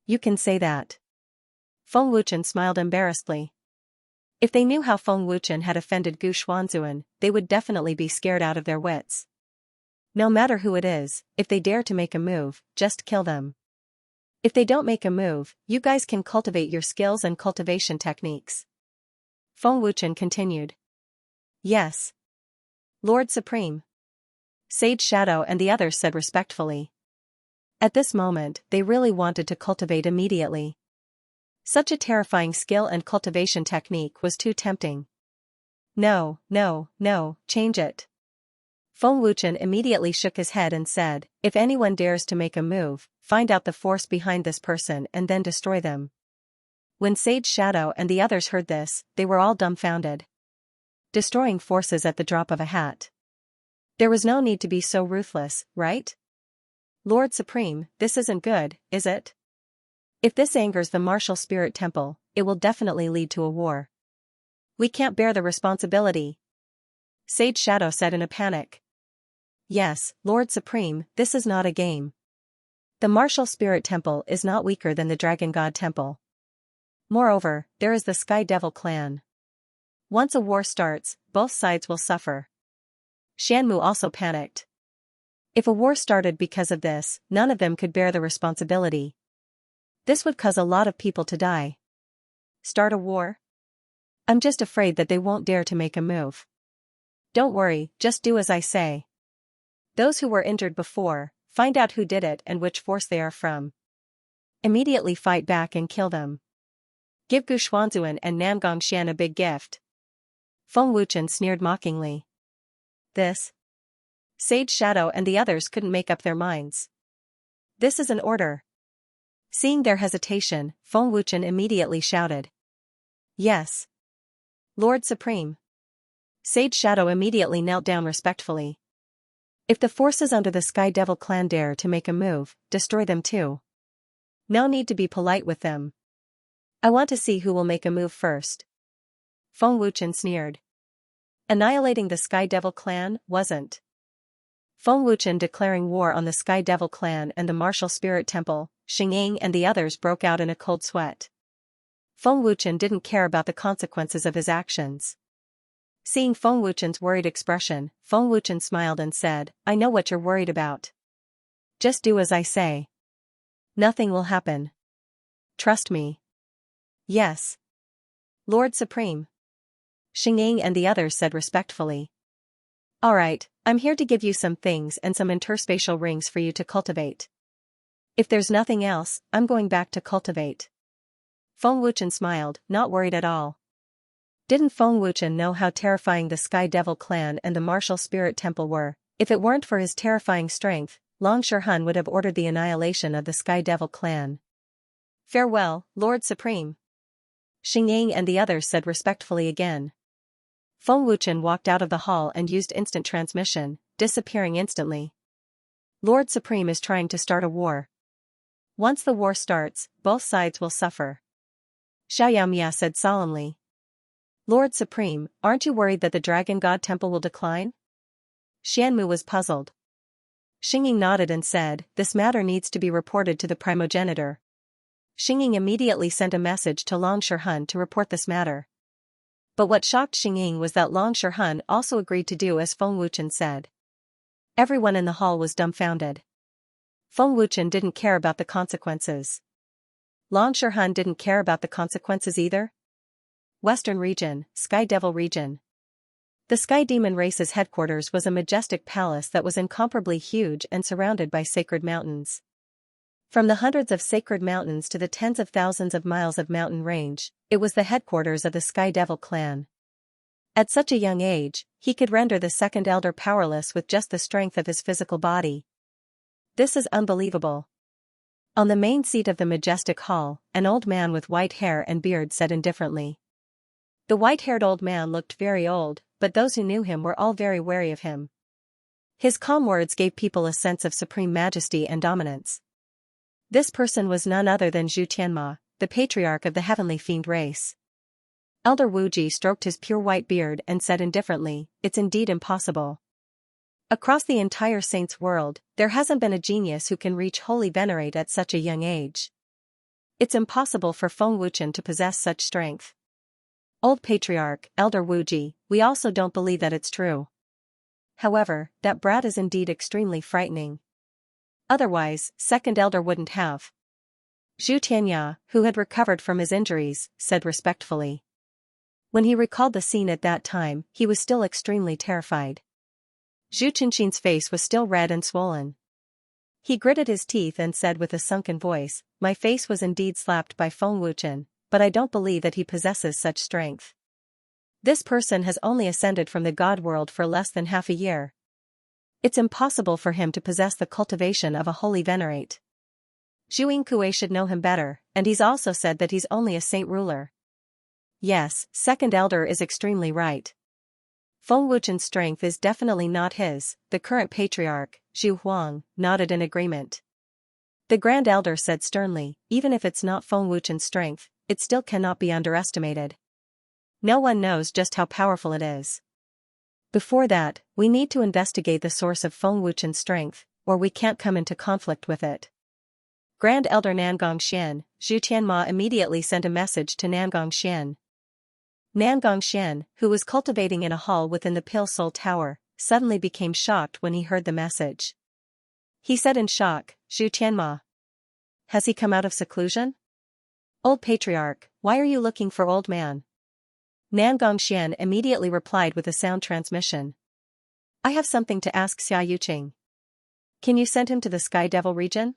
You can say that. Feng Wuchen smiled embarrassedly. If they knew how Feng Wuchen had offended Gu Xuanzuan, they would definitely be scared out of their wits. No matter who it is, if they dare to make a move, just kill them. If they don't make a move, you guys can cultivate your skills and cultivation techniques. Feng Wuchen continued. Yes. Lord Supreme. Sage Shadow and the others said respectfully. At this moment, they really wanted to cultivate immediately. Such a terrifying skill and cultivation technique was too tempting. No, change it. Feng Wuchen immediately shook his head and said, if anyone dares to make a move, find out the force behind this person and then destroy them. When Sage Shadow and the others heard this, they were all dumbfounded. Destroying forces at the drop of a hat. There was no need to be so ruthless, right? Lord Supreme, this isn't good, is it? If this angers the martial spirit temple, it will definitely lead to a war. We can't bear the responsibility. Sage Shadow said in a panic. Yes, Lord Supreme, this is not a game. The martial spirit temple is not weaker than the Dragon God temple. Moreover, there is the Sky Devil clan. Once a war starts, both sides will suffer. Xianmu also panicked. If a war started because of this, none of them could bear the responsibility. This would cause a lot of people to die. Start a war? I'm just afraid that they won't dare to make a move. Don't worry, just do as I say. Those who were injured before, find out who did it and which force they are from. Immediately fight back and kill them. Give Gu Xuanzuan and Nangong Xian a big gift. Feng Wuchen sneered mockingly. This? Sage Shadow and the others couldn't make up their minds. This is an order. Seeing their hesitation, Feng Wuchen immediately shouted. Yes. Lord Supreme. Sage Shadow immediately knelt down respectfully. If the forces under the Sky Devil clan dare to make a move, destroy them too. No need to be polite with them. I want to see who will make a move first. Feng Wuchen sneered. Annihilating the Sky Devil clan wasn't. Feng Wuchen declaring war on the Sky Devil clan and the martial spirit temple, Xingying and the others broke out in a cold sweat. Feng Wuchen didn't care about the consequences of his actions. Seeing Feng Wuchen's worried expression, Feng Wuchen smiled and said, I know what you're worried about. Just do as I say. Nothing will happen. Trust me. Yes. Lord Supreme. Xingying and the others said respectfully. Alright, I'm here to give you some things and some interspatial rings for you to cultivate. If there's nothing else, I'm going back to cultivate. Feng Wuchen smiled, not worried at all. Didn't Feng Wuchen know how terrifying the Sky Devil clan and the martial spirit temple were? If it weren't for his terrifying strength, Long Shirhan would have ordered the annihilation of the Sky Devil clan. Farewell, Lord Supreme. Xingying and the others said respectfully again. Feng Wuchen walked out of the hall and used instant transmission, disappearing instantly. Lord Supreme is trying to start a war. Once the war starts, both sides will suffer. Xiaoyamia said solemnly. Lord Supreme, aren't you worried that the Dragon God temple will decline? Xianmu was puzzled. Xingying nodded and said, this matter needs to be reported to the primogenitor. Xingying immediately sent a message to Long Shirhan to report this matter. But what shocked Xingying was that Long Shirhan also agreed to do as Feng Wuchen said. Everyone in the hall was dumbfounded. Feng Wuchen didn't care about the consequences. Long Shirhan didn't care about the consequences either? Western Region, Sky Devil Region. The Sky Demon race's headquarters was a majestic palace that was incomparably huge and surrounded by sacred mountains. From the hundreds of sacred mountains to the tens of thousands of miles of mountain range, it was the headquarters of the Sky Devil clan. At such a young age, he could render the second elder powerless with just the strength of his physical body. This is unbelievable. On the main seat of the majestic hall, an old man with white hair and beard said indifferently. The white-haired old man looked very old, but those who knew him were all very wary of him. His calm words gave people a sense of supreme majesty and dominance. This person was none other than Zhu Tianma, the patriarch of the heavenly fiend race. Elder Wuji stroked his pure white beard and said indifferently, it's indeed impossible. Across the entire saints' world, there hasn't been a genius who can reach holy venerate at such a young age. It's impossible for Feng Wuchen to possess such strength. Old Patriarch, Elder Wuji, we also don't believe that it's true. However, that brat is indeed extremely frightening. Otherwise, Second Elder wouldn't have. Zhu Tianya, who had recovered from his injuries, said respectfully. When he recalled the scene at that time, he was still extremely terrified. Zhu Qinxin's face was still red and swollen. He gritted his teeth and said with a sunken voice, my face was indeed slapped by Feng Wuchen, but I don't believe that he possesses such strength. This person has only ascended from the God world for less than half a year. It's impossible for him to possess the cultivation of a holy venerate. Zhu Yingkue should know him better, and he's also said that he's only a saint ruler. Yes, second elder is extremely right. Feng Wuchen's strength is definitely not his. The current patriarch, Zhu Huang, nodded in agreement. The grand elder said sternly, even if it's not Feng Wuchen's strength, it still cannot be underestimated. No one knows just how powerful it is. Before that, we need to investigate the source of Feng Wuchen's strength, or we can't come into conflict with it. Grand Elder Nangongxian, Zhu Tianma immediately sent a message to Nangongxian. Nangongxian, who was cultivating in a hall within the Pale Soul Tower, suddenly became shocked when he heard the message. He said in shock, Zhu Tianma. Has he come out of seclusion? Old Patriarch, why are you looking for old man? Nangongxian immediately replied with a sound transmission. I have something to ask Xia Yuqing. Can you send him to the Sky Devil region?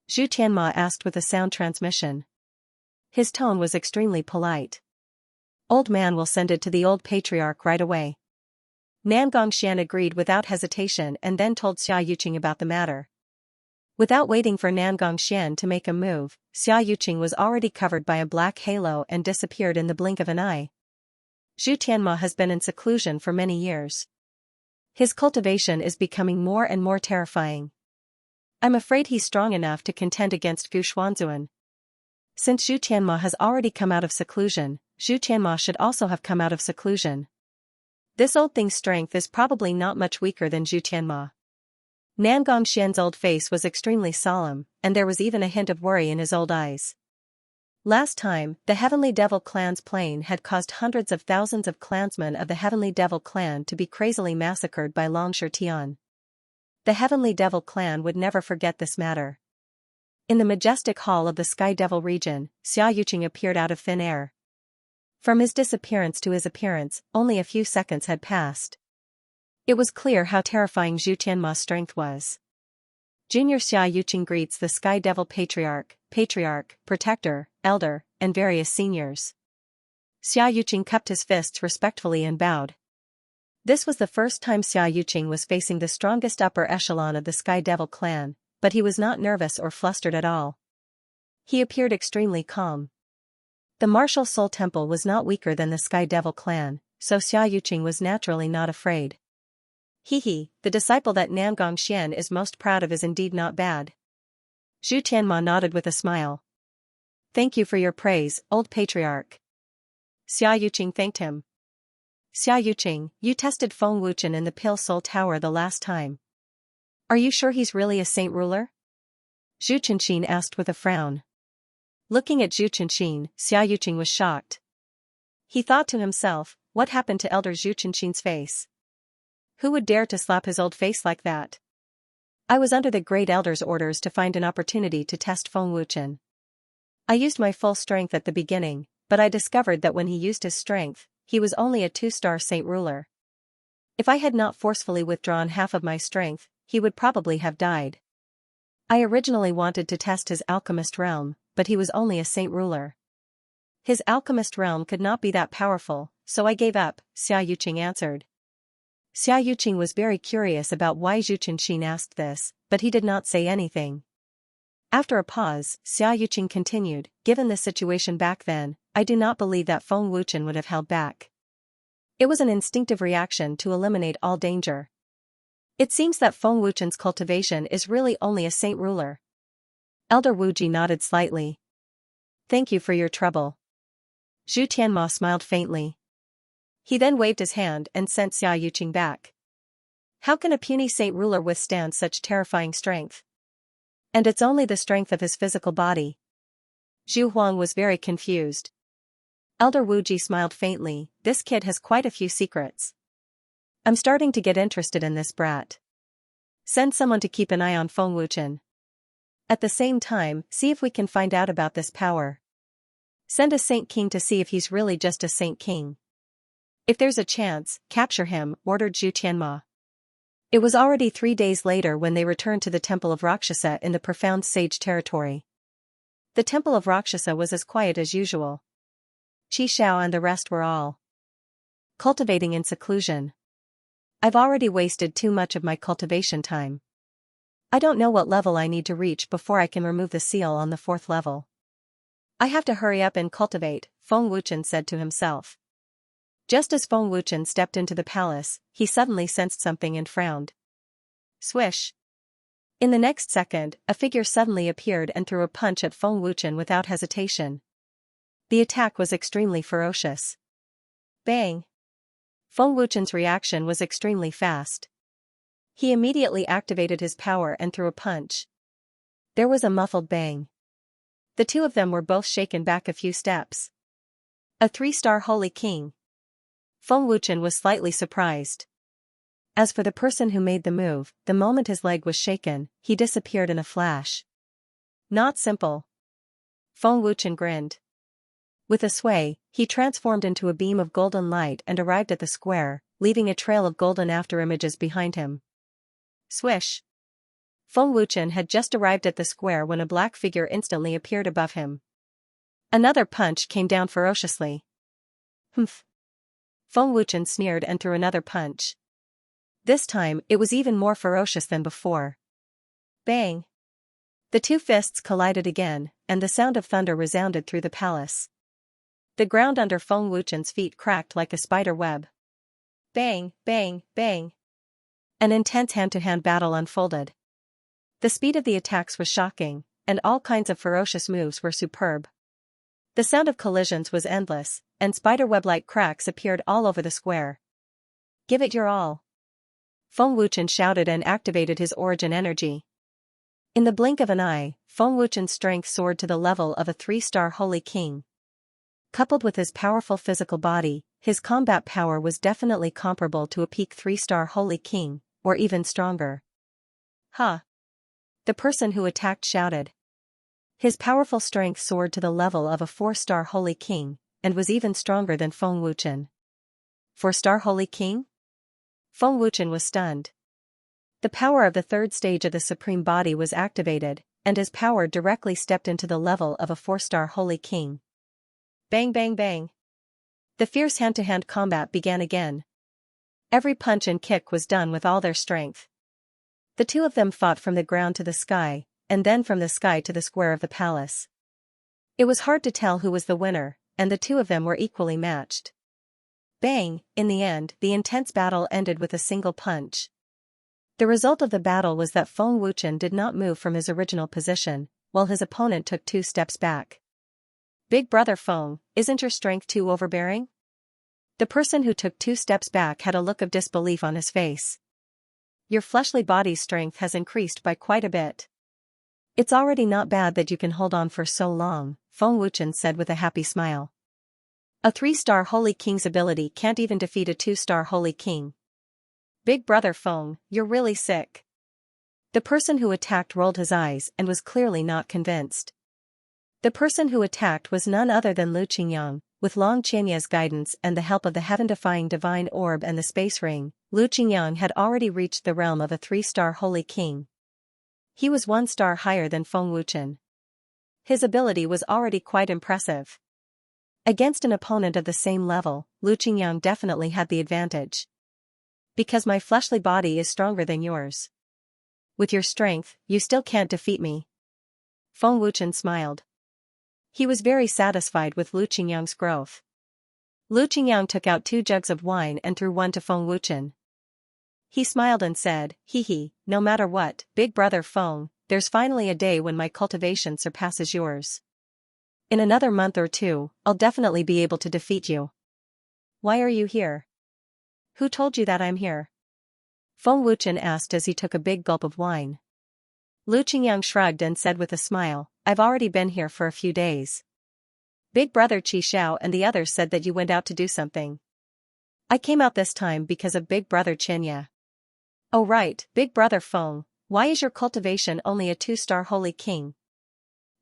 Zhu Tianma asked with a sound transmission. His tone was extremely polite. Old man will send it to the old patriarch right away. Nangongxian agreed without hesitation and then told Xia Yuqing about the matter. Without waiting for Nangongxian to make a move, Xia Yuqing was already covered by a black halo and disappeared in the blink of an eye. Zhu Tianma has been in seclusion for many years. His cultivation is becoming more and more terrifying. I'm afraid he's strong enough to contend against Gu Xuanzuan. Since Zhu Tianma has already come out of seclusion, Zhu Tianma should also have come out of seclusion. This old thing's strength is probably not much weaker than Zhu Tianma. Nangongxian's old face was extremely solemn, and there was even a hint of worry in his old eyes. Last time, the Heavenly Devil clan's plane had caused hundreds of thousands of clansmen of the Heavenly Devil clan to be crazily massacred by Longsher Tian. The Heavenly Devil clan would never forget this matter. In the majestic hall of the Sky Devil region, Xia Yuqing appeared out of thin air. From his disappearance to his appearance, only a few seconds had passed. It was clear how terrifying Zhu Tianma's strength was. Junior Xia Yuqing greets the Sky Devil Patriarch, Protector, Elder, and various seniors. Xia Yuqing cupped his fists respectfully and bowed. This was the first time Xia Yuqing was facing the strongest upper echelon of the Sky Devil clan, but he was not nervous or flustered at all. He appeared extremely calm. The Martial Soul Temple was not weaker than the Sky Devil clan, so Xia Yuqing was naturally not afraid. The disciple that Nangongxian is most proud of is indeed not bad. Zhu Tianma nodded with a smile. Thank you for your praise, old patriarch. Xia Yuqing thanked him. Xia Yuqing, you tested Feng Wuchen in the Pale Soul Tower the last time. Are you sure he's really a saint ruler? Zhu Chenxin asked with a frown. Looking at Zhu Chenxin, Xia Yuqing was shocked. He thought to himself, what happened to Elder Zhu Chenxin's face? Who would dare to slap his old face like that? I was under the Great Elder's orders to find an opportunity to test Feng Wuchen. I used my full strength at the beginning, but I discovered that when he used his strength, he was only a 2-star saint ruler. If I had not forcefully withdrawn half of my strength, he would probably have died. I originally wanted to test his alchemist realm, but he was only a saint ruler. His alchemist realm could not be that powerful, so I gave up, Xia Yuqing answered. Xia Yuqing was very curious about why Zhu Chenxin asked this, but he did not say anything. After a pause, Xia Yuqing continued, given the situation back then, I do not believe that Feng Wuchen would have held back. It was an instinctive reaction to eliminate all danger. It seems that Feng Wuchen's cultivation is really only a saint ruler. Elder Wuji nodded slightly. Thank you for your trouble. Zhu Tianma smiled faintly. He then waved his hand and sent Xia Yuqing back. How can a puny saint ruler withstand such terrifying strength? And it's only the strength of his physical body. Zhu Huang was very confused. Elder Wuji smiled faintly, this kid has quite a few secrets. I'm starting to get interested in this brat. Send someone to keep an eye on Feng Wuchen. At the same time, see if we can find out about this power. Send a Saint King to see if he's really just a Saint King. If there's a chance, capture him, ordered Zhu Tianma. It was already 3 days later when they returned to the Temple of Rakshasa in the profound sage territory. The Temple of Rakshasa was as quiet as usual. Qi Xiao and the rest were all cultivating in seclusion. I've already wasted too much of my cultivation time. I don't know what level I need to reach before I can remove the seal on the 4th level. I have to hurry up and cultivate, Feng Wuchen said to himself. Just as Feng Wuchen stepped into the palace, he suddenly sensed something and frowned. Swish! In the next second, a figure suddenly appeared and threw a punch at Feng Wuchen without hesitation. The attack was extremely ferocious. Bang! Feng Wuchen's reaction was extremely fast. He immediately activated his power and threw a punch. There was a muffled bang. The two of them were both shaken back a few steps. A 3-star Holy King. Feng Wuchen was slightly surprised. As for the person who made the move, the moment his leg was shaken, he disappeared in a flash. Not simple. Feng Wuchen grinned. With a sway, he transformed into a beam of golden light and arrived at the square, leaving a trail of golden afterimages behind him. Swish! Feng Wuchen had just arrived at the square when a black figure instantly appeared above him. Another punch came down ferociously. Humph! Feng Wuchen sneered and threw another punch. This time, it was even more ferocious than before. Bang! The two fists collided again, and the sound of thunder resounded through the palace. The ground under Feng Wuchen's feet cracked like a spider web. Bang, bang, bang! An intense hand-to-hand battle unfolded. The speed of the attacks was shocking, and all kinds of ferocious moves were superb. The sound of collisions was endless, and spiderweb-like cracks appeared all over the square. Give it your all! Feng Wuchen shouted and activated his origin energy. In the blink of an eye, Feng Wuchen's strength soared to the level of a 3-star Holy King. Coupled with his powerful physical body, his combat power was definitely comparable to a peak 3-star Holy King, or even stronger. Huh! The person who attacked shouted. His powerful strength soared to the level of a 4-star Holy King, and was even stronger than Feng Wuchen. 4-star Holy King? Feng Wuchen was stunned. The power of the 3rd stage of the Supreme Body was activated, and his power directly stepped into the level of a 4-star Holy King. Bang bang bang! The fierce hand-to-hand combat began again. Every punch and kick was done with all their strength. The two of them fought from the ground to the sky, and then from the sky to the square of the palace. It was hard to tell who was the winner, and the two of them were equally matched. Bang! In the end, the intense battle ended with a single punch. The result of the battle was that Feng Wuchen did not move from his original position, while his opponent took 2 steps back. Big brother Feng, isn't your strength too overbearing? The person who took 2 steps back had a look of disbelief on his face. Your fleshly body's strength has increased by quite a bit. It's already not bad that you can hold on for so long, Feng Wuchen said with a happy smile. A 3-star Holy King's ability can't even defeat a 2-star Holy King. Big brother Feng, you're really sick. The person who attacked rolled his eyes and was clearly not convinced. The person who attacked was none other than Lu Qingyang. With Long Qianya's guidance and the help of the heaven-defying divine orb and the space ring, Lu Qingyang had already reached the realm of a 3-star Holy King. He was 1 star higher than Feng Wuchen. His ability was already quite impressive. Against an opponent of the same level, Lu Qingyang definitely had the advantage. Because my fleshly body is stronger than yours. With your strength, you still can't defeat me. Feng Wuchen smiled. He was very satisfied with Lu Qingyang's growth. Lu Qingyang took out 2 jugs of wine and threw one to Feng Wuchen. He smiled and said, hee, no matter what, big brother Feng, there's finally a day when my cultivation surpasses yours. In another month or 2, I'll definitely be able to defeat you. Why are you here? Who told you that I'm here? Feng Wuchen asked as he took a big gulp of wine. Lu Qingyang shrugged and said with a smile, I've already been here for a few days. Big brother Qi Xiao and the others said that you went out to do something. I came out this time because of big brother Xianxia. Oh right, big brother Feng, why is your cultivation only a 2-star Holy King?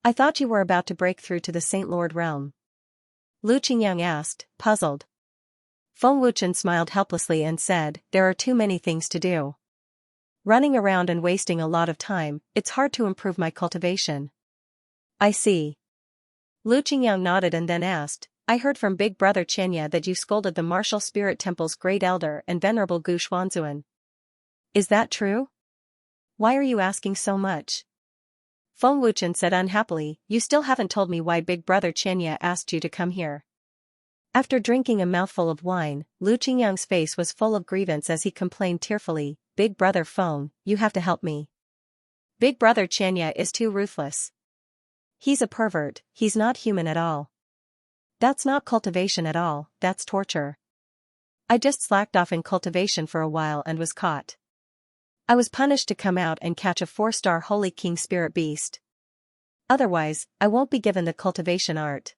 I thought you were about to break through to the Saint Lord realm. Lu Qingyang asked, puzzled. Feng Wuchen smiled helplessly and said, there are too many things to do. Running around and wasting a lot of time, it's hard to improve my cultivation. I see. Lu Qingyang nodded and then asked, I heard from Big Brother Xianxia that you scolded the Martial Spirit Temple's Great Elder and Venerable Gu Xuanzuan. Is that true? Why are you asking so much? Feng Wuchen said unhappily, you still haven't told me why Big Brother Xianxia asked you to come here. After drinking a mouthful of wine, Lu Qingyang's face was full of grievance as he complained tearfully, Big Brother Feng, you have to help me. Big Brother Xianxia is too ruthless. He's a pervert, he's not human at all. That's not cultivation at all, that's torture. I just slacked off in cultivation for a while and was caught. I was punished to come out and catch a 4-star Holy King Spirit Beast. Otherwise, I won't be given the cultivation art.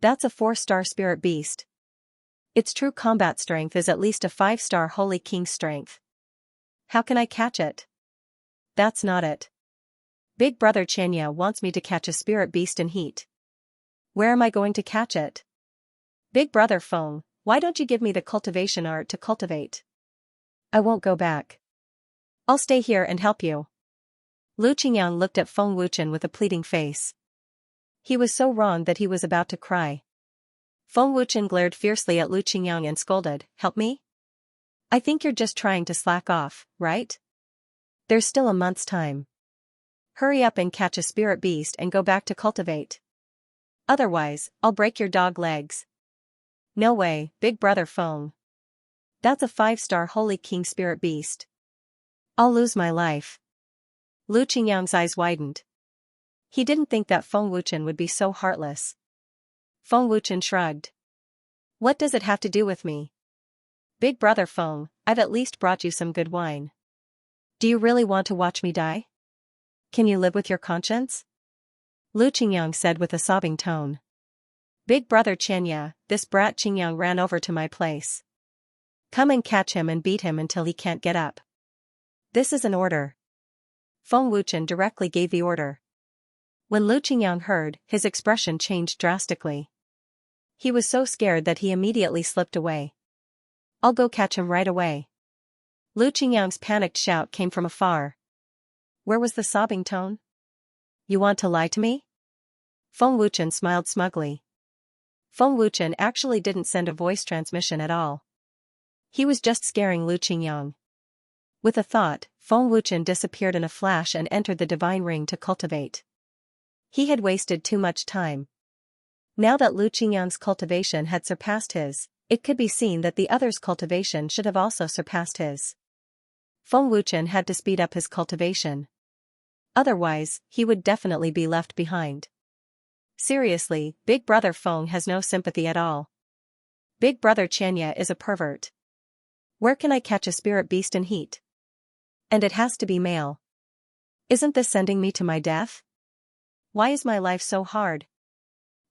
That's a 4-star Spirit Beast. Its true combat strength is at least a 5-star Holy King strength. How can I catch it? That's not it. Big Brother Xianxia wants me to catch a Spirit Beast in heat. Where am I going to catch it? Big Brother Feng, why don't you give me the cultivation art to cultivate? I won't go back. I'll stay here and help you. Lu Qingyang looked at Feng Wuchen with a pleading face. He was so wrong that he was about to cry. Feng Wuchen glared fiercely at Lu Qingyang and scolded, help me? I think you're just trying to slack off, right? There's still a month's time. Hurry up and catch a spirit beast and go back to cultivate. Otherwise, I'll break your dog legs. No way, Big Brother Feng. That's a 5-star Holy King Spirit Beast. I'll lose my life. Lu Qingyang's eyes widened. He didn't think that Feng Wuchen would be so heartless. Feng Wuchen shrugged. What does it have to do with me? Big Brother Feng, I've at least brought you some good wine. Do you really want to watch me die? Can you live with your conscience? Lu Qingyang said with a sobbing tone. Big Brother Xianxia, this brat Qingyang ran over to my place. Come and catch him and beat him until he can't get up. This is an order. Feng Wuchen directly gave the order. When Lu Qingyang heard, his expression changed drastically. He was so scared that he immediately slipped away. I'll go catch him right away. Lu Qingyang's panicked shout came from afar. Where was the sobbing tone? You want to lie to me? Feng Wuchen smiled smugly. Feng Wuchen actually didn't send a voice transmission at all. He was just scaring Lu Qingyang. With a thought, Feng Wuchen disappeared in a flash and entered the divine ring to cultivate. He had wasted too much time. Now that Lu Qingyang's cultivation had surpassed his, it could be seen that the other's cultivation should have also surpassed his. Feng Wuchen had to speed up his cultivation. Otherwise, he would definitely be left behind. Seriously, Big Brother Feng has no sympathy at all. Big Brother Xianxia is a pervert. Where can I catch a spirit beast in heat? And it has to be male. Isn't this sending me to my death? Why is my life so hard?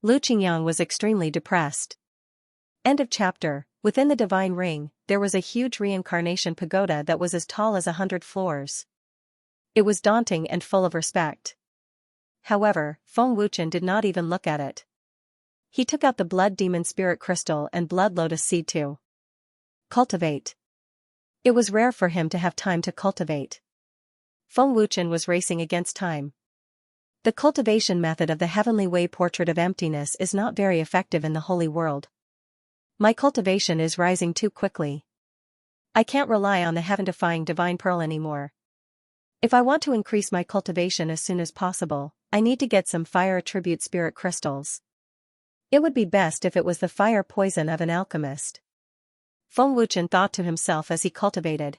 Lu Qingyang was extremely depressed. End of chapter. Within the divine ring, there was a huge reincarnation pagoda that was as tall as 100 floors. It was daunting and full of respect. However, Feng Wuchen did not even look at it. He took out the blood demon spirit crystal and blood lotus seed to cultivate. It was rare for him to have time to cultivate. Feng Wuchen was racing against time. The cultivation method of the Heavenly Way Portrait of Emptiness is not very effective in the Holy World. My cultivation is rising too quickly. I can't rely on the heaven-defying divine pearl anymore. If I want to increase my cultivation as soon as possible, I need to get some fire attribute spirit crystals. It would be best if it was the fire poison of an alchemist. Feng Wuchen thought to himself as he cultivated.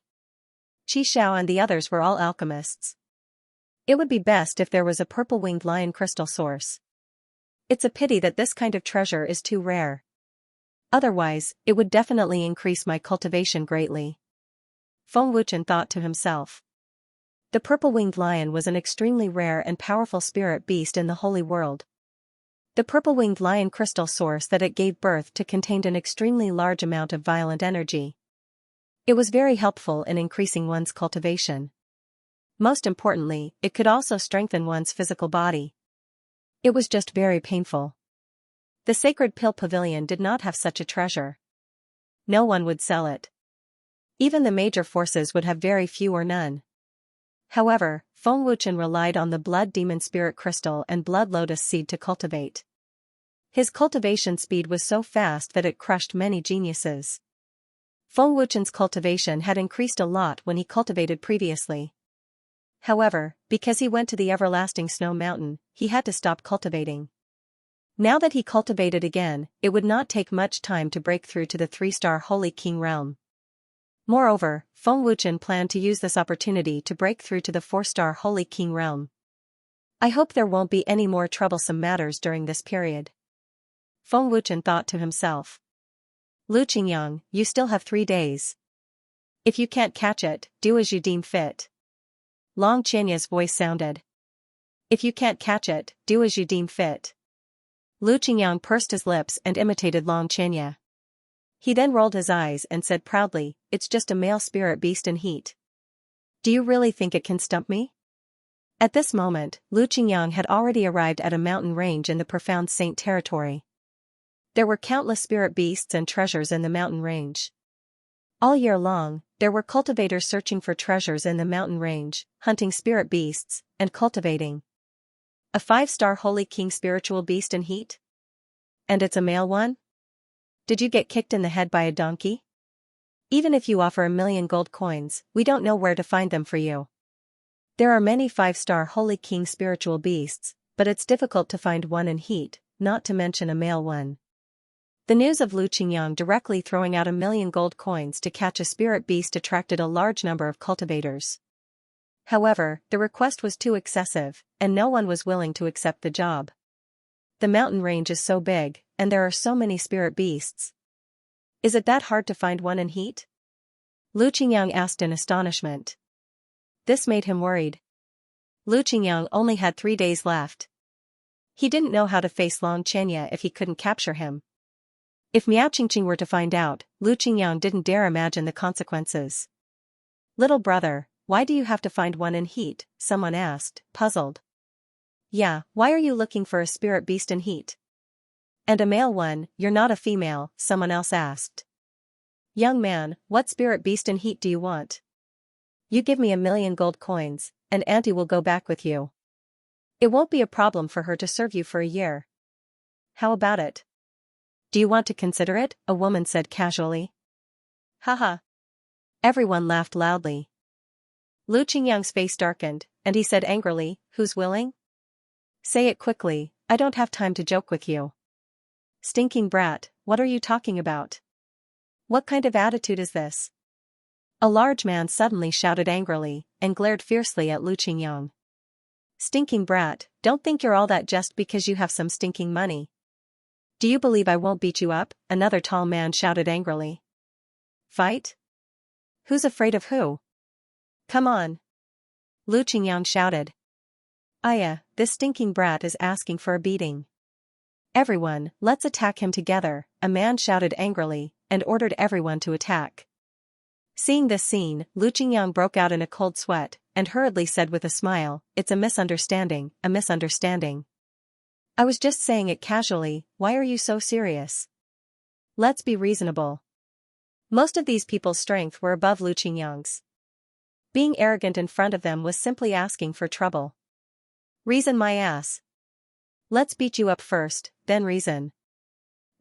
Qi Xiao and the others were all alchemists. It would be best if there was a purple-winged lion crystal source. It's a pity that this kind of treasure is too rare. Otherwise, it would definitely increase my cultivation greatly. Feng Wuchen thought to himself. The purple-winged lion was an extremely rare and powerful spirit beast in the Holy World. The purple-winged lion crystal source that it gave birth to contained an extremely large amount of violent energy. It was very helpful in increasing one's cultivation. Most importantly, it could also strengthen one's physical body. It was just very painful. The Sacred Pill Pavilion did not have such a treasure. No one would sell it. Even the major forces would have very few or none. However, Feng Wuchen relied on the blood demon spirit crystal and blood lotus seed to cultivate. His cultivation speed was so fast that it crushed many geniuses. Feng Wuchen's cultivation had increased a lot when he cultivated previously. However, because he went to the everlasting snow mountain, he had to stop cultivating. Now that he cultivated again, it would not take much time to break through to the 3-star Holy King realm. Moreover, Feng Wuchen planned to use this opportunity to break through to the 4-star Holy King realm. I hope there won't be any more troublesome matters during this period. Feng Wuchen thought to himself. Lu Qingyang, you still have 3 days. If you can't catch it, do as you deem fit. Long Qianya's voice sounded. If you can't catch it, do as you deem fit. Lu Qingyang pursed his lips and imitated Long Qianya. He then rolled his eyes and said proudly, it's just a male spirit beast in heat. Do you really think it can stump me? At this moment, Lu Qingyang had already arrived at a mountain range in the profound Saint territory. There were countless spirit beasts and treasures in the mountain range. All year long, there were cultivators searching for treasures in the mountain range, hunting spirit beasts, and cultivating. A 5-star Holy King spiritual beast in heat? And it's a male one? Did you get kicked in the head by a donkey? Even if you offer 1,000,000 gold coins, we don't know where to find them for you. There are many 5-star Holy King spiritual beasts, but it's difficult to find one in heat, not to mention a male one. The news of Lu Qingyang directly throwing out 1,000,000 gold coins to catch a spirit beast attracted a large number of cultivators. However, the request was too excessive, and no one was willing to accept the job. The mountain range is so big, and there are so many spirit beasts. Is it that hard to find one in heat? Lu Qingyang asked in astonishment. This made him worried. Lu Qingyang only had 3 days left. He didn't know how to face Long Qianya if he couldn't capture him. If Miao Qingqing were to find out, Lu Qingyang didn't dare imagine the consequences. Little brother, why do you have to find one in heat? Someone asked, puzzled. Yeah, why are you looking for a spirit beast in heat? And a male one, you're not a female, someone else asked. Young man, what spirit beast in heat do you want? You give me 1,000,000 gold coins, and Auntie will go back with you. It won't be a problem for her to serve you for a year. How about it? Do you want to consider it? A woman said casually. Haha. Everyone laughed loudly. Lu Qingyang's face darkened, and he said angrily, who's willing? Say it quickly, I don't have time to joke with you. Stinking brat, what are you talking about? What kind of attitude is this? A large man suddenly shouted angrily, and glared fiercely at Lu Qingyang. Stinking brat, don't think you're all that just because you have some stinking money. Do you believe I won't beat you up? Another tall man shouted angrily. Fight? Who's afraid of who? Come on. Lu Qingyang shouted. Aya, this stinking brat is asking for a beating. Everyone, let's attack him together, a man shouted angrily, and ordered everyone to attack. Seeing this scene, Lu Qingyang broke out in a cold sweat, and hurriedly said with a smile, it's a misunderstanding, a misunderstanding. I was just saying it casually, why are you so serious? Let's be reasonable. Most of these people's strength were above Lu Qingyang's. Being arrogant in front of them was simply asking for trouble. Reason my ass. Let's beat you up first, then reason.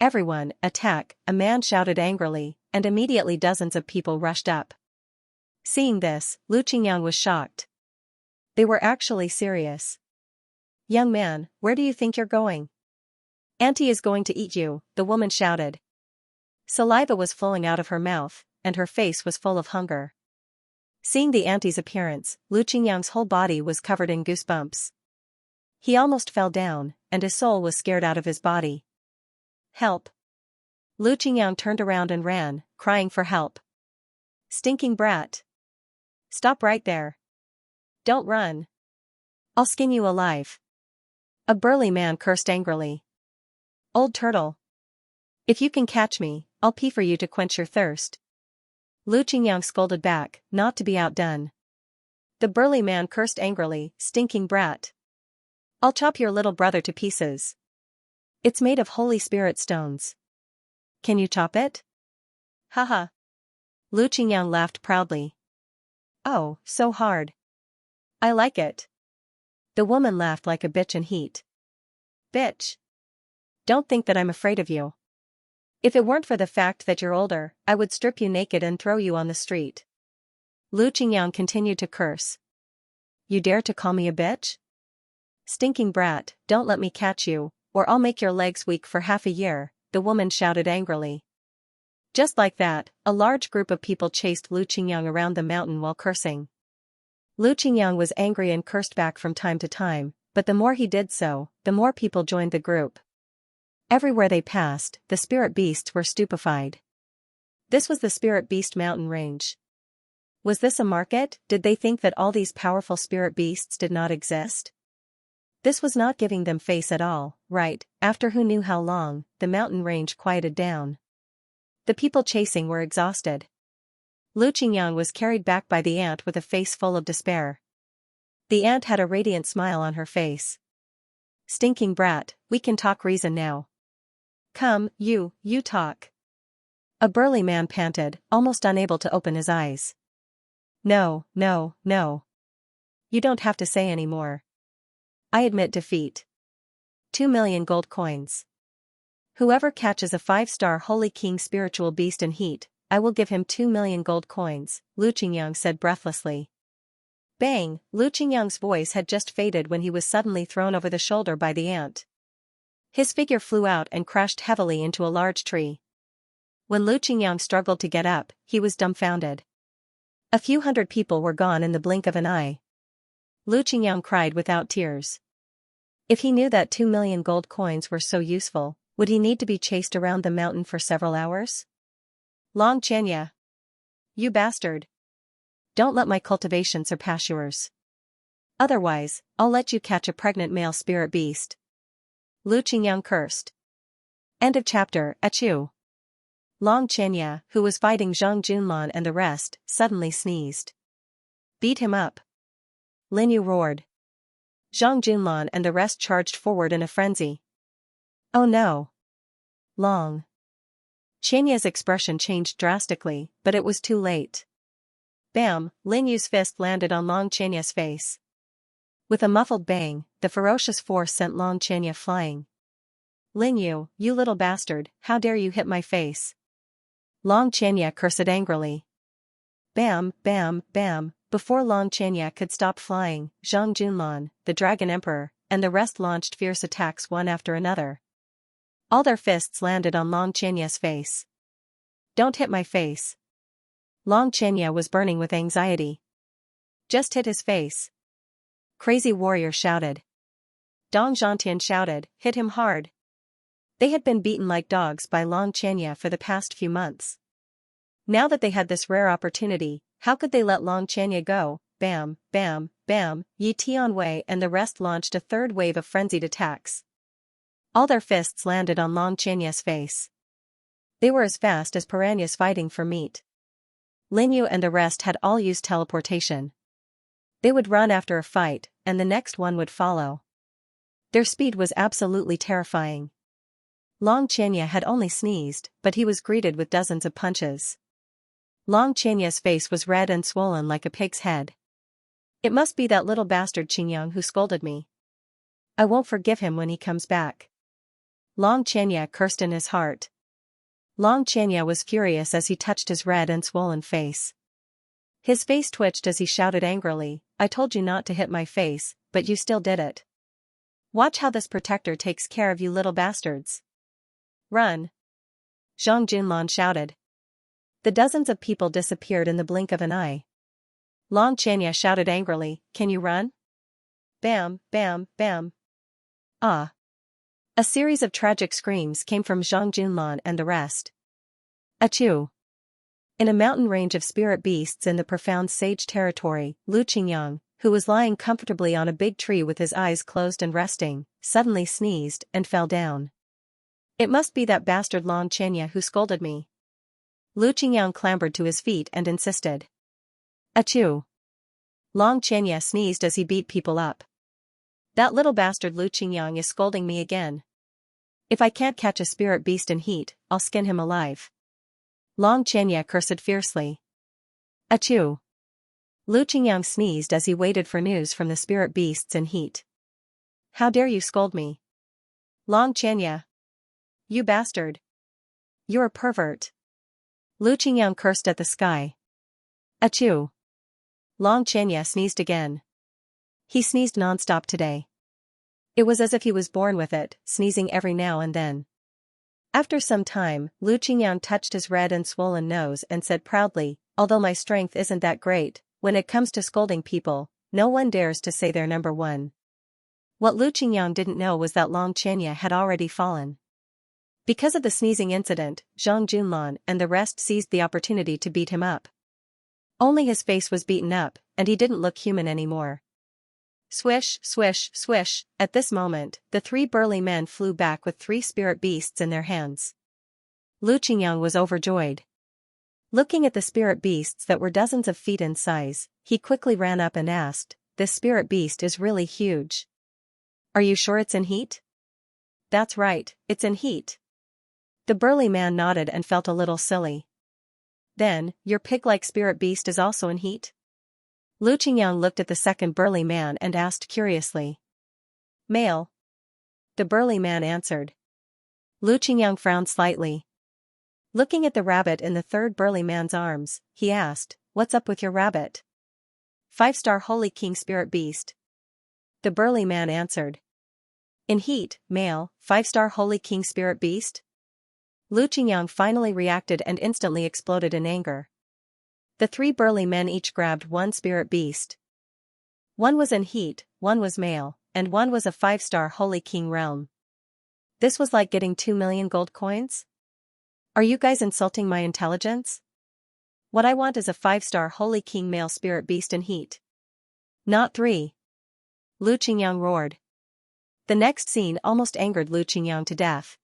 Everyone, attack, a man shouted angrily, and immediately dozens of people rushed up. Seeing this, Lu Qingyang was shocked. They were actually serious. Young man, where do you think you're going? Auntie is going to eat you, the woman shouted. Saliva was flowing out of her mouth, and her face was full of hunger. Seeing the auntie's appearance, Lu Qingyang's whole body was covered in goosebumps. He almost fell down, and his soul was scared out of his body. Help! Lu Qingyang turned around and ran, crying for help. Stinking brat! Stop right there. Don't run. I'll skin you alive. A burly man cursed angrily. Old turtle. If you can catch me, I'll pee for you to quench your thirst. Lu Qingyang scolded back, not to be outdone. The burly man cursed angrily, stinking brat. I'll chop your little brother to pieces. It's made of holy spirit stones. Can you chop it? Haha. Lu Qingyang laughed proudly. Oh, so hard. I like it. The woman laughed like a bitch in heat. Bitch. Don't think that I'm afraid of you. If it weren't for the fact that you're older, I would strip you naked and throw you on the street. Lu Qingyang continued to curse. You dare to call me a bitch? Stinking brat, don't let me catch you, or I'll make your legs weak for half a year, the woman shouted angrily. Just like that, a large group of people chased Lu Qingyang around the mountain while cursing. Lu Qingyang was angry and cursed back from time to time, but the more he did so, the more people joined the group. Everywhere they passed, the spirit beasts were stupefied. This was the Spirit Beast mountain range. Was this a market? Did they think that all these powerful spirit beasts did not exist? This was not giving them face at all, right? After who knew how long, the mountain range quieted down. The people chasing were exhausted. Lu Qingyang was carried back by the ant with a face full of despair. The ant had a radiant smile on her face. Stinking brat, we can talk reason now. Come, you talk. A burly man panted, almost unable to open his eyes. No. You don't have to say any more. I admit defeat. 2 million gold coins. Whoever catches a 5-star Holy King spiritual beast in heat, I will give him 2 million gold coins, Lu Qingyang said breathlessly. Bang! Lu Qingyang's voice had just faded when he was suddenly thrown over the shoulder by the ant. His figure flew out and crashed heavily into a large tree. When Lu Qingyang struggled to get up, he was dumbfounded. A few hundred people were gone in the blink of an eye. Lu Qingyang cried without tears. If he knew that 2 million gold coins were so useful, would he need to be chased around the mountain for several hours? Xianxia. You bastard. Don't let my cultivation surpass yours. Otherwise, I'll let you catch a pregnant male spirit beast. Lu Qingyang cursed. End of chapter. Achoo. Xianxia, who was fighting Zhang Junlan and the rest, suddenly sneezed. Beat him up. Lin Yu roared. Zhang Junlan and the rest charged forward in a frenzy. Oh no. Xianxia's expression changed drastically, but it was too late. Bam! Lin Yu's fist landed on Xianxia's face. With a muffled bang, the ferocious force sent Xianxia flying. Lin Yu, you little bastard, how dare you hit my face? Xianxia cursed angrily. Bam! Before Xianxia could stop flying, Zhang Junlan, the Dragon Emperor, and the rest launched fierce attacks one after another. All their fists landed on Xianxia's face. Don't hit my face. Xianxia was burning with anxiety. Just hit his face. Crazy Warrior shouted. Dong Zhantian shouted, hit him hard. They had been beaten like dogs by Xianxia for the past few months. Now that they had this rare opportunity, how could they let Xianxia go? Bam! Yi Tianwei and the rest launched a third wave of frenzied attacks. All their fists landed on Xianxia's face. They were as fast as piranhas fighting for meat. Lin Yu and the rest had all used teleportation. They would run after a fight, and the next one would follow. Their speed was absolutely terrifying. Xianxia had only sneezed, but he was greeted with dozens of punches. Xianxia's face was red and swollen like a pig's head. It must be that little bastard Qingyang who scolded me. I won't forgive him when he comes back. Xianxia cursed in his heart. Xianxia was furious as he touched his red and swollen face. His face twitched as he shouted angrily, I told you not to hit my face, but you still did it. Watch how this protector takes care of you little bastards. Run! Zhang Junlan shouted. The dozens of people disappeared in the blink of an eye. Xianxia shouted angrily, can you run? Bam! Ah! A series of tragic screams came from Zhang Junlan and the rest. Achoo! In a mountain range of spirit beasts in the profound sage territory, Lu Qingyang, who was lying comfortably on a big tree with his eyes closed and resting, suddenly sneezed and fell down. It must be that bastard Xianxia who scolded me. Lu Qingyang clambered to his feet and insisted. Achoo! Xianxia sneezed as he beat people up. That little bastard Lu Qingyang is scolding me again. If I can't catch a spirit beast in heat, I'll skin him alive. Xianxia cursed fiercely. Achoo! Lu Qingyang sneezed as he waited for news from the spirit beasts in heat. How dare you scold me? Xianxia. You bastard. You're a pervert. Lu Qingyang cursed at the sky. Achoo. Long Xianxia sneezed again. He sneezed non-stop today. It was as if he was born with it, sneezing every now and then. After some time, Lu Qingyang touched his red and swollen nose and said proudly, although my strength isn't that great, when it comes to scolding people, no one dares to say they're number one. What Lu Qingyang didn't know was that Long Xianxia had already fallen. Because of the sneezing incident, Zhang Junlan and the rest seized the opportunity to beat him up. Only his face was beaten up, and he didn't look human anymore. Swish, swish, swish. At this moment, the three burly men flew back with three spirit beasts in their hands. Lu Qingyang was overjoyed. Looking at the spirit beasts that were dozens of feet in size, he quickly ran up and asked, "This spirit beast is really huge. Are you sure it's in heat?" "That's right, it's in heat." The burly man nodded and felt a little silly. "Then, your pig-like spirit beast is also in heat?" Lu Qingyang looked at the second burly man and asked curiously. "Male." The burly man answered. Lu Qingyang frowned slightly. Looking at the rabbit in the third burly man's arms, he asked, "What's up with your rabbit?" "5-star Holy King Spirit Beast." The burly man answered. "In heat, male, 5-star Holy King Spirit Beast?" Lu Qingyang finally reacted and instantly exploded in anger. The three burly men each grabbed one spirit beast. One was in heat, one was male, and one was a 5-star Holy King realm. This was like getting 2 million gold coins? Are you guys insulting my intelligence? What I want is a 5-star Holy King male spirit beast in heat. Not 3. Lu Qingyang roared. The next scene almost angered Lu Qingyang to death.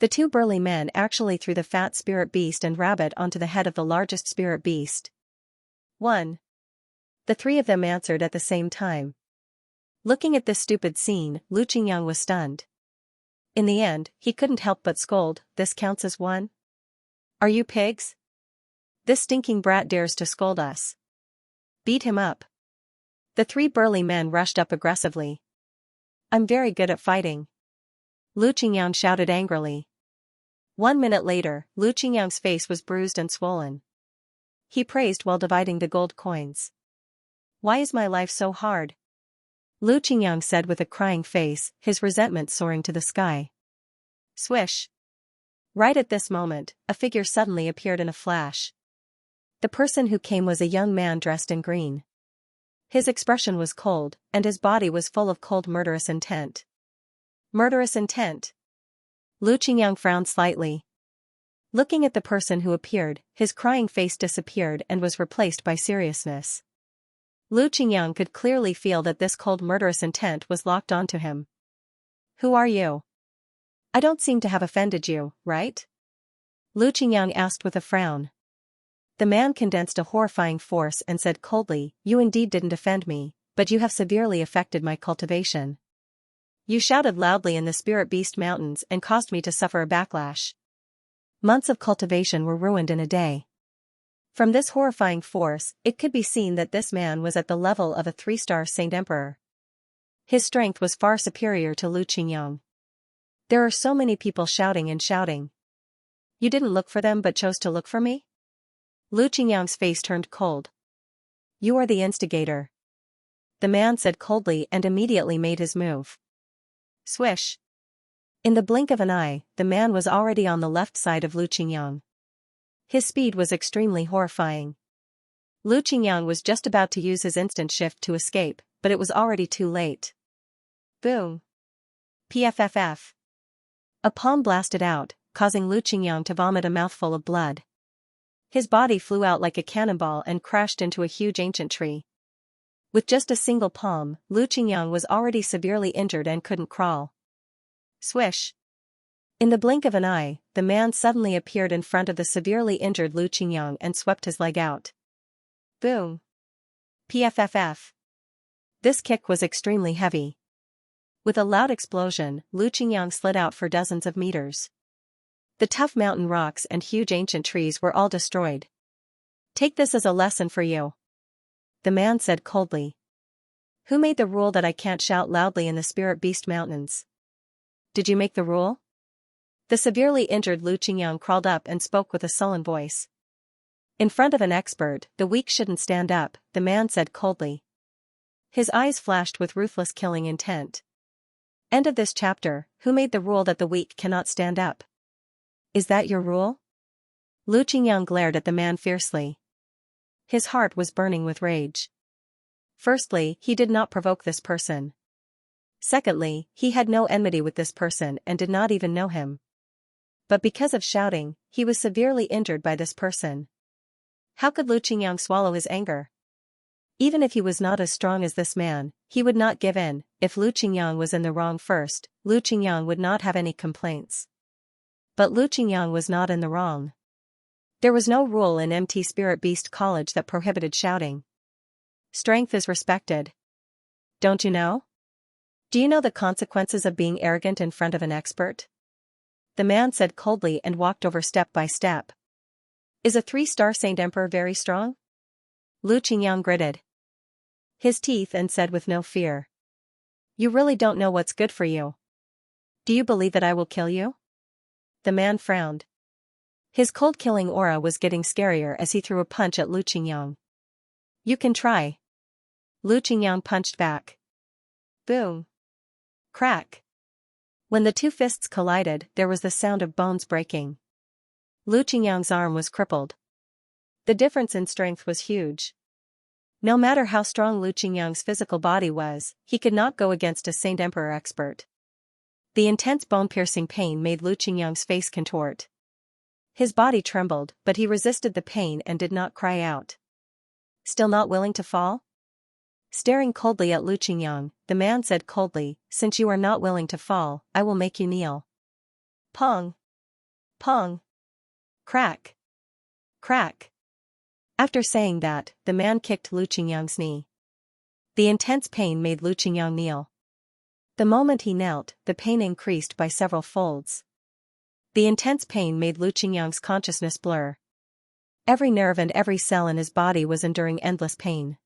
The two burly men actually threw the fat spirit beast and rabbit onto the head of the largest spirit beast. 1. The three of them answered at the same time. Looking at this stupid scene, Lu Qingyang was stunned. In the end, he couldn't help but scold, "This counts as one? Are you pigs? This stinking brat dares to scold us. Beat him up." The three burly men rushed up aggressively. "I'm very good at fighting," Lu Qingyang shouted angrily. 1 minute later, Lu Qingyang's face was bruised and swollen. He praised while dividing the gold coins. "Why is my life so hard?" Lu Qingyang said with a crying face, his resentment soaring to the sky. Swish. Right at this moment, a figure suddenly appeared in a flash. The person who came was a young man dressed in green. His expression was cold, and his body was full of cold murderous intent. Murderous intent? Lu Qingyang frowned slightly. Looking at the person who appeared, his crying face disappeared and was replaced by seriousness. Lu Qingyang could clearly feel that this cold murderous intent was locked onto him. "Who are you? I don't seem to have offended you, right?" Lu Qingyang asked with a frown. The man condensed a horrifying force and said coldly, "You indeed didn't offend me, but you have severely affected my cultivation. You shouted loudly in the Spirit Beast Mountains and caused me to suffer a backlash. Months of cultivation were ruined in a day." From this horrifying force, it could be seen that this man was at the level of a 3-star Saint Emperor. His strength was far superior to Lu Qingyang. There are so many people shouting and shouting. You didn't look for them but chose to look for me? Lu Qingyang's face turned cold. You are the instigator. The man said coldly and immediately made his move. Swish. In the blink of an eye, the man was already on the left side of Lu Qingyang. His speed was extremely horrifying. Lu Qingyang was just about to use his instant shift to escape, but it was already too late. Boom. Pfff. A palm blasted out, causing Lu Qingyang to vomit a mouthful of blood. His body flew out like a cannonball and crashed into a huge ancient tree. With just a single palm, Lu Qingyang was already severely injured and couldn't crawl. Swish. In the blink of an eye, the man suddenly appeared in front of the severely injured Lu Qingyang and swept his leg out. Boom. Pfff. This kick was extremely heavy. With a loud explosion, Lu Qingyang slid out for dozens of meters. The tough mountain rocks and huge ancient trees were all destroyed. Take this as a lesson for you, the man said coldly. Who made the rule that I can't shout loudly in the Spirit Beast Mountains? Did you make the rule? The severely injured Lu Qingyang crawled up and spoke with a sullen voice. In front of an expert, the weak shouldn't stand up, the man said coldly. His eyes flashed with ruthless killing intent. End of this chapter. Who made the rule that the weak cannot stand up? Is that your rule? Lu Qingyang glared at the man fiercely. His heart was burning with rage. Firstly, he did not provoke this person. Secondly, he had no enmity with this person and did not even know him. But because of shouting, he was severely injured by this person. How could Lu Qingyang swallow his anger? Even if he was not as strong as this man, he would not give in. If Lu Qingyang was in the wrong first, Lu Qingyang would not have any complaints. But Lu Qingyang was not in the wrong. There was no rule in MT Spirit Beast College that prohibited shouting. Strength is respected. Don't you know? Do you know the consequences of being arrogant in front of an expert? The man said coldly and walked over step by step. Is a 3-star Saint Emperor very strong? Lu Qingyang gritted his teeth and said with no fear. You really don't know what's good for you. Do you believe that I will kill you? The man frowned. His cold killing aura was getting scarier as he threw a punch at Lu Qingyang. You can try. Lu Qingyang punched back. Boom. Crack. When the two fists collided, there was the sound of bones breaking. Lu Qingyang's arm was crippled. The difference in strength was huge. No matter how strong Lu Qingyang's physical body was, he could not go against a Saint Emperor expert. The intense bone-piercing pain made Lu Qingyang's face contort. His body trembled, but he resisted the pain and did not cry out. Still not willing to fall? Staring coldly at Lu Qingyang, the man said coldly, since you are not willing to fall, I will make you kneel. Pong. Pong. Crack. Crack. After saying that, the man kicked Lu Qingyang's knee. The intense pain made Lu Qingyang kneel. The moment he knelt, the pain increased by several folds. The intense pain made Lu Qingyang's consciousness blur. Every nerve and every cell in his body was enduring endless pain.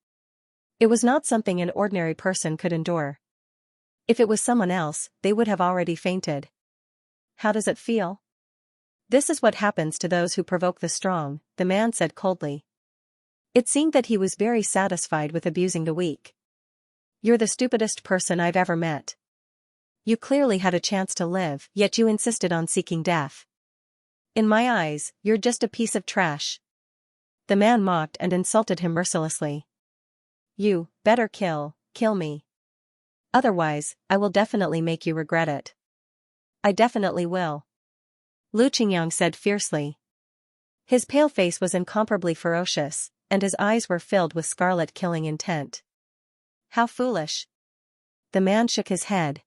It was not something an ordinary person could endure. If it was someone else, they would have already fainted. How does it feel? This is what happens to those who provoke the strong, the man said coldly. It seemed that he was very satisfied with abusing the weak. You're the stupidest person I've ever met. You clearly had a chance to live, yet you insisted on seeking death. In my eyes, you're just a piece of trash. The man mocked and insulted him mercilessly. You better kill me. Otherwise, I will definitely make you regret it. I definitely will. Lu Qingyang said fiercely. His pale face was incomparably ferocious, and his eyes were filled with scarlet killing intent. How foolish. The man shook his head.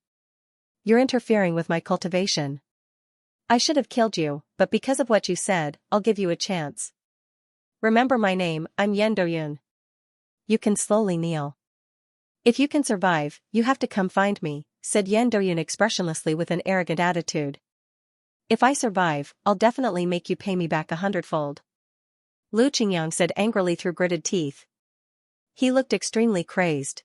You're interfering with my cultivation. I should have killed you, but because of what you said, I'll give you a chance. Remember my name, I'm Yen Doyun. You can slowly kneel. If you can survive, you have to come find me, said Yen Doyun expressionlessly with an arrogant attitude. If I survive, I'll definitely make you pay me back 100-fold. Lu Qingyang said angrily through gritted teeth. He looked extremely crazed.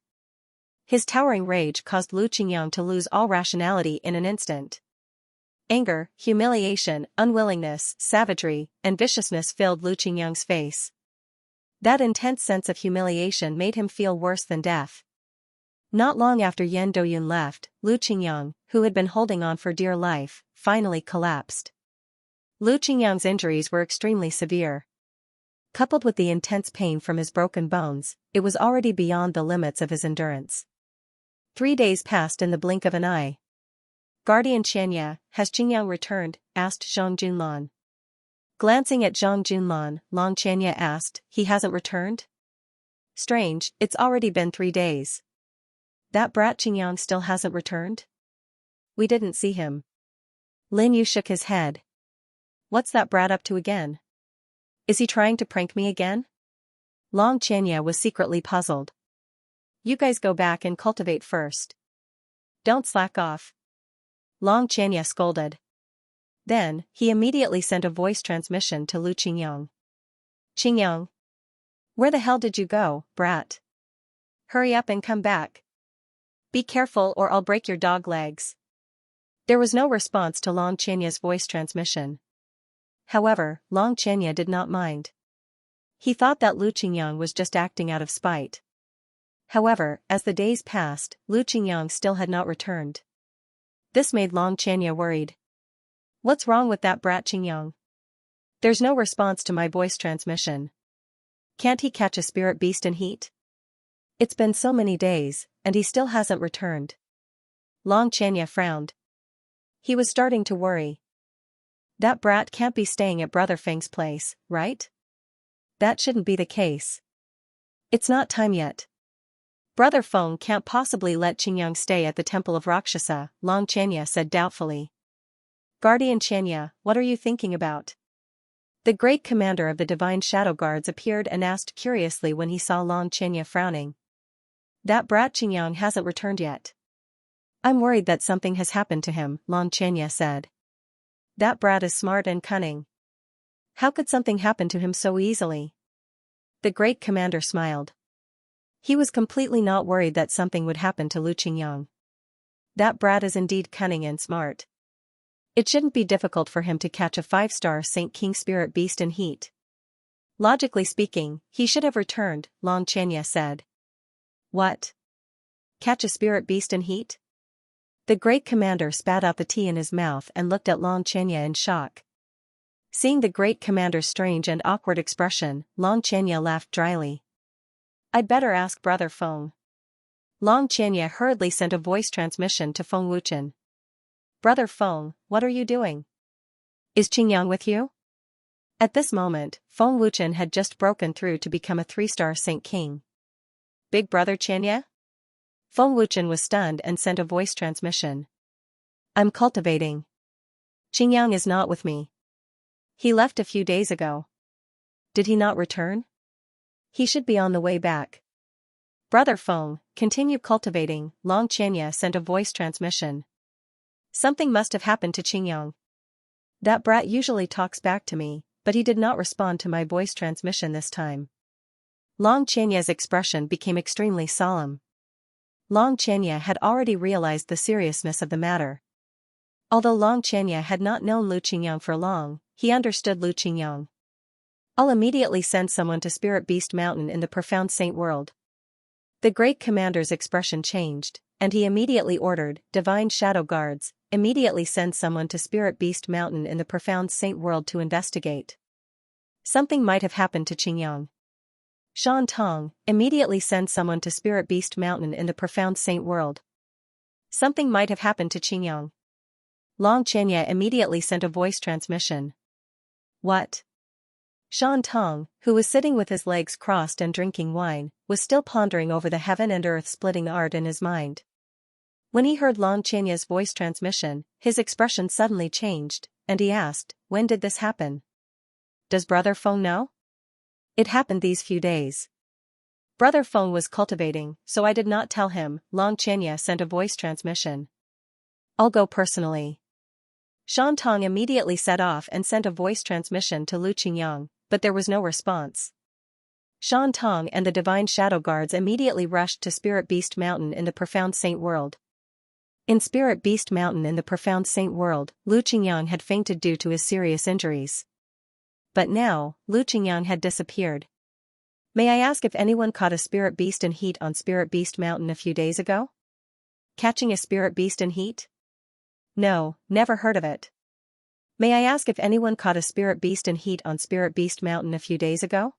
His towering rage caused Lu Qingyang to lose all rationality in an instant. Anger, humiliation, unwillingness, savagery, and viciousness filled Lu Qingyang's face. That intense sense of humiliation made him feel worse than death. Not long after Yen Doyun left, Lu Qingyang, who had been holding on for dear life, finally collapsed. Lu Qingyang's injuries were extremely severe. Coupled with the intense pain from his broken bones, it was already beyond the limits of his endurance. 3 days passed in the blink of an eye. Guardian Xianxia, has Qingyang returned? Asked Zhang Junlan. Glancing at Zhang Junlan, Long Xianxia asked, he hasn't returned? Strange, it's already been 3 days. That brat Qingyang still hasn't returned? We didn't see him. Lin Yu shook his head. What's that brat up to again? Is he trying to prank me again? Long Xianxia was secretly puzzled. You guys go back and cultivate first. Don't slack off. Long Xianxia scolded. Then, he immediately sent a voice transmission to Lu Qingyang. Qingyang. Where the hell did you go, brat? Hurry up and come back. Be careful or I'll break your dog legs. There was no response to Long Xianxia's voice transmission. However, Long Xianxia did not mind. He thought that Lu Qingyang was just acting out of spite. However, as the days passed, Lu Qingyang still had not returned. This made Long Xianxia worried. What's wrong with that brat Qingyang? There's no response to my voice transmission. Can't he catch a spirit beast in heat? It's been so many days, and he still hasn't returned. Long Xianxia frowned. He was starting to worry. That brat can't be staying at Brother Feng's place, right? That shouldn't be the case. It's not time yet. Brother Feng can't possibly let Qingyang stay at the Temple of Rakshasa, Long Xianxia said doubtfully. Guardian Xianxia, what are you thinking about? The great commander of the Divine Shadow Guards appeared and asked curiously when he saw Long Xianxia frowning. That brat Qingyang hasn't returned yet. I'm worried that something has happened to him, Long Xianxia said. That brat is smart and cunning. How could something happen to him so easily? The great commander smiled. He was completely not worried that something would happen to Lu Qingyang. That brat is indeed cunning and smart. It shouldn't be difficult for him to catch a 5-star Saint King spirit beast in heat. Logically speaking, he should have returned, Long Xianxia said. What? Catch a spirit beast in heat? The great commander spat out the tea in his mouth and looked at Long Xianxia in shock. Seeing the great commander's strange and awkward expression, Long Xianxia laughed dryly. I'd better ask Brother Feng. Long Xianxia hurriedly sent a voice transmission to Feng Wuchen. Brother Feng, what are you doing? Is Qingyang with you? At this moment, Feng Wuchen had just broken through to become a 3-star Saint King. Big Brother Xianxia? Feng Wuchen was stunned and sent a voice transmission. I'm cultivating. Qingyang is not with me. He left a few days ago. Did he not return? He should be on the way back. Brother Feng, continue cultivating, Long Xianxia sent a voice transmission. Something must have happened to Qingyang. That brat usually talks back to me, but he did not respond to my voice transmission this time. Long Xianxia's expression became extremely solemn. Long Xianxia had already realized the seriousness of the matter. Although Long Xianxia had not known Lu Qingyang for long, he understood Lu Qingyang. I'll immediately send someone to Spirit Beast Mountain in the profound Saint World. The great commander's expression changed, and he immediately ordered, Divine Shadow Guards, immediately send someone to Spirit Beast Mountain in the profound Saint World to investigate. Something might have happened to Qingyang. Shan Tong, immediately send someone to Spirit Beast Mountain in the profound Saint World. Something might have happened to Qingyang. Long Xianxia immediately sent a voice transmission. What? Shan Tong, who was sitting with his legs crossed and drinking wine, was still pondering over the heaven and earth splitting art in his mind. When he heard Long Xianxia's voice transmission, his expression suddenly changed, and he asked, when did this happen? Does Brother Feng know? It happened these few days. Brother Feng was cultivating, so I did not tell him, Long Xianxia sent a voice transmission. I'll go personally. Shan Tong immediately set off and sent a voice transmission to Lu Qingyang, but there was no response. Shan Tong and the Divine Shadow Guards immediately rushed to Spirit Beast Mountain in the profound Saint World. In Spirit Beast Mountain in the profound Saint World, Lu Qingyang had fainted due to his serious injuries. But now, Lu Qingyang had disappeared. May I ask if anyone caught a spirit beast in heat on Spirit Beast Mountain a few days ago? Catching a spirit beast in heat? No, never heard of it. May I ask if anyone caught a spirit beast in heat on Spirit Beast Mountain a few days ago?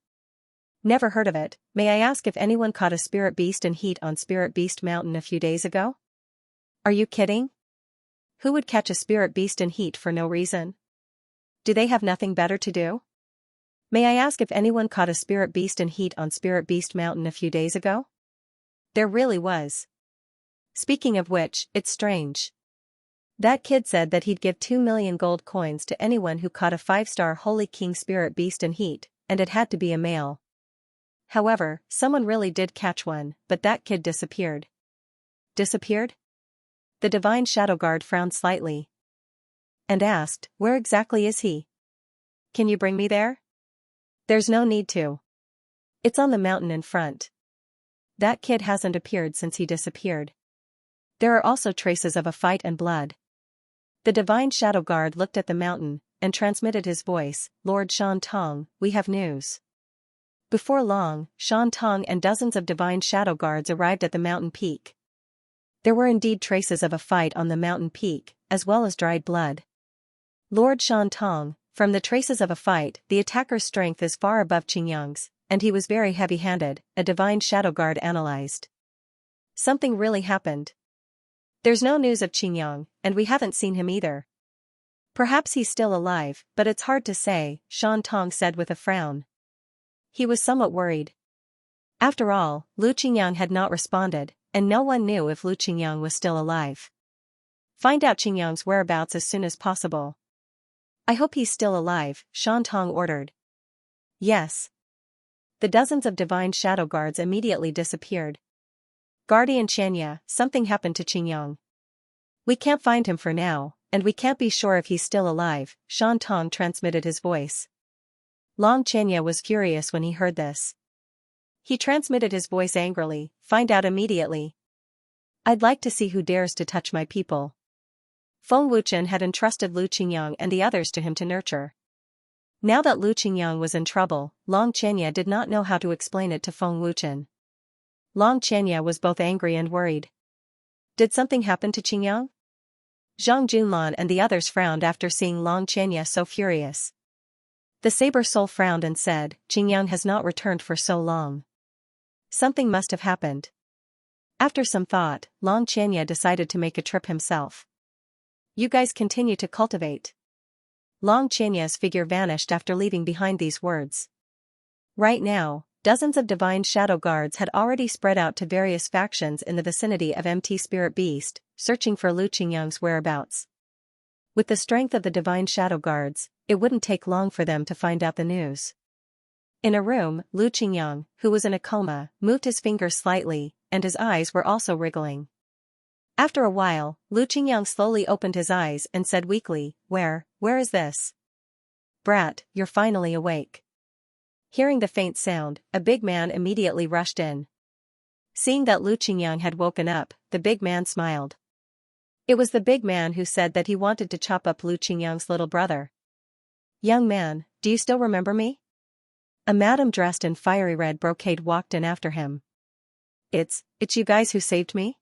Never heard of it. May I ask if anyone caught a spirit beast in heat on Spirit Beast Mountain a few days ago? Are you kidding? Who would catch a spirit beast in heat for no reason? Do they have nothing better to do? May I ask if anyone caught a spirit beast in heat on Spirit Beast Mountain a few days ago? There really was. Speaking of which, it's strange. That kid said that he'd give 2 million gold coins to anyone who caught a 5-star Holy King spirit beast in heat, and it had to be a male. However, someone really did catch one, but that kid disappeared. Disappeared? The Divine Shadow Guard frowned slightly and asked, where exactly is he? Can you bring me there? There's no need to. It's on the mountain in front. That kid hasn't appeared since he disappeared. There are also traces of a fight and blood. The divine shadow guard looked at the mountain and transmitted his voice, Lord Shan Tong, we have news. Before long, Shan Tong and dozens of divine shadow guards arrived at the mountain peak. There were indeed traces of a fight on the mountain peak, as well as dried blood. Lord Shan Tong, from the traces of a fight, the attacker's strength is far above Qingyang's, and he was very heavy-handed, a divine shadow guard analyzed. Something really happened. There's no news of Qingyang, and we haven't seen him either. Perhaps he's still alive, but it's hard to say, Shan Tong said with a frown. He was somewhat worried. After all, Lu Qingyang had not responded, and no one knew if Lu Qingyang was still alive. Find out Qingyang's whereabouts as soon as possible. I hope he's still alive, Shan Tong ordered. Yes. The dozens of divine shadow guards immediately disappeared. Guardian Xianxia, something happened to Qingyang. We can't find him for now, and we can't be sure if he's still alive, Shan Tong transmitted his voice. Long Xianxia was furious when he heard this. He transmitted his voice angrily, find out immediately. I'd like to see who dares to touch my people. Feng Wuchen had entrusted Lu Qingyang and the others to him to nurture. Now that Lu Qingyang was in trouble, Long Xianxia did not know how to explain it to Feng Wuchen. Long Xianxia was both angry and worried. Did something happen to Qingyang? Zhang Junlan and the others frowned after seeing Long Xianxia so furious. The Saber Soul frowned and said, Qingyang has not returned for so long. Something must have happened. After some thought, Long Xianxia decided to make a trip himself. You guys continue to cultivate. Long Xianxia's figure vanished after leaving behind these words. Right now, dozens of divine shadow guards had already spread out to various factions in the vicinity of MT Spirit Beast, searching for Lu Qingyang's whereabouts. With the strength of the divine shadow guards, it wouldn't take long for them to find out the news. In a room, Lu Qingyang, who was in a coma, moved his fingers slightly, and his eyes were also wriggling. After a while, Lu Qingyang slowly opened his eyes and said weakly, where is this? Brat, you're finally awake. Hearing the faint sound, a big man immediately rushed in. Seeing that Lu Qingyang had woken up, the big man smiled. It was the big man who said that he wanted to chop up Lu Qingyang's little brother. Young man, do you still remember me? A madam dressed in fiery red brocade walked in after him. It's you guys who saved me?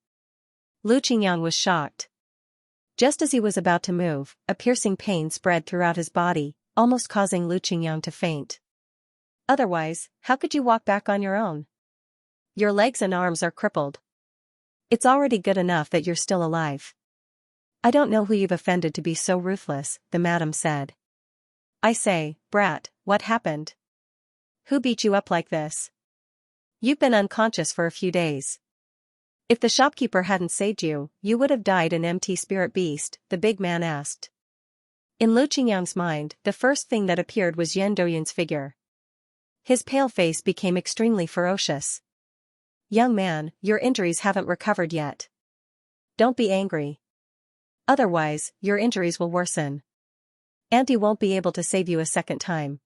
Lu Qingyang was shocked. Just as he was about to move, a piercing pain spread throughout his body, almost causing Lu Qingyang to faint. Otherwise, how could you walk back on your own? Your legs and arms are crippled. It's already good enough that you're still alive. I don't know who you've offended to be so ruthless, the madam said. I say, brat, what happened? Who beat you up like this? You've been unconscious for a few days. If the shopkeeper hadn't saved you, you would have died in MT Spirit Beast, the big man asked. In Lu Qingyang's mind, the first thing that appeared was Yan Doyun's figure. His pale face became extremely ferocious. Young man, your injuries haven't recovered yet. Don't be angry. Otherwise, your injuries will worsen. Auntie won't be able to save you a second time.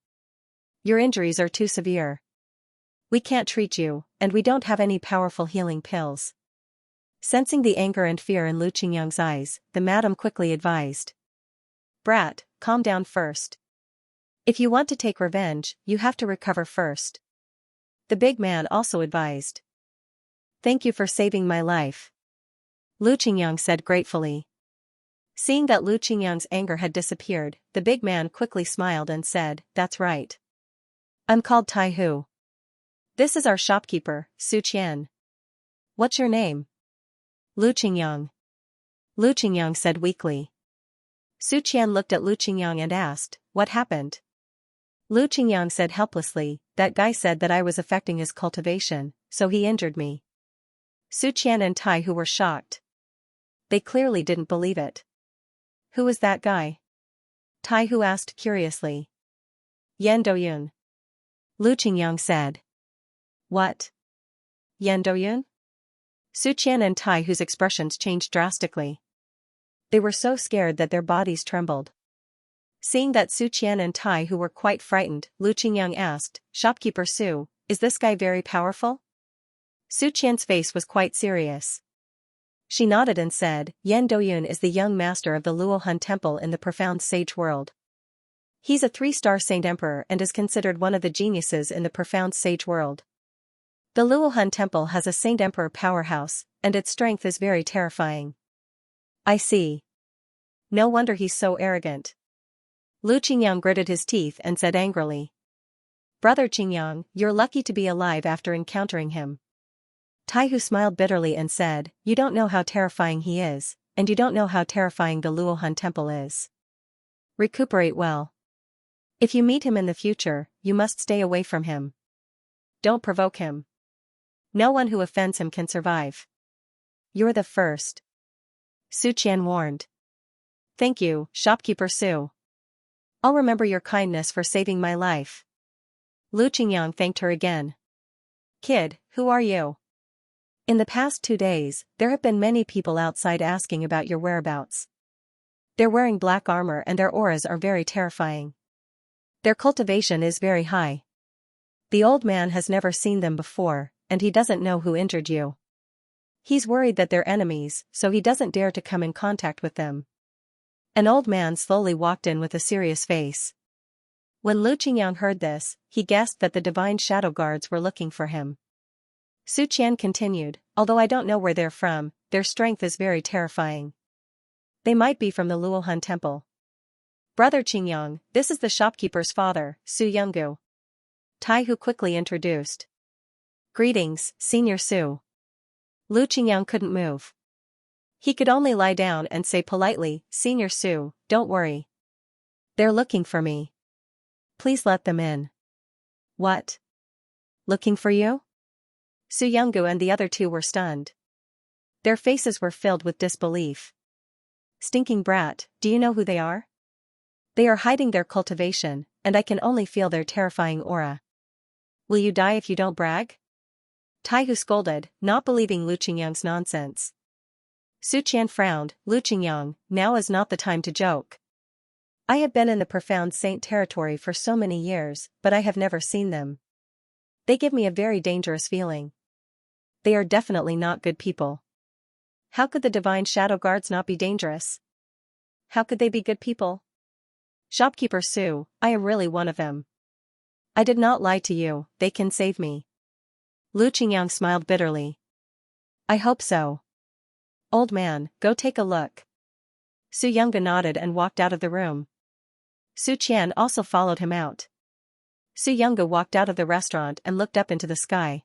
Your injuries are too severe. We can't treat you, and we don't have any powerful healing pills. Sensing the anger and fear in Lu Qingyang's eyes, the madam quickly advised. Brat, calm down first. If you want to take revenge, you have to recover first. The big man also advised. Thank you for saving my life. Lu Qingyang said gratefully. Seeing that Lu Qingyang's anger had disappeared, the big man quickly smiled and said, that's right. I'm called Tai Hu. This is our shopkeeper, Su Qian. What's your name? Lu Qingyang. Lu Qingyang said weakly. Su Qian looked at Lu Qingyang and asked, what happened? Lu Qingyang said helplessly, that guy said that I was affecting his cultivation, so he injured me. Su Qian and Tai Hu were shocked. They clearly didn't believe it. Who was that guy? Tai Hu asked curiously. Yan Doyun. Lu Qingyang said. What? Yan Doyun? Su Qian and Tai Hu's expressions changed drastically. They were so scared that their bodies trembled. Seeing that Su Qian and Tai Hu were quite frightened, Lu Qingyang asked, Shopkeeper Su, is this guy very powerful? Su Qian's face was quite serious. She nodded and said, Yan Doyun is the young master of the Luohan Temple in the profound sage world. He's a 3-star saint emperor and is considered one of the geniuses in the profound sage world. The Luohan Temple has a saint emperor powerhouse, and its strength is very terrifying. I see. No wonder he's so arrogant. Lu Qingyang gritted his teeth and said angrily. Brother Qingyang, you're lucky to be alive after encountering him. Taihu smiled bitterly and said, you don't know how terrifying he is, and you don't know how terrifying the Luohan Temple is. Recuperate well. If you meet him in the future, you must stay away from him. Don't provoke him. No one who offends him can survive. You're the first. Su Qian warned. Thank you, shopkeeper Su. I'll remember your kindness for saving my life. Lu Qingyang thanked her again. Kid, who are you? In the past 2 days, there have been many people outside asking about your whereabouts. They're wearing black armor and their auras are very terrifying. Their cultivation is very high. The old man has never seen them before, and he doesn't know who injured you. He's worried that they're enemies, so he doesn't dare to come in contact with them. An old man slowly walked in with a serious face. When Lu Qingyang heard this, he guessed that the divine shadow guards were looking for him. Su Qian continued, although I don't know where they're from, their strength is very terrifying. They might be from the Luohan Temple. Brother Qingyang, this is the shopkeeper's father, Su Yonggu. Taihu quickly introduced. Greetings, Senior Su. Lu Qingyang couldn't move. He could only lie down and say politely, Senior Su, don't worry. They're looking for me. Please let them in. What? Looking for you? Su Yonggu and the other 2 were stunned. Their faces were filled with disbelief. Stinking brat, do you know who they are? They are hiding their cultivation, and I can only feel their terrifying aura. Will you die if you don't brag? Taihu scolded, not believing Lu Qingyang's nonsense. Su Qian frowned, Lu Qingyang, now is not the time to joke. I have been in the profound saint territory for so many years, but I have never seen them. They give me a very dangerous feeling. They are definitely not good people. How could the divine shadow guards not be dangerous? How could they be good people? Shopkeeper Su, I am really one of them. I did not lie to you, they can save me. Lu Qingyang smiled bitterly. I hope so. Old man, go take a look. Su Yonggu nodded and walked out of the room. Su Qian also followed him out. Su Yonggu walked out of the restaurant and looked up into the sky.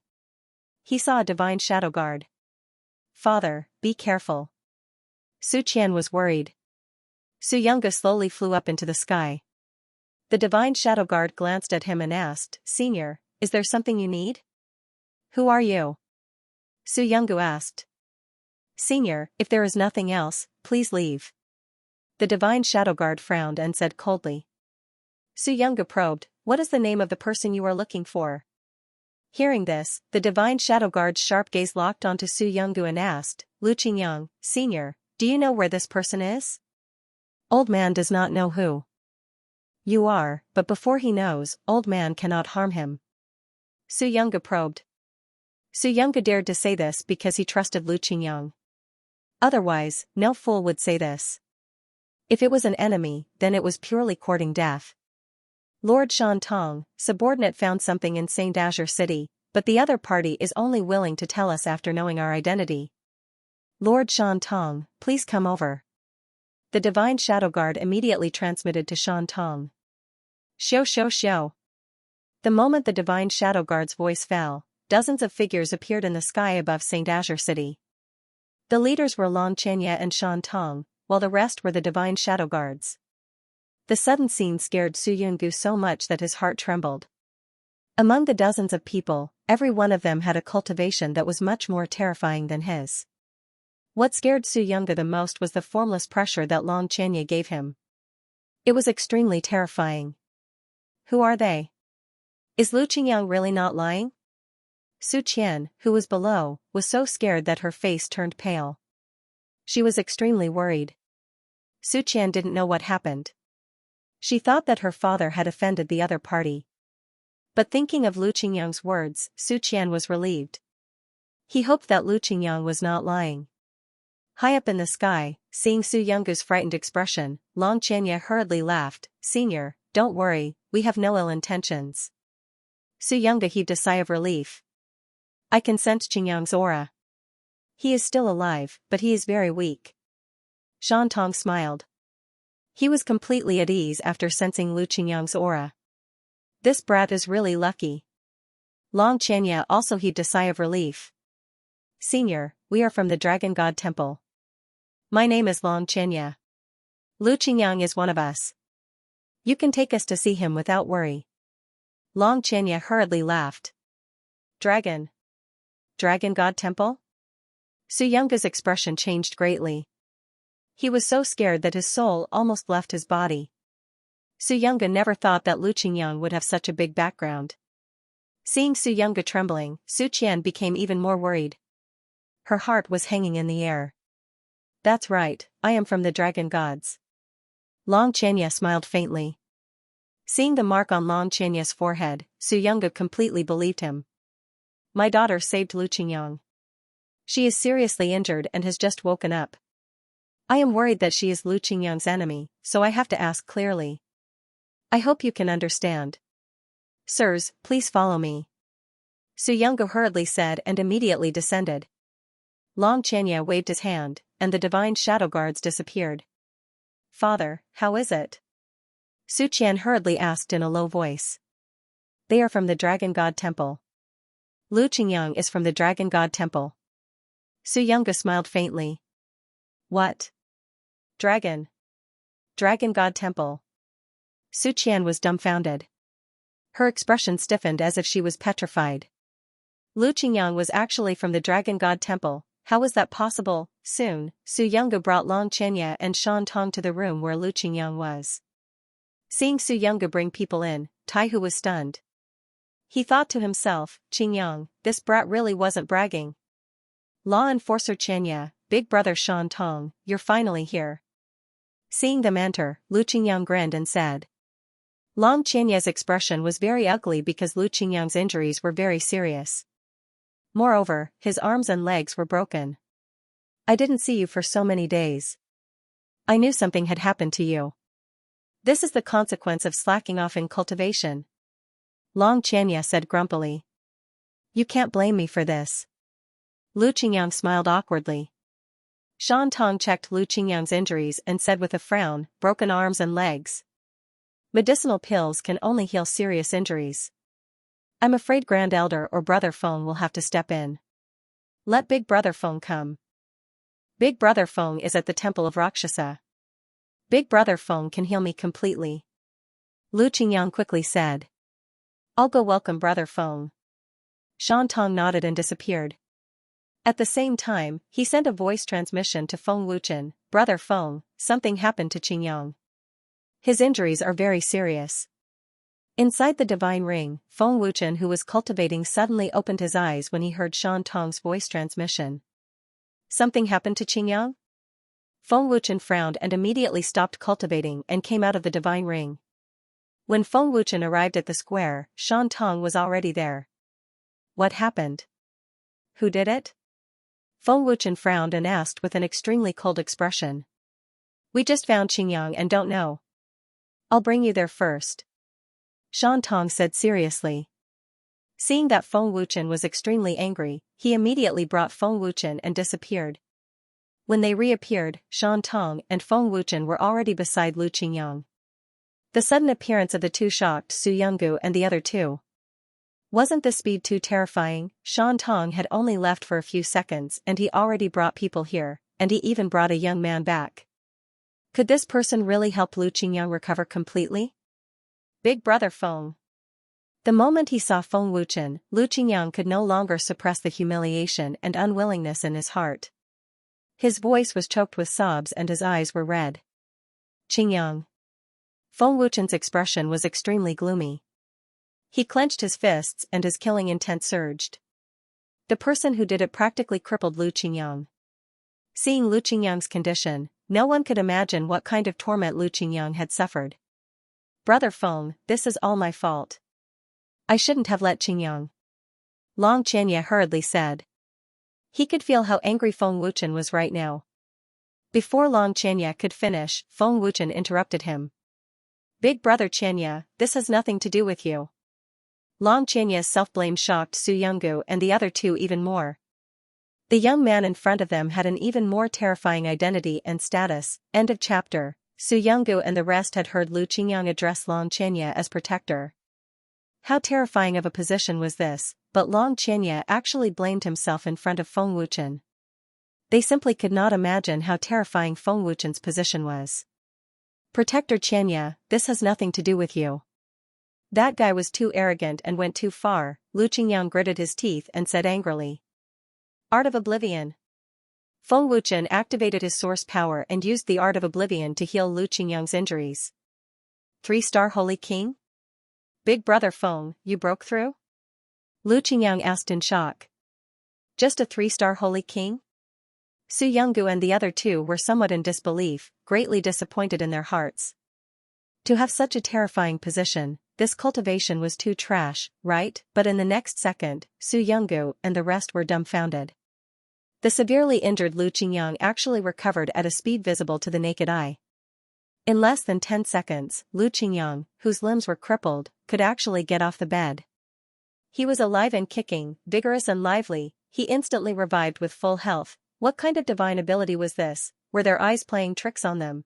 He saw a divine shadow guard. Father, be careful. Su Qian was worried. Su Yonggu slowly flew up into the sky. The divine shadow guard glanced at him and asked, Senior, is there something you need? Who are you? Su Yonggu asked. Senior, if there is nothing else, please leave. The divine shadow guard frowned and said coldly. Su Yonggu probed, what is the name of the person you are looking for? Hearing this, the divine shadow guard's sharp gaze locked onto Su Yonggu and asked, Lu Qingyang, Senior, do you know where this person is? Old man does not know who you are, but before he knows, old man cannot harm him. Su Yonggu probed. Su Yonggu dared to say this because he trusted Lu Qingyang. Otherwise, no fool would say this. If it was an enemy, then it was purely courting death. Lord Shan Tong, subordinate, found something in St. Azure City, but the other party is only willing to tell us after knowing our identity. Lord Shan Tong, please come over. The divine shadow guard immediately transmitted to Shan Tong. Xiao xiao xiao. The moment the divine shadow guard's voice fell, dozens of figures appeared in the sky above St. Azure City. The leaders were Lan Xianxia and Shan Tong, while the rest were the divine shadow guards. The sudden scene scared Su Yonggu so much that his heart trembled. Among the dozens of people, every one of them had a cultivation that was much more terrifying than his. What scared Su Yonggu the most was the formless pressure that Lan Xianxia gave him. It was extremely terrifying. Who are they? Is Lu Qingyang really not lying? Su Qian, who was below, was so scared that her face turned pale. She was extremely worried. Su Qian didn't know what happened. She thought that her father had offended the other party. But thinking of Lu Qingyang's words, Su Qian was relieved. He hoped that Lu Qingyang was not lying. High up in the sky, seeing Su Yungu's frightened expression, Long Xianxia hurriedly laughed. Senior, don't worry, we have no ill intentions. Su Yungu heaved a sigh of relief. I can sense Qingyang's aura. He is still alive, but he is very weak. Shan Tong smiled. He was completely at ease after sensing Lu Qingyang's aura. This brat is really lucky. Long Xianxia also heaved a sigh of relief. Senior, we are from the Dragon God Temple. My name is Long Xianxia. Lu Qingyang is one of us. You can take us to see him without worry. Long Xianxia hurriedly laughed. Dragon God Temple? Su Yungu's expression changed greatly. He was so scared that his soul almost left his body. Su Yungu never thought that Lu Qingyang would have such a big background. Seeing Su Yungu trembling, Su Qian became even more worried. Her heart was hanging in the air. That's right, I am from the Dragon Gods. Long Xianxia smiled faintly. Seeing the mark on Long Xianxia's forehead, Su Yungu completely believed him. My daughter saved Lu Qingyang. She is seriously injured and has just woken up. I am worried that she is Lu Qingyang's enemy, so I have to ask clearly. I hope you can understand. Sirs, please follow me. Su Yungu hurriedly said and immediately descended. Long Xianxia waved his hand, and the divine shadow guards disappeared. Father, how is it? Su Qian hurriedly asked in a low voice. They are from the Dragon God Temple. Lu Qingyang is from the Dragon God Temple. Su Yungu smiled faintly. What? Dragon God Temple. Su Qian was dumbfounded. Her expression stiffened as if she was petrified. Lu Qingyang was actually from the Dragon God Temple. How was that possible? Soon, Su Yungu brought Long Xianxia and Shan Tong to the room where Lu Qingyang was. Seeing Su Yungu bring people in, Taihu was stunned. He thought to himself, Qingyang, this brat really wasn't bragging. Law Enforcer Xianxia, Big Brother Shan Tong, you're finally here. Seeing them enter, Lu Qingyang grinned and said. Long Xianxia's expression was very ugly because Lu Qingyang's injuries were very serious. Moreover, his arms and legs were broken. I didn't see you for so many days. I knew something had happened to you. This is the consequence of slacking off in cultivation. Long Xianxia said grumpily. You can't blame me for this. Lu Qingyang smiled awkwardly. Shan Tong checked Lu Qingyang's injuries and said with a frown, broken arms and legs. Medicinal pills can only heal serious injuries. I'm afraid Grand Elder or Brother Feng will have to step in. Let Big Brother Feng come. Big Brother Feng is at the Temple of Rakshasa. Big Brother Feng can heal me completely. Lu Qingyang quickly said. I'll go welcome Brother Feng. Shan Tong nodded and disappeared. At the same time, he sent a voice transmission to Feng Wuchen. Brother Feng, something happened to Qingyang. His injuries are very serious. Inside the divine ring, Feng Wuchen, who was cultivating, suddenly opened his eyes when he heard Shan Tong's voice transmission. Something happened to Qingyang? Feng Wuchen frowned and immediately stopped cultivating and came out of the divine ring. When Feng Wuchen arrived at the square, Shan Tong was already there. What happened? Who did it? Feng Wuchen frowned and asked with an extremely cold expression. We just found Qingyang and don't know. I'll bring you there first. Shan Tong said seriously. Seeing that Feng Wuchen was extremely angry, he immediately brought Feng Wuchen and disappeared. When they reappeared, Shan Tong and Feng Wuchen were already beside Lu Qingyang. The sudden appearance of the two shocked Su Yungu and the other two. Wasn't the speed too terrifying? Shan Tong had only left for a few seconds and he already brought people here, and he even brought a young man back. Could this person really help Lu Qingyang recover completely? Big Brother Feng. The moment he saw Feng Wuchen, Lu Qingyang could no longer suppress the humiliation and unwillingness in his heart. His voice was choked with sobs and his eyes were red. Qingyang. Feng Wuchen's expression was extremely gloomy. He clenched his fists and his killing intent surged. The person who did it practically crippled Lu Qingyang. Seeing Lu Qingyang's condition, no one could imagine what kind of torment Lu Qingyang had suffered. Brother Feng, this is all my fault. I shouldn't have let Qingyang. Long Xianxia hurriedly said. He could feel how angry Feng Wuchen was right now. Before long Xianxia could finish, Feng Wuchen interrupted him. Big brother Xianxia, this has nothing to do with you. Long Xianxia's self-blame shocked Su Yonggu and the other two even more. The young man in front of them had an even more terrifying identity and status. End of chapter. Su Yonggu and the rest had heard Lu Qingyang address Long Xianxia as protector. How terrifying of a position was this, but Long Xianxia actually blamed himself in front of Feng Wuchen. They simply could not imagine how terrifying Feng Wuchen's position was. Protector Xianxia, this has nothing to do with you. That guy was too arrogant and went too far, Lu Qingyang gritted his teeth and said angrily. Art of Oblivion. Feng Wuchen activated his source power and used the Art of Oblivion to heal Lu Qingyang's injuries. 3-star Holy King? Big brother Feng, you broke through? Lu Qingyang asked in shock. Just a 3-star Holy King? Su Yonggu and the other two were somewhat in disbelief, greatly disappointed in their hearts. To have such a terrifying position, this cultivation was too trash, right? But in the next second, Su Yonggu and the rest were dumbfounded. The severely injured Lu Qingyang actually recovered at a speed visible to the naked eye. In less than 10 seconds, Lu Qingyang, whose limbs were crippled, could actually get off the bed. He was alive and kicking, vigorous and lively. He instantly revived with full health. What kind of divine ability was this? Were their eyes playing tricks on them?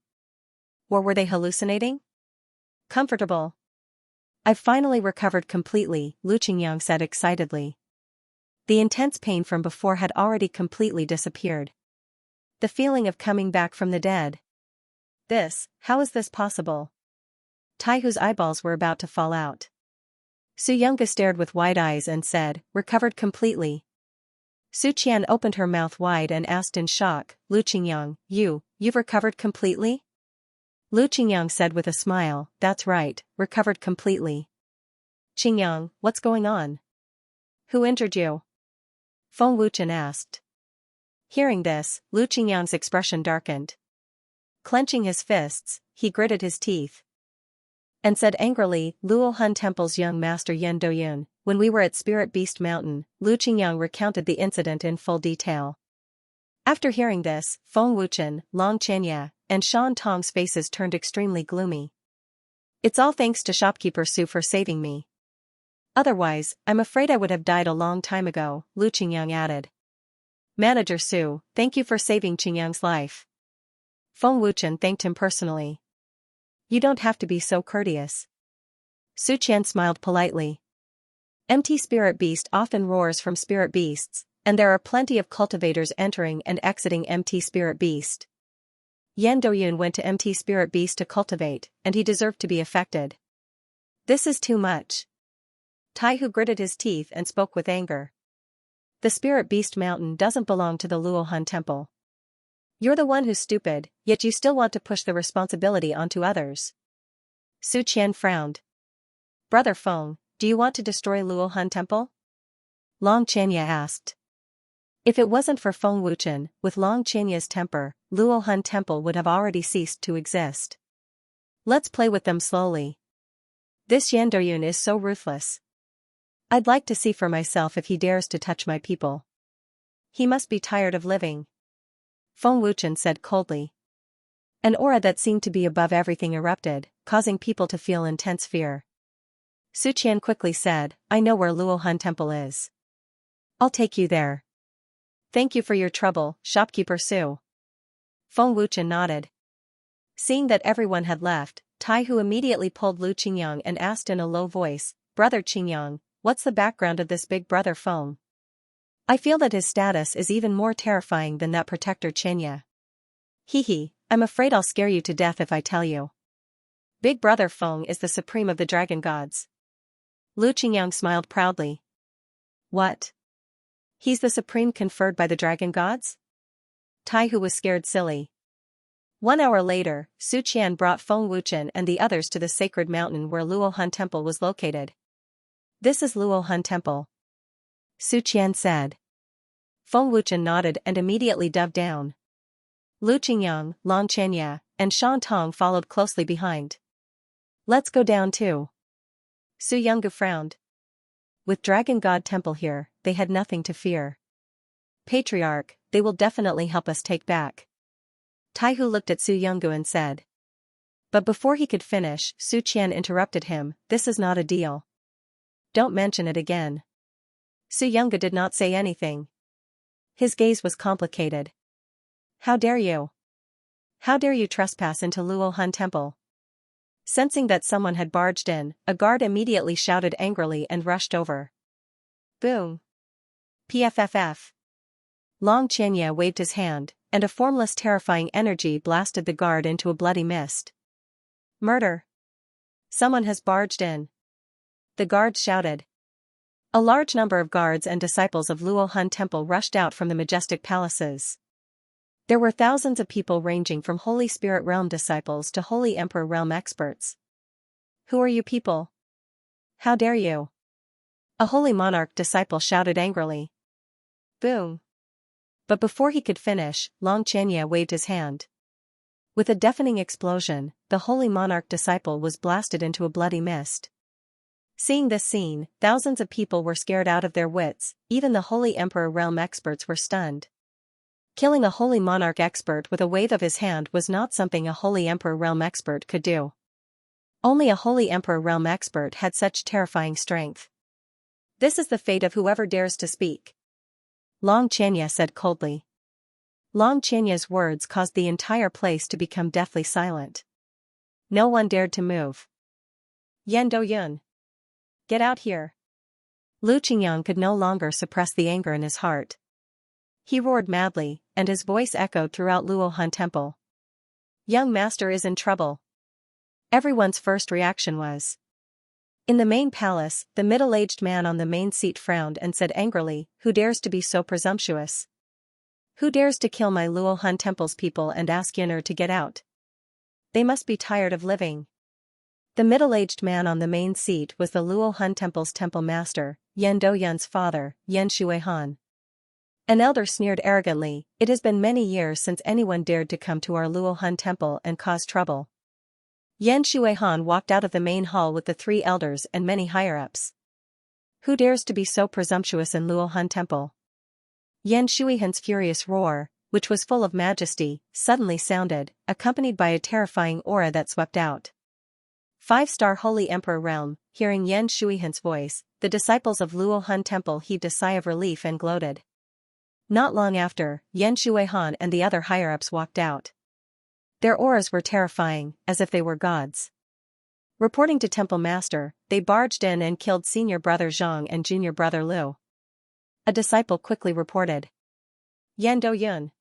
Or were they hallucinating? Comfortable. I've finally recovered completely, Lu Qingyang said excitedly. The intense pain from before had already completely disappeared. The feeling of coming back from the dead. How is this possible? Taihu's eyeballs were about to fall out. Su Yonggu stared with wide eyes and said, recovered completely. Su Qian opened her mouth wide and asked in shock, Lu Qingyang, you've recovered completely? Lu Qingyang said with a smile, that's right, recovered completely. Qingyang, what's going on? Who injured you? Feng Wuchen asked. Hearing this, Lu Qingyang's expression darkened. Clenching his fists, he gritted his teeth. And said angrily, Luohan Temple's young master Yan Doyun, when we were at Spirit Beast Mountain. Lu Qingyang recounted the incident in full detail. After hearing this, Feng Wuchen, Long Xianxia, and Shan Tong's faces turned extremely gloomy. It's all thanks to shopkeeper Su for saving me. Otherwise, I'm afraid I would have died a long time ago, Lu Qingyang added. Manager Su, thank you for saving Qingyang's life. Feng Wuchen thanked him personally. You don't have to be so courteous. Su Qian smiled politely. Empty Spirit Beast often roars from Spirit Beasts, and there are plenty of cultivators entering and exiting Empty Spirit Beast. Yan Doyun went to Empty Spirit Beast to cultivate, and he deserved to be affected. This is too much. Taihu gritted his teeth and spoke with anger. The Spirit Beast Mountain doesn't belong to the Luohan Temple. You're the one who's stupid, yet you still want to push the responsibility onto others. Su Qian frowned. Brother Feng, do you want to destroy Luohan Temple? Long Xianxia asked. If it wasn't for Feng Wuchen, with Long Xianxia's temper, Luohan Temple would have already ceased to exist. Let's play with them slowly. This Yan Doyun is so ruthless. I'd like to see for myself if he dares to touch my people. He must be tired of living. Feng Wuchen said coldly. An aura that seemed to be above everything erupted, causing people to feel intense fear. Su Qian quickly said, I know where Luohan Temple is. I'll take you there. Thank you for your trouble, shopkeeper Su. Feng Wuchen nodded. Seeing that everyone had left, Taihu immediately pulled Lu Qingyang and asked in a low voice, Brother Qingyang, what's the background of this big brother Feng? I feel that his status is even more terrifying than that protector Xianxia. I'm afraid I'll scare you to death if I tell you. Big brother Feng is the supreme of the dragon gods. Lu Qingyang smiled proudly. What? He's the supreme conferred by the dragon gods? Taihu was scared silly. 1 hour later, Su Qian brought Feng Wuchen and the others to the sacred mountain where Luohan Temple was located. This is Luohan Temple. Su Qian said. Feng Wuchen nodded and immediately dove down. Lu Qingyang, Long Xianxia, and Shan Tong followed closely behind. Let's go down too. Su Yonggu frowned. With Dragon God Temple here, they had nothing to fear. Patriarch, they will definitely help us take back. Taihu looked at Su Yonggu and said. But before he could finish, Su Qian interrupted him, "This is not a deal. Don't mention it again." Su Yonggu did not say anything. His gaze was complicated. "How dare you? How dare you trespass into Luo Han Temple?" Sensing that someone had barged in, a guard immediately shouted angrily and rushed over. Boom! Pfff! Long Xianxia waved his hand, and a formless terrifying energy blasted the guard into a bloody mist. Murder! Someone has barged in. The guards shouted. A large number of guards and disciples of Luo Han Temple rushed out from the majestic palaces. There were thousands of people ranging from Holy Spirit Realm disciples to Holy Emperor Realm experts. Who are you people? How dare you? A Holy Monarch disciple shouted angrily. Boom! But before he could finish, Long Xianxia waved his hand. With a deafening explosion, the Holy Monarch disciple was blasted into a bloody mist. Seeing this scene, thousands of people were scared out of their wits, even the Holy Emperor Realm experts were stunned. Killing a Holy Monarch expert with a wave of his hand was not something a Holy Emperor Realm expert could do. Only a Holy Emperor Realm expert had such terrifying strength. This is the fate of whoever dares to speak. Long Xianxia said coldly. Long Qianxia's words caused the entire place to become deathly silent. No one dared to move. Yan Doyun! Get out here! Lu Qingyang could no longer suppress the anger in his heart. He roared madly, and his voice echoed throughout Luo Han Temple. Young master is in trouble. Everyone's first reaction was. In the main palace, the middle-aged man on the main seat frowned and said angrily, "Who dares to be so presumptuous? Who dares to kill my Luo Han Temple's people and ask Yun'er to get out? They must be tired of living." The middle-aged man on the main seat was the Luo Han Temple's temple master, Yan Doyun's father, Yan Shuihan. An elder sneered arrogantly, "It has been many years since anyone dared to come to our Luo Han Temple and cause trouble." Yan Shuihan walked out of the main hall with the three elders and many higher-ups. Who dares to be so presumptuous in Luo Han Temple? Yan Shuihan's furious roar, which was full of majesty, suddenly sounded, accompanied by a terrifying aura that swept out. 5-star Holy Emperor Realm, hearing Yan Shuihan's voice, the disciples of Luo Han Temple heaved a sigh of relief and gloated. Not long after, Yan Shuihan and the other higher-ups walked out. Their auras were terrifying, as if they were gods. Reporting to Temple Master, they barged in and killed Senior Brother Zhang and Junior Brother Liu. A disciple quickly reported. Yan Doyun!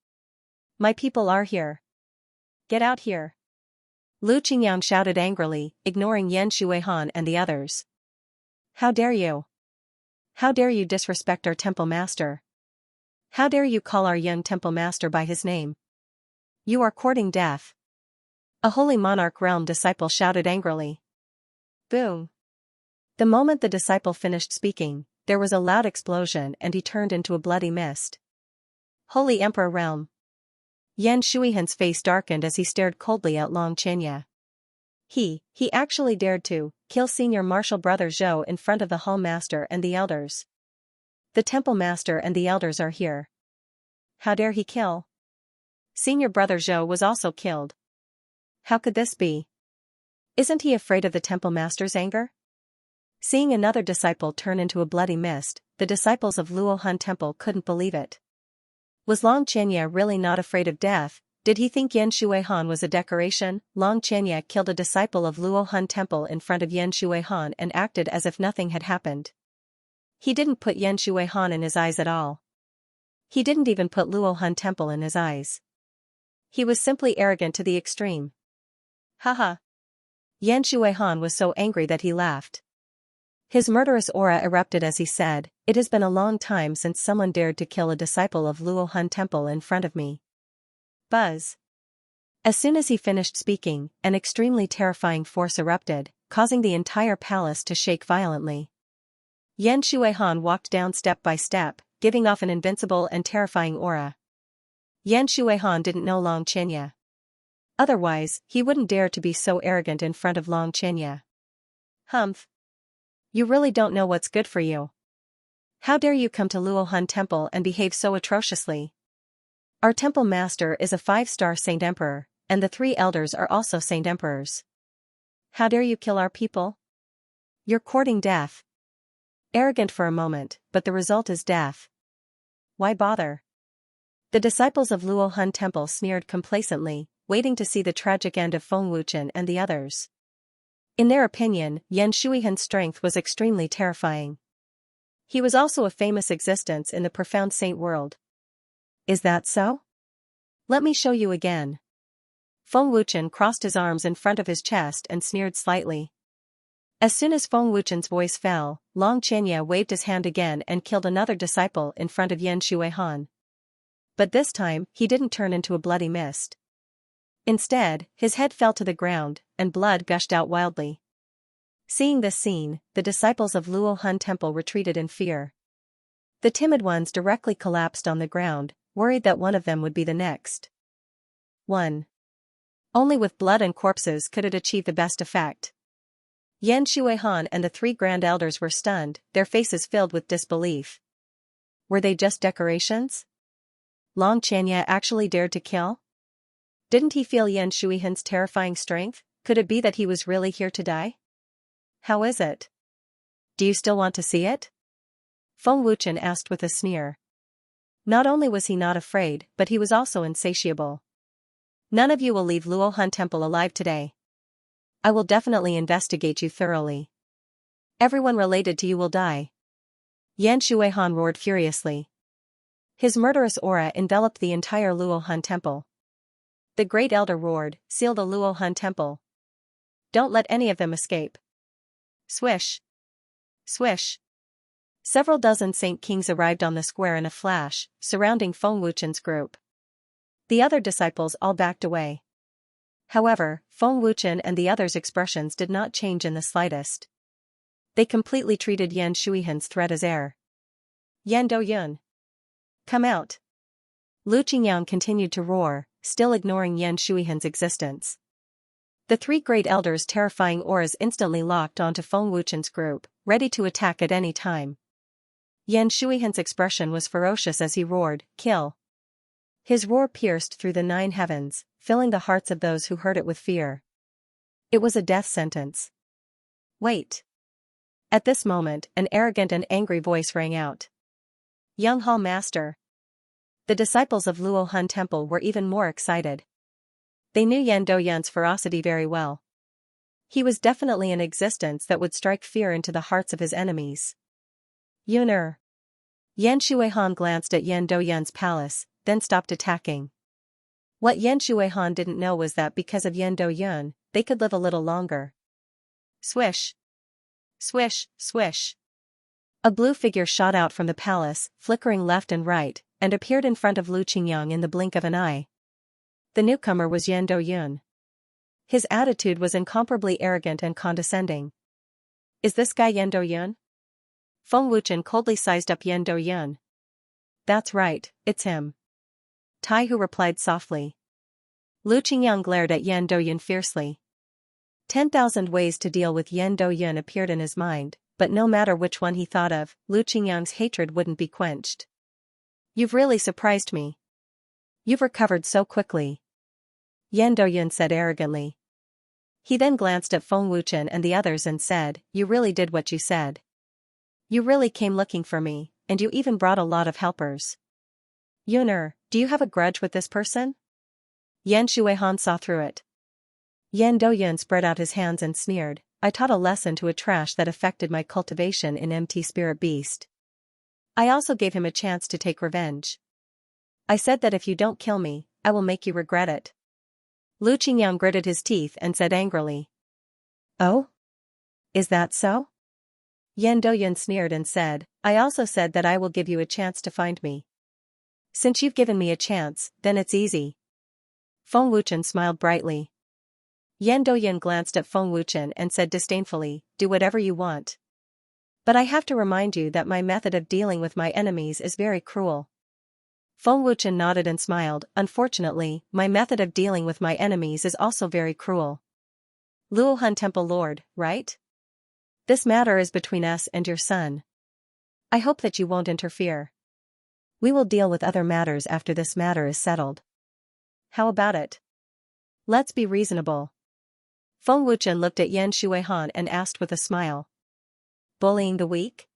My people are here. Get out here! Lu Qingyang shouted angrily, ignoring Yan Shuihan and the others. How dare you? How dare you disrespect our temple master? How dare you call our young temple master by his name? You are courting death. A Holy Monarch Realm disciple shouted angrily. Boom! The moment the disciple finished speaking, there was a loud explosion and he turned into a bloody mist. Holy Emperor Realm! Yan Shuihan's face darkened as he stared coldly at Long Qianxia. He actually dared to kill Senior Martial Brother Zhou in front of the Hall Master and the elders. The Temple Master and the elders are here. How dare he kill? Senior Brother Zhou was also killed. How could this be? Isn't he afraid of the Temple Master's anger? Seeing another disciple turn into a bloody mist, the disciples of Luo Han Temple couldn't believe it. Was Long Qianxia really not afraid of death? Did he think Yan Shuihan was a decoration? Long Qianxia killed a disciple of Luo Han Temple in front of Yan Shuihan and acted as if nothing had happened. He didn't put Yan Shuihan in his eyes at all. He didn't even put Luo Han Temple in his eyes. He was simply arrogant to the extreme. Haha. Yan Shuihan was so angry that he laughed. His murderous aura erupted as he said, "It has been a long time since someone dared to kill a disciple of Luo Han Temple in front of me." Buzz. As soon as he finished speaking, an extremely terrifying force erupted, causing the entire palace to shake violently. Yan Shuihan walked down step by step, giving off an invincible and terrifying aura. Yan Shuihan didn't know Long Qianxia. Otherwise, he wouldn't dare to be so arrogant in front of Long Qianxia. Humph. You really don't know what's good for you. How dare you come to Luo Han Temple and behave so atrociously? Our temple master is a 5-star saint emperor, and the 3 elders are also saint emperors. How dare you kill our people? You're courting death. Arrogant for a moment, but the result is death. Why bother? The disciples of Luo Hun Temple sneered complacently, waiting to see the tragic end of Feng Wuchen and the others. In their opinion, Yan Shuihan's strength was extremely terrifying. He was also a famous existence in the profound saint world. Is that so? Let me show you again. Feng Wuchen crossed his arms in front of his chest and sneered slightly. As soon as Feng Wuchen's voice fell, Xianxia waved his hand again and killed another disciple in front of Yan Shuihan. But this time, he didn't turn into a bloody mist. Instead, his head fell to the ground, and blood gushed out wildly. Seeing this scene, the disciples of Luo Hun Temple retreated in fear. The timid ones directly collapsed on the ground, worried that one of them would be the next. 1. Only with blood and corpses could it achieve the best effect. Yan Shuihan and the 3 grand elders were stunned, their faces filled with disbelief. Were they just decorations? Xianxia actually dared to kill? Didn't he feel Yan Shuihan's terrifying strength? Could it be that he was really here to die? How is it? Do you still want to see it? Feng Wuchen asked with a sneer. Not only was he not afraid, but he was also insatiable. None of you will leave Luo Hun Temple alive today. I will definitely investigate you thoroughly. Everyone related to you will die. Yan Shuihan roared furiously. His murderous aura enveloped the entire Luo Hun Temple. The great elder roared, "Seal the Luo Hun Temple. Don't let any of them escape." Swish. Swish. Several dozen Saint Kings arrived on the square in a flash, surrounding Feng Wuchen's group. The other disciples all backed away. However, Feng Wuchen and the others' expressions did not change in the slightest. They completely treated Yan Shuihan's threat as air. "Yan Doyun! Come out!" Lu Qingyang continued to roar, still ignoring Yan Shuihan's existence. The 3 great elders' terrifying auras instantly locked onto Feng Wuchen's group, ready to attack at any time. Yan Shuihan's expression was ferocious as he roared, "Kill!" His roar pierced through the 9 heavens, filling the hearts of those who heard it with fear. It was a death sentence. Wait. At this moment, an arrogant and angry voice rang out. "Young Hall Master." The disciples of Luo Hun Temple were even more excited. They knew Yan Doyun's ferocity very well. He was definitely an existence that would strike fear into the hearts of his enemies. Yuner. Yan Shuihan glanced at Yan Doyun's palace, then stopped attacking. What Yan Shuihan didn't know was that because of Yan Doyun, they could live a little longer. Swish. Swish, swish. A blue figure shot out from the palace, flickering left and right, and appeared in front of Lu Qingyang in the blink of an eye. The newcomer was Yan Doyun. His attitude was incomparably arrogant and condescending. "Is this guy Yan Doyun?" Feng Wuchen coldly sized up Yan Doyun. "That's right, it's him." Tai Hu replied softly. Lu Qingyang glared at Yan Doyun fiercely. 10,000 ways to deal with Yan Doyun appeared in his mind, but no matter which one he thought of, Lu Qingyang's hatred wouldn't be quenched. "You've really surprised me. You've recovered so quickly," Yan Doyun said arrogantly. He then glanced at Feng Wuchen and the others and said, "You really did what you said. You really came looking for me, and you even brought a lot of helpers. Yuner, do you have a grudge with this person?" Yan Shuihan saw through it. Yan Doyun spread out his hands and sneered, "I taught a lesson to a trash that affected my cultivation in MT Spirit Beast. I also gave him a chance to take revenge. I said that if you don't kill me, I will make you regret it." Lu Qingyang gritted his teeth and said angrily. "Oh? Is that so?" Yan Doyun sneered and said, "I also said that I will give you a chance to find me. Since you've given me a chance, then it's easy." Feng Wuchen smiled brightly. Yan Doyun glanced at Feng Wuchen and said disdainfully, "Do whatever you want. But I have to remind you that my method of dealing with my enemies is very cruel." Feng Wuchen nodded and smiled, "Unfortunately, my method of dealing with my enemies is also very cruel. Luo Hun Temple Lord, right? This matter is between us and your son. I hope that you won't interfere." We will deal with other matters after this matter is settled. How about it? Let's be reasonable. Feng Wuchen looked at Yan Shuihan and asked with a smile. Bullying the weak?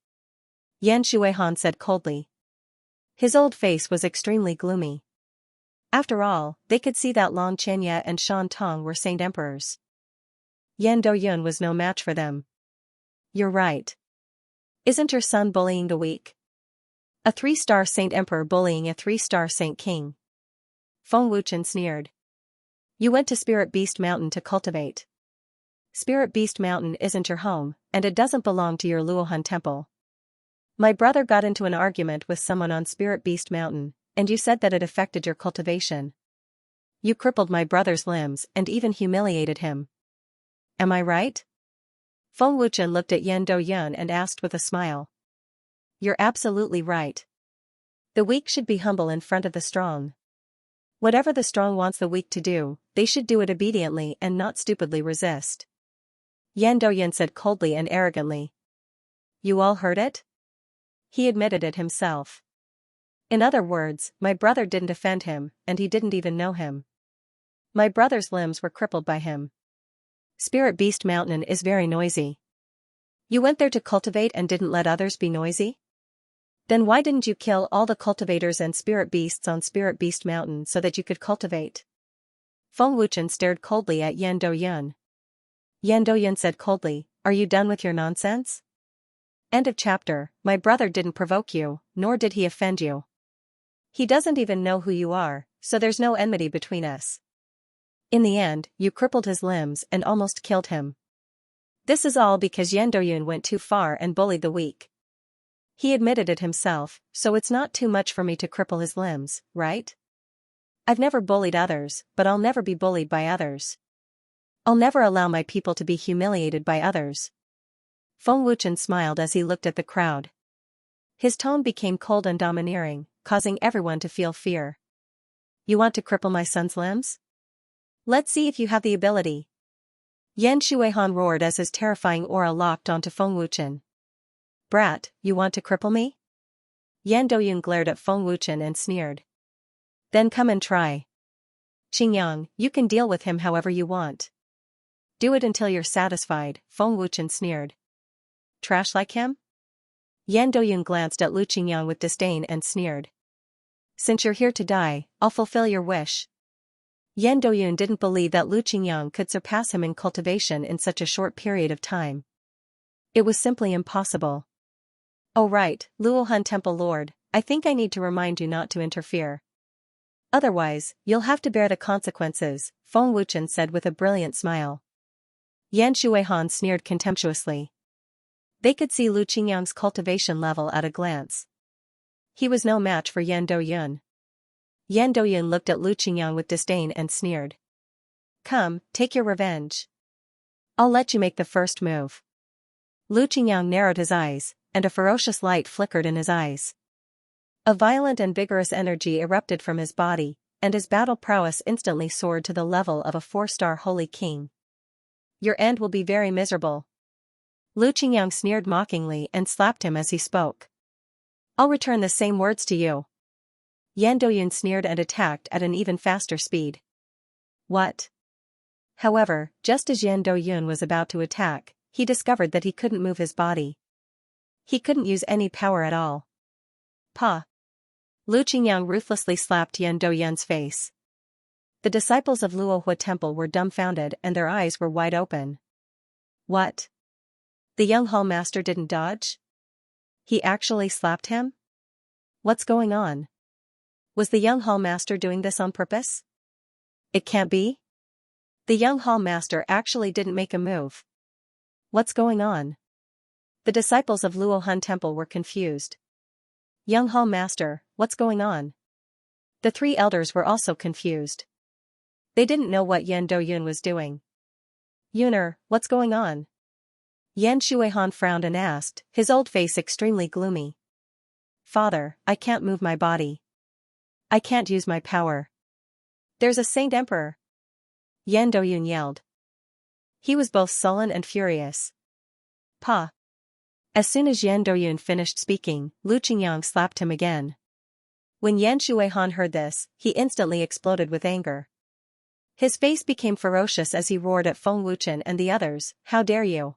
Yan Shuihan said coldly. His old face was extremely gloomy. After all, they could see that Long Xianxia and Shan Tong were saint emperors. Yan Doyun was no match for them. You're right. Isn't your son bullying the weak? A 3-star saint emperor bullying a 3-star saint king. Feng Wuchen sneered. You went to Spirit Beast Mountain to cultivate. Spirit Beast Mountain isn't your home, and it doesn't belong to your Luohan temple. My brother got into an argument with someone on Spirit Beast Mountain, and you said that it affected your cultivation. You crippled my brother's limbs and even humiliated him. Am I right? Feng Wuchen looked at Yan Doyun and asked with a smile. You're absolutely right. The weak should be humble in front of the strong. Whatever the strong wants the weak to do, they should do it obediently and not stupidly resist. Yan Doyun said coldly and arrogantly. You all heard it? He admitted it himself. In other words, my brother didn't offend him, and he didn't even know him. My brother's limbs were crippled by him. Spirit Beast Mountain is very noisy. You went there to cultivate and didn't let others be noisy? Then why didn't you kill all the cultivators and spirit beasts on Spirit Beast Mountain so that you could cultivate? Feng Wuchen stared coldly at Yan Doyun. Yan Doyun said coldly, Are you done with your nonsense? End of chapter. My brother didn't provoke you, nor did he offend you. He doesn't even know who you are, so there's no enmity between us. In the end, you crippled his limbs and almost killed him. This is all because Yan Doyun went too far and bullied the weak. He admitted it himself, so it's not too much for me to cripple his limbs, right? I've never bullied others, but I'll never be bullied by others. I'll never allow my people to be humiliated by others. Feng Wuchen smiled as he looked at the crowd. His tone became cold and domineering, causing everyone to feel fear. You want to cripple my son's limbs? Let's see if you have the ability. Yan Shuihan roared as his terrifying aura locked onto Feng Wuchen. Brat, you want to cripple me? Yan Doyun glared at Feng Wuchen and sneered. Then come and try. Xingyang, you can deal with him however you want. Do it until you're satisfied, Feng Wuchen sneered. Trash like him? Yan Doyun glanced at Lu Qingyang with disdain and sneered. Since you're here to die, I'll fulfill your wish. Yan Doyun didn't believe that Lu Qingyang could surpass him in cultivation in such a short period of time. It was simply impossible. Oh right, Luohan Temple Lord, I think I need to remind you not to interfere. Otherwise, you'll have to bear the consequences, Feng Wuchen said with a brilliant smile. Yan Shuihan sneered contemptuously. They could see Lu Qingyang's cultivation level at a glance. He was no match for Yan Doyun. Yan Doyun looked at Lu Qingyang with disdain and sneered. Come, take your revenge. I'll let you make the first move. Lu Qingyang narrowed his eyes, and a ferocious light flickered in his eyes. A violent and vigorous energy erupted from his body, and his battle prowess instantly soared to the level of a 4-star holy king. Your end will be very miserable. Lu Qingyang sneered mockingly and slapped him as he spoke. I'll return the same words to you. Yan Doyun sneered and attacked at an even faster speed. What? However, just as Yan Doyun was about to attack, he discovered that he couldn't move his body. He couldn't use any power at all. Pa! Lu Qingyang ruthlessly slapped Yan Doyun's face. The disciples of Luohua Temple were dumbfounded and their eyes were wide open. What? The young hall master didn't dodge? He actually slapped him? What's going on? Was the young hall master doing this on purpose? It can't be. The young hall master actually didn't make a move. What's going on? The disciples of Luohan Temple were confused. Young hall master, what's going on? The 3 elders were also confused. They didn't know what Yan Doyun was doing. Yuner, what's going on? Yan Shuihan frowned and asked, his old face extremely gloomy. Father, I can't move my body. I can't use my power. There's a saint emperor. Yan Doyun yelled. He was both sullen and furious. Pa! As soon as Yan Doyun finished speaking, Lu Qingyang slapped him again. When Yan Shuihan heard this, he instantly exploded with anger. His face became ferocious as he roared at Feng Wuchen and the others, "How dare you?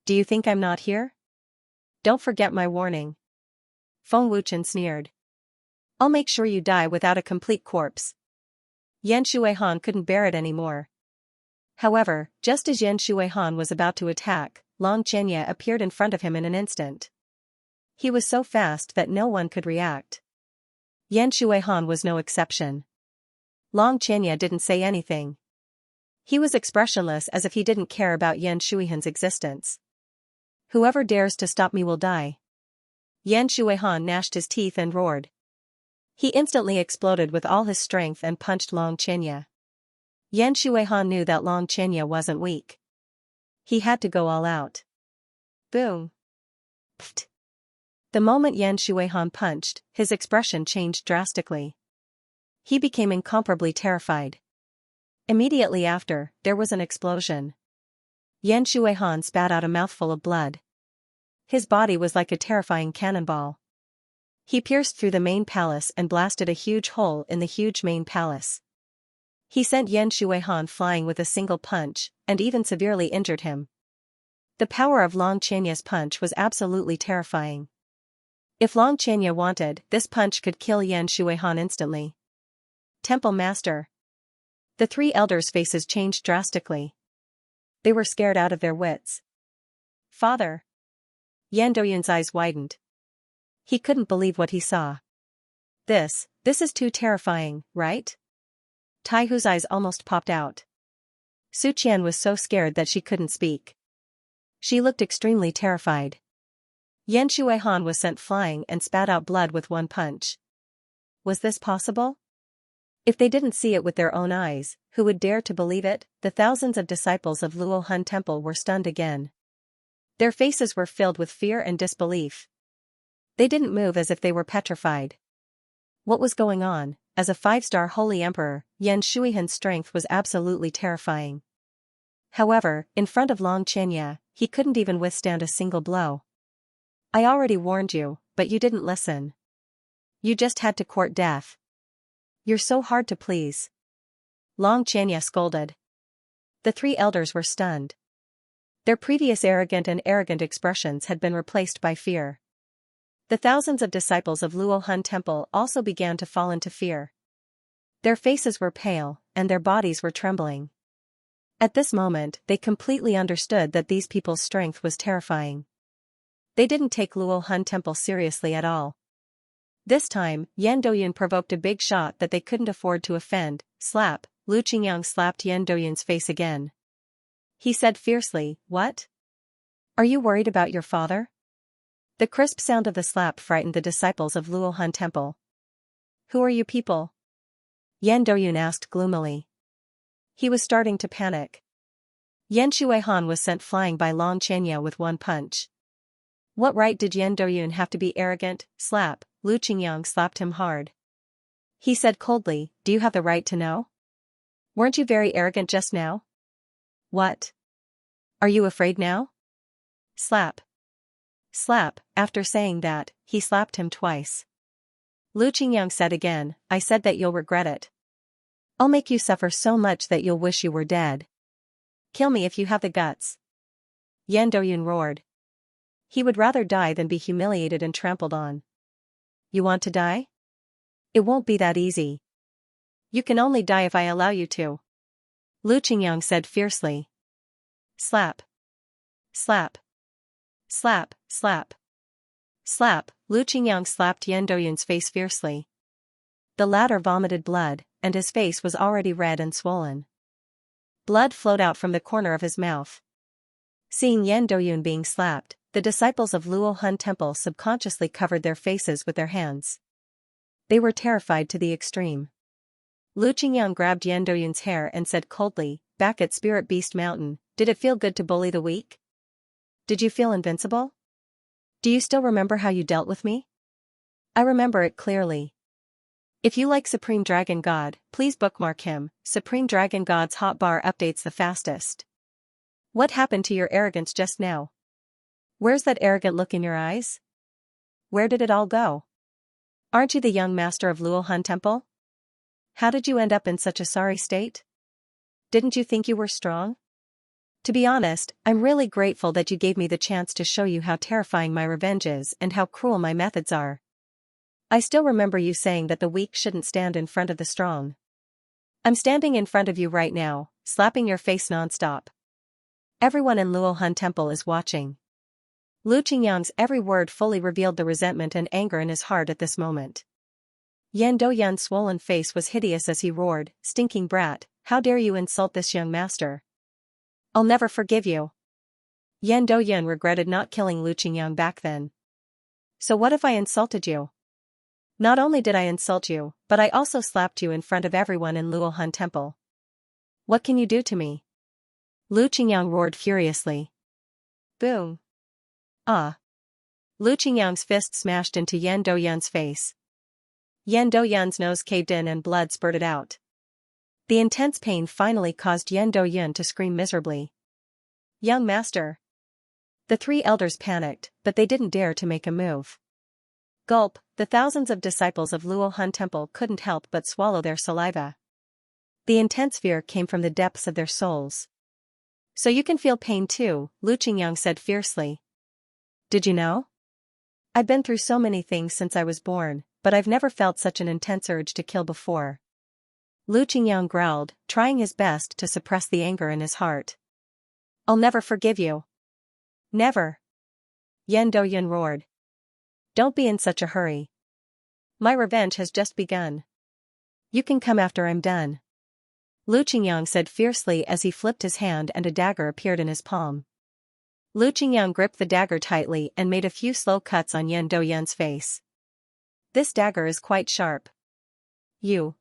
Do you think I'm not here? Don't forget my warning." Feng Wuchen sneered. "I'll make sure you die without a complete corpse." Yan Shuihan couldn't bear it anymore. However, just as Yan Shuihan was about to attack, Long Qianye appeared in front of him in an instant. He was so fast that no one could react. Yan Shuihan was no exception. Long Qianye didn't say anything. He was expressionless as if he didn't care about Yan Shuihan's existence. "Whoever dares to stop me will die." Yan Shuihan gnashed his teeth and roared. He instantly exploded with all his strength and punched Long Qianye. Yan Shuihan knew that Long Qianye wasn't weak. He had to go all out. Boom. Pfft. The moment Yan Shuihan punched, his expression changed drastically. He became incomparably terrified. Immediately after, there was an explosion. Yan Shuihan spat out a mouthful of blood. His body was like a terrifying cannonball. He pierced through the main palace and blasted a huge hole in the huge main palace. He sent Yan Shuihan flying with a single punch, and even severely injured him. The power of Long Qianye's punch was absolutely terrifying. If Long Qianye wanted, this punch could kill Yan Shuihan instantly. Temple Master. The three elders' faces changed drastically. They were scared out of their wits. "Father." Yan Doyun's eyes widened. He couldn't believe what he saw. This is too terrifying, right? Taihu's eyes almost popped out. Su Qian was so scared that she couldn't speak. She looked extremely terrified. Yan Shuihan was sent flying and spat out blood with one punch. Was this possible? If they didn't see it with their own eyes, who would dare to believe it? The thousands of disciples of Luo Hun Temple were stunned again. Their faces were filled with fear and disbelief. They didn't move as if they were petrified. What was going on? As a 5-star holy emperor, Yan Shuihan's strength was absolutely terrifying. However, in front of Long Qianye, he couldn't even withstand a single blow. "I already warned you, but you didn't listen. You just had to court death. You're so hard to please." Long Qianye scolded. The three elders were stunned. Their previous arrogant expressions had been replaced by fear. The thousands of disciples of Luo Hun Temple also began to fall into fear. Their faces were pale, and their bodies were trembling. At this moment, they completely understood that these people's strength was terrifying. They didn't take Luo Hun Temple seriously at all. This time, Yan Doyun provoked a big shot that they couldn't afford to offend. Slap. Lu Qingyang slapped Yan Doyun's face again. He said fiercely, "What? Are you worried about your father?" The crisp sound of the slap frightened the disciples of Luo Hun Temple. "Who are you people?" Yan Doyun asked gloomily. He was starting to panic. Yan Shuihan was sent flying by Long Qianye with one punch. What right did Yan Doyun have to be arrogant? Slap. Lu Qingyang slapped him hard. He said coldly, "Do you have the right to know? Weren't you very arrogant just now? What? Are you afraid now?" Slap. Slap. After saying that, he slapped him twice. Lu Qingyang said again, "I said that you'll regret it. I'll make you suffer so much that you'll wish you were dead. Kill me if you have the guts." Yan Doyun roared. He would rather die than be humiliated and trampled on. "You want to die? It won't be that easy. You can only die if I allow you to." Lu Qingyang said fiercely. Slap. Slap. Slap, slap. Slap. Lu Qingyang slapped Yan Doyun's face fiercely. The latter vomited blood, and his face was already red and swollen. Blood flowed out from the corner of his mouth. Seeing Yan Doyun being slapped, the disciples of Luo Hun Temple subconsciously covered their faces with their hands. They were terrified to the extreme. Lu Qingyang grabbed Yan Doyun's hair and said coldly, "Back at Spirit Beast Mountain, did it feel good to bully the weak? Did you feel invincible? Do you still remember how you dealt with me? I remember it clearly. If you like Supreme Dragon God, please bookmark him. Supreme Dragon God's hotbar updates the fastest. What happened to your arrogance just now? Where's that arrogant look in your eyes? Where did it all go?" Aren't you the young master of Luohan Temple? How did you end up in such a sorry state? Didn't you think you were strong? To be honest, I'm really grateful that you gave me the chance to show you how terrifying my revenge is and how cruel my methods are. I still remember you saying that the weak shouldn't stand in front of the strong. I'm standing in front of you right now, slapping your face non-stop. Everyone in Luohan Temple is watching. Lu Qingyang's every word fully revealed the resentment and anger in his heart at this moment. Yan Doyan's swollen face was hideous as he roared, "Stinking brat, how dare you insult this young master? I'll never forgive you." Yan Doyan regretted not killing Lu Qingyang back then. So what if I insulted you? Not only did I insult you, but I also slapped you in front of everyone in Luohan Temple. What can you do to me? Lu Qingyang roared furiously. Boom. Ah. Lu Qingyang's fist smashed into Yan Doyan's face. Yan Doyan's nose caved in and blood spurted out. The intense pain finally caused Yan Doyan to scream miserably. Young master. The three elders panicked, but they didn't dare to make a move. Gulp, the thousands of disciples of Luohan Temple couldn't help but swallow their saliva. The intense fear came from the depths of their souls. So you can feel pain too, Lu Qingyang said fiercely. Did you know? I've been through so many things since I was born, but I've never felt such an intense urge to kill before. Lu Qingyang growled, trying his best to suppress the anger in his heart. I'll never forgive you. Never. Yan Doyan roared. Don't be in such a hurry. My revenge has just begun. You can come after I'm done. Lu Qingyang said fiercely as he flipped his hand and a dagger appeared in his palm. Lu Qingyang gripped the dagger tightly and made a few slow cuts on Yan Doyan's face. This dagger is quite sharp.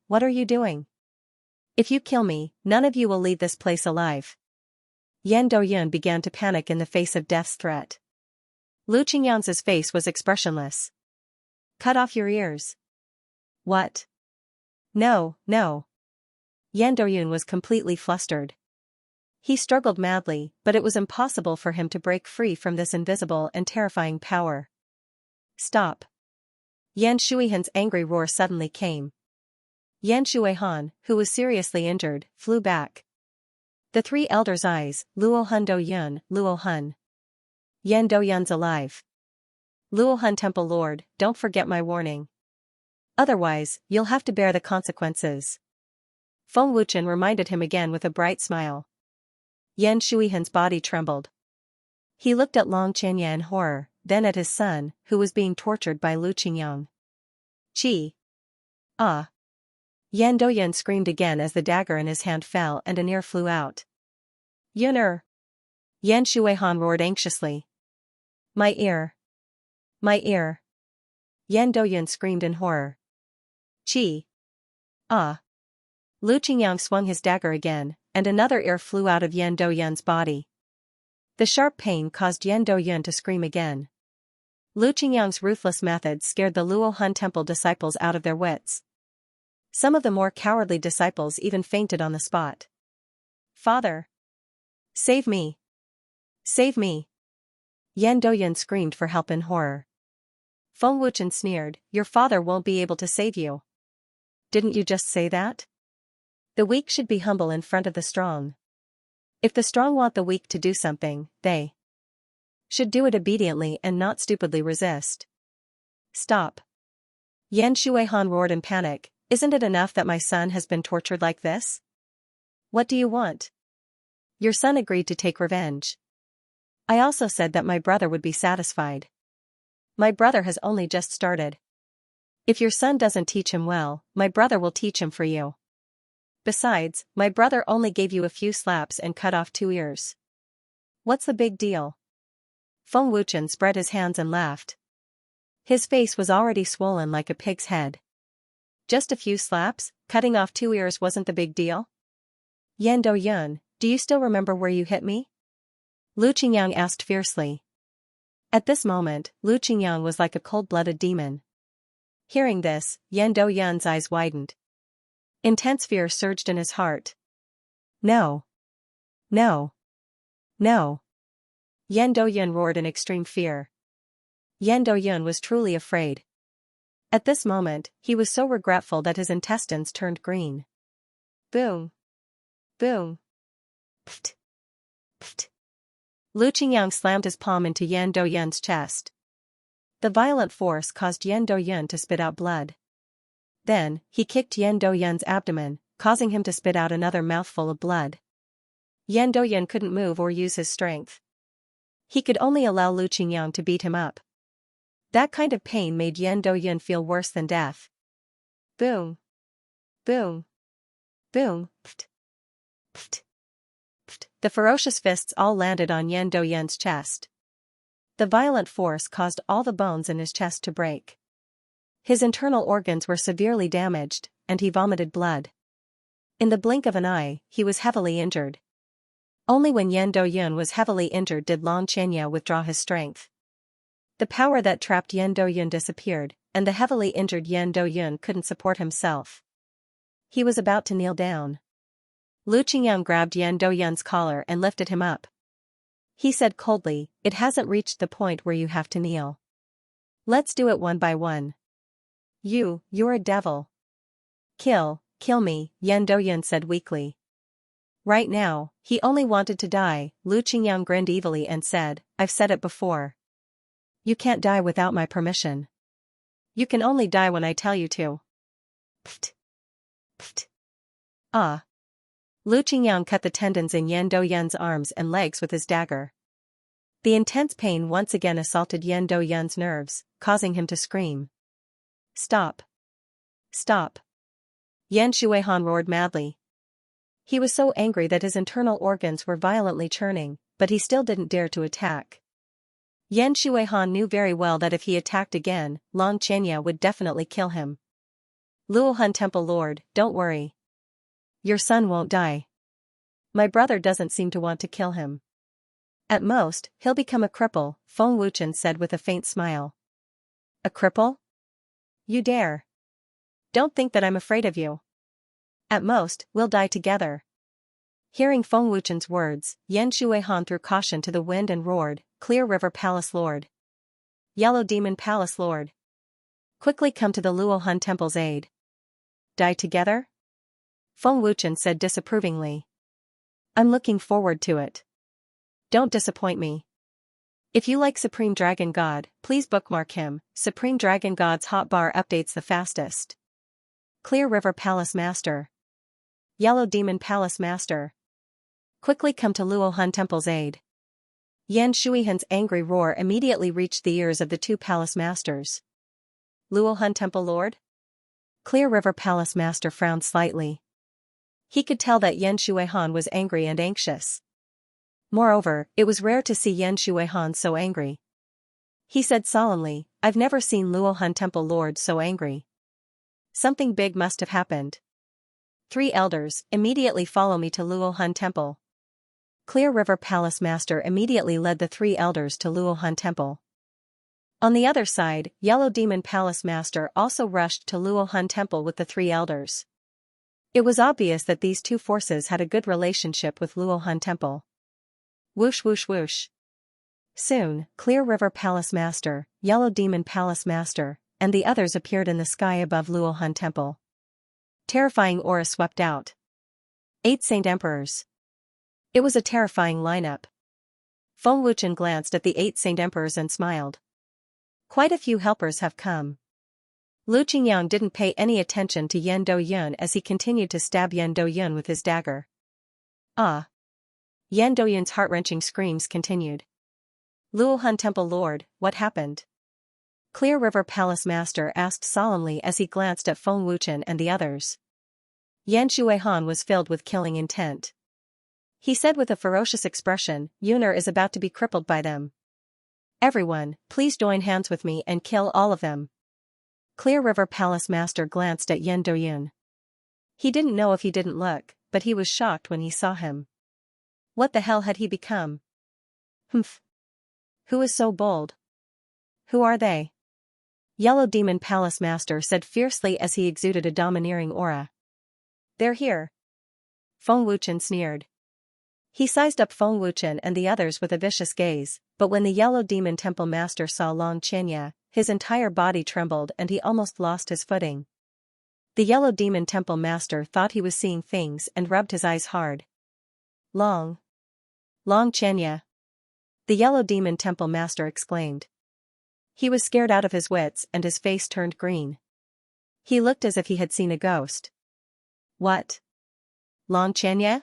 What are you doing? If you kill me, none of you will leave this place alive. Yan Doyan began to panic in the face of death's threat. Lu Qingyang's face was expressionless. Cut off your ears. What? No, no. Yan Doyan was completely flustered. He struggled madly, but it was impossible for him to break free from this invisible and terrifying power. Stop. Yan Shuihan's angry roar suddenly came. Yan Shuihan, who was seriously injured, flew back. The three elders' eyes, Luohan Doyun, Luohan. Yan Doyun's alive. Luohan Temple Lord, don't forget my warning. Otherwise, you'll have to bear the consequences. Feng Wuchen reminded him again with a bright smile. Yan Shuihan's body trembled. He looked at Long Qianya in horror, then at his son, who was being tortured by Lu Qingyang. Qi. Ah. Yan Doyan screamed again as the dagger in his hand fell and an ear flew out. Yuner. Yan Shuihan roared anxiously. My ear. My ear. Yan Doyan screamed in horror. Qi. Ah. Lu Qingyang swung his dagger again, and another ear flew out of Yan Doyan's body. The sharp pain caused Yan Doyan to scream again. Lu Qingyang's ruthless methods scared the Luohan Temple disciples out of their wits. Some of the more cowardly disciples even fainted on the spot. Father! Save me! Save me! Yan Doyan screamed for help in horror. Feng Wuchen sneered, your father won't be able to save you. Didn't you just say that? The weak should be humble in front of the strong. If the strong want the weak to do something, they should do it obediently and not stupidly resist. Stop. Yan Shuihan roared in panic, isn't it enough that my son has been tortured like this? What do you want? Your son agreed to take revenge. I also said that my brother would be satisfied. My brother has only just started. If your son doesn't teach him well, my brother will teach him for you. Besides, my brother only gave you a few slaps and cut off 2 ears. What's the big deal? Feng Wuchen spread his hands and laughed. His face was already swollen like a pig's head. Just a few slaps, cutting off 2 ears wasn't the big deal? Yan Doyun, do you still remember where you hit me? Lu Qingyang asked fiercely. At this moment, Lu Qingyang was like a cold-blooded demon. Hearing this, Yan Doyun's eyes widened. Intense fear surged in his heart. No. No. No. Yan Doyun roared in extreme fear. Yan Doyun was truly afraid. At this moment, he was so regretful that his intestines turned green. Boom. Boom. Pft. Pft. Lu Qingyang slammed his palm into Yan Doyun's chest. The violent force caused Yan Doyun to spit out blood. Then, he kicked Yan Doyun's abdomen, causing him to spit out another mouthful of blood. Yan Doyun couldn't move or use his strength. He could only allow Lu Qingyang to beat him up. That kind of pain made Yan Doyun feel worse than death. Boom. Boom. Boom. Pft. Pft. Pft. The ferocious fists all landed on Yan Doyun's chest. The violent force caused all the bones in his chest to break. His internal organs were severely damaged, and he vomited blood. In the blink of an eye, he was heavily injured. Only when Yan Doyun was heavily injured did Xianxia withdraw his strength. The power that trapped Yan Doyun disappeared, and the heavily injured Yan Doyun couldn't support himself. He was about to kneel down. Lu Qingyang grabbed Yan Doyun's collar and lifted him up. He said coldly, "It hasn't reached the point where you have to kneel. Let's do it one by one. You're a devil. Kill me," Yan Doyun said weakly. Right now, he only wanted to die. Lu Qingyang grinned evilly and said, "I've said it before. You can't die without my permission. You can only die when I tell you to." Pft. Pft. Ah. Lu Qingyang cut the tendons in Yan Doyun's arms and legs with his dagger. The intense pain once again assaulted Yan Doyun's nerves, causing him to scream. "Stop. Stop." Yan Shuihan roared madly. He was so angry that his internal organs were violently churning, but he still didn't dare to attack. Yan Shuihan knew very well that if he attacked again, Xianxia would definitely kill him. "Luohan Temple Lord, don't worry. Your son won't die. My brother doesn't seem to want to kill him. At most, he'll become a cripple," Feng Wuchen said with a faint smile. "A cripple? You dare. Don't think that I'm afraid of you. At most, we'll die together." Hearing Feng Wuchen's words, Yan Shuihan threw caution to the wind and roared, "Clear River Palace Lord. Yellow Demon Palace Lord. Quickly come to the Luohan Temple's aid." "Die together?" Feng Wuchen said disapprovingly. "I'm looking forward to it. Don't disappoint me. If you like Supreme Dragon God, please bookmark him. Supreme Dragon God's hotbar updates the fastest. Clear River Palace Master. Yellow Demon Palace Master. Quickly come to Luohan Temple's aid." Yan Shuihan's angry roar immediately reached the ears of the two palace masters. "Luohan Temple Lord?" Clear River Palace Master frowned slightly. He could tell that Yan Shuihan was angry and anxious. Moreover, it was rare to see Yan Shuihan so angry. He said solemnly, "I've never seen Luohan Temple Lord so angry. Something big must have happened. 3 elders, immediately follow me to Luohan Temple." Clear River Palace Master immediately led the 3 elders to Luohan Temple. On the other side, Yellow Demon Palace Master also rushed to Luohan Temple with the 3 elders. It was obvious that these two forces had a good relationship with Luohan Temple. Whoosh whoosh whoosh. Soon, Clear River Palace Master, Yellow Demon Palace Master, and the others appeared in the sky above Luohan Temple. Terrifying aura swept out. 8 Saint Emperors. It was a terrifying lineup. Feng Wuchen glanced at the 8 Saint Emperors and smiled. Quite a few helpers have come. Lu Qingyang didn't pay any attention to Yan Doyun as he continued to stab Yan Doyun with his dagger. "Ah!" Yan Doyun's heart-wrenching screams continued. "Luohan Temple Lord, what happened?" Clear River Palace Master asked solemnly as he glanced at Feng Wuchen and the others. Yan Shuihan was filled with killing intent. He said with a ferocious expression, "Yunar is about to be crippled by them. Everyone, please join hands with me and kill all of them." Clear River Palace Master glanced at Yan Doyun. He didn't know if he didn't look, but he was shocked when he saw him. What the hell had he become? Humph. Who is so bold? Who are they? Yellow Demon Palace Master said fiercely as he exuded a domineering aura. "They're here." Feng Wuchen sneered. He sized up Feng Wuchen and the others with a vicious gaze, but when the Yellow Demon Temple Master saw Xianxia, his entire body trembled and he almost lost his footing. The Yellow Demon Temple Master thought he was seeing things and rubbed his eyes hard. Long Xianxia. The Yellow Demon Temple Master exclaimed. He was scared out of his wits and his face turned green. He looked as if he had seen a ghost. What? Xianxia?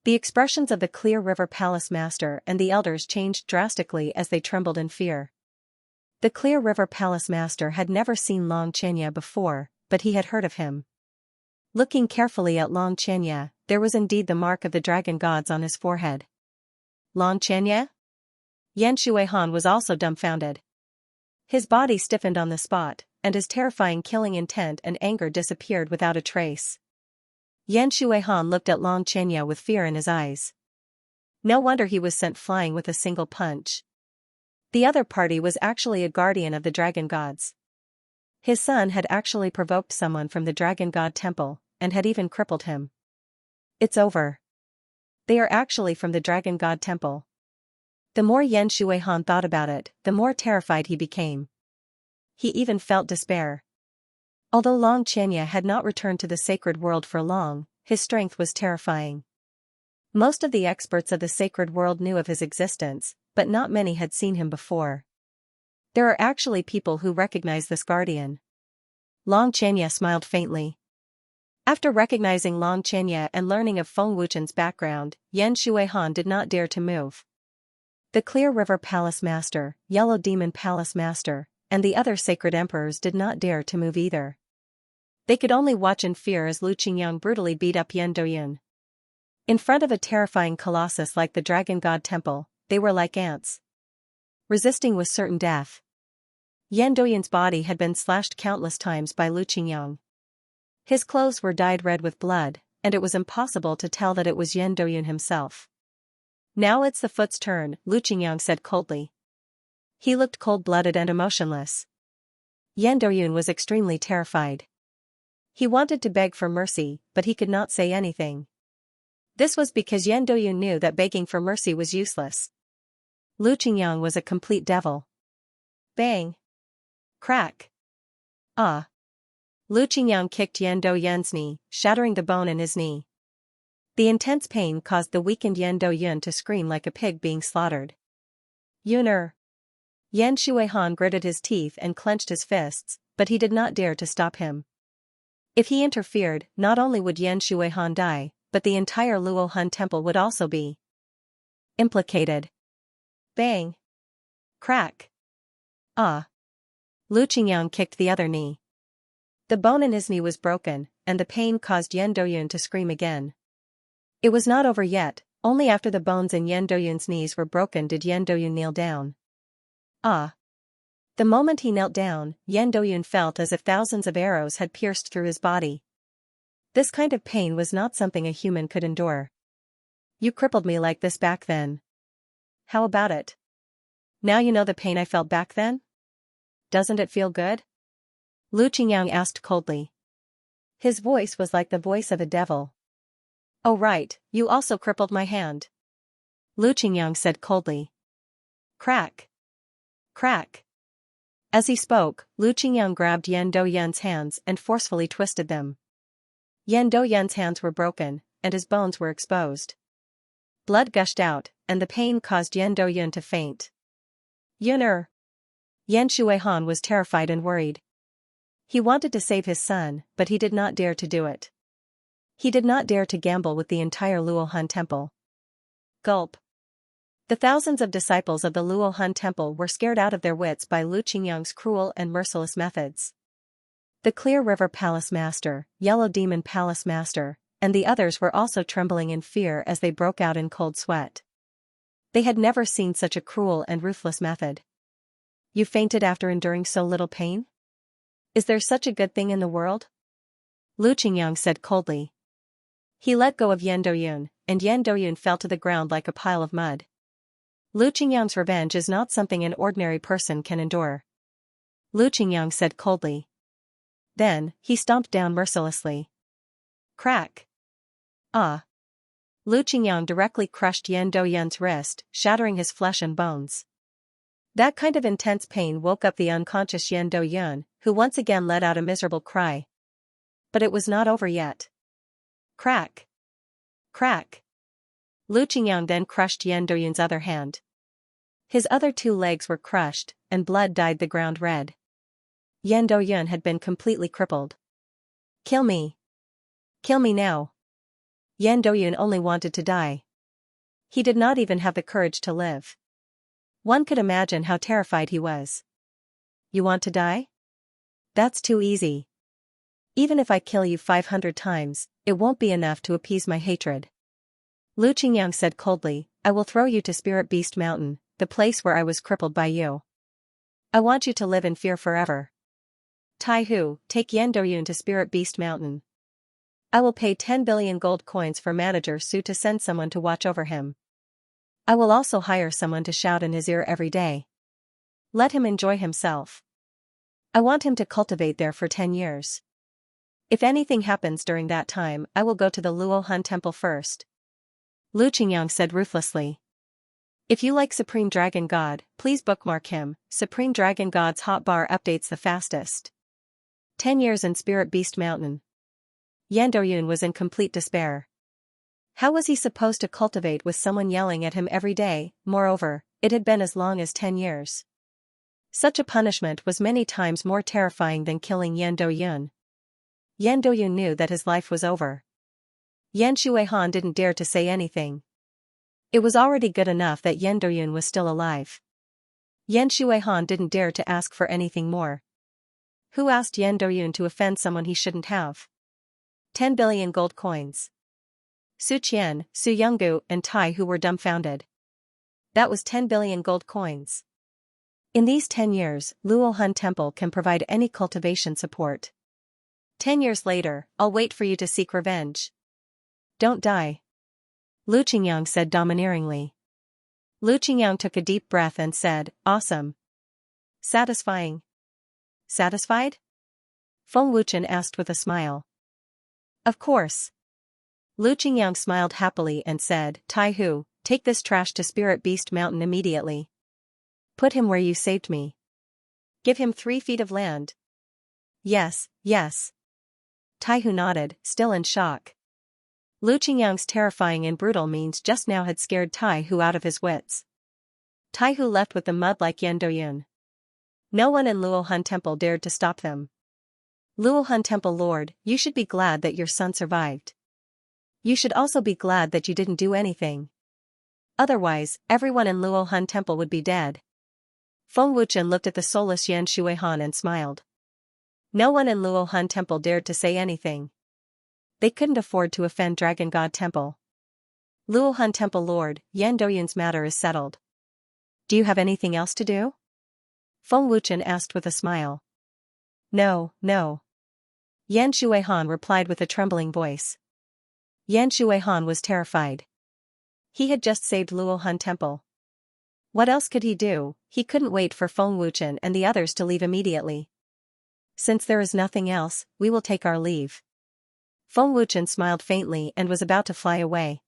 The expressions of the Clear River Palace Master and the elders changed drastically as they trembled in fear. The Clear River Palace Master had never seen Xianxia before, but he had heard of him. Looking carefully at Xianxia, there was indeed the mark of the dragon gods on his forehead. Xianxia? Yan Shuihan was also dumbfounded. His body stiffened on the spot, and his terrifying killing intent and anger disappeared without a trace. Yan Shuihan looked at Xianxia with fear in his eyes. No wonder he was sent flying with a single punch. The other party was actually a guardian of the dragon gods. His son had actually provoked someone from the Dragon God Temple, and had even crippled him. It's over. They are actually from the Dragon God Temple. The more Yan Shuihan thought about it, the more terrified he became. He even felt despair. Although Xianxia had not returned to the sacred world for long, his strength was terrifying. Most of the experts of the sacred world knew of his existence, but not many had seen him before. There are actually people who recognize this guardian. Xianxia smiled faintly. After recognizing Xianxia and learning of Feng Wuchen's background, Yan Shuihan did not dare to move. The Clear River Palace Master, Yellow Demon Palace Master, and the other sacred emperors did not dare to move either. They could only watch in fear as Lu Qingyang brutally beat up Yan Doyun. In front of a terrifying colossus like the Dragon God Temple, they were like ants. Resisting was certain death. Yan Doyun's body had been slashed countless times by Lu Qingyang. His clothes were dyed red with blood, and it was impossible to tell that it was Yan Doyun himself. Now it's the foot's turn, Lu Qingyang said coldly. He looked cold-blooded and emotionless. Yan Doyun was extremely terrified. He wanted to beg for mercy, but he could not say anything. This was because Yan Doyun knew that begging for mercy was useless. Lu Qingyang was a complete devil. Bang! Crack! Ah! Lu Qingyang kicked Yan Doyun's knee, shattering the bone in his knee. The intense pain caused the weakened Yan Doyun to scream like a pig being slaughtered. Yuner! Yan Shuihan gritted his teeth and clenched his fists, but he did not dare to stop him. If he interfered, not only would Yan Shuihan die, but the entire Luo Han Temple would also be implicated. Bang! Crack! Ah! Lu Qingyang kicked the other knee. The bone in his knee was broken, and the pain caused Yan Doyun to scream again. It was not over yet. Only after the bones in Yan Doyun's knees were broken did Yan Doyun kneel down. Ah! The moment he knelt down, Yan Doyun felt as if thousands of arrows had pierced through his body. This kind of pain was not something a human could endure. You crippled me like this back then. How about it? Now you know the pain I felt back then? Doesn't it feel good? Lu Qingyang asked coldly. His voice was like the voice of a devil. Oh right, you also crippled my hand. Lu Qingyang said coldly. Crack! Crack! As he spoke, Lu Qingyang grabbed Yan Doyun's hands and forcefully twisted them. Yan Doyun's hands were broken, and his bones were exposed. Blood gushed out, and the pain caused Yan Doyun to faint. Yuner! Yan Shuihan was terrified and worried. He wanted to save his son, but he did not dare to do it. He did not dare to gamble with the entire Luo Han Temple. Gulp. The thousands of disciples of the Luo Han Temple were scared out of their wits by Lu Qingyang's cruel and merciless methods. The Clear River Palace Master, Yellow Demon Palace Master, and the others were also trembling in fear as they broke out in cold sweat. They had never seen such a cruel and ruthless method. You fainted after enduring so little pain? Is there such a good thing in the world? Lu Qingyang said coldly. He let go of Yan Doyun, and Yan Doyun fell to the ground like a pile of mud. Lu Qingyang's revenge is not something an ordinary person can endure. Lu Qingyang said coldly. Then, he stomped down mercilessly. Crack! Ah! Lu Qingyang directly crushed Yan Doyun's wrist, shattering his flesh and bones. That kind of intense pain woke up the unconscious Yan Do-yun, who once again let out a miserable cry. But it was not over yet. Crack! Crack! Lu Qingyang then crushed Yan Do-yun's other hand. His other 2 legs were crushed, and blood dyed the ground red. Yan Do-yun had been completely crippled. Kill me! Kill me now! Yan Do-yun only wanted to die. He did not even have the courage to live. One could imagine how terrified he was. You want to die? That's too easy. Even if I kill you 500 times, it won't be enough to appease my hatred. Lu Qingyang said coldly, I will throw you to Spirit Beast Mountain, the place where I was crippled by you. I want you to live in fear forever. Tai Hu, take Yan Do-yun to Spirit Beast Mountain. I will pay 10 billion gold coins for Manager Su to send someone to watch over him. I will also hire someone to shout in his ear every day. Let him enjoy himself. I want him to cultivate there for 10 years. If anything happens during that time, I will go to the Luo Han Temple first. Lu Qingyang said ruthlessly. If you like Supreme Dragon God, please bookmark him. Supreme Dragon God's hotbar updates the fastest. 10 years in Spirit Beast Mountain. Yan Do-yun was in complete despair. How was he supposed to cultivate with someone yelling at him every day? Moreover, it had been as long as 10 years. Such a punishment was many times more terrifying than killing Yan Do-yun. Yan Do-yun knew that his life was over. Yan Shuihan didn't dare to say anything. It was already good enough that Yan Do-yun was still alive. Yan Shuihan didn't dare to ask for anything more. Who asked Yan Do-yun to offend someone he shouldn't have? 10 billion gold coins. Su Qian, Su Yonggu, and Tai Hu were dumbfounded. That was 10 billion gold coins. In these 10 years, Luo Han Temple can provide any cultivation support. 10 years later, I'll wait for you to seek revenge. Don't die. Lu Qingyang said domineeringly. Lu Qingyang took a deep breath and said, awesome. Satisfying. Satisfied? Feng Wuchen asked with a smile. Of course. Lu Qingyang smiled happily and said, Tai Hu, take this trash to Spirit Beast Mountain immediately. Put him where you saved me. Give him 3 feet of land. Yes, yes. Tai Hu nodded, still in shock. Lu Qingyang's terrifying and brutal means just now had scared Tai Hu out of his wits. Tai Hu left with the mud like Yan Do-yun. No one in Luo Han Temple dared to stop them. Luo Han Temple Lord, you should be glad that your son survived. You should also be glad that you didn't do anything. Otherwise, everyone in Luo Han Temple would be dead. Feng Wuchen looked at the soulless Yan Shuihan and smiled. No one in Luo Han Temple dared to say anything. They couldn't afford to offend Dragon God Temple. Luo Han Temple Lord, Yan Do-yun's matter is settled. Do you have anything else to do? Feng Wuchen asked with a smile. No, no. Yan Shuihan replied with a trembling voice. Yan Shuihan was terrified. He had just saved Luo Han Temple. What else could he do? He couldn't wait for Feng Wuchen and the others to leave immediately. Since there is nothing else, we will take our leave. Feng Wuchen smiled faintly and was about to fly away.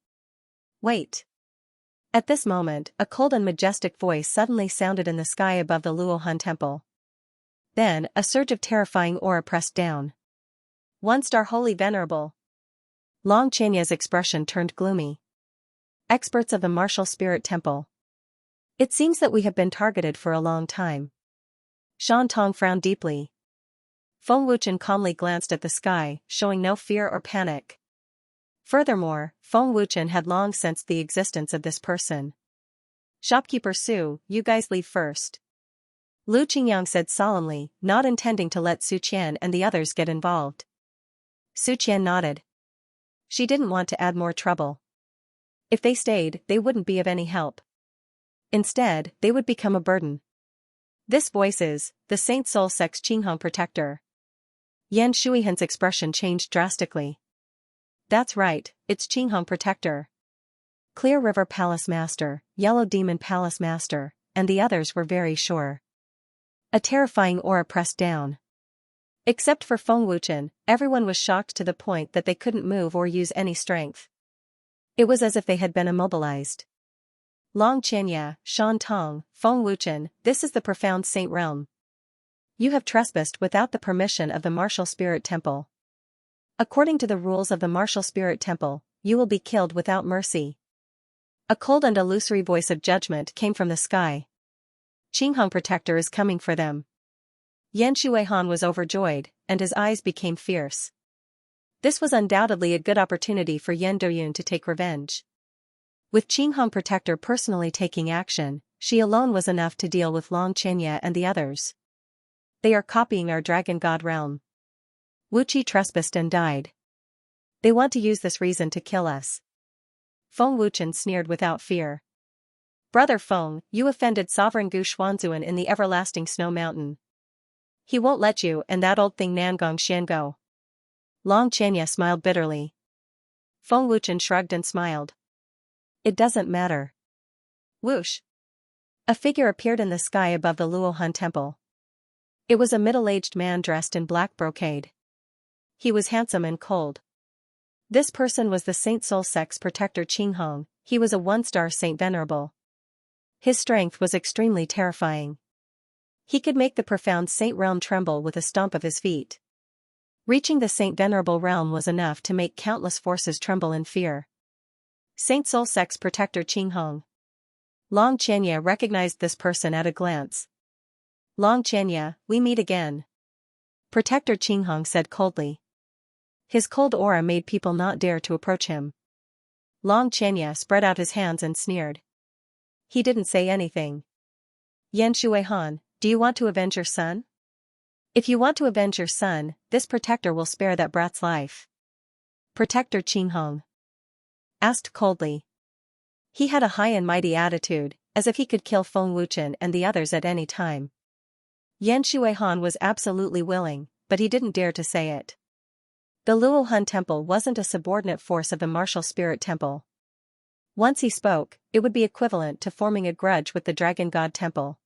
Wait. At this moment, a cold and majestic voice suddenly sounded in the sky above the Luo Han Temple. Then, a surge of terrifying aura pressed down. 1-star Holy Venerable. Long Chenya's expression turned gloomy. Experts of the Martial Spirit Temple. It seems that we have been targeted for a long time. Shan Tong frowned deeply. Feng Wuchen calmly glanced at the sky, showing no fear or panic. Furthermore, Feng Wuchen had long sensed the existence of this person. Shopkeeper Su, you guys leave first. Lu Qingyang said solemnly, not intending to let Su Qian and the others get involved. Su Qian nodded. She didn't want to add more trouble. If they stayed, they wouldn't be of any help. Instead, they would become a burden. This voice is, the Saint Soul Sect's Qinghong protector. Yan Shuihan's expression changed drastically. That's right, it's Qinghong protector. Clear River Palace Master, Yellow Demon Palace Master, and the others were very sure. A terrifying aura pressed down. Except for Feng Wuchen, everyone was shocked to the point that they couldn't move or use any strength. It was as if they had been immobilized. Long Xianxia, Shan Tong, Feng Wuchen, this is the profound saint realm. You have trespassed without the permission of the martial spirit temple. According to the rules of the martial spirit temple, you will be killed without mercy. A cold and illusory voice of judgment came from the sky. Qinghong Protector is coming for them. Yan Shuihan was overjoyed, and his eyes became fierce. This was undoubtedly a good opportunity for Yan Doyun to take revenge. With Qinghong Protector personally taking action, she alone was enough to deal with Long Qianxia and the others. They are copying our Dragon God realm. Wu Qi trespassed and died. They want to use this reason to kill us. Feng Wuchen sneered without fear. Brother Feng, you offended Sovereign Gu Xuanzuan in the everlasting snow mountain. He won't let you and that old thing Nangong Xian go. Long Qianxia smiled bitterly. Feng Wuchen shrugged and smiled. It doesn't matter. Whoosh! A figure appeared in the sky above the Luohan temple. It was a middle-aged man dressed in black brocade. He was handsome and cold. This person was the Saint Soul Sect's protector Qinghong. He was a one-star saint venerable. His strength was extremely terrifying. He could make the profound saint realm tremble with a stomp of his feet. Reaching the saint venerable realm was enough to make countless forces tremble in fear. Saint Soul Sect's protector Qinghong. Long Qianxia recognized this person at a glance. Long Qianxia, we meet again. Protector Qinghong said coldly. His cold aura made people not dare to approach him. Long Qianxia spread out his hands and sneered. He didn't say anything. Yan Shuihan, do you want to avenge your son? If you want to avenge your son, this protector will spare that brat's life. Protector Qinghong asked coldly. He had a high and mighty attitude, as if he could kill Feng Wuchen and the others at any time. Yan Shuihan was absolutely willing, but he didn't dare to say it. The Luohan temple wasn't a subordinate force of the martial spirit temple. Once he spoke, it would be equivalent to forming a grudge with the Dragon God temple.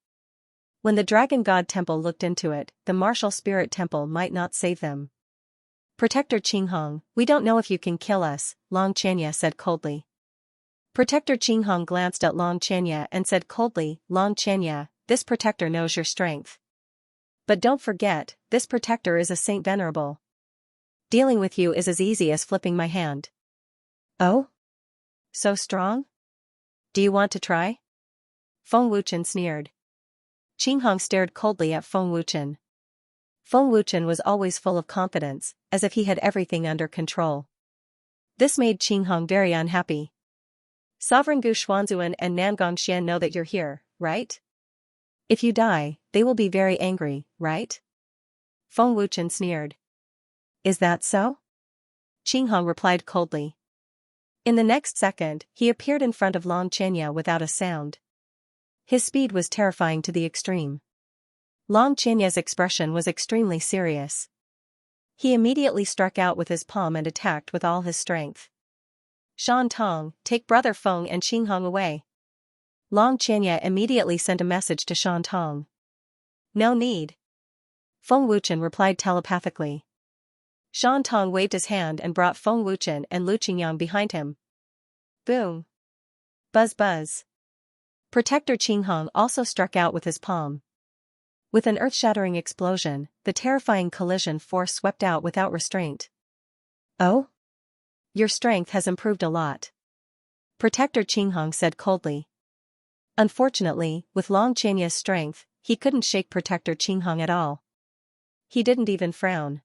When the Dragon God temple looked into it, the martial spirit temple might not save them. Protector Qinghong, we don't know if you can kill us, Long Qianxia said coldly. Protector Qinghong glanced at Long Qianxia and said coldly, Long Qianxia, this protector knows your strength. But don't forget, this protector is a saint venerable. Dealing with you is as easy as flipping my hand. Oh? So strong? Do you want to try? Feng Wuchen sneered. Qinghong stared coldly at Feng Wuchen. Feng Wuchen was always full of confidence, as if he had everything under control. This made Qinghong very unhappy. Sovereign Gu Xuanzuan and Nangong Xian know that you're here, right? If you die, they will be very angry, right? Feng Wuchen sneered. Is that so? Qinghong replied coldly. In the next second, he appeared in front of Long Qianxia without a sound. His speed was terrifying to the extreme. Long Qianxia's expression was extremely serious. He immediately struck out with his palm and attacked with all his strength. Shan Tong, take Brother Feng and Qinghong away. Long Qianxia immediately sent a message to Shan Tong. No need. Feng Wuchen replied telepathically. Shan Tong waved his hand and brought Feng Wuchen and Lu Qingyang behind him. Boom. Buzz buzz. Protector Qinghong also struck out with his palm. With an earth-shattering explosion, the terrifying collision force swept out without restraint. Oh? Your strength has improved a lot. Protector Qinghong said coldly. Unfortunately, with Long Qianxia's strength, he couldn't shake Protector Qinghong at all. He didn't even frown.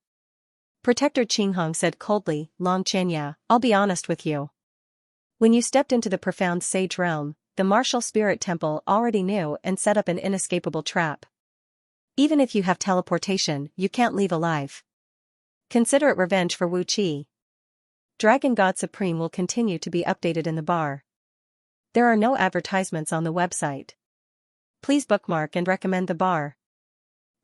Protector Qinghong said coldly, Long Qianxia, I'll be honest with you. When you stepped into the profound sage realm, the martial spirit temple already knew and set up an inescapable trap. Even if you have teleportation, you can't leave alive. Consider it revenge for Wu Qi. Dragon God Supreme will continue to be updated in the bar. There are no advertisements on the website. Please bookmark and recommend the bar.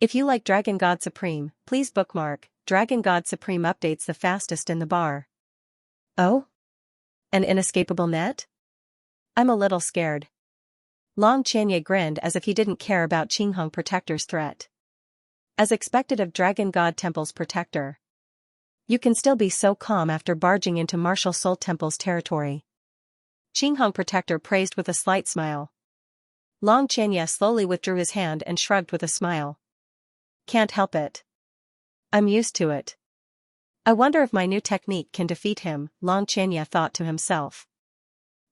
If you like Dragon God Supreme, please bookmark. Dragon God Supreme updates the fastest in the bar. Oh? An inescapable net? I'm a little scared. Long Qianxia grinned as if he didn't care about Qinghong Protector's threat. As expected of Dragon God Temple's protector. You can still be so calm after barging into Martial Soul Temple's territory. Qinghong Protector praised with a slight smile. Long Xianxia slowly withdrew his hand and shrugged with a smile. Can't help it. I'm used to it. I wonder if my new technique can defeat him, Long Xianxia thought to himself.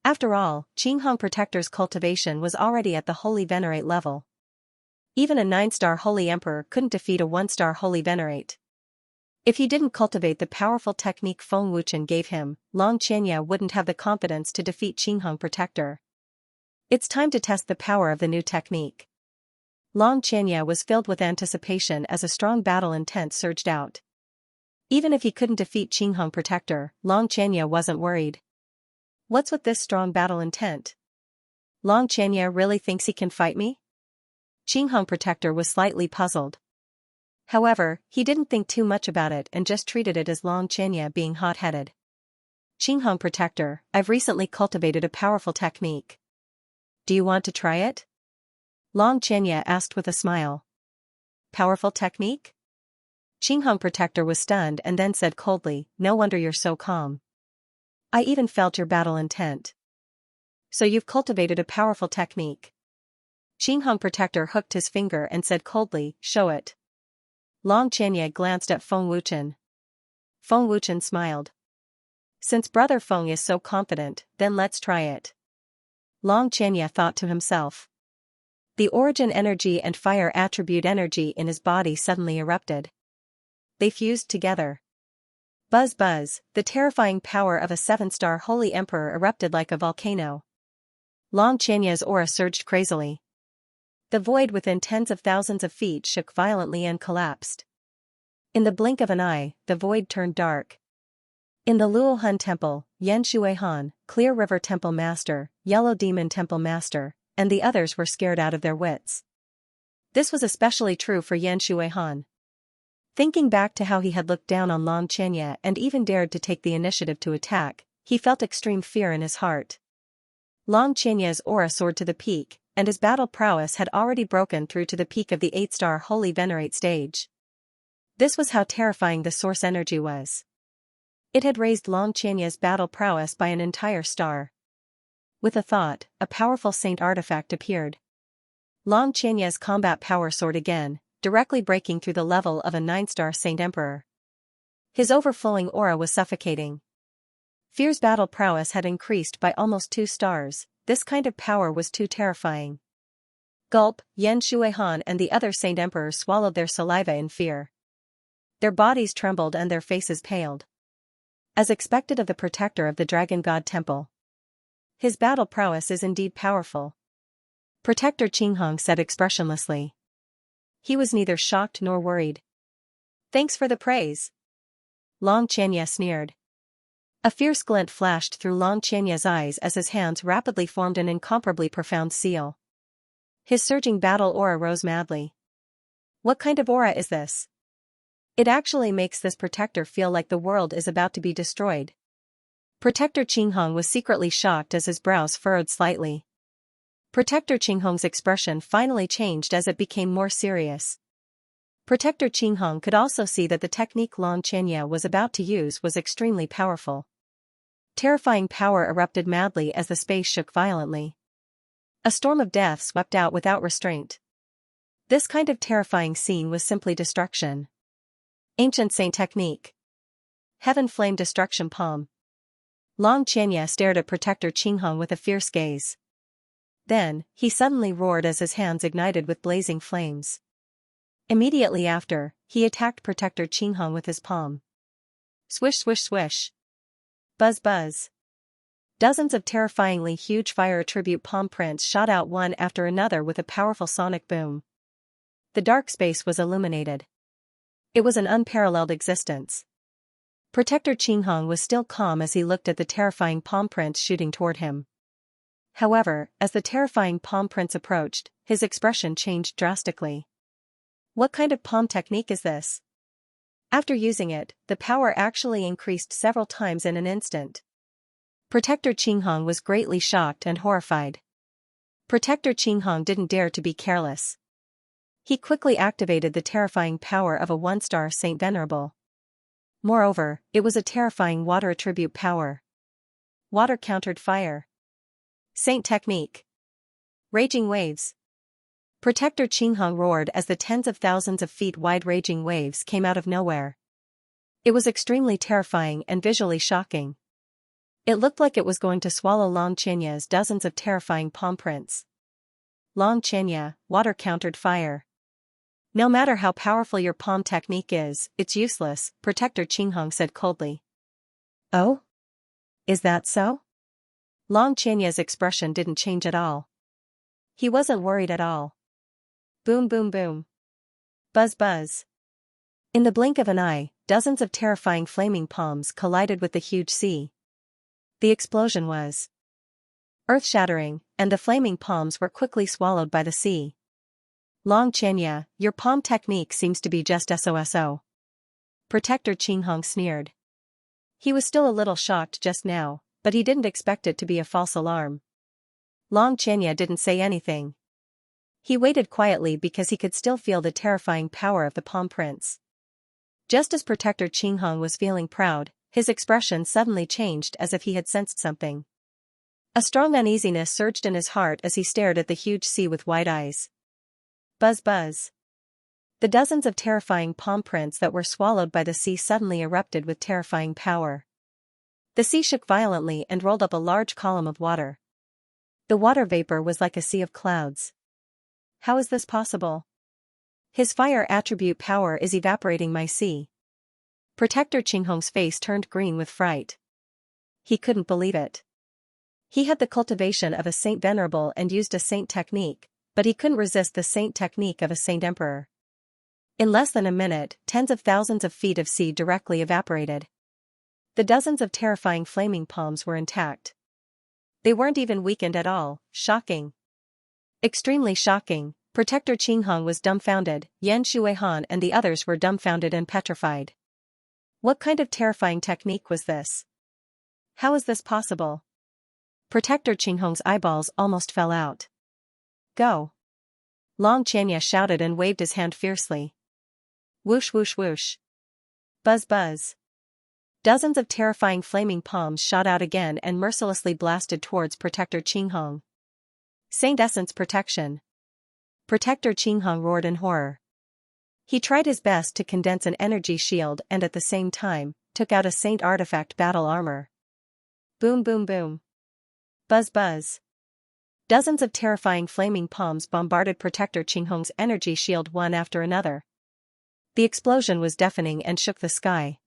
After all, Qinghong Protector's cultivation was already at the Holy Venerate level. Even a 9-star Holy Emperor couldn't defeat a 1-star Holy Venerate. If he didn't cultivate the powerful technique Feng Wuchen gave him, Long Xianxia wouldn't have the confidence to defeat Qinghong Protector. It's time to test the power of the new technique. Long Xianxia was filled with anticipation as a strong battle intent surged out. Even if he couldn't defeat Qinghong Protector, Long Xianxia wasn't worried. What's with this strong battle intent? Long Xianxia really thinks he can fight me? Qinghong Protector was slightly puzzled. However, he didn't think too much about it and just treated it as Long Xianxia being hot-headed. Qinghong Protector, I've recently cultivated a powerful technique. Do you want to try it? Long Xianxia asked with a smile. Powerful technique? Qinghong Protector was stunned and then said coldly, no wonder you're so calm. I even felt your battle intent. So you've cultivated a powerful technique. Qinghong Protector hooked his finger and said coldly, show it. Long Xianxia glanced at Feng Wuchen. Feng Wuchen smiled. Since Brother Feng is so confident, then let's try it. Long Xianxia thought to himself. The origin energy and fire attribute energy in his body suddenly erupted. They fused together. Buzz buzz, the terrifying power of a 7-star Holy Emperor erupted like a volcano. Long Xianxia's aura surged crazily. The void within tens of thousands of feet shook violently and collapsed. In the blink of an eye, the void turned dark. In the Luohan Temple, Yan Shuihan, Clear River Temple Master, Yellow Demon Temple Master, and the others were scared out of their wits. This was especially true for Yan Shuihan. Thinking back to how he had looked down on Long Xianxia and even dared to take the initiative to attack, he felt extreme fear in his heart. Long Xianxia's aura soared to the peak, and his battle prowess had already broken through to the peak of the 8-star Holy Venerate stage. This was how terrifying the source energy was. It had raised Long Xianxia's battle prowess by an entire star. With a thought, a powerful saint artifact appeared. Long Xianxia's combat power soared again, directly breaking through the level of a 9-star Saint Emperor. His overflowing aura was suffocating. Fear's battle prowess had increased by almost 2 stars, this kind of power was too terrifying. Gulp, Yan Shuihan and the other Saint Emperors swallowed their saliva in fear. Their bodies trembled and their faces paled. As expected of the protector of the Dragon God Temple. His battle prowess is indeed powerful. Protector Qinghong said expressionlessly. He was neither shocked nor worried. Thanks for the praise. Long Xianxia sneered. A fierce glint flashed through Long Xianxia's eyes as his hands rapidly formed an incomparably profound seal. His surging battle aura rose madly. What kind of aura is this? It actually makes this protector feel like the world is about to be destroyed. Protector Qinghong was secretly shocked as his brows furrowed slightly. Protector Qinghong's expression finally changed as it became more serious. Protector Qinghong could also see that the technique Long Xianxia was about to use was extremely powerful. Terrifying power erupted madly as the space shook violently. A storm of death swept out without restraint. This kind of terrifying scene was simply destruction. Ancient Saint Technique. Heaven Flame Destruction Palm. Long Xianxia stared at Protector Qinghong with a fierce gaze. Then, he suddenly roared as his hands ignited with blazing flames. Immediately after, he attacked Protector Qinghong with his palm. Swish swish swish. Buzz buzz. Dozens of terrifyingly huge fire attribute palm prints shot out one after another with a powerful sonic boom. The dark space was illuminated. It was an unparalleled existence. Protector Qinghong was still calm as he looked at the terrifying palm prints shooting toward him. However, as the terrifying palm prints approached, his expression changed drastically. What kind of palm technique is this? After using it, the power actually increased several times in an instant. Protector Qinghong was greatly shocked and horrified. Protector Qinghong didn't dare to be careless. He quickly activated the terrifying power of a 1-star Saint Venerable. Moreover, it was a terrifying water attribute power. Water countered fire. Saint technique. Raging waves. Protector Qinghong roared as the tens of thousands of feet wide raging waves came out of nowhere. It was extremely terrifying and visually shocking. It looked like it was going to swallow Long Xianxia's dozens of terrifying palm prints. Long Xianxia, water countered fire. No matter how powerful your palm technique is, it's useless, Protector Qinghong said coldly. Oh? Is that so? Long Xianxia's expression didn't change at all. He wasn't worried at all. Boom boom boom. Buzz buzz. In the blink of an eye, dozens of terrifying flaming palms collided with the huge sea. The explosion was earth-shattering, and the flaming palms were quickly swallowed by the sea. Long Xianxia, your palm technique seems to be just SOSO. Protector Qinghong sneered. He was still a little shocked just now, but he didn't expect it to be a false alarm. Long Xianxia didn't say anything. He waited quietly because he could still feel the terrifying power of the palm prints. Just as Protector Qinghong was feeling proud, his expression suddenly changed as if he had sensed something. A strong uneasiness surged in his heart as he stared at the huge sea with wide eyes. Buzz buzz. The dozens of terrifying palm prints that were swallowed by the sea suddenly erupted with terrifying power. The sea shook violently and rolled up a large column of water. The water vapor was like a sea of clouds. How is this possible? His fire attribute power is evaporating my sea. Protector Qinghong's face turned green with fright. He couldn't believe it. He had the cultivation of a saint venerable and used a saint technique, but he couldn't resist the saint technique of a saint emperor. In less than a minute, tens of thousands of feet of sea directly evaporated. The dozens of terrifying flaming palms were intact. They weren't even weakened at all. Shocking. Extremely shocking. Protector Qinghong was dumbfounded, Yan Shuihan and the others were dumbfounded and petrified. What kind of terrifying technique was this? How is this possible? Protector Qinghong's eyeballs almost fell out. Go! Long Xianxia shouted and waved his hand fiercely. Whoosh whoosh whoosh. Buzz buzz. Dozens of terrifying flaming palms shot out again and mercilessly blasted towards Protector Qinghong. Saint Essence Protection. Protector Qinghong roared in horror. He tried his best to condense an energy shield and at the same time, took out a Saint Artifact battle armor. Boom boom boom. Buzz buzz. Dozens of terrifying flaming palms bombarded Protector Qinghong's energy shield one after another. The explosion was deafening and shook the sky.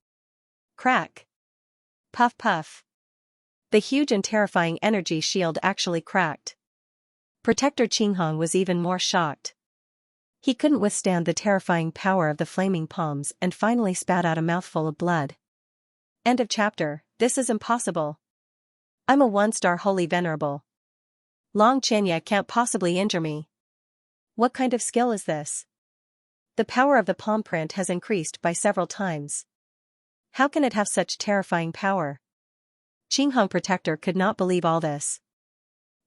Crack. Puff puff. The huge and terrifying energy shield actually cracked. Protector Qinghong was even more shocked. He couldn't withstand the terrifying power of the flaming palms and finally spat out a mouthful of blood. End of chapter. This is impossible. I'm a one-star holy venerable. Long Xianxia can't possibly injure me. What kind of skill is this? The power of the palm print has increased by several times. How can it have such terrifying power? Qinghong Protector could not believe all this.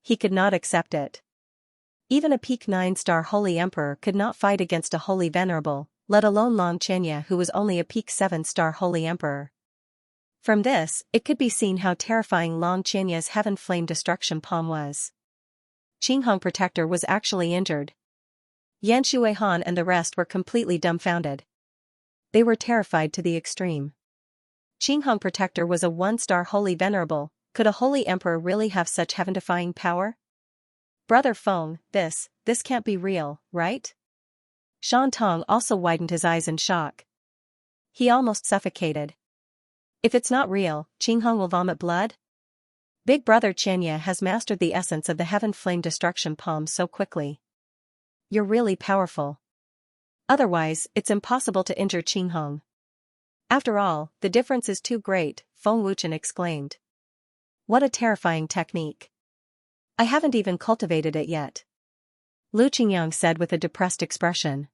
He could not accept it. Even a peak 9-star holy emperor could not fight against a holy venerable, let alone Long Xianxia who was only a peak 7-star holy emperor. From this, it could be seen how terrifying Long Xianxia's heaven flame destruction palm was. Qinghong Protector was actually injured. Yan Shuihan and the rest were completely dumbfounded. They were terrified to the extreme. Qinghong Protector was a 1-star holy venerable. Could a holy emperor really have such heaven-defying power? Brother Feng, this can't be real, right? Shan Tong also widened his eyes in shock. He almost suffocated. If it's not real, Qinghong will vomit blood? Big Brother Xianxia has mastered the essence of the heaven flame destruction palm so quickly. You're really powerful. Otherwise, it's impossible to injure Qinghong. After all, the difference is too great, Feng Wuchen exclaimed. What a terrifying technique. I haven't even cultivated it yet. Lu Qingyang said with a depressed expression.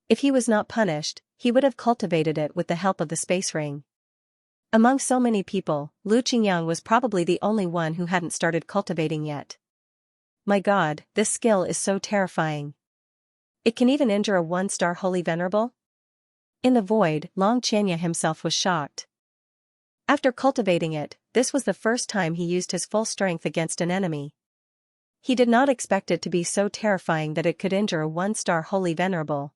If he was not punished, he would have cultivated it with the help of the space ring. Among so many people, Lu Qingyang was probably the only one who hadn't started cultivating yet. My God, this skill is so terrifying. It can even injure a 1-star holy venerable? In the void, Long Xianxia himself was shocked. After cultivating it, this was the first time he used his full strength against an enemy. He did not expect it to be so terrifying that it could injure a one-star holy venerable.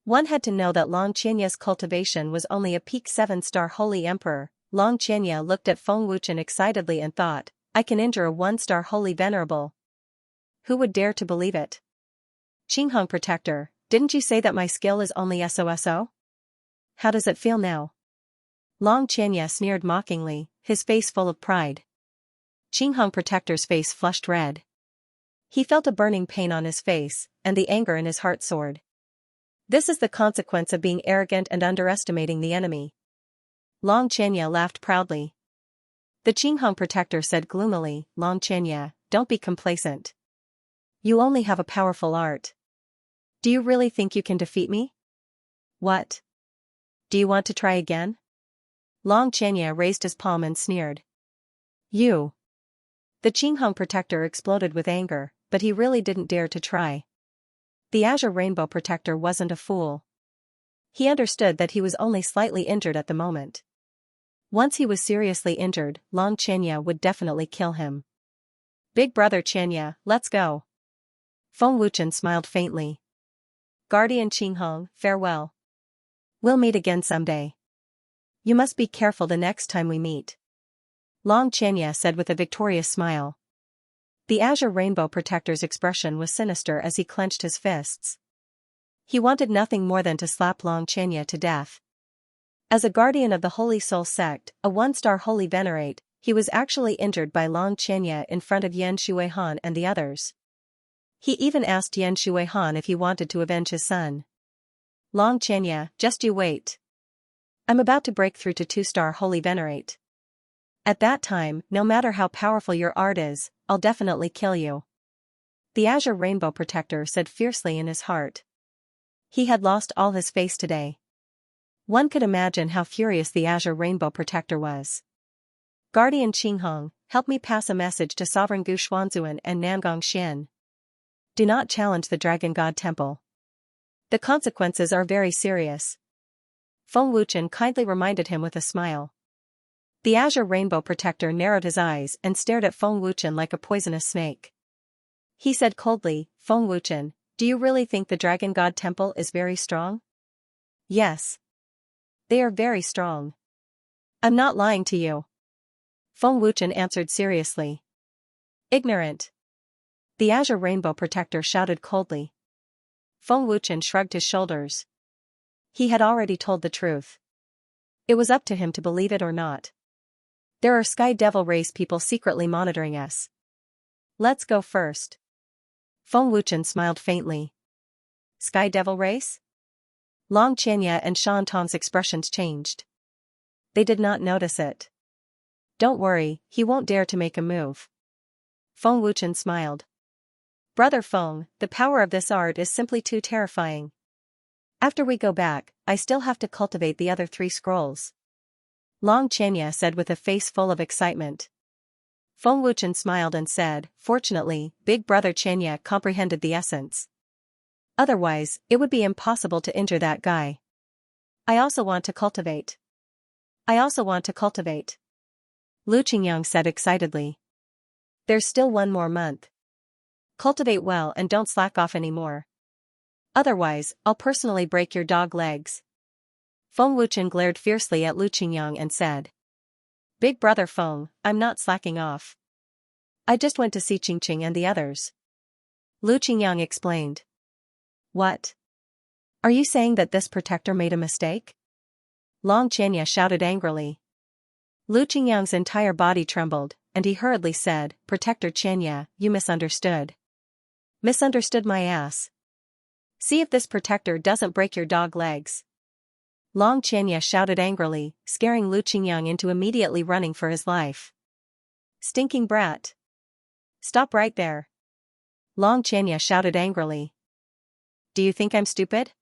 One had to know that Long Qianya's cultivation was only a peak 7-star holy emperor. Long Qianya looked at Feng Wuchen excitedly and thought, I can injure a 1-star holy venerable. Who would dare to believe it? Qinghong Protector, didn't you say that my skill is only SOSO? How does it feel now? Long Qianya sneered mockingly, his face full of pride. Qinghong Protector's face flushed red. He felt a burning pain on his face, and the anger in his heart soared. This is the consequence of being arrogant and underestimating the enemy. Long Qianya laughed proudly. The Qinghong Protector said gloomily, Long Qianya, don't be complacent. You only have a powerful art. Do you really think you can defeat me? What? Do you want to try again? Long Qianya raised his palm and sneered. You. The Qinghong Protector exploded with anger, but he really didn't dare to try. The Azure Rainbow Protector wasn't a fool. He understood that he was only slightly injured at the moment. Once he was seriously injured, Long Qianya would definitely kill him. Big brother Qianya, let's go. Feng Wuchen smiled faintly. Guardian Qinghong, farewell. We'll meet again someday. You must be careful the next time we meet. Long Qianya said with a victorious smile. The Azure Rainbow Protector's expression was sinister as he clenched his fists. He wanted nothing more than to slap Long Qianya to death. As a guardian of the Holy Soul sect, a 1-star holy venerate, he was actually injured by Long Qianya in front of Yan Shuihan and the others. He even asked Yan Shuihan if he wanted to avenge his son. Long Qianya, just you wait. I'm about to break through to 2-star holy venerate. At that time, no matter how powerful your art is, I'll definitely kill you. The Azure Rainbow Protector said fiercely in his heart. He had lost all his face today. One could imagine how furious the Azure Rainbow Protector was. Guardian Qinghong, help me pass a message to Sovereign Gu Xuanzuan and Namgong Xian. Do not challenge the Dragon God Temple. The consequences are very serious. Feng Wuchen kindly reminded him with a smile. The Azure Rainbow Protector narrowed his eyes and stared at Feng Wuchen like a poisonous snake. He said coldly, Feng Wuchen, do you really think the Dragon God Temple is very strong? Yes. They are very strong. I'm not lying to you. Feng Wuchen answered seriously. Ignorant. The Azure Rainbow Protector shouted coldly. Feng Wuchen shrugged his shoulders. He had already told the truth. It was up to him to believe it or not. There are Sky Devil race people secretly monitoring us. Let's go first. Feng Wuchen smiled faintly. Sky Devil race? Long Qianya and Shan Tong's expressions changed. They did not notice it. Don't worry, he won't dare to make a move. Feng Wuchen smiled. Brother Feng, the power of this art is simply too terrifying. After we go back, I still have to cultivate the other 3 scrolls. Long Qianya said with a face full of excitement. Feng Wuchen smiled and said, fortunately, Big Brother Qianya comprehended the essence. Otherwise, it would be impossible to injure that guy. I also want to cultivate. I also want to cultivate. Lu Qingyang said excitedly. There's still 1 more month. Cultivate well and don't slack off anymore. Otherwise, I'll personally break your dog legs. Feng Wuchen glared fiercely at Lu Qingyang and said. Big brother Feng, I'm not slacking off. I just went to see Qingqing and the others. Lu Qingyang explained. What? Are you saying that this protector made a mistake? Long Qianya shouted angrily. Lu Qingyang's entire body trembled, and he hurriedly said, Protector Qianya, you misunderstood. Misunderstood my ass. See if this protector doesn't break your dog legs. Long Qianya shouted angrily, scaring Lu Qingyang into immediately running for his life. Stinking brat. Stop right there. Long Qianya shouted angrily. Do you think I'm stupid?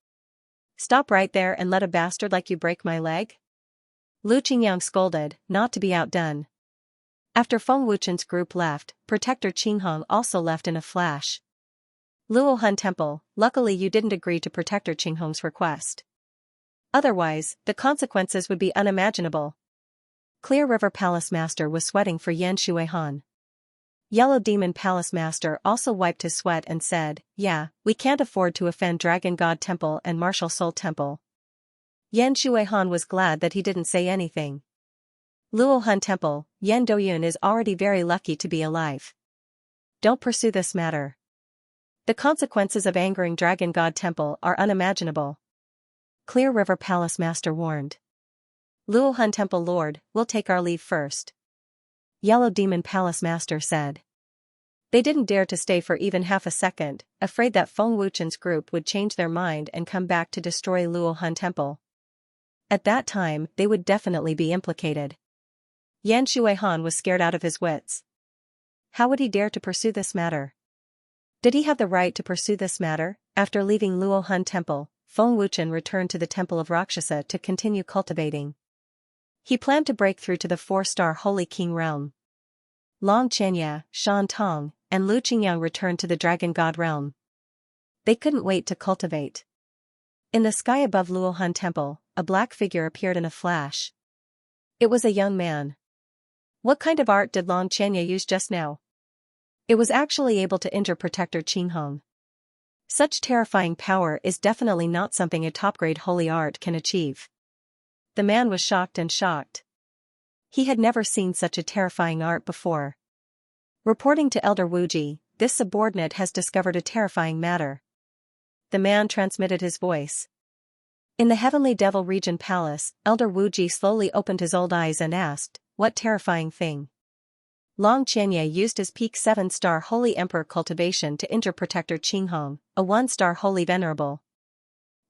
Stop right there and let a bastard like you break my leg? Lu Qingyang scolded, not to be outdone. After Feng Wuchen's group left, Protector Qinghong also left in a flash. Luohan Temple, luckily you didn't agree to Protector Qinghong's request. Otherwise, the consequences would be unimaginable. Clear River Palace Master was sweating for Yan Shuihan. Yellow Demon Palace Master also wiped his sweat and said, "Yeah, we can't afford to offend Dragon God Temple and Martial Soul Temple." Yan Shuihan was glad that he didn't say anything. Luohan Temple, Yan Doyun is already very lucky to be alive. Don't pursue this matter. The consequences of angering Dragon God Temple are unimaginable. Clear River Palace Master warned. Luohan Temple Lord, we'll take our leave first. Yellow Demon Palace Master said. They didn't dare to stay for even half a second, afraid that Feng Wuchen's group would change their mind and come back to destroy Luohan Temple. At that time, they would definitely be implicated. Yan Shuihan was scared out of his wits. How would he dare to pursue this matter? Did he have the right to pursue this matter? After leaving Luohan Temple, Feng Wuchen returned to the Temple of Rakshasa to continue cultivating. He planned to break through to the 4-star Holy King realm. Long Qianya, Shan Tong, and Lu Qingyang returned to the Dragon God realm. They couldn't wait to cultivate. In the sky above Luohan Temple, a black figure appeared in a flash. It was a young man. What kind of art did Long Qianya use just now? It was actually able to injure Protector Qinghong. Such terrifying power is definitely not something a top-grade holy art can achieve. The man was shocked and shocked. He had never seen such a terrifying art before. Reporting to Elder Wuji, this subordinate has discovered a terrifying matter. The man transmitted his voice. In the Heavenly Devil Region Palace, Elder Wuji slowly opened his old eyes and asked, "What terrifying thing?" Long Qianya used his peak 7-star Holy Emperor cultivation to injure Protector Qinghong, a 1-star Holy Venerable.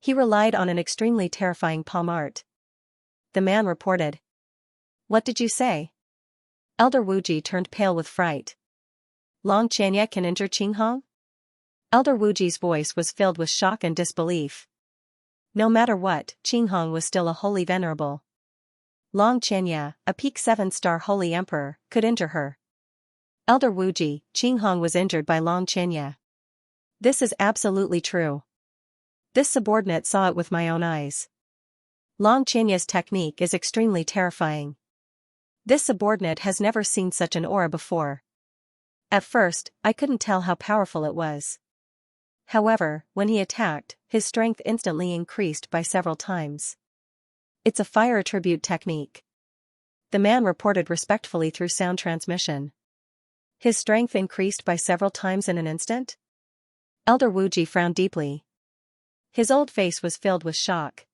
He relied on an extremely terrifying palm art. The man reported. What did you say? Elder Wuji turned pale with fright. Long Qianya can injure Qinghong? Elder Wuji's voice was filled with shock and disbelief. No matter what, Qinghong was still a Holy Venerable. Long Qianya, a peak 7-star Holy Emperor, could injure her. Elder Wuji, Qinghong was injured by Long Qianya. This is absolutely true. This subordinate saw it with my own eyes. Long Qianya's technique is extremely terrifying. This subordinate has never seen such an aura before. At first, I couldn't tell how powerful it was. However, when he attacked, his strength instantly increased by several times. It's a fire attribute technique. The man reported respectfully through sound transmission. His strength increased by several times in an instant? Elder Wuji frowned deeply. His old face was filled with shock.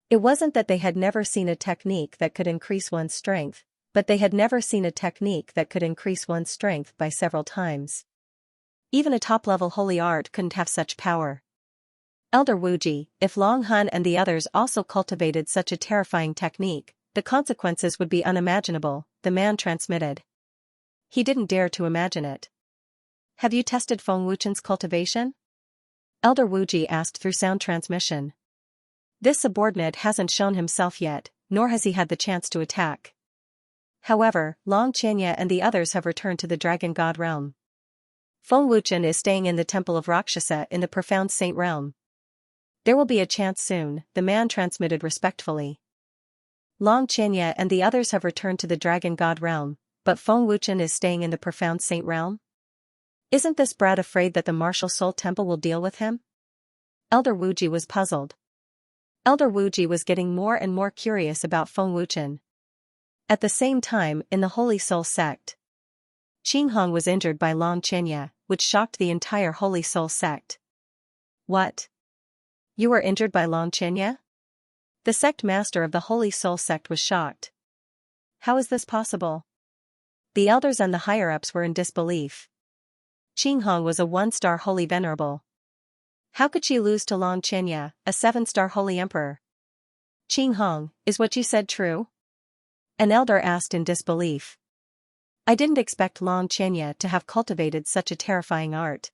It wasn't that they had never seen a technique that could increase one's strength, but they had never seen a technique that could increase one's strength by several times. Even a top-level holy art couldn't have such power. Elder Wuji, if Long Han and the others also cultivated such a terrifying technique, the consequences would be unimaginable, the man transmitted. He didn't dare to imagine it. Have you tested Feng Wuchen's cultivation? Elder Wuji asked through sound transmission. This subordinate hasn't shown himself yet, nor has he had the chance to attack. However, Long Qianya and the others have returned to the Dragon God realm. Feng Wuchen is staying in the Temple of Rakshasa in the Profound Saint realm. There will be a chance soon, the man transmitted respectfully. Long Qianya and the others have returned to the Dragon God realm, but Feng Wuchen is staying in the Profound Saint realm? Isn't this brat afraid that the Martial Soul Temple will deal with him? Elder Wuji was puzzled. Elder Wuji was getting more and more curious about Feng Wuchen. At the same time, in the Holy Soul sect, Qinghong was injured by Long Qianya, which shocked the entire Holy Soul sect. What? You were injured by Long Qianya? The sect master of the Holy Soul sect was shocked. How is this possible? The elders and the higher-ups were in disbelief. Qinghong was a 1-star Holy Venerable. How could she lose to Long Qianya, a 7-star Holy Emperor? Qinghong, is what you said true? An elder asked in disbelief. I didn't expect Long Qianya to have cultivated such a terrifying art.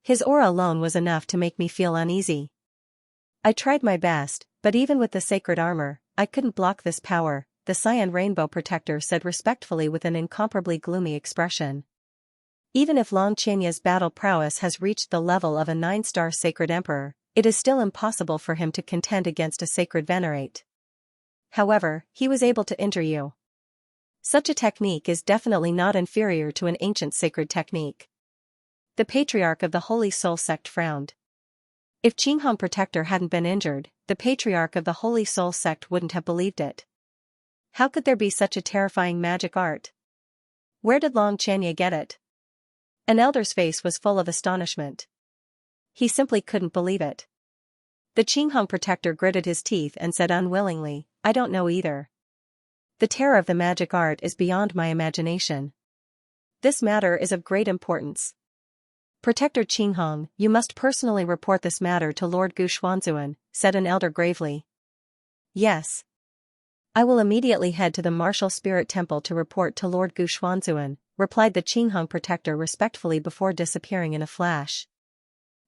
His aura alone was enough to make me feel uneasy. I tried my best, but even with the sacred armor, I couldn't block this power, the Cyan Rainbow Protector said respectfully with an incomparably gloomy expression. Even if Long Qianya's battle prowess has reached the level of a 9-star sacred emperor, it is still impossible for him to contend against a sacred venerate. However, he was able to injure you. Such a technique is definitely not inferior to an ancient sacred technique. The patriarch of the Holy Soul sect frowned. If Qinghong Protector hadn't been injured, the patriarch of the Holy Soul sect wouldn't have believed it. How could there be such a terrifying magic art? Where did Long Xianxia get it? An elder's face was full of astonishment. He simply couldn't believe it. The Qinghong Protector gritted his teeth and said unwillingly, I don't know either. The terror of the magic art is beyond my imagination. This matter is of great importance. Protector Qinghong, you must personally report this matter to Lord Gu Xuanzuan, said an elder gravely. Yes. I will immediately head to the Martial Spirit Temple to report to Lord Gu Xuanzuan, replied the Qinghong Protector respectfully before disappearing in a flash.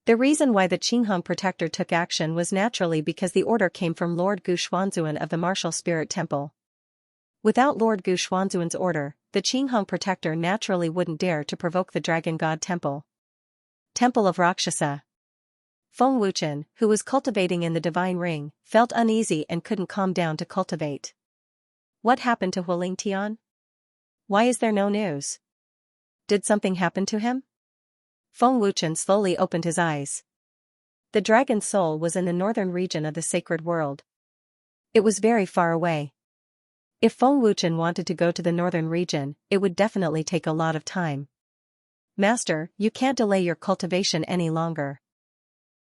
The reason why the Qinghong Protector took action was naturally because the order came from Lord Gu Xuanzuan of the Martial Spirit Temple. Without Lord Gu Xuanzuan's order, the Qinghong Protector naturally wouldn't dare to provoke the Dragon God Temple. Temple of Rakshasa. Feng Wuchen, who was cultivating in the divine ring, felt uneasy and couldn't calm down to cultivate. What happened to Hualing Tian? Why is there no news? Did something happen to him? Feng Wuchen slowly opened his eyes. The dragon's soul was in the northern region of the sacred world. It was very far away. If Feng Wuchen wanted to go to the northern region, it would definitely take a lot of time. Master, you can't delay your cultivation any longer.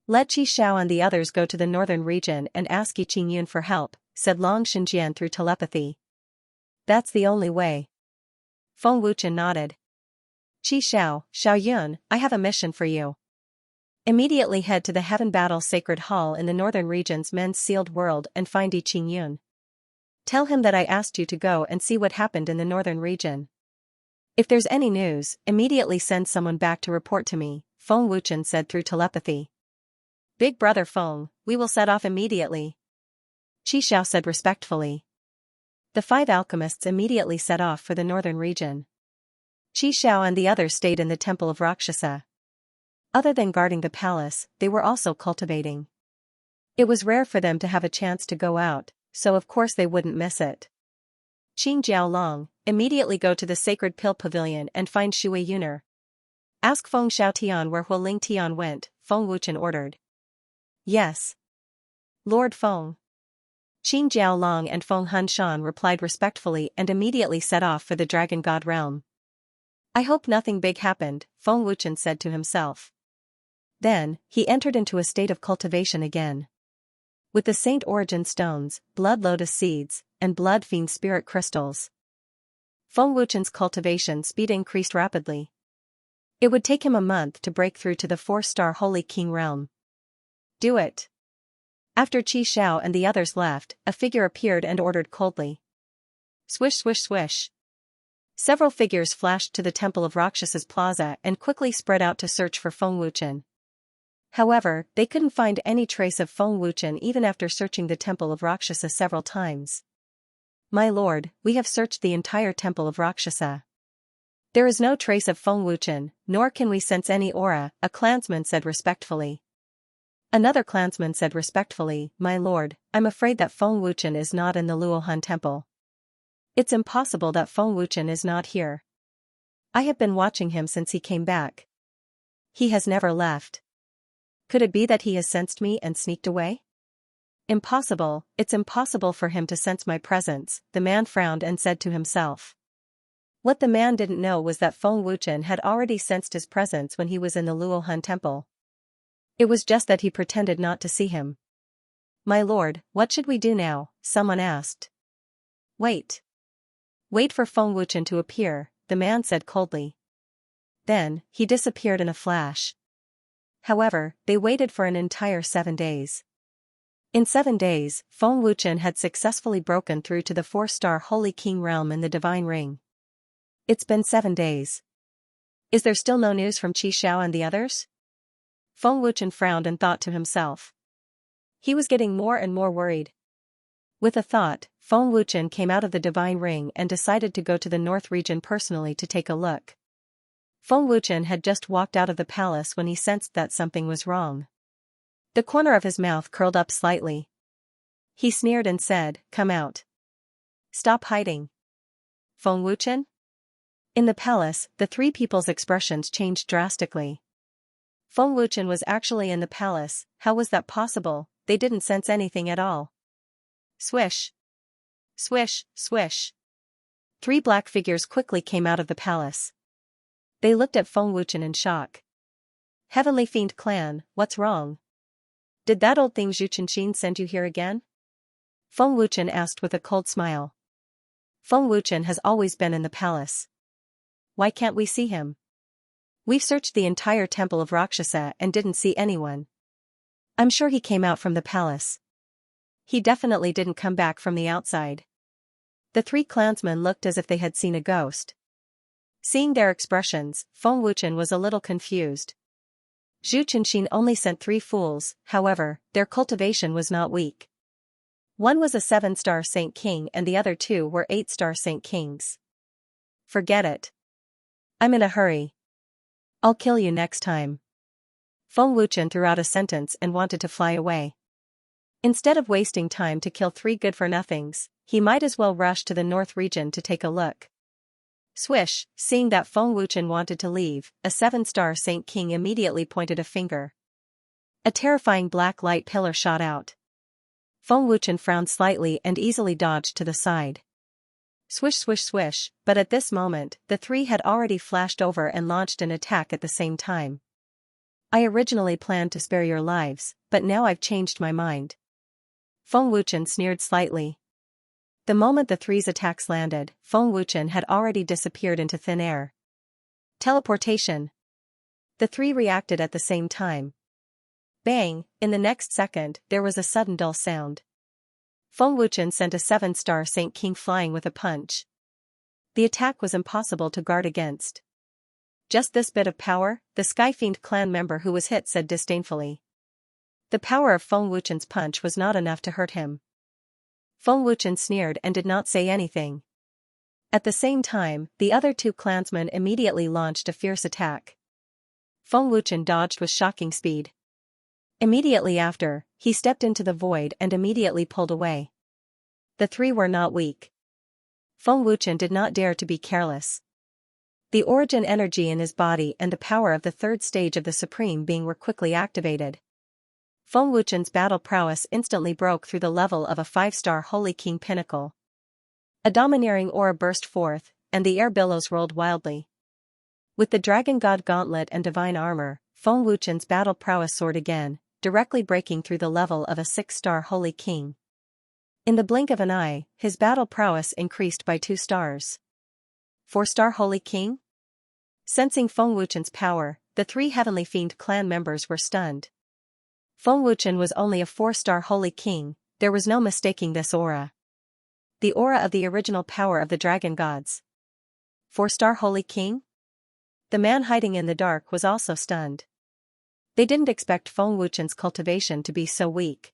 Let Qi Xiao and the others go to the northern region and ask Yi Qingyun for help, said Long Xinjian through telepathy. That's the only way. Feng Wuchen nodded. Qi Xiao, Xiao Yun, I have a mission for you. Immediately head to the Heaven Battle Sacred Hall in the northern region's men's sealed world and find Yi Qingyun. Tell him that I asked you to go and see what happened in the northern region. If there's any news, immediately send someone back to report to me, Feng Wuchen said through telepathy. Big brother Feng, we will set off immediately. Qi Xiao said respectfully. The 5 alchemists immediately set off for the northern region. Qi Xiao and the others stayed in the Temple of Rakshasa. Other than guarding the palace, they were also cultivating. It was rare for them to have a chance to go out, so of course they wouldn't miss it. Qing Jiaolong, immediately go to the Sacred Pill Pavilion and find Shui Yuner. Ask Feng Xiaotian where Hualing Tian went, Feng Wuchen ordered. Yes. Lord Feng. Qing Jiaolong and Feng Hunshan replied respectfully and immediately set off for the Dragon God realm. I hope nothing big happened, Feng Wuchen said to himself. Then, he entered into a state of cultivation again. With the Saint Origin stones, blood lotus seeds, and blood fiend spirit crystals. Feng Wuchen's cultivation speed increased rapidly. It would take him a month to break through to the 4-star Holy King realm. Do it. After Qi Xiao and the others left, a figure appeared and ordered coldly. Swish swish swish. Several figures flashed to the Temple of Rakshas's plaza and quickly spread out to search for Feng Wuchen. However, they couldn't find any trace of Feng Wuchen even after searching the Temple of Rakshasa several times. My lord, we have searched the entire Temple of Rakshasa. There is no trace of Feng Wuchen, nor can we sense any aura, a clansman said respectfully. Another clansman said respectfully, My lord, I'm afraid that Feng Wuchen is not in the Luohan Temple. It's impossible that Feng Wuchen is not here. I have been watching him since he came back. He has never left. Could it be that he has sensed me and sneaked away? Impossible, it's impossible for him to sense my presence, the man frowned and said to himself. What the man didn't know was that Feng Wuchen had already sensed his presence when he was in the Luohan Temple. It was just that he pretended not to see him. My lord, what should we do now? Someone asked. Wait. Wait for Feng Wuchen to appear, the man said coldly. Then, he disappeared in a flash. However, they waited for an entire 7 days. In 7 days, Feng Wuchen had successfully broken through to the 4-star Holy King realm in the Divine Ring. It's been 7 days. Is there still no news from Qi Xiao and the others? Feng Wuchen frowned and thought to himself. He was getting more and more worried. With a thought, Feng Wuchen came out of the Divine Ring and decided to go to the North region personally to take a look. Feng Wuchen had just walked out of the palace when he sensed that something was wrong. The corner of his mouth curled up slightly. He sneered and said, Come out. Stop hiding. Feng Wuchen? In the palace, the three people's expressions changed drastically. Feng Wuchen was actually in the palace. How was that possible? They didn't sense anything at all. Swish. Swish, swish. Three black figures quickly came out of the palace. They looked at Feng Wuchen in shock. Heavenly Fiend Clan, what's wrong? Did that old thing Zhu Chenxin send you here again? Feng Wuchen asked with a cold smile. Feng Wuchen has always been in the palace. Why can't we see him? We've searched the entire temple of Rakshasa and didn't see anyone. I'm sure he came out from the palace. He definitely didn't come back from the outside. The three clansmen looked as if they had seen a ghost. Seeing their expressions, Feng Wuchen was a little confused. Zhu Chenxin only sent 3 fools, however, their cultivation was not weak. One was a 7-star Saint King and the other 2 were 8-star Saint Kings. Forget it. I'm in a hurry. I'll kill you next time. Feng Wuchen threw out a sentence and wanted to fly away. Instead of wasting time to kill 3 good-for-nothings, he might as well rush to the north region to take a look. Swish, seeing that Feng Wuchen wanted to leave, a 7-star Saint King immediately pointed a finger. A terrifying black light pillar shot out. Feng Wuchen frowned slightly and easily dodged to the side. Swish swish swish, but at this moment, the 3 had already flashed over and launched an attack at the same time. I originally planned to spare your lives, but now I've changed my mind. Feng Wuchen sneered slightly. The moment the 3's attacks landed, Feng Wuchen had already disappeared into thin air. Teleportation. The 3 reacted at the same time. Bang, in the next second, there was a sudden dull sound. Feng Wuchen sent a 7-star Saint King flying with a punch. The attack was impossible to guard against. Just this bit of power, the Sky Fiend clan member who was hit said disdainfully. The power of Feng Wuchen's punch was not enough to hurt him. Feng Wuchen sneered and did not say anything. At the same time, the other 2 clansmen immediately launched a fierce attack. Feng Wuchen dodged with shocking speed. Immediately after, he stepped into the void and immediately pulled away. The 3 were not weak. Feng Wuchen did not dare to be careless. The origin energy in his body and the power of the 3rd stage of the Supreme Being were quickly activated. Feng Wuchen's battle prowess instantly broke through the level of a 5-star Holy King pinnacle. A domineering aura burst forth, and the air billows rolled wildly. With the Dragon God Gauntlet and Divine Armor, Feng Wuchen's battle prowess soared again, directly breaking through the level of a 6-star Holy King. In the blink of an eye, his battle prowess increased by 2 stars. 4-star Holy King? Sensing Feng Wuchen's power, the 3 Heavenly Fiend clan members were stunned. Feng Wuchen was only a 4-star Holy King, there was no mistaking this aura. The aura of the original power of the Dragon Gods. 4-star Holy King? The man hiding in the dark was also stunned. They didn't expect Feng Wuchen's cultivation to be so weak.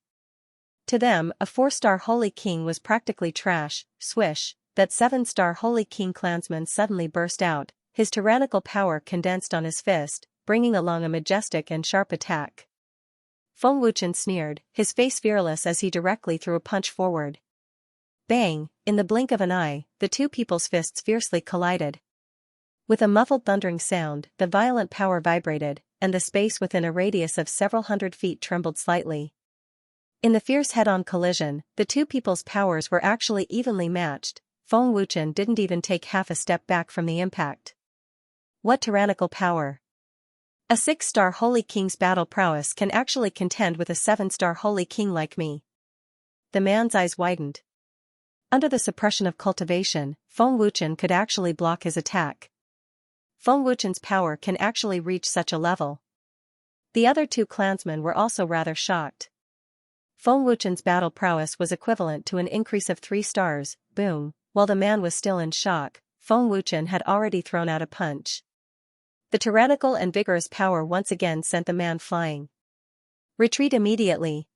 To them, a 4-star Holy King was practically trash. Swish, that 7-star Holy King clansman suddenly burst out, his tyrannical power condensed on his fist, bringing along a majestic and sharp attack. Feng Wuchen sneered, his face fearless as he directly threw a punch forward. Bang, in the blink of an eye, the 2 people's fists fiercely collided. With a muffled thundering sound, the violent power vibrated, and the space within a radius of several hundred feet trembled slightly. In the fierce head-on collision, the 2 people's powers were actually evenly matched. Feng Wuchen didn't even take half a step back from the impact. What tyrannical power! A 6-star Holy King's battle prowess can actually contend with a 7-star Holy King like me. The man's eyes widened. Under the suppression of cultivation, Feng Wuchen could actually block his attack. Feng Wuchen's power can actually reach such a level. The other 2 clansmen were also rather shocked. Feng Wuchen's battle prowess was equivalent to an increase of 3 stars, boom, while the man was still in shock, Feng Wuchen had already thrown out a punch. The tyrannical and vigorous power once again sent the man flying. Retreat immediately.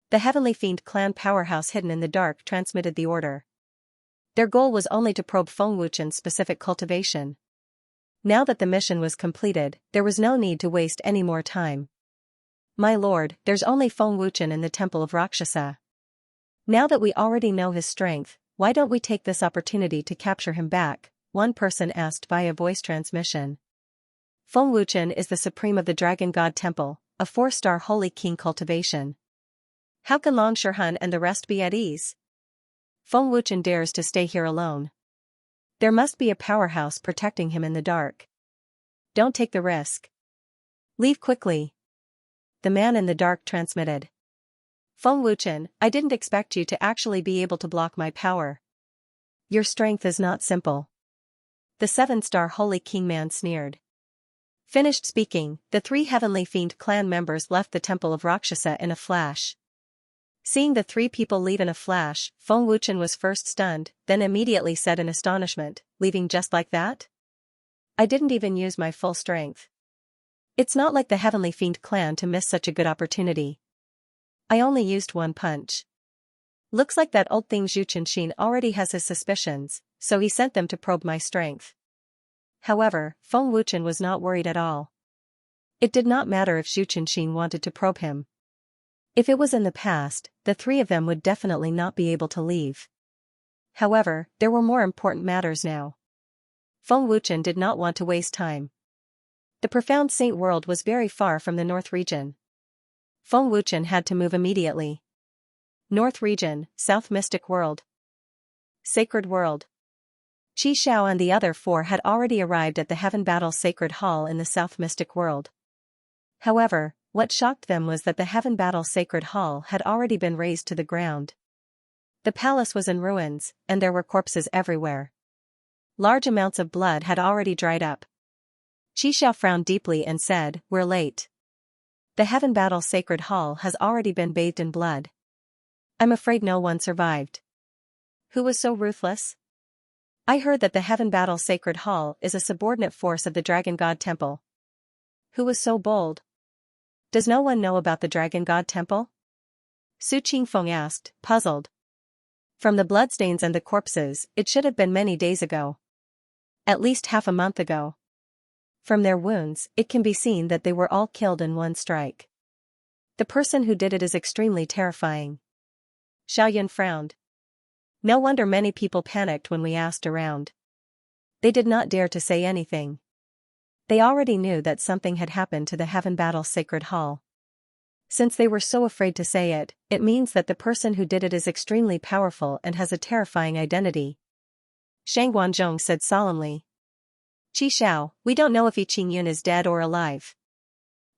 The Heavenly Fiend clan powerhouse hidden in the dark transmitted the order. Their goal was only to probe Feng Wuchen's specific cultivation. Now that the mission was completed, there was no need to waste any more time. My lord, there's only Feng Wuchen in the temple of Rakshasa. Now that we already know his strength, why don't we take this opportunity to capture him back? One person asked via voice transmission. Feng Wuchen is the supreme of the Dragon God Temple, a 4-star holy king cultivation. How can Long Shihun and the rest be at ease? Feng Wuchen dares to stay here alone. There must be a powerhouse protecting him in the dark. Don't take the risk. Leave quickly. The man in the dark transmitted. Feng Wuchen, I didn't expect you to actually be able to block my power. Your strength is not simple. The 7-star holy king man sneered. Finished speaking, the 3 Heavenly Fiend clan members left the Temple of Rakshasa in a flash. Seeing the 3 people leave in a flash, Feng Wuchen was first stunned, then immediately said in astonishment, leaving just like that? I didn't even use my full strength. It's not like the Heavenly Fiend clan to miss such a good opportunity. I only used 1 punch. Looks like that old thing Zhu Chenxin already has his suspicions, so he sent them to probe my strength. However, Feng Wuchen was not worried at all. It did not matter if Zhu Chenxin wanted to probe him. If it was in the past, the 3 of them would definitely not be able to leave. However, there were more important matters now. Feng Wuchen did not want to waste time. The profound Saint World was very far from the North region. Feng Wuchen had to move immediately. North region, South Mystic World. Sacred World. Qi Xiao and the other 4 had already arrived at the Heaven Battle Sacred Hall in the South Mystic World. However, what shocked them was that the Heaven Battle Sacred Hall had already been razed to the ground. The palace was in ruins, and there were corpses everywhere. Large amounts of blood had already dried up. Qi Xiao frowned deeply and said, "We're late. The Heaven Battle Sacred Hall has already been bathed in blood. I'm afraid no one survived." Who was so ruthless? I heard that the Heaven Battle Sacred Hall is a subordinate force of the Dragon God Temple. Who was so bold? Does no one know about the Dragon God Temple? Su Qingfeng asked, puzzled. From the bloodstains and the corpses, it should have been many days ago. At least half a month ago. From their wounds, it can be seen that they were all killed in one strike. The person who did it is extremely terrifying. Xiaoyan frowned. No wonder many people panicked when we asked around. They did not dare to say anything. They already knew that something had happened to the Heaven Battle Sacred Hall. Since they were so afraid to say it, it means that the person who did it is extremely powerful and has a terrifying identity. Shang Guanzhong said solemnly. Qi Xiao, we don't know if Yi Qingyun is dead or alive.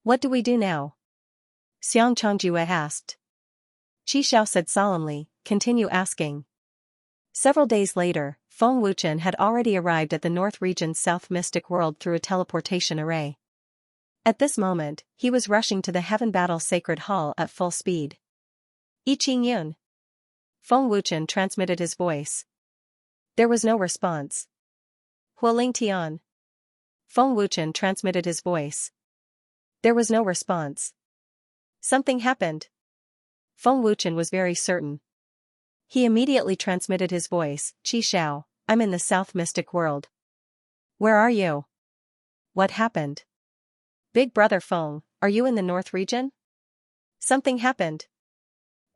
What do we do now? Xiang Changjue asked. Qi Xiao said solemnly, continue asking. Several days later, Feng Wuchen had already arrived at the North region's South Mystic World through a teleportation array. At this moment, he was rushing to the Heaven Battle Sacred Hall at full speed. Yi Qingyun. Feng Wuchen transmitted his voice. There was no response. Hualing Tian. Feng Wuchen transmitted his voice. There was no response. Something happened. Feng Wuchen was very certain. He immediately transmitted his voice, Qi Xiao, I'm in the South Mystic World. Where are you? What happened? Big Brother Feng, are you in the North region? Something happened.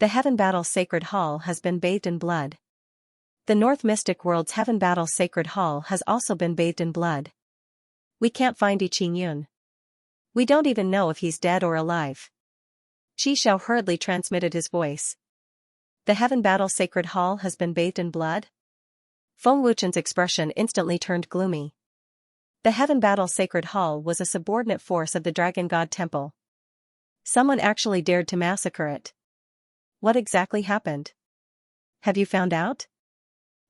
The Heaven Battle Sacred Hall has been bathed in blood. The North Mystic World's Heaven Battle Sacred Hall has also been bathed in blood. We can't find Yi Qingyun. We don't even know if he's dead or alive. Qi Xiao hurriedly transmitted his voice. The Heaven Battle Sacred Hall has been bathed in blood? Feng Wuchen's expression instantly turned gloomy. The Heaven Battle Sacred Hall was a subordinate force of the Dragon God Temple. Someone actually dared to massacre it. What exactly happened? Have you found out?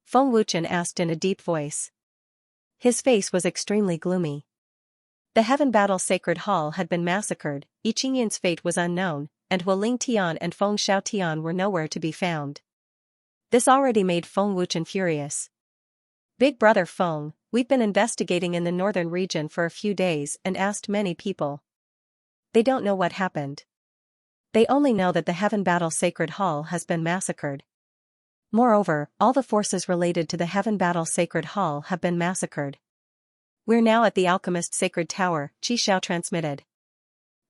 Feng Wuchen asked in a deep voice. His face was extremely gloomy. The Heaven Battle Sacred Hall had been massacred, Yi Qingyun's fate was unknown, and Hualing Tian and Feng Xiao Tian were nowhere to be found. This already made Feng Wuchen furious. Big Brother Feng, we've been investigating in the northern region for a few days and asked many people. They don't know what happened. They only know that the Heaven Battle Sacred Hall has been massacred. Moreover, all the forces related to the Heaven Battle Sacred Hall have been massacred. We're now at the Alchemist Sacred Tower, Qi Xiao transmitted.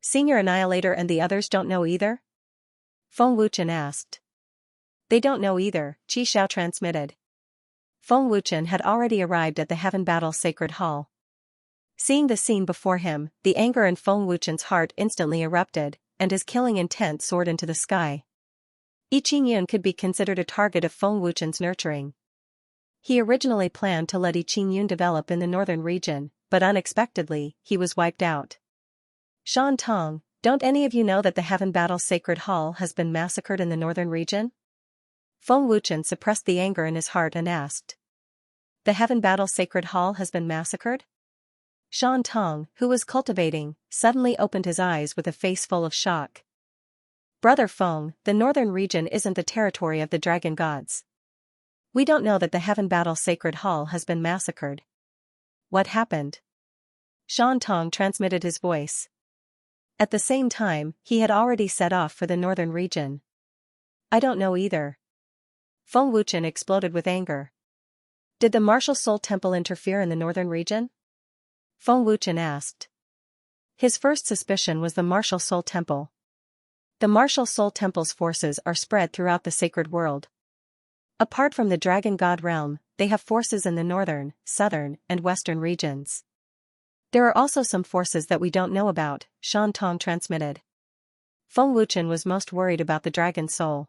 Senior Annihilator and the others don't know either? Feng Wuchen asked. They don't know either, Qi Xiao transmitted. Feng Wuchen had already arrived at the Heaven Battle Sacred Hall. Seeing the scene before him, the anger in Feng Wuchen's heart instantly erupted, and his killing intent soared into the sky. Yi Qingyun could be considered a target of Feng Wuchen's nurturing. He originally planned to let Yi Qingyun develop in the northern region, but unexpectedly, he was wiped out. Shan Tong, don't any of you know that the Heaven Battle Sacred Hall has been massacred in the northern region? Feng Wuchen suppressed the anger in his heart and asked. The Heaven Battle Sacred Hall has been massacred? Shan Tong, who was cultivating, suddenly opened his eyes with a face full of shock. Brother Feng, the northern region isn't the territory of the dragon gods. We don't know that the Heaven Battle Sacred Hall has been massacred. What happened? Shan Tong transmitted his voice. At the same time, he had already set off for the northern region. I don't know either. Feng Wuchen exploded with anger. Did the Martial Soul Temple interfere in the northern region? Feng Wuchen asked. His first suspicion was the Martial Soul Temple. The Martial Soul Temple's forces are spread throughout the sacred world. Apart from the Dragon God realm, they have forces in the northern, southern, and western regions. There are also some forces that we don't know about, Shan Tong transmitted. Feng Wuchen was most worried about the Dragon Soul.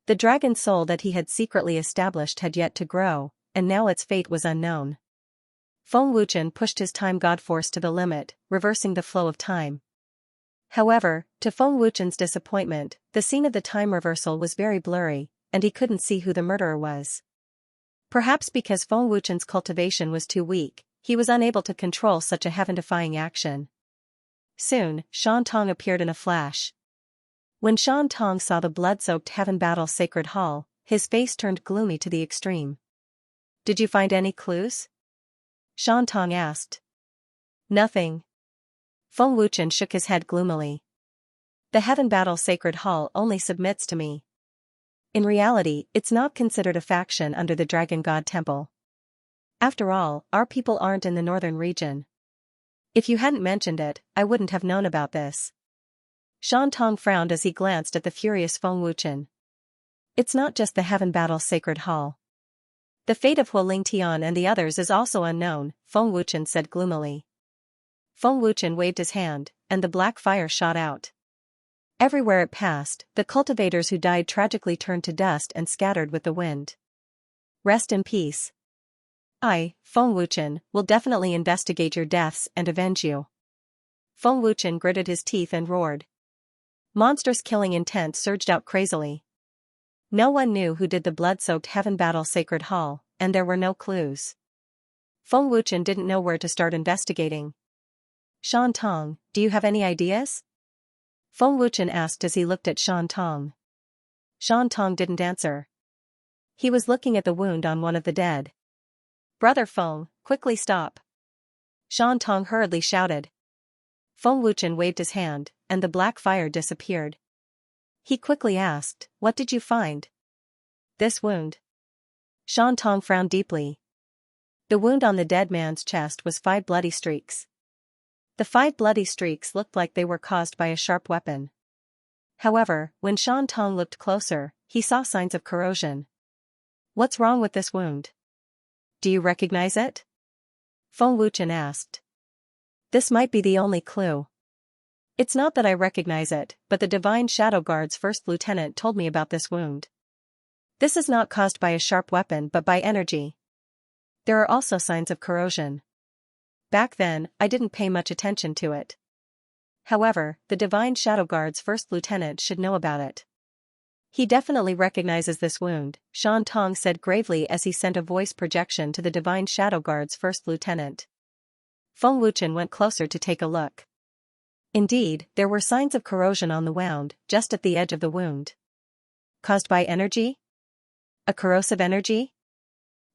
The Dragon Soul that he had secretly established had yet to grow, and now its fate was unknown. Feng Wuchen pushed his time god force to the limit, reversing the flow of time. However, to Feng Wuchen's disappointment, the scene of the time reversal was very blurry, and he couldn't see who the murderer was. Perhaps because Feng Wuchen's cultivation was too weak, he was unable to control such a heaven-defying action. Soon, Shan Tong appeared in a flash. When Shan Tong saw the blood-soaked Heaven Battle Sacred Hall, his face turned gloomy to the extreme. Did you find any clues? Shan Tong asked. Nothing. Feng Wuchen shook his head gloomily. The Heaven Battle Sacred Hall only submits to me. In reality, it's not considered a faction under the Dragon God Temple. After all, our people aren't in the northern region. If you hadn't mentioned it, I wouldn't have known about this. Shan Tong frowned as he glanced at the furious Feng Wuchen. It's not just the Heaven Battle Sacred Hall. The fate of Huoling Tian and the others is also unknown, Feng Wuchen said gloomily. Feng Wuchen waved his hand, and the black fire shot out. Everywhere it passed, the cultivators who died tragically turned to dust and scattered with the wind. Rest in peace. I, Feng Wuchen, will definitely investigate your deaths and avenge you. Feng Wuchen gritted his teeth and roared. Monstrous killing intent surged out crazily. No one knew who did the blood-soaked Heaven Battle Sacred Hall, and there were no clues. Feng Wuchen didn't know where to start investigating. Shan Tong, do you have any ideas? Feng Wuchen asked as he looked at Shan Tong. Shan Tong didn't answer. He was looking at the wound on one of the dead. Brother Feng, quickly stop. Shan Tong hurriedly shouted. Feng Wuchen waved his hand, and the black fire disappeared. He quickly asked, what did you find? This wound. Shan Tong frowned deeply. The wound on the dead man's chest was 5 bloody streaks. The 5 bloody streaks looked like they were caused by a sharp weapon. However, when Shan Tong looked closer, he saw signs of corrosion. What's wrong with this wound? Do you recognize it? Feng Wuchen asked. This might be the only clue. It's not that I recognize it, but the Divine Shadow Guard's first lieutenant told me about this wound. This is not caused by a sharp weapon but by energy. There are also signs of corrosion. Back then, I didn't pay much attention to it. However, the Divine Shadow Guard's first lieutenant should know about it. He definitely recognizes this wound, Shan Tong said gravely as he sent a voice projection to the Divine Shadow Guard's first lieutenant. Feng Wuchen went closer to take a look. Indeed, there were signs of corrosion on the wound, just at the edge of the wound. Caused by energy? A corrosive energy?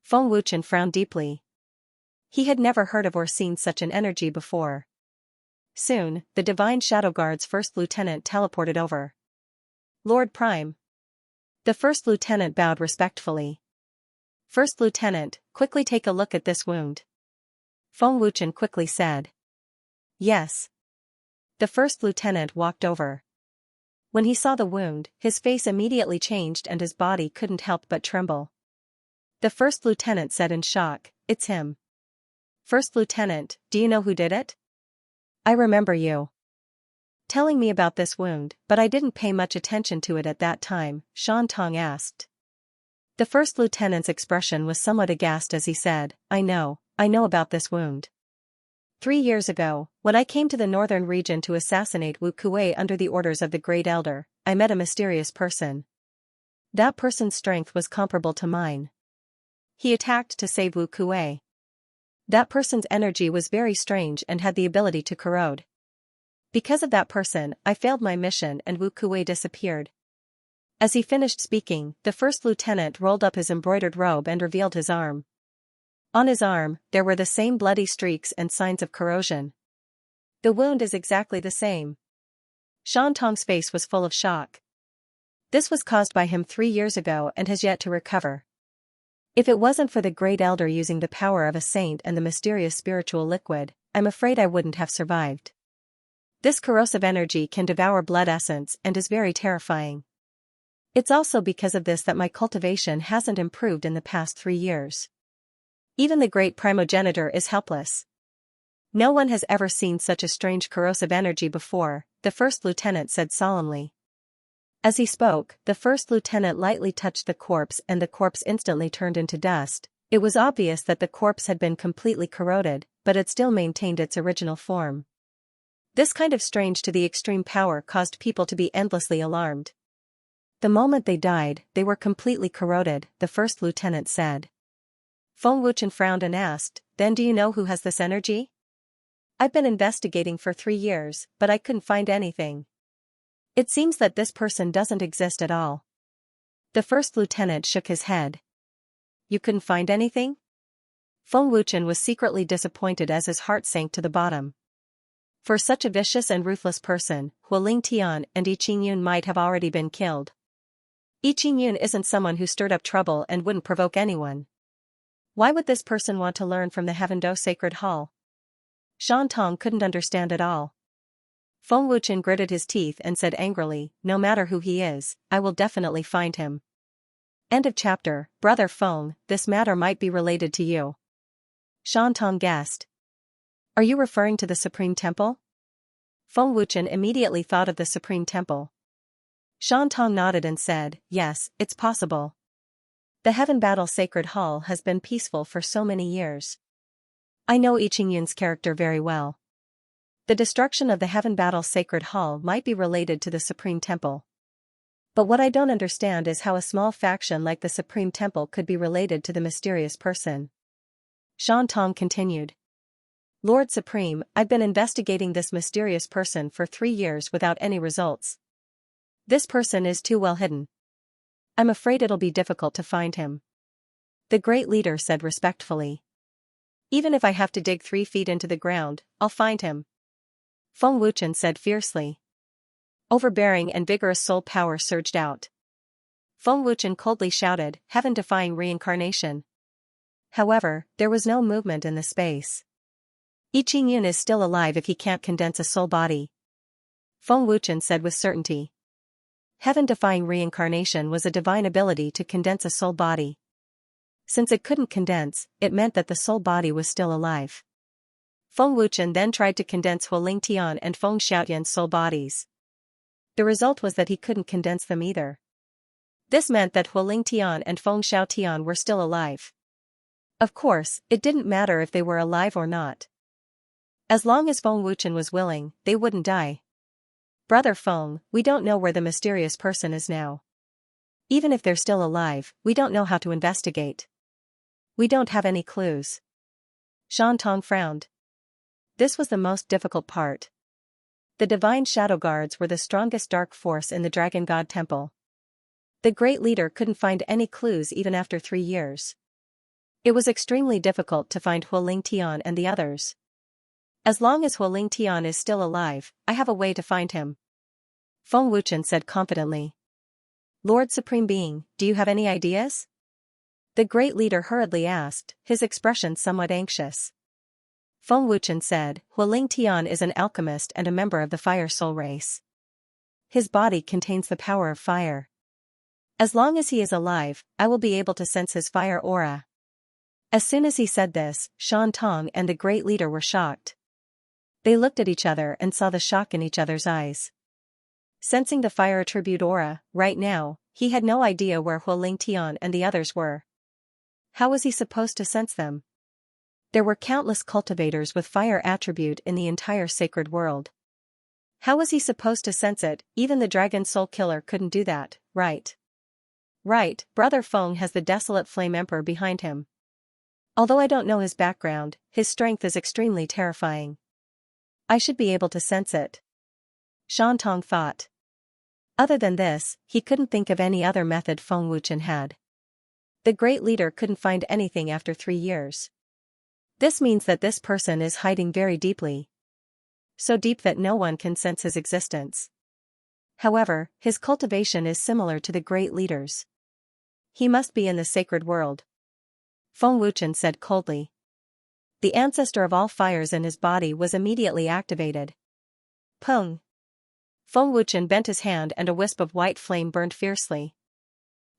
Feng Wuchen frowned deeply. He had never heard of or seen such an energy before. Soon, the Divine Shadow Guard's first lieutenant teleported over. Lord Prime. The first lieutenant bowed respectfully. First lieutenant, quickly take a look at this wound. Feng Wuchen quickly said. Yes. The first lieutenant walked over. When he saw the wound, his face immediately changed and his body couldn't help but tremble. The first lieutenant said in shock, "It's him." "First lieutenant, do you know who did it?" "I remember you telling me about this wound, but I didn't pay much attention to it at that time," Xianxia asked. The first lieutenant's expression was somewhat aghast as he said, I know about this wound. 3 years ago, when I came to the northern region to assassinate Wu Kuei under the orders of the Great Elder, I met a mysterious person. That person's strength was comparable to mine. He attacked to save Wu Kuei. That person's energy was very strange and had the ability to corrode. Because of that person, I failed my mission and Wu Kuei disappeared." As he finished speaking, the first lieutenant rolled up his embroidered robe and revealed his arm. On his arm, there were the same bloody streaks and signs of corrosion. "The wound is exactly the same." Xianxia's face was full of shock. This was caused by him 3 years ago and has yet to recover. If it wasn't for the Great Elder using the power of a saint and the mysterious spiritual liquid, I'm afraid I wouldn't have survived. This corrosive energy can devour blood essence and is very terrifying. It's also because of this that my cultivation hasn't improved in the past 3 years. Even the great primogenitor is helpless. No one has ever seen such a strange corrosive energy before, the first lieutenant said solemnly. As he spoke, the first lieutenant lightly touched the corpse and the corpse instantly turned into dust. It was obvious that the corpse had been completely corroded, but it still maintained its original form. This kind of strange to the extreme power caused people to be endlessly alarmed. The moment they died, they were completely corroded, the first lieutenant said. Feng Wuchen frowned and asked, "Then do you know who has this energy?" "I've been investigating for 3 years, but I couldn't find anything. It seems that this person doesn't exist at all." The first lieutenant shook his head. "You couldn't find anything?" Feng Wuchen was secretly disappointed as his heart sank to the bottom. For such a vicious and ruthless person, Hualing Tian and Yi Qingyun might have already been killed. Yi Qingyun isn't someone who stirred up trouble and wouldn't provoke anyone. Why would this person want to learn from the Heaven Do Sacred Hall? Xianxia couldn't understand at all. Feng Wuchen gritted his teeth and said angrily, "No matter who he is, I will definitely find him." End of chapter. Brother Feng, this matter might be related to you. Xianxia guessed. Are you referring to the Supreme Temple? Feng Wuchen immediately thought of the Supreme Temple. Xianxia nodded and said, "Yes, it's possible. The Heaven Battle Sacred Hall has been peaceful for so many years. I know Yi Qingyun's character very well. The destruction of the Heaven Battle Sacred Hall might be related to the Supreme Temple. But what I don't understand is how a small faction like the Supreme Temple could be related to the mysterious person." Xianxia continued. "Lord Supreme, I've been investigating this mysterious person for 3 years without any results. This person is too well hidden. I'm afraid it'll be difficult to find him." The great leader said respectfully. "Even if I have to dig 3 feet into the ground, I'll find him." Feng Wuchen said fiercely. Overbearing and vigorous soul power surged out. Feng Wuchen coldly shouted, "Heaven-defying reincarnation." However, there was no movement in the space. Yi Qingyun is still alive if he can't condense a soul body. Feng Wuchen said with certainty. Heaven-defying reincarnation was a divine ability to condense a soul body. Since it couldn't condense, it meant that the soul body was still alive. Feng Wuchen then tried to condense Hualing Tian and Feng Xiaotian's soul bodies. The result was that he couldn't condense them either. This meant that Hualing Tian and Feng Xiaotian were still alive. Of course, it didn't matter if they were alive or not. As long as Feng Wuchen was willing, they wouldn't die. "Brother Feng, we don't know where the mysterious person is now. Even if they're still alive, we don't know how to investigate. We don't have any clues." Xianxia frowned. This was the most difficult part. The divine shadow guards were the strongest dark force in the Dragon God Temple. The great leader couldn't find any clues even after 3 years. It was extremely difficult to find Hualing Tian and the others. "As long as Hualing Tian is still alive, I have a way to find him," Feng Wuchen said confidently. "Lord Supreme Being, do you have any ideas?" The great leader hurriedly asked, his expression somewhat anxious. Feng Wuchen said, "Hualing Tian is an alchemist and a member of the Fire Soul race. His body contains the power of fire. As long as he is alive, I will be able to sense his fire aura. As soon as he said this, Shan Tong and the great leader were shocked. They looked at each other and saw the shock in each other's eyes. Sensing the fire attribute aura, right now, he had no idea where Hu Lingtian and the others were. How was he supposed to sense them? There were countless cultivators with fire attribute in the entire sacred world. How was he supposed to sense it? Even the Dragon Soul Killer couldn't do that, right? Right, Brother Feng has the Desolate Flame Emperor behind him. Although I don't know his background, his strength is extremely terrifying. I should be able to sense it. Shan Tong thought. Other than this, he couldn't think of any other method Feng Wuchen had. The great leader couldn't find anything after 3 years. This means that this person is hiding very deeply. So deep that no one can sense his existence. However, his cultivation is similar to the great leader's. He must be in the sacred world. Feng Wuchen said coldly. The ancestor of all fires in his body was immediately activated. Pung! Feng Wuchen bent his hand and a wisp of white flame burned fiercely.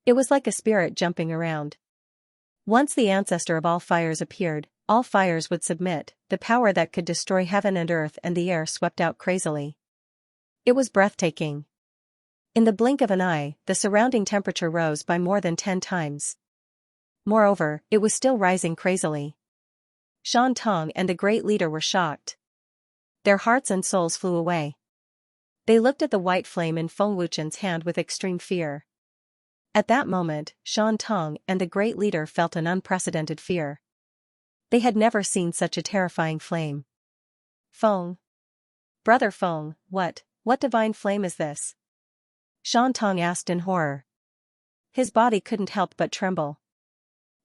It was like a spirit jumping around. Once the ancestor of all fires appeared, all fires would submit. The power that could destroy heaven and earth and the air swept out crazily. It was breathtaking. In the blink of an eye, the surrounding temperature rose by more than 10 times. Moreover, it was still rising crazily. Shan Tong and the great leader were shocked. Their hearts and souls flew away. They looked at the white flame in Feng Wuchen's hand with extreme fear. At that moment, Shan Tong and the great leader felt an unprecedented fear. They had never seen such a terrifying flame. Feng. Brother Feng, what divine flame is this? Shan Tong asked in horror. His body couldn't help but tremble.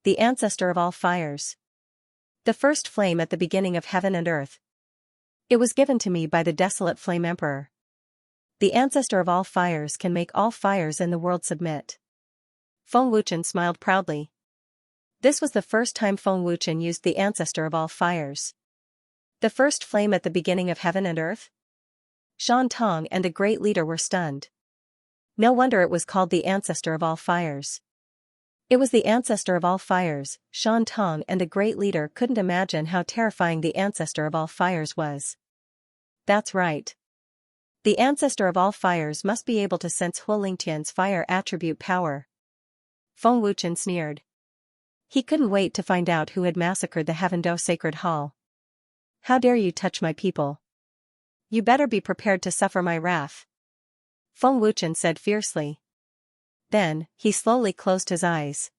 The ancestor of all fires. The first flame at the beginning of heaven and earth. It was given to me by the Desolate Flame Emperor. The ancestor of all fires can make all fires in the world submit. Feng Wuchen smiled proudly. This was the first time Feng Wuchen used the ancestor of all fires. The first flame at the beginning of heaven and earth? Shan Tong and the great leader were stunned. No wonder it was called the ancestor of all fires. It was the ancestor of all fires. Shan Tong and the great leader couldn't imagine how terrifying the ancestor of all fires was. That's right. The ancestor of all fires must be able to sense Hu Lingtian's fire attribute power. Feng Wuchen sneered. He couldn't wait to find out who had massacred the Heavendo Sacred Hall. How dare you touch my people? You better be prepared to suffer my wrath. Feng Wuchen said fiercely. Then, he slowly closed his eyes.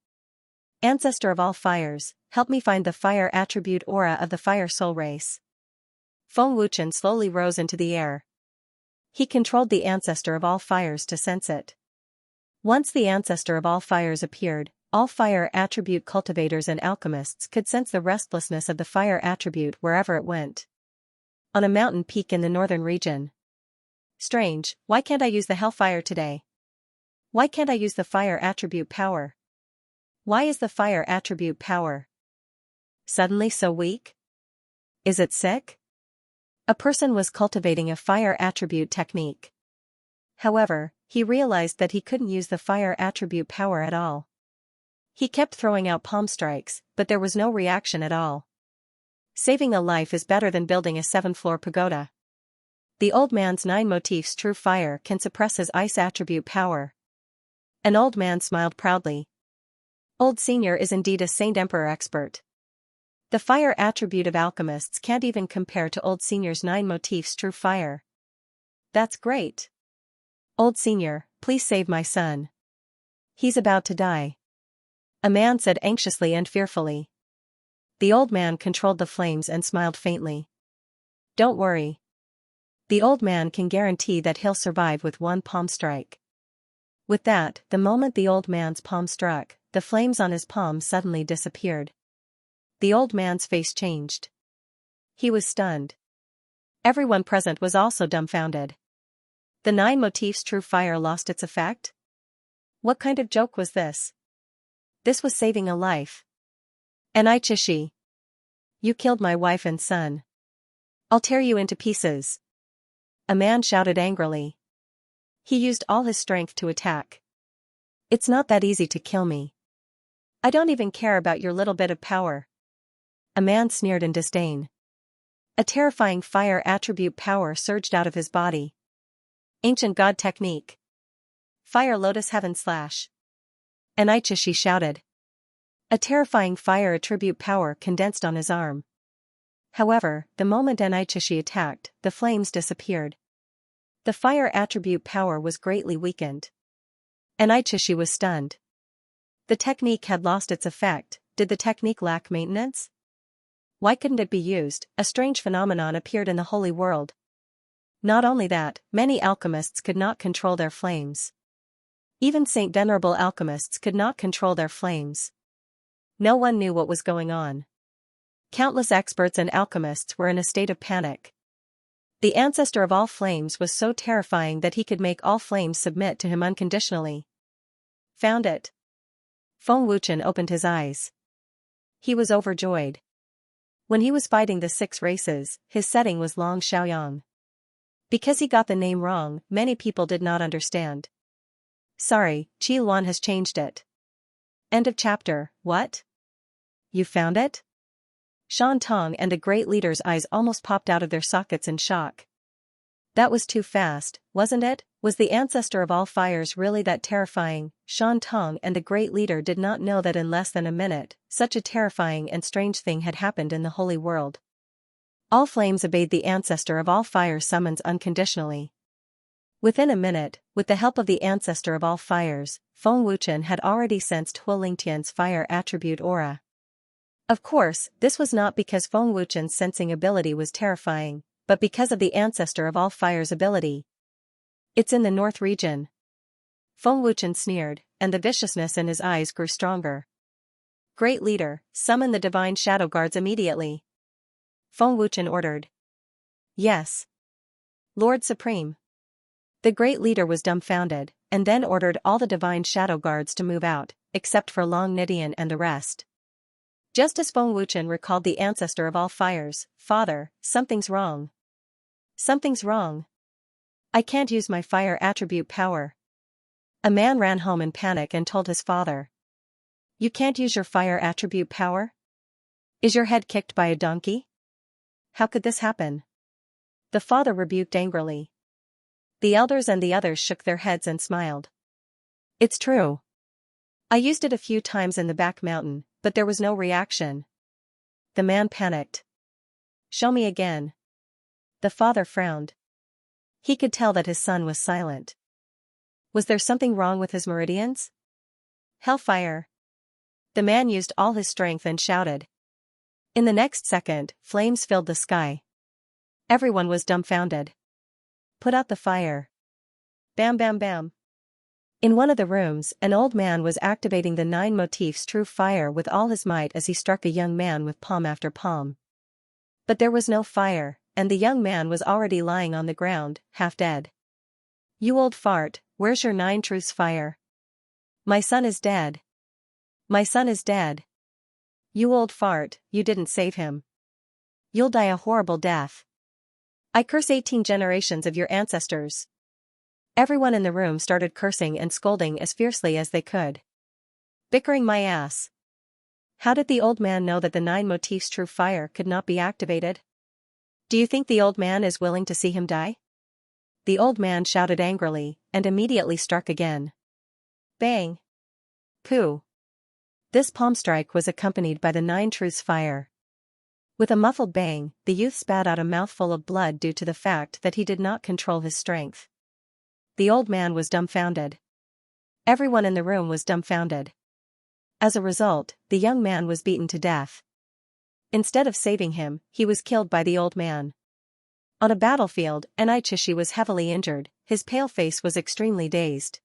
Ancestor of all fires, help me find the fire attribute aura of the fire soul race. Feng Wuchen slowly rose into the air. He controlled the ancestor of all fires to sense it. Once the ancestor of all fires appeared, all fire attribute cultivators and alchemists could sense the restlessness of the fire attribute wherever it went. On a mountain peak in the northern region. Strange, why can't I use the hellfire today? Why can't I use the fire attribute power? Why is the fire attribute power suddenly so weak? Is it sick? A person was cultivating a fire attribute technique. However, he realized that he couldn't use the fire attribute power at all. He kept throwing out palm strikes, but there was no reaction at all. Saving a life is better than building a 7-floor pagoda. The old man's 9 motifs true fire can suppress his ice attribute power. An old man smiled proudly. Old Senior is indeed a Saint Emperor expert. The fire attribute of alchemists can't even compare to Old Senior's 9 motifs true fire. That's great. Old Senior, please save my son. He's about to die. A man said anxiously and fearfully. The old man controlled the flames and smiled faintly. Don't worry. The old man can guarantee that he'll survive with 1 palm strike. With that, the moment the old man's palm struck, the flames on his palm suddenly disappeared. The old man's face changed. He was stunned. Everyone present was also dumbfounded. The 9 motifs true fire lost its effect? What kind of joke was this? This was saving a life. Anichishi. You killed my wife and son. I'll tear you into pieces. A man shouted angrily. He used all his strength to attack. It's not that easy to kill me. I don't even care about your little bit of power. A man sneered in disdain. A terrifying fire attribute power surged out of his body. Ancient god technique. Fire Lotus Heaven Slash. Xianxia shouted. A terrifying fire attribute power condensed on his arm. However, the moment Xianxia attacked, the flames disappeared. The fire attribute power was greatly weakened. Xianxia was stunned. The technique had lost its effect. Did the technique lack maintenance? Why couldn't it be used? A strange phenomenon appeared in the holy world. Not only that, many alchemists could not control their flames. Even venerable alchemists could not control their flames. No one knew what was going on. Countless experts and alchemists were in a state of panic. The ancestor of all flames was so terrifying that he could make all flames submit to him unconditionally. Found it. Feng Wuchen opened his eyes. He was overjoyed. When he was fighting the 6 races, his setting was Long Xiaoyang. Because he got the name wrong, many people did not understand. Sorry, Qi Luan has changed it. End of chapter. What? You found it? Shan Tong and a great leader's eyes almost popped out of their sockets in shock. That was too fast, wasn't it? Was the ancestor of all fires really that terrifying? Shan Tong and the great leader did not know that in less than a minute, such a terrifying and strange thing had happened in the holy world. All flames obeyed the ancestor of all fires' summons unconditionally. Within a minute, with the help of the ancestor of all fires, Feng Wuchen had already sensed Huo Lingtian's fire attribute aura. Of course, this was not because Feng Wuchen's sensing ability was terrifying, but because of the ancestor of all fires' ability. It's in the north region. Feng Wuchen sneered, and the viciousness in his eyes grew stronger. Great leader, summon the divine shadow guards immediately. Feng Wuchen ordered. Yes. Lord Supreme. The great leader was dumbfounded, and then ordered all the divine shadow guards to move out, except for Long Nidian and the rest. Just as Feng Wuchen recalled the ancestor of all fires, Father, something's wrong. Something's wrong. I can't use my fire attribute power. A man ran home in panic and told his father. You can't use your fire attribute power? Is your head kicked by a donkey? How could this happen? The father rebuked angrily. The elders and the others shook their heads and smiled. It's true. I used it a few times in the back mountain, but there was no reaction. The man panicked. Show me again. The father frowned. He could tell that his son was silent. Was there something wrong with his meridians? Hellfire. The man used all his strength and shouted. In the next second, flames filled the sky. Everyone was dumbfounded. Put out the fire. Bam bam bam. In one of the rooms, an old man was activating the 9 motifs true fire with all his might as he struck a young man with palm after palm. But there was no fire, and the young man was already lying on the ground, half dead. You old fart, where's your 9 truths fire? My son is dead. My son is dead. You old fart, you didn't save him. You'll die a horrible death. I curse 18 generations of your ancestors. Everyone in the room started cursing and scolding as fiercely as they could. Bickering my ass. How did the old man know that the 9 motifs true fire could not be activated? Do you think the old man is willing to see him die? The old man shouted angrily, and immediately struck again. Bang! Pooh! This palm strike was accompanied by the 9 truths fire. With a muffled bang, the youth spat out a mouthful of blood due to the fact that he did not control his strength. The old man was dumbfounded. Everyone in the room was dumbfounded. As a result, the young man was beaten to death. Instead of saving him, he was killed by the old man. On a battlefield, Xianxia was heavily injured, his pale face was extremely dazed.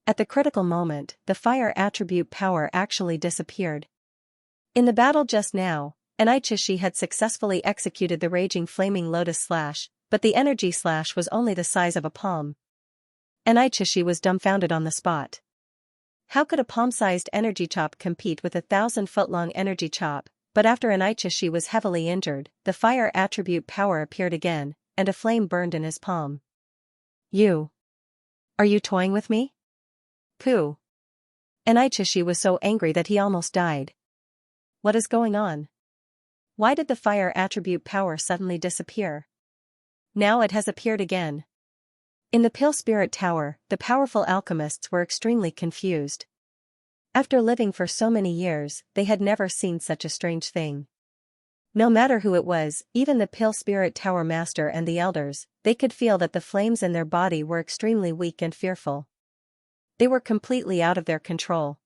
At the critical moment, the fire attribute power actually disappeared. In the battle just now, Xianxia had successfully executed the raging flaming lotus slash, but the energy slash was only the size of a palm. Xianxia was dumbfounded on the spot. How could a palm-sized energy chop compete with a 1,000-foot-long energy chop? But after Xianxia was heavily injured, the fire attribute power appeared again, and a flame burned in his palm. You. Are you toying with me? Pooh. And Xianxia was so angry that he almost died. What is going on? Why did the fire attribute power suddenly disappear? Now it has appeared again. In the Pale Spirit Tower, the powerful alchemists were extremely confused. After living for so many years, they had never seen such a strange thing. No matter who it was, even the Pale Spirit Tower Master and the elders, they could feel that the flames in their body were extremely weak and fearful. They were completely out of their control.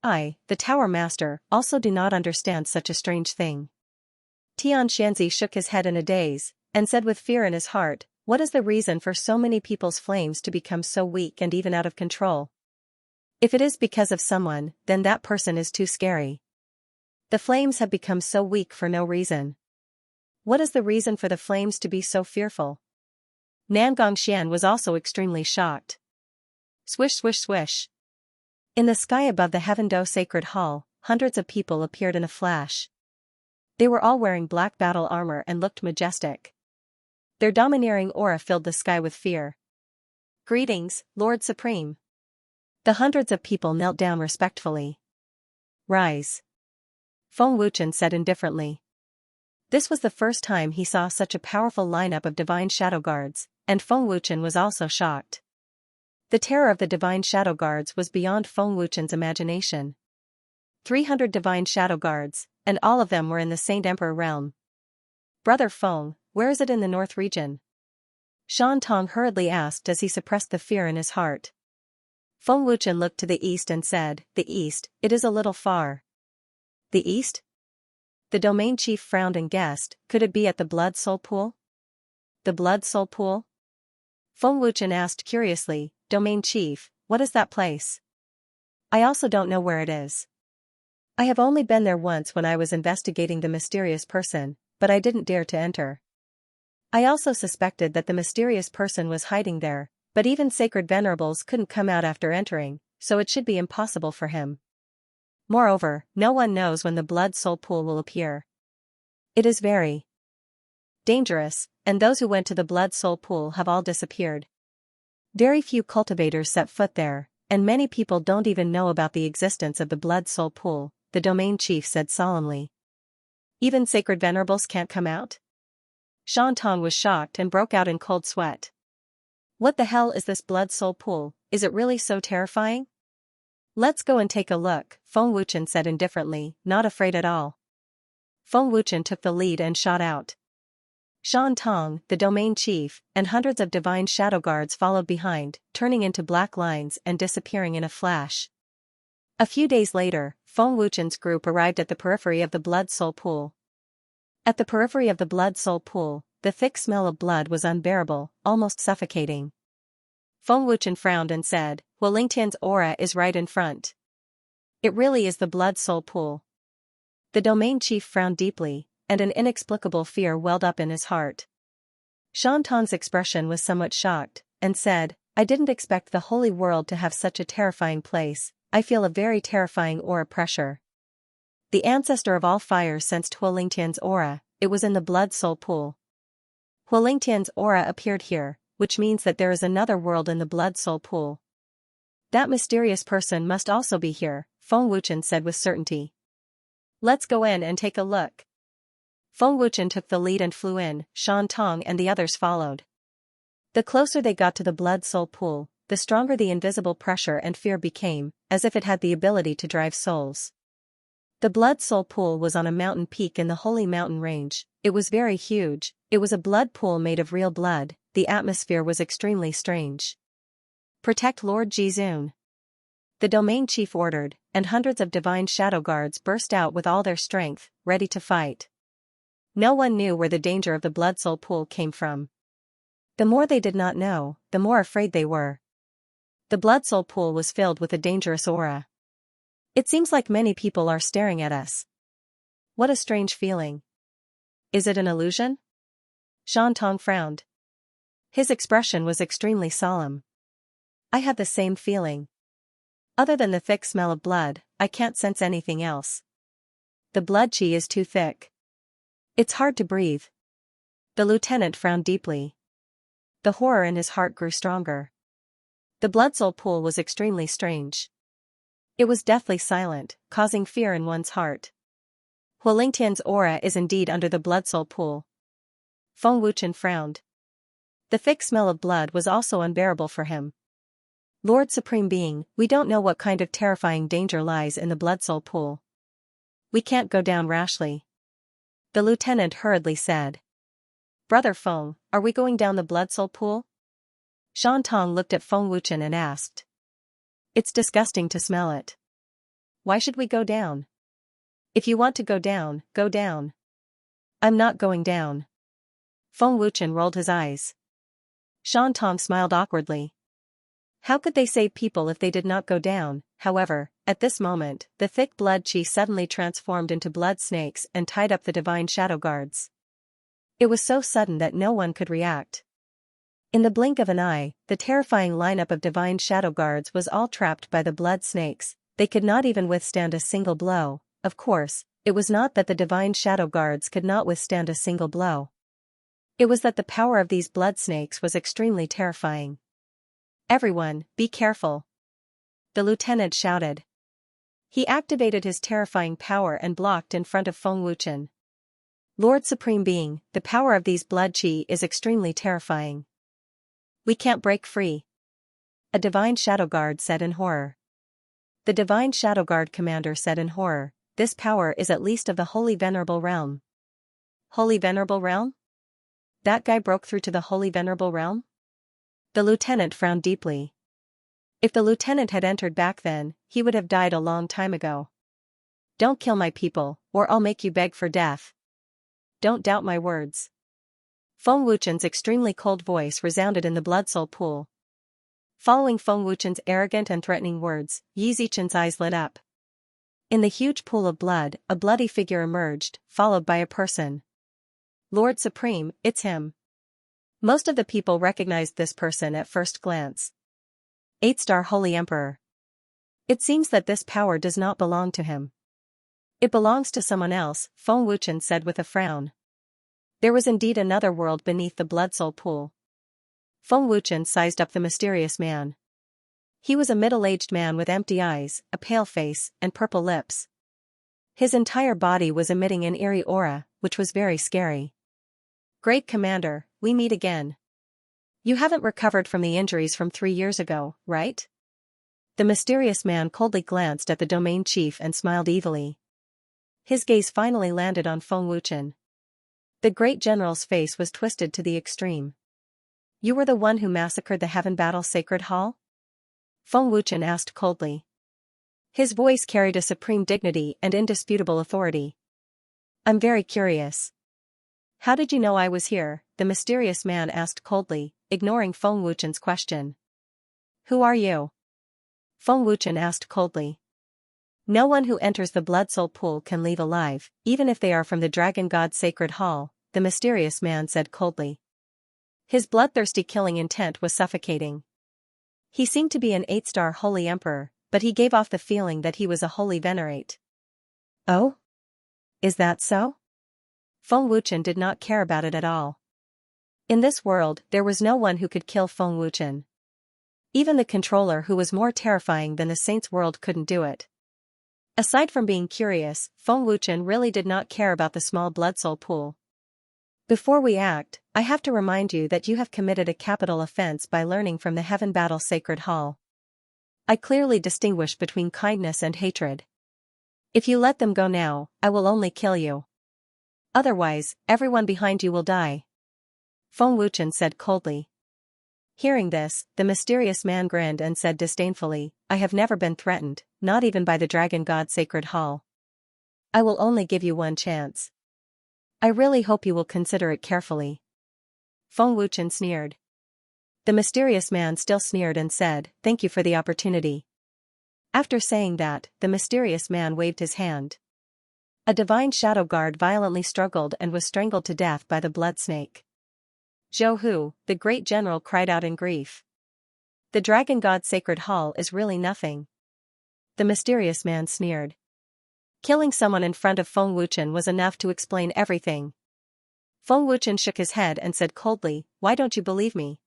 I, the Tower Master, also do not understand such a strange thing. Xianxia shook his head in a daze, and said with fear in his heart, what is the reason for so many people's flames to become so weak and even out of control? If it is because of someone, then that person is too scary. The flames have become so weak for no reason. What is the reason for the flames to be so fearful? Nangongxian was also extremely shocked. Swish swish swish. In the sky above the Heaven-Do Sacred Hall, hundreds of people appeared in a flash. They were all wearing black battle armor and looked majestic. Their domineering aura filled the sky with fear. Greetings, Lord Supreme. The hundreds of people knelt down respectfully. Rise. Feng Wuchen said indifferently. This was the first time he saw such a powerful lineup of divine shadow guards, and Feng Wuchen was also shocked. The terror of the divine shadow guards was beyond Feng Wuchen's imagination. 300 divine shadow guards, and all of them were in the Saint Emperor realm. Brother Feng, where is it in the north region? Shan Tong hurriedly asked as he suppressed the fear in his heart. Feng Wuchen looked to the east and said, the east, it is a little far. The east? The domain chief frowned and guessed, could it be at the Blood Soul Pool? The Blood Soul Pool? Feng Wuchen asked curiously, Domain chief, what is that place? I also don't know where it is. I have only been there once when I was investigating the mysterious person, but I didn't dare to enter. I also suspected that the mysterious person was hiding there, but even sacred venerables couldn't come out after entering, so it should be impossible for him. Moreover, no one knows when the Blood Soul Pool will appear. It is very dangerous, and those who went to the Blood Soul Pool have all disappeared. Very few cultivators set foot there, and many people don't even know about the existence of the Blood Soul Pool, the domain chief said solemnly. Even sacred venerables can't come out? Shan Tong was shocked and broke out in cold sweat. What the hell is this Blood Soul Pool, is it really so terrifying? Let's go and take a look, Feng Wuchen said indifferently, not afraid at all. Feng Wuchen took the lead and shot out. Shan Tong, the domain chief, and hundreds of divine shadow guards followed behind, turning into black lines and disappearing in a flash. A few days later, Feng Wuchen's group arrived at the periphery of the Blood Soul Pool. At the periphery of the Blood Soul Pool, the thick smell of blood was unbearable, almost suffocating. Feng Wuchen frowned and said, Lingtian's aura is right in front. It really is the Blood Soul Pool. The domain chief frowned deeply, and an inexplicable fear welled up in his heart. Shan Tong's expression was somewhat shocked, and said, I didn't expect the holy world to have such a terrifying place, I feel a very terrifying aura pressure. The ancestor of all fires sensed Lingtian's aura, it was in the Blood Soul Pool. Lingtian's aura appeared here, which means that there is another world in the Blood Soul Pool. That mysterious person must also be here, Feng Wuchen said with certainty. Let's go in and take a look. Feng Wuchen took the lead and flew in, Shan Tong and the others followed. The closer they got to the Blood Soul Pool, the stronger the invisible pressure and fear became, as if it had the ability to drive souls. The Blood Soul Pool was on a mountain peak in the Holy Mountain Range, it was very huge, it was a blood pool made of real blood, the atmosphere was extremely strange. Protect Lord Jizun. The domain chief ordered, and hundreds of divine shadow guards burst out with all their strength, ready to fight. No one knew where the danger of the Blood Soul Pool came from. The more they did not know, the more afraid they were. The Blood Soul Pool was filled with a dangerous aura. It seems like many people are staring at us. What a strange feeling. Is it an illusion? Shan Tong frowned. His expression was extremely solemn. I have the same feeling. Other than the thick smell of blood, I can't sense anything else. The blood qi is too thick. It's hard to breathe. The lieutenant frowned deeply. The horror in his heart grew stronger. The blood soul pool was extremely strange. It was deathly silent, causing fear in one's heart. Huolingtian's aura is indeed under the blood soul pool. Feng Wuchen frowned. The thick smell of blood was also unbearable for him. Lord Supreme Being, we don't know what kind of terrifying danger lies in the blood soul pool. We can't go down rashly. The lieutenant hurriedly said. Brother Feng, are we going down the blood soul pool? Shan Tong looked at Feng Wuchen and asked. It's disgusting to smell it. Why should we go down? If you want to go down, go down. I'm not going down. Feng Wuchen rolled his eyes. Shan Tong smiled awkwardly. How could they save people if they did not go down? However, at this moment, the thick blood chi suddenly transformed into blood snakes and tied up the divine shadow guards. It was so sudden that no one could react. In the blink of an eye, the terrifying lineup of divine shadow guards was all trapped by the blood snakes. They could not even withstand a single blow. Of course, it was not that the divine shadow guards could not withstand a single blow. It was that the power of these blood snakes was extremely terrifying. Everyone, be careful. The lieutenant shouted. He activated his terrifying power and blocked in front of Feng Wuchen. Lord Supreme Being, the power of these blood chi is extremely terrifying. We can't break free. A divine shadow guard said in horror. The divine shadow guard commander said in horror, this power is at least of the Holy Venerable Realm. Holy Venerable Realm? That guy broke through to the Holy Venerable Realm? The lieutenant frowned deeply. If the lieutenant had entered back then, he would have died a long time ago. Don't kill my people, or I'll make you beg for death. Don't doubt my words. Feng Wuchen's extremely cold voice resounded in the blood soul pool. Following Feng Wuchen's arrogant and threatening words, Yi Zichen's eyes lit up. In the huge pool of blood, a bloody figure emerged, followed by a person. Lord Supreme, it's him. Most of the people recognized this person at first glance. 8-star Holy Emperor. It seems that this power does not belong to him. It belongs to someone else, Feng Wuchen said with a frown. There was indeed another world beneath the blood soul pool. Feng Wuchen sized up the mysterious man. He was a middle-aged man with empty eyes, a pale face, and purple lips. His entire body was emitting an eerie aura, which was very scary. Great Commander, we meet again. You haven't recovered from the injuries from 3 years ago, right? The mysterious man coldly glanced at the domain chief and smiled evilly. His gaze finally landed on Feng Wuchen. The great general's face was twisted to the extreme. You were the one who massacred the Heaven Battle Sacred Hall? Feng Wuchen asked coldly. His voice carried a supreme dignity and indisputable authority. I'm very curious. How did you know I was here? The mysterious man asked coldly, ignoring Feng Wuchen's question. Who are you? Feng Wuchen asked coldly. No one who enters the blood soul pool can leave alive, even if they are from the Dragon God Sacred Hall, the mysterious man said coldly. His bloodthirsty killing intent was suffocating. He seemed to be an 8-star Holy Emperor, but he gave off the feeling that he was a Holy Venerate. Oh? Is that so? Feng Wuchen did not care about it at all. In this world, there was no one who could kill Feng Wuchen. Even the controller who was more terrifying than the saint's world couldn't do it. Aside from being curious, Feng Wuchen really did not care about the small blood soul pool. Before we act, I have to remind you that you have committed a capital offense by learning from the Heaven Battle Sacred Hall. I clearly distinguish between kindness and hatred. If you let them go now, I will only kill you. Otherwise, everyone behind you will die. Feng Wuchen said coldly. Hearing this, the mysterious man grinned and said disdainfully, I have never been threatened, not even by the Dragon God Sacred Hall. I will only give you one chance. I really hope you will consider it carefully. Feng Wuchen sneered. The mysterious man still sneered and said, thank you for the opportunity. After saying that, the mysterious man waved his hand. A divine shadow guard violently struggled and was strangled to death by the blood snake. Zhou Hu, the great general, cried out in grief. The Dragon God Sacred Hall is really nothing. The mysterious man sneered. Killing someone in front of Feng Wuchen was enough to explain everything. Feng Wuchen shook his head and said coldly, why don't you believe me?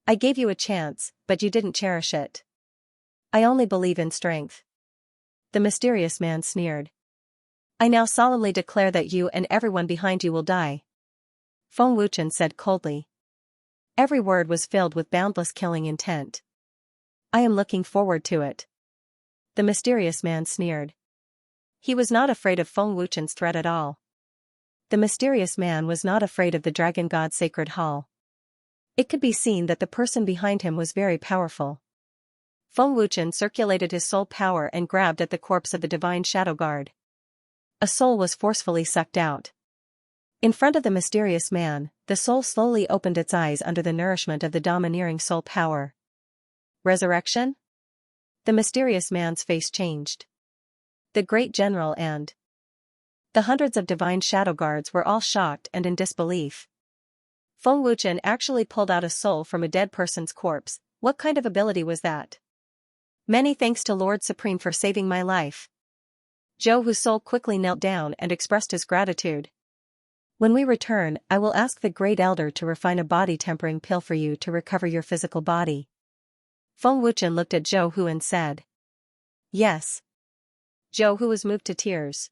I gave you a chance, but you didn't cherish it. I only believe in strength. The mysterious man sneered. I now solemnly declare that you and everyone behind you will die. Feng Wuchen said coldly. Every word was filled with boundless killing intent. I am looking forward to it. The mysterious man sneered. He was not afraid of Feng Wuchen's threat at all. The mysterious man was not afraid of the dragon god's sacred hall. It could be seen that the person behind him was very powerful. Feng Wuchen circulated his soul power and grabbed at the corpse of the divine shadow guard. A soul was forcefully sucked out. In front of the mysterious man, the soul slowly opened its eyes under the nourishment of the domineering soul power. Resurrection? The mysterious man's face changed. The great general and the hundreds of divine shadow guards were all shocked and in disbelief. Feng Wuchen actually pulled out a soul from a dead person's corpse. What kind of ability was that? Many thanks to Lord Supreme for saving my life. Zhou Hu's soul quickly knelt down and expressed his gratitude. When we return, I will ask the Great Elder to refine a body-tempering pill for you to recover your physical body. Feng Wuchen looked at Zhou Hu and said. Yes. Zhou Hu was moved to tears.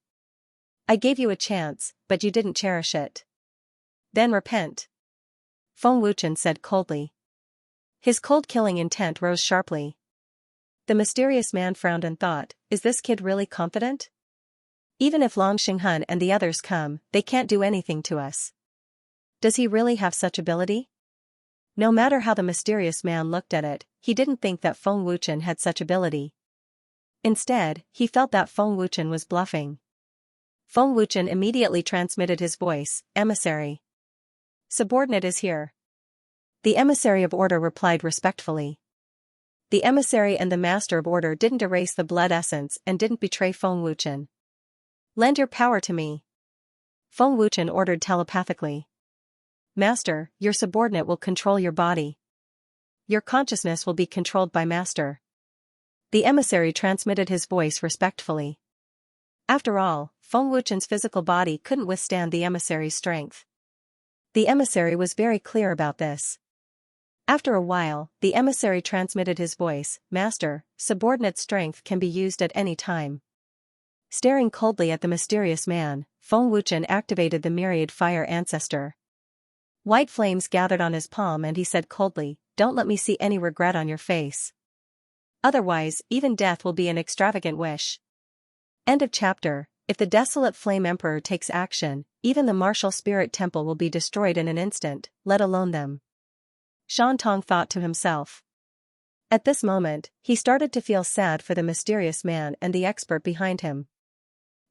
I gave you a chance, but you didn't cherish it. Then repent. Feng Wuchen said coldly. His cold killing intent rose sharply. The mysterious man frowned and thought, is this kid really confident? Even if Long Xinghan and the others come, they can't do anything to us. Does he really have such ability? No matter how the mysterious man looked at it, he didn't think that Feng Wuchen had such ability. Instead, he felt that Feng Wuchen was bluffing. Feng Wuchen immediately transmitted his voice, Emissary. Subordinate is here. The emissary of order replied respectfully. The emissary and the master of order didn't erase the blood essence and didn't betray Feng Wuchen. Lend your power to me. Feng Wuchen ordered telepathically. Master, your subordinate will control your body. Your consciousness will be controlled by Master. The emissary transmitted his voice respectfully. After all, Feng Wuchen's physical body couldn't withstand the emissary's strength. The emissary was very clear about this. After a while, the emissary transmitted his voice, Master, subordinate strength can be used at any time. Staring coldly at the mysterious man, Feng Wuchen activated the myriad fire ancestor. White flames gathered on his palm and he said coldly, don't let me see any regret on your face. Otherwise, even death will be an extravagant wish. End of chapter. If the desolate flame emperor takes action, even the martial spirit temple will be destroyed in an instant, let alone them. Shan Tong thought to himself. At this moment, he started to feel sad for the mysterious man and the expert behind him.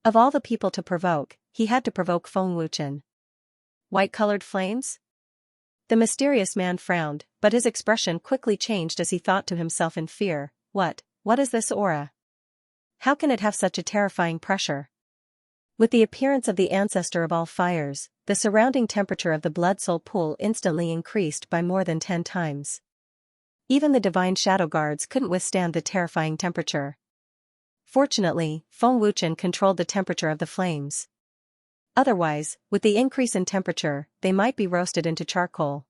Of all the people to provoke, he had to provoke Feng Wuchen. White-colored flames? The mysterious man frowned, but his expression quickly changed as he thought to himself in fear, what is this aura? How can it have such a terrifying pressure? With the appearance of the ancestor of all fires, the surrounding temperature of the blood-soul pool instantly increased by more than 10 times. Even the divine shadow guards couldn't withstand the terrifying temperature. Fortunately, Feng Wuchen controlled the temperature of the flames. Otherwise, with the increase in temperature, they might be roasted into charcoal.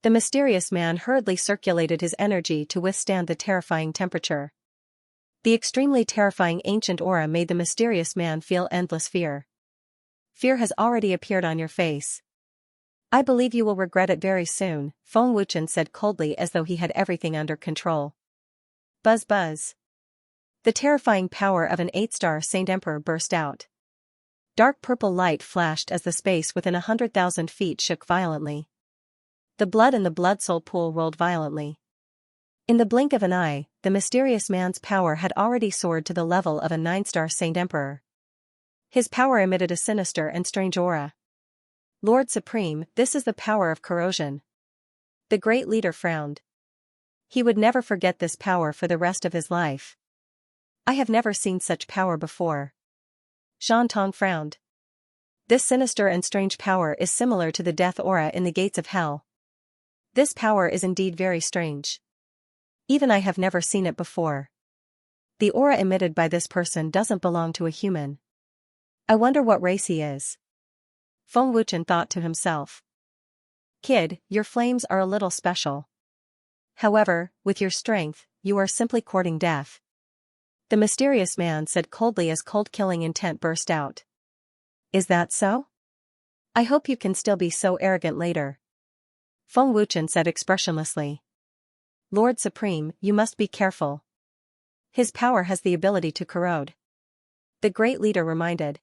The mysterious man hurriedly circulated his energy to withstand the terrifying temperature. The extremely terrifying ancient aura made the mysterious man feel endless fear. Fear has already appeared on your face. I believe you will regret it very soon, Feng Wuchen said coldly as though he had everything under control. Buzz buzz. The terrifying power of an 8-star Saint Emperor burst out. Dark purple light flashed as the space within 100,000 feet shook violently. The blood in the blood-soul pool rolled violently. In the blink of an eye, the mysterious man's power had already soared to the level of a 9-star Saint Emperor. His power emitted a sinister and strange aura. Lord Supreme, this is the power of corrosion. The great leader frowned. He would never forget this power for the rest of his life. I have never seen such power before. Shan Tong frowned. This sinister and strange power is similar to the death aura in the gates of hell. This power is indeed very strange. Even I have never seen it before. The aura emitted by this person doesn't belong to a human. I wonder what race he is. Feng Wuchen thought to himself. Kid, your flames are a little special. However, with your strength, you are simply courting death. The mysterious man said coldly as cold killing intent burst out. Is that so? I hope you can still be so arrogant later. Feng Wuchen said expressionlessly. Lord Supreme, you must be careful. His power has the ability to corrode. The great leader reminded.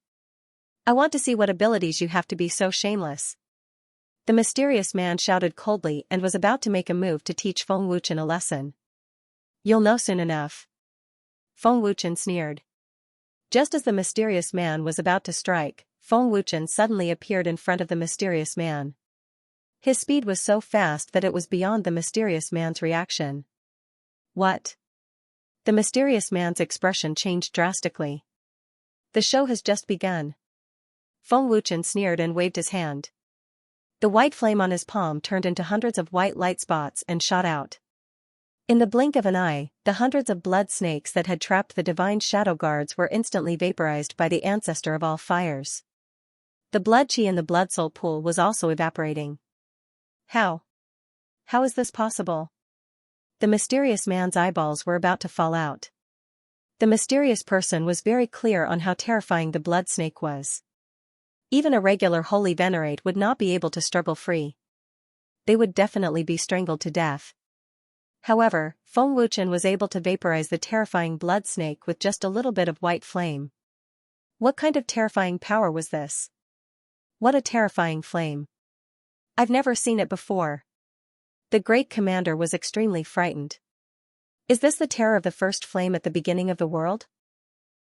I want to see what abilities you have to be so shameless. The mysterious man shouted coldly and was about to make a move to teach Feng Wuchen a lesson. You'll know soon enough. Feng Wuchen sneered. Just as the mysterious man was about to strike, Feng Wuchen suddenly appeared in front of the mysterious man. His speed was so fast that it was beyond the mysterious man's reaction. What? The mysterious man's expression changed drastically. The show has just begun. Feng Wuchen sneered and waved his hand. The white flame on his palm turned into hundreds of white light spots and shot out. In the blink of an eye, the hundreds of blood snakes that had trapped the divine shadow guards were instantly vaporized by the ancestor of all fires. The blood chi in the blood soul pool was also evaporating. How? How is this possible? The mysterious man's eyeballs were about to fall out. The mysterious person was very clear on how terrifying the blood snake was. Even a regular holy venerate would not be able to struggle free. They would definitely be strangled to death. However, Feng Wuchen was able to vaporize the terrifying blood snake with just a little bit of white flame. What kind of terrifying power was this? What a terrifying flame. I've never seen it before. The great commander was extremely frightened. Is this the terror of the first flame at the beginning of the world?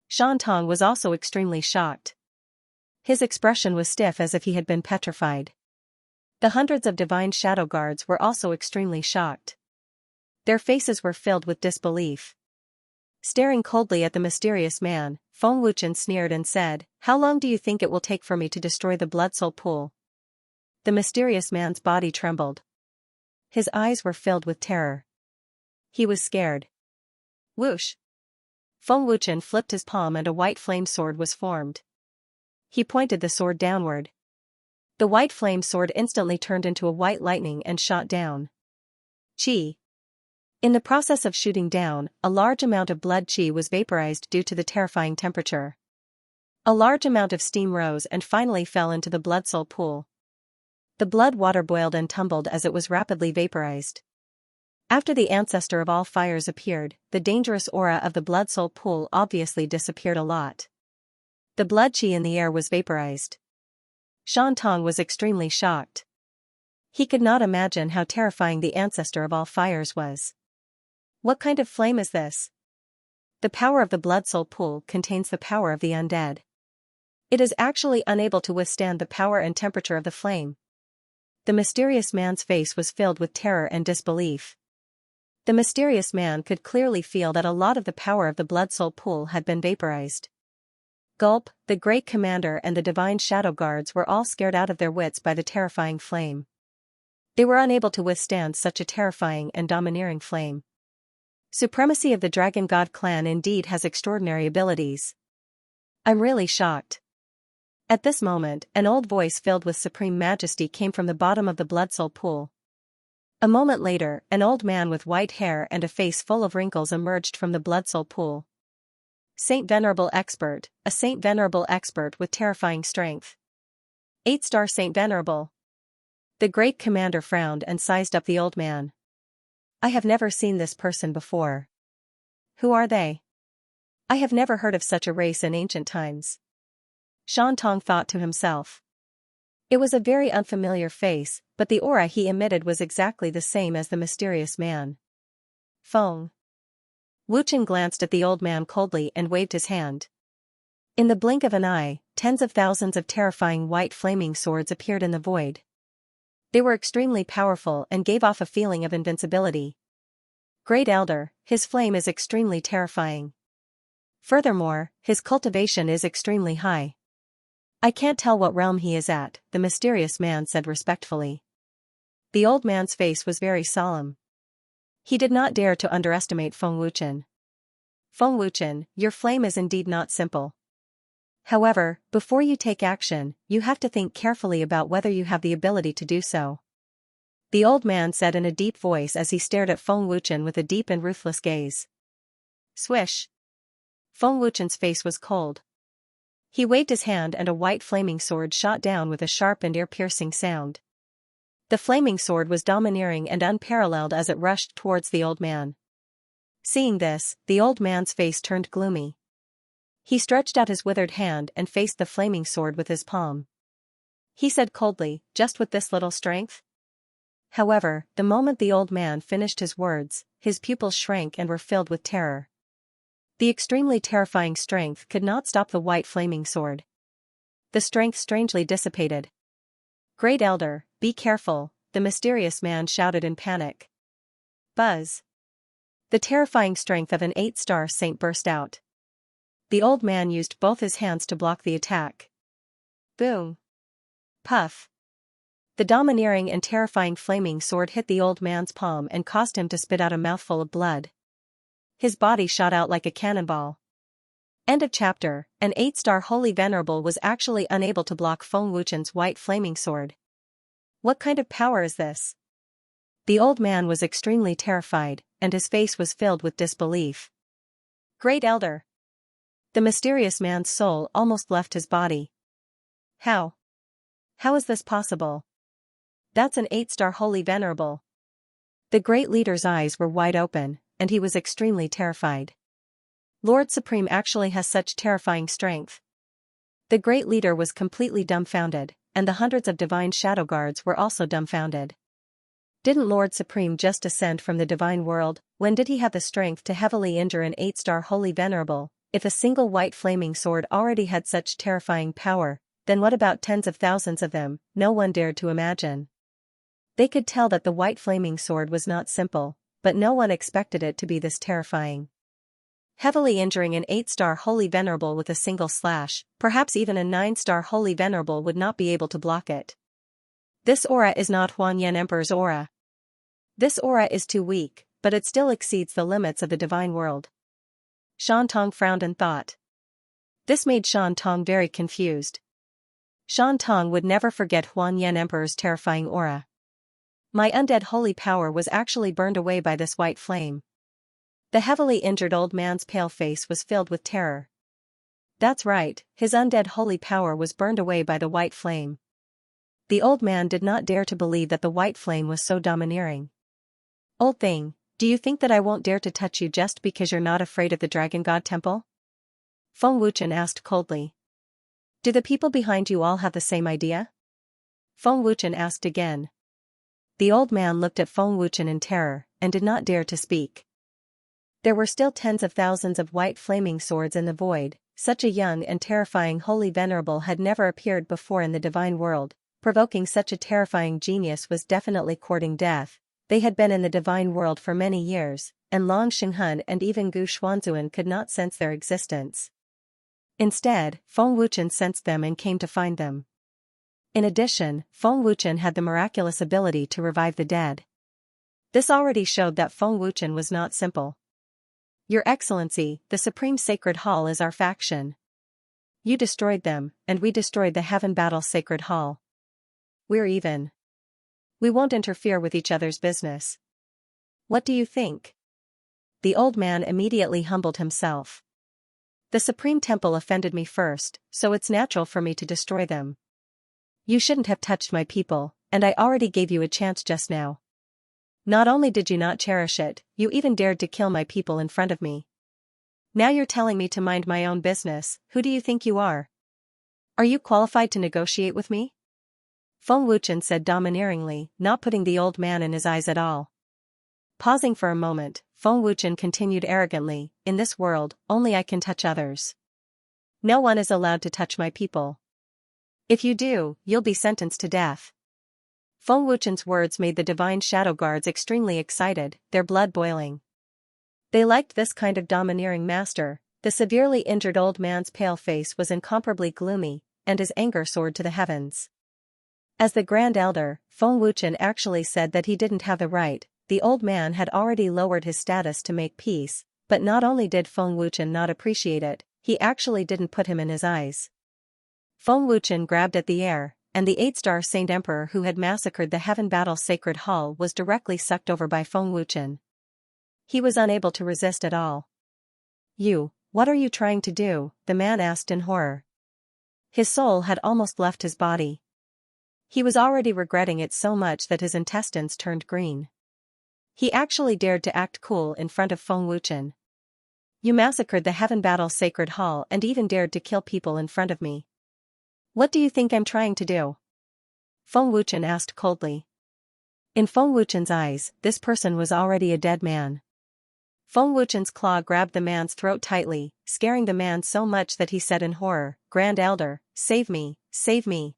Shan Tong was also extremely shocked. His expression was stiff as if he had been petrified. The hundreds of divine shadow guards were also extremely shocked. Their faces were filled with disbelief. Staring coldly at the mysterious man, Feng Wuchen sneered and said, How long do you think it will take for me to destroy the blood soul pool? The mysterious man's body trembled. His eyes were filled with terror. He was scared. Whoosh! Feng Wuchen flipped his palm and a white flame sword was formed. He pointed the sword downward. The white flame sword instantly turned into a white lightning and shot down. Qi. In the process of shooting down, a large amount of blood qi was vaporized due to the terrifying temperature. A large amount of steam rose and finally fell into the blood soul pool. The blood water boiled and tumbled as it was rapidly vaporized. After the ancestor of all fires appeared, the dangerous aura of the blood soul pool obviously disappeared a lot. The blood qi in the air was vaporized. Shan Tong was extremely shocked. He could not imagine how terrifying the ancestor of all fires was. What kind of flame is this? The power of the blood soul pool contains the power of the undead. It is actually unable to withstand the power and temperature of the flame. The mysterious man's face was filled with terror and disbelief. The mysterious man could clearly feel that a lot of the power of the blood soul pool had been vaporized. Gulp, the great commander and the divine shadow guards were all scared out of their wits by the terrifying flame. They were unable to withstand such a terrifying and domineering flame. Supremacy of the Dragon God clan indeed has extraordinary abilities. I'm really shocked. At this moment, an old voice filled with supreme majesty came from the bottom of the blood soul pool. A moment later, an old man with white hair and a face full of wrinkles emerged from the blood soul pool. Saint Venerable Expert, a Saint Venerable Expert with terrifying strength. 8-star Saint Venerable. The great commander frowned and sized up the old man. I have never seen this person before. Who are they? I have never heard of such a race in ancient times. Shan Tong thought to himself. It was a very unfamiliar face, but the aura he emitted was exactly the same as the mysterious man. Feng Wuchen glanced at the old man coldly and waved his hand. In the blink of an eye, tens of thousands of terrifying white flaming swords appeared in the void. They were extremely powerful and gave off a feeling of invincibility. Great Elder, his flame is extremely terrifying. Furthermore, his cultivation is extremely high. I can't tell what realm he is at, the mysterious man said respectfully. The old man's face was very solemn. He did not dare to underestimate Feng Wuchen. Feng Wuchen, your flame is indeed not simple. However, before you take action, you have to think carefully about whether you have the ability to do so. The old man said in a deep voice as he stared at Feng Wuchen with a deep and ruthless gaze. Swish. Feng Wuchen's face was cold. He waved his hand and a white flaming sword shot down with a sharp and ear-piercing sound. The flaming sword was domineering and unparalleled as it rushed towards the old man. Seeing this, the old man's face turned gloomy. He stretched out his withered hand and faced the flaming sword with his palm. He said coldly, "Just with this little strength?" However, the moment the old man finished his words, his pupils shrank and were filled with terror. The extremely terrifying strength could not stop the white flaming sword. The strength strangely dissipated. "Great Elder, be careful," the mysterious man shouted in panic. Buzz. The terrifying strength of an 8-star saint burst out. The old man used both his hands to block the attack. Boom. Puff. The domineering and terrifying flaming sword hit the old man's palm and caused him to spit out a mouthful of blood. His body shot out like a cannonball. End of chapter. An 8-star holy venerable was actually unable to block Feng Wuchen's white flaming sword. What kind of power is this? The old man was extremely terrified, and his face was filled with disbelief. Great Elder. The mysterious man's soul almost left his body. How? How is this possible? That's an 8-star holy venerable. The great leader's eyes were wide open, and he was extremely terrified. Lord Supreme actually has such terrifying strength. The great leader was completely dumbfounded, and the hundreds of divine shadow guards were also dumbfounded. Didn't Lord Supreme just descend from the divine world? When did he have the strength to heavily injure an 8-star holy venerable? If a single white flaming sword already had such terrifying power, then what about tens of thousands of them? No one dared to imagine. They could tell that the white flaming sword was not simple, but no one expected it to be this terrifying. Heavily injuring an 8-star holy venerable with a single slash, perhaps even a 9-star holy venerable would not be able to block it. This aura is not Huanyan Emperor's aura. This aura is too weak, but it still exceeds the limits of the divine world. Shan Tong frowned and thought. This made Shan Tong very confused. Shan Tong would never forget Huanyan Emperor's terrifying aura. My undead holy power was actually burned away by this white flame. The heavily injured old man's pale face was filled with terror. That's right, his undead holy power was burned away by the white flame. The old man did not dare to believe that the white flame was so domineering. Old thing, do you think that I won't dare to touch you just because you're not afraid of the Dragon God Temple? Feng Wuchen asked coldly. Do the people behind you all have the same idea? Feng Wuchen asked again. The old man looked at Feng Wuchen in terror, and did not dare to speak. There were still tens of thousands of white flaming swords in the void. Such a young and terrifying holy venerable had never appeared before in the divine world. Provoking such a terrifying genius was definitely courting death. They had been in the divine world for many years, and Long Xinghun and even Gu Xuanzuan could not sense their existence. Instead, Feng Wuchen sensed them and came to find them. In addition, Feng Wuchen had the miraculous ability to revive the dead. This already showed that Feng Wuchen was not simple. Your Excellency, the Supreme Sacred Hall is our faction. You destroyed them, and we destroyed the Heaven Battle Sacred Hall. We're even. We won't interfere with each other's business. What do you think? The old man immediately humbled himself. The Supreme Temple offended me first, so it's natural for me to destroy them. You shouldn't have touched my people, and I already gave you a chance just now. Not only did you not cherish it, you even dared to kill my people in front of me. Now you're telling me to mind my own business. Who do you think you are? Are you qualified to negotiate with me? Feng Wuchen said domineeringly, not putting the old man in his eyes at all. Pausing for a moment, Feng Wuchen continued arrogantly, in this world, only I can touch others. No one is allowed to touch my people. If you do, you'll be sentenced to death. Feng Wuchen's words made the divine shadow guards extremely excited, their blood boiling. They liked this kind of domineering master. The severely injured old man's pale face was incomparably gloomy, and his anger soared to the heavens. As the Grand Elder, Feng Wuchen actually said that he didn't have the right. The old man had already lowered his status to make peace, but not only did Feng Wuchen not appreciate it, he actually didn't put him in his eyes. Feng Wuchen grabbed at the air, and the 8-star Saint Emperor who had massacred the Heaven Battle Sacred Hall was directly sucked over by Feng Wuchen. He was unable to resist at all. What are you trying to do?" the man asked in horror. His soul had almost left his body. He was already regretting it so much that his intestines turned green. He actually dared to act cool in front of Feng Wuchen. "You massacred the Heaven Battle Sacred Hall and even dared to kill people in front of me. What do you think I'm trying to do?" Feng Wuchen asked coldly. In Feng Wuchen's eyes, this person was already a dead man. Feng Wuchen's claw grabbed the man's throat tightly, scaring the man so much that he said in horror, "Grand Elder, save me, save me."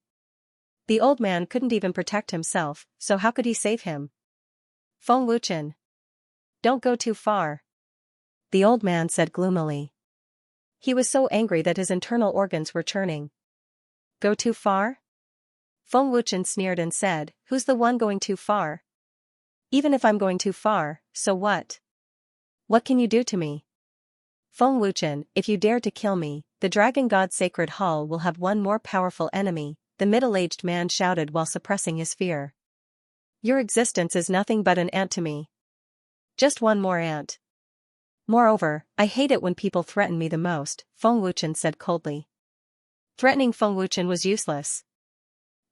The old man couldn't even protect himself, so how could he save him? "Feng Wuchen, don't go too far," the old man said gloomily. He was so angry that his internal organs were churning. "Go too far?" Feng Wuchen sneered and said, "Who's the one going too far? Even if I'm going too far, so what? What can you do to me? Feng Wuchen, if you dare to kill me, the Dragon God Sacred Hall will have one more powerful enemy," the middle-aged man shouted while suppressing his fear. "Your existence is nothing but an ant to me. Just one more ant. Moreover, I hate it when people threaten me the most," Feng Wuchen said coldly. Threatening Feng Wuchen was useless.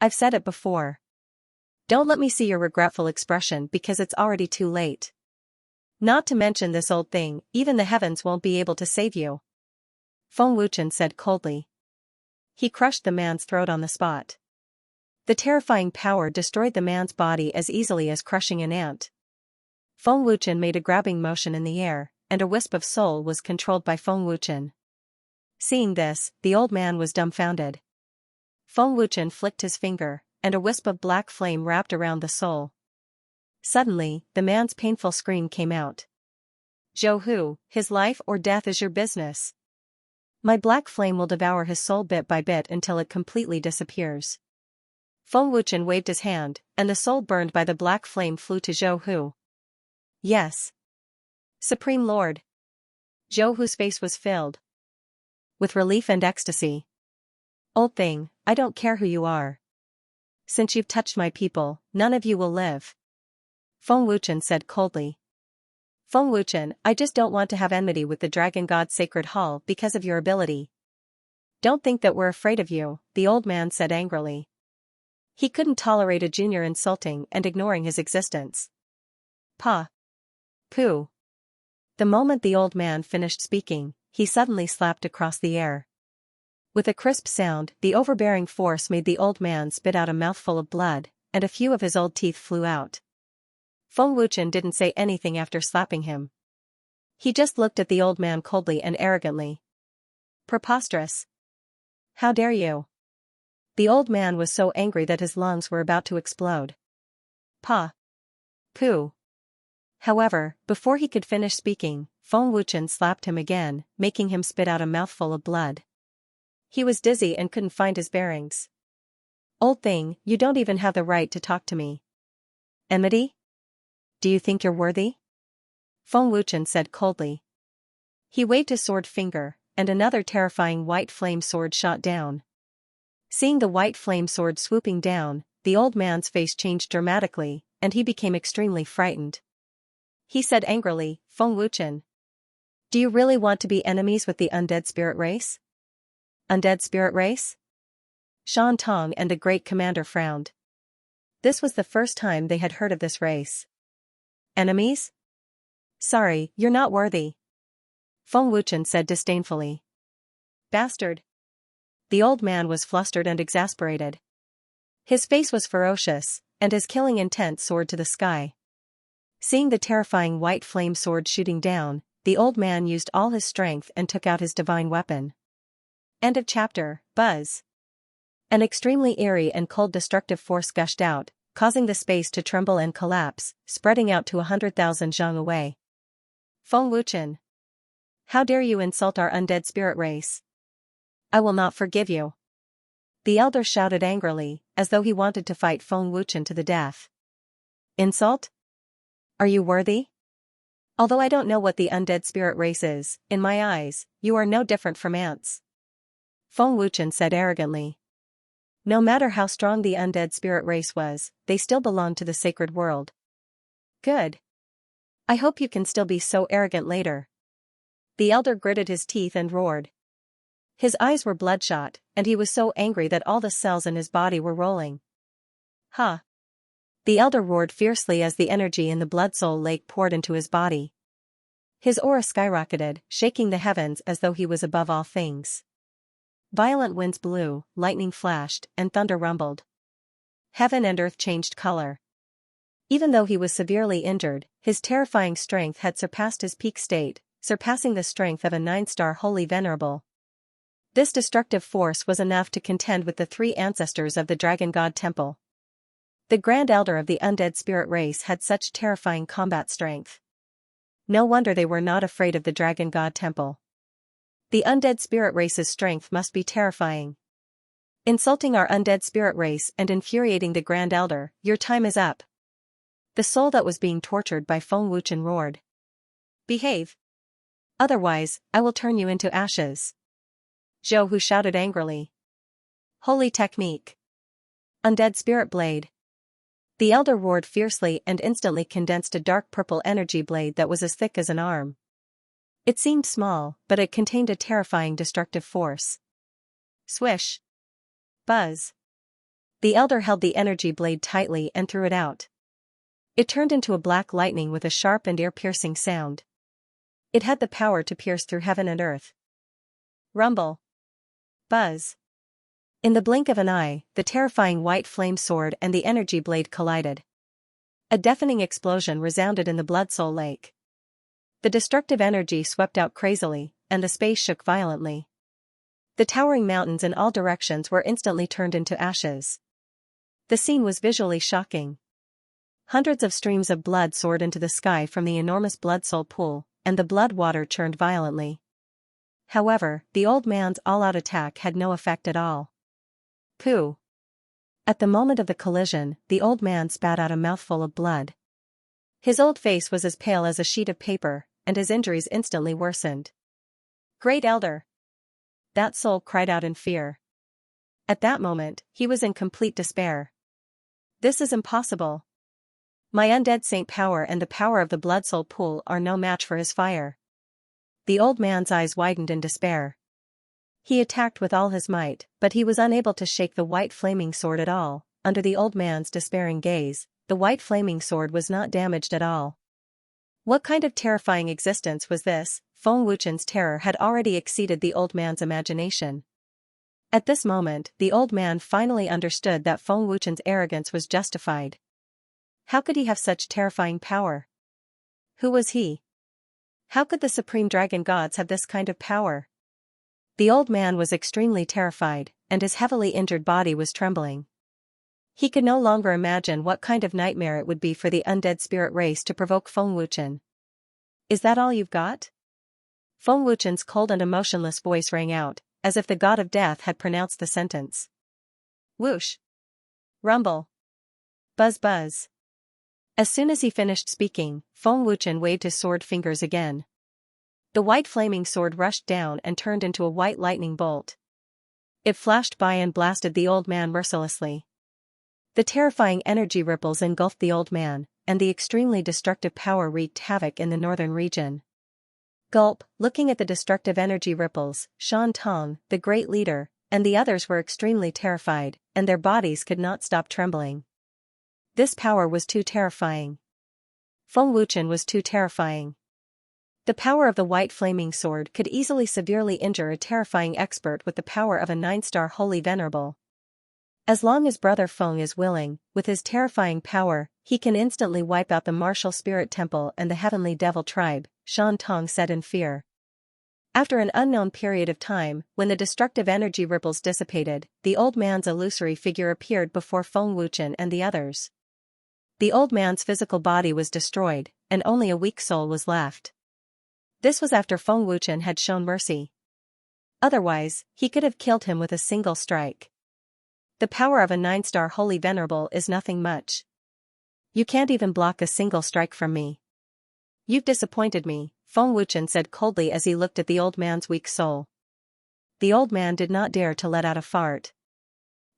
"I've said it before. Don't let me see your regretful expression because it's already too late. Not to mention this old thing, even the heavens won't be able to save you," Feng Wuchen said coldly. He crushed the man's throat on the spot. The terrifying power destroyed the man's body as easily as crushing an ant. Feng Wuchen made a grabbing motion in the air, and a wisp of soul was controlled by Feng Wuchen. Seeing this, the old man was dumbfounded. Feng Wuchen flicked his finger, and a wisp of black flame wrapped around the soul. Suddenly, the man's painful scream came out. "Zhou Hu, his life or death is your business. My black flame will devour his soul bit by bit until it completely disappears." Feng Wuchen waved his hand, and the soul burned by the black flame flew to Zhou Hu. "Yes. Supreme Lord." Zhou Hu's face was filled with relief and ecstasy. "Old thing, I don't care who you are. Since you've touched my people, none of you will live," Feng Wuchen said coldly. "Feng Wuchen, I just don't want to have enmity with the Dragon God Sacred Hall because of your ability. Don't think that we're afraid of you," the old man said angrily. He couldn't tolerate a junior insulting and ignoring his existence. "Pa. Pooh." The moment the old man finished speaking, he suddenly slapped across the air. With a crisp sound, the overbearing force made the old man spit out a mouthful of blood, and a few of his old teeth flew out. Feng Wuchen didn't say anything after slapping him. He just looked at the old man coldly and arrogantly. "Preposterous. How dare you?" The old man was so angry that his lungs were about to explode. "Pa. Pooh." However, before he could finish speaking, Feng Wuchen slapped him again, making him spit out a mouthful of blood. He was dizzy and couldn't find his bearings. "Old thing, you don't even have the right to talk to me. Enmity? Do you think you're worthy?" Feng Wuchen said coldly. He waved his sword finger, and another terrifying white flame sword shot down. Seeing the white flame sword swooping down, the old man's face changed dramatically, and he became extremely frightened. He said angrily, "Feng Wuchen, do you really want to be enemies with the undead spirit race?" "Undead spirit race?" Shan Tong and the great commander frowned. This was the first time they had heard of this race. "Enemies? Sorry, you're not worthy," Feng Wuchen said disdainfully. "Bastard." The old man was flustered and exasperated. His face was ferocious, and his killing intent soared to the sky. Seeing the terrifying white flame sword shooting down, the old man used all his strength and took out his divine weapon. End of chapter. Buzz. An extremely eerie and cold destructive force gushed out, causing the space to tremble and collapse, spreading out to 100,000 zhang away. "Feng Wuchen, how dare you insult our undead spirit race? I will not forgive you." The elder shouted angrily, as though he wanted to fight Feng Wuchen to the death. "Insult? Are you worthy? Although I don't know what the undead spirit race is, in my eyes, you are no different from ants," Feng Wuchen said arrogantly. No matter how strong the undead spirit race was, they still belonged to the sacred world. Good. I hope you can still be so arrogant later. The elder gritted his teeth and roared. His eyes were bloodshot, and he was so angry that all the cells in his body were rolling. Huh. The elder roared fiercely as the energy in the blood soul lake poured into his body. His aura skyrocketed, shaking the heavens as though he was above all things. Violent winds blew, lightning flashed, and thunder rumbled. Heaven and earth changed color. Even though he was severely injured, his terrifying strength had surpassed his peak state, surpassing the strength of a 9-star holy venerable. This destructive force was enough to contend with the 3 ancestors of the Dragon God Temple. The Grand Elder of the undead spirit race had such terrifying combat strength. No wonder they were not afraid of the Dragon God Temple. The undead spirit race's strength must be terrifying. Insulting our undead spirit race and infuriating the Grand Elder, your time is up. The soul that was being tortured by Feng Wuchen roared. Behave. Otherwise, I will turn you into ashes. Zhou Hu shouted angrily. Holy technique. Undead spirit blade. The elder roared fiercely and instantly condensed a dark purple energy blade that was as thick as an arm. It seemed small, but it contained a terrifying destructive force. Swish. Buzz. The elder held the energy blade tightly and threw it out. It turned into a black lightning with a sharp and ear-piercing sound. It had the power to pierce through heaven and earth. Rumble. Buzz. In the blink of an eye, the terrifying white flame sword and the energy blade collided. A deafening explosion resounded in the blood soul lake. The destructive energy swept out crazily, and the space shook violently. The towering mountains in all directions were instantly turned into ashes. The scene was visually shocking. Hundreds of streams of blood soared into the sky from the enormous blood soul pool, and the blood water churned violently. However, the old man's all-out attack had no effect at all. Pooh. At the moment of the collision, the old man spat out a mouthful of blood. His old face was as pale as a sheet of paper, and his injuries instantly worsened. Great Elder! That soul cried out in fear. At that moment, he was in complete despair. This is impossible. My undead saint power and the power of the blood soul pool are no match for his fire. The old man's eyes widened in despair. He attacked with all his might, but he was unable to shake the white flaming sword at all. Under the old man's despairing gaze, the white flaming sword was not damaged at all. What kind of terrifying existence was this? Feng Wuchen's terror had already exceeded the old man's imagination. At this moment, the old man finally understood that Feng Wuchen's arrogance was justified. How could he have such terrifying power? Who was he? How could the supreme dragon gods have this kind of power? The old man was extremely terrified, and his heavily injured body was trembling. He could no longer imagine what kind of nightmare it would be for the undead spirit race to provoke Feng Wuchen. Is that all you've got? Feng Wuchen's cold and emotionless voice rang out, as if the god of death had pronounced the sentence. Whoosh. Rumble. Buzz buzz. As soon as he finished speaking, Feng Wuchen waved his sword fingers again. The white flaming sword rushed down and turned into a white lightning bolt. It flashed by and blasted the old man mercilessly. The terrifying energy ripples engulfed the old man, and the extremely destructive power wreaked havoc in the northern region. Gulp, looking at the destructive energy ripples, Shan Tong, the great leader, and the others were extremely terrified, and their bodies could not stop trembling. This power was too terrifying. Feng Wuchen was too terrifying. The power of the white flaming sword could easily severely injure a terrifying expert with the power of a 9-star holy venerable. As long as Brother Feng is willing, with his terrifying power, he can instantly wipe out the martial spirit temple and the heavenly devil tribe, Shan Tong said in fear. After an unknown period of time, when the destructive energy ripples dissipated, the old man's illusory figure appeared before Feng Wuchen and the others. The old man's physical body was destroyed, and only a weak soul was left. This was after Feng Wuchen had shown mercy. Otherwise, he could have killed him with a single strike. The power of a 9-star holy venerable is nothing much. You can't even block a single strike from me. You've disappointed me, Feng Wuchen said coldly as he looked at the old man's weak soul. The old man did not dare to let out a fart.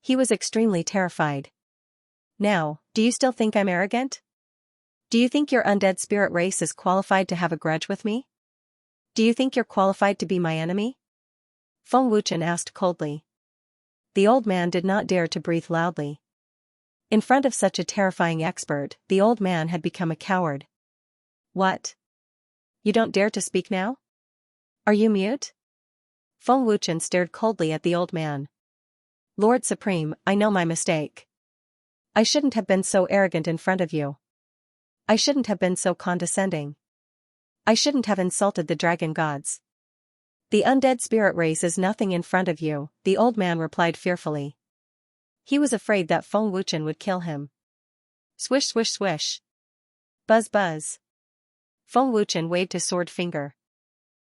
He was extremely terrified. Now, do you still think I'm arrogant? Do you think your undead spirit race is qualified to have a grudge with me? Do you think you're qualified to be my enemy? Feng Wuchen asked coldly. The old man did not dare to breathe loudly. In front of such a terrifying expert, the old man had become a coward. What? You don't dare to speak now? Are you mute? Feng Wuchen stared coldly at the old man. Lord Supreme, I know my mistake. I shouldn't have been so arrogant in front of you. I shouldn't have been so condescending. I shouldn't have insulted the dragon gods. The undead spirit race is nothing in front of you, the old man replied fearfully. He was afraid that Feng Wuchen would kill him. Swish swish swish. Buzz buzz. Feng Wuchen waved his sword finger.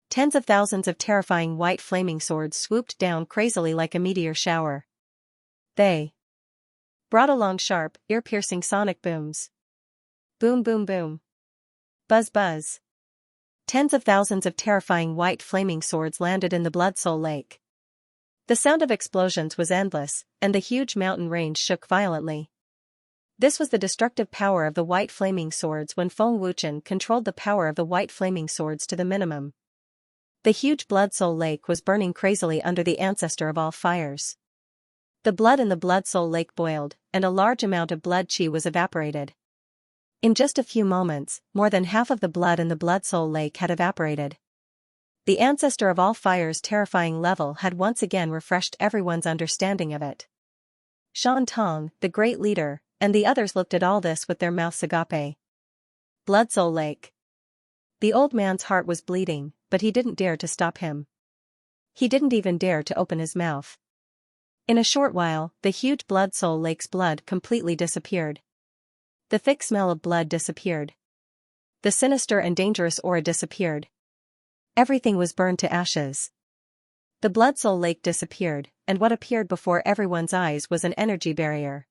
Tens of thousands of terrifying white flaming swords swooped down crazily like a meteor shower. They brought along sharp, ear-piercing sonic booms. Boom boom boom. Buzz buzz. Tens of thousands of terrifying white flaming swords landed in the Blood Soul Lake. The sound of explosions was endless, and the huge mountain range shook violently. This was the destructive power of the white flaming swords when Feng Wuchen controlled the power of the white flaming swords to the minimum. The huge Blood Soul Lake was burning crazily under the ancestor of all fires. The blood in the Blood Soul Lake boiled, and a large amount of blood chi was evaporated. In just a few moments, more than half of the blood in the Blood Soul Lake had evaporated. The ancestor of all fire's terrifying level had once again refreshed everyone's understanding of it. Shan Tong, the great leader, and the others looked at all this with their mouths agape. Blood Soul Lake. The old man's heart was bleeding, but he didn't dare to stop him. He didn't even dare to open his mouth. In a short while, the huge Blood Soul Lake's blood completely disappeared. The thick smell of blood disappeared. The sinister and dangerous aura disappeared. Everything was burned to ashes. The Blood Soul Lake disappeared, and what appeared before everyone's eyes was an energy barrier.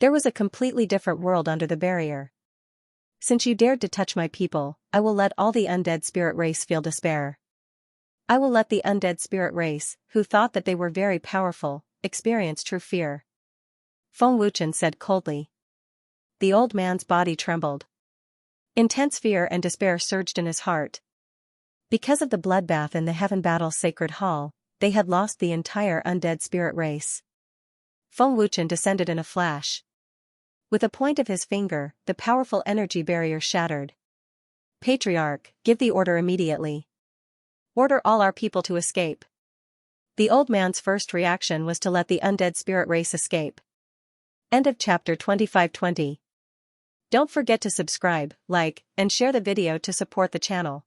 There was a completely different world under the barrier. Since you dared to touch my people, I will let all the undead spirit race feel despair. I will let the undead spirit race, who thought that they were very powerful, experience true fear. Feng Wuchen said coldly. The old man's body trembled. Intense fear and despair surged in his heart. Because of the bloodbath in the Heaven Battle Sacred Hall, they had lost the entire undead spirit race. Feng Wuchen descended in a flash. With a point of his finger, the powerful energy barrier shattered. Patriarch, give the order immediately. Order all our people to escape. The old man's first reaction was to let the undead spirit race escape. End of chapter 2520. Don't forget to subscribe, like, and share the video to support the channel.